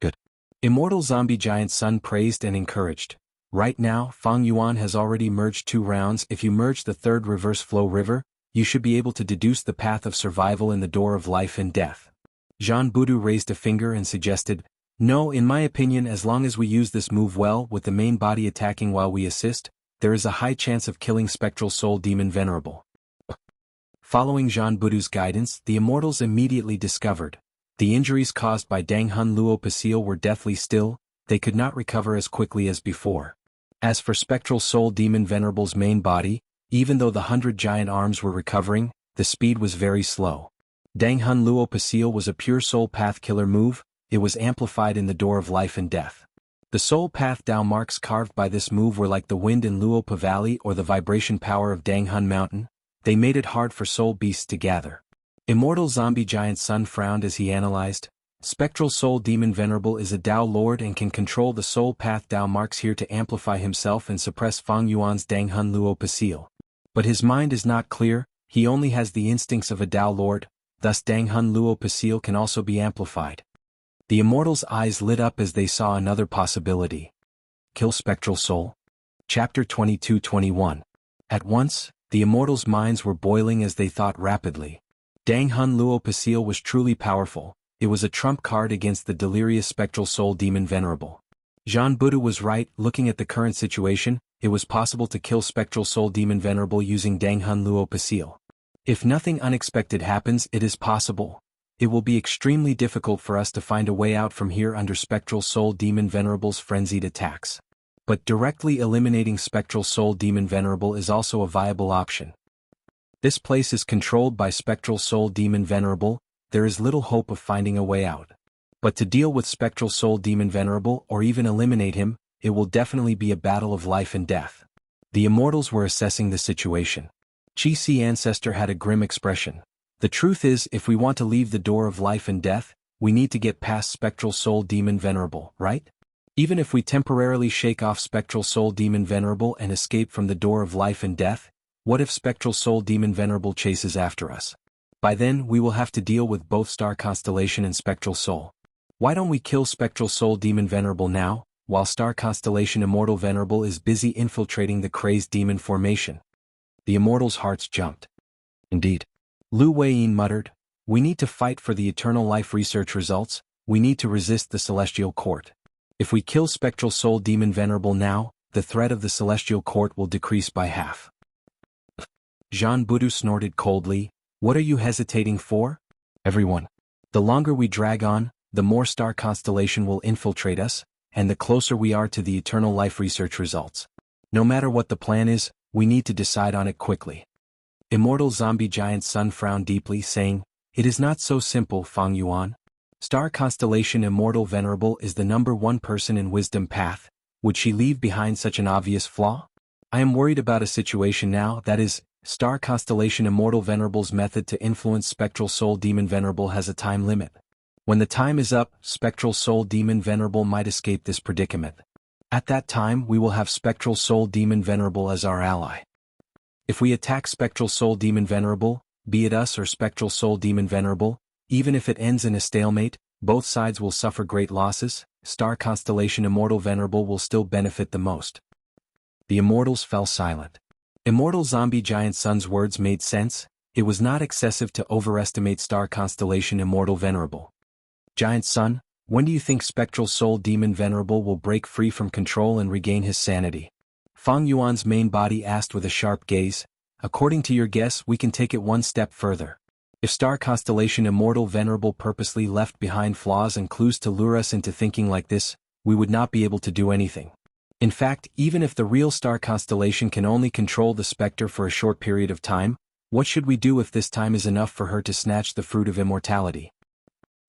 Good. Immortal Zombie Giant's son praised and encouraged. Right now, Fang Yuan has already merged 2 rounds. If you merge the third reverse flow river, you should be able to deduce the path of survival in the door of life and death. Jean Budu raised a finger and suggested, "No, in my opinion, as long as we use this move well with the main body attacking while we assist, there is a high chance of killing Spectral Soul Demon Venerable." Following Jean Budu's guidance, the Immortals immediately discovered. The injuries caused by Danghun Luopa Seal were deathly still, they could not recover as quickly as before. As for Spectral Soul Demon Venerable's main body, even though the 100 giant arms were recovering, the speed was very slow. Danghun Luopa Seal was a pure soul path killer move, it was amplified in the door of life and death. The soul path Dao marks carved by this move were like the wind in Luopa Valley or the vibration power of Danghun Mountain, they made it hard for soul beasts to gather. Immortal zombie giant Sun frowned as he analyzed. Spectral soul demon venerable is a Dao lord and can control the soul path Dao marks here to amplify himself and suppress Fang Yuan's Danghun Luo Pasil. But his mind is not clear, he only has the instincts of a Dao lord, thus Danghun Luo Pasil can also be amplified. The immortal's eyes lit up as they saw another possibility. Kill spectral soul? Chapter 22-21. At once, the immortals' minds were boiling as they thought rapidly. Danghun Luo Pasil was truly powerful. It was a trump card against the delirious spectral soul demon venerable. Jean Buddha was right, looking at the current situation, it was possible to kill spectral soul demon venerable using Danghun Luo Pasil. If nothing unexpected happens, it is possible. It will be extremely difficult for us to find a way out from here under spectral soul demon venerable's frenzied attacks. But directly eliminating spectral soul demon venerable is also a viable option. This place is controlled by spectral soul demon venerable. There is little hope of finding a way out. But to deal with spectral soul demon venerable or even eliminate him, it will definitely be a battle of life and death. The immortals were assessing the situation. Qi ancestor had a grim expression. The truth is, if we want to leave the door of life and death, we need to get past spectral soul demon venerable, right? Even if we temporarily shake off spectral soul demon venerable and escape from the door of life and death, what if spectral soul demon venerable chases after us? By then we will have to deal with both star constellation and spectral soul. Why don't we kill spectral soul demon venerable now, while star constellation immortal venerable is busy infiltrating the crazed demon formation? The immortals' hearts jumped. Indeed. Lu Weiyin muttered, we need to fight for the eternal life research results, we need to resist the celestial court. If we kill spectral soul demon venerable now, the threat of the celestial court will decrease by half. Jean Budu snorted coldly, what are you hesitating for? Everyone. The longer we drag on, the more star constellation will infiltrate us, and the closer we are to the eternal life research results. No matter what the plan is, we need to decide on it quickly. Immortal zombie giant Sun frowned deeply, saying, it is not so simple, Fang Yuan. Star constellation immortal venerable is the #1 person in wisdom path. Would she leave behind such an obvious flaw? I am worried about a situation now that is, star constellation immortal venerable's method to influence spectral soul demon venerable has a time limit. When the time is up, spectral soul demon venerable might escape this predicament. At that time we will have spectral soul demon venerable as our ally. If we attack spectral soul demon venerable, be it us or spectral soul demon venerable, even if it ends in a stalemate, both sides will suffer great losses, star constellation immortal venerable will still benefit the most. The immortals fell silent. Immortal zombie giant Sun's words made sense, it was not excessive to overestimate star constellation immortal venerable. Giant Sun, when do you think spectral soul demon venerable will break free from control and regain his sanity? Fang Yuan's main body asked with a sharp gaze, according to your guess we can take it one step further. If star constellation immortal venerable purposely left behind flaws and clues to lure us into thinking like this, we would not be able to do anything. In fact, even if the real star constellation can only control the specter for a short period of time, what should we do if this time is enough for her to snatch the fruit of immortality?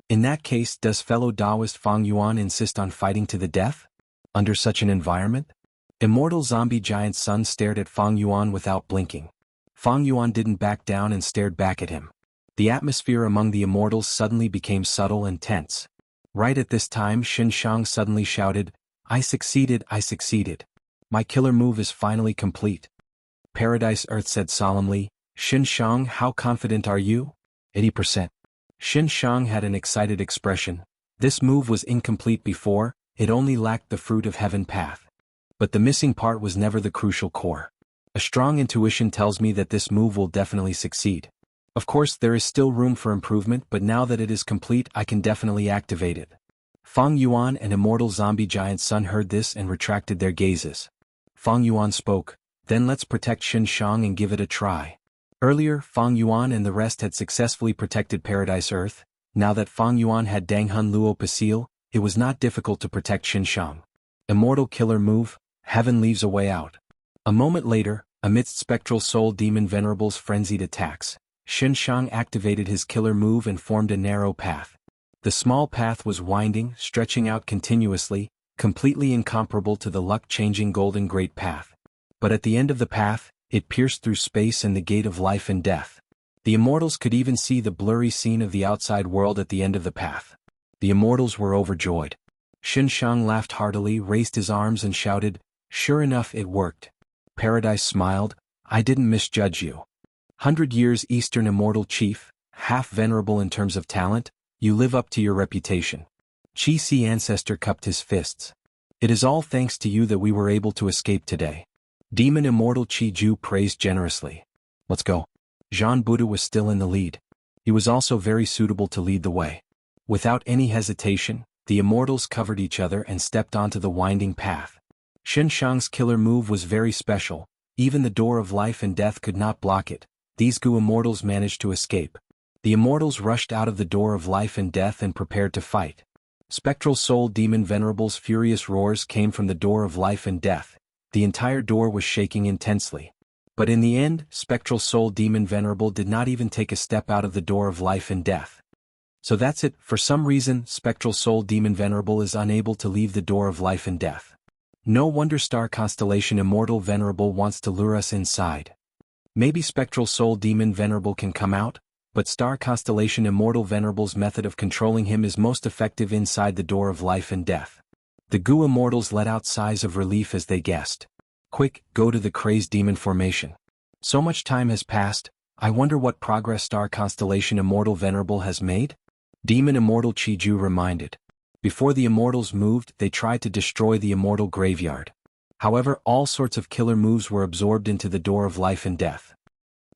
In that case, does fellow Taoist Fang Yuan insist on fighting to the death? Under such an environment? Immortal zombie giant Sun stared at Fang Yuan without blinking. Fang Yuan didn't back down and stared back at him. The atmosphere among the immortals suddenly became subtle and tense. Right at this time Xianxia suddenly shouted, I succeeded. My killer move is finally complete. Paradise Earth said solemnly, Xianxia, how confident are you? 80%. Xianxia had an excited expression. This move was incomplete before, it only lacked the fruit of heaven path. But the missing part was never the crucial core. A strong intuition tells me that this move will definitely succeed. Of course there is still room for improvement, but now that it is complete I can definitely activate it. Fang Yuan and immortal zombie giant Sun heard this and retracted their gazes. Fang Yuan spoke, then let's protect Xianxia and give it a try. Earlier, Fang Yuan and the rest had successfully protected Paradise Earth. Now that Fang Yuan had Danghun Luo Pasil, it was not difficult to protect Xianxia. Immortal killer move, heaven leaves a way out. A moment later, amidst spectral soul demon venerable's frenzied attacks, Xianxia activated his killer move and formed a narrow path. The small path was winding, stretching out continuously, completely incomparable to the luck-changing golden great path. But at the end of the path, it pierced through space and the gate of life and death. The Immortals could even see the blurry scene of the outside world at the end of the path. The Immortals were overjoyed. Xianxia laughed heartily, raised his arms and shouted, "Sure enough, it worked." Paradise smiled, "I didn't misjudge you. 100 years Eastern Immortal Chief, half venerable in terms of talent, you live up to your reputation." Qi ancestor cupped his fists. "It is all thanks to you that we were able to escape today." Demon Immortal Qiju praised generously. "Let's go." Jianghu was still in the lead. He was also very suitable to lead the way. Without any hesitation, the Immortals covered each other and stepped onto the winding path. Xianxia's killer move was very special, even the door of life and death could not block it. These Gu Immortals managed to escape. The Immortals rushed out of the door of life and death and prepared to fight. Spectral Soul Demon Venerable's furious roars came from the door of life and death. The entire door was shaking intensely. But in the end, Spectral Soul Demon Venerable did not even take a step out of the door of life and death. So that's it. For some reason, Spectral Soul Demon Venerable is unable to leave the door of life and death. No wonder Star Constellation Immortal Venerable wants to lure us inside. Maybe Spectral Soul Demon Venerable can come out, but Star Constellation Immortal Venerable's method of controlling him is most effective inside the door of life and death. The Gu Immortals let out sighs of relief as they guessed. Quick, go to the crazed demon formation. So much time has passed, I wonder what progress Star Constellation Immortal Venerable has made? Demon Immortal Qiju reminded. Before the Immortals moved, they tried to destroy the Immortal Graveyard. However, all sorts of killer moves were absorbed into the door of life and death.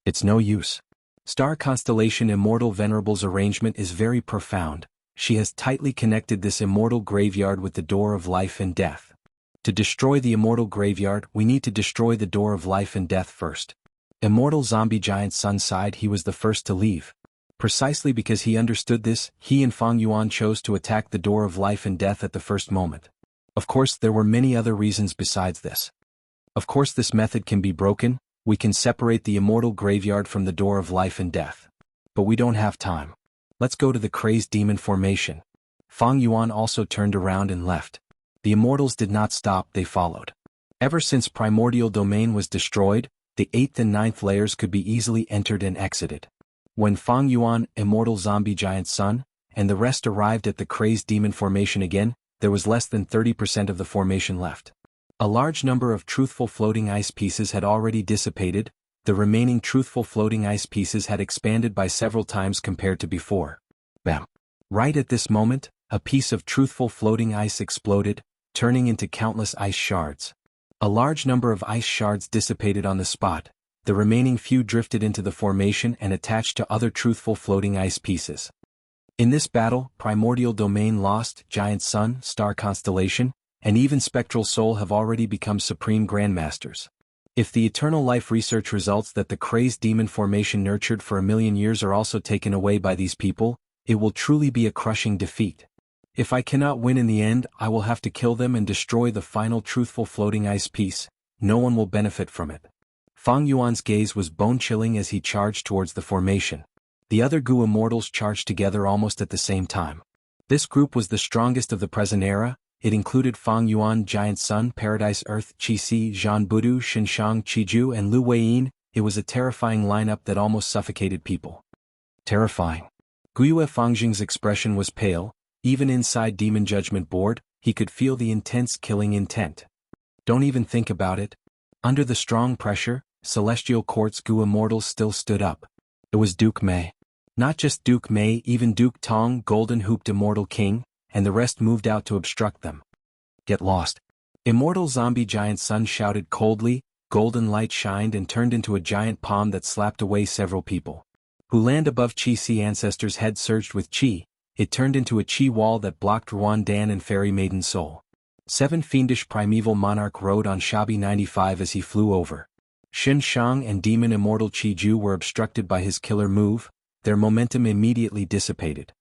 It's no use. Star Constellation Immortal Venerable's arrangement is very profound. She has tightly connected this Immortal Graveyard with the door of life and death. To destroy the Immortal Graveyard, we need to destroy the door of life and death first. Immortal Zombie Giant Sun sighed. He was the first to leave. Precisely because he understood this, he and Fang Yuan chose to attack the door of life and death at the first moment. Of course, there were many other reasons besides this. Of course, this method can be broken. We can separate the Immortal Graveyard from the door of life and death. But we don't have time. Let's go to the crazed demon formation. Fang Yuan also turned around and left. The Immortals did not stop, they followed. Ever since Primordial Domain was destroyed, the 8th and 9th layers could be easily entered and exited. When Fang Yuan, Immortal Zombie Giant Sun, and the rest arrived at the crazed demon formation again, there was less than 30% of the formation left. A large number of truthful floating ice pieces had already dissipated. The remaining truthful floating ice pieces had expanded by several times compared to before. Bam! Right at this moment, a piece of truthful floating ice exploded, turning into countless ice shards. A large number of ice shards dissipated on the spot. The remaining few drifted into the formation and attached to other truthful floating ice pieces. In this battle, Primordial Domain lost, Giant Sun, Star Constellation, and even Spectral Soul have already become Supreme Grandmasters. If the Eternal Life research results that the crazed demon formation nurtured for 1,000,000 years are also taken away by these people, it will truly be a crushing defeat. If I cannot win in the end, I will have to kill them and destroy the final truthful floating ice piece. No one will benefit from it. Fang Yuan's gaze was bone-chilling as he charged towards the formation. The other Gu Immortals charged together almost at the same time. This group was the strongest of the present era. It included Fang Yuan, Giant Sun, Paradise Earth, Qi, Jianghu, Xianxia, Qiju and Lu Weiyin. It was a terrifying lineup that almost suffocated people. Terrifying. Guyue Fangjing's expression was pale. Even inside Demon Judgment Board, he could feel the intense killing intent. Don't even think about it. Under the strong pressure, Celestial Court's Gu Immortals still stood up. It was Duke Mei. Not just Duke Mei, even Duke Tong, Golden Hooped Immortal King, and the rest moved out to obstruct them. Get lost. Immortal Zombie Giant Sun shouted coldly. Golden light shined and turned into a giant palm that slapped away several people. Who land above Qi ancestors' head surged with Qi. It turned into a Qi wall that blocked Ruan Dan and Fairy Maiden Soul. 7 fiendish primeval monarch rode on Shabi 95 as he flew over. Xianxia and Demon Immortal Qiju were obstructed by his killer move. Their momentum immediately dissipated.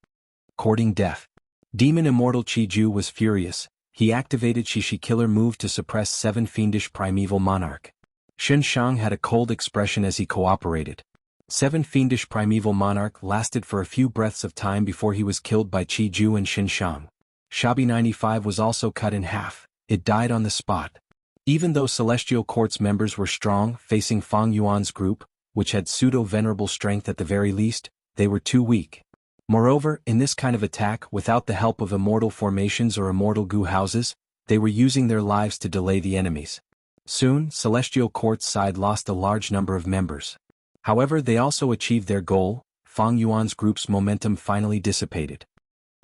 Courting death. Demon Immortal Qiju was furious. He activated Shishi killer move to suppress 7 fiendish primeval monarch. Xianxia had a cold expression as he cooperated. 7 fiendish primeval monarch lasted for a few breaths of time before he was killed by Qiju and Xianxia. Shabi 95 was also cut in half. It died on the spot. Even though Celestial Court's members were strong, facing Fang Yuan's group, which had pseudo-venerable strength at the very least, they were too weak. Moreover, in this kind of attack, without the help of immortal formations or immortal gu houses, they were using their lives to delay the enemies. Soon, Celestial Court's side lost a large number of members. However, they also achieved their goal. Fang Yuan's group's momentum finally dissipated.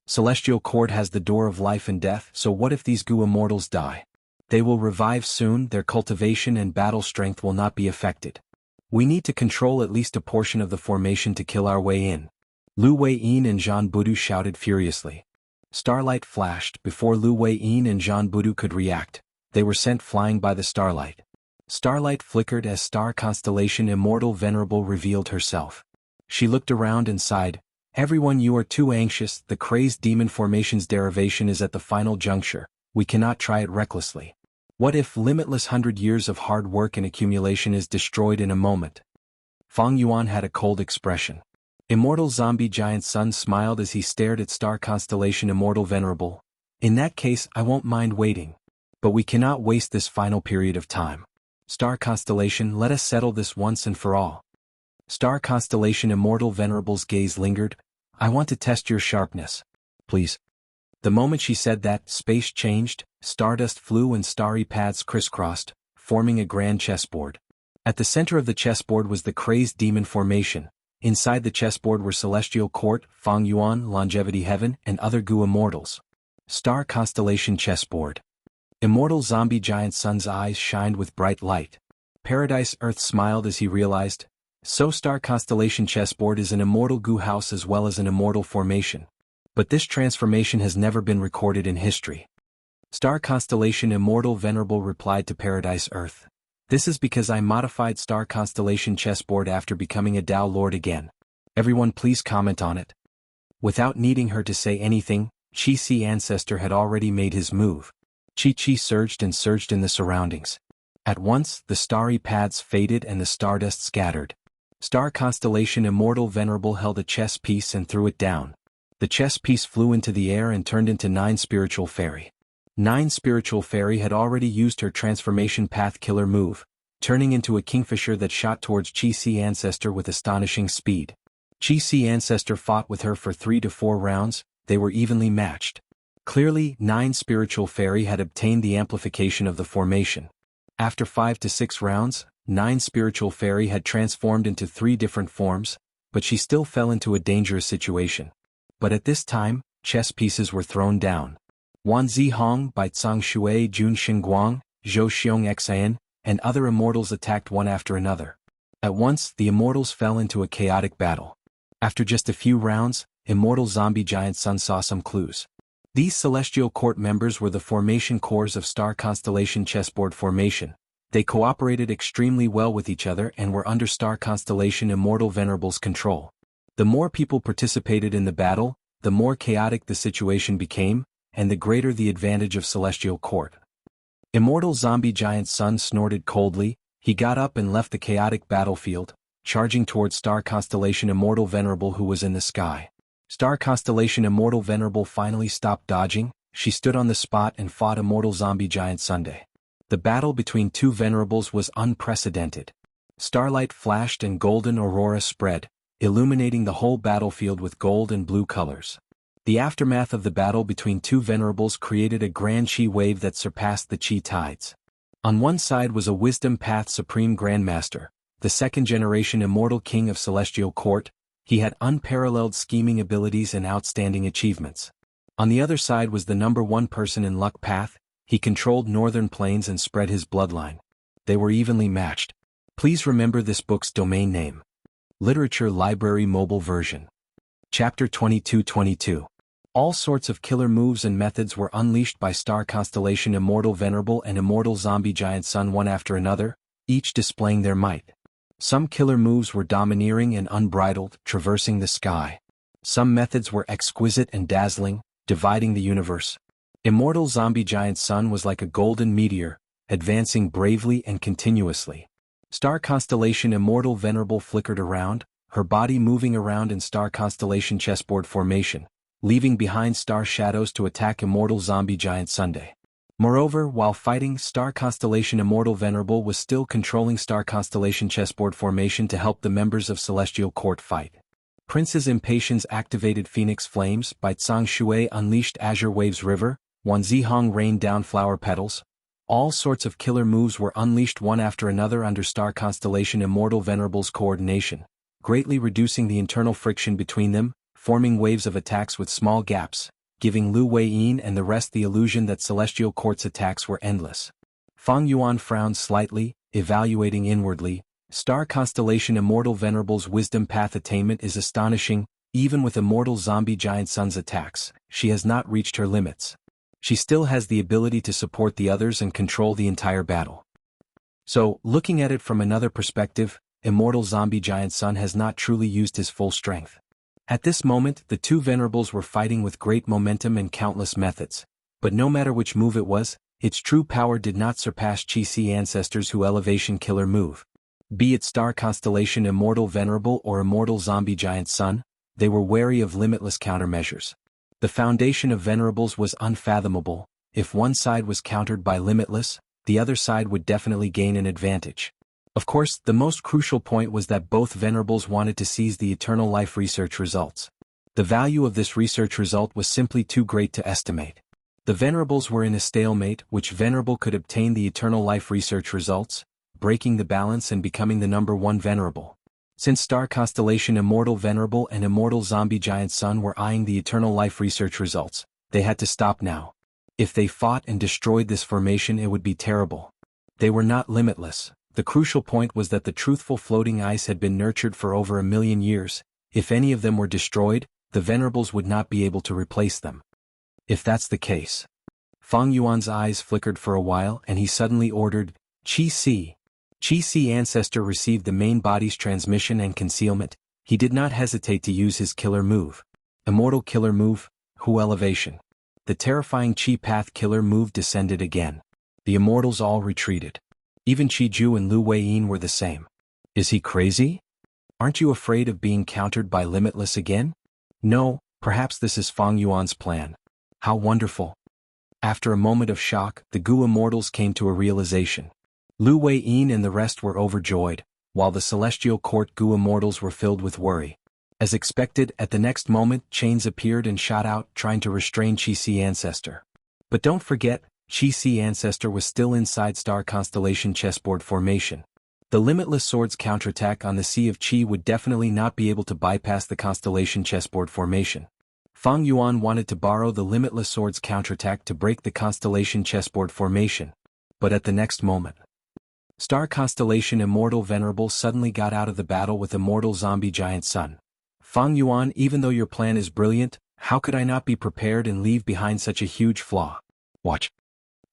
Celestial Court has the door of life and death, so what if these gu immortals die? They will revive soon, their cultivation and battle strength will not be affected. We need to control at least a portion of the formation to kill our way in. Lu Weiyin and Zhan Budu shouted furiously. Starlight flashed. Before Lu Weiyin and Zhan Budu could react, they were sent flying by the starlight. Starlight flickered as star constellation Immortal Venerable revealed herself. She looked around and sighed. Everyone, you are too anxious. The crazed demon formation's derivation is at the final juncture. We cannot try it recklessly. What if limitless 100 years of hard work and accumulation is destroyed in a moment? Fang Yuan had a cold expression. Immortal Zombie Giant Sun smiled as he stared at star constellation Immortal Venerable. In that case, I won't mind waiting. But we cannot waste this final period of time. Star constellation, let us settle this once and for all. Star constellation Immortal Venerable's gaze lingered. I want to test your sharpness. Please. The moment she said that, space changed, stardust flew and starry paths crisscrossed, forming a grand chessboard. At the center of the chessboard was the crazed demon formation. Inside the chessboard were Celestial Court, Fang Yuan, Longevity Heaven, and other gu immortals. Star constellation chessboard. Immortal Zombie Giant Sun's eyes shined with bright light. Paradise Earth smiled as he realized. So Star constellation chessboard is an immortal gu house as well as an immortal formation. But this transformation has never been recorded in history. Star constellation Immortal Venerable replied to Paradise Earth. This is because I modified Star constellation chessboard after becoming a Tao Lord again. Everyone please comment on it. Without needing her to say anything, Qi Ancestor had already made his move. Qi surged and surged in the surroundings. At once, the starry paths faded and the stardust scattered. Star constellation Immortal Venerable held a chess piece and threw it down. The chess piece flew into the air and turned into 9 Spiritual Fairy. 9 Spiritual Fairy had already used her transformation path killer move, turning into a kingfisher that shot towards Qi Ancestor with astonishing speed. Qi Ancestor fought with her for 3 to 4 rounds, they were evenly matched. Clearly, 9 Spiritual Fairy had obtained the amplification of the formation. After 5 to 6 rounds, 9 Spiritual Fairy had transformed into 3 different forms, but she still fell into a dangerous situation. But at this time, chess pieces were thrown down. Wan Zihong, Bai Tsang Shui, Jun Xinguang, Zhou Xiong Xian, and other immortals attacked one after another. At once, the immortals fell into a chaotic battle. After just a few rounds, Immortal Zombie Giant Sun saw some clues. These Celestial Court members were the formation cores of Star Constellation Chessboard Formation. They cooperated extremely well with each other and were under Star Constellation Immortal Venerable's control. The more people participated in the battle, the more chaotic the situation became, and the greater the advantage of Celestial Court. Immortal Zombie Giant Sun snorted coldly. He got up and left the chaotic battlefield, charging towards Star Constellation Immortal Venerable who was in the sky. Star Constellation Immortal Venerable finally stopped dodging. She stood on the spot and fought Immortal Zombie Giant Sunday. The battle between 2 Venerables was unprecedented. Starlight flashed and golden aurora spread, illuminating the whole battlefield with gold and blue colors. The aftermath of the battle between 2 Venerables created a grand Qi wave that surpassed the Qi tides. On one side was a Wisdom Path Supreme Grandmaster, the 2nd generation Immortal King of Celestial Court. He had unparalleled scheming abilities and outstanding achievements. On the other side was the number 1 person in Luck Path. He controlled northern plains and spread his bloodline. They were evenly matched. Please remember this book's domain name. Literature Library Mobile Version. Chapter 2222. All sorts of killer moves and methods were unleashed by Star Constellation Immortal Venerable and Immortal Zombie Giant Sun one after another, each displaying their might. Some killer moves were domineering and unbridled, traversing the sky. Some methods were exquisite and dazzling, dividing the universe. Immortal Zombie Giant Sun was like a golden meteor, advancing bravely and continuously. Star Constellation Immortal Venerable flickered around, her body moving around in Star Constellation chessboard formation, leaving behind star shadows to attack Immortal Zombie Giant Sunday. Moreover, while fighting, Star Constellation Immortal Venerable was still controlling Star Constellation chessboard formation to help the members of Celestial Court fight. Prince's Impatience activated Phoenix Flames, Bai Tsang Shui unleashed Azure Waves River, Wan Zihong rained down flower petals. All sorts of killer moves were unleashed one after another under Star Constellation Immortal Venerable's coordination, greatly reducing the internal friction between them, forming waves of attacks with small gaps, giving Lu Weiyin and the rest the illusion that Celestial Court's attacks were endless. Fang Yuan frowned slightly, evaluating inwardly. Star Constellation Immortal Venerable's wisdom path attainment is astonishing. Even with Immortal Zombie Giant Sun's attacks, she has not reached her limits. She still has the ability to support the others and control the entire battle. So, looking at it from another perspective, Immortal Zombie Giant Sun has not truly used his full strength. At this moment, the two venerables were fighting with great momentum and countless methods. But no matter which move it was, its true power did not surpass Qi Ancestors' Hu Elevation Killer move. Be it Star Constellation Immortal Venerable or Immortal Zombie Giant Sun, they were wary of limitless countermeasures. The foundation of venerables was unfathomable. If one side was countered by limitless, the other side would definitely gain an advantage. Of course, the most crucial point was that both venerables wanted to seize the eternal life research results. The value of this research result was simply too great to estimate. The venerables were in a stalemate. Which venerable could obtain the eternal life research results, breaking the balance and becoming the #1 venerable. Since Star Constellation Immortal Venerable and Immortal Zombie Giant Sun were eyeing the eternal life research results, they had to stop now. If they fought and destroyed this formation, it would be terrible. They were not limitless. The crucial point was that the truthful floating ice had been nurtured for over 1,000,000 years. If any of them were destroyed, the venerables would not be able to replace them. If that's the case. Fang Yuan's eyes flickered for a while and he suddenly ordered, Qi Si Ancestor received the main body's transmission and concealment. He did not hesitate to use his killer move. Immortal killer move, Hu Elevation. The terrifying Qi Path killer move descended again. The immortals all retreated. Even Qiju and Lu Weiyin were the same. Is he crazy? Aren't you afraid of being countered by limitless again? No, perhaps this is Fang Yuan's plan. How wonderful. After a moment of shock, the Gu immortals came to a realization. Lu Weiyin and the rest were overjoyed, while the Celestial Court Gu immortals were filled with worry. As expected, at the next moment, chains appeared and shot out, trying to restrain Qi Si Ancestor. But don't forget, Qi Si Ancestor was still inside Star Constellation chessboard formation. The Limitless Sword's counterattack on the Sea of Qi would definitely not be able to bypass the Constellation chessboard formation. Fang Yuan wanted to borrow the Limitless Sword's counterattack to break the Constellation chessboard formation. But at the next moment, Star Constellation Immortal Venerable suddenly got out of the battle with Immortal Zombie Giant Sun. Fang Yuan, even though your plan is brilliant, how could I not be prepared and leave behind such a huge flaw? Watch.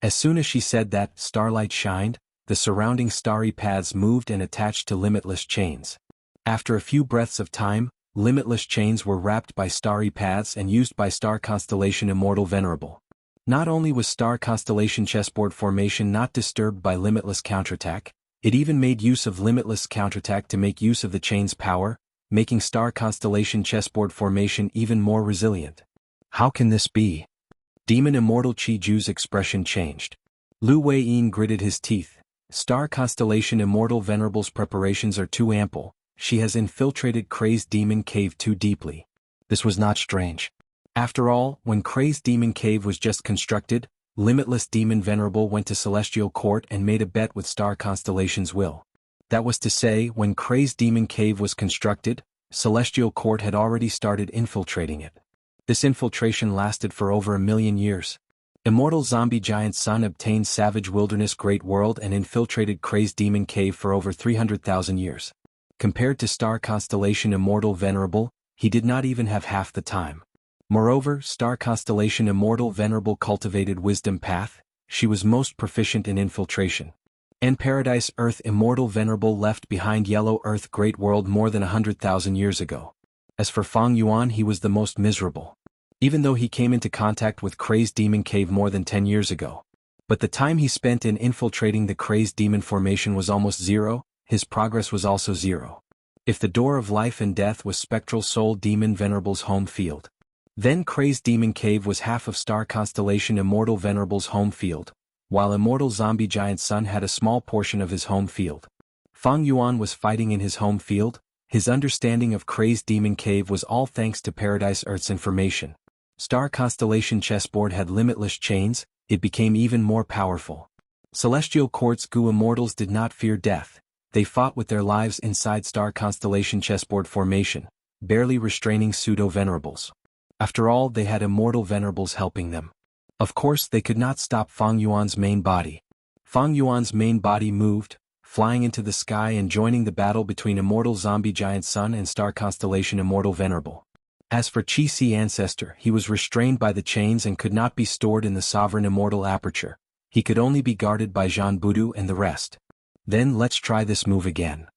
As soon as she said that, starlight shined, the surrounding starry paths moved and attached to limitless chains. After a few breaths of time, limitless chains were wrapped by starry paths and used by Star Constellation Immortal Venerable. Not only was Star Constellation chessboard formation not disturbed by limitless counterattack, it even made use of limitless counterattack to make use of the chain's power, making Star Constellation chessboard formation even more resilient. How can this be? Demon Immortal Qiju's expression changed. Lu Weiyin gritted his teeth. Star Constellation Immortal Venerable's preparations are too ample. She has infiltrated Crazed Demon Cave too deeply. This was not strange. After all, when Crazed Demon Cave was just constructed, Limitless Demon Venerable went to Celestial Court and made a bet with Star Constellation's will. That was to say, when Crazed Demon Cave was constructed, Celestial Court had already started infiltrating it. This infiltration lasted for over 1,000,000 years. Immortal Zombie Giant Sun obtained Savage Wilderness Great World and infiltrated Crazed Demon Cave for over 300,000 years. Compared to Star Constellation Immortal Venerable, he did not even have half the time. Moreover, Star Constellation Immortal Venerable cultivated Wisdom Path. She was most proficient in infiltration. And Paradise Earth Immortal Venerable left behind Yellow Earth Great World more than 100,000 years ago. As for Fang Yuan, he was the most miserable. Even though he came into contact with Crazed Demon Cave more than 10 years ago. But the time he spent in infiltrating the Crazed Demon formation was almost zero, his progress was also zero. If the door of life and death was Spectral Soul Demon Venerable's home field, Then Crazed Demon Cave was half of star constellation Immortal Venerable's home field, while Immortal Zombie Giant Sun had a small portion of his home field. Fang Yuan was fighting in his home field. His understanding of Crazed Demon Cave was all thanks to Paradise Earth's information. Star Constellation Chessboard had limitless chains, it became even more powerful. Celestial Quartz Gu Immortals did not fear death. They fought with their lives inside Star Constellation Chessboard formation, barely restraining pseudo-venerables. After all, they had Immortal Venerables helping them. Of course, they could not stop Fang Yuan's main body. Fang Yuan's main body moved, flying into the sky and joining the battle between Immortal Zombie Giant Sun and Star Constellation Immortal Venerable. As for Qi Si Ancestor, he was restrained by the chains and could not be stored in the Sovereign Immortal Aperture. He could only be guarded by Zhan Budu and the rest. Then let's try this move again.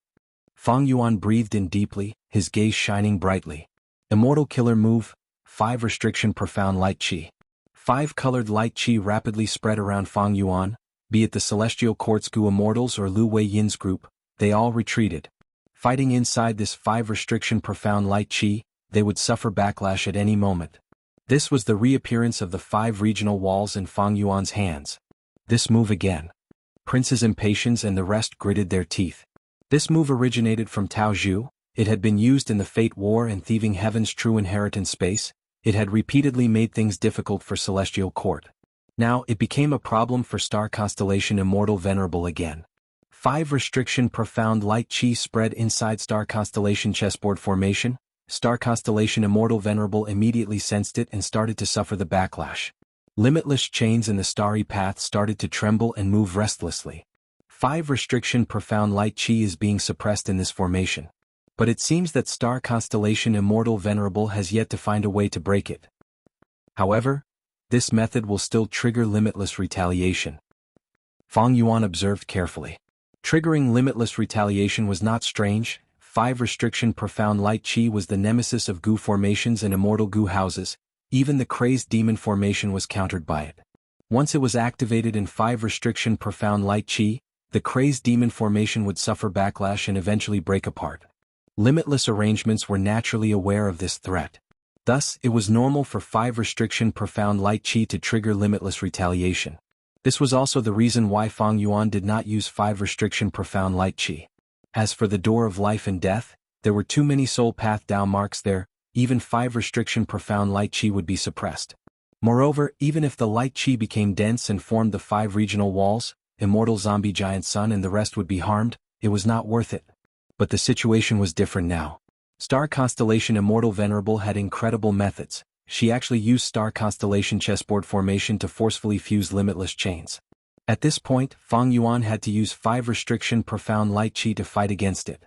Fang Yuan breathed in deeply, his gaze shining brightly. Immortal Killer Move, 5 Restriction Profound Light Qi. 5 colored light qi rapidly spread around Fang Yuan, be it the Celestial Quartz Gu Immortals or Lu Wei Yin's group, they all retreated. Fighting inside this 5 restriction profound light qi, they would suffer backlash at any moment. This was the reappearance of the 5 regional walls in Fang Yuan's hands. This move again. Prince's Impatience and the rest gritted their teeth. This move originated from Tao Zhu, it had been used in the Fate War and Thieving Heaven's True Inheritance space. It had repeatedly made things difficult for Celestial Court. Now it became a problem for Star Constellation Immortal Venerable again. 5 restriction profound light qi spread inside Star Constellation chessboard formation. Star Constellation Immortal Venerable immediately sensed it and started to suffer the backlash. Limitless chains in the starry path started to tremble and move restlessly. 5 restriction profound light qi is being suppressed in this formation. But it seems that Star Constellation Immortal Venerable has yet to find a way to break it. However, this method will still trigger limitless retaliation. Fang Yuan observed carefully. Triggering limitless retaliation was not strange. 5 restriction profound light qi was the nemesis of Gu formations and Immortal Gu houses. Even the Crazed Demon formation was countered by it. Once it was activated in 5 restriction profound light qi, the Crazed Demon formation would suffer backlash and eventually break apart. Limitless arrangements were naturally aware of this threat. Thus, it was normal for 5 restriction profound light qi to trigger limitless retaliation. This was also the reason why Fang Yuan did not use 5 restriction profound light qi. As for the door of life and death, there were too many soul path Dao marks there, even 5 restriction profound light qi would be suppressed. Moreover, even if the light qi became dense and formed the 5 regional walls, Immortal Zombie Giant Sun and the rest would be harmed, it was not worth it. But the situation was different now. Star Constellation Immortal Venerable had incredible methods. She actually used Star Constellation chessboard formation to forcefully fuse limitless chains. At this point, Fang Yuan had to use 5 restriction profound light qi to fight against it.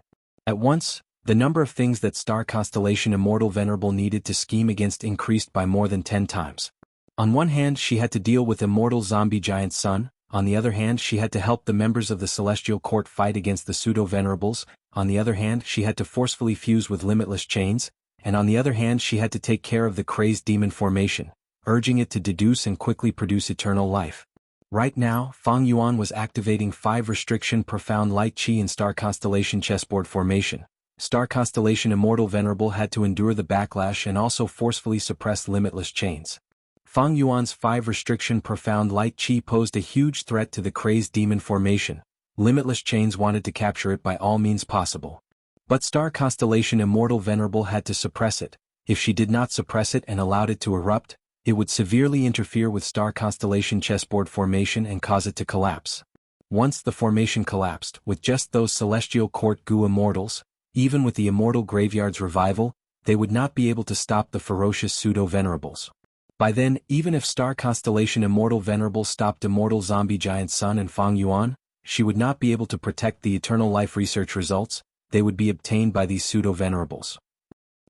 At once, the number of things that Star Constellation Immortal Venerable needed to scheme against increased by more than 10 times. On one hand, she had to deal with Immortal Zombie Giant Sun. On the other hand, she had to help the members of the Celestial Court fight against the pseudo-venerables. On the other hand, she had to forcefully fuse with limitless chains, and on the other hand she had to take care of the Crazed Demon formation, urging it to deduce and quickly produce eternal life. Right now, Fang Yuan was activating 5 restriction profound light qi in Star Constellation chessboard formation. Star Constellation Immortal Venerable had to endure the backlash and also forcefully suppress limitless chains. Fang Yuan's 5 restriction profound light qi posed a huge threat to the Crazed Demon formation. Limitless chains wanted to capture it by all means possible. But Star Constellation Immortal Venerable had to suppress it. If she did not suppress it and allowed it to erupt, it would severely interfere with Star Constellation chessboard formation and cause it to collapse. Once the formation collapsed, with just those Celestial Court Gu Immortals, even with the Immortal Graveyard's revival, they would not be able to stop the ferocious pseudo-venerables. By then, even if Star Constellation Immortal Venerable stopped Immortal Zombie Giant Sun and Fang Yuan, she would not be able to protect the eternal life research results. They would be obtained by these pseudo-venerables.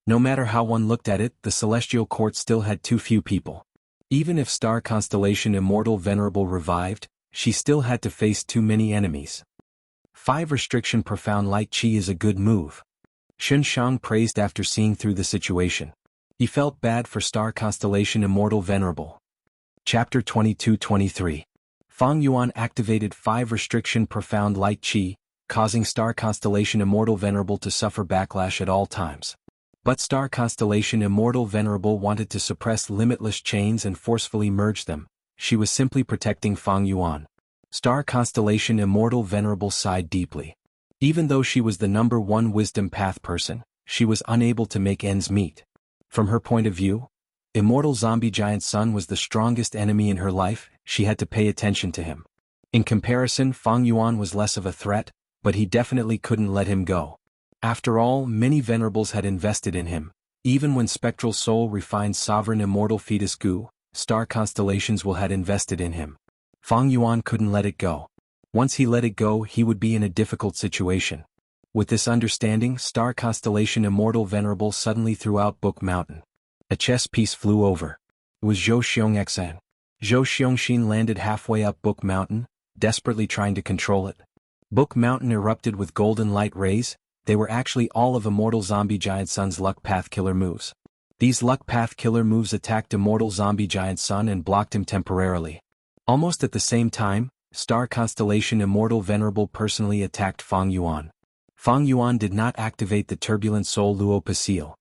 No matter how one looked at it, the Celestial Court still had too few people. Even if Star Constellation Immortal Venerable revived, she still had to face too many enemies. 5 restriction profound light qi is a good move. Xun Shang praised after seeing through the situation. He felt bad for Star Constellation Immortal Venerable. Chapter 22-23. Fang Yuan activated 5 restriction profound light qi, causing Star Constellation Immortal Venerable to suffer backlash at all times. But Star Constellation Immortal Venerable wanted to suppress limitless chains and forcefully merge them. She was simply protecting Fang Yuan. Star Constellation Immortal Venerable sighed deeply. Even though she was the #1 wisdom path person, she was unable to make ends meet. From her point of view, Immortal Zombie Giant Sun was the strongest enemy in her life. She had to pay attention to him. In comparison, Fang Yuan was less of a threat, but he definitely couldn't let him go. After all, many venerables had invested in him. Even when Spectral Soul refined Sovereign Immortal Fetus Gu, Star Constellations will had invested in him. Fang Yuan couldn't let it go. Once he let it go, he would be in a difficult situation. With this understanding, Star Constellation Immortal Venerable suddenly threw out Book Mountain. A chess piece flew over. It was Zhou Xiongxan. Zhou Xiongxin landed halfway up Book Mountain, desperately trying to control it. Book Mountain erupted with golden light rays. They were actually all of Immortal Zombie Giant Sun's Luck Path Killer moves. These Luck Path Killer moves attacked Immortal Zombie Giant Sun and blocked him temporarily. Almost at the same time, Star Constellation Immortal Venerable personally attacked Fang Yuan. Fang Yuan did not activate the Turbulent Soul Luo Passil.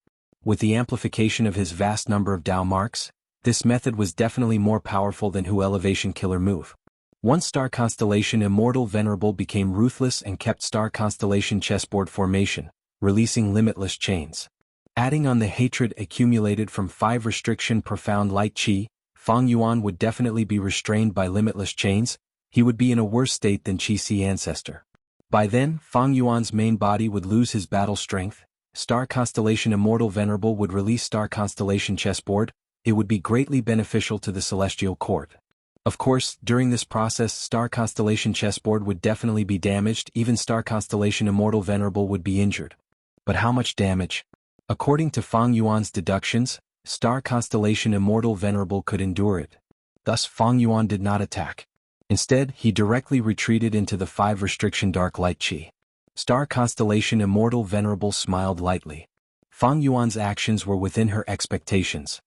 With the amplification of his vast number of Dao marks, this method was definitely more powerful than Hu Elevation Killer move. Once Star Constellation Immortal Venerable became ruthless and kept Star Constellation chessboard formation, releasing limitless chains. Adding on the hatred accumulated from 5 restriction profound light chi, Fang Yuan would definitely be restrained by limitless chains. He would be in a worse state than Qi Si ancestor. By then, Fang Yuan's main body would lose his battle strength. Star Constellation Immortal Venerable would release Star Constellation chessboard. It would be greatly beneficial to the Celestial Court. Of course, during this process, Star Constellation chessboard would definitely be damaged. Even Star Constellation Immortal Venerable would be injured. But how much damage? According to Fang Yuan's deductions, Star Constellation Immortal Venerable could endure it. Thus, Fang Yuan did not attack. Instead, he directly retreated into the 5 restriction dark light chi. Star Constellation Immortal Venerable smiled lightly. Fang Yuan's actions were within her expectations.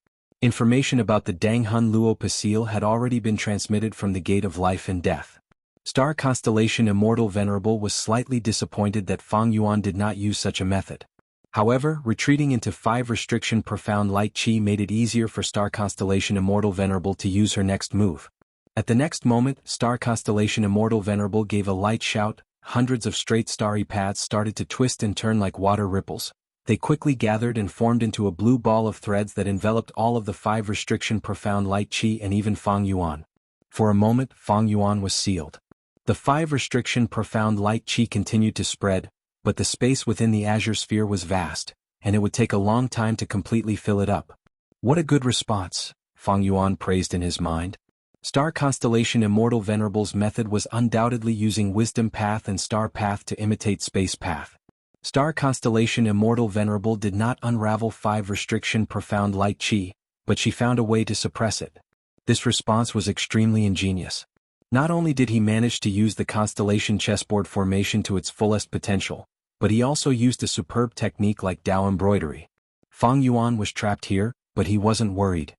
Information about the Danghun Luo Passil had already been transmitted from the Gate of Life and Death. Star Constellation Immortal Venerable was slightly disappointed that Fang Yuan did not use such a method. However, retreating into 5 restriction profound light chi made it easier for Star Constellation Immortal Venerable to use her next move. At the next moment, Star Constellation Immortal Venerable gave a light shout. Hundreds of straight starry paths started to twist and turn like water ripples. They quickly gathered and formed into a blue ball of threads that enveloped all of the 5 restriction profound light chi and even Fang Yuan. For a moment, Fang Yuan was sealed. The 5 restriction profound light chi continued to spread, but the space within the azure sphere was vast, and it would take a long time to completely fill it up. What a good response, Fang Yuan praised in his mind. Star Constellation Immortal Venerable's method was undoubtedly using Wisdom Path and Star Path to imitate Space Path. Star Constellation Immortal Venerable did not unravel 5 restriction profound light chi, but she found a way to suppress it. This response was extremely ingenious. Not only did he manage to use the Constellation chessboard formation to its fullest potential, but he also used a superb technique like Dao embroidery. Fang Yuan was trapped here, but he wasn't worried.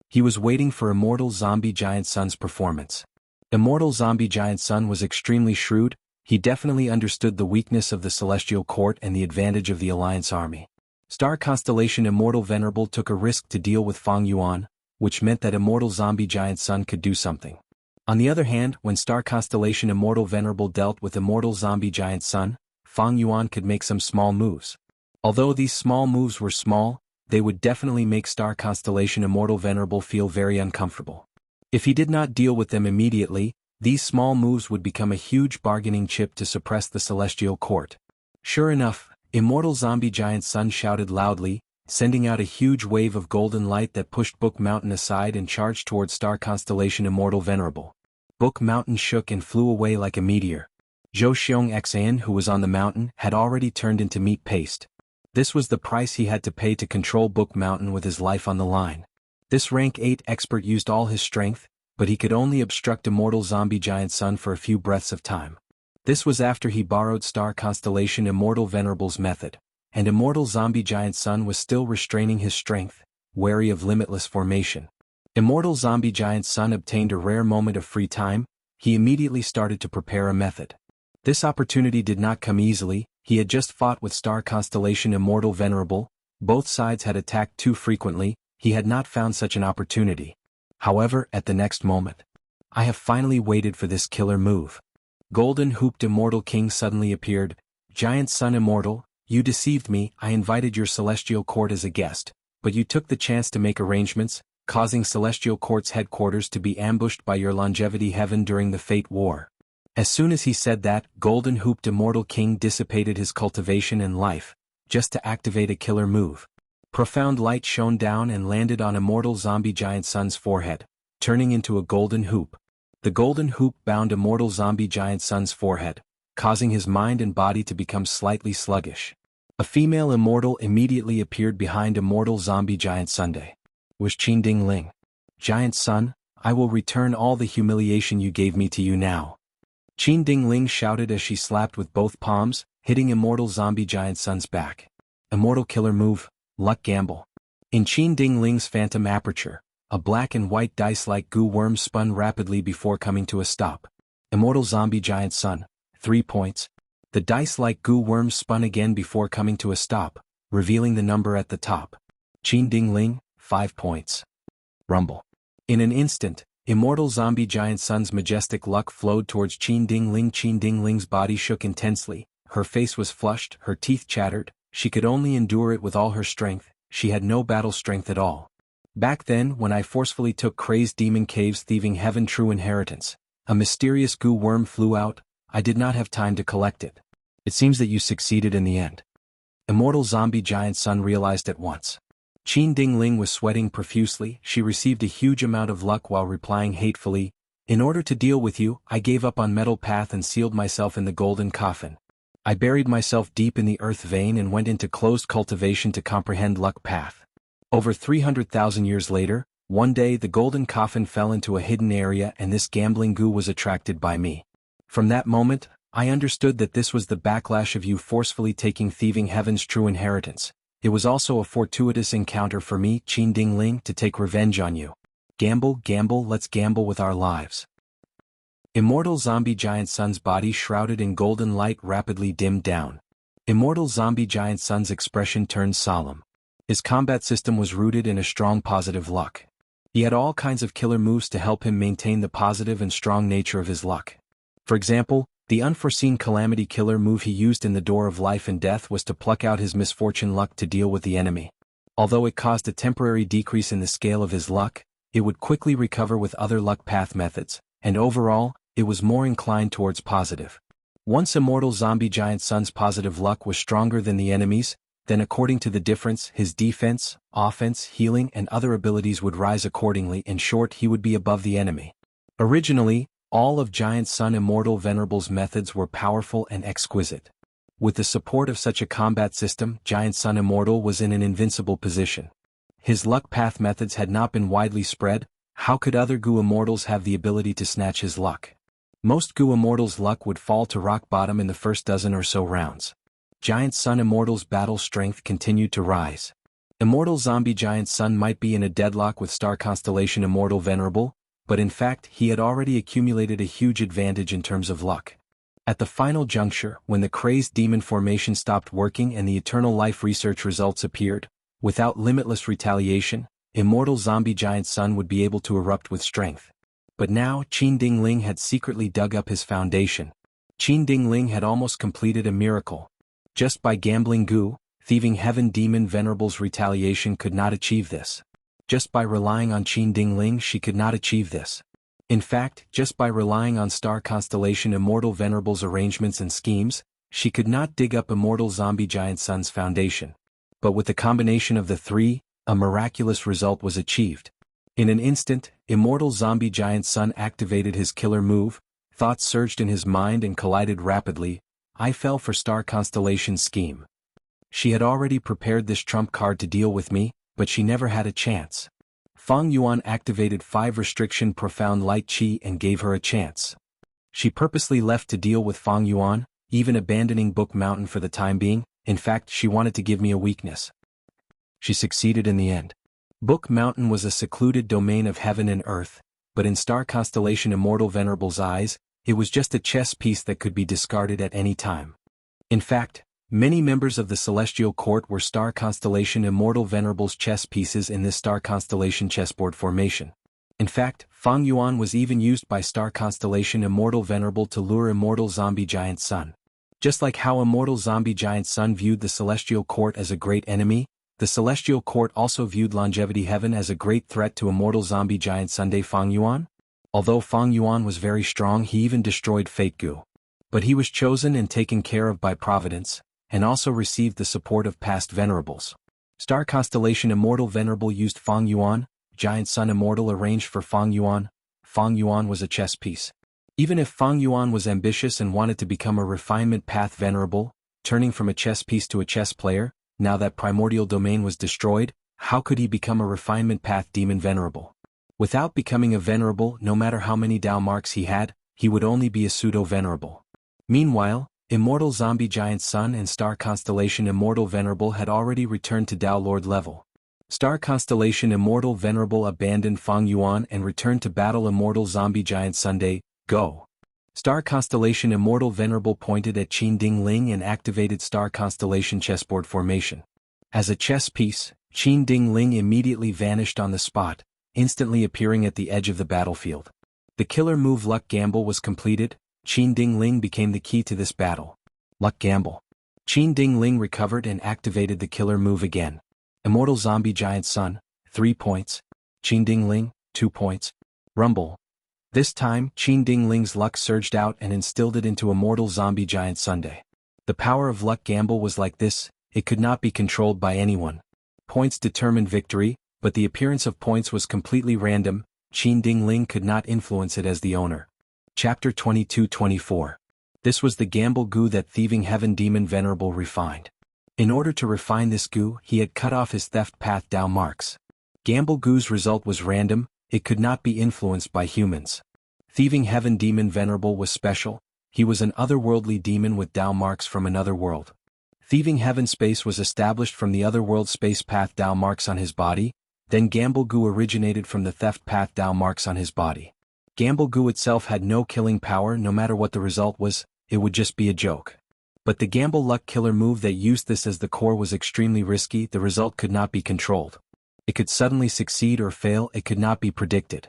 He was waiting for Immortal Zombie Giant Sun's performance. Immortal Zombie Giant Sun was extremely shrewd. He definitely understood the weakness of the Celestial Court and the advantage of the Alliance army. Star Constellation Immortal Venerable took a risk to deal with Fang Yuan, which meant that Immortal Zombie Giant Sun could do something. On the other hand, when Star Constellation Immortal Venerable dealt with Immortal Zombie Giant Sun, Fang Yuan could make some small moves. Although these small moves were small, they would definitely make Star Constellation Immortal Venerable feel very uncomfortable. If he did not deal with them immediately, these small moves would become a huge bargaining chip to suppress the Celestial Court. Sure enough, Immortal Zombie Giant Sun shouted loudly, sending out a huge wave of golden light that pushed Book Mountain aside and charged towards Star Constellation Immortal Venerable. Book Mountain shook and flew away like a meteor. Zhou Xiongxan, who was on the mountain, had already turned into meat paste. This was the price he had to pay to control Book Mountain with his life on the line. This rank 8 expert used all his strength, but he could only obstruct Immortal Zombie Giant Sun for a few breaths of time. This was after he borrowed Star Constellation Immortal Venerable's method, and Immortal Zombie Giant Sun was still restraining his strength, wary of limitless formation. Immortal Zombie Giant Sun obtained a rare moment of free time. He immediately started to prepare a method. This opportunity did not come easily. He had just fought with Star Constellation Immortal Venerable, Both sides had attacked too frequently, he had not found such an opportunity. However, at the next moment, I have finally waited for this killer move. Golden-hooped Immortal King suddenly appeared. Giant Son Immortal, you deceived me. I invited your celestial court as a guest, but you took the chance to make arrangements, causing celestial court's headquarters to be ambushed by your longevity heaven during the Fate War. As soon as he said that, Golden-hooped Immortal King dissipated his cultivation and life, just to activate a killer move. Profound light shone down and landed on Immortal Zombie Giant Son's forehead, turning into a golden hoop. The golden hoop bound Immortal Zombie Giant Son's forehead, causing his mind and body to become slightly sluggish. A female immortal immediately appeared behind Immortal Zombie Giant Sunday. Was Qin Ding Ling. Giant Son, I will return all the humiliation you gave me to you now. Qin Ding Ling shouted as she slapped with both palms, hitting Immortal Zombie Giant Son's back. Immortal Killer Move, Luck Gamble. In Qin Ding Ling's phantom aperture, a black and white dice-like goo worm spun rapidly before coming to a stop. Immortal Zombie Giant Son, 3 points. The dice-like goo worm spun again before coming to a stop, revealing the number at the top. Qin Ding Ling, 5 points. Rumble. In an instant, Immortal Zombie Giant Son's majestic luck flowed towards Qin Ding Ling. Qin Ding Ling's body shook intensely, her face was flushed, her teeth chattered, she could only endure it with all her strength, she had no battle strength at all. Back then, when I forcefully took Crazed Demon Cave's thieving heaven true inheritance, a mysterious goo worm flew out, I did not have time to collect it. It seems that you succeeded in the end. Immortal Zombie Giant Son realized at once. Qin Ding Ling was sweating profusely, she received a huge amount of luck while replying hatefully, in order to deal with you, I gave up on Metal Path and sealed myself in the golden coffin. I buried myself deep in the earth vein and went into closed cultivation to comprehend Luck Path. Over 300,000 years later, one day the golden coffin fell into a hidden area and this gambling goo was attracted by me. From that moment, I understood that this was the backlash of you forcefully taking thieving heaven's true inheritance. It was also a fortuitous encounter for me, Qin Ding Ling, to take revenge on you. Gamble, gamble, let's gamble with our lives. Immortal Zombie Giant Son's body shrouded in golden light rapidly dimmed down. Immortal Zombie Giant Son's expression turned solemn. His combat system was rooted in a strong positive luck. He had all kinds of killer moves to help him maintain the positive and strong nature of his luck. For example, the unforeseen calamity killer move he used in the Door of Life and Death was to pluck out his misfortune luck to deal with the enemy. Although it caused a temporary decrease in the scale of his luck, it would quickly recover with other luck path methods, and overall, it was more inclined towards positive. Once Immortal Zombie Giant Son's positive luck was stronger than the enemy's, then according to the difference, his defense, offense, healing and other abilities would rise accordingly. In short, he would be above the enemy. Originally, all of Giant Son Immortal Venerable's methods were powerful and exquisite. With the support of such a combat system, Giant Son Immortal was in an invincible position. His luck path methods had not been widely spread, how could other Goo Immortals have the ability to snatch his luck? Most Goo Immortals' luck would fall to rock bottom in the first dozen or so rounds. Giant Son Immortal's battle strength continued to rise. Immortal Zombie Giant Son might be in a deadlock with Star Constellation Immortal Venerable, but in fact he had already accumulated a huge advantage in terms of luck. At the final juncture, when the Crazed Demon formation stopped working and the Eternal Life research results appeared, without limitless retaliation, Immortal Zombie Giant Son would be able to erupt with strength. But now Qin Ding Ling had secretly dug up his foundation. Qin Ding Ling had almost completed a miracle. Just by gambling goo, thieving heaven demon Venerable's retaliation could not achieve this. Just by relying on Qin Ding Ling she could not achieve this. In fact, just by relying on Star Constellation Immortal Venerable's arrangements and schemes, she could not dig up Immortal Zombie Giant Son's foundation. But with the combination of the three, a miraculous result was achieved. In an instant, Immortal Zombie Giant Son activated his killer move, thoughts surged in his mind and collided rapidly. I fell for Star Constellation's scheme. She had already prepared this trump card to deal with me, but she never had a chance. Feng Yuan activated 5 restriction profound light chi and gave her a chance. She purposely left to deal with Feng Yuan, even abandoning Book Mountain for the time being. In fact, she wanted to give me a weakness. She succeeded in the end. Book Mountain was a secluded domain of heaven and earth, but in Star Constellation Immortal Venerable's eyes, it was just a chess piece that could be discarded at any time. In fact, Many members of the Celestial Court were star constellation Immortal Venerable's chess pieces in this star constellation chessboard formation. In fact, Fang Yuan was even used by star constellation Immortal Venerable to lure Immortal Zombie Giant Sun. Just like how Immortal Zombie Giant Sun viewed the Celestial Court as a great enemy, the Celestial Court also viewed Longevity Heaven as a great threat to Immortal Zombie Giant Sunday Fang Yuan. Although Fang Yuan was very strong, he even destroyed Fate Gu. But he was chosen and taken care of by Providence, and also received the support of past venerables. Star constellation Immortal Venerable used Fang Yuan, Giant Sun Immortal arranged for Fang Yuan. Fang Yuan was a chess piece. Even if Fang Yuan was ambitious and wanted to become a refinement path venerable, turning from a chess piece to a chess player, now that primordial domain was destroyed, how could he become a refinement path demon venerable? Without becoming a venerable, no matter how many Dao marks he had, he would only be a pseudo-venerable. Meanwhile, Immortal Zombie Giant Sun and Star Constellation Immortal Venerable had already returned to Dao Lord level. Star Constellation Immortal Venerable abandoned Fang Yuan and returned to battle Immortal Zombie Giant Sunday, go. Star Constellation Immortal Venerable pointed at Qin Ding Ling and activated Star Constellation chessboard formation. As a chess piece, Qin Ding Ling immediately vanished on the spot, instantly appearing at the edge of the battlefield. The killer move Luck Gamble was completed. Qin Ding Ling became the key to this battle. Luck Gamble. Qin Ding Ling recovered and activated the killer move again. Immortal Zombie Giant Sun, 3 points. Qin Ding Ling, 2 points. Rumble. This time, Qin Ding Ling's luck surged out and instilled it into Immortal Zombie Giant Sunday. The power of Luck Gamble was like this, it could not be controlled by anyone. Points determined victory, but the appearance of points was completely random. Qin Ding Ling could not influence it as the owner. Chapter 22-24. This was the gamble goo that Thieving Heaven Demon Venerable refined. In order to refine this goo, he had cut off his theft path Dao marks. Gamble goo's result was random, it could not be influenced by humans. Thieving Heaven Demon Venerable was special, he was an otherworldly demon with Dao marks from another world. Thieving Heaven space was established from the otherworld space path Dao marks on his body, then Gamble goo originated from the theft path Dao marks on his body. Gamble goo itself had no killing power. No matter what the result was, it would just be a joke. But the Gamble Luck killer move that used this as the core was extremely risky, the result could not be controlled. It could suddenly succeed or fail, it could not be predicted.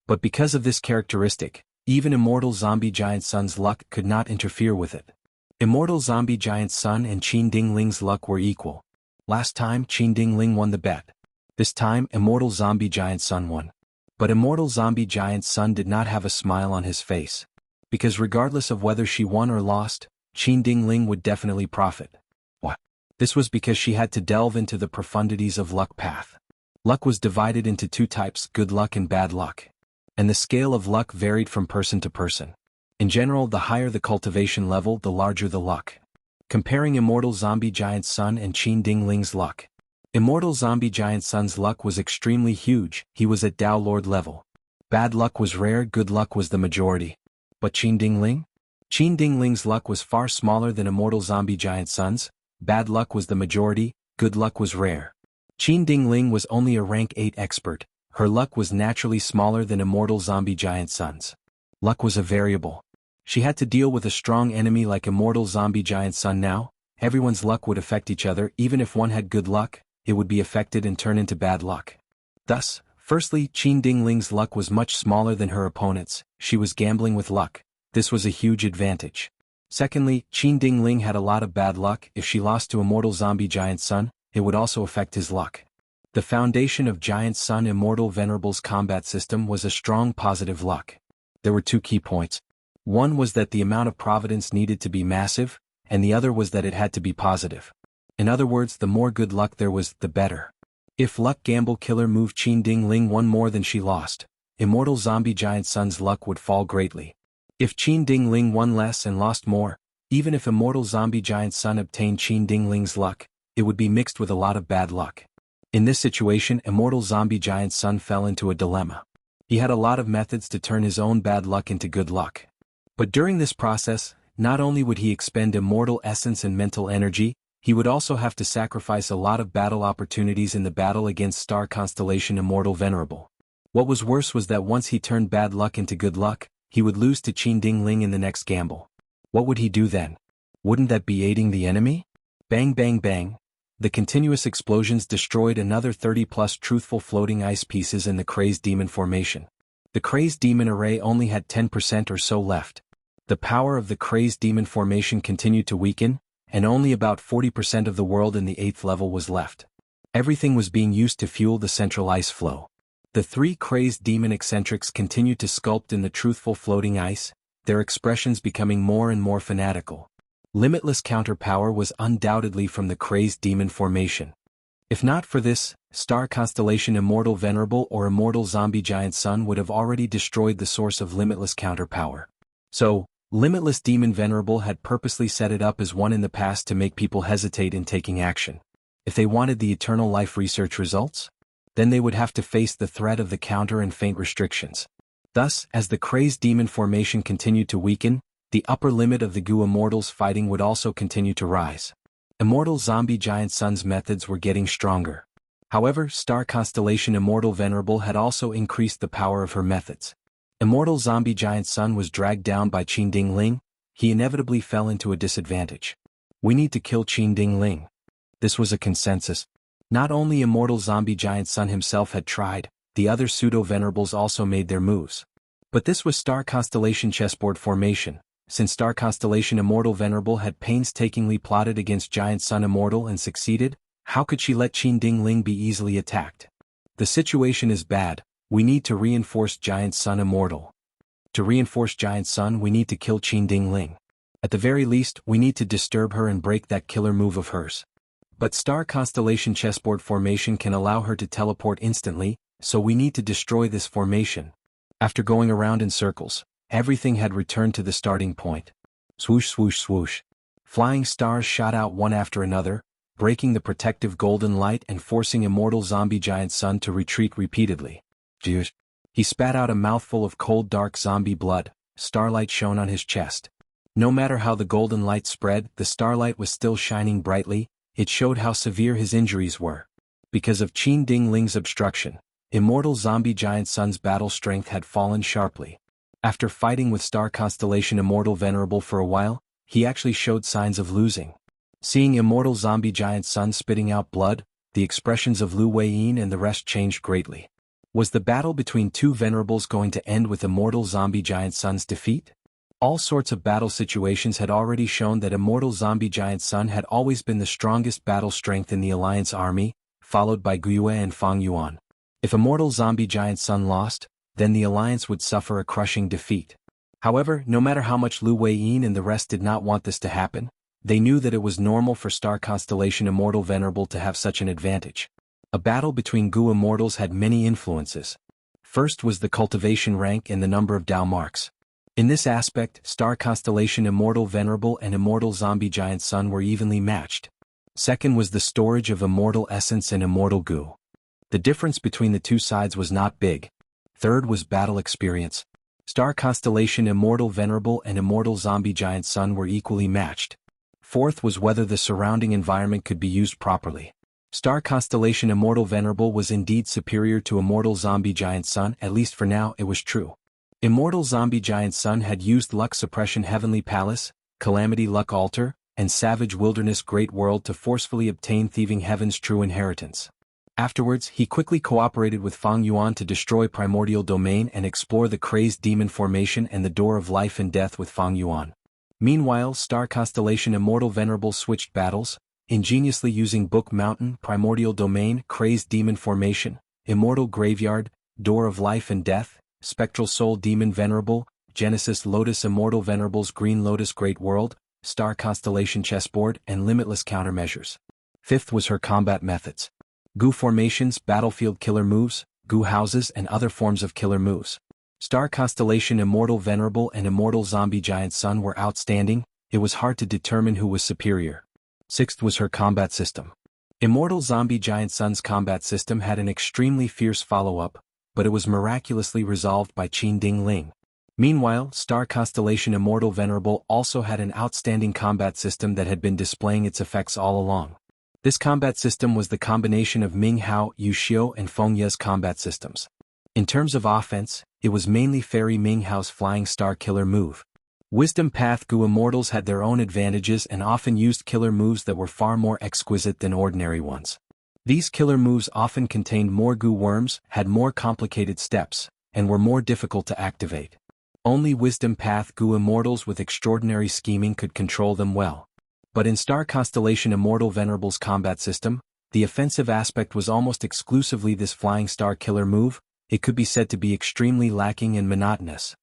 But because of this characteristic, even Immortal Zombie Giant Sun's luck could not interfere with it. Immortal Zombie Giant Sun and Qin Ding Ling's luck were equal. Last time Qin Ding Ling won the bet. This time Immortal Zombie Giant Sun won. But Immortal Zombie Giant Sun did not have a smile on his face. Because regardless of whether she won or lost, Qin Ding Ling would definitely profit. What? This was because she had to delve into the profundities of luck path. Luck was divided into 2 types, good luck and bad luck. And the scale of luck varied from person to person. In general, the higher the cultivation level, the larger the luck. Comparing Immortal Zombie Giant Sun and Qin Ding Ling's luck. Immortal Zombie Giant Sun's luck was extremely huge, he was at Dao Lord level. Bad luck was rare, good luck was the majority. But Qin Ding Ling? Qin Ding Ling's luck was far smaller than Immortal Zombie Giant Sun's, bad luck was the majority, good luck was rare. Qin Ding Ling was only a rank 8 expert, her luck was naturally smaller than Immortal Zombie Giant Sun's. Luck was a variable. She had to deal with a strong enemy like Immortal Zombie Giant Sun now, everyone's luck would affect each other, even if one had good luck, it would be affected and turn into bad luck. Thus, firstly, Qin Ding Ling's luck was much smaller than her opponent's, she was gambling with luck, this was a huge advantage. Secondly, Qin Ding Ling had a lot of bad luck, if she lost to Immortal Zombie Giant Sun, it would also affect his luck. The foundation of Giant Sun Immortal Venerable's combat system was a strong positive luck. There were 2 key points. One was that the amount of providence needed to be massive, and the other was that it had to be positive. In other words, the more good luck there was, the better. If Luck Gamble Killer moved Qin Ding Ling won more than she lost, Immortal Zombie Giant Sun's luck would fall greatly. If Qin Ding Ling won less and lost more, even if Immortal Zombie Giant Sun obtained Qin Ding Ling's luck, it would be mixed with a lot of bad luck. In this situation, Immortal Zombie Giant Sun fell into a dilemma. He had a lot of methods to turn his own bad luck into good luck. But during this process, not only would he expend immortal essence and mental energy, he would also have to sacrifice a lot of battle opportunities in the battle against Star Constellation Immortal Venerable. What was worse was that once he turned bad luck into good luck, he would lose to Qin Ding Ling in the next gamble. What would he do then? Wouldn't that be aiding the enemy? Bang bang bang. The continuous explosions destroyed another 30-plus truthful floating ice pieces in the Crazed Demon formation. The Crazed Demon array only had 10% or so left. The power of the Crazed Demon formation continued to weaken, and only about 40% of the world in the 8th level was left. Everything was being used to fuel the central ice flow. The 3 Crazed Demon eccentrics continued to sculpt in the truthful floating ice, their expressions becoming more and more fanatical. Limitless counterpower was undoubtedly from the Crazed Demon formation. If not for this, star constellation Immortal Venerable or Immortal Zombie Giant Sun would have already destroyed the source of limitless counterpower. So, Limitless Demon Venerable had purposely set it up as one in the past to make people hesitate in taking action. If they wanted the eternal life research results, then they would have to face the threat of the counter and faint restrictions. Thus, as the Crazed Demon formation continued to weaken, the upper limit of the Gu Immortals fighting would also continue to rise. Immortal Zombie Giant Sun's methods were getting stronger. However, star constellation Immortal Venerable had also increased the power of her methods. Immortal Zombie Giant Sun was dragged down by Qin Ding Ling. He inevitably fell into a disadvantage. We need to kill Qin Ding Ling. This was a consensus. Not only Immortal Zombie Giant Sun himself had tried, the other pseudo-venerables also made their moves. But this was star constellation chessboard formation. Since star constellation Immortal Venerable had painstakingly plotted against Giant Sun Immortal and succeeded, how could she let Qin Ding Ling be easily attacked? The situation is bad. We need to reinforce Giant Sun Immortal. To reinforce Giant Sun, we need to kill Qin Ding Ling. At the very least, we need to disturb her and break that killer move of hers. But star constellation chessboard formation can allow her to teleport instantly, so we need to destroy this formation. After going around in circles, everything had returned to the starting point. Swoosh swoosh swoosh. Flying stars shot out one after another, breaking the protective golden light and forcing Immortal Zombie Giant Sun to retreat repeatedly. He spat out a mouthful of cold dark zombie blood. Starlight shone on his chest. No matter how the golden light spread, the starlight was still shining brightly. It showed how severe his injuries were. Because of Qin Ding Ling's obstruction, Immortal Zombie Giant Sun's battle strength had fallen sharply. After fighting with star constellation Immortal Venerable for a while, he actually showed signs of losing. Seeing Immortal Zombie Giant Sun spitting out blood, the expressions of Lu Weiyin and the rest changed greatly. Was the battle between two venerables going to end with Immortal Zombie Giant Sun's defeat? All sorts of battle situations had already shown that Immortal Zombie Giant Sun had always been the strongest battle strength in the Alliance army, followed by Guiyue and Fang Yuan. If Immortal Zombie Giant Sun lost, then the Alliance would suffer a crushing defeat. However, no matter how much Lu Weiyin and the rest did not want this to happen, they knew that it was normal for star constellation Immortal Venerable to have such an advantage. A battle between Gu Immortals had many influences. First was the cultivation rank and the number of Dao marks. In this aspect, star constellation Immortal Venerable and Immortal Zombie Giant Sun were evenly matched. Second was the storage of Immortal Essence and Immortal Gu. The difference between the two sides was not big. Third was battle experience. Star constellation Immortal Venerable and Immortal Zombie Giant Sun were equally matched. Fourth was whether the surrounding environment could be used properly. Star constellation Immortal Venerable was indeed superior to Immortal Zombie Giant Sun, at least for now it was true. Immortal Zombie Giant Sun had used Luck Suppression Heavenly Palace, Calamity Luck Altar, and Savage Wilderness Great World to forcefully obtain Thieving Heaven's true inheritance. Afterwards, he quickly cooperated with Fang Yuan to destroy Primordial Domain and explore the Crazed Demon formation and the Door of Life and Death with Fang Yuan. Meanwhile, star constellation Immortal Venerable switched battles, ingeniously using Book Mountain, Primordial Domain, Crazed Demon Formation, Immortal Graveyard, Door of Life and Death, Spectral Soul Demon Venerable, Genesis Lotus Immortal Venerable's Green Lotus Great World, Star Constellation Chessboard, and limitless countermeasures. Fifth was her combat methods. Gu formations, battlefield killer moves, Gu houses and other forms of killer moves. Star Constellation Immortal Venerable and Immortal Zombie Giant Sun were outstanding. It was hard to determine who was superior. Sixth was her combat system. Immortal Zombie Giant Sun's combat system had an extremely fierce follow-up, but it was miraculously resolved by Qin Ding Ling. Meanwhile, Star Constellation Immortal Venerable also had an outstanding combat system that had been displaying its effects all along. This combat system was the combination of Ming Hao, Yu Xiu and Feng Ye's combat systems. In terms of offense, it was mainly Fairy Ming Hao's Flying Star Killer move. Wisdom Path Gu Immortals had their own advantages and often used killer moves that were far more exquisite than ordinary ones. These killer moves often contained more Gu worms, had more complicated steps, and were more difficult to activate. Only Wisdom Path Gu Immortals with extraordinary scheming could control them well. But in Star Constellation Immortal Venerable's combat system, the offensive aspect was almost exclusively this Flying Star killer move. It could be said to be extremely lacking and monotonous.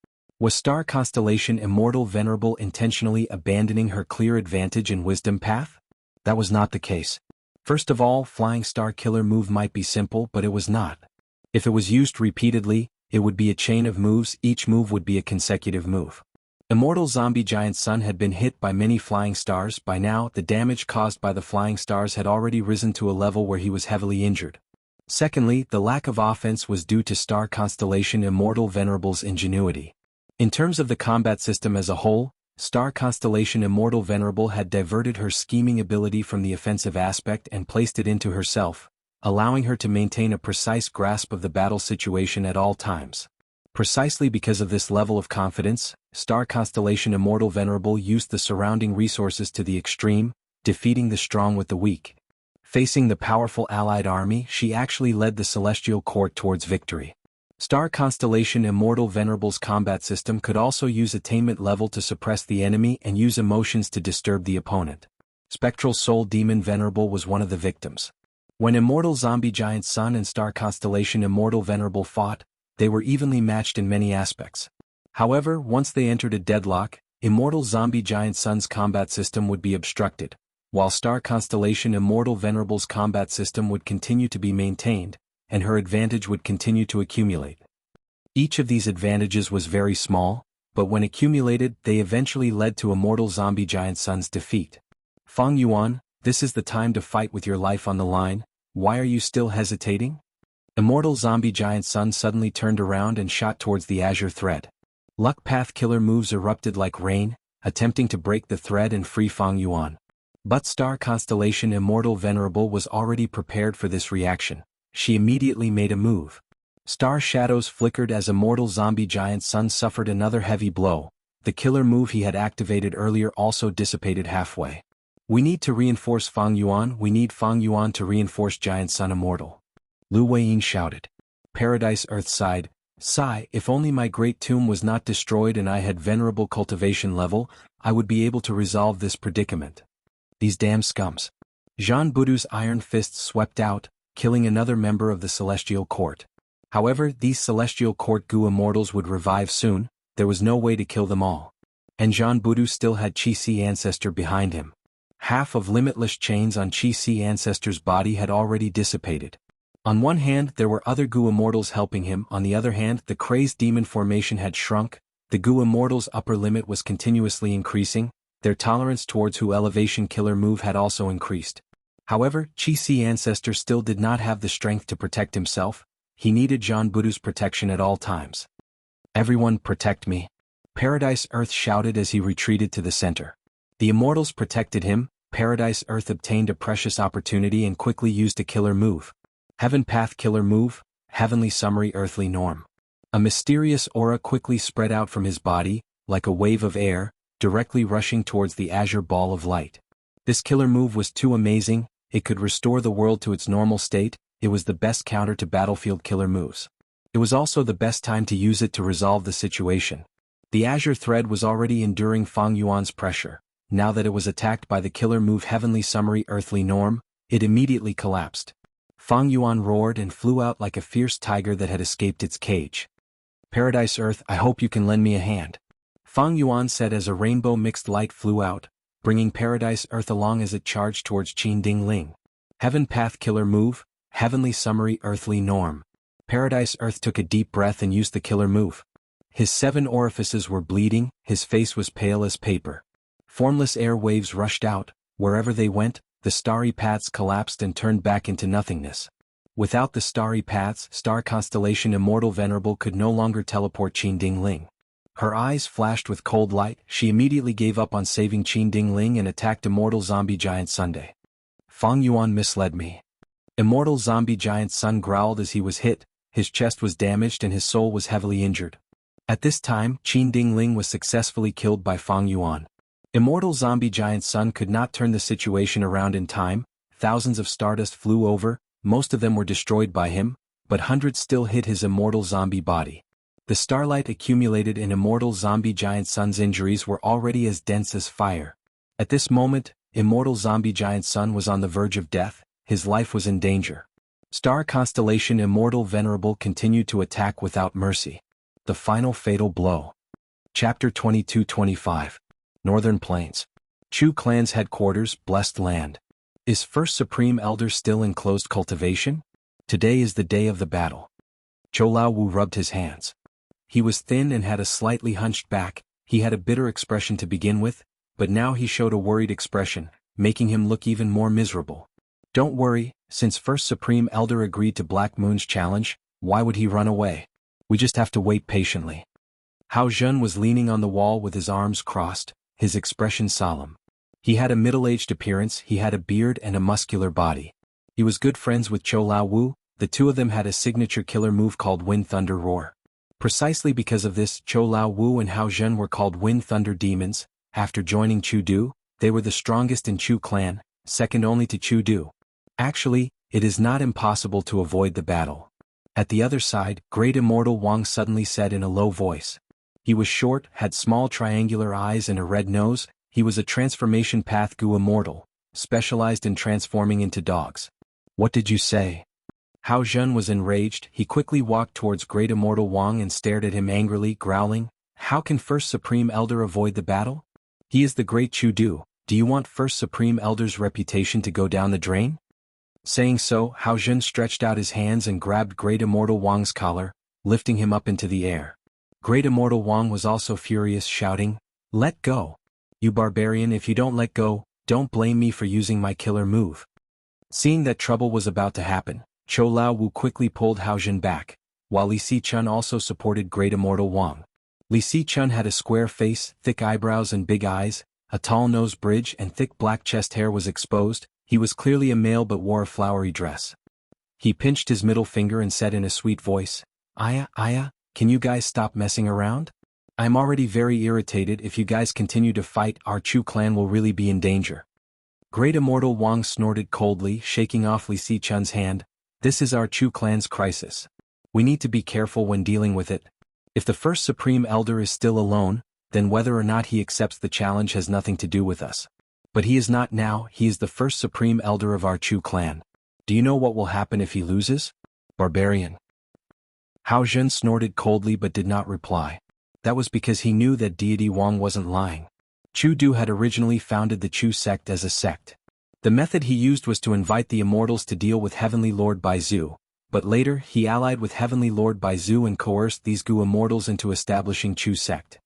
Was Star Constellation Immortal Venerable intentionally abandoning her clear advantage in Wisdom Path? That was not the case. First of all, Flying Star killer move might be simple, but it was not. If it was used repeatedly, it would be a chain of moves, each move would be a consecutive move. Immortal Zombie Giant Sun had been hit by many flying stars. By now, the damage caused by the flying stars had already risen to a level where he was heavily injured. Secondly, the lack of offense was due to Star Constellation Immortal Venerable's ingenuity. In terms of the combat system as a whole, Star Constellation Immortal Venerable had diverted her scheming ability from the offensive aspect and placed it into herself, allowing her to maintain a precise grasp of the battle situation at all times. Precisely because of this level of confidence, Star Constellation Immortal Venerable used the surrounding resources to the extreme, defeating the strong with the weak. Facing the powerful allied army, she actually led the Celestial Court towards victory. Star Constellation Immortal Venerable's combat system could also use attainment level to suppress the enemy and use emotions to disturb the opponent. Spectral Soul Demon Venerable was one of the victims. When Immortal Zombie Giant Sun and Star Constellation Immortal Venerable fought, they were evenly matched in many aspects. However, once they entered a deadlock, Immortal Zombie Giant Sun's combat system would be obstructed, while Star Constellation Immortal Venerable's combat system would continue to be maintained, and her advantage would continue to accumulate. Each of these advantages was very small, but when accumulated, they eventually led to Immortal Zombie Giant Sun's defeat. Fang Yuan, this is the time to fight with your life on the line. Why are you still hesitating? Immortal Zombie Giant Sun suddenly turned around and shot towards the azure thread. Luck Path killer moves erupted like rain, attempting to break the thread and free Fang Yuan. But Star Constellation Immortal Venerable was already prepared for this reaction. She immediately made a move. Star shadows flickered as Immortal Zombie Giant Sun suffered another heavy blow. The killer move he had activated earlier also dissipated halfway. We need to reinforce Fang Yuan. We need Fang Yuan to reinforce Giant Sun Immortal. Lu Weiyin shouted. Paradise Earth sighed. Sigh, if only my great tomb was not destroyed and I had venerable cultivation level, I would be able to resolve this predicament. These damn scums. Jean Budu's iron fists swept out, killing another member of the Celestial Court. However, these Celestial Court Gu Immortals would revive soon. There was no way to kill them all. And Jean Budu still had Qi Si Ancestor behind him. Half of limitless chains on Qi Si Ancestor's body had already dissipated. On one hand, there were other Gu Immortals helping him. On the other hand, the crazed demon formation had shrunk. The Gu Immortals' upper limit was continuously increasing. Their tolerance towards Hu Elevation killer move had also increased. However, Qi Si Ancestor still did not have the strength to protect himself. He needed Jean Budu's protection at all times. Everyone protect me. Paradise Earth shouted as he retreated to the center. The Immortals protected him. Paradise Earth obtained a precious opportunity and quickly used a killer move. Heaven Path killer move, Heavenly Summary Earthly Norm. A mysterious aura quickly spread out from his body, like a wave of air, directly rushing towards the azure ball of light. This killer move was too amazing. It could restore the world to its normal state. It was the best counter to battlefield killer moves. It was also the best time to use it to resolve the situation. The azure thread was already enduring Fang Yuan's pressure. Now that it was attacked by the killer move Heavenly Summary Earthly Norm, it immediately collapsed. Fang Yuan roared and flew out like a fierce tiger that had escaped its cage. Paradise Earth, I hope you can lend me a hand. Fang Yuan said as a rainbow mixed light flew out, bringing Paradise Earth along as it charged towards Qin Ding Ling. Heaven Path killer move, Heavenly Summary Earthly Norm. Paradise Earth took a deep breath and used the killer move. His 7 orifices were bleeding, his face was pale as paper. Formless air waves rushed out. Wherever they went, the starry paths collapsed and turned back into nothingness. Without the starry paths, Star Constellation Immortal Venerable could no longer teleport Qin Ding Ling. Her eyes flashed with cold light. She immediately gave up on saving Qin Ding Ling and attacked Immortal Zombie Giant Sunday. Fang Yuan misled me. Immortal Zombie Giant Sun growled as he was hit. His chest was damaged and his soul was heavily injured. At this time, Qin Dingling was successfully killed by Fang Yuan. Immortal zombie giant sun could not turn the situation around in time. Thousands of stardust flew over, most of them were destroyed by him, but hundreds still hit his immortal zombie body. The starlight accumulated in immortal zombie giant sun's injuries were already as dense as fire. At this moment, immortal zombie giant sun was on the verge of death, his life was in danger. Star constellation Immortal Venerable continued to attack without mercy. The final fatal blow. Chapter 22-25. Northern Plains. Chu clan's headquarters, blessed land. Is First Supreme Elder still in closed cultivation? Today is the day of the battle. Chou Lao Wu rubbed his hands. He was thin and had a slightly hunched back. He had a bitter expression to begin with, but now he showed a worried expression, making him look even more miserable. Don't worry, since First Supreme Elder agreed to Black Moon's challenge, why would he run away? We just have to wait patiently. Hao Zhen was leaning on the wall with his arms crossed, his expression solemn. He had a middle-aged appearance, he had a beard and a muscular body. He was good friends with Chou Lao Wu. The two of them had a signature killer move called Wind Thunder Roar. Precisely because of this, Chou Lao Wu and Hao Zhen were called Wind Thunder Demons. After joining Chu Du, they were the strongest in Chu clan, second only to Chu Du. Actually, it is not impossible to avoid the battle. At the other side, Great Immortal Wang suddenly said in a low voice. He was short, had small triangular eyes and a red nose. He was a transformation path Gu Immortal, specialized in transforming into dogs. What did you say? Hao Zhen was enraged. He quickly walked towards Great Immortal Wang and stared at him angrily, growling, "How can First Supreme Elder avoid the battle? He is the great Chu Du. Do you want First Supreme Elder's reputation to go down the drain?" Saying so, Hao Zhen stretched out his hands and grabbed Great Immortal Wang's collar, lifting him up into the air. Great Immortal Wang was also furious, shouting, "Let go! You barbarian, if you don't let go, don't blame me for using my killer move." Seeing that trouble was about to happen, Chou Lao Wu quickly pulled Hao Zhen back, while Li Sichun also supported Great Immortal Wang. Li Sichun had a square face, thick eyebrows and big eyes, a tall nose bridge and thick black chest hair was exposed. He was clearly a male but wore a flowery dress. He pinched his middle finger and said in a sweet voice, Aya, can you guys stop messing around? I'm already very irritated. If you guys continue to fight, our Chu clan will really be in danger." Great Immortal Wang snorted coldly, shaking off Li Sichun's hand. "This is our Chu clan's crisis. We need to be careful when dealing with it. If the First Supreme Elder is still alone, then whether or not he accepts the challenge has nothing to do with us. But he is not now. He is the First Supreme Elder of our Chu clan. Do you know what will happen if he loses? Barbarian." Hao Zhen snorted coldly but did not reply. That was because he knew that Deity Wang wasn't lying. Chu Du had originally founded the Chu sect as a sect. The method he used was to invite the immortals to deal with Heavenly Lord Baizu, but later he allied with Heavenly Lord Baizu and coerced these Gu immortals into establishing Chu sect.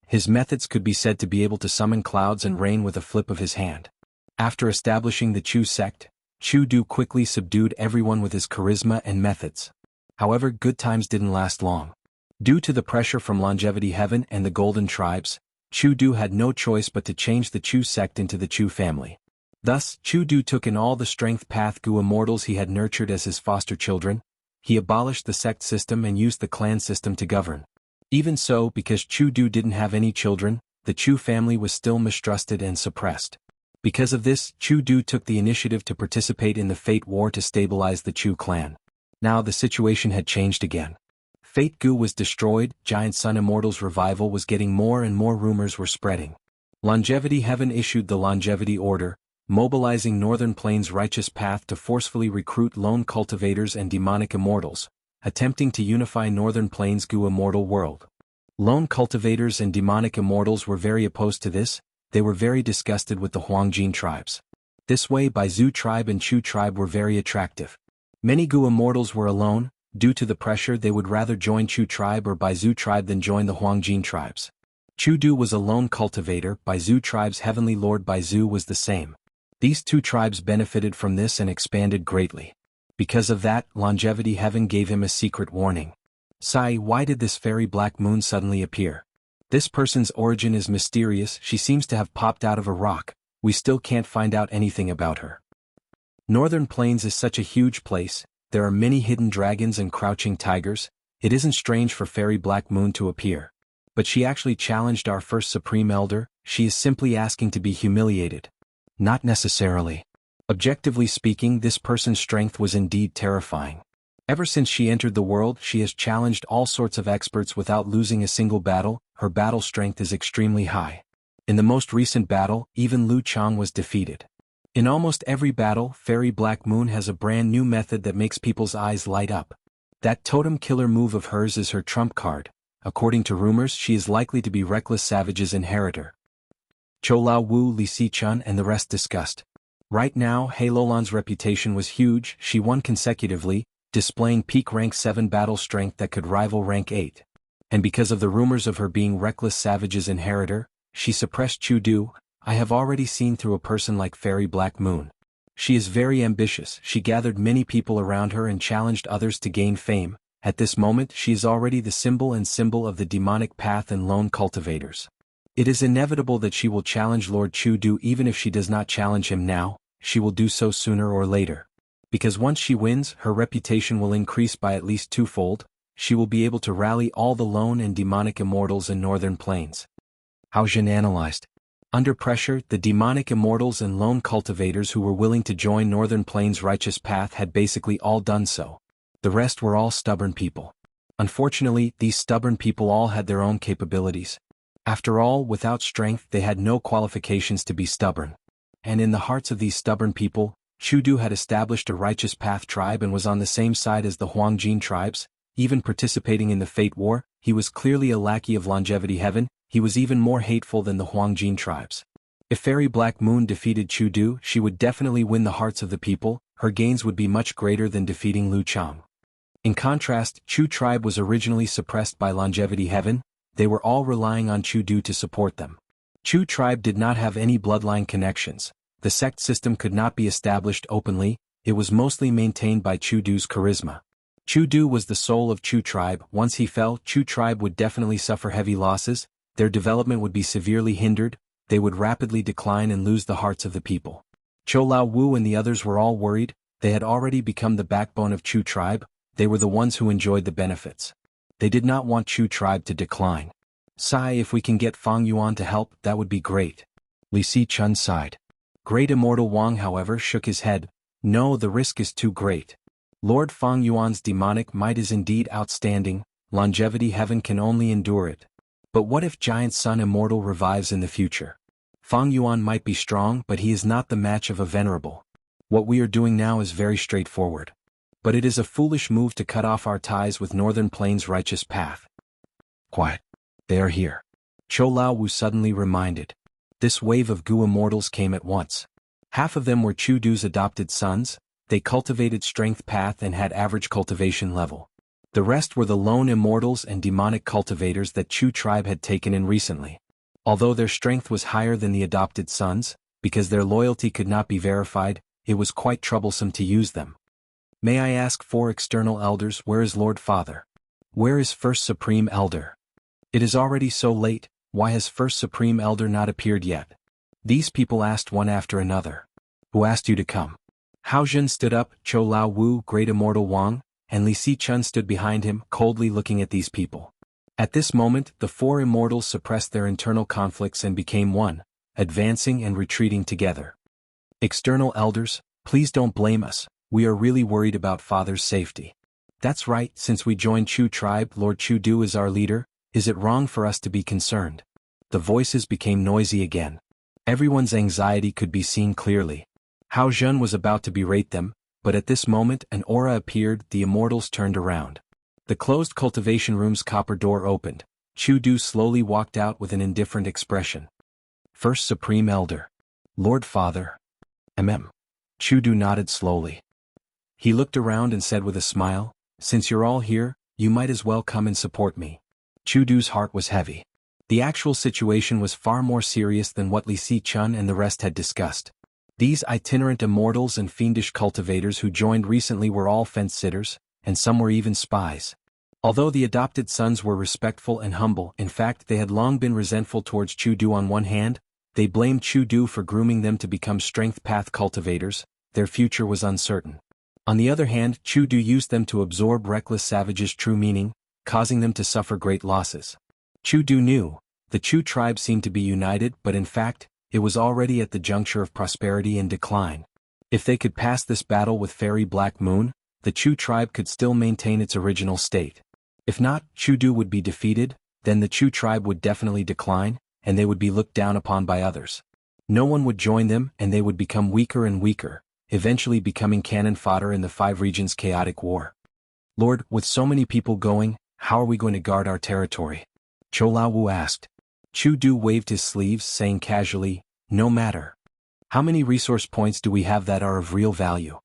His methods could be said to be able to summon clouds and rain with a flip of his hand. After establishing the Chu sect, Chu Du quickly subdued everyone with his charisma and methods. However, good times didn't last long. Due to the pressure from Longevity Heaven and the Golden Tribes, Chu Du had no choice but to change the Chu sect into the Chu family. Thus, Chu Du took in all the strength path Gu immortals he had nurtured as his foster children. He abolished the sect system and used the clan system to govern. Even so, because Chu Du didn't have any children, the Chu family was still mistrusted and suppressed. Because of this, Chu Du took the initiative to participate in the Fate War to stabilize the Chu clan. Now the situation had changed again. Fate Gu was destroyed, Giant Sun Immortal's revival was getting more and more rumors were spreading. Longevity Heaven issued the Longevity Order, mobilizing Northern Plains' righteous path to forcefully recruit lone cultivators and demonic immortals, attempting to unify Northern Plains' Gu immortal world. Lone cultivators and demonic immortals were very opposed to this. They were very disgusted with the Huangjin tribes. This way Baizu tribe and Chu tribe were very attractive. Many Gu immortals were alone. Due to the pressure, they would rather join Chu tribe or Baizu tribe than join the Huangjin tribes. Chu Du was a lone cultivator. Baizu tribe's Heavenly Lord Baizu was the same. These two tribes benefited from this and expanded greatly. Because of that, Longevity Heaven gave him a secret warning. "Sai, why did this fairy Black Moon suddenly appear? This person's origin is mysterious. She seems to have popped out of a rock. We still can't find out anything about her. Northern Plains is such a huge place. There are many hidden dragons and crouching tigers. It isn't strange for Fairy Black Moon to appear. But she actually challenged our first Supreme Elder. She is simply asking to be humiliated. Not necessarily. Objectively speaking, this person's strength was indeed terrifying. Ever since she entered the world, she has challenged all sorts of experts without losing a single battle. Her battle strength is extremely high. In the most recent battle, even Lu Chang was defeated. In almost every battle, Fairy Black Moon has a brand new method that makes people's eyes light up. That totem killer move of hers is her trump card. According to rumors, she is likely to be Reckless Savage's inheritor. Chou Lao Wu, Li Si-chun and the rest discussed. Right now, He Lolan's reputation was huge. She won consecutively, displaying peak rank 7 battle strength that could rival rank 8. And because of the rumors of her being Reckless Savage's inheritor, she suppressed Chu Du. I have already seen through a person like Fairy Black Moon. She is very ambitious. She gathered many people around her and challenged others to gain fame. At this moment, she is already the symbol of the demonic path and lone cultivators. It is inevitable that she will challenge Lord Chu Du. Even if she does not challenge him now, she will do so sooner or later. Because once she wins, her reputation will increase by at least twofold. She will be able to rally all the lone and demonic immortals in Northern Plains. Hao Jin analyzed. Under pressure, the demonic immortals and lone cultivators who were willing to join Northern Plains' righteous path had basically all done so. The rest were all stubborn people. Unfortunately, these stubborn people all had their own capabilities. After all, without strength they had no qualifications to be stubborn. And in the hearts of these stubborn people, Chu Du had established a righteous path tribe and was on the same side as the Huangjin tribes, even participating in the Fate War. He was clearly a lackey of Longevity Heaven. He was even more hateful than the Huangjin tribes. If Fairy Black Moon defeated Chu Du, she would definitely win the hearts of the people. Her gains would be much greater than defeating Lu Chang. In contrast, Chu tribe was originally suppressed by Longevity Heaven. They were all relying on Chu Du to support them. Chu tribe did not have any bloodline connections. The sect system could not be established openly. It was mostly maintained by Chu Du's charisma. Chu Du was the soul of Chu tribe. Once he fell, Chu tribe would definitely suffer heavy losses. Their development would be severely hindered. They would rapidly decline and lose the hearts of the people. Chou Lao Wu and the others were all worried. They had already become the backbone of Chu tribe. They were the ones who enjoyed the benefits. They did not want Chu tribe to decline. Sigh, if we can get Fang Yuan to help, that would be great. Li Si-chun sighed. Great Immortal Wang, however, shook his head. No, the risk is too great. Lord Fang Yuan's demonic might is indeed outstanding. Longevity Heaven can only endure it. But what if Giant Sun Immortal revives in the future? Fang Yuan might be strong, but he is not the match of a venerable. What we are doing now is very straightforward. But it is a foolish move to cut off our ties with Northern Plains' righteous path. Quiet. They are here. Chou Lao Wu suddenly reminded. This wave of Gu immortals came at once. Half of them were Chu Du's adopted sons. They cultivated strength path and had average cultivation level. The rest were the lone immortals and demonic cultivators that Chu tribe had taken in recently. Although their strength was higher than the adopted sons, because their loyalty could not be verified, it was quite troublesome to use them. May I ask 4 external elders, where is Lord Father? Where is First Supreme Elder? It is already so late. Why has First Supreme Elder not appeared yet? These people asked one after another. Who asked you to come? Hao Jin stood up, Chou Lao Wu, Great Immortal Wang, and Li Si-chun stood behind him, coldly looking at these people. At this moment, the 4 immortals suppressed their internal conflicts and became one, advancing and retreating together. External elders, please don't blame us. We are really worried about Father's safety. That's right, since we joined Chu tribe, Lord Chu Du is our leader. Is it wrong for us to be concerned? The voices became noisy again. Everyone's anxiety could be seen clearly. Hao Jun was about to berate them, but at this moment an aura appeared. The immortals turned around. The closed cultivation room's copper door opened. Chu Du slowly walked out with an indifferent expression. First Supreme Elder. Lord Father. Chu Du nodded slowly. He looked around and said with a smile, since you're all here, you might as well come and support me. Chu Du's heart was heavy. The actual situation was far more serious than what Li Si-chun and the rest had discussed. These itinerant immortals and fiendish cultivators who joined recently were all fence-sitters, and some were even spies. Although the adopted sons were respectful and humble, in fact they had long been resentful towards Chu Du. On one hand, they blamed Chu Du for grooming them to become strength path cultivators. Their future was uncertain. On the other hand, Chu Du used them to absorb Reckless Savage's true meaning, causing them to suffer great losses. Chu Du knew. The Chu tribe seemed to be united, but in fact, it was already at the juncture of prosperity and decline. If they could pass this battle with Fairy Black Moon, the Chu tribe could still maintain its original state. If not, Chu Du would be defeated, then the Chu tribe would definitely decline, and they would be looked down upon by others. No one would join them, and they would become weaker and weaker, eventually becoming cannon fodder in the 5 regions' chaotic war. Lord, with so many people going, how are we going to guard our territory? Chou Laowu asked. Chu Du waved his sleeves, saying casually, no matter. How many resource points do we have that are of real value?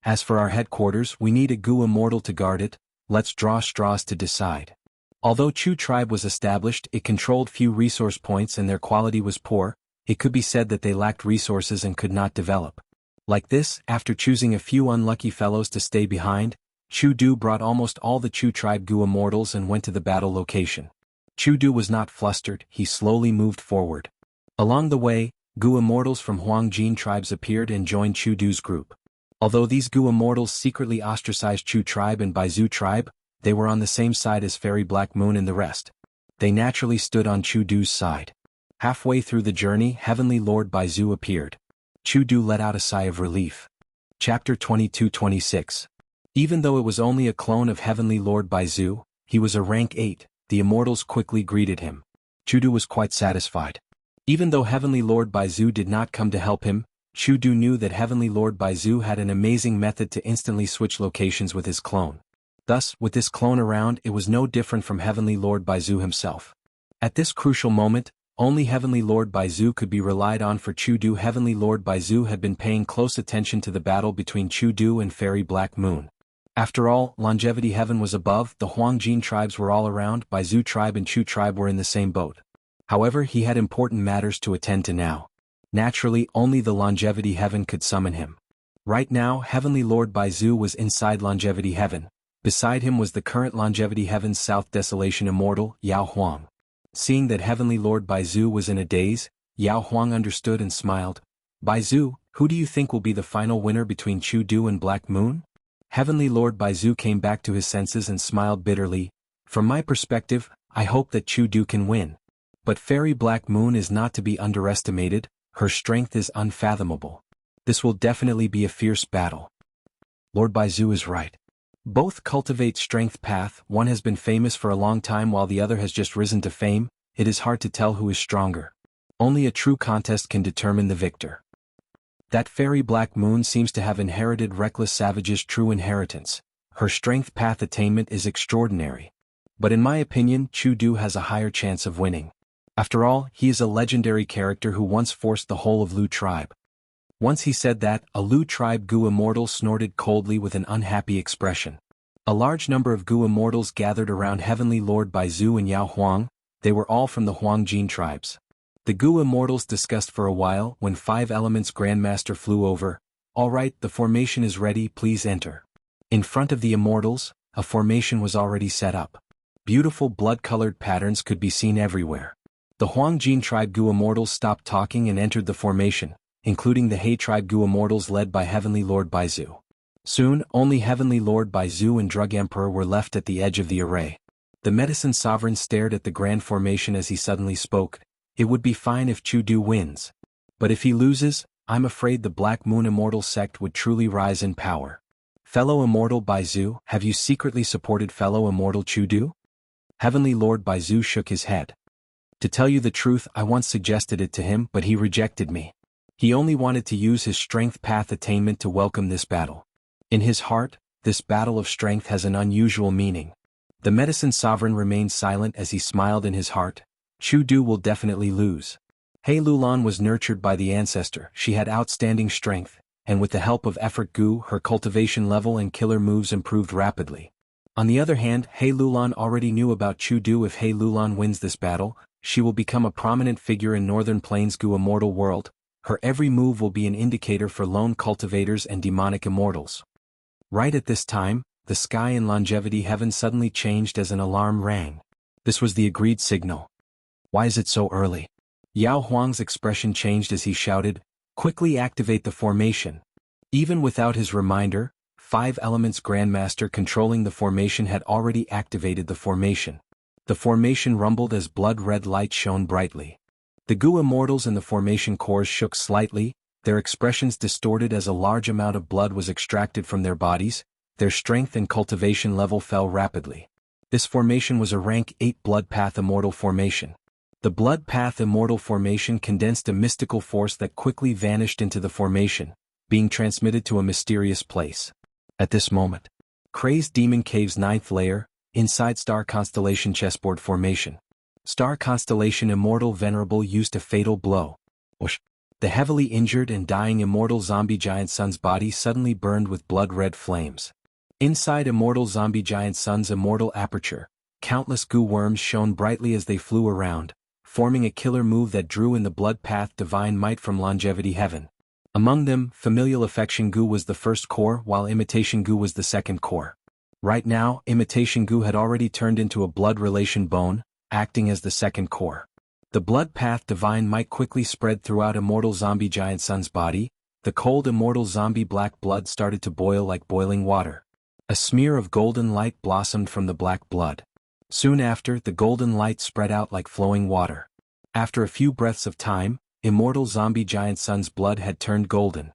As for our headquarters, we need a Gu Immortal to guard it. Let's draw straws to decide. Although Chu tribe was established, it controlled few resource points and their quality was poor. It could be said that they lacked resources and could not develop. Like this, after choosing a few unlucky fellows to stay behind, Chu Du brought almost all the Chu tribe Gu Immortals and went to the battle location. Chu Du was not flustered, he slowly moved forward. Along the way, Gu Immortals from Huangjin tribes appeared and joined Chu Du's group. Although these Gu Immortals secretly ostracized Chu tribe and Baizu tribe, they were on the same side as Fairy Black Moon and the rest. They naturally stood on Chu Du's side. Halfway through the journey, Heavenly Lord Baizu appeared. Chu Du let out a sigh of relief. Chapter 22-26. Even though it was only a clone of Heavenly Lord Baizu, he was a rank 8, the Immortals quickly greeted him. Chu Du was quite satisfied. Even though Heavenly Lord Baizu did not come to help him, Chu Du knew that Heavenly Lord Baizu had an amazing method to instantly switch locations with his clone. Thus, with this clone around, it was no different from Heavenly Lord Baizu himself. At this crucial moment, only Heavenly Lord Baizu could be relied on for Chu Du. Heavenly Lord Baizu had been paying close attention to the battle between Chu Du and Fairy Black Moon. After all, Longevity Heaven was above, the Huangjin tribes were all around, Baizu tribe and Chu tribe were in the same boat. However, he had important matters to attend to now. Naturally, only the Longevity Heaven could summon him. Right now, Heavenly Lord Baizu was inside Longevity Heaven. Beside him was the current Longevity Heaven's South Desolation Immortal, Yao Huang. Seeing that Heavenly Lord Baizu was in a daze, Yao Huang understood and smiled. Baizu, who do you think will be the final winner between Chu Du and Black Moon? Heavenly Lord Baizu came back to his senses and smiled bitterly. From my perspective, I hope that Chu Du can win. But Fairy Black Moon is not to be underestimated, her strength is unfathomable. This will definitely be a fierce battle. Lord Baizu is right. Both cultivate strength path, one has been famous for a long time while the other has just risen to fame. It is hard to tell who is stronger. Only a true contest can determine the victor. That Fairy Black Moon seems to have inherited Reckless Savage's true inheritance. Her strength path attainment is extraordinary. But in my opinion, Chu Du has a higher chance of winning. After all, he is a legendary character who once forced the whole of Lu tribe. Once he said that, a Lu tribe Gu Immortal snorted coldly with an unhappy expression. A large number of Gu Immortals gathered around Heavenly Lord Baizu and Yao Huang. They were all from the Huangjin tribes. The Gu Immortals discussed for a while when 5 Elements Grandmaster flew over. All right, the formation is ready, please enter. In front of the Immortals, a formation was already set up. Beautiful blood-colored patterns could be seen everywhere. The Huangjin tribe Gu Immortals stopped talking and entered the formation, including the He tribe Gu Immortals led by Heavenly Lord Baizu. Soon, only Heavenly Lord Baizu and Drug Emperor were left at the edge of the array. The Medicine Sovereign stared at the grand formation as he suddenly spoke. It would be fine if Chu Du wins. But if he loses, I'm afraid the Black Moon Immortal sect would truly rise in power. Fellow Immortal Baizu, have you secretly supported fellow Immortal Chu Du? Heavenly Lord Baizu shook his head. To tell you the truth, I once suggested it to him, but he rejected me. He only wanted to use his strength path attainment to welcome this battle. In his heart, this battle of strength has an unusual meaning. The Medicine Sovereign remained silent as he smiled in his heart. Chu Du will definitely lose. He Lulan was nurtured by the ancestor, she had outstanding strength, and with the help of Effort Gu, her cultivation level and killer moves improved rapidly. On the other hand, He Lulan already knew about Chu Du. If He Lulan wins this battle, she will become a prominent figure in Northern Plains Gu Immortal world. Her every move will be an indicator for lone cultivators and demonic immortals. Right at this time, the sky in Longevity Heaven suddenly changed as an alarm rang. This was the agreed signal. Why is it so early? Yao Huang's expression changed as he shouted, quickly activate the formation. Even without his reminder, 5 Elements Grandmaster controlling the formation had already activated the formation. The formation rumbled as blood-red light shone brightly. The Gu immortals in the formation cores shook slightly, their expressions distorted as a large amount of blood was extracted from their bodies, their strength and cultivation level fell rapidly. This formation was a rank 8 Blood Path Immortal formation. The Blood Path Immortal formation condensed a mystical force that quickly vanished into the formation, being transmitted to a mysterious place. At this moment, Crazed Demon Cave's 9th layer, inside Star Constellation Chessboard formation. Star Constellation Immortal Venerable used a fatal blow. Whoosh! The heavily injured and dying Immortal Zombie Giant Sun's body suddenly burned with blood-red flames. Inside Immortal Zombie Giant Sun's immortal aperture, countless goo worms shone brightly as they flew around, forming a killer move that drew in the blood path divine might from longevity heaven. Among them, Familial Affection Goo was the first core while Imitation Goo was the second core. Right now, Imitation Goo had already turned into a blood relation bone, acting as the second core. The blood path divine might quickly spread throughout Immortal Zombie Giant Sun's body. The cold Immortal Zombie black blood started to boil like boiling water. A smear of golden light blossomed from the black blood. Soon after, the golden light spread out like flowing water. After a few breaths of time, Immortal Zombie Giant Sun's blood had turned golden.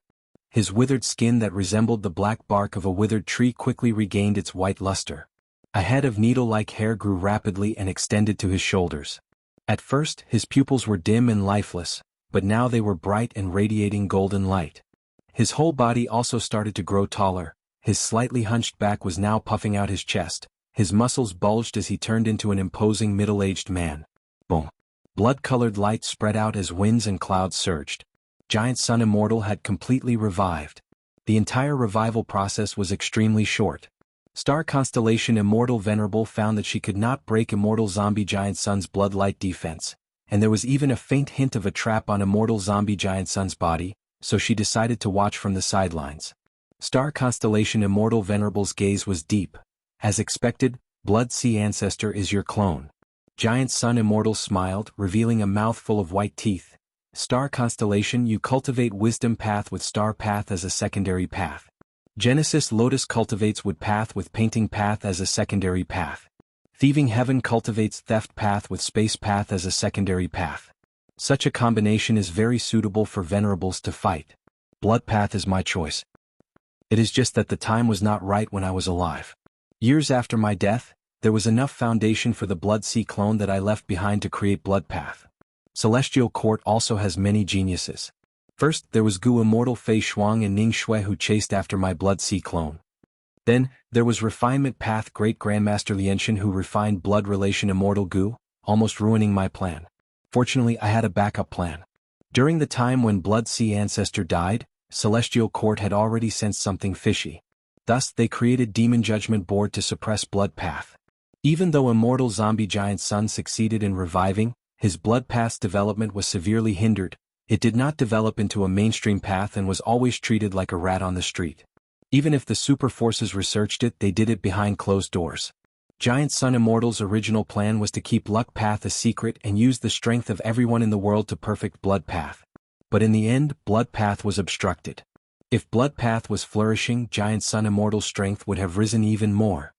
His withered skin that resembled the black bark of a withered tree quickly regained its white luster. A head of needle-like hair grew rapidly and extended to his shoulders. At first, his pupils were dim and lifeless, but now they were bright and radiating golden light. His whole body also started to grow taller. His slightly hunched back was now puffing out his chest. His muscles bulged as he turned into an imposing middle-aged man. Boom! Blood-colored light spread out as winds and clouds surged. Giant Sun Immortal had completely revived. The entire revival process was extremely short. Star Constellation Immortal Venerable found that she could not break Immortal Zombie Giant Sun's blood light defense, and there was even a faint hint of a trap on Immortal Zombie Giant Sun's body, so she decided to watch from the sidelines. Star Constellation Immortal Venerable's gaze was deep. As expected, Blood Sea Ancestor is your clone. Giant Sun Immortal smiled, revealing a mouthful of white teeth. Star Constellation, you cultivate Wisdom Path with Star Path as a secondary path. Genesis Lotus cultivates Wood Path with Painting Path as a secondary path. Thieving Heaven cultivates Theft Path with Space Path as a secondary path. Such a combination is very suitable for Venerables to fight. Blood Path is my choice. It is just that the time was not right when I was alive. Years after my death, there was enough foundation for the Blood Sea clone that I left behind to create Blood Path. Celestial Court also has many geniuses. First, there was Gu Immortal Fei Shuang and Ning Shui who chased after my Blood Sea clone. Then, there was Refinement Path Great Grandmaster Lianshan who refined Blood Relation Immortal Gu, almost ruining my plan. Fortunately, I had a backup plan. During the time when Blood Sea Ancestor died, Celestial Court had already sensed something fishy. Thus, they created Demon Judgment Board to suppress Blood Path. Even though Immortal Zombie Giant Sun succeeded in reviving, his Blood Path's development was severely hindered. It did not develop into a mainstream path and was always treated like a rat on the street. Even if the super forces researched it, they did it behind closed doors. Giant Sun Immortal's original plan was to keep Luck Path a secret and use the strength of everyone in the world to perfect Blood Path. But in the end, Blood Path was obstructed. If Blood Path was flourishing, Giant Sun Immortal's strength would have risen even more.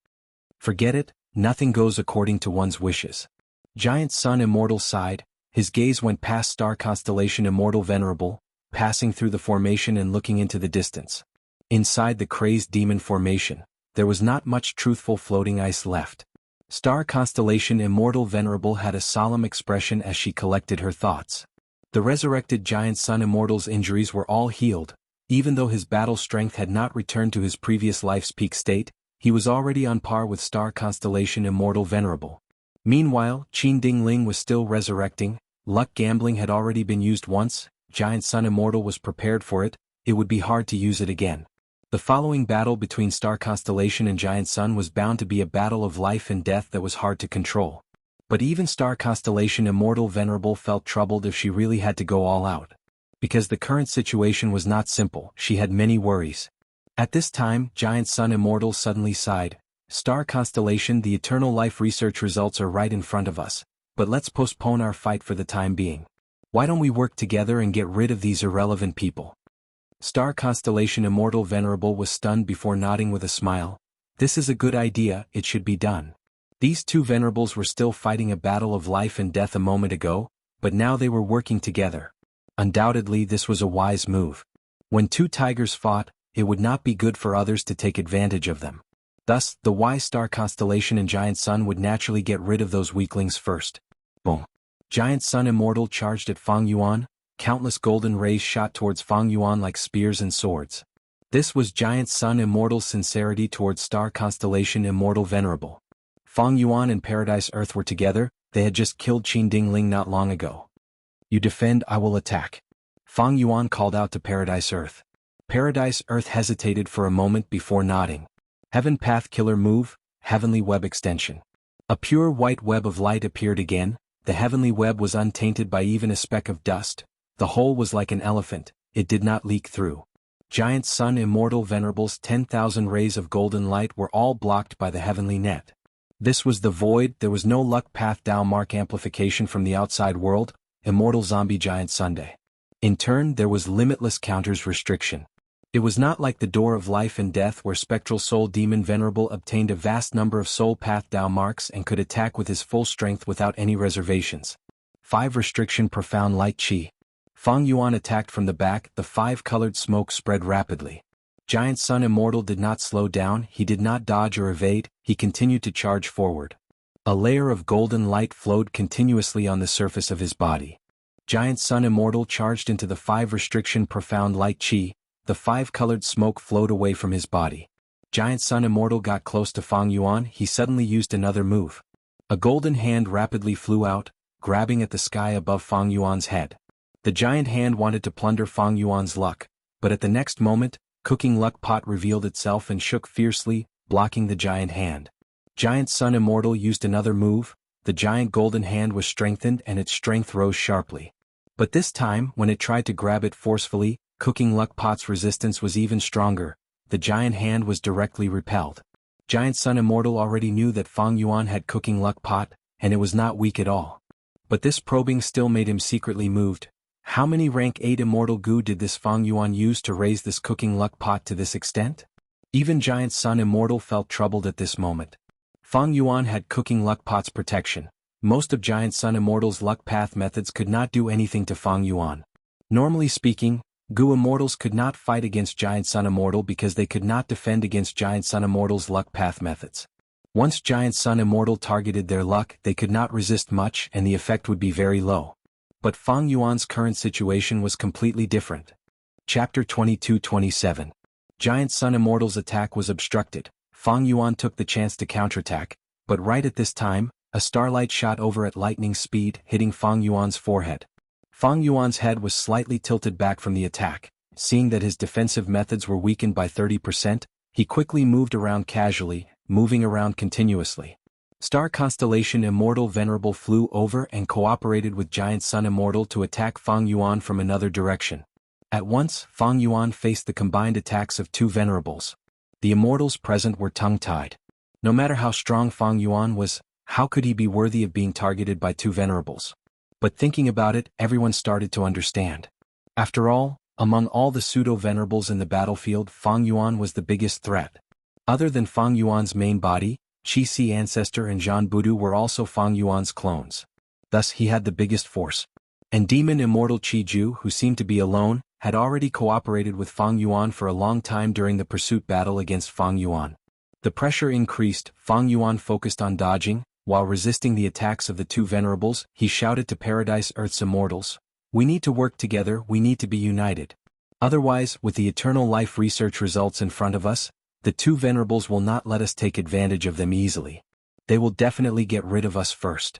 Forget it, nothing goes according to one's wishes. Giant Sun Immortal sighed, his gaze went past Star Constellation Immortal Venerable, passing through the formation and looking into the distance. Inside the Crazed Demon formation, there was not much truthful floating ice left. Star Constellation Immortal Venerable had a solemn expression as she collected her thoughts. The resurrected Giant Sun Immortal's injuries were all healed. Even though his battle strength had not returned to his previous life's peak state, he was already on par with Star Constellation Immortal Venerable. Meanwhile, Qin Ding Ling was still resurrecting. Luck gambling had already been used once. Giant Sun Immortal was prepared for it. It would be hard to use it again. The following battle between Star Constellation and Giant Sun was bound to be a battle of life and death that was hard to control. But even Star Constellation Immortal Venerable felt troubled if she really had to go all out. Because the current situation was not simple, she had many worries. At this time, Giant Sun Immortal suddenly sighed. Star Constellation, the eternal life research results are right in front of us, but let's postpone our fight for the time being. Why don't we work together and get rid of these irrelevant people? Star Constellation Immortal Venerable was stunned before nodding with a smile. This is a good idea, it should be done. These two venerables were still fighting a battle of life and death a moment ago, but now they were working together. Undoubtedly this was a wise move. When two tigers fought, it would not be good for others to take advantage of them. Thus, the wise star constellation and Giant Sun would naturally get rid of those weaklings first. Boom! Giant Sun Immortal charged at Fang Yuan. Countless golden rays shot towards Fang Yuan like spears and swords. This was Giant Sun Immortal's sincerity towards star constellation Immortal Venerable. Fang Yuan and Paradise Earth were together, they had just killed Qin Dingling not long ago. You defend, I will attack. Fang Yuan called out to Paradise Earth. Paradise Earth hesitated for a moment before nodding. Heaven Path Killer move, Heavenly Web Extension. A pure white web of light appeared again. The heavenly web was untainted by even a speck of dust. The hole was like an elephant, it did not leak through. Giant Sun Immortal Venerable's 10,000 rays of golden light were all blocked by the heavenly net. This was the void, there was no luck path Dao mark amplification from the outside world, Immortal Zombie Giant Sunday. In turn there was limitless counters restriction. It was not like the Door of Life and Death where Spectral Soul Demon Venerable obtained a vast number of soul path Dao marks and could attack with his full strength without any reservations. 5 Restriction Profound Light Qi. Fang Yuan attacked from the back, the 5-colored smoke spread rapidly. Giant Sun Immortal did not slow down, he did not dodge or evade, he continued to charge forward. A layer of golden light flowed continuously on the surface of his body. Giant Sun Immortal charged into the 5 Restriction Profound Light Qi, the 5-colored smoke flowed away from his body. Giant Sun Immortal got close to Fang Yuan, he suddenly used another move. A golden hand rapidly flew out, grabbing at the sky above Fang Yuan's head. The giant hand wanted to plunder Fang Yuan's luck, but at the next moment, Cooking Luck Pot revealed itself and shook fiercely, blocking the giant hand. Giant Sun Immortal used another move, the giant golden hand was strengthened and its strength rose sharply. But this time, when it tried to grab it forcefully, Cooking Luck Pot's resistance was even stronger, the giant hand was directly repelled. Giant Sun Immortal already knew that Fang Yuan had Cooking Luck Pot, and it was not weak at all. But this probing still made him secretly moved. How many rank 8 immortal goo did this Fang Yuan use to raise this Cooking Luck Pot to this extent? Even Giant Sun Immortal felt troubled at this moment. Fang Yuan had Cooking Luck Pot's protection. Most of Giant Sun Immortal's luck path methods could not do anything to Fang Yuan. Normally speaking, Goo Immortals could not fight against Giant Sun Immortal because they could not defend against Giant Sun Immortal's luck path methods. Once Giant Sun Immortal targeted their luck, they could not resist much and the effect would be very low. But Fang Yuan's current situation was completely different. Chapter 22-27. Giant Sun Immortal's attack was obstructed. Fang Yuan took the chance to counterattack, but right at this time, a starlight shot over at lightning speed, hitting Fang Yuan's forehead. Fang Yuan's head was slightly tilted back from the attack. Seeing that his defensive methods were weakened by 30%, he quickly moved around casually, moving around continuously. Star Constellation Immortal Venerable flew over and cooperated with Giant Sun Immortal to attack Fang Yuan from another direction. At once, Fang Yuan faced the combined attacks of 2 venerables. The immortals present were tongue-tied. No matter how strong Fang Yuan was, how could he be worthy of being targeted by 2 venerables? But thinking about it, everyone started to understand. After all, among all the pseudo-venerables in the battlefield, Fang Yuan was the biggest threat. Other than Fang Yuan's main body, Qi Si Ancestor and Zhan Budu were also Fang Yuan's clones. Thus he had the biggest force. And Demon Immortal Qi Ju, who seemed to be alone, had already cooperated with Fang Yuan for a long time during the pursuit battle against Fang Yuan. The pressure increased, Fang Yuan focused on dodging, while resisting the attacks of the 2 venerables, he shouted to Paradise Earth's immortals, "We need to work together, we need to be united. Otherwise, with the eternal life research results in front of us, the 2 venerables will not let us take advantage of them easily. They will definitely get rid of us first."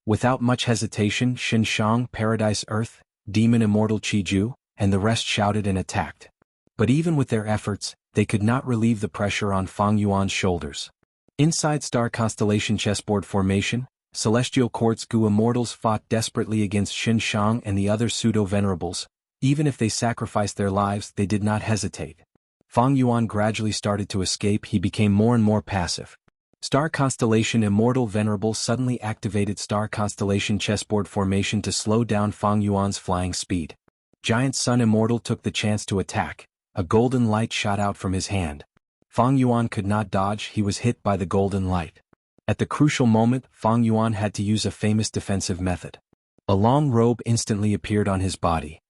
Without much hesitation, Xianxia, Paradise Earth, Demon Immortal Qi Ju, and the rest shouted and attacked. But even with their efforts, they could not relieve the pressure on Fang Yuan's shoulders. Inside Star Constellation Chessboard Formation, Celestial Quartz Goo Immortals fought desperately against Xianxia and the other pseudo-venerables. Even if they sacrificed their lives, they did not hesitate. Fang Yuan gradually started to escape, he became more and more passive. Star Constellation Immortal Venerable suddenly activated Star Constellation Chessboard Formation to slow down Fang Yuan's flying speed. Giant Sun Immortal took the chance to attack. A golden light shot out from his hand. Fang Yuan could not dodge, he was hit by the golden light. At the crucial moment, Fang Yuan had to use a famous defensive method. A long robe instantly appeared on his body.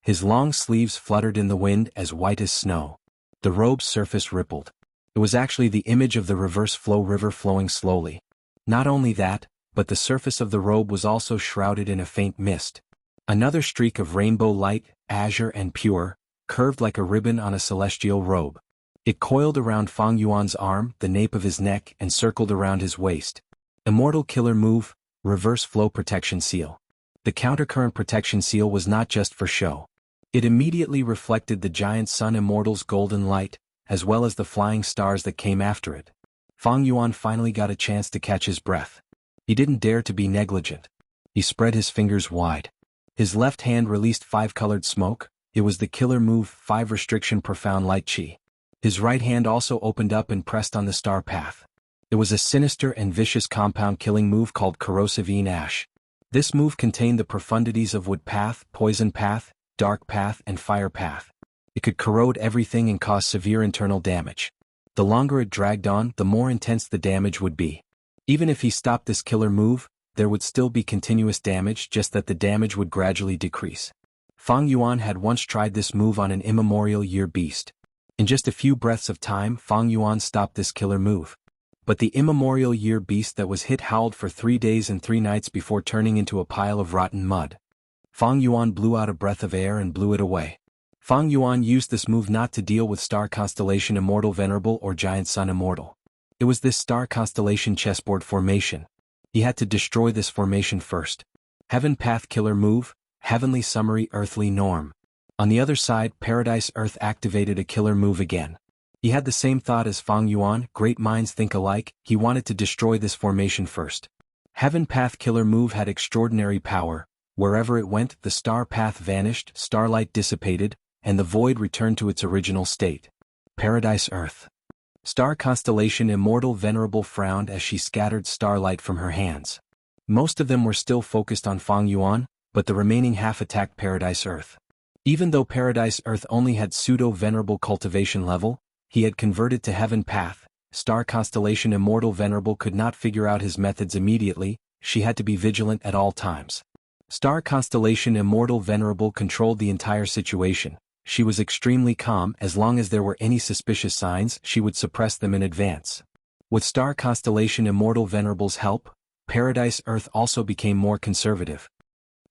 His long sleeves fluttered in the wind as white as snow. The robe's surface rippled. It was actually the image of the reverse flow river flowing slowly. Not only that, but the surface of the robe was also shrouded in a faint mist. Another streak of rainbow light, azure and pure, curved like a ribbon on a celestial robe. It coiled around Fang Yuan's arm, the nape of his neck, and circled around his waist. Immortal killer move, reverse flow protection seal. The countercurrent protection seal was not just for show. It immediately reflected the giant sun Immortal's golden light, as well as the flying stars that came after it. Fang Yuan finally got a chance to catch his breath. He didn't dare to be negligent. He spread his fingers wide. His left hand released 5 colored smoke. It was the killer move 5 restriction profound light chi. His right hand also opened up and pressed on the star path. It was a sinister and vicious compound killing move called corrosive ash. This move contained the profundities of wood path, poison path, dark path and fire path. It could corrode everything and cause severe internal damage. The longer it dragged on, the more intense the damage would be. Even if he stopped this killer move, there would still be continuous damage, just that the damage would gradually decrease. Fang Yuan had once tried this move on an immemorial year beast. In just a few breaths of time, Fang Yuan stopped this killer move. But the immemorial year beast that was hit howled for 3 days and 3 nights before turning into a pile of rotten mud. Fang Yuan blew out a breath of air and blew it away. Fang Yuan used this move not to deal with star constellation Immortal Venerable or giant sun Immortal. It was this star constellation chessboard formation. He had to destroy this formation first. Heaven Path Killer Move, Heavenly Summary Earthly Norm. On the other side, Paradise Earth activated a killer move again. He had the same thought as Fang Yuan, great minds think alike, he wanted to destroy this formation first. Heaven Path Killer Move had extraordinary power. Wherever it went, the star path vanished, starlight dissipated, and the void returned to its original state. Paradise Earth. Star constellation Immortal Venerable frowned as she scattered starlight from her hands. Most of them were still focused on Fang Yuan, but the remaining half attacked Paradise Earth. Even though Paradise Earth only had pseudo-venerable cultivation level, he had converted to Heaven Path. Star constellation Immortal Venerable could not figure out his methods immediately, she had to be vigilant at all times. Star constellation Immortal Venerable controlled the entire situation. She was extremely calm. As long as there were any suspicious signs, she would suppress them in advance. With Star constellation Immortal Venerable's help, Paradise Earth also became more conservative.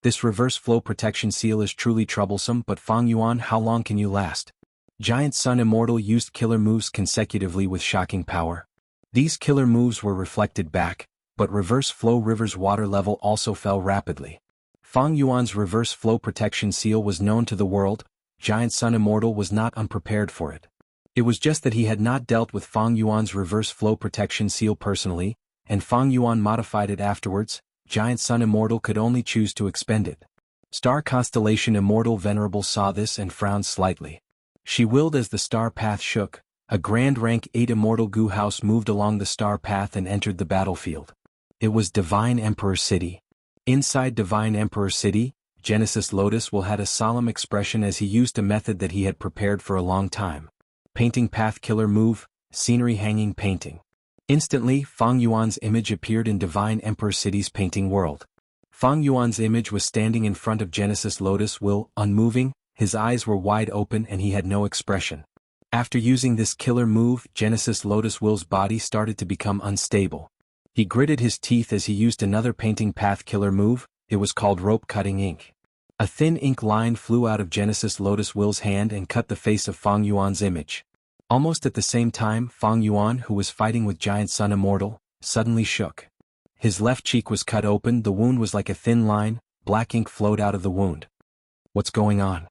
This reverse flow protection seal is truly troublesome, but Fang Yuan, how long can you last? Giant Sun Immortal used killer moves consecutively with shocking power. These killer moves were reflected back, but reverse flow river's water level also fell rapidly. Fang Yuan's reverse flow protection seal was known to the world. Giant Sun Immortal was not unprepared for it. It was just that he had not dealt with Fang Yuan's reverse flow protection seal personally, and Fang Yuan modified it afterwards. Giant Sun Immortal could only choose to expend it. Star constellation Immortal Venerable saw this and frowned slightly. She willed as the star path shook. A grand rank 8 Immortal Gu House moved along the star path and entered the battlefield. It was Divine Emperor City. Inside Divine Emperor City, Genesis Lotus will had a solemn expression as he used a method that he had prepared for a long time. Painting Path Killer Move, Scenery Hanging Painting. Instantly, Fang Yuan's image appeared in Divine Emperor City's painting world. Fang Yuan's image was standing in front of Genesis Lotus Will, unmoving, his eyes were wide open and he had no expression. After using this killer move, Genesis Lotus Will's body started to become unstable. He gritted his teeth as he used another painting path killer move. It was called rope cutting ink. A thin ink line flew out of Genesis Lotus Will's hand and cut the face of Fang Yuan's image. Almost at the same time, Fang Yuan, who was fighting with Giant Sun Immortal, suddenly shook. His left cheek was cut open, the wound was like a thin line, black ink flowed out of the wound. What's going on?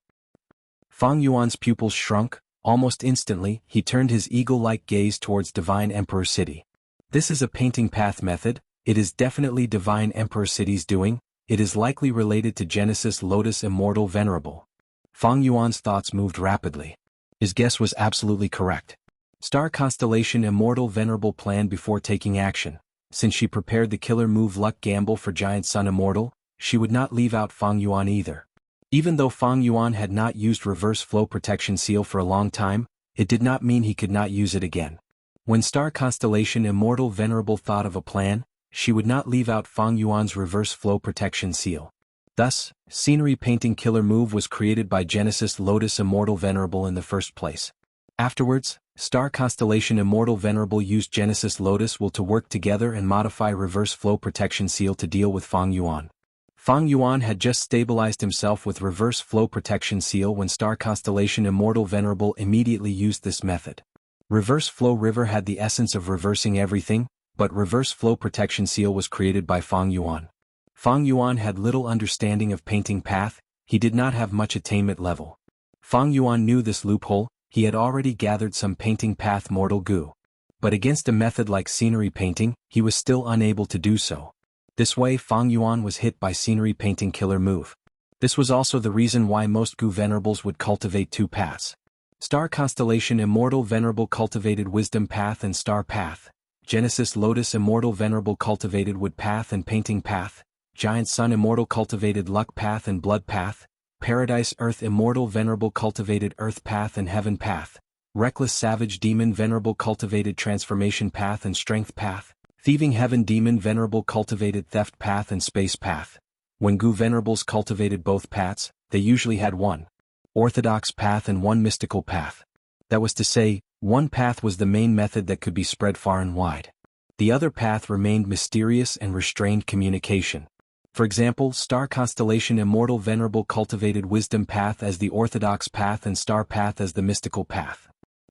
Fang Yuan's pupils shrunk. Almost instantly, he turned his eagle-like gaze towards Divine Emperor City. This is a painting path method. It is definitely Divine Emperor City's doing. It is likely related to Genesis Lotus Immortal Venerable. Fang Yuan's thoughts moved rapidly. His guess was absolutely correct. Star constellation Immortal Venerable planned before taking action. Since she prepared the killer move Luck Gamble for Giant Sun Immortal, she would not leave out Fang Yuan either. Even though Fang Yuan had not used reverse flow protection seal for a long time, it did not mean he could not use it again. When star constellation Immortal Venerable thought of a plan, she would not leave out Fang Yuan's reverse flow protection seal. Thus, scenery painting killer move was created by Genesis Lotus Immortal Venerable in the first place. Afterwards, star constellation Immortal Venerable used Genesis Lotus will to work together and modify reverse flow protection seal to deal with Fang Yuan. Fang Yuan had just stabilized himself with reverse flow protection seal when star constellation Immortal Venerable immediately used this method. Reverse flow river had the essence of reversing everything, but reverse flow protection seal was created by Fang Yuan. Fang Yuan had little understanding of painting path, he did not have much attainment level. Fang Yuan knew this loophole, he had already gathered some painting path mortal goo. But against a method like scenery painting, he was still unable to do so. This way Fang Yuan was hit by scenery painting killer move. This was also the reason why most Gu Venerables would cultivate two paths. Star Constellation Immortal Venerable cultivated Wisdom Path and Star Path. Genesis Lotus Immortal Venerable cultivated Wood Path and Painting Path. Giant Sun Immortal cultivated Luck Path and Blood Path. Paradise Earth Immortal Venerable cultivated Earth Path and Heaven Path. Reckless Savage Demon Venerable cultivated Transformation Path and Strength Path. Thieving Heaven Demon Venerable cultivated Theft Path and Space Path. When Gu Venerables cultivated both paths, they usually had one orthodox path and one mystical path. That was to say, one path was the main method that could be spread far and wide. The other path remained mysterious and restrained communication. For example, Star Constellation Immortal Venerable cultivated Wisdom Path as the orthodox path and Star Path as the mystical path.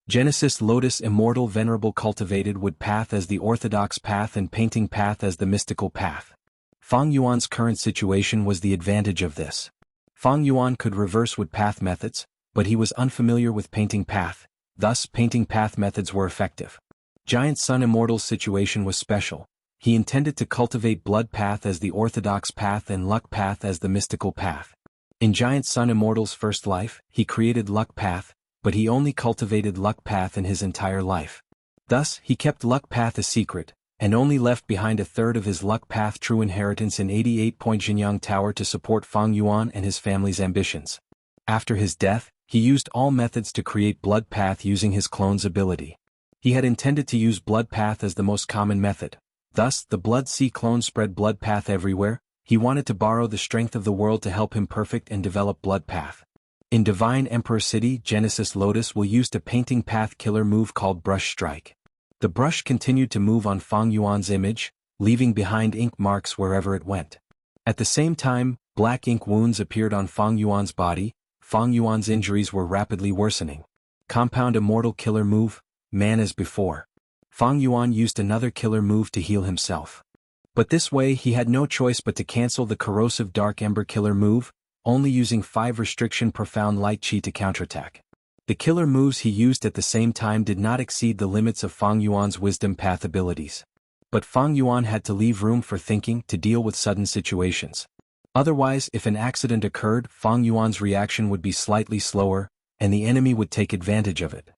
Genesis Lotus Immortal Venerable cultivated Wood Path as the orthodox path and Painting Path as the mystical path. Fang Yuan's current situation was the advantage of this. Fang Yuan could reverse Wood Path methods, but he was unfamiliar with Painting Path, thus Painting Path methods were effective. Giant Sun Immortal's situation was special. He intended to cultivate Blood Path as the orthodox path and Luck Path as the mystical path. In Giant Sun Immortal's first life, he created Luck Path, but he only cultivated Luck Path in his entire life. Thus, he kept Luck Path a secret, and only left behind a third of his Luck Path true inheritance in 88-point Jianghu Tower to support Fang Yuan and his family's ambitions. After his death, he used all methods to create Blood Path using his clone's ability. He had intended to use Blood Path as the most common method. Thus, the Blood Sea clone spread Blood Path everywhere. He wanted to borrow the strength of the world to help him perfect and develop Blood Path. In Divine Emperor City, Genesis Lotus will use a Painting Path killer move called Brush Strike. The brush continued to move on Fang Yuan's image, leaving behind ink marks wherever it went. At the same time, black ink wounds appeared on Fang Yuan's body. Fang Yuan's injuries were rapidly worsening. Compound Immortal killer move, Man as before. Fang Yuan used another killer move to heal himself. But this way he had no choice but to cancel the corrosive Dark Ember killer move, only using 5 restriction Profound Light Chi to counterattack. The killer moves he used at the same time did not exceed the limits of Fang Yuan's Wisdom Path abilities. But Fang Yuan had to leave room for thinking to deal with sudden situations. Otherwise, if an accident occurred, Fang Yuan's reaction would be slightly slower, and the enemy would take advantage of it.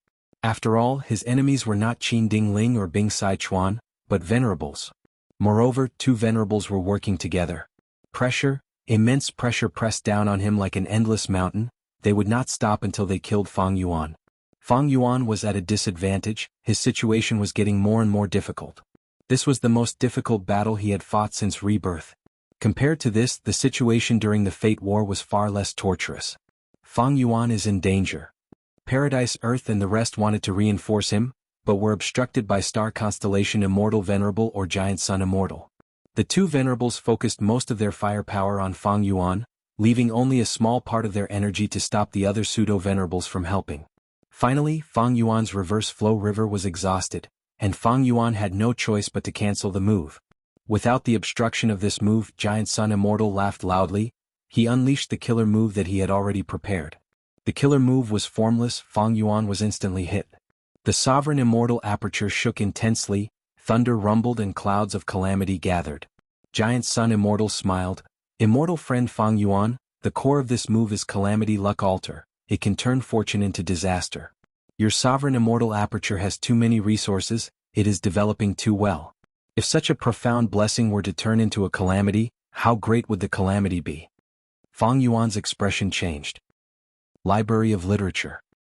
After all, his enemies were not Qin Ding Ling or Bing Sai Chuan, but Venerables. Moreover, 2 Venerables were working together. Pressure, immense pressure pressed down on him like an endless mountain. They would not stop until they killed Fang Yuan. Fang Yuan was at a disadvantage, his situation was getting more and more difficult. This was the most difficult battle he had fought since rebirth. Compared to this, the situation during the Fate War was far less torturous. Fang Yuan is in danger. Paradise Earth and the rest wanted to reinforce him, but were obstructed by Star Constellation Immortal Venerable or Giant Sun Immortal. The 2 Venerables focused most of their firepower on Fang Yuan, leaving only a small part of their energy to stop the other pseudo-Venerables from helping. Finally, Fang Yuan's reverse flow river was exhausted, and Fang Yuan had no choice but to cancel the move. Without the obstruction of this move, Giant Sun Immortal laughed loudly. He unleashed the killer move that he had already prepared. The killer move was formless. Fang Yuan was instantly hit. The Sovereign Immortal Aperture shook intensely, thunder rumbled and clouds of calamity gathered. Giant Sun Immortal smiled. Immortal friend Fang Yuan, the core of this move is Calamity Luck Altar. It can turn fortune into disaster. Your Sovereign Immortal Aperture has too many resources, it is developing too well. If such a profound blessing were to turn into a calamity, how great would the calamity be? Fang Yuan's expression changed. Library of Literature.